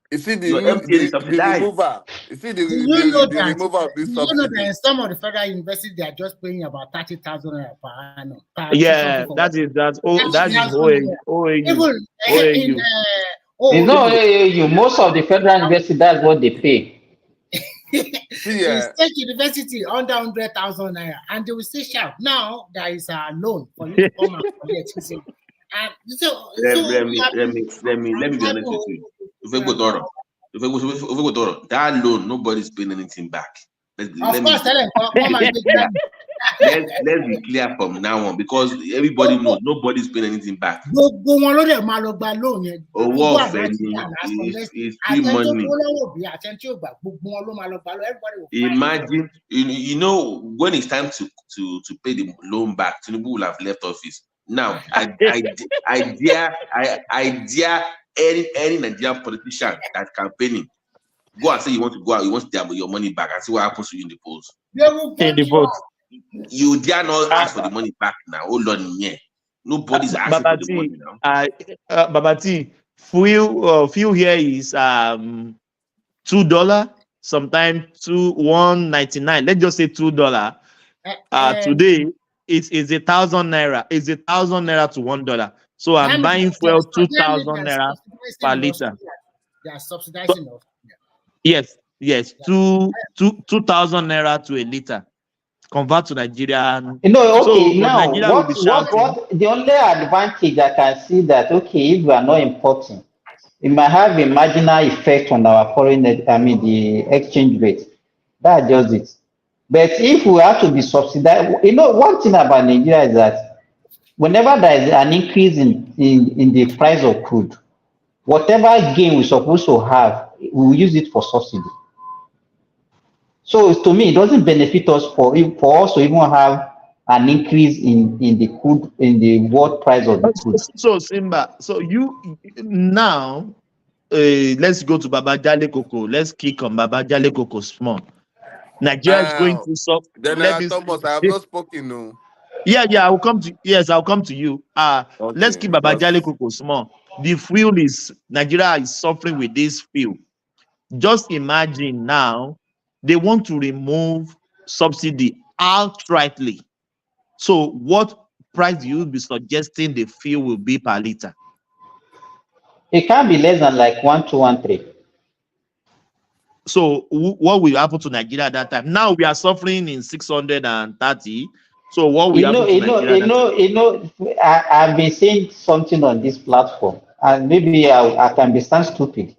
You see the remover. You see the remover of this subsidy.
You know that in some of the federal universities they are just paying about 30,000 per annum.
That is OAU.
Even in
it's not AAU. Most of the federal university, that's what they pay.
State university under 100,000 naira, and they will say sharp. Now there is a loan for you to come and collect. And
let me be honest with you. If we go to that loan, nobody's paying anything back. Let's be clear from now on, because everybody knows nobody's paying anything back. Is free money. Imagine, when it's time to pay the loan back, Tinubu will have left office. Now, I dare any Nigerian politician that's campaigning, go and say you want to go out, you want to have your money back, and see what happens to you in the polls. You dare not ask for the money back now. Oh Lord, yeah. Nobody's asking for the money now.
Babati, fuel here is $2, sometimes $1.99. Let's just say $2. Today it's 1,000 naira. It's 1,000 naira to $1. So I'm buying fuel 2,000 naira per liter.
They are subsidizing us.
Yes, 2,000 naira to a liter. Convert to Nigeria.
Now what the only advantage I can see that if we are not importing, it might have a marginal effect on our the exchange rate. That's just it. But if we have to be subsidized, one thing about Nigeria is that whenever there is an increase in the price of crude, whatever gain we're supposed to have, we will use it for subsidy. So to me, it doesn't benefit us for us to even have an increase in the crude, in the world price of the crude.
So Simba, you now let's go to Baba Jale Koko. Let's kick on Baba Jale Koko small. Nigeria is going to solve.
Thomas, I have not spoken. No.
Yeah, I'll come to you. Let's keep Baba Jale Koko small. The fuel is Nigeria is suffering with this fuel. Just imagine now they want to remove subsidy outrightly. So what price do you be suggesting the fuel will be per liter?
It can't be less than like 1,213.
So what will happen to Nigeria at that time? Now we are suffering in 630. So what will happen to Nigeria?
I've been saying something on this platform, and maybe I can be sound stupid.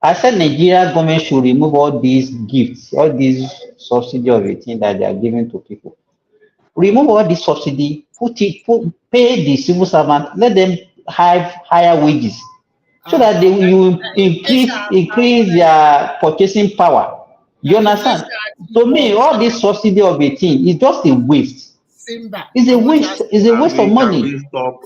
I said Nigeria government should remove all these gifts, all these subsidy of everything that they are giving to people. Remove all this subsidy, pay the civil servant, let them have higher wages, so that you increase their purchasing power. You understand? To me, all this subsidy of a thing is just a waste. It's a waste. It's a waste of money.
No.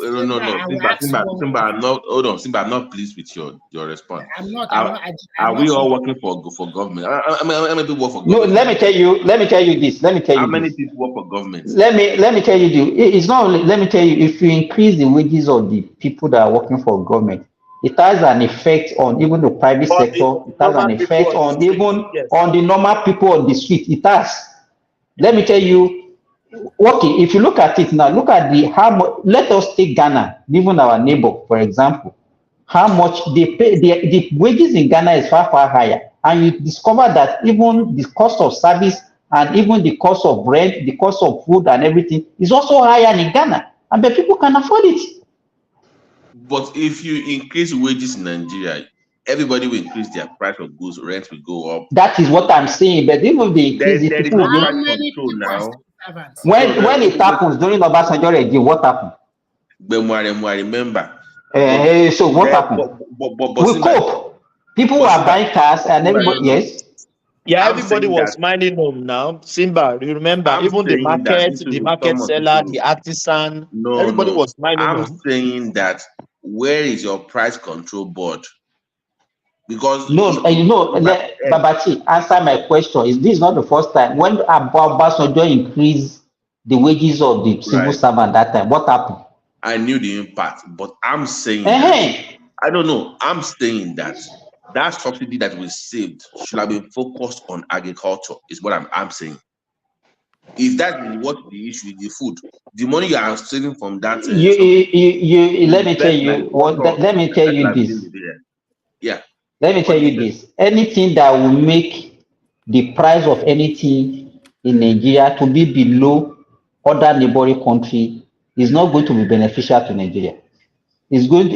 Simba, I'm not pleased with your response. Are we all working for government? How many people work for government?
No, let me tell you this.
How many people work for government?
Let me tell you this. It's not only, let me tell you, if you increase the wages of the people that are working for government, it has an effect on even the private sector. It has an effect on even on the normal people on the street. It has. Let me tell you. Okay, if you look at it now, look at let us take Ghana, even our neighbor, for example. How much they pay, the wages in Ghana is far higher. And you discover that even the cost of service and even the cost of rent, the cost of food and everything is also higher in Ghana. And the people can afford it.
But if you increase wages in Nigeria, everybody will increase their price of goods, rent will go up.
That is what I'm saying. But even the increase,
there is price control now.
When it happens during Obasanjo regime, what happened?
I remember.
So what happened? We cope. People are buying cars and everybody, yes.
Yeah,
I'm
everybody
saying
was
that-
minding them now. Simba, you remember,
I'm
even the
saying that
market seller, the artisan, everybody was minding
I'm
them.
saying that where is your price control board? Because
Babachi, answer my question. Is this not the first time when Obasanjo increased the wages of the civil servant that time? What happened?
I knew the impact, but I'm saying that I don't know. I'm saying that subsidy that we saved should have been focused on agriculture. Is what I'm saying. If that is what the issue is, the food, the money you are saving from that.
Let me tell you let me tell you this.
Yeah.
Let me tell you this. Anything that will make the price of anything in Nigeria to be below other neighboring country is not going to be beneficial to Nigeria. It's going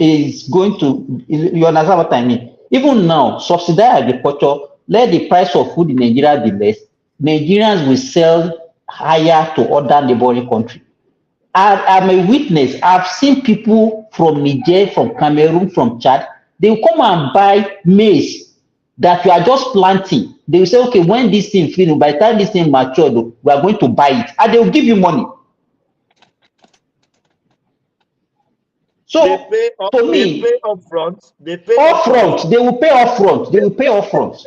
to, you understand what I mean? Even now, subsidized agriculture, let the price of food in Nigeria be less. Nigerians will sell higher to other neighboring countries. I'm a witness. I've seen people from Niger, from Cameroon, from Chad. They will come and buy maize that you are just planting. They will say, okay, when this thing finishes, by the time this thing matured, we are going to buy it. And they will give you money. So
they pay upfront. They pay
upfront. They will pay upfront. They will pay upfront.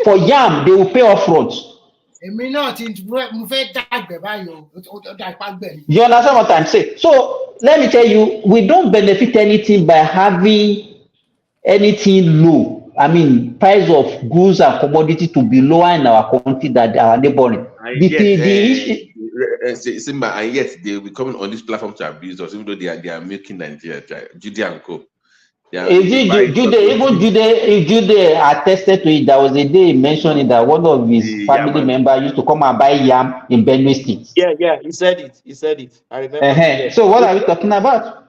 For yam, they will pay upfront. You understand what I'm saying? So let me tell you, we don't benefit anything by having anything low. I mean, price of goods and commodity to be lower in our country than our neighboring.
And yet they will be coming on this platform to abuse us, even though they are making Nigeria, Judea and Co.
Jude attested to it. There was a day mentioning that one of his family members used to come and buy yam in Benue State.
Yeah, he said it. I remember.
So what are we talking about?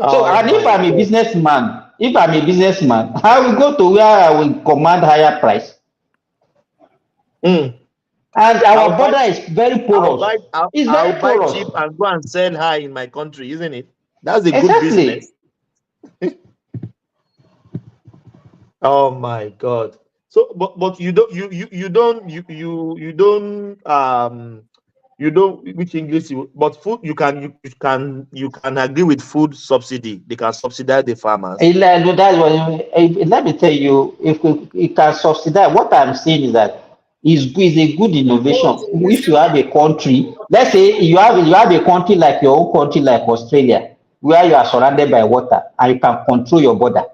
So, and if I'm a businessman, I will go to where I will command higher price. And our border is very porous. It's very porous.
Buy cheap and go and sell high in my country, isn't it? That's a good business. Oh my God. So, but you don't which English but food you can agree with food subsidy. They can subsidize the farmers.
That's what, let me tell you, if it can subsidize, what I'm saying is that is a good innovation. If you have a country, let's say you have a country like your own country, like Australia, where you are surrounded by water and you can control your border.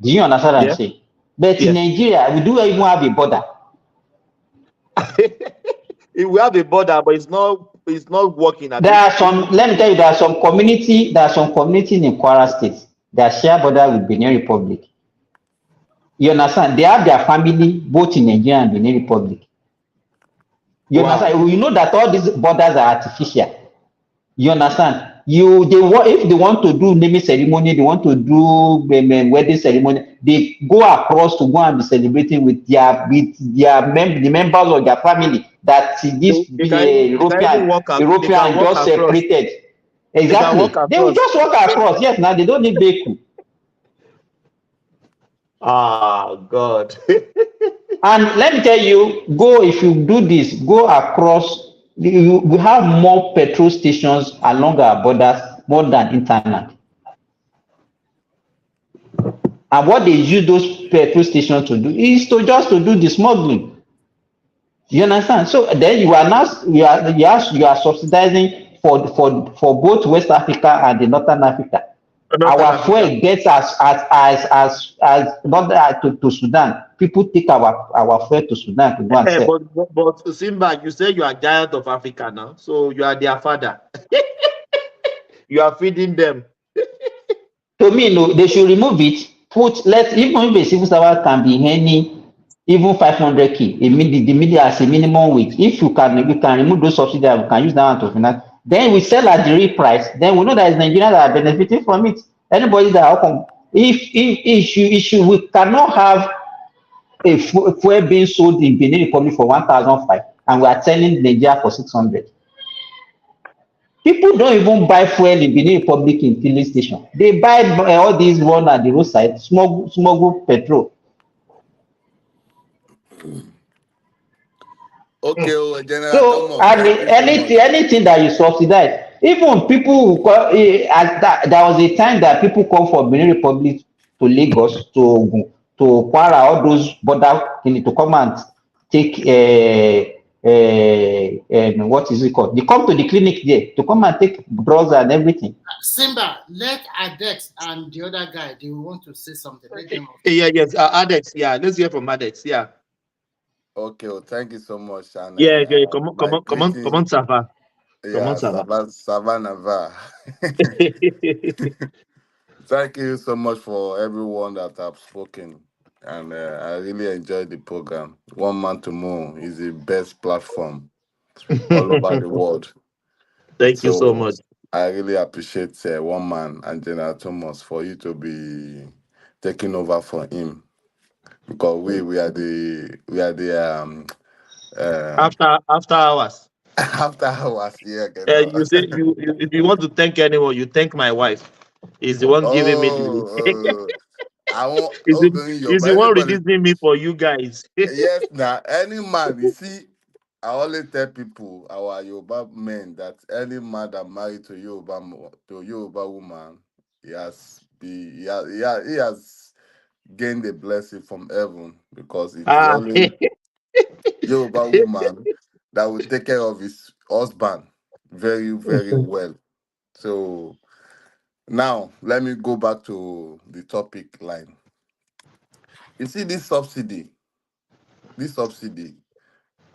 Do you understand what I'm saying? But in Nigeria, we do even have a border.
We have a border, but it's not working.
There are some. Let me tell you, there are some communities in Kwara State that share border with Benin Republic. You understand? They have their family both in Nigeria and Benin Republic. You understand? You know that all these borders are artificial. You understand? If they want to do naming ceremony, they want to do wedding ceremony, they go across to go and be celebrating with the members of their family that this European just separated. Exactly. They will just walk across. Yes, now they don't need vehicle.
God.
And let me tell you, if you do this, go across. We have more petrol stations along our borders more than internal. And what they use those petrol stations to do is to do the smuggling. You understand? So then you are subsidizing for both West Africa and the Northern Africa. Our fuel gets as not to Sudan. People take our fuel to Sudan to go and sell.
But Simba, you say you are giant of Africa now, so you are their father. You are feeding them.
To me, no, they should remove it. Even if a civil servant can be earning even 500k, the media as a minimum wage. If you can remove those subsidies, we can use that one to finance. Then we sell at the real price. Then we know that it's Nigerians that are benefiting from it. Anybody that we cannot have a fuel being sold in Benin Republic for 1,005, and we are selling Nigeria for 600. People don't even buy fuel in Benin Republic in filling station. They buy all these one at the roadside, smuggle petrol.
Okay, General
So,
Thomas,
and
thank you so much.
anything that you subsidize, even people who call, there was a time that people come from Benin Republic to Lagos, to Ogun, to Kwara, all those border to come and take what is it called? They come to the clinic there to come and take drugs and everything.
Simba, let Adex and the other guy, they want to say something. Let them.
Yes, Adex. Yeah, let's hear from Adex. Yeah.
Okay, well, thank you so much. And
Yeah, come
my
on, Sava. Come on,
yeah,
Sava.
Savannah. Thank you so much for everyone that have spoken. And I really enjoyed the program. One Man to Moon is the best platform all over the world.
Thank you so
So
much.
I really appreciate One Man and General Thomas for you to be taking over for him, because we are the
After hours.
after hours here.
You say you if you want to thank anyone, you thank my wife. Is the one giving me the.
I won't
is the one
anybody.
releasing me for you guys.
Yes, now any man, you see, I always tell people, our Yoruba men, that any man that married to Yoruba woman, he has gained a blessing from heaven, because it's the only Yoruba woman that will take care of his husband very, very well. So now let me go back to the topic line. You see, this subsidy,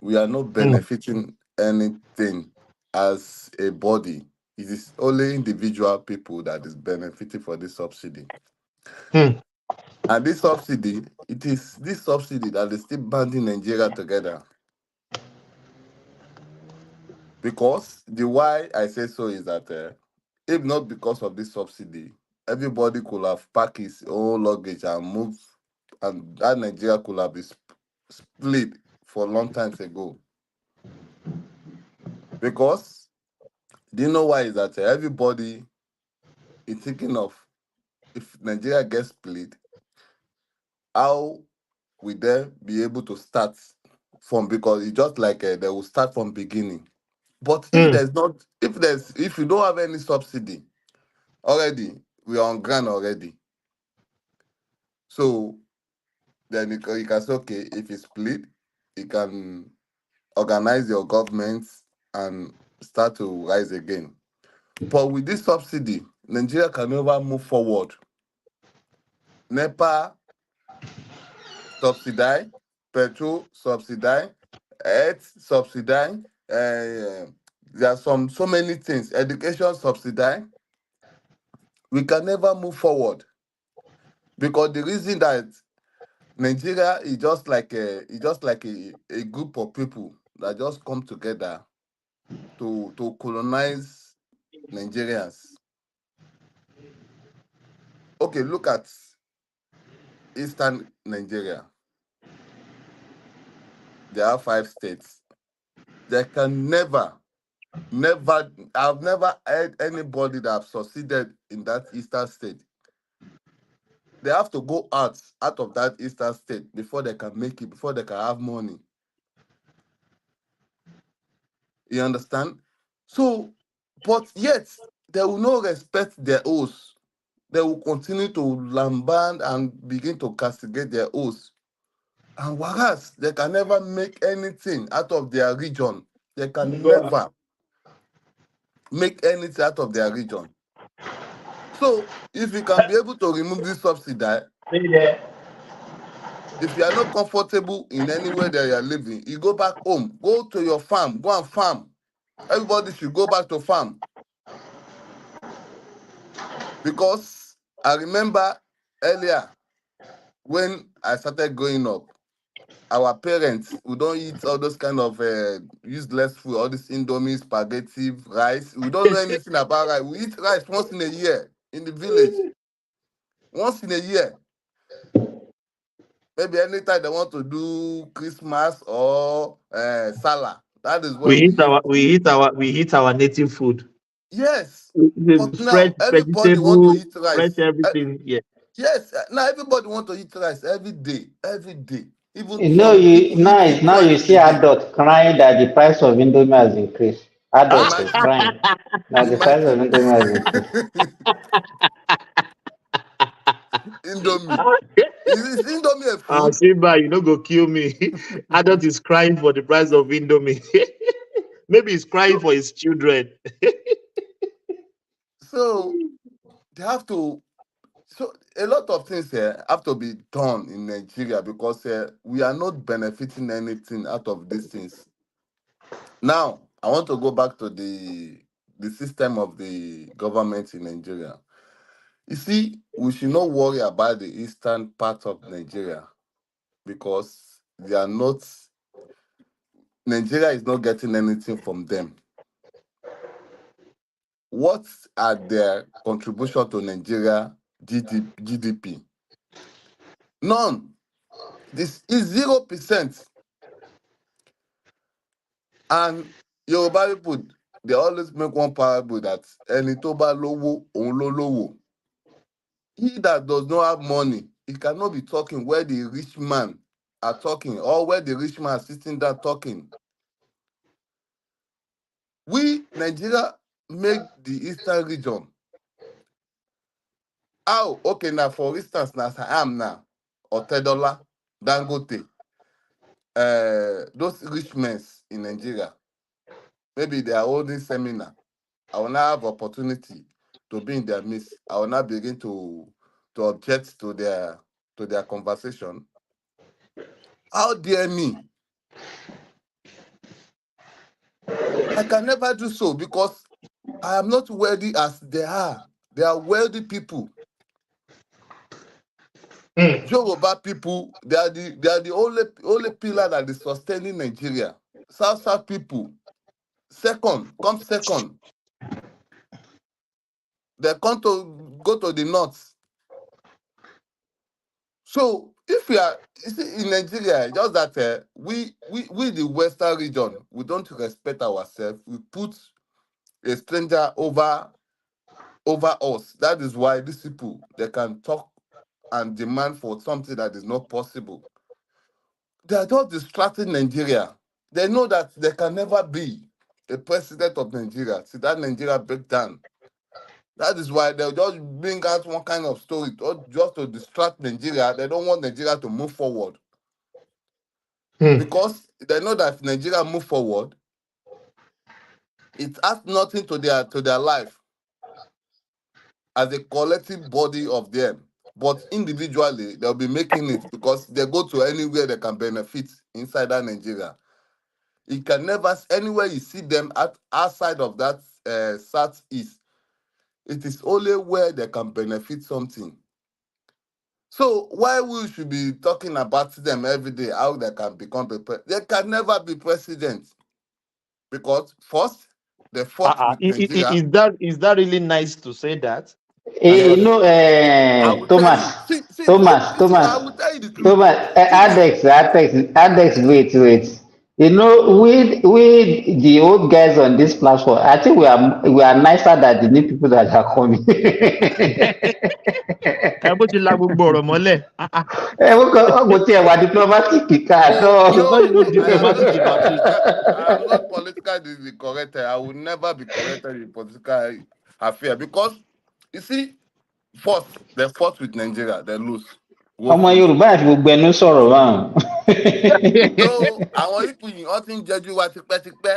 we are not benefiting anything as a body. It is only individual people that is benefiting for this subsidy. And this subsidy, it is this subsidy that is still banding Nigeria together. Because the why I say so is that if not because of this subsidy, everybody could have packed his own luggage and moved, and that Nigeria could have been split for long times ago. Because do you know why is that everybody is thinking of, if Nigeria gets split, how will they be able to start from, because it's just like they will start from beginning. But if you don't have any subsidy already, we are on ground already. So then you can say, okay, if it's split, you can organize your government and start to rise again. But with this subsidy, Nigeria can never move forward. NEPA subsidize, petrol subsidize, health subsidize, there are so many things, education subsidize. We can never move forward, because the reason that Nigeria is just like a group of people that just come together to colonize Nigerians. Okay, look at Eastern Nigeria. There are 5 states. They can never, I've never heard anybody that have succeeded in that Eastern state. They have to go out of that Eastern state before they can make it, before they can have money. You understand? So, but yet, they will not respect their oaths. They will continue to lambast and begin to castigate their oaths. And whereas they can never make anything out of their region, they can never make anything out of their region. So, if you can be able to remove this subsidy, if you are not comfortable in anywhere that you are living, you go back home, go to your farm, go and farm. Everybody should go back to farm. Because I remember earlier when I started growing up, our parents, we don't eat all those kind of useless food, all this Indomie, spaghetti, rice. We don't know anything about rice. We eat rice once in a year in the village. Once in a year. Maybe anytime they want to do Christmas or Salah. That is when
we eat our native food.
Yes,
The
but now
fresh
everybody want to
vegetable,
eat
fresh
rice.
everything. Yeah.
Yes, now everybody want to eat rice every day, every day. Even
You know,
some
you
people eat
now you
twice in
see
a day.
adults crying that the price of Indomie has increased. Adults is
Imagine,
crying that the price of
imagine.
Indomie has increased.
Indomie. Is Indomie a
Ah,
food?
Simba, you know, go kill me. Adult is crying for the price of Indomie. Maybe he's crying for his children.
So they have to. So a lot of things here have to be done in Nigeria because we are not benefiting anything out of these things. Now I want to go back to the system of the government in Nigeria. You see, we should not worry about the eastern part of Nigeria because they are not. Nigeria is not getting anything from them. What are their contribution to Nigeria GDP? None. This is 0%. And Yoruba people, they always make one parable that ẹni tó bá lówó, òun ló lówó. He that does not have money, he cannot be talking where the rich man are talking or where the rich man is sitting there talking. We, Nigeria, make the eastern region. How? Okay, now for instance, now as I am now, Otedola, Dangote, those rich men in Nigeria, maybe they are holding seminar. I will now have opportunity to be in their midst. I will now begin to object to their conversation. How dare me? I can never do so because I am not wealthy as they are. They are wealthy people. Yoruba people, they are the only pillar that is sustaining Nigeria. South people, second. They come to go to the north. So if we are, you see, in Nigeria, just that we the western region, we don't respect ourselves. We put a stranger over us. That is why these people, they can talk and demand for something that is not possible. They are just distracting Nigeria. They know that there can never be a president of Nigeria. See that Nigeria break down. That is why they'll just bring out one kind of story just to distract Nigeria. They don't want Nigeria to move forward. Because they know that if Nigeria move forward, it adds nothing to their life as a collective body of them. But individually, they'll be making it because they go to anywhere they can benefit inside that Nigeria. You can never, anywhere you see them outside of that southeast, it is only where they can benefit something. So why we should be talking about them every day, how they can become president? They can never be president because first, they fought with Nigeria.
Is that really nice to say that?
You know,
I will tell
Thomas,
you. See,
Thomas,
I will tell you the truth.
Thomas, Adex, wait. You know, we the old guys on this platform, I think we are nicer than the new people that are coming. What go tell diplomatic card?
No, I am not politically corrected. I will never be corrected in political affair because you see, first they fought with Nigeria, they lose.
Ọmọ Yorùbá àti gbogbo ẹnu sọ̀rọ̀ báwọn.
No, àwọn ipò yìí wọ́n ti ń jẹ́jú wa tipẹ́tipẹ́,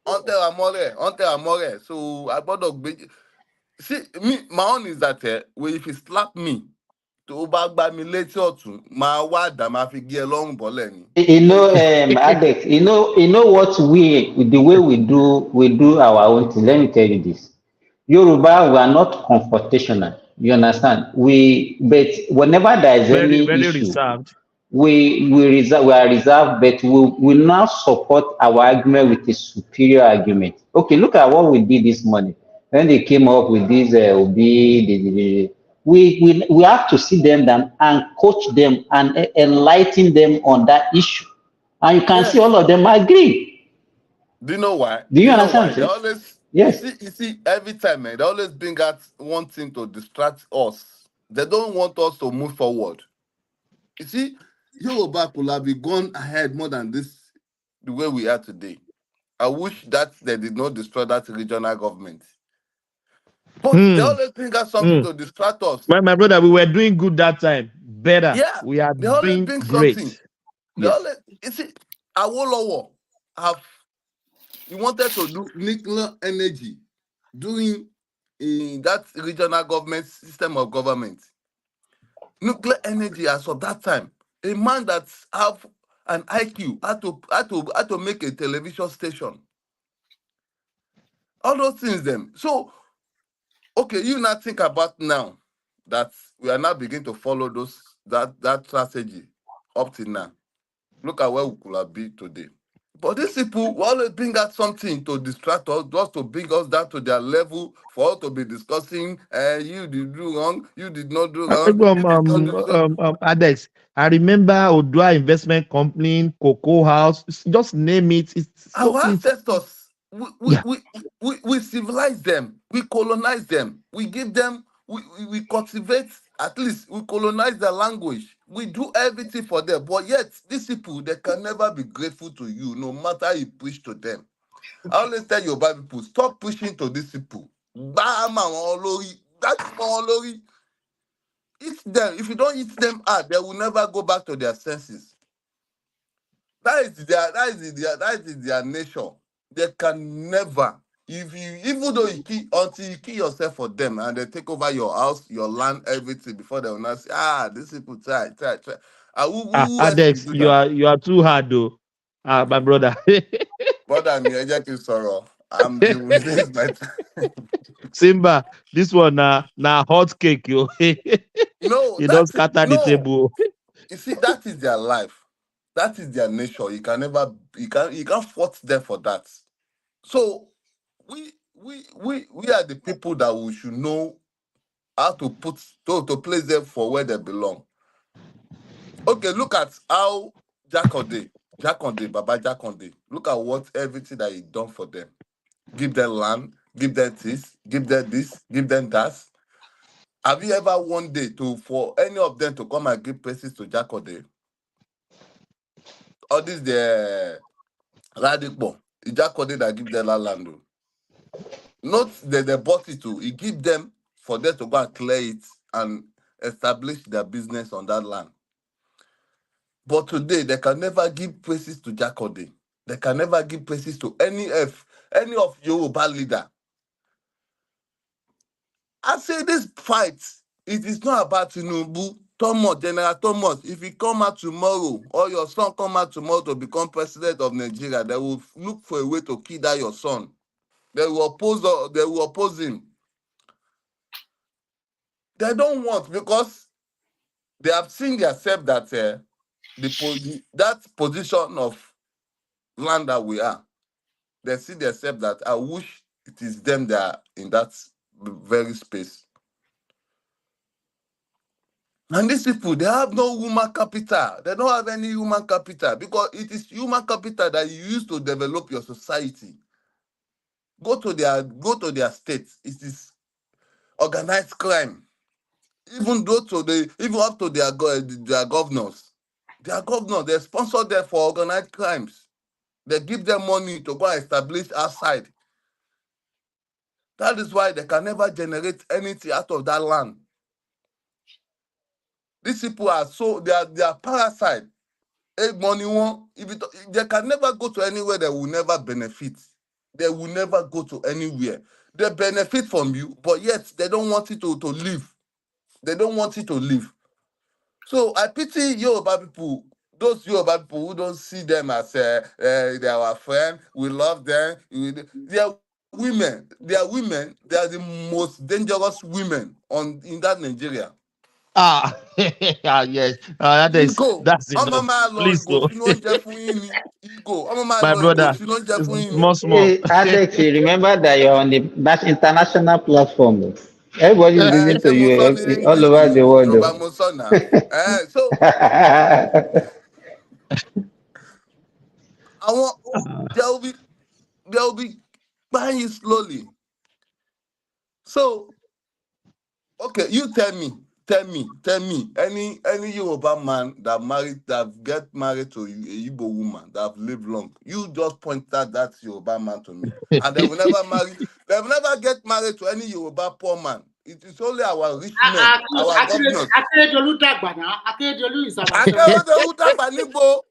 wọ́n tẹ̀ wá mọ́rẹ̀, so I gbọ́dọ̀ gbé. See, my own is that if you slap me, tó bá gbá mi létí ọ̀tún, máa wá àdá máa fi gé ẹ lọ́rùn bọ́lẹ̀ ni.
You know, Adex, you know what the way we do our own thing. Let me tell you this. Yoruba, we are not confrontational. You understand? But whenever there is any issue,
reserved.
we are reserved, but we now support our argument with a superior argument. Okay, look at what we did this morning. When they came up with this we have to sit them down and coach them and enlighten them on that issue. And you can see all of them agree.
Do you know why?
Do you understand? Yes.
You see, every time, man, they always bring out one thing to distract us. They don't want us to move forward. You see, Yoruba could have been gone ahead more than this, the way we are today. I wish that they did not destroy that regional government. But they always bring out something to distract us.
My brother, we were doing good that time. Better.
Yeah,
We are
they always
doing
bring
great.
something. They
Yes.
always, you see, Awolowo he wanted to do nuclear energy doing in that regional government system of government. Nuclear energy as of that time. A man that have an IQ had to make a television station. All those things them. So okay, you now think about now that we are now beginning to follow that strategy up to now. Look at where we could have been today. But these people will always bring out something to distract us, just to bring us down to their level, for us to be discussing, you did do wrong, you did not do wrong.
Adex, I remember Odua Investment Company, Cocoa House, just name it.
Our ancestors, we civilize them, we colonize them, we give them, we cultivate, at least we colonize their language. We do everything for them, but yet these people, they can never be grateful to you, no matter you preach to them. I always tell you about people, stop pushing to these people. Eat them. If you don't eat them out, they will never go back to their senses. That is their nature. They can never. Even though until you kill yourself for them and they take over your house, your land, everything before they will not say, these people try. Who else will
Adex,
do that?
you are too hard though. My brother.
Brother, I'm dealing with this by time.
Simba, this one na hot cake, yo.
No,
You don't scatter the table.
You see, that is their life. That is their nature. You can't fault them for that. So we are the people that we should know how to to place them for where they belong. Okay, look at how Baba Jakonde, look at everything that he done for them. Give them land, give them this, give them that. Have you ever one day for any of them to come and give praises to Jakonde? Or this the Radipo, Jakonde that give them that land. Not that they bought it to, he give them for them to go and clear it and establish their business on that land. But today, they can never give praises to Jakonde. They can never give praises to any of Yoruba leader. I say this fight, it is not about Tinubu, General Thomas. If you come out tomorrow, or your son come out tomorrow to become president of Nigeria, they will look for a way to kill that your son. They will oppose him. They don't want, because they have seen themselves that that position of land that we are, they see themselves that I wish it is them that are in that very space. And these people, they have no human capital. They don't have any human capital, because it is human capital that you use to develop your society. Go to their states. It is organized crime. Even up to their governors. Their governors, they sponsor them for organized crimes. They give them money to go and establish outside. That is why they can never generate anything out of that land. These people are they are parasite. Money they can never go to anywhere. They will never benefit. They will never go to anywhere. They benefit from you, but yet they don't want it to live. They don't want it to live. So I pity Yoruba people, those Yoruba people who don't see them as they are our friend. We love them. They are women. They are the most dangerous women in that Nigeria.
Yes. That's enough. Please, my brother, small.
Alex, remember that you're on that international platform. Everybody is listening to you all over the world.
So there will be buying it slowly. So, okay, you tell me, any Yoruba man that get married to a Igbo woman that have lived long, you just point out that Yoruba man to me, and they will never get married to any Yoruba poor man. It is only our rich men, our governors.
Akeredolu dàgbà now. Akeredolu is about
Akeredolu dàgbà níbo?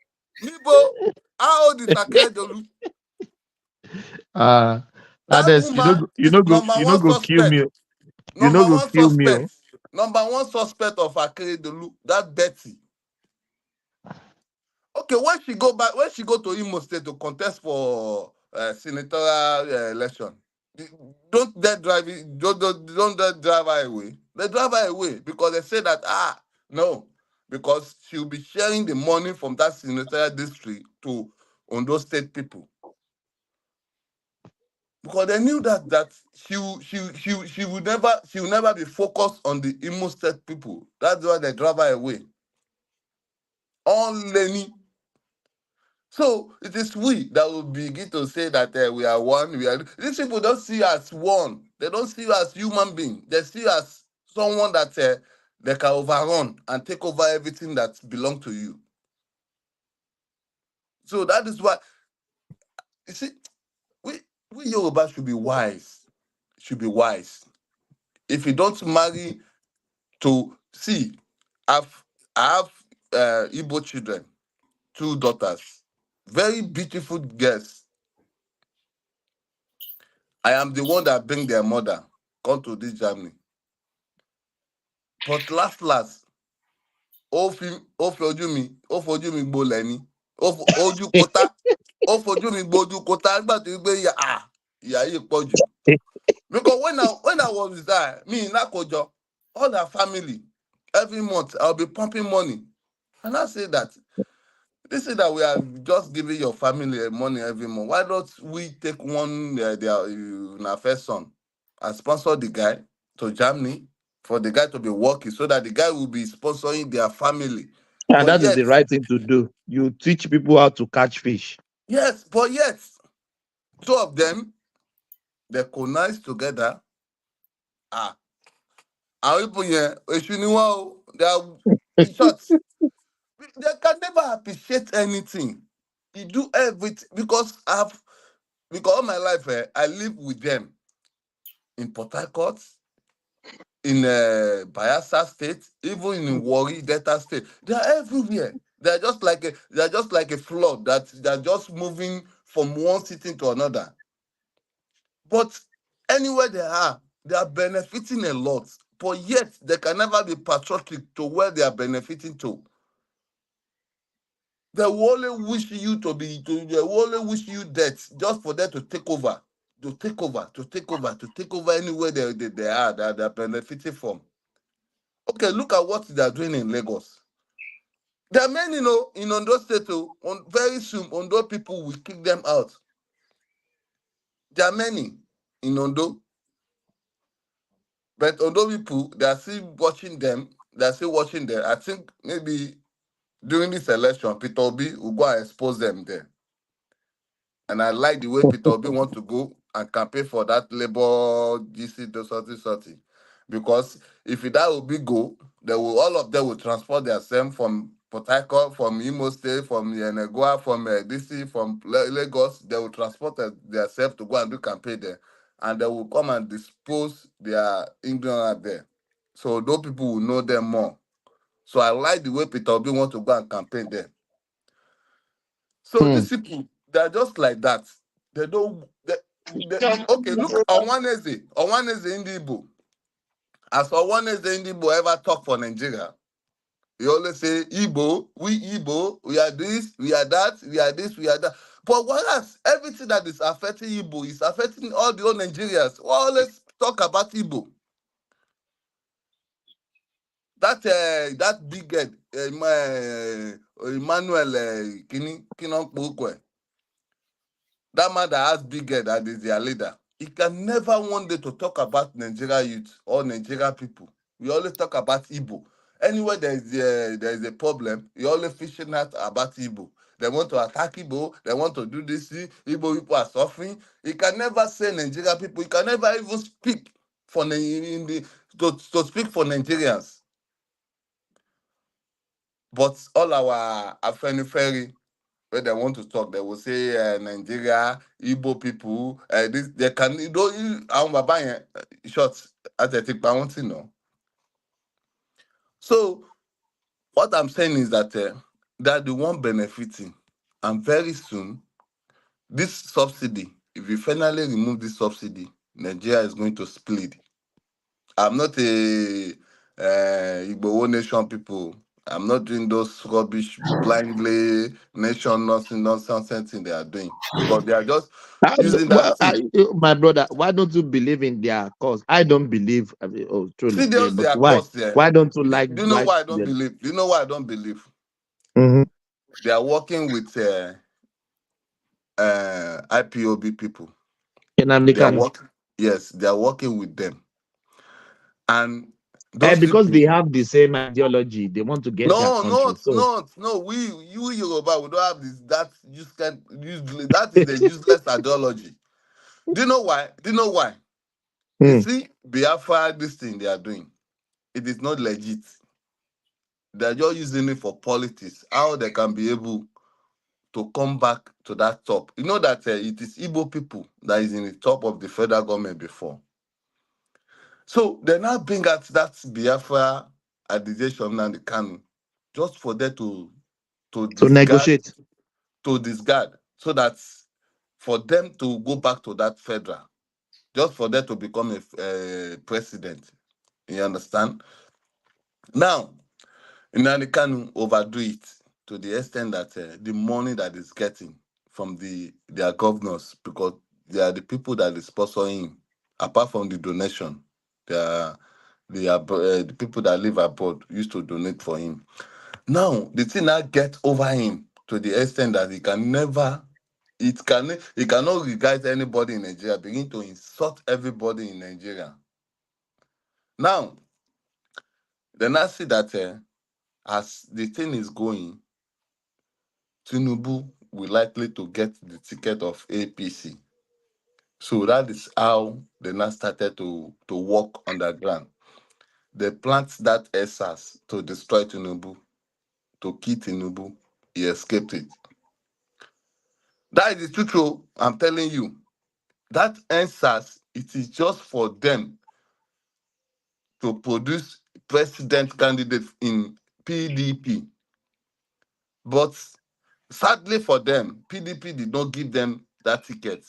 How old is Akeredolu? That woman, number one suspect. Number one suspect of Akeredolu, that Betty. Okay, when she go to Imo State to contest for senatorial election, don't they drive her away? They drive her away because they say that no, because she'll be sharing the money from that senatorial district to Ondo State people. Because they knew that she will never be focused on the Imo State people. That's why they drive her away. On Lenny. So it is we that will begin to say that we are one. These people don't see you as one. They don't see you as human being. They see you as someone that they can overrun and take over everything that belongs to you. So that is why, you see, we Yoruba should be wise. If you don't marry I have Igbo children, 2 daughters, very beautiful girls. I am the one that bring their mother come to this Germany. But last, ó fojú mi gbolẹ̀ ni, ojú kótá, ó fojú mi gbojú kótá nígbà tó gbé ìyá yìí pọ̀ jù. Because when I was with her, me in Akojo, all her family, every month I'll be pumping money. And I say that, this is that we are just giving your family money every month. Why don't we take one, their first son, and sponsor the guy to Germany for the guy to be working so that the guy will be sponsoring their family.
And that is the right thing to do. You teach people how to catch fish.
Yes, but yet, 2 of them, they connive together. Àwọn people here, they are in short. They can never appreciate anything. You do everything because all my life I live with them in Port Harcourt, in Bayelsa State, even in Warri Delta State. They are everywhere. They are just like a flood that they are just moving from one city to another. But anywhere they are benefiting a lot. But yet they can never be patriotic to where they are benefiting to. They will only wish you they will only wish you death just for them to take over anywhere they are that they're benefiting from. Okay, look at what they are doing in Lagos. There are many, in Ondo State, very soon, Ondo people will kick them out. There are many in Ondo. But Ondo people, they are still watching them. I think maybe during this election, Peter Obi will go and expose them there. And I like the way Peter Obi wants to go and campaign for that Labour GC something. Because if that will be go, all of them will transport themselves from Port Harcourt, from Imo State, from Yenagoa, from DC, from Lagos. They will transport themselves to go and do campaign there. And they will come and dispose their ignorance there. So those people will know them more. So I like the way Peter Obi wants to go and campaign there. So these people, they're just like that. They don't. Okay, look, on Wednesday in the Igbo. As on Wednesday in the Igbo ever talk for Nigeria, you always say Igbo, we are this, we are that, we are this, we are that. But whereas everything that is affecting Igbo is affecting all the old Nigerians, we always talk about Igbo. That big head, Emmanuel Kinokwe, that man that has big head that is their leader, he can never one day to talk about Nigeria youth or Nigeria people. We always talk about Igbo. Anywhere there is a problem, you always fishing out about Igbo. they want to attack Igbo, they want to do this thing, Igbo people are suffering. He can never say Nigeria people, he can never even speak for to speak for Nigerians. But all our Afeniferi, when they want to talk, they will say Nigeria, Igbo people, this they can short as I think I want to know. So what I'm saying is that they're the one benefiting, and very soon this subsidy, if we finally remove this subsidy, Nigeria is going to split. I'm not a Igbo nation people. I'm not doing those rubbish blindly nation nonsense thing they are doing, because they are just using that thing.
My brother, why don't you believe in their cause? I don't believe. Truly,
Serious,
but
their
why?
cause there.
Why don't you like?
Do you know why I don't believe? Do you know why I don't believe?
Mm-hmm.
They are working with IPOB people. They are working. Yes, they are working with them, and those
because
people,
they have the same ideology, they want to get their country.
No. You Yoruba, we don't have this. That that is a useless ideology. Do you know why? You see, Biafra, this thing they are doing, it is not legit. They are just using it for politics. How they can be able to come back to that top? You know that it is Igbo people that is in the top of the federal government before. So they now bring out that Biafra accusation and the canon just for them to
negotiate,
so that for them to go back to that federal, just for them to become a president. You understand? Now, Nnamdi Kanu overdo it to the extent that the money that is getting from their governors, because they are the people that is sponsoring him, apart from the donation, the people that live abroad used to donate for him. Now, the thing now get over him to the extent that he cannot regard anybody in Nigeria, begin to insult everybody in Nigeria. Now, then I see that as the thing is going, Tinubu will likely to get the ticket of APC. So that is how they now started to work underground. They plant that SARS to destroy Tinubu, to kill Tinubu. He escaped it. That is the truth, I'm telling you. That SARS, it is just for them to produce president candidates in PDP. But sadly for them, PDP did not give them that ticket.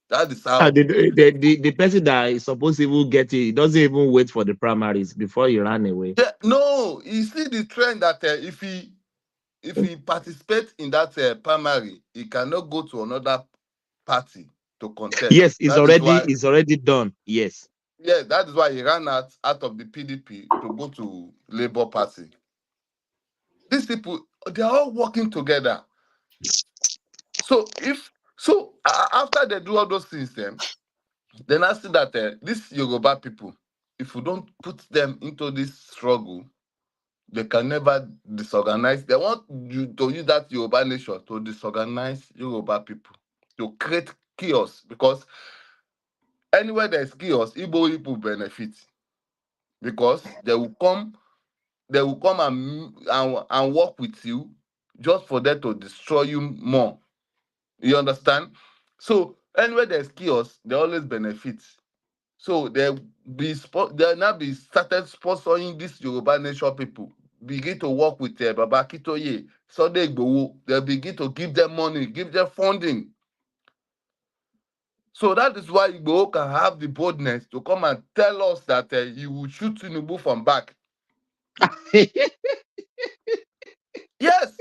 That is how
the person that is supposed to even get it doesn't even wait for the primaries before he ran away.
Yeah, no, you see the trend that if he participates in that primary, he cannot go to another party to contest.
Yes, it's already done. Yes.
Yeah, that is why he ran out of the PDP to go to Labour Party. These people, they are all working together. So after they do all those things, then I see that these Yoruba people, if we don't put them into this struggle, they can never disorganize. They want you to use that Yoruba nation to disorganize Yoruba people, to create chaos, because anywhere there's chaos, Igbo people benefit, because they will come and work with you just for them to destroy you more. You understand? So anywhere there's chaos, they always benefit. So they'll now be started sponsoring these Yoruba nation people. Begin to work with Baba Kitoye, Sunday Igboho. They'll begin to give them money, give them funding. So that is why Igboho can have the boldness to come and tell us that he will shoot Tinubu from back. Yes.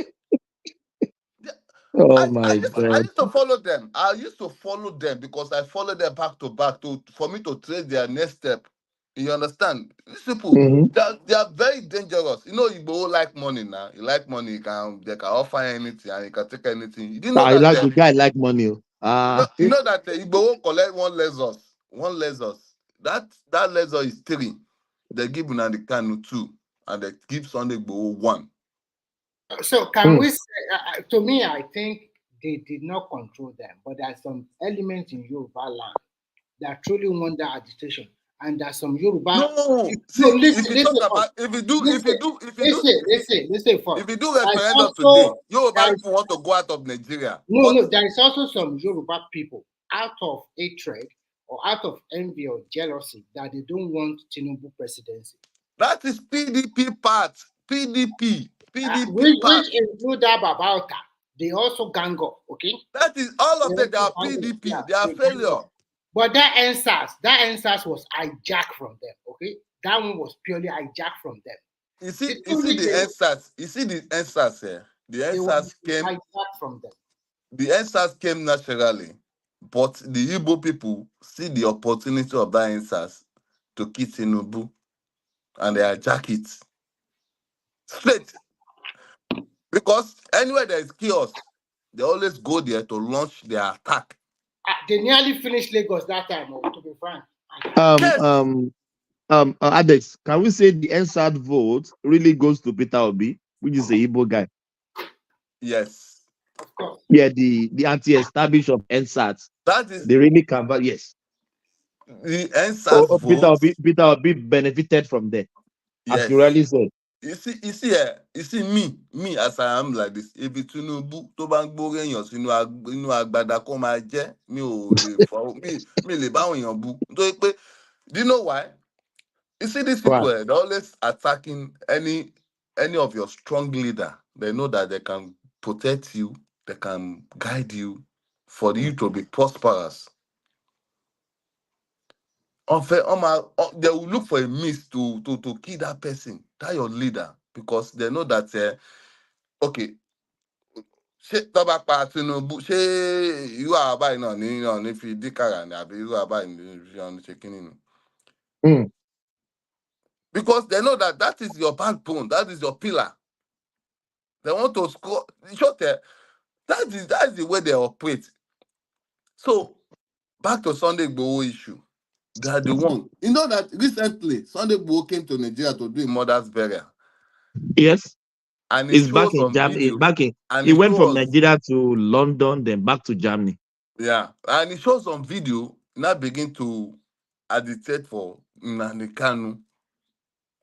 Oh my God.
I used to follow them. I used to follow them because I followed them back to back for me to trace their next step. You understand? These people, they are very dangerous. You know, Igbo like money now. You like money, they can offer anything and you can take anything. You know that
the guy like money.
you know that Igbo collect one Lexus. That Lexus is 3. They give Nnamdi Kanu 2, and they give Sunday Igbo 1.
So can we say, to me, I think they did not control them, but there are some elements in Yoruba land that truly want that agitation, and there's some Yoruba.
No, see,
listen,
if you
listen,
talk about if you do
listen first.
if you do referendum
Also,
today, Yoruba people want to go out of Nigeria.
No, there is also some Yoruba people out of hatred or out of envy or jealousy that they don't want Tinubu presidency.
That is PDP part. PDP
which include that Babauta. They also gang up, okay?
That is all of them. They are PDP. Yeah, they are failure.
But that answers was hijacked from them, okay? That one was purely hijacked from them.
You see the answers. You see the answers here. The answers came
hijacked from them.
The answers came naturally, but the Igbo people see the opportunity of that answers to kill Tinubu, and they hijack it straight. Because anywhere there is chaos, they always go there to launch their attack.
They nearly finished Lagos that time, to be frank.
Adex, can we say the NSAT vote really goes to Peter Obi, which is a Igbo guy?
Yes.
Of course.
Yeah, the anti-establish of NSAT.
That is
they really convert. Yes.
The NSAT vote.
Peter Obi benefited from that.
Yes.
As you really said.
You see, me as I am like this. If it's Tinubu, tó bá ń gbórí èèyàn sínú agbada kó máa jẹ́, mi ò lè fọ́, mi lè bá èèyàn bú. Nítorí pé, do you know why? You see these people, they're always attacking any of your strong leader. They know that they can protect you, they can guide you for you to be prosperous. They will look for a means to kill that person, that your leader, because they know that okay, ṣé tó bá pa Tinubu, ṣé irú àbá iná ní fi díkàrà ní àbí irú àbá ní ṣe kíní ni. Because they know that is your backbone, that is your pillar. They want to score. That is the way they operate. So back to Sunday Igboho issue. They are the one. You know that recently Sunday Igboho came to Nigeria to do a mother's burial.
Yes.
And
he's back in Germany. He went from Nigeria to London, then back to Germany.
Yeah. And he shows some video, now begin to agitate for Nnamdi Kanu.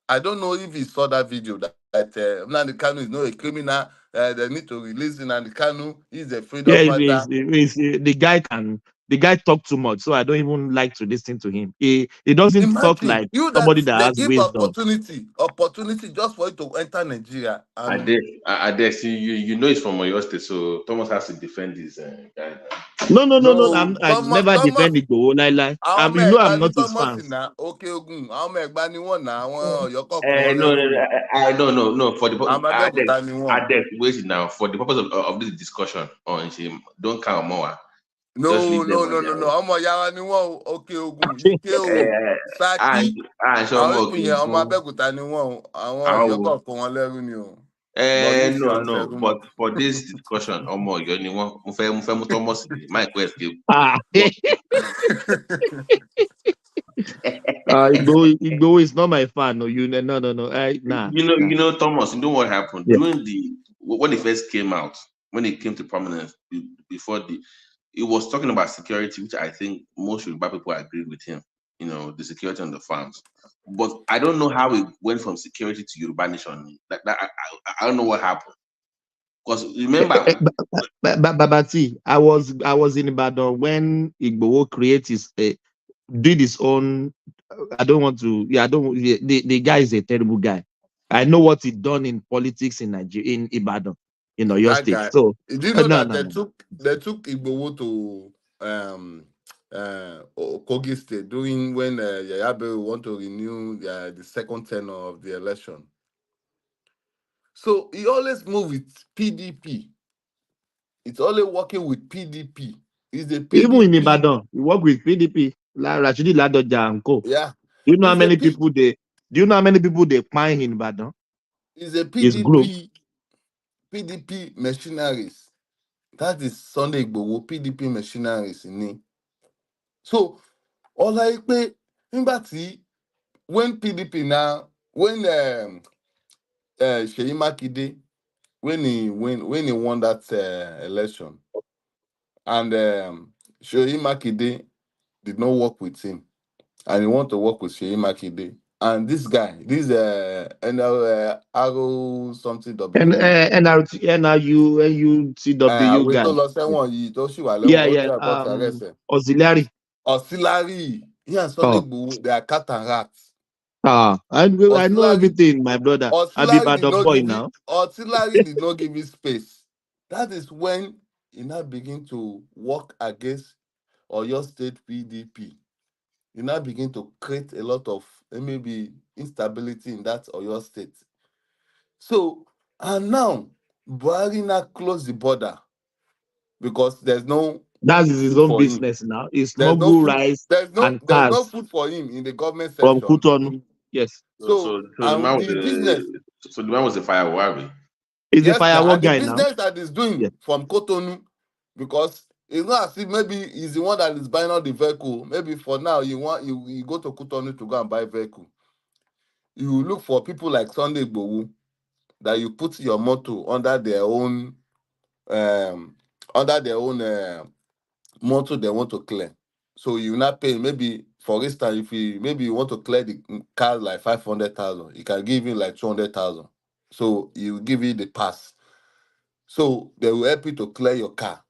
I don't know if he saw that video that Nnamdi Kanu is not a criminal. They need to release Nnamdi Kanu. He's a freedom fighter.
The guy talk too much, so I don't even like to listen to him. He doesn't talk like somebody that has wisdom.
Opportunity just for you to enter Nigeria.
Adex, you know it's from Oyo State, so Thomas has to defend his guy.
No. I never defend it. You know I'm not his fan.
Okay,
No. For the Adex, wait now. For the purpose of this discussion on him, don't count more.
No. Ọmọ Yàrá ni wọ́n òkè Ògùn, Ike o, Saki. Àwọn ìpìyàn ọmọ Abẹ́òkúta ni wọ́n, àwọn ìyókò kó wọn lẹ́rú ni o.
No. But for this discussion, ọmọ Ọ̀yọ́ ni wọ́n. Mo fẹ́ mú Thomas Mike escape.
Igbo is not my fan. No. You
know, Thomas. You know what happened during when he first came out, when he came to prominence before he was talking about security, which I think most Yoruba people agreed with him. You know, the security on the farms. But I don't know how it went from security to Yoruba nation. I don't know what happened. Because remember,
Babati, I was in Ibadan when Igboho did his own. I don't want to. The guy is a terrible guy. I know what he done in politics in Nigeria, in Ibadan, in Oyo State. So
do you know that they took Igboho to Kogi State during when Yaya Bello want to renew the second tenure of the election. So he always move with PDP. It's always working with PDP. He's a PDP.
Even in Ibadan, he work with PDP. Rashidi Ladoja and co.
Yeah.
Do you know how many people they find in Ibadan?
He's a PDP. PDP machineries. That is Sunday Igboho PDP machineries in it. So, all I pay when PDP now, when Seyi Makinde when he won that election, and Seyi Makinde did not work with him, and he want to work with Seyi Makinde. And this guy, this Arrow something W.
NRUCW
Àwọn
guy.
tó lọ sẹ́wọ̀n yìí tó sì wà
Yeah,
lẹ́wọ̀n ó
yeah.
jẹ́ àbọ̀ ti arrest.
Auxiliary.
Auxiliary. Yeah, Sunday Igboho, they are cat and rat.
I know
Auxiliary,
everything, my brother. I'll be
Auxiliary
bad
did not
boy
give
now.
you. Auxiliary did not give you space. That is when he now begin to work against Oyo State PDP. He now begin to create a lot of maybe instability in that Oyo State. So, and now Buhari now close the border because there's no
That's his
food
own
for him.
business now. He
There's no
smuggle
food.
rice
There's
and
no
cars
food for him in the government
from
section.
Kutonu. Yes.
So
the man
and
was
the business.
So the man was a firewall.
He's a
Yes, now,
firework
and the
guy now.
business that he's doing from Cotonou, because it's not as if maybe he's the one that is buying all the vehicle. Maybe for now you go to Cotonou to go and buy vehicle. You look for people like Sunday Igboho that you put your motor under their own motor they want to clear. So you not pay maybe for instance if you want to clear the car like 500,000, he can give you like 200,000. So you give you the pass. So they will help you to clear your car.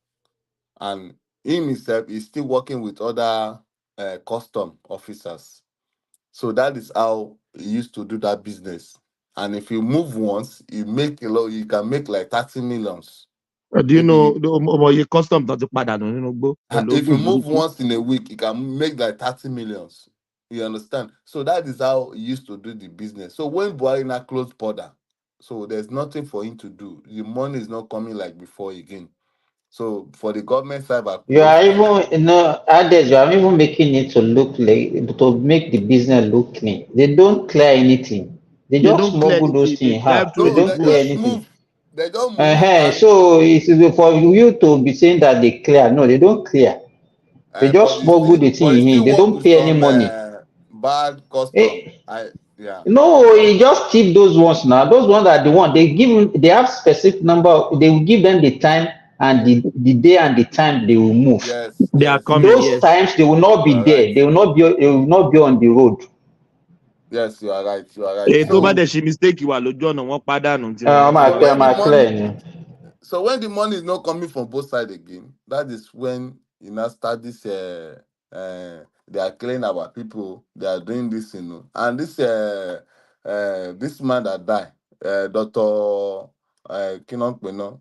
And him himself is still working with other custom officers. So that is how he used to do that business. And if you move once, you make a lot, you can make like 30 millions.
Do you know the custom that the padà
If you move once in a week, you can make like 30 millions. You understand? So that is how he used to do the business. So when Buhari now closed border, so there's nothing for him to do. The money is not coming like before again. So for the government side,
you are even Ades, you are even making it to look like to make the business look clean. They don't clear anything. They just
don't clear
smuggle those
anything. They
things
drive
out.
through
They
the
don't clear
bush.
anything.
They don't move.
So it's for you to be saying that they clear. No, they don't clear. They just smuggle the thing in. They
work
don't
with
pay any
some
money.
bad custom. Yeah.
No, he just keep those ones now. Those ones are the one they have specific number. They will give them the time and the day and the time they will move.
Yes,
they are coming.
Those times they will not be there.
Right.
They will not be on the road.
Yes, you are right. You are right.
So bad that she mistake you are lójú ọ̀nà wọn pàdánù.
So when the money is not coming from both sides again, that is when you now start this they are killing our people, they are doing this, and this man that died, Dr. Kinokpeno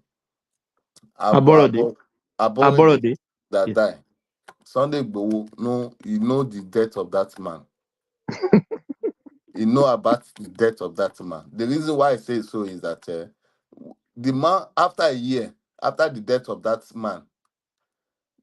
Aborode that died. Sunday Igboho, you know the death of that man. You know about the death of that man. The reason why I say so is that the man, after a year, after the death of that man,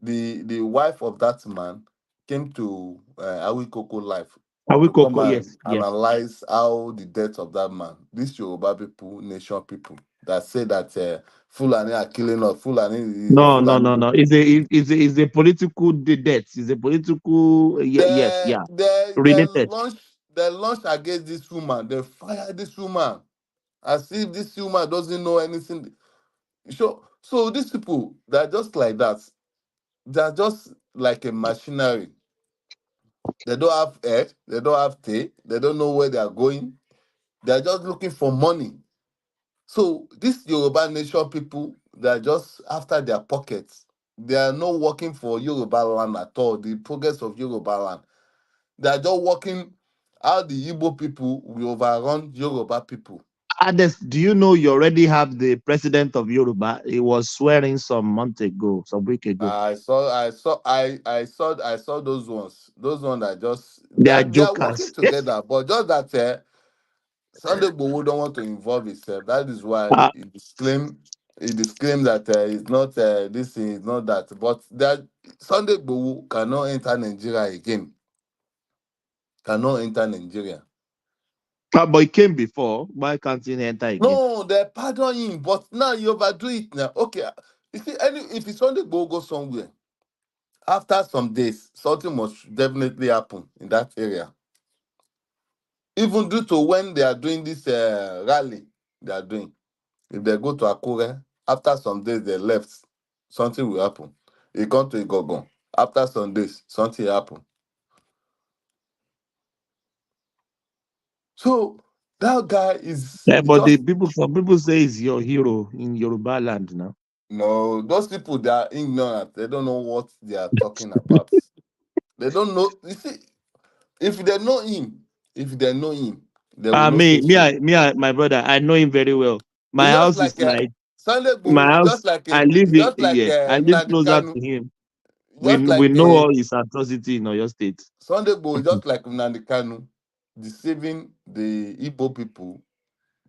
the wife of that man came to Awikoko Life to come and analyze how the death of that man. These Yoruba people, nation people, that say that Fulani are killing us. Fulani.
No. It's a political death. It's a political related.
They launched against this woman. They fired this woman as if this woman doesn't know anything. So these people, they're just like that. They're just like a machinery. They don't have head, they don't have tail, they don't know where they are going. They're just looking for money. So these Yoruba nation people, they're just after their pockets. They are not working for Yoruba land at all, the progress of Yoruba land. They are just working how the Igbo people will overrun Yoruba people.
Ades, do you know you already have the president of Yoruba? He was swearing some week ago.
I saw those ones. Those ones are just
they are
working together, but just that Sunday Igboho don't want to involve himself. That is why he disclaimed that it's not this thing, it's not that. But that Sunday Igboho cannot enter Nigeria again. Cannot enter Nigeria.
But he came before. Why can't he enter again?
No, they pardon him, but now you overdo it now. Okay, you see, if it's Sunday Igboho go somewhere, after some days, something must definitely happen in that area. Even due to when they are doing this rally, they are doing. If they go to Akure, after some days they left, something will happen. He come to Igogon. After some days, something happen. So that guy is
but
just
some people say he's your hero in Yoruba land now.
no. Those people, they are ignorant. They don't know what they are talking about. They don't know. You see, if they know him, they will not say so.
My brother, I know him very well. My
It's just
house is
like
like
Sunday
my
Guru,
house. I live I live
Nnamdi
closer
Kanu,
to him. We
just like
know all his atrocity in Oyo State.
Sunday Guru, just like Nnamdi Kanu, deceiving the Igbo people,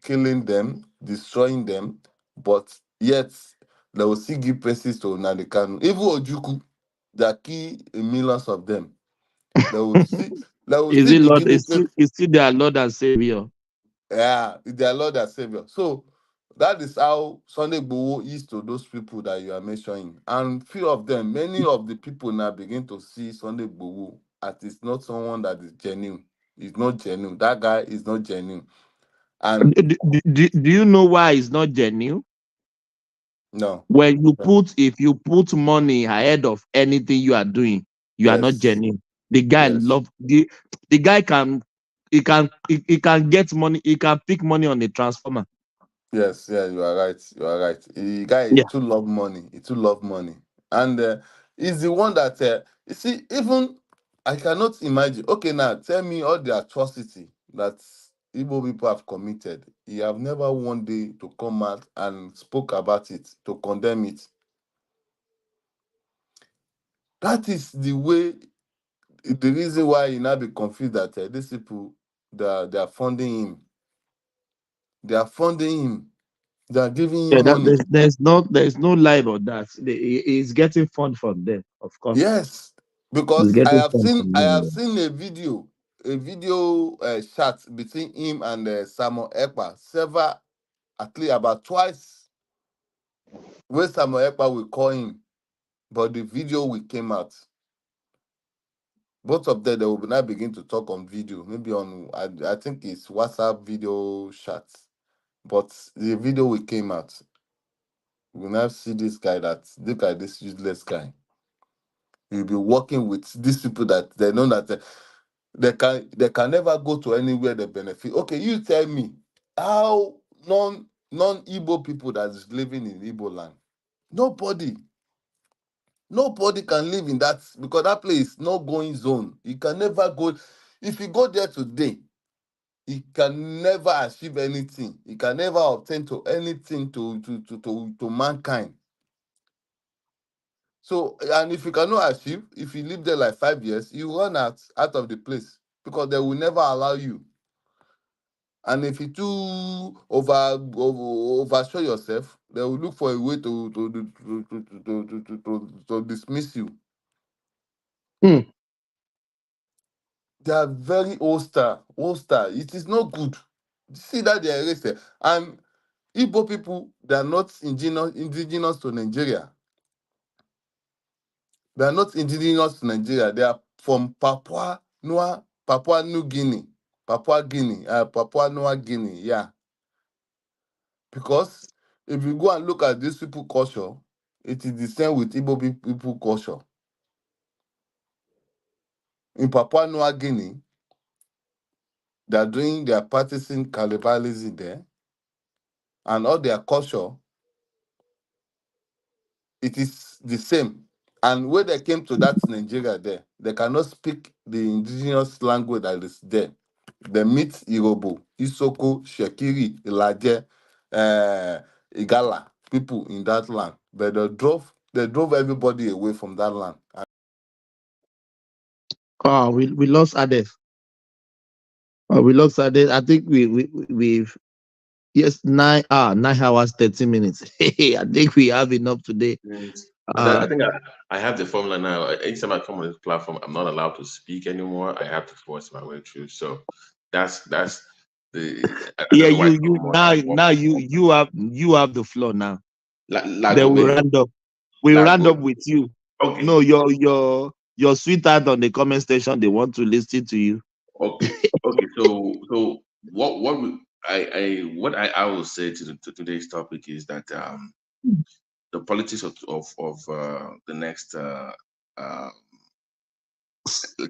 killing them, destroying them, but yet they will still give praises to Nnamdi Kanu. Even Ojukwu, that key millions of them, they will still be giving praise.
Is still their Lord and Savior?
Yeah, their Lord and Savior. So that is how Sunday Igboho is to those people that you are mentioning. And few of them, many of the people now begin to see Sunday Igboho as it's not someone that is genuine. It's not genuine. That guy is not genuine. And
do you know why it's not genuine?
no.
If you put money ahead of anything you are doing, you are not genuine. The guy the guy can get money, he can pick money on the transformer.
Yes, yeah, you are right. You are right. The guy is too love money. He too love money. And he's the one that you see, even I cannot imagine. Okay, now tell me all the atrocity that Igbo people have committed. You have never one day to come out and spoke about it, to condemn it. That is the way, the reason why you now be confused that these people, they are funding him. They are funding him. They are giving him money.
There's no lie about that. He's getting fund from them, of course.
Yes, because I have seen a video chat between him and Samuel Ekpa several, at least about twice, where Samuel Ekpa will call him, but the video will came out. Both of them, they will now begin to talk on video, maybe on I think it's WhatsApp video chat, but the video will came out. We will now see this guy look at this useless guy. He'll be working with these people that they know that they can never go to anywhere they benefit. Okay, you tell me how non-Igbo people that is living in Igbo land, nobody can live in that, because that place is no going zone. You can never go. If you go there today, you can never achieve anything. You can never obtain to anything to mankind. So, and if you cannot achieve, if you live there like 5 years, you run out of the place, because they will never allow you. And if you too overshow yourself, they will look for a way to dismiss you. They are very hostile. It is not good. See that they are arrested. And Igbo people, they are not indigenous to Nigeria. They are not indigenous to Nigeria. They are from Papua New Guinea. Papua New Guinea, yeah. Because if you go and look at these people culture, it is the same with Igbo people culture. In Papua New Guinea, they are practicing cannibalism there, and all their culture, it is the same. And when they came to that Nigeria there, they cannot speak the indigenous language that is there. They meet Irobo, Isoko, Shekiri, Ilaje, Igala, people in that land. But they drove everybody away from that land.
We lost Adef. We lost Adef. I think we've 9 hours 30 minutes. I think we have enough today.
I think I have the formula now. Anytime I come on this platform, I'm not allowed to speak anymore. I have to force my way through. So that's the
you have the floor now.
Then
we round up. We round up with you.
Okay.
No, your sweetheart on the comment section, they want to listen to you.
Okay. So what what I will say to today's topic is that the politics of the next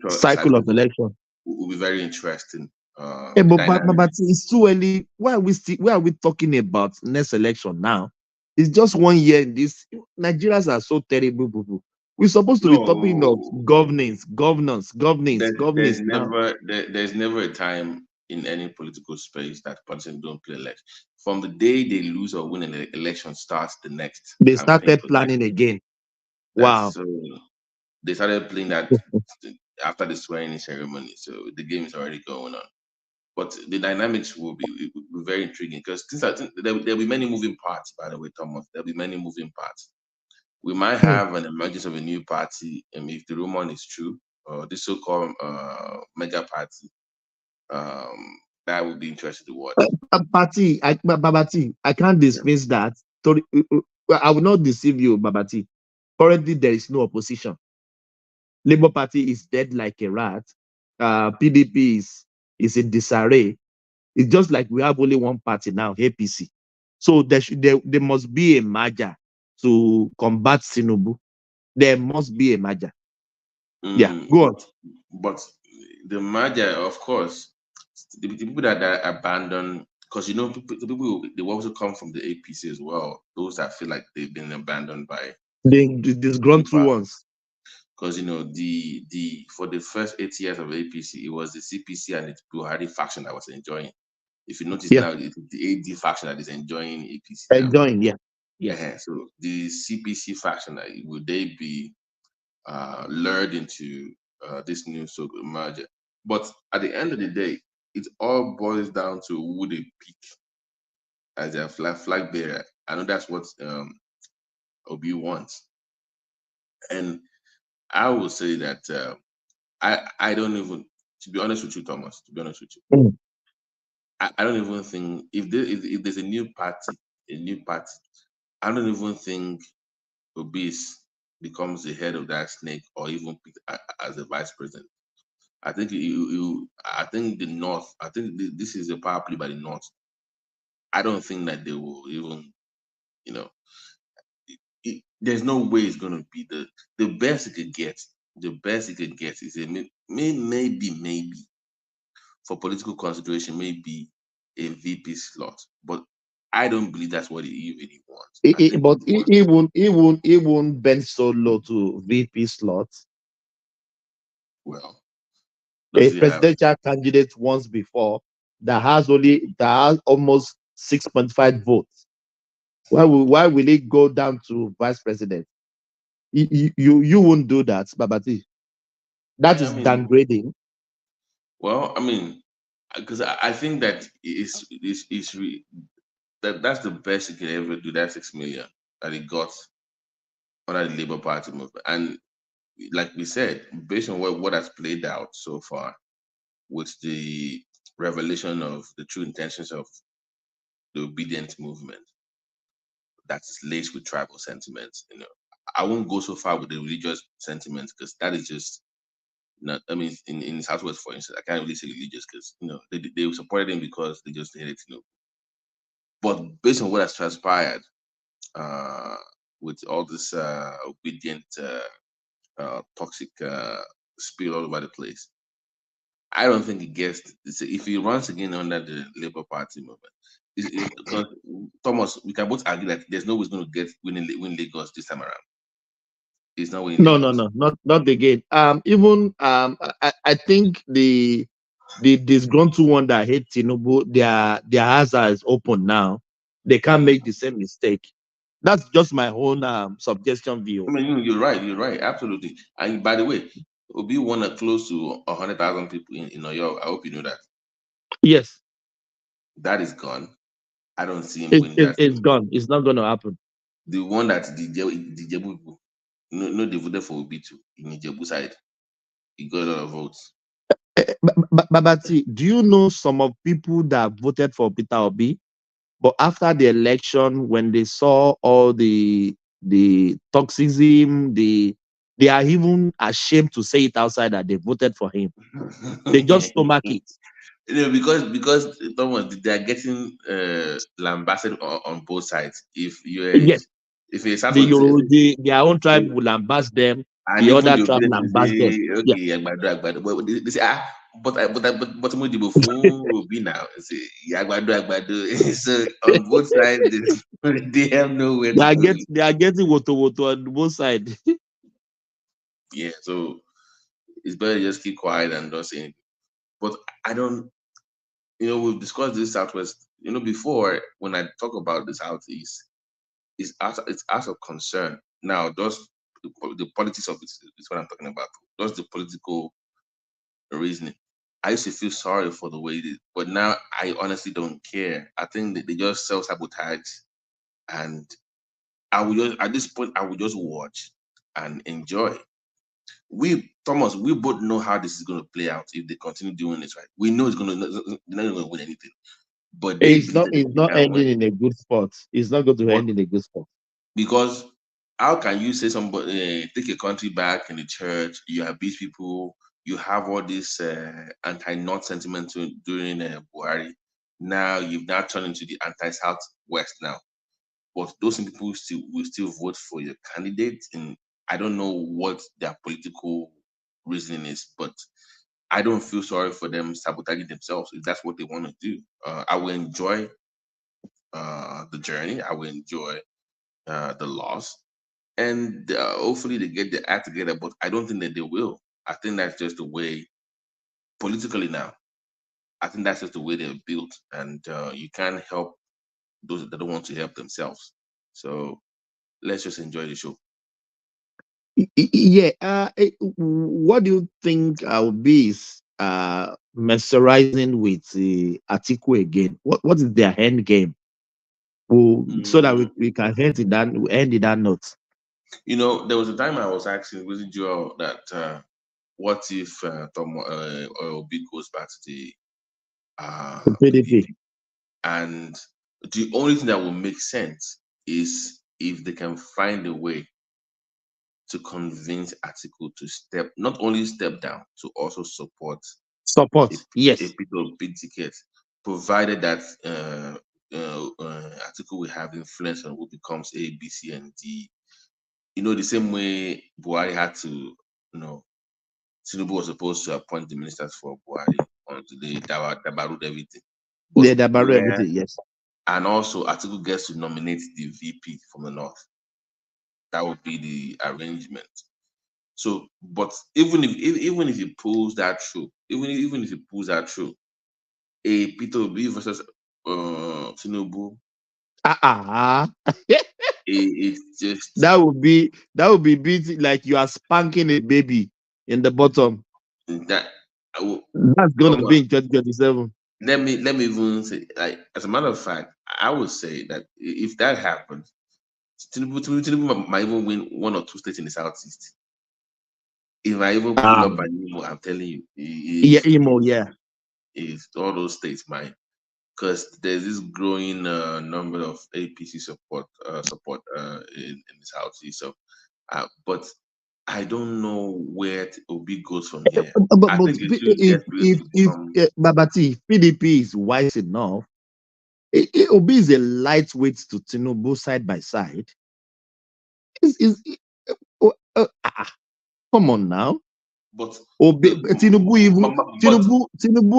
cycle of election
will be very interesting.
But it's too early. Why are we talking about next election now? It's just 1 year in this. Nigerians are so terrible, boo boo. We're supposed to be talking of governance now.
There's never a time in any political space that politicians don't play election. From the day they lose or win an election starts the next.
They started planning again. Wow.
So they started playing that after the swearing-in ceremony. So the game is already going on. But the dynamics will be very intriguing because there'll be many moving parts, by the way, Thomas. There'll be many moving parts. We might have an emergence of a new party, and if the rumor is true, or this so-called mega party, that would be interesting to watch.
Babati, I can't dismiss that. I will not deceive you, Babati. Currently, there is no opposition. Labour Party is dead like a rat. PDP is in disarray. It's just like we have only one party now, APC. So there must be a merger to combat Tinubu. There must be a merger. Yeah, go on.
But the merger, of course, the people that abandoned, because the people they also come from the APC as well. Those that feel like they've been abandoned by
the disgruntled ones.
Because for the first 8 years of APC, it was the CPC and the Buhari faction that was enjoying. If you notice now, it's the AD faction that is enjoying APC.
Enjoying, yeah.
So the CPC faction, would they be lured into this new so-called merger? But at the end of the day, it all boils down to who they pick as their flag bearer. I know that's what Obi wants, and I will say that I don't even, to be honest with you, Thomas. To be honest with you, I don't even think if there's a new party, I don't even think Obi becomes the head of that snake or even picked as a vice president. I think I think the North. I think this is a power play by the North. I don't think that they will even, there's no way it's going to be the best it could get. The best it could get is maybe for political consideration, maybe a VP slot, but I don't believe that's what he really wants.
But he won't bend so low to VP slots.
Well,
a presidential candidate once before that has almost 6.5 votes. Why will it go down to vice president? You won't do that, Babati. That is downgrading.
Well, because I think that that's the best he can ever do. That 6 million that he got under the Labour Party movement, and like we said, based on what has played out so far, with the revelation of the true intentions of the obedient movement that's laced with tribal sentiments, I won't go so far with the religious sentiments because that is just not. In Southwest, for instance, I can't really say religious because they supported him because they just hated Tinubu. But based on what has transpired, with all this obedient, toxic spill all over the place, I don't think he gets. If he runs again under the Labour Party movement, because Thomas, we can both argue that there's no way he's going to win Lagos this time around. He's not winning.
No, not again. I think the disgruntled one that hate Tinubu, their eyes are open now. They can't make the same mistake. That's just my own suggestion view.
You're right, absolutely. And by the way, Obi won close to 100,000 people in Oyo. I hope you know that.
Yes.
That is gone. I don't see him winning that.
It's gone. It's not going to happen.
The one that the Jebu people, no, they voted for Obi too in the Jebu side. He got a lot of votes.
Babati, do you know some of people that voted for Peter Obi, but after the election, when they saw all the toxism, they are even ashamed to say it outside that they voted for him. They just stomach it.
Because Thomas, they are getting lambasted on both sides.
Yes,
If a Southwest,
their own tribe will lambast them.
and
The
even
other
the
tribe
obedient will
lambast them.
say,
Yeah.
okay, Agbado. But they say, but mo dibo fún Obi now. Say, yeah, Agbado. So on both sides, they have nowhere to go.
They are getting woto on both sides.
Yeah, so it's better to just keep quiet and not say anything. But I don't, we've discussed this Southwest. Before when I talk about the Southeast, it's out of concern. Now, does the politics of it is what I'm talking about. Does the political reasoning? I used to feel sorry for the way it is, but now I honestly don't care. I think that they just self sabotage, and I will just at this point I will just watch and enjoy. Thomas, we both know how this is going to play out if they continue doing this right. We know they're not going to win anything, but they
It's
believe
not
that
it's
they
not
can
ending
win.
in a good spot. It's not going to
But
end in a good spot.
because how can you say somebody take a country back in the church? You abuse people. You have all this anti-North sentiment during Buhari. Now you've now turned into the anti-Southwest now. But those people will still vote for your candidate, and I don't know what their political reasoning is, but I don't feel sorry for them sabotaging themselves if that's what they want to do. I will enjoy the journey. I will enjoy the loss, and hopefully they get their act together. But I don't think that they will. I think that's just the way politically now. I think that's just the way they're built, and you can't help those that don't want to help themselves. So let's just enjoy the show.
Yeah. What do you think Obi is mesmerizing with Atiku again? What is their end game? So that we can end in that note.
There was a time I was asking with Joel that what if Tom Obi goes back to the
PDP.
PDP, and the only thing that will make sense is if they can find a way to convince Atiku to not only step down, to also support
Support,
a
yes.
big ticket, provided that Atiku will have influence on who becomes A, B, C, and D. The same way Buhari had to, Tinubu was supposed to appoint the ministers for Buhari until they dabarud everything.
They dabarud everything, yes.
And also Atiku gets to nominate the VP from the North. That would be the arrangement. So, but even if he pulls that through, even if he pulls that through, a Peter Obi versus Tinubu, it's just
that would be beating like you are spanking a baby in the bottom. That's gonna be in 2027.
Let me even say, like, as a matter of fact, I would say that if that happens, Tinubu might even win 1 or 2 states in the southeast. If I even pull up an Imo, I'm telling you, it's all those states might, because there's this growing number of APC support in the southeast. So, but I don't know where Obi goes from here. I think
if Babati PDP is wise enough, Obi is a lightweight to Tinubu side by side. Come on now.
But
Tinubu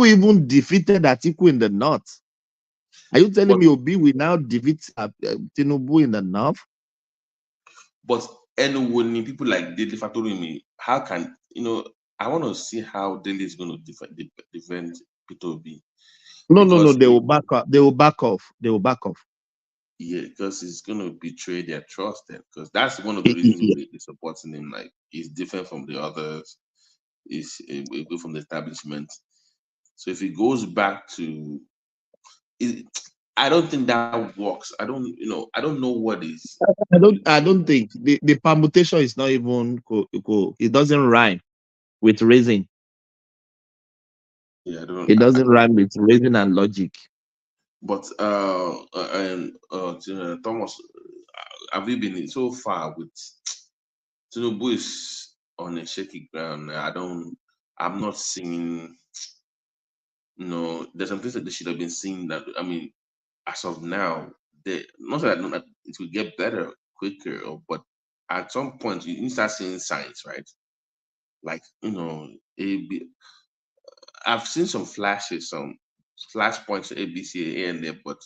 even defeated Atiku in the north. Are you telling me Obi will now defeat Tinubu in the north?
But anyway, people like Dele Fatorimi, how can I want to see how Dele is going to defend Peter Obi.
No, they will back up. They will back off.
Yeah, because it's going to betray their trust then. Because that's one of the reasons they're supporting him. Like, he's different from the others. He's away from the establishment. So if he goes back to, I don't think that works. I don't know what is.
I don't think the permutation is not even cool. It doesn't rhyme with reason.
Yeah,
it doesn't rhyme with reason and logic.
But Thomas, have you been so far with Tinubu is on a shaky ground? I'm not seeing there's some things that they should have been seeing that, I mean, as of now, not that it will get better quicker, but at some point you start seeing signs, right? Like, I've seen some flashes, some flashpoints to ABC here and there, but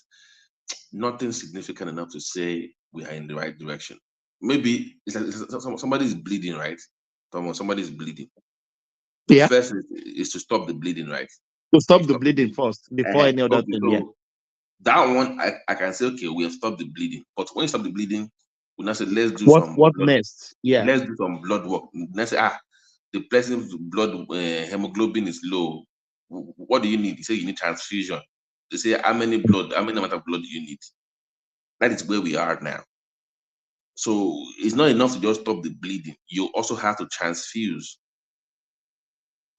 nothing significant enough to say we are in the right direction. Maybe somebody's bleeding, right? Somebody's bleeding. The first is to stop the bleeding, right?
To stop the bleeding first before any other thing.
So
Yeah.
that one, I can say, okay, we have stopped the bleeding. But when you stop the bleeding, we now say, let's do
What
blood,
next? Yeah.
Let's do some blood work. Let's say, the person's blood hemoglobin is low. What do you need? You say you need transfusion. They say, how many amount of blood do you need? That is where we are now. So it's not enough to just stop the bleeding. You also have to transfuse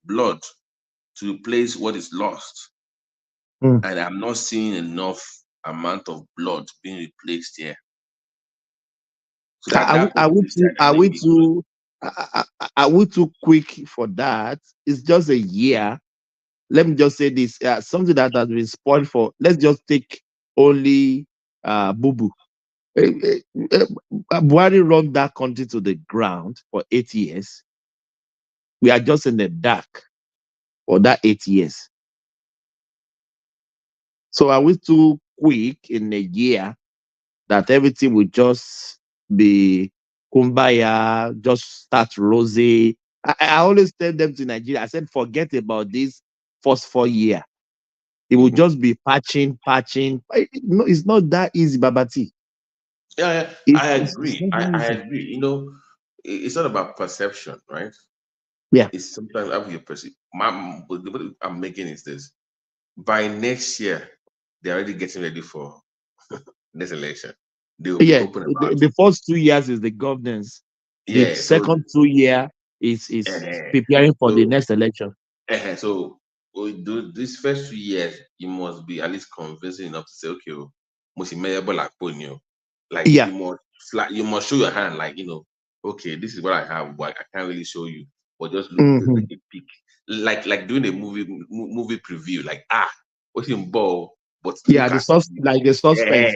blood to replace what is lost. And I'm not seeing enough amount of blood being replaced here. So
are we too quick for that? It's just a year. Let me just say this: something that has been spoiled for. Let's just take only Boo Boo. Buhari run that country to the ground for 8 years. We are just in the dark for that 8 years. So are we too quick in a year that everything will just be kumbaya, just start rosy? I always tell them to Nigeria, I said, forget about this first 4 years. It will just be patching. No, it's not that easy, Babati.
Yeah, I agree. I agree. It's not about perception, right?
Yeah.
It's sometimes how you perceive. What I'm making is this: by next year, they're already getting ready for this election. They will be open about
the first 2 years is the governance. The second 2 years is preparing for the next election.
So these first 2 years, you must be at least convincing enough to say, okay, like you must show your hand, like, okay, this is what I have, but I can't really show you, but just look like a peek, like doing a movie preview, like what's in ball, but
the suspense.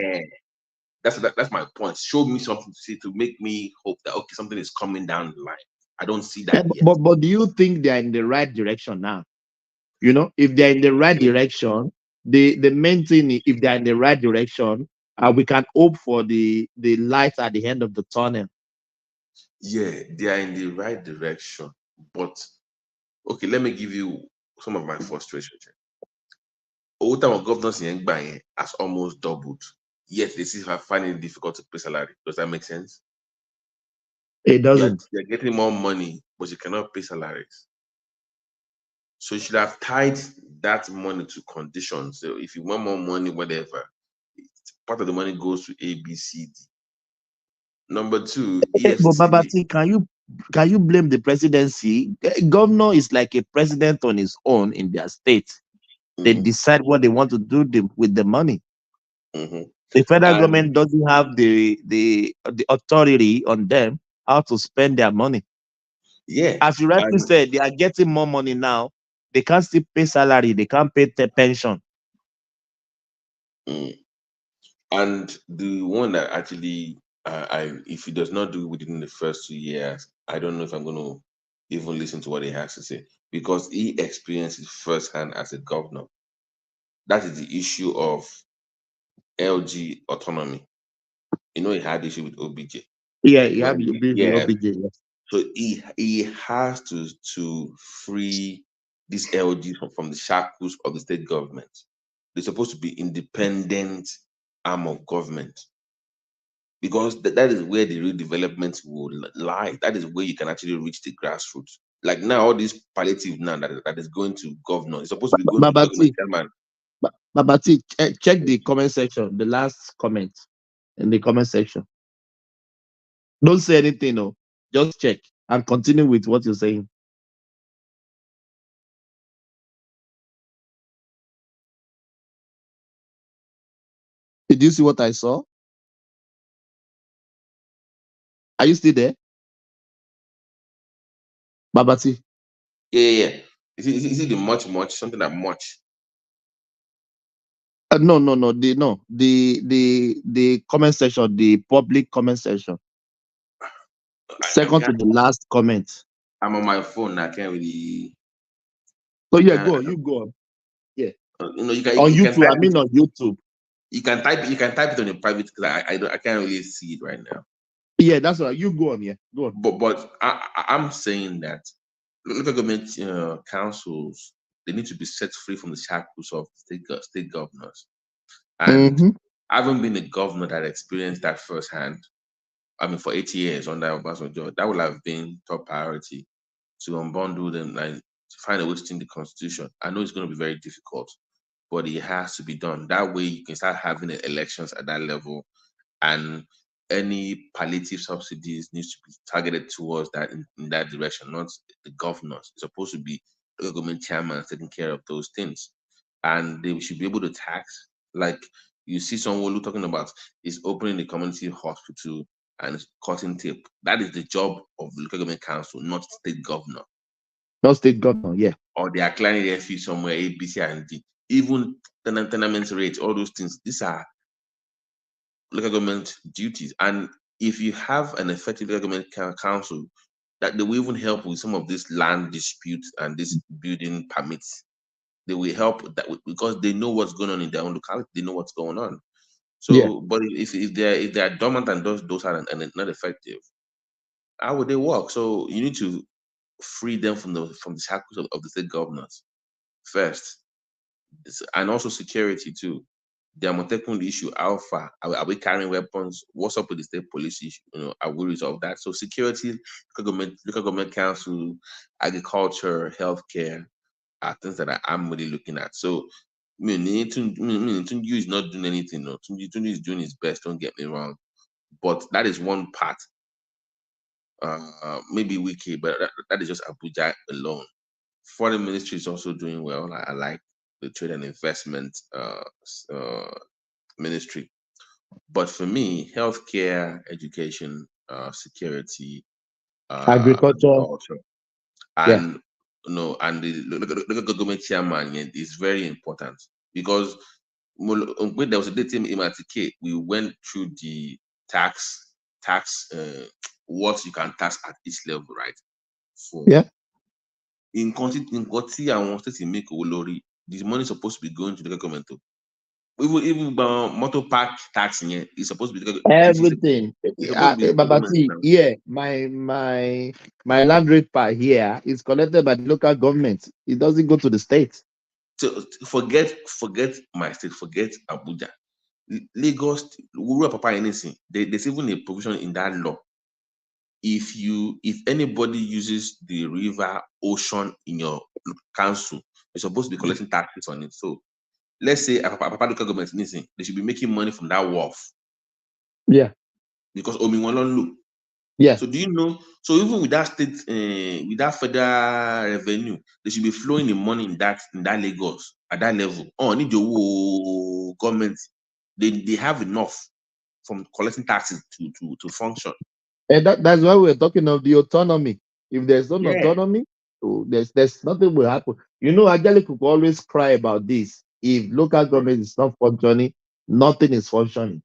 That's my point. Show me something to see to make me hope that, okay, something is coming down the line. I don't see that yet.
But do you think they're in the right direction now? If they're in the right direction, the main thing, if they're in the right direction, we can hope for the light at the end of the tunnel.
Yeah, they are in the right direction. But okay, let me give you some of my frustrations. Over time of governance in Engba has almost doubled. Yet they still finding it difficult to pay salary. Does that make sense?
It doesn't.
You're getting more money, but you cannot pay salaries. So you should have tied that money to conditions. So if you want more money, whatever, part of the money goes to A, B, C, D. Number two,
But Babati, can you blame the presidency? Governor is like a president on his own in their state. They decide what they want to do with the money. The federal government doesn't have the authority on them how to spend their money.
Yeah.
As you rightly said, they are getting more money now. They can't still pay salary. They can't pay the pension.
And the one that actually, if he does not do within the first 2 years, I don't know if I'm going to even listen to what he has to say, because he experienced it firsthand as a governor. That is the issue of LG autonomy. He had issue with OBJ.
Yeah, he had OBJ. Yes.
So he has to free these LG from the shackles of the state government. They're supposed to be independent arm of government, because that is where the real development will lie. That is where you can actually reach the grassroots. Like now, all this palliative now that is going to governor, it's supposed to be going to governor chairman.
Babati, check the comment section, the last comment in the comment section. Don't say anything, no. Just check and continue with what you're saying. Did you see what I saw? Are you still there? Babati?
Yeah. Is it the much, something that much?
No. The comment section, the public comment section. Second to the last comment.
I'm on my phone. I can't really.
So yeah, go on. You go on. Yeah.
You can
on
you
YouTube.
can
I mean on YouTube.
You can type it on your private because I can't really see it right now.
Yeah, that's right. You go on. Yeah, go on.
But I'm saying that local government councils, they need to be set free from the shackles of state governors. And I haven't been a governor that experienced that firsthand. I mean, for 80 years under Obasanjo, that would have been top priority to unbundle them and to find a way to change the constitution. I know it's going to be very difficult, but it has to be done. That way, you can start having elections at that level, and any palliative subsidies needs to be targeted towards that in that direction, not the governors. It's supposed to be the government chairman taking care of those things, and they should be able to tax. Like you see someone talking about is opening the community hospital and cutting tape. That is the job of the local government council, not state governor.
Not state governor, yeah.
Or they are clearing their fees somewhere, A, B, C, and D. Even tenement rates, all those things, these are local government duties. And if you have an effective local government council, that they will even help with some of these land disputes and these building permits. They will help that because they know what's going on in their own locality. They know what's going on. So, yeah. But if they're dormant and those are not effective, how would they work? So you need to free them from the shackles of the state governors first, and also security too. The Amotekun issue, Alpha, are we carrying weapons? What's up with the state police issue? Are we resolve that? So security, local government council, agriculture, healthcare are things that I'm really looking at. So Tunju is not doing anything. No, Tunju is doing his best. Don't get me wrong, but that is one part. Maybe Wiki, but that is just Abuja alone. Foreign ministry is also doing well. I like the trade and investment ministry. But for me, healthcare, education, security,
agriculture,
and and the local government chairman is very important because when there was a day in Imatike, we went through the tax what you can tax at each level, right? For in Koti and states in make Olori, this money is supposed to be going to the government too. Even motor park tax is supposed to be
everything. Yeah, my land rate per here is collected by the local government. It doesn't go to the state.
So forget my state, forget Abuja. Lagos, Papa anything. There's even a provision in that law. If anybody uses the river, ocean in your council, you're supposed to be collecting taxes on it. So let's say Papa local government anything, they should be making money from that wharf.
Yeah.
Because Ominwalonlu.
Yeah.
So do you know? So even with that state, with that federal revenue, they should be flowing the money in that Lagos at that level. Oh, need your government. They have enough from collecting taxes to function.
And that's why we're talking of the autonomy. If there's no autonomy, so there's nothing will happen. Ajali could always cry about this. If local government is not functioning, nothing is functioning.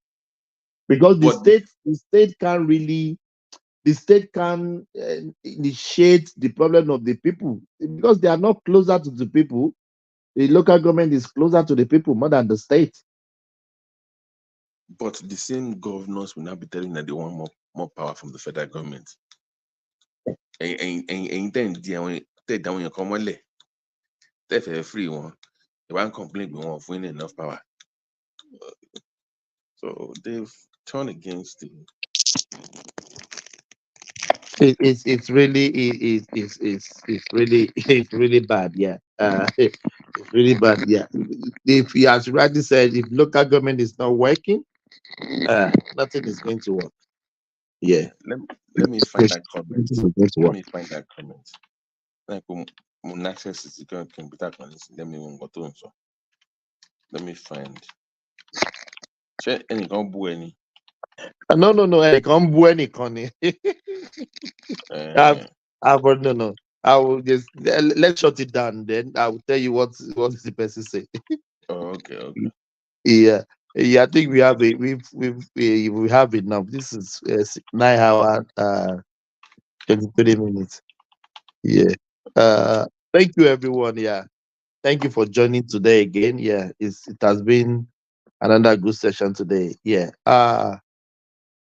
Because the state can't really, the state can initiate the problem of the people because they are not closer to the people. The local government is closer to the people more than the state.
But the same governors will now be telling that they want more power from the federal government. And then they down your common they're free one. They won't complain we won't win enough power. So they've turned against the.
It's really bad, yeah. It's really bad, yeah. If he has rightly said, if local government is not working, nothing is going to work. Yeah.
Let me find that comment. Let me find that comment. Like access is can be that one. Let me find. Check any can't boo any.
No, I can't boo any Connie. No. I will just let's shut it down. Then I will tell you what the person said.
Okay.
Yeah, yeah. I think we have we have enough. This is 9 hour 23 minutes. Yeah. Thank you, everyone. Yeah. Thank you for joining today again. Yeah, it has been another good session today. Yeah.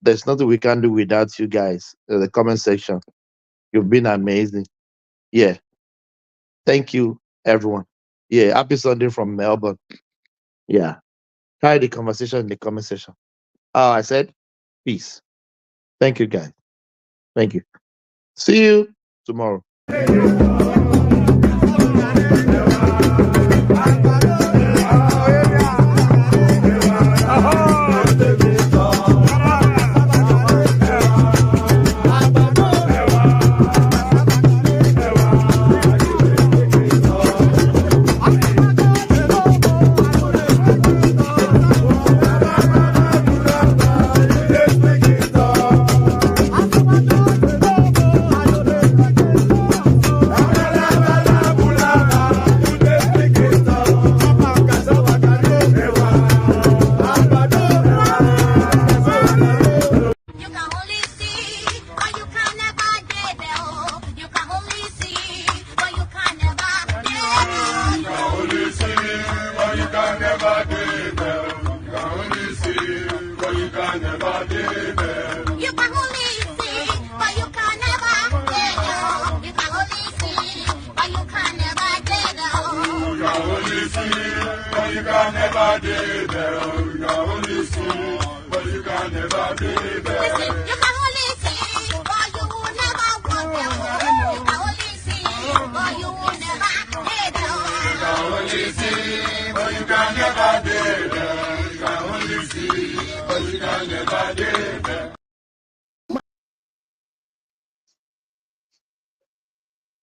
There's nothing we can do without you guys. The comment section. You've been amazing. Yeah. Thank you, everyone. Yeah. Happy Sunday from Melbourne. Yeah. Carry the conversation in the comment section. I said peace. Thank you, guys. Thank you. See you tomorrow.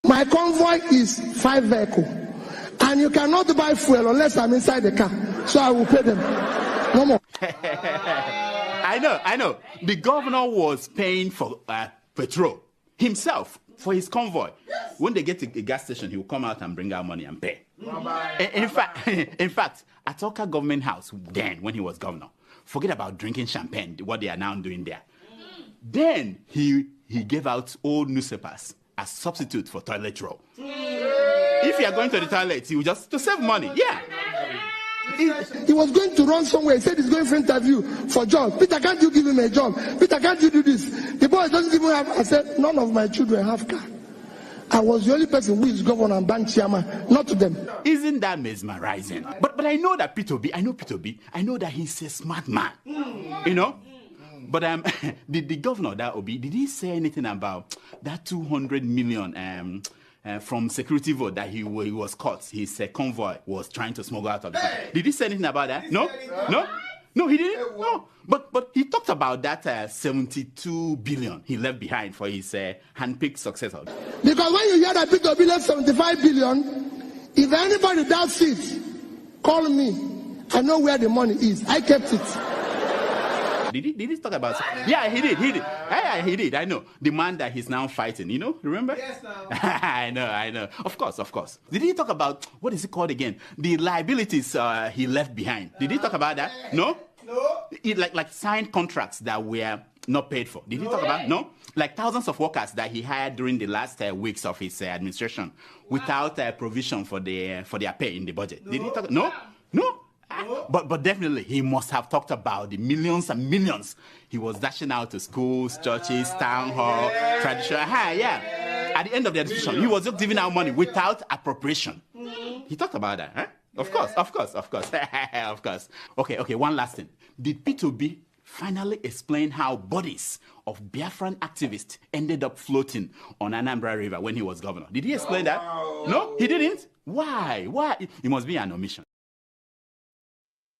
My convoy is 5 vehicles, and you cannot buy fuel unless I'm inside the car. So I will pay them. No more.
I know. The governor was paying for petrol himself for his convoy. When they get to a gas station, he will come out and bring out money and pay. In fact, at Oka government house then, when he was governor, forget about drinking champagne, what they are now doing there. Then he gave out old newspapers as substitute for toilet roll. If you are going to the toilet, you just to save money. Yeah.
He was going to run somewhere. He said he's going for interview for job. Peter, can't you give him a job? Peter, can't you do this? The boy doesn't even have. I said, none of my children have car. I was the only person who is governor and bank chairman, not to them.
Isn't that mesmerizing? But I know that Peter B. I know that he's a smart man. You know? But the governor, that Obi, did he say anything about that 200 million from security vote that he was caught? His convoy was trying to smuggle out of the country. Did he say anything about that? No, he didn't. No, but he talked about that 72 billion he left behind for his handpicked successor.
Because when you hear that Peter Obi left 75 billion, if anybody doubts it, call me. I know where the money is. I kept it.
Did he talk about? Yeah, he did. Yeah, he did. I know the man that he's now fighting. You know, remember? Yes, no. I know. Of course. Did he talk about what is it called again? The liabilities he left behind. Did he talk about that? No. Like signed contracts that were not paid for. Did he talk about? No. Like thousands of workers that he hired during the last weeks of his administration without provision for their pay in the budget. Did he talk? No. But definitely he must have talked about the millions and millions he was dashing out to schools, churches, town hall, traditional. Yeah. At the end of the administration, he was just giving out money without appropriation. He talked about that, huh? Of course. Okay, one last thing. Did P2B finally explain how bodies of Biafran activists ended up floating on Anambra River when he was governor? Did he explain that? No, he didn't? Why? It must be an omission.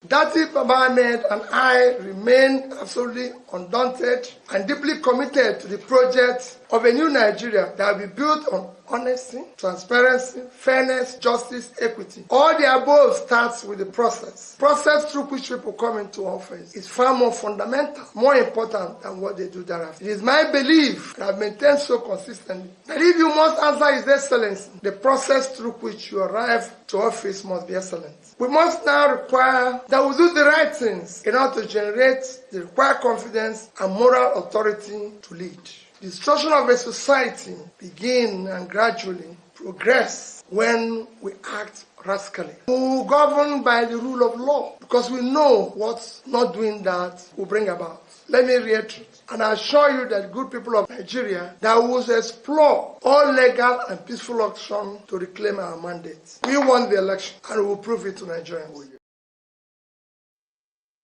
Dati Baba Ahmed and I remain absolutely undaunted and deeply committed to the project
of a new Nigeria that will be built on honesty, transparency, fairness, justice, equity. All the above starts with the process. Process through which people come into office is far more fundamental, more important than what they do thereafter. It is my belief that I've maintained so consistently that if you must answer His Excellency, the process through which you arrive to office must be excellent. We must now require that we do the right things in order to generate the required confidence and moral authority to lead. The destruction of a society begins and gradually progress when we act rascally. We will govern by the rule of law because we know what not doing that will bring about. Let me reiterate and assure you that good people of Nigeria that will explore all legal and peaceful options to reclaim our mandate. We won the election and we will prove it to Nigerians.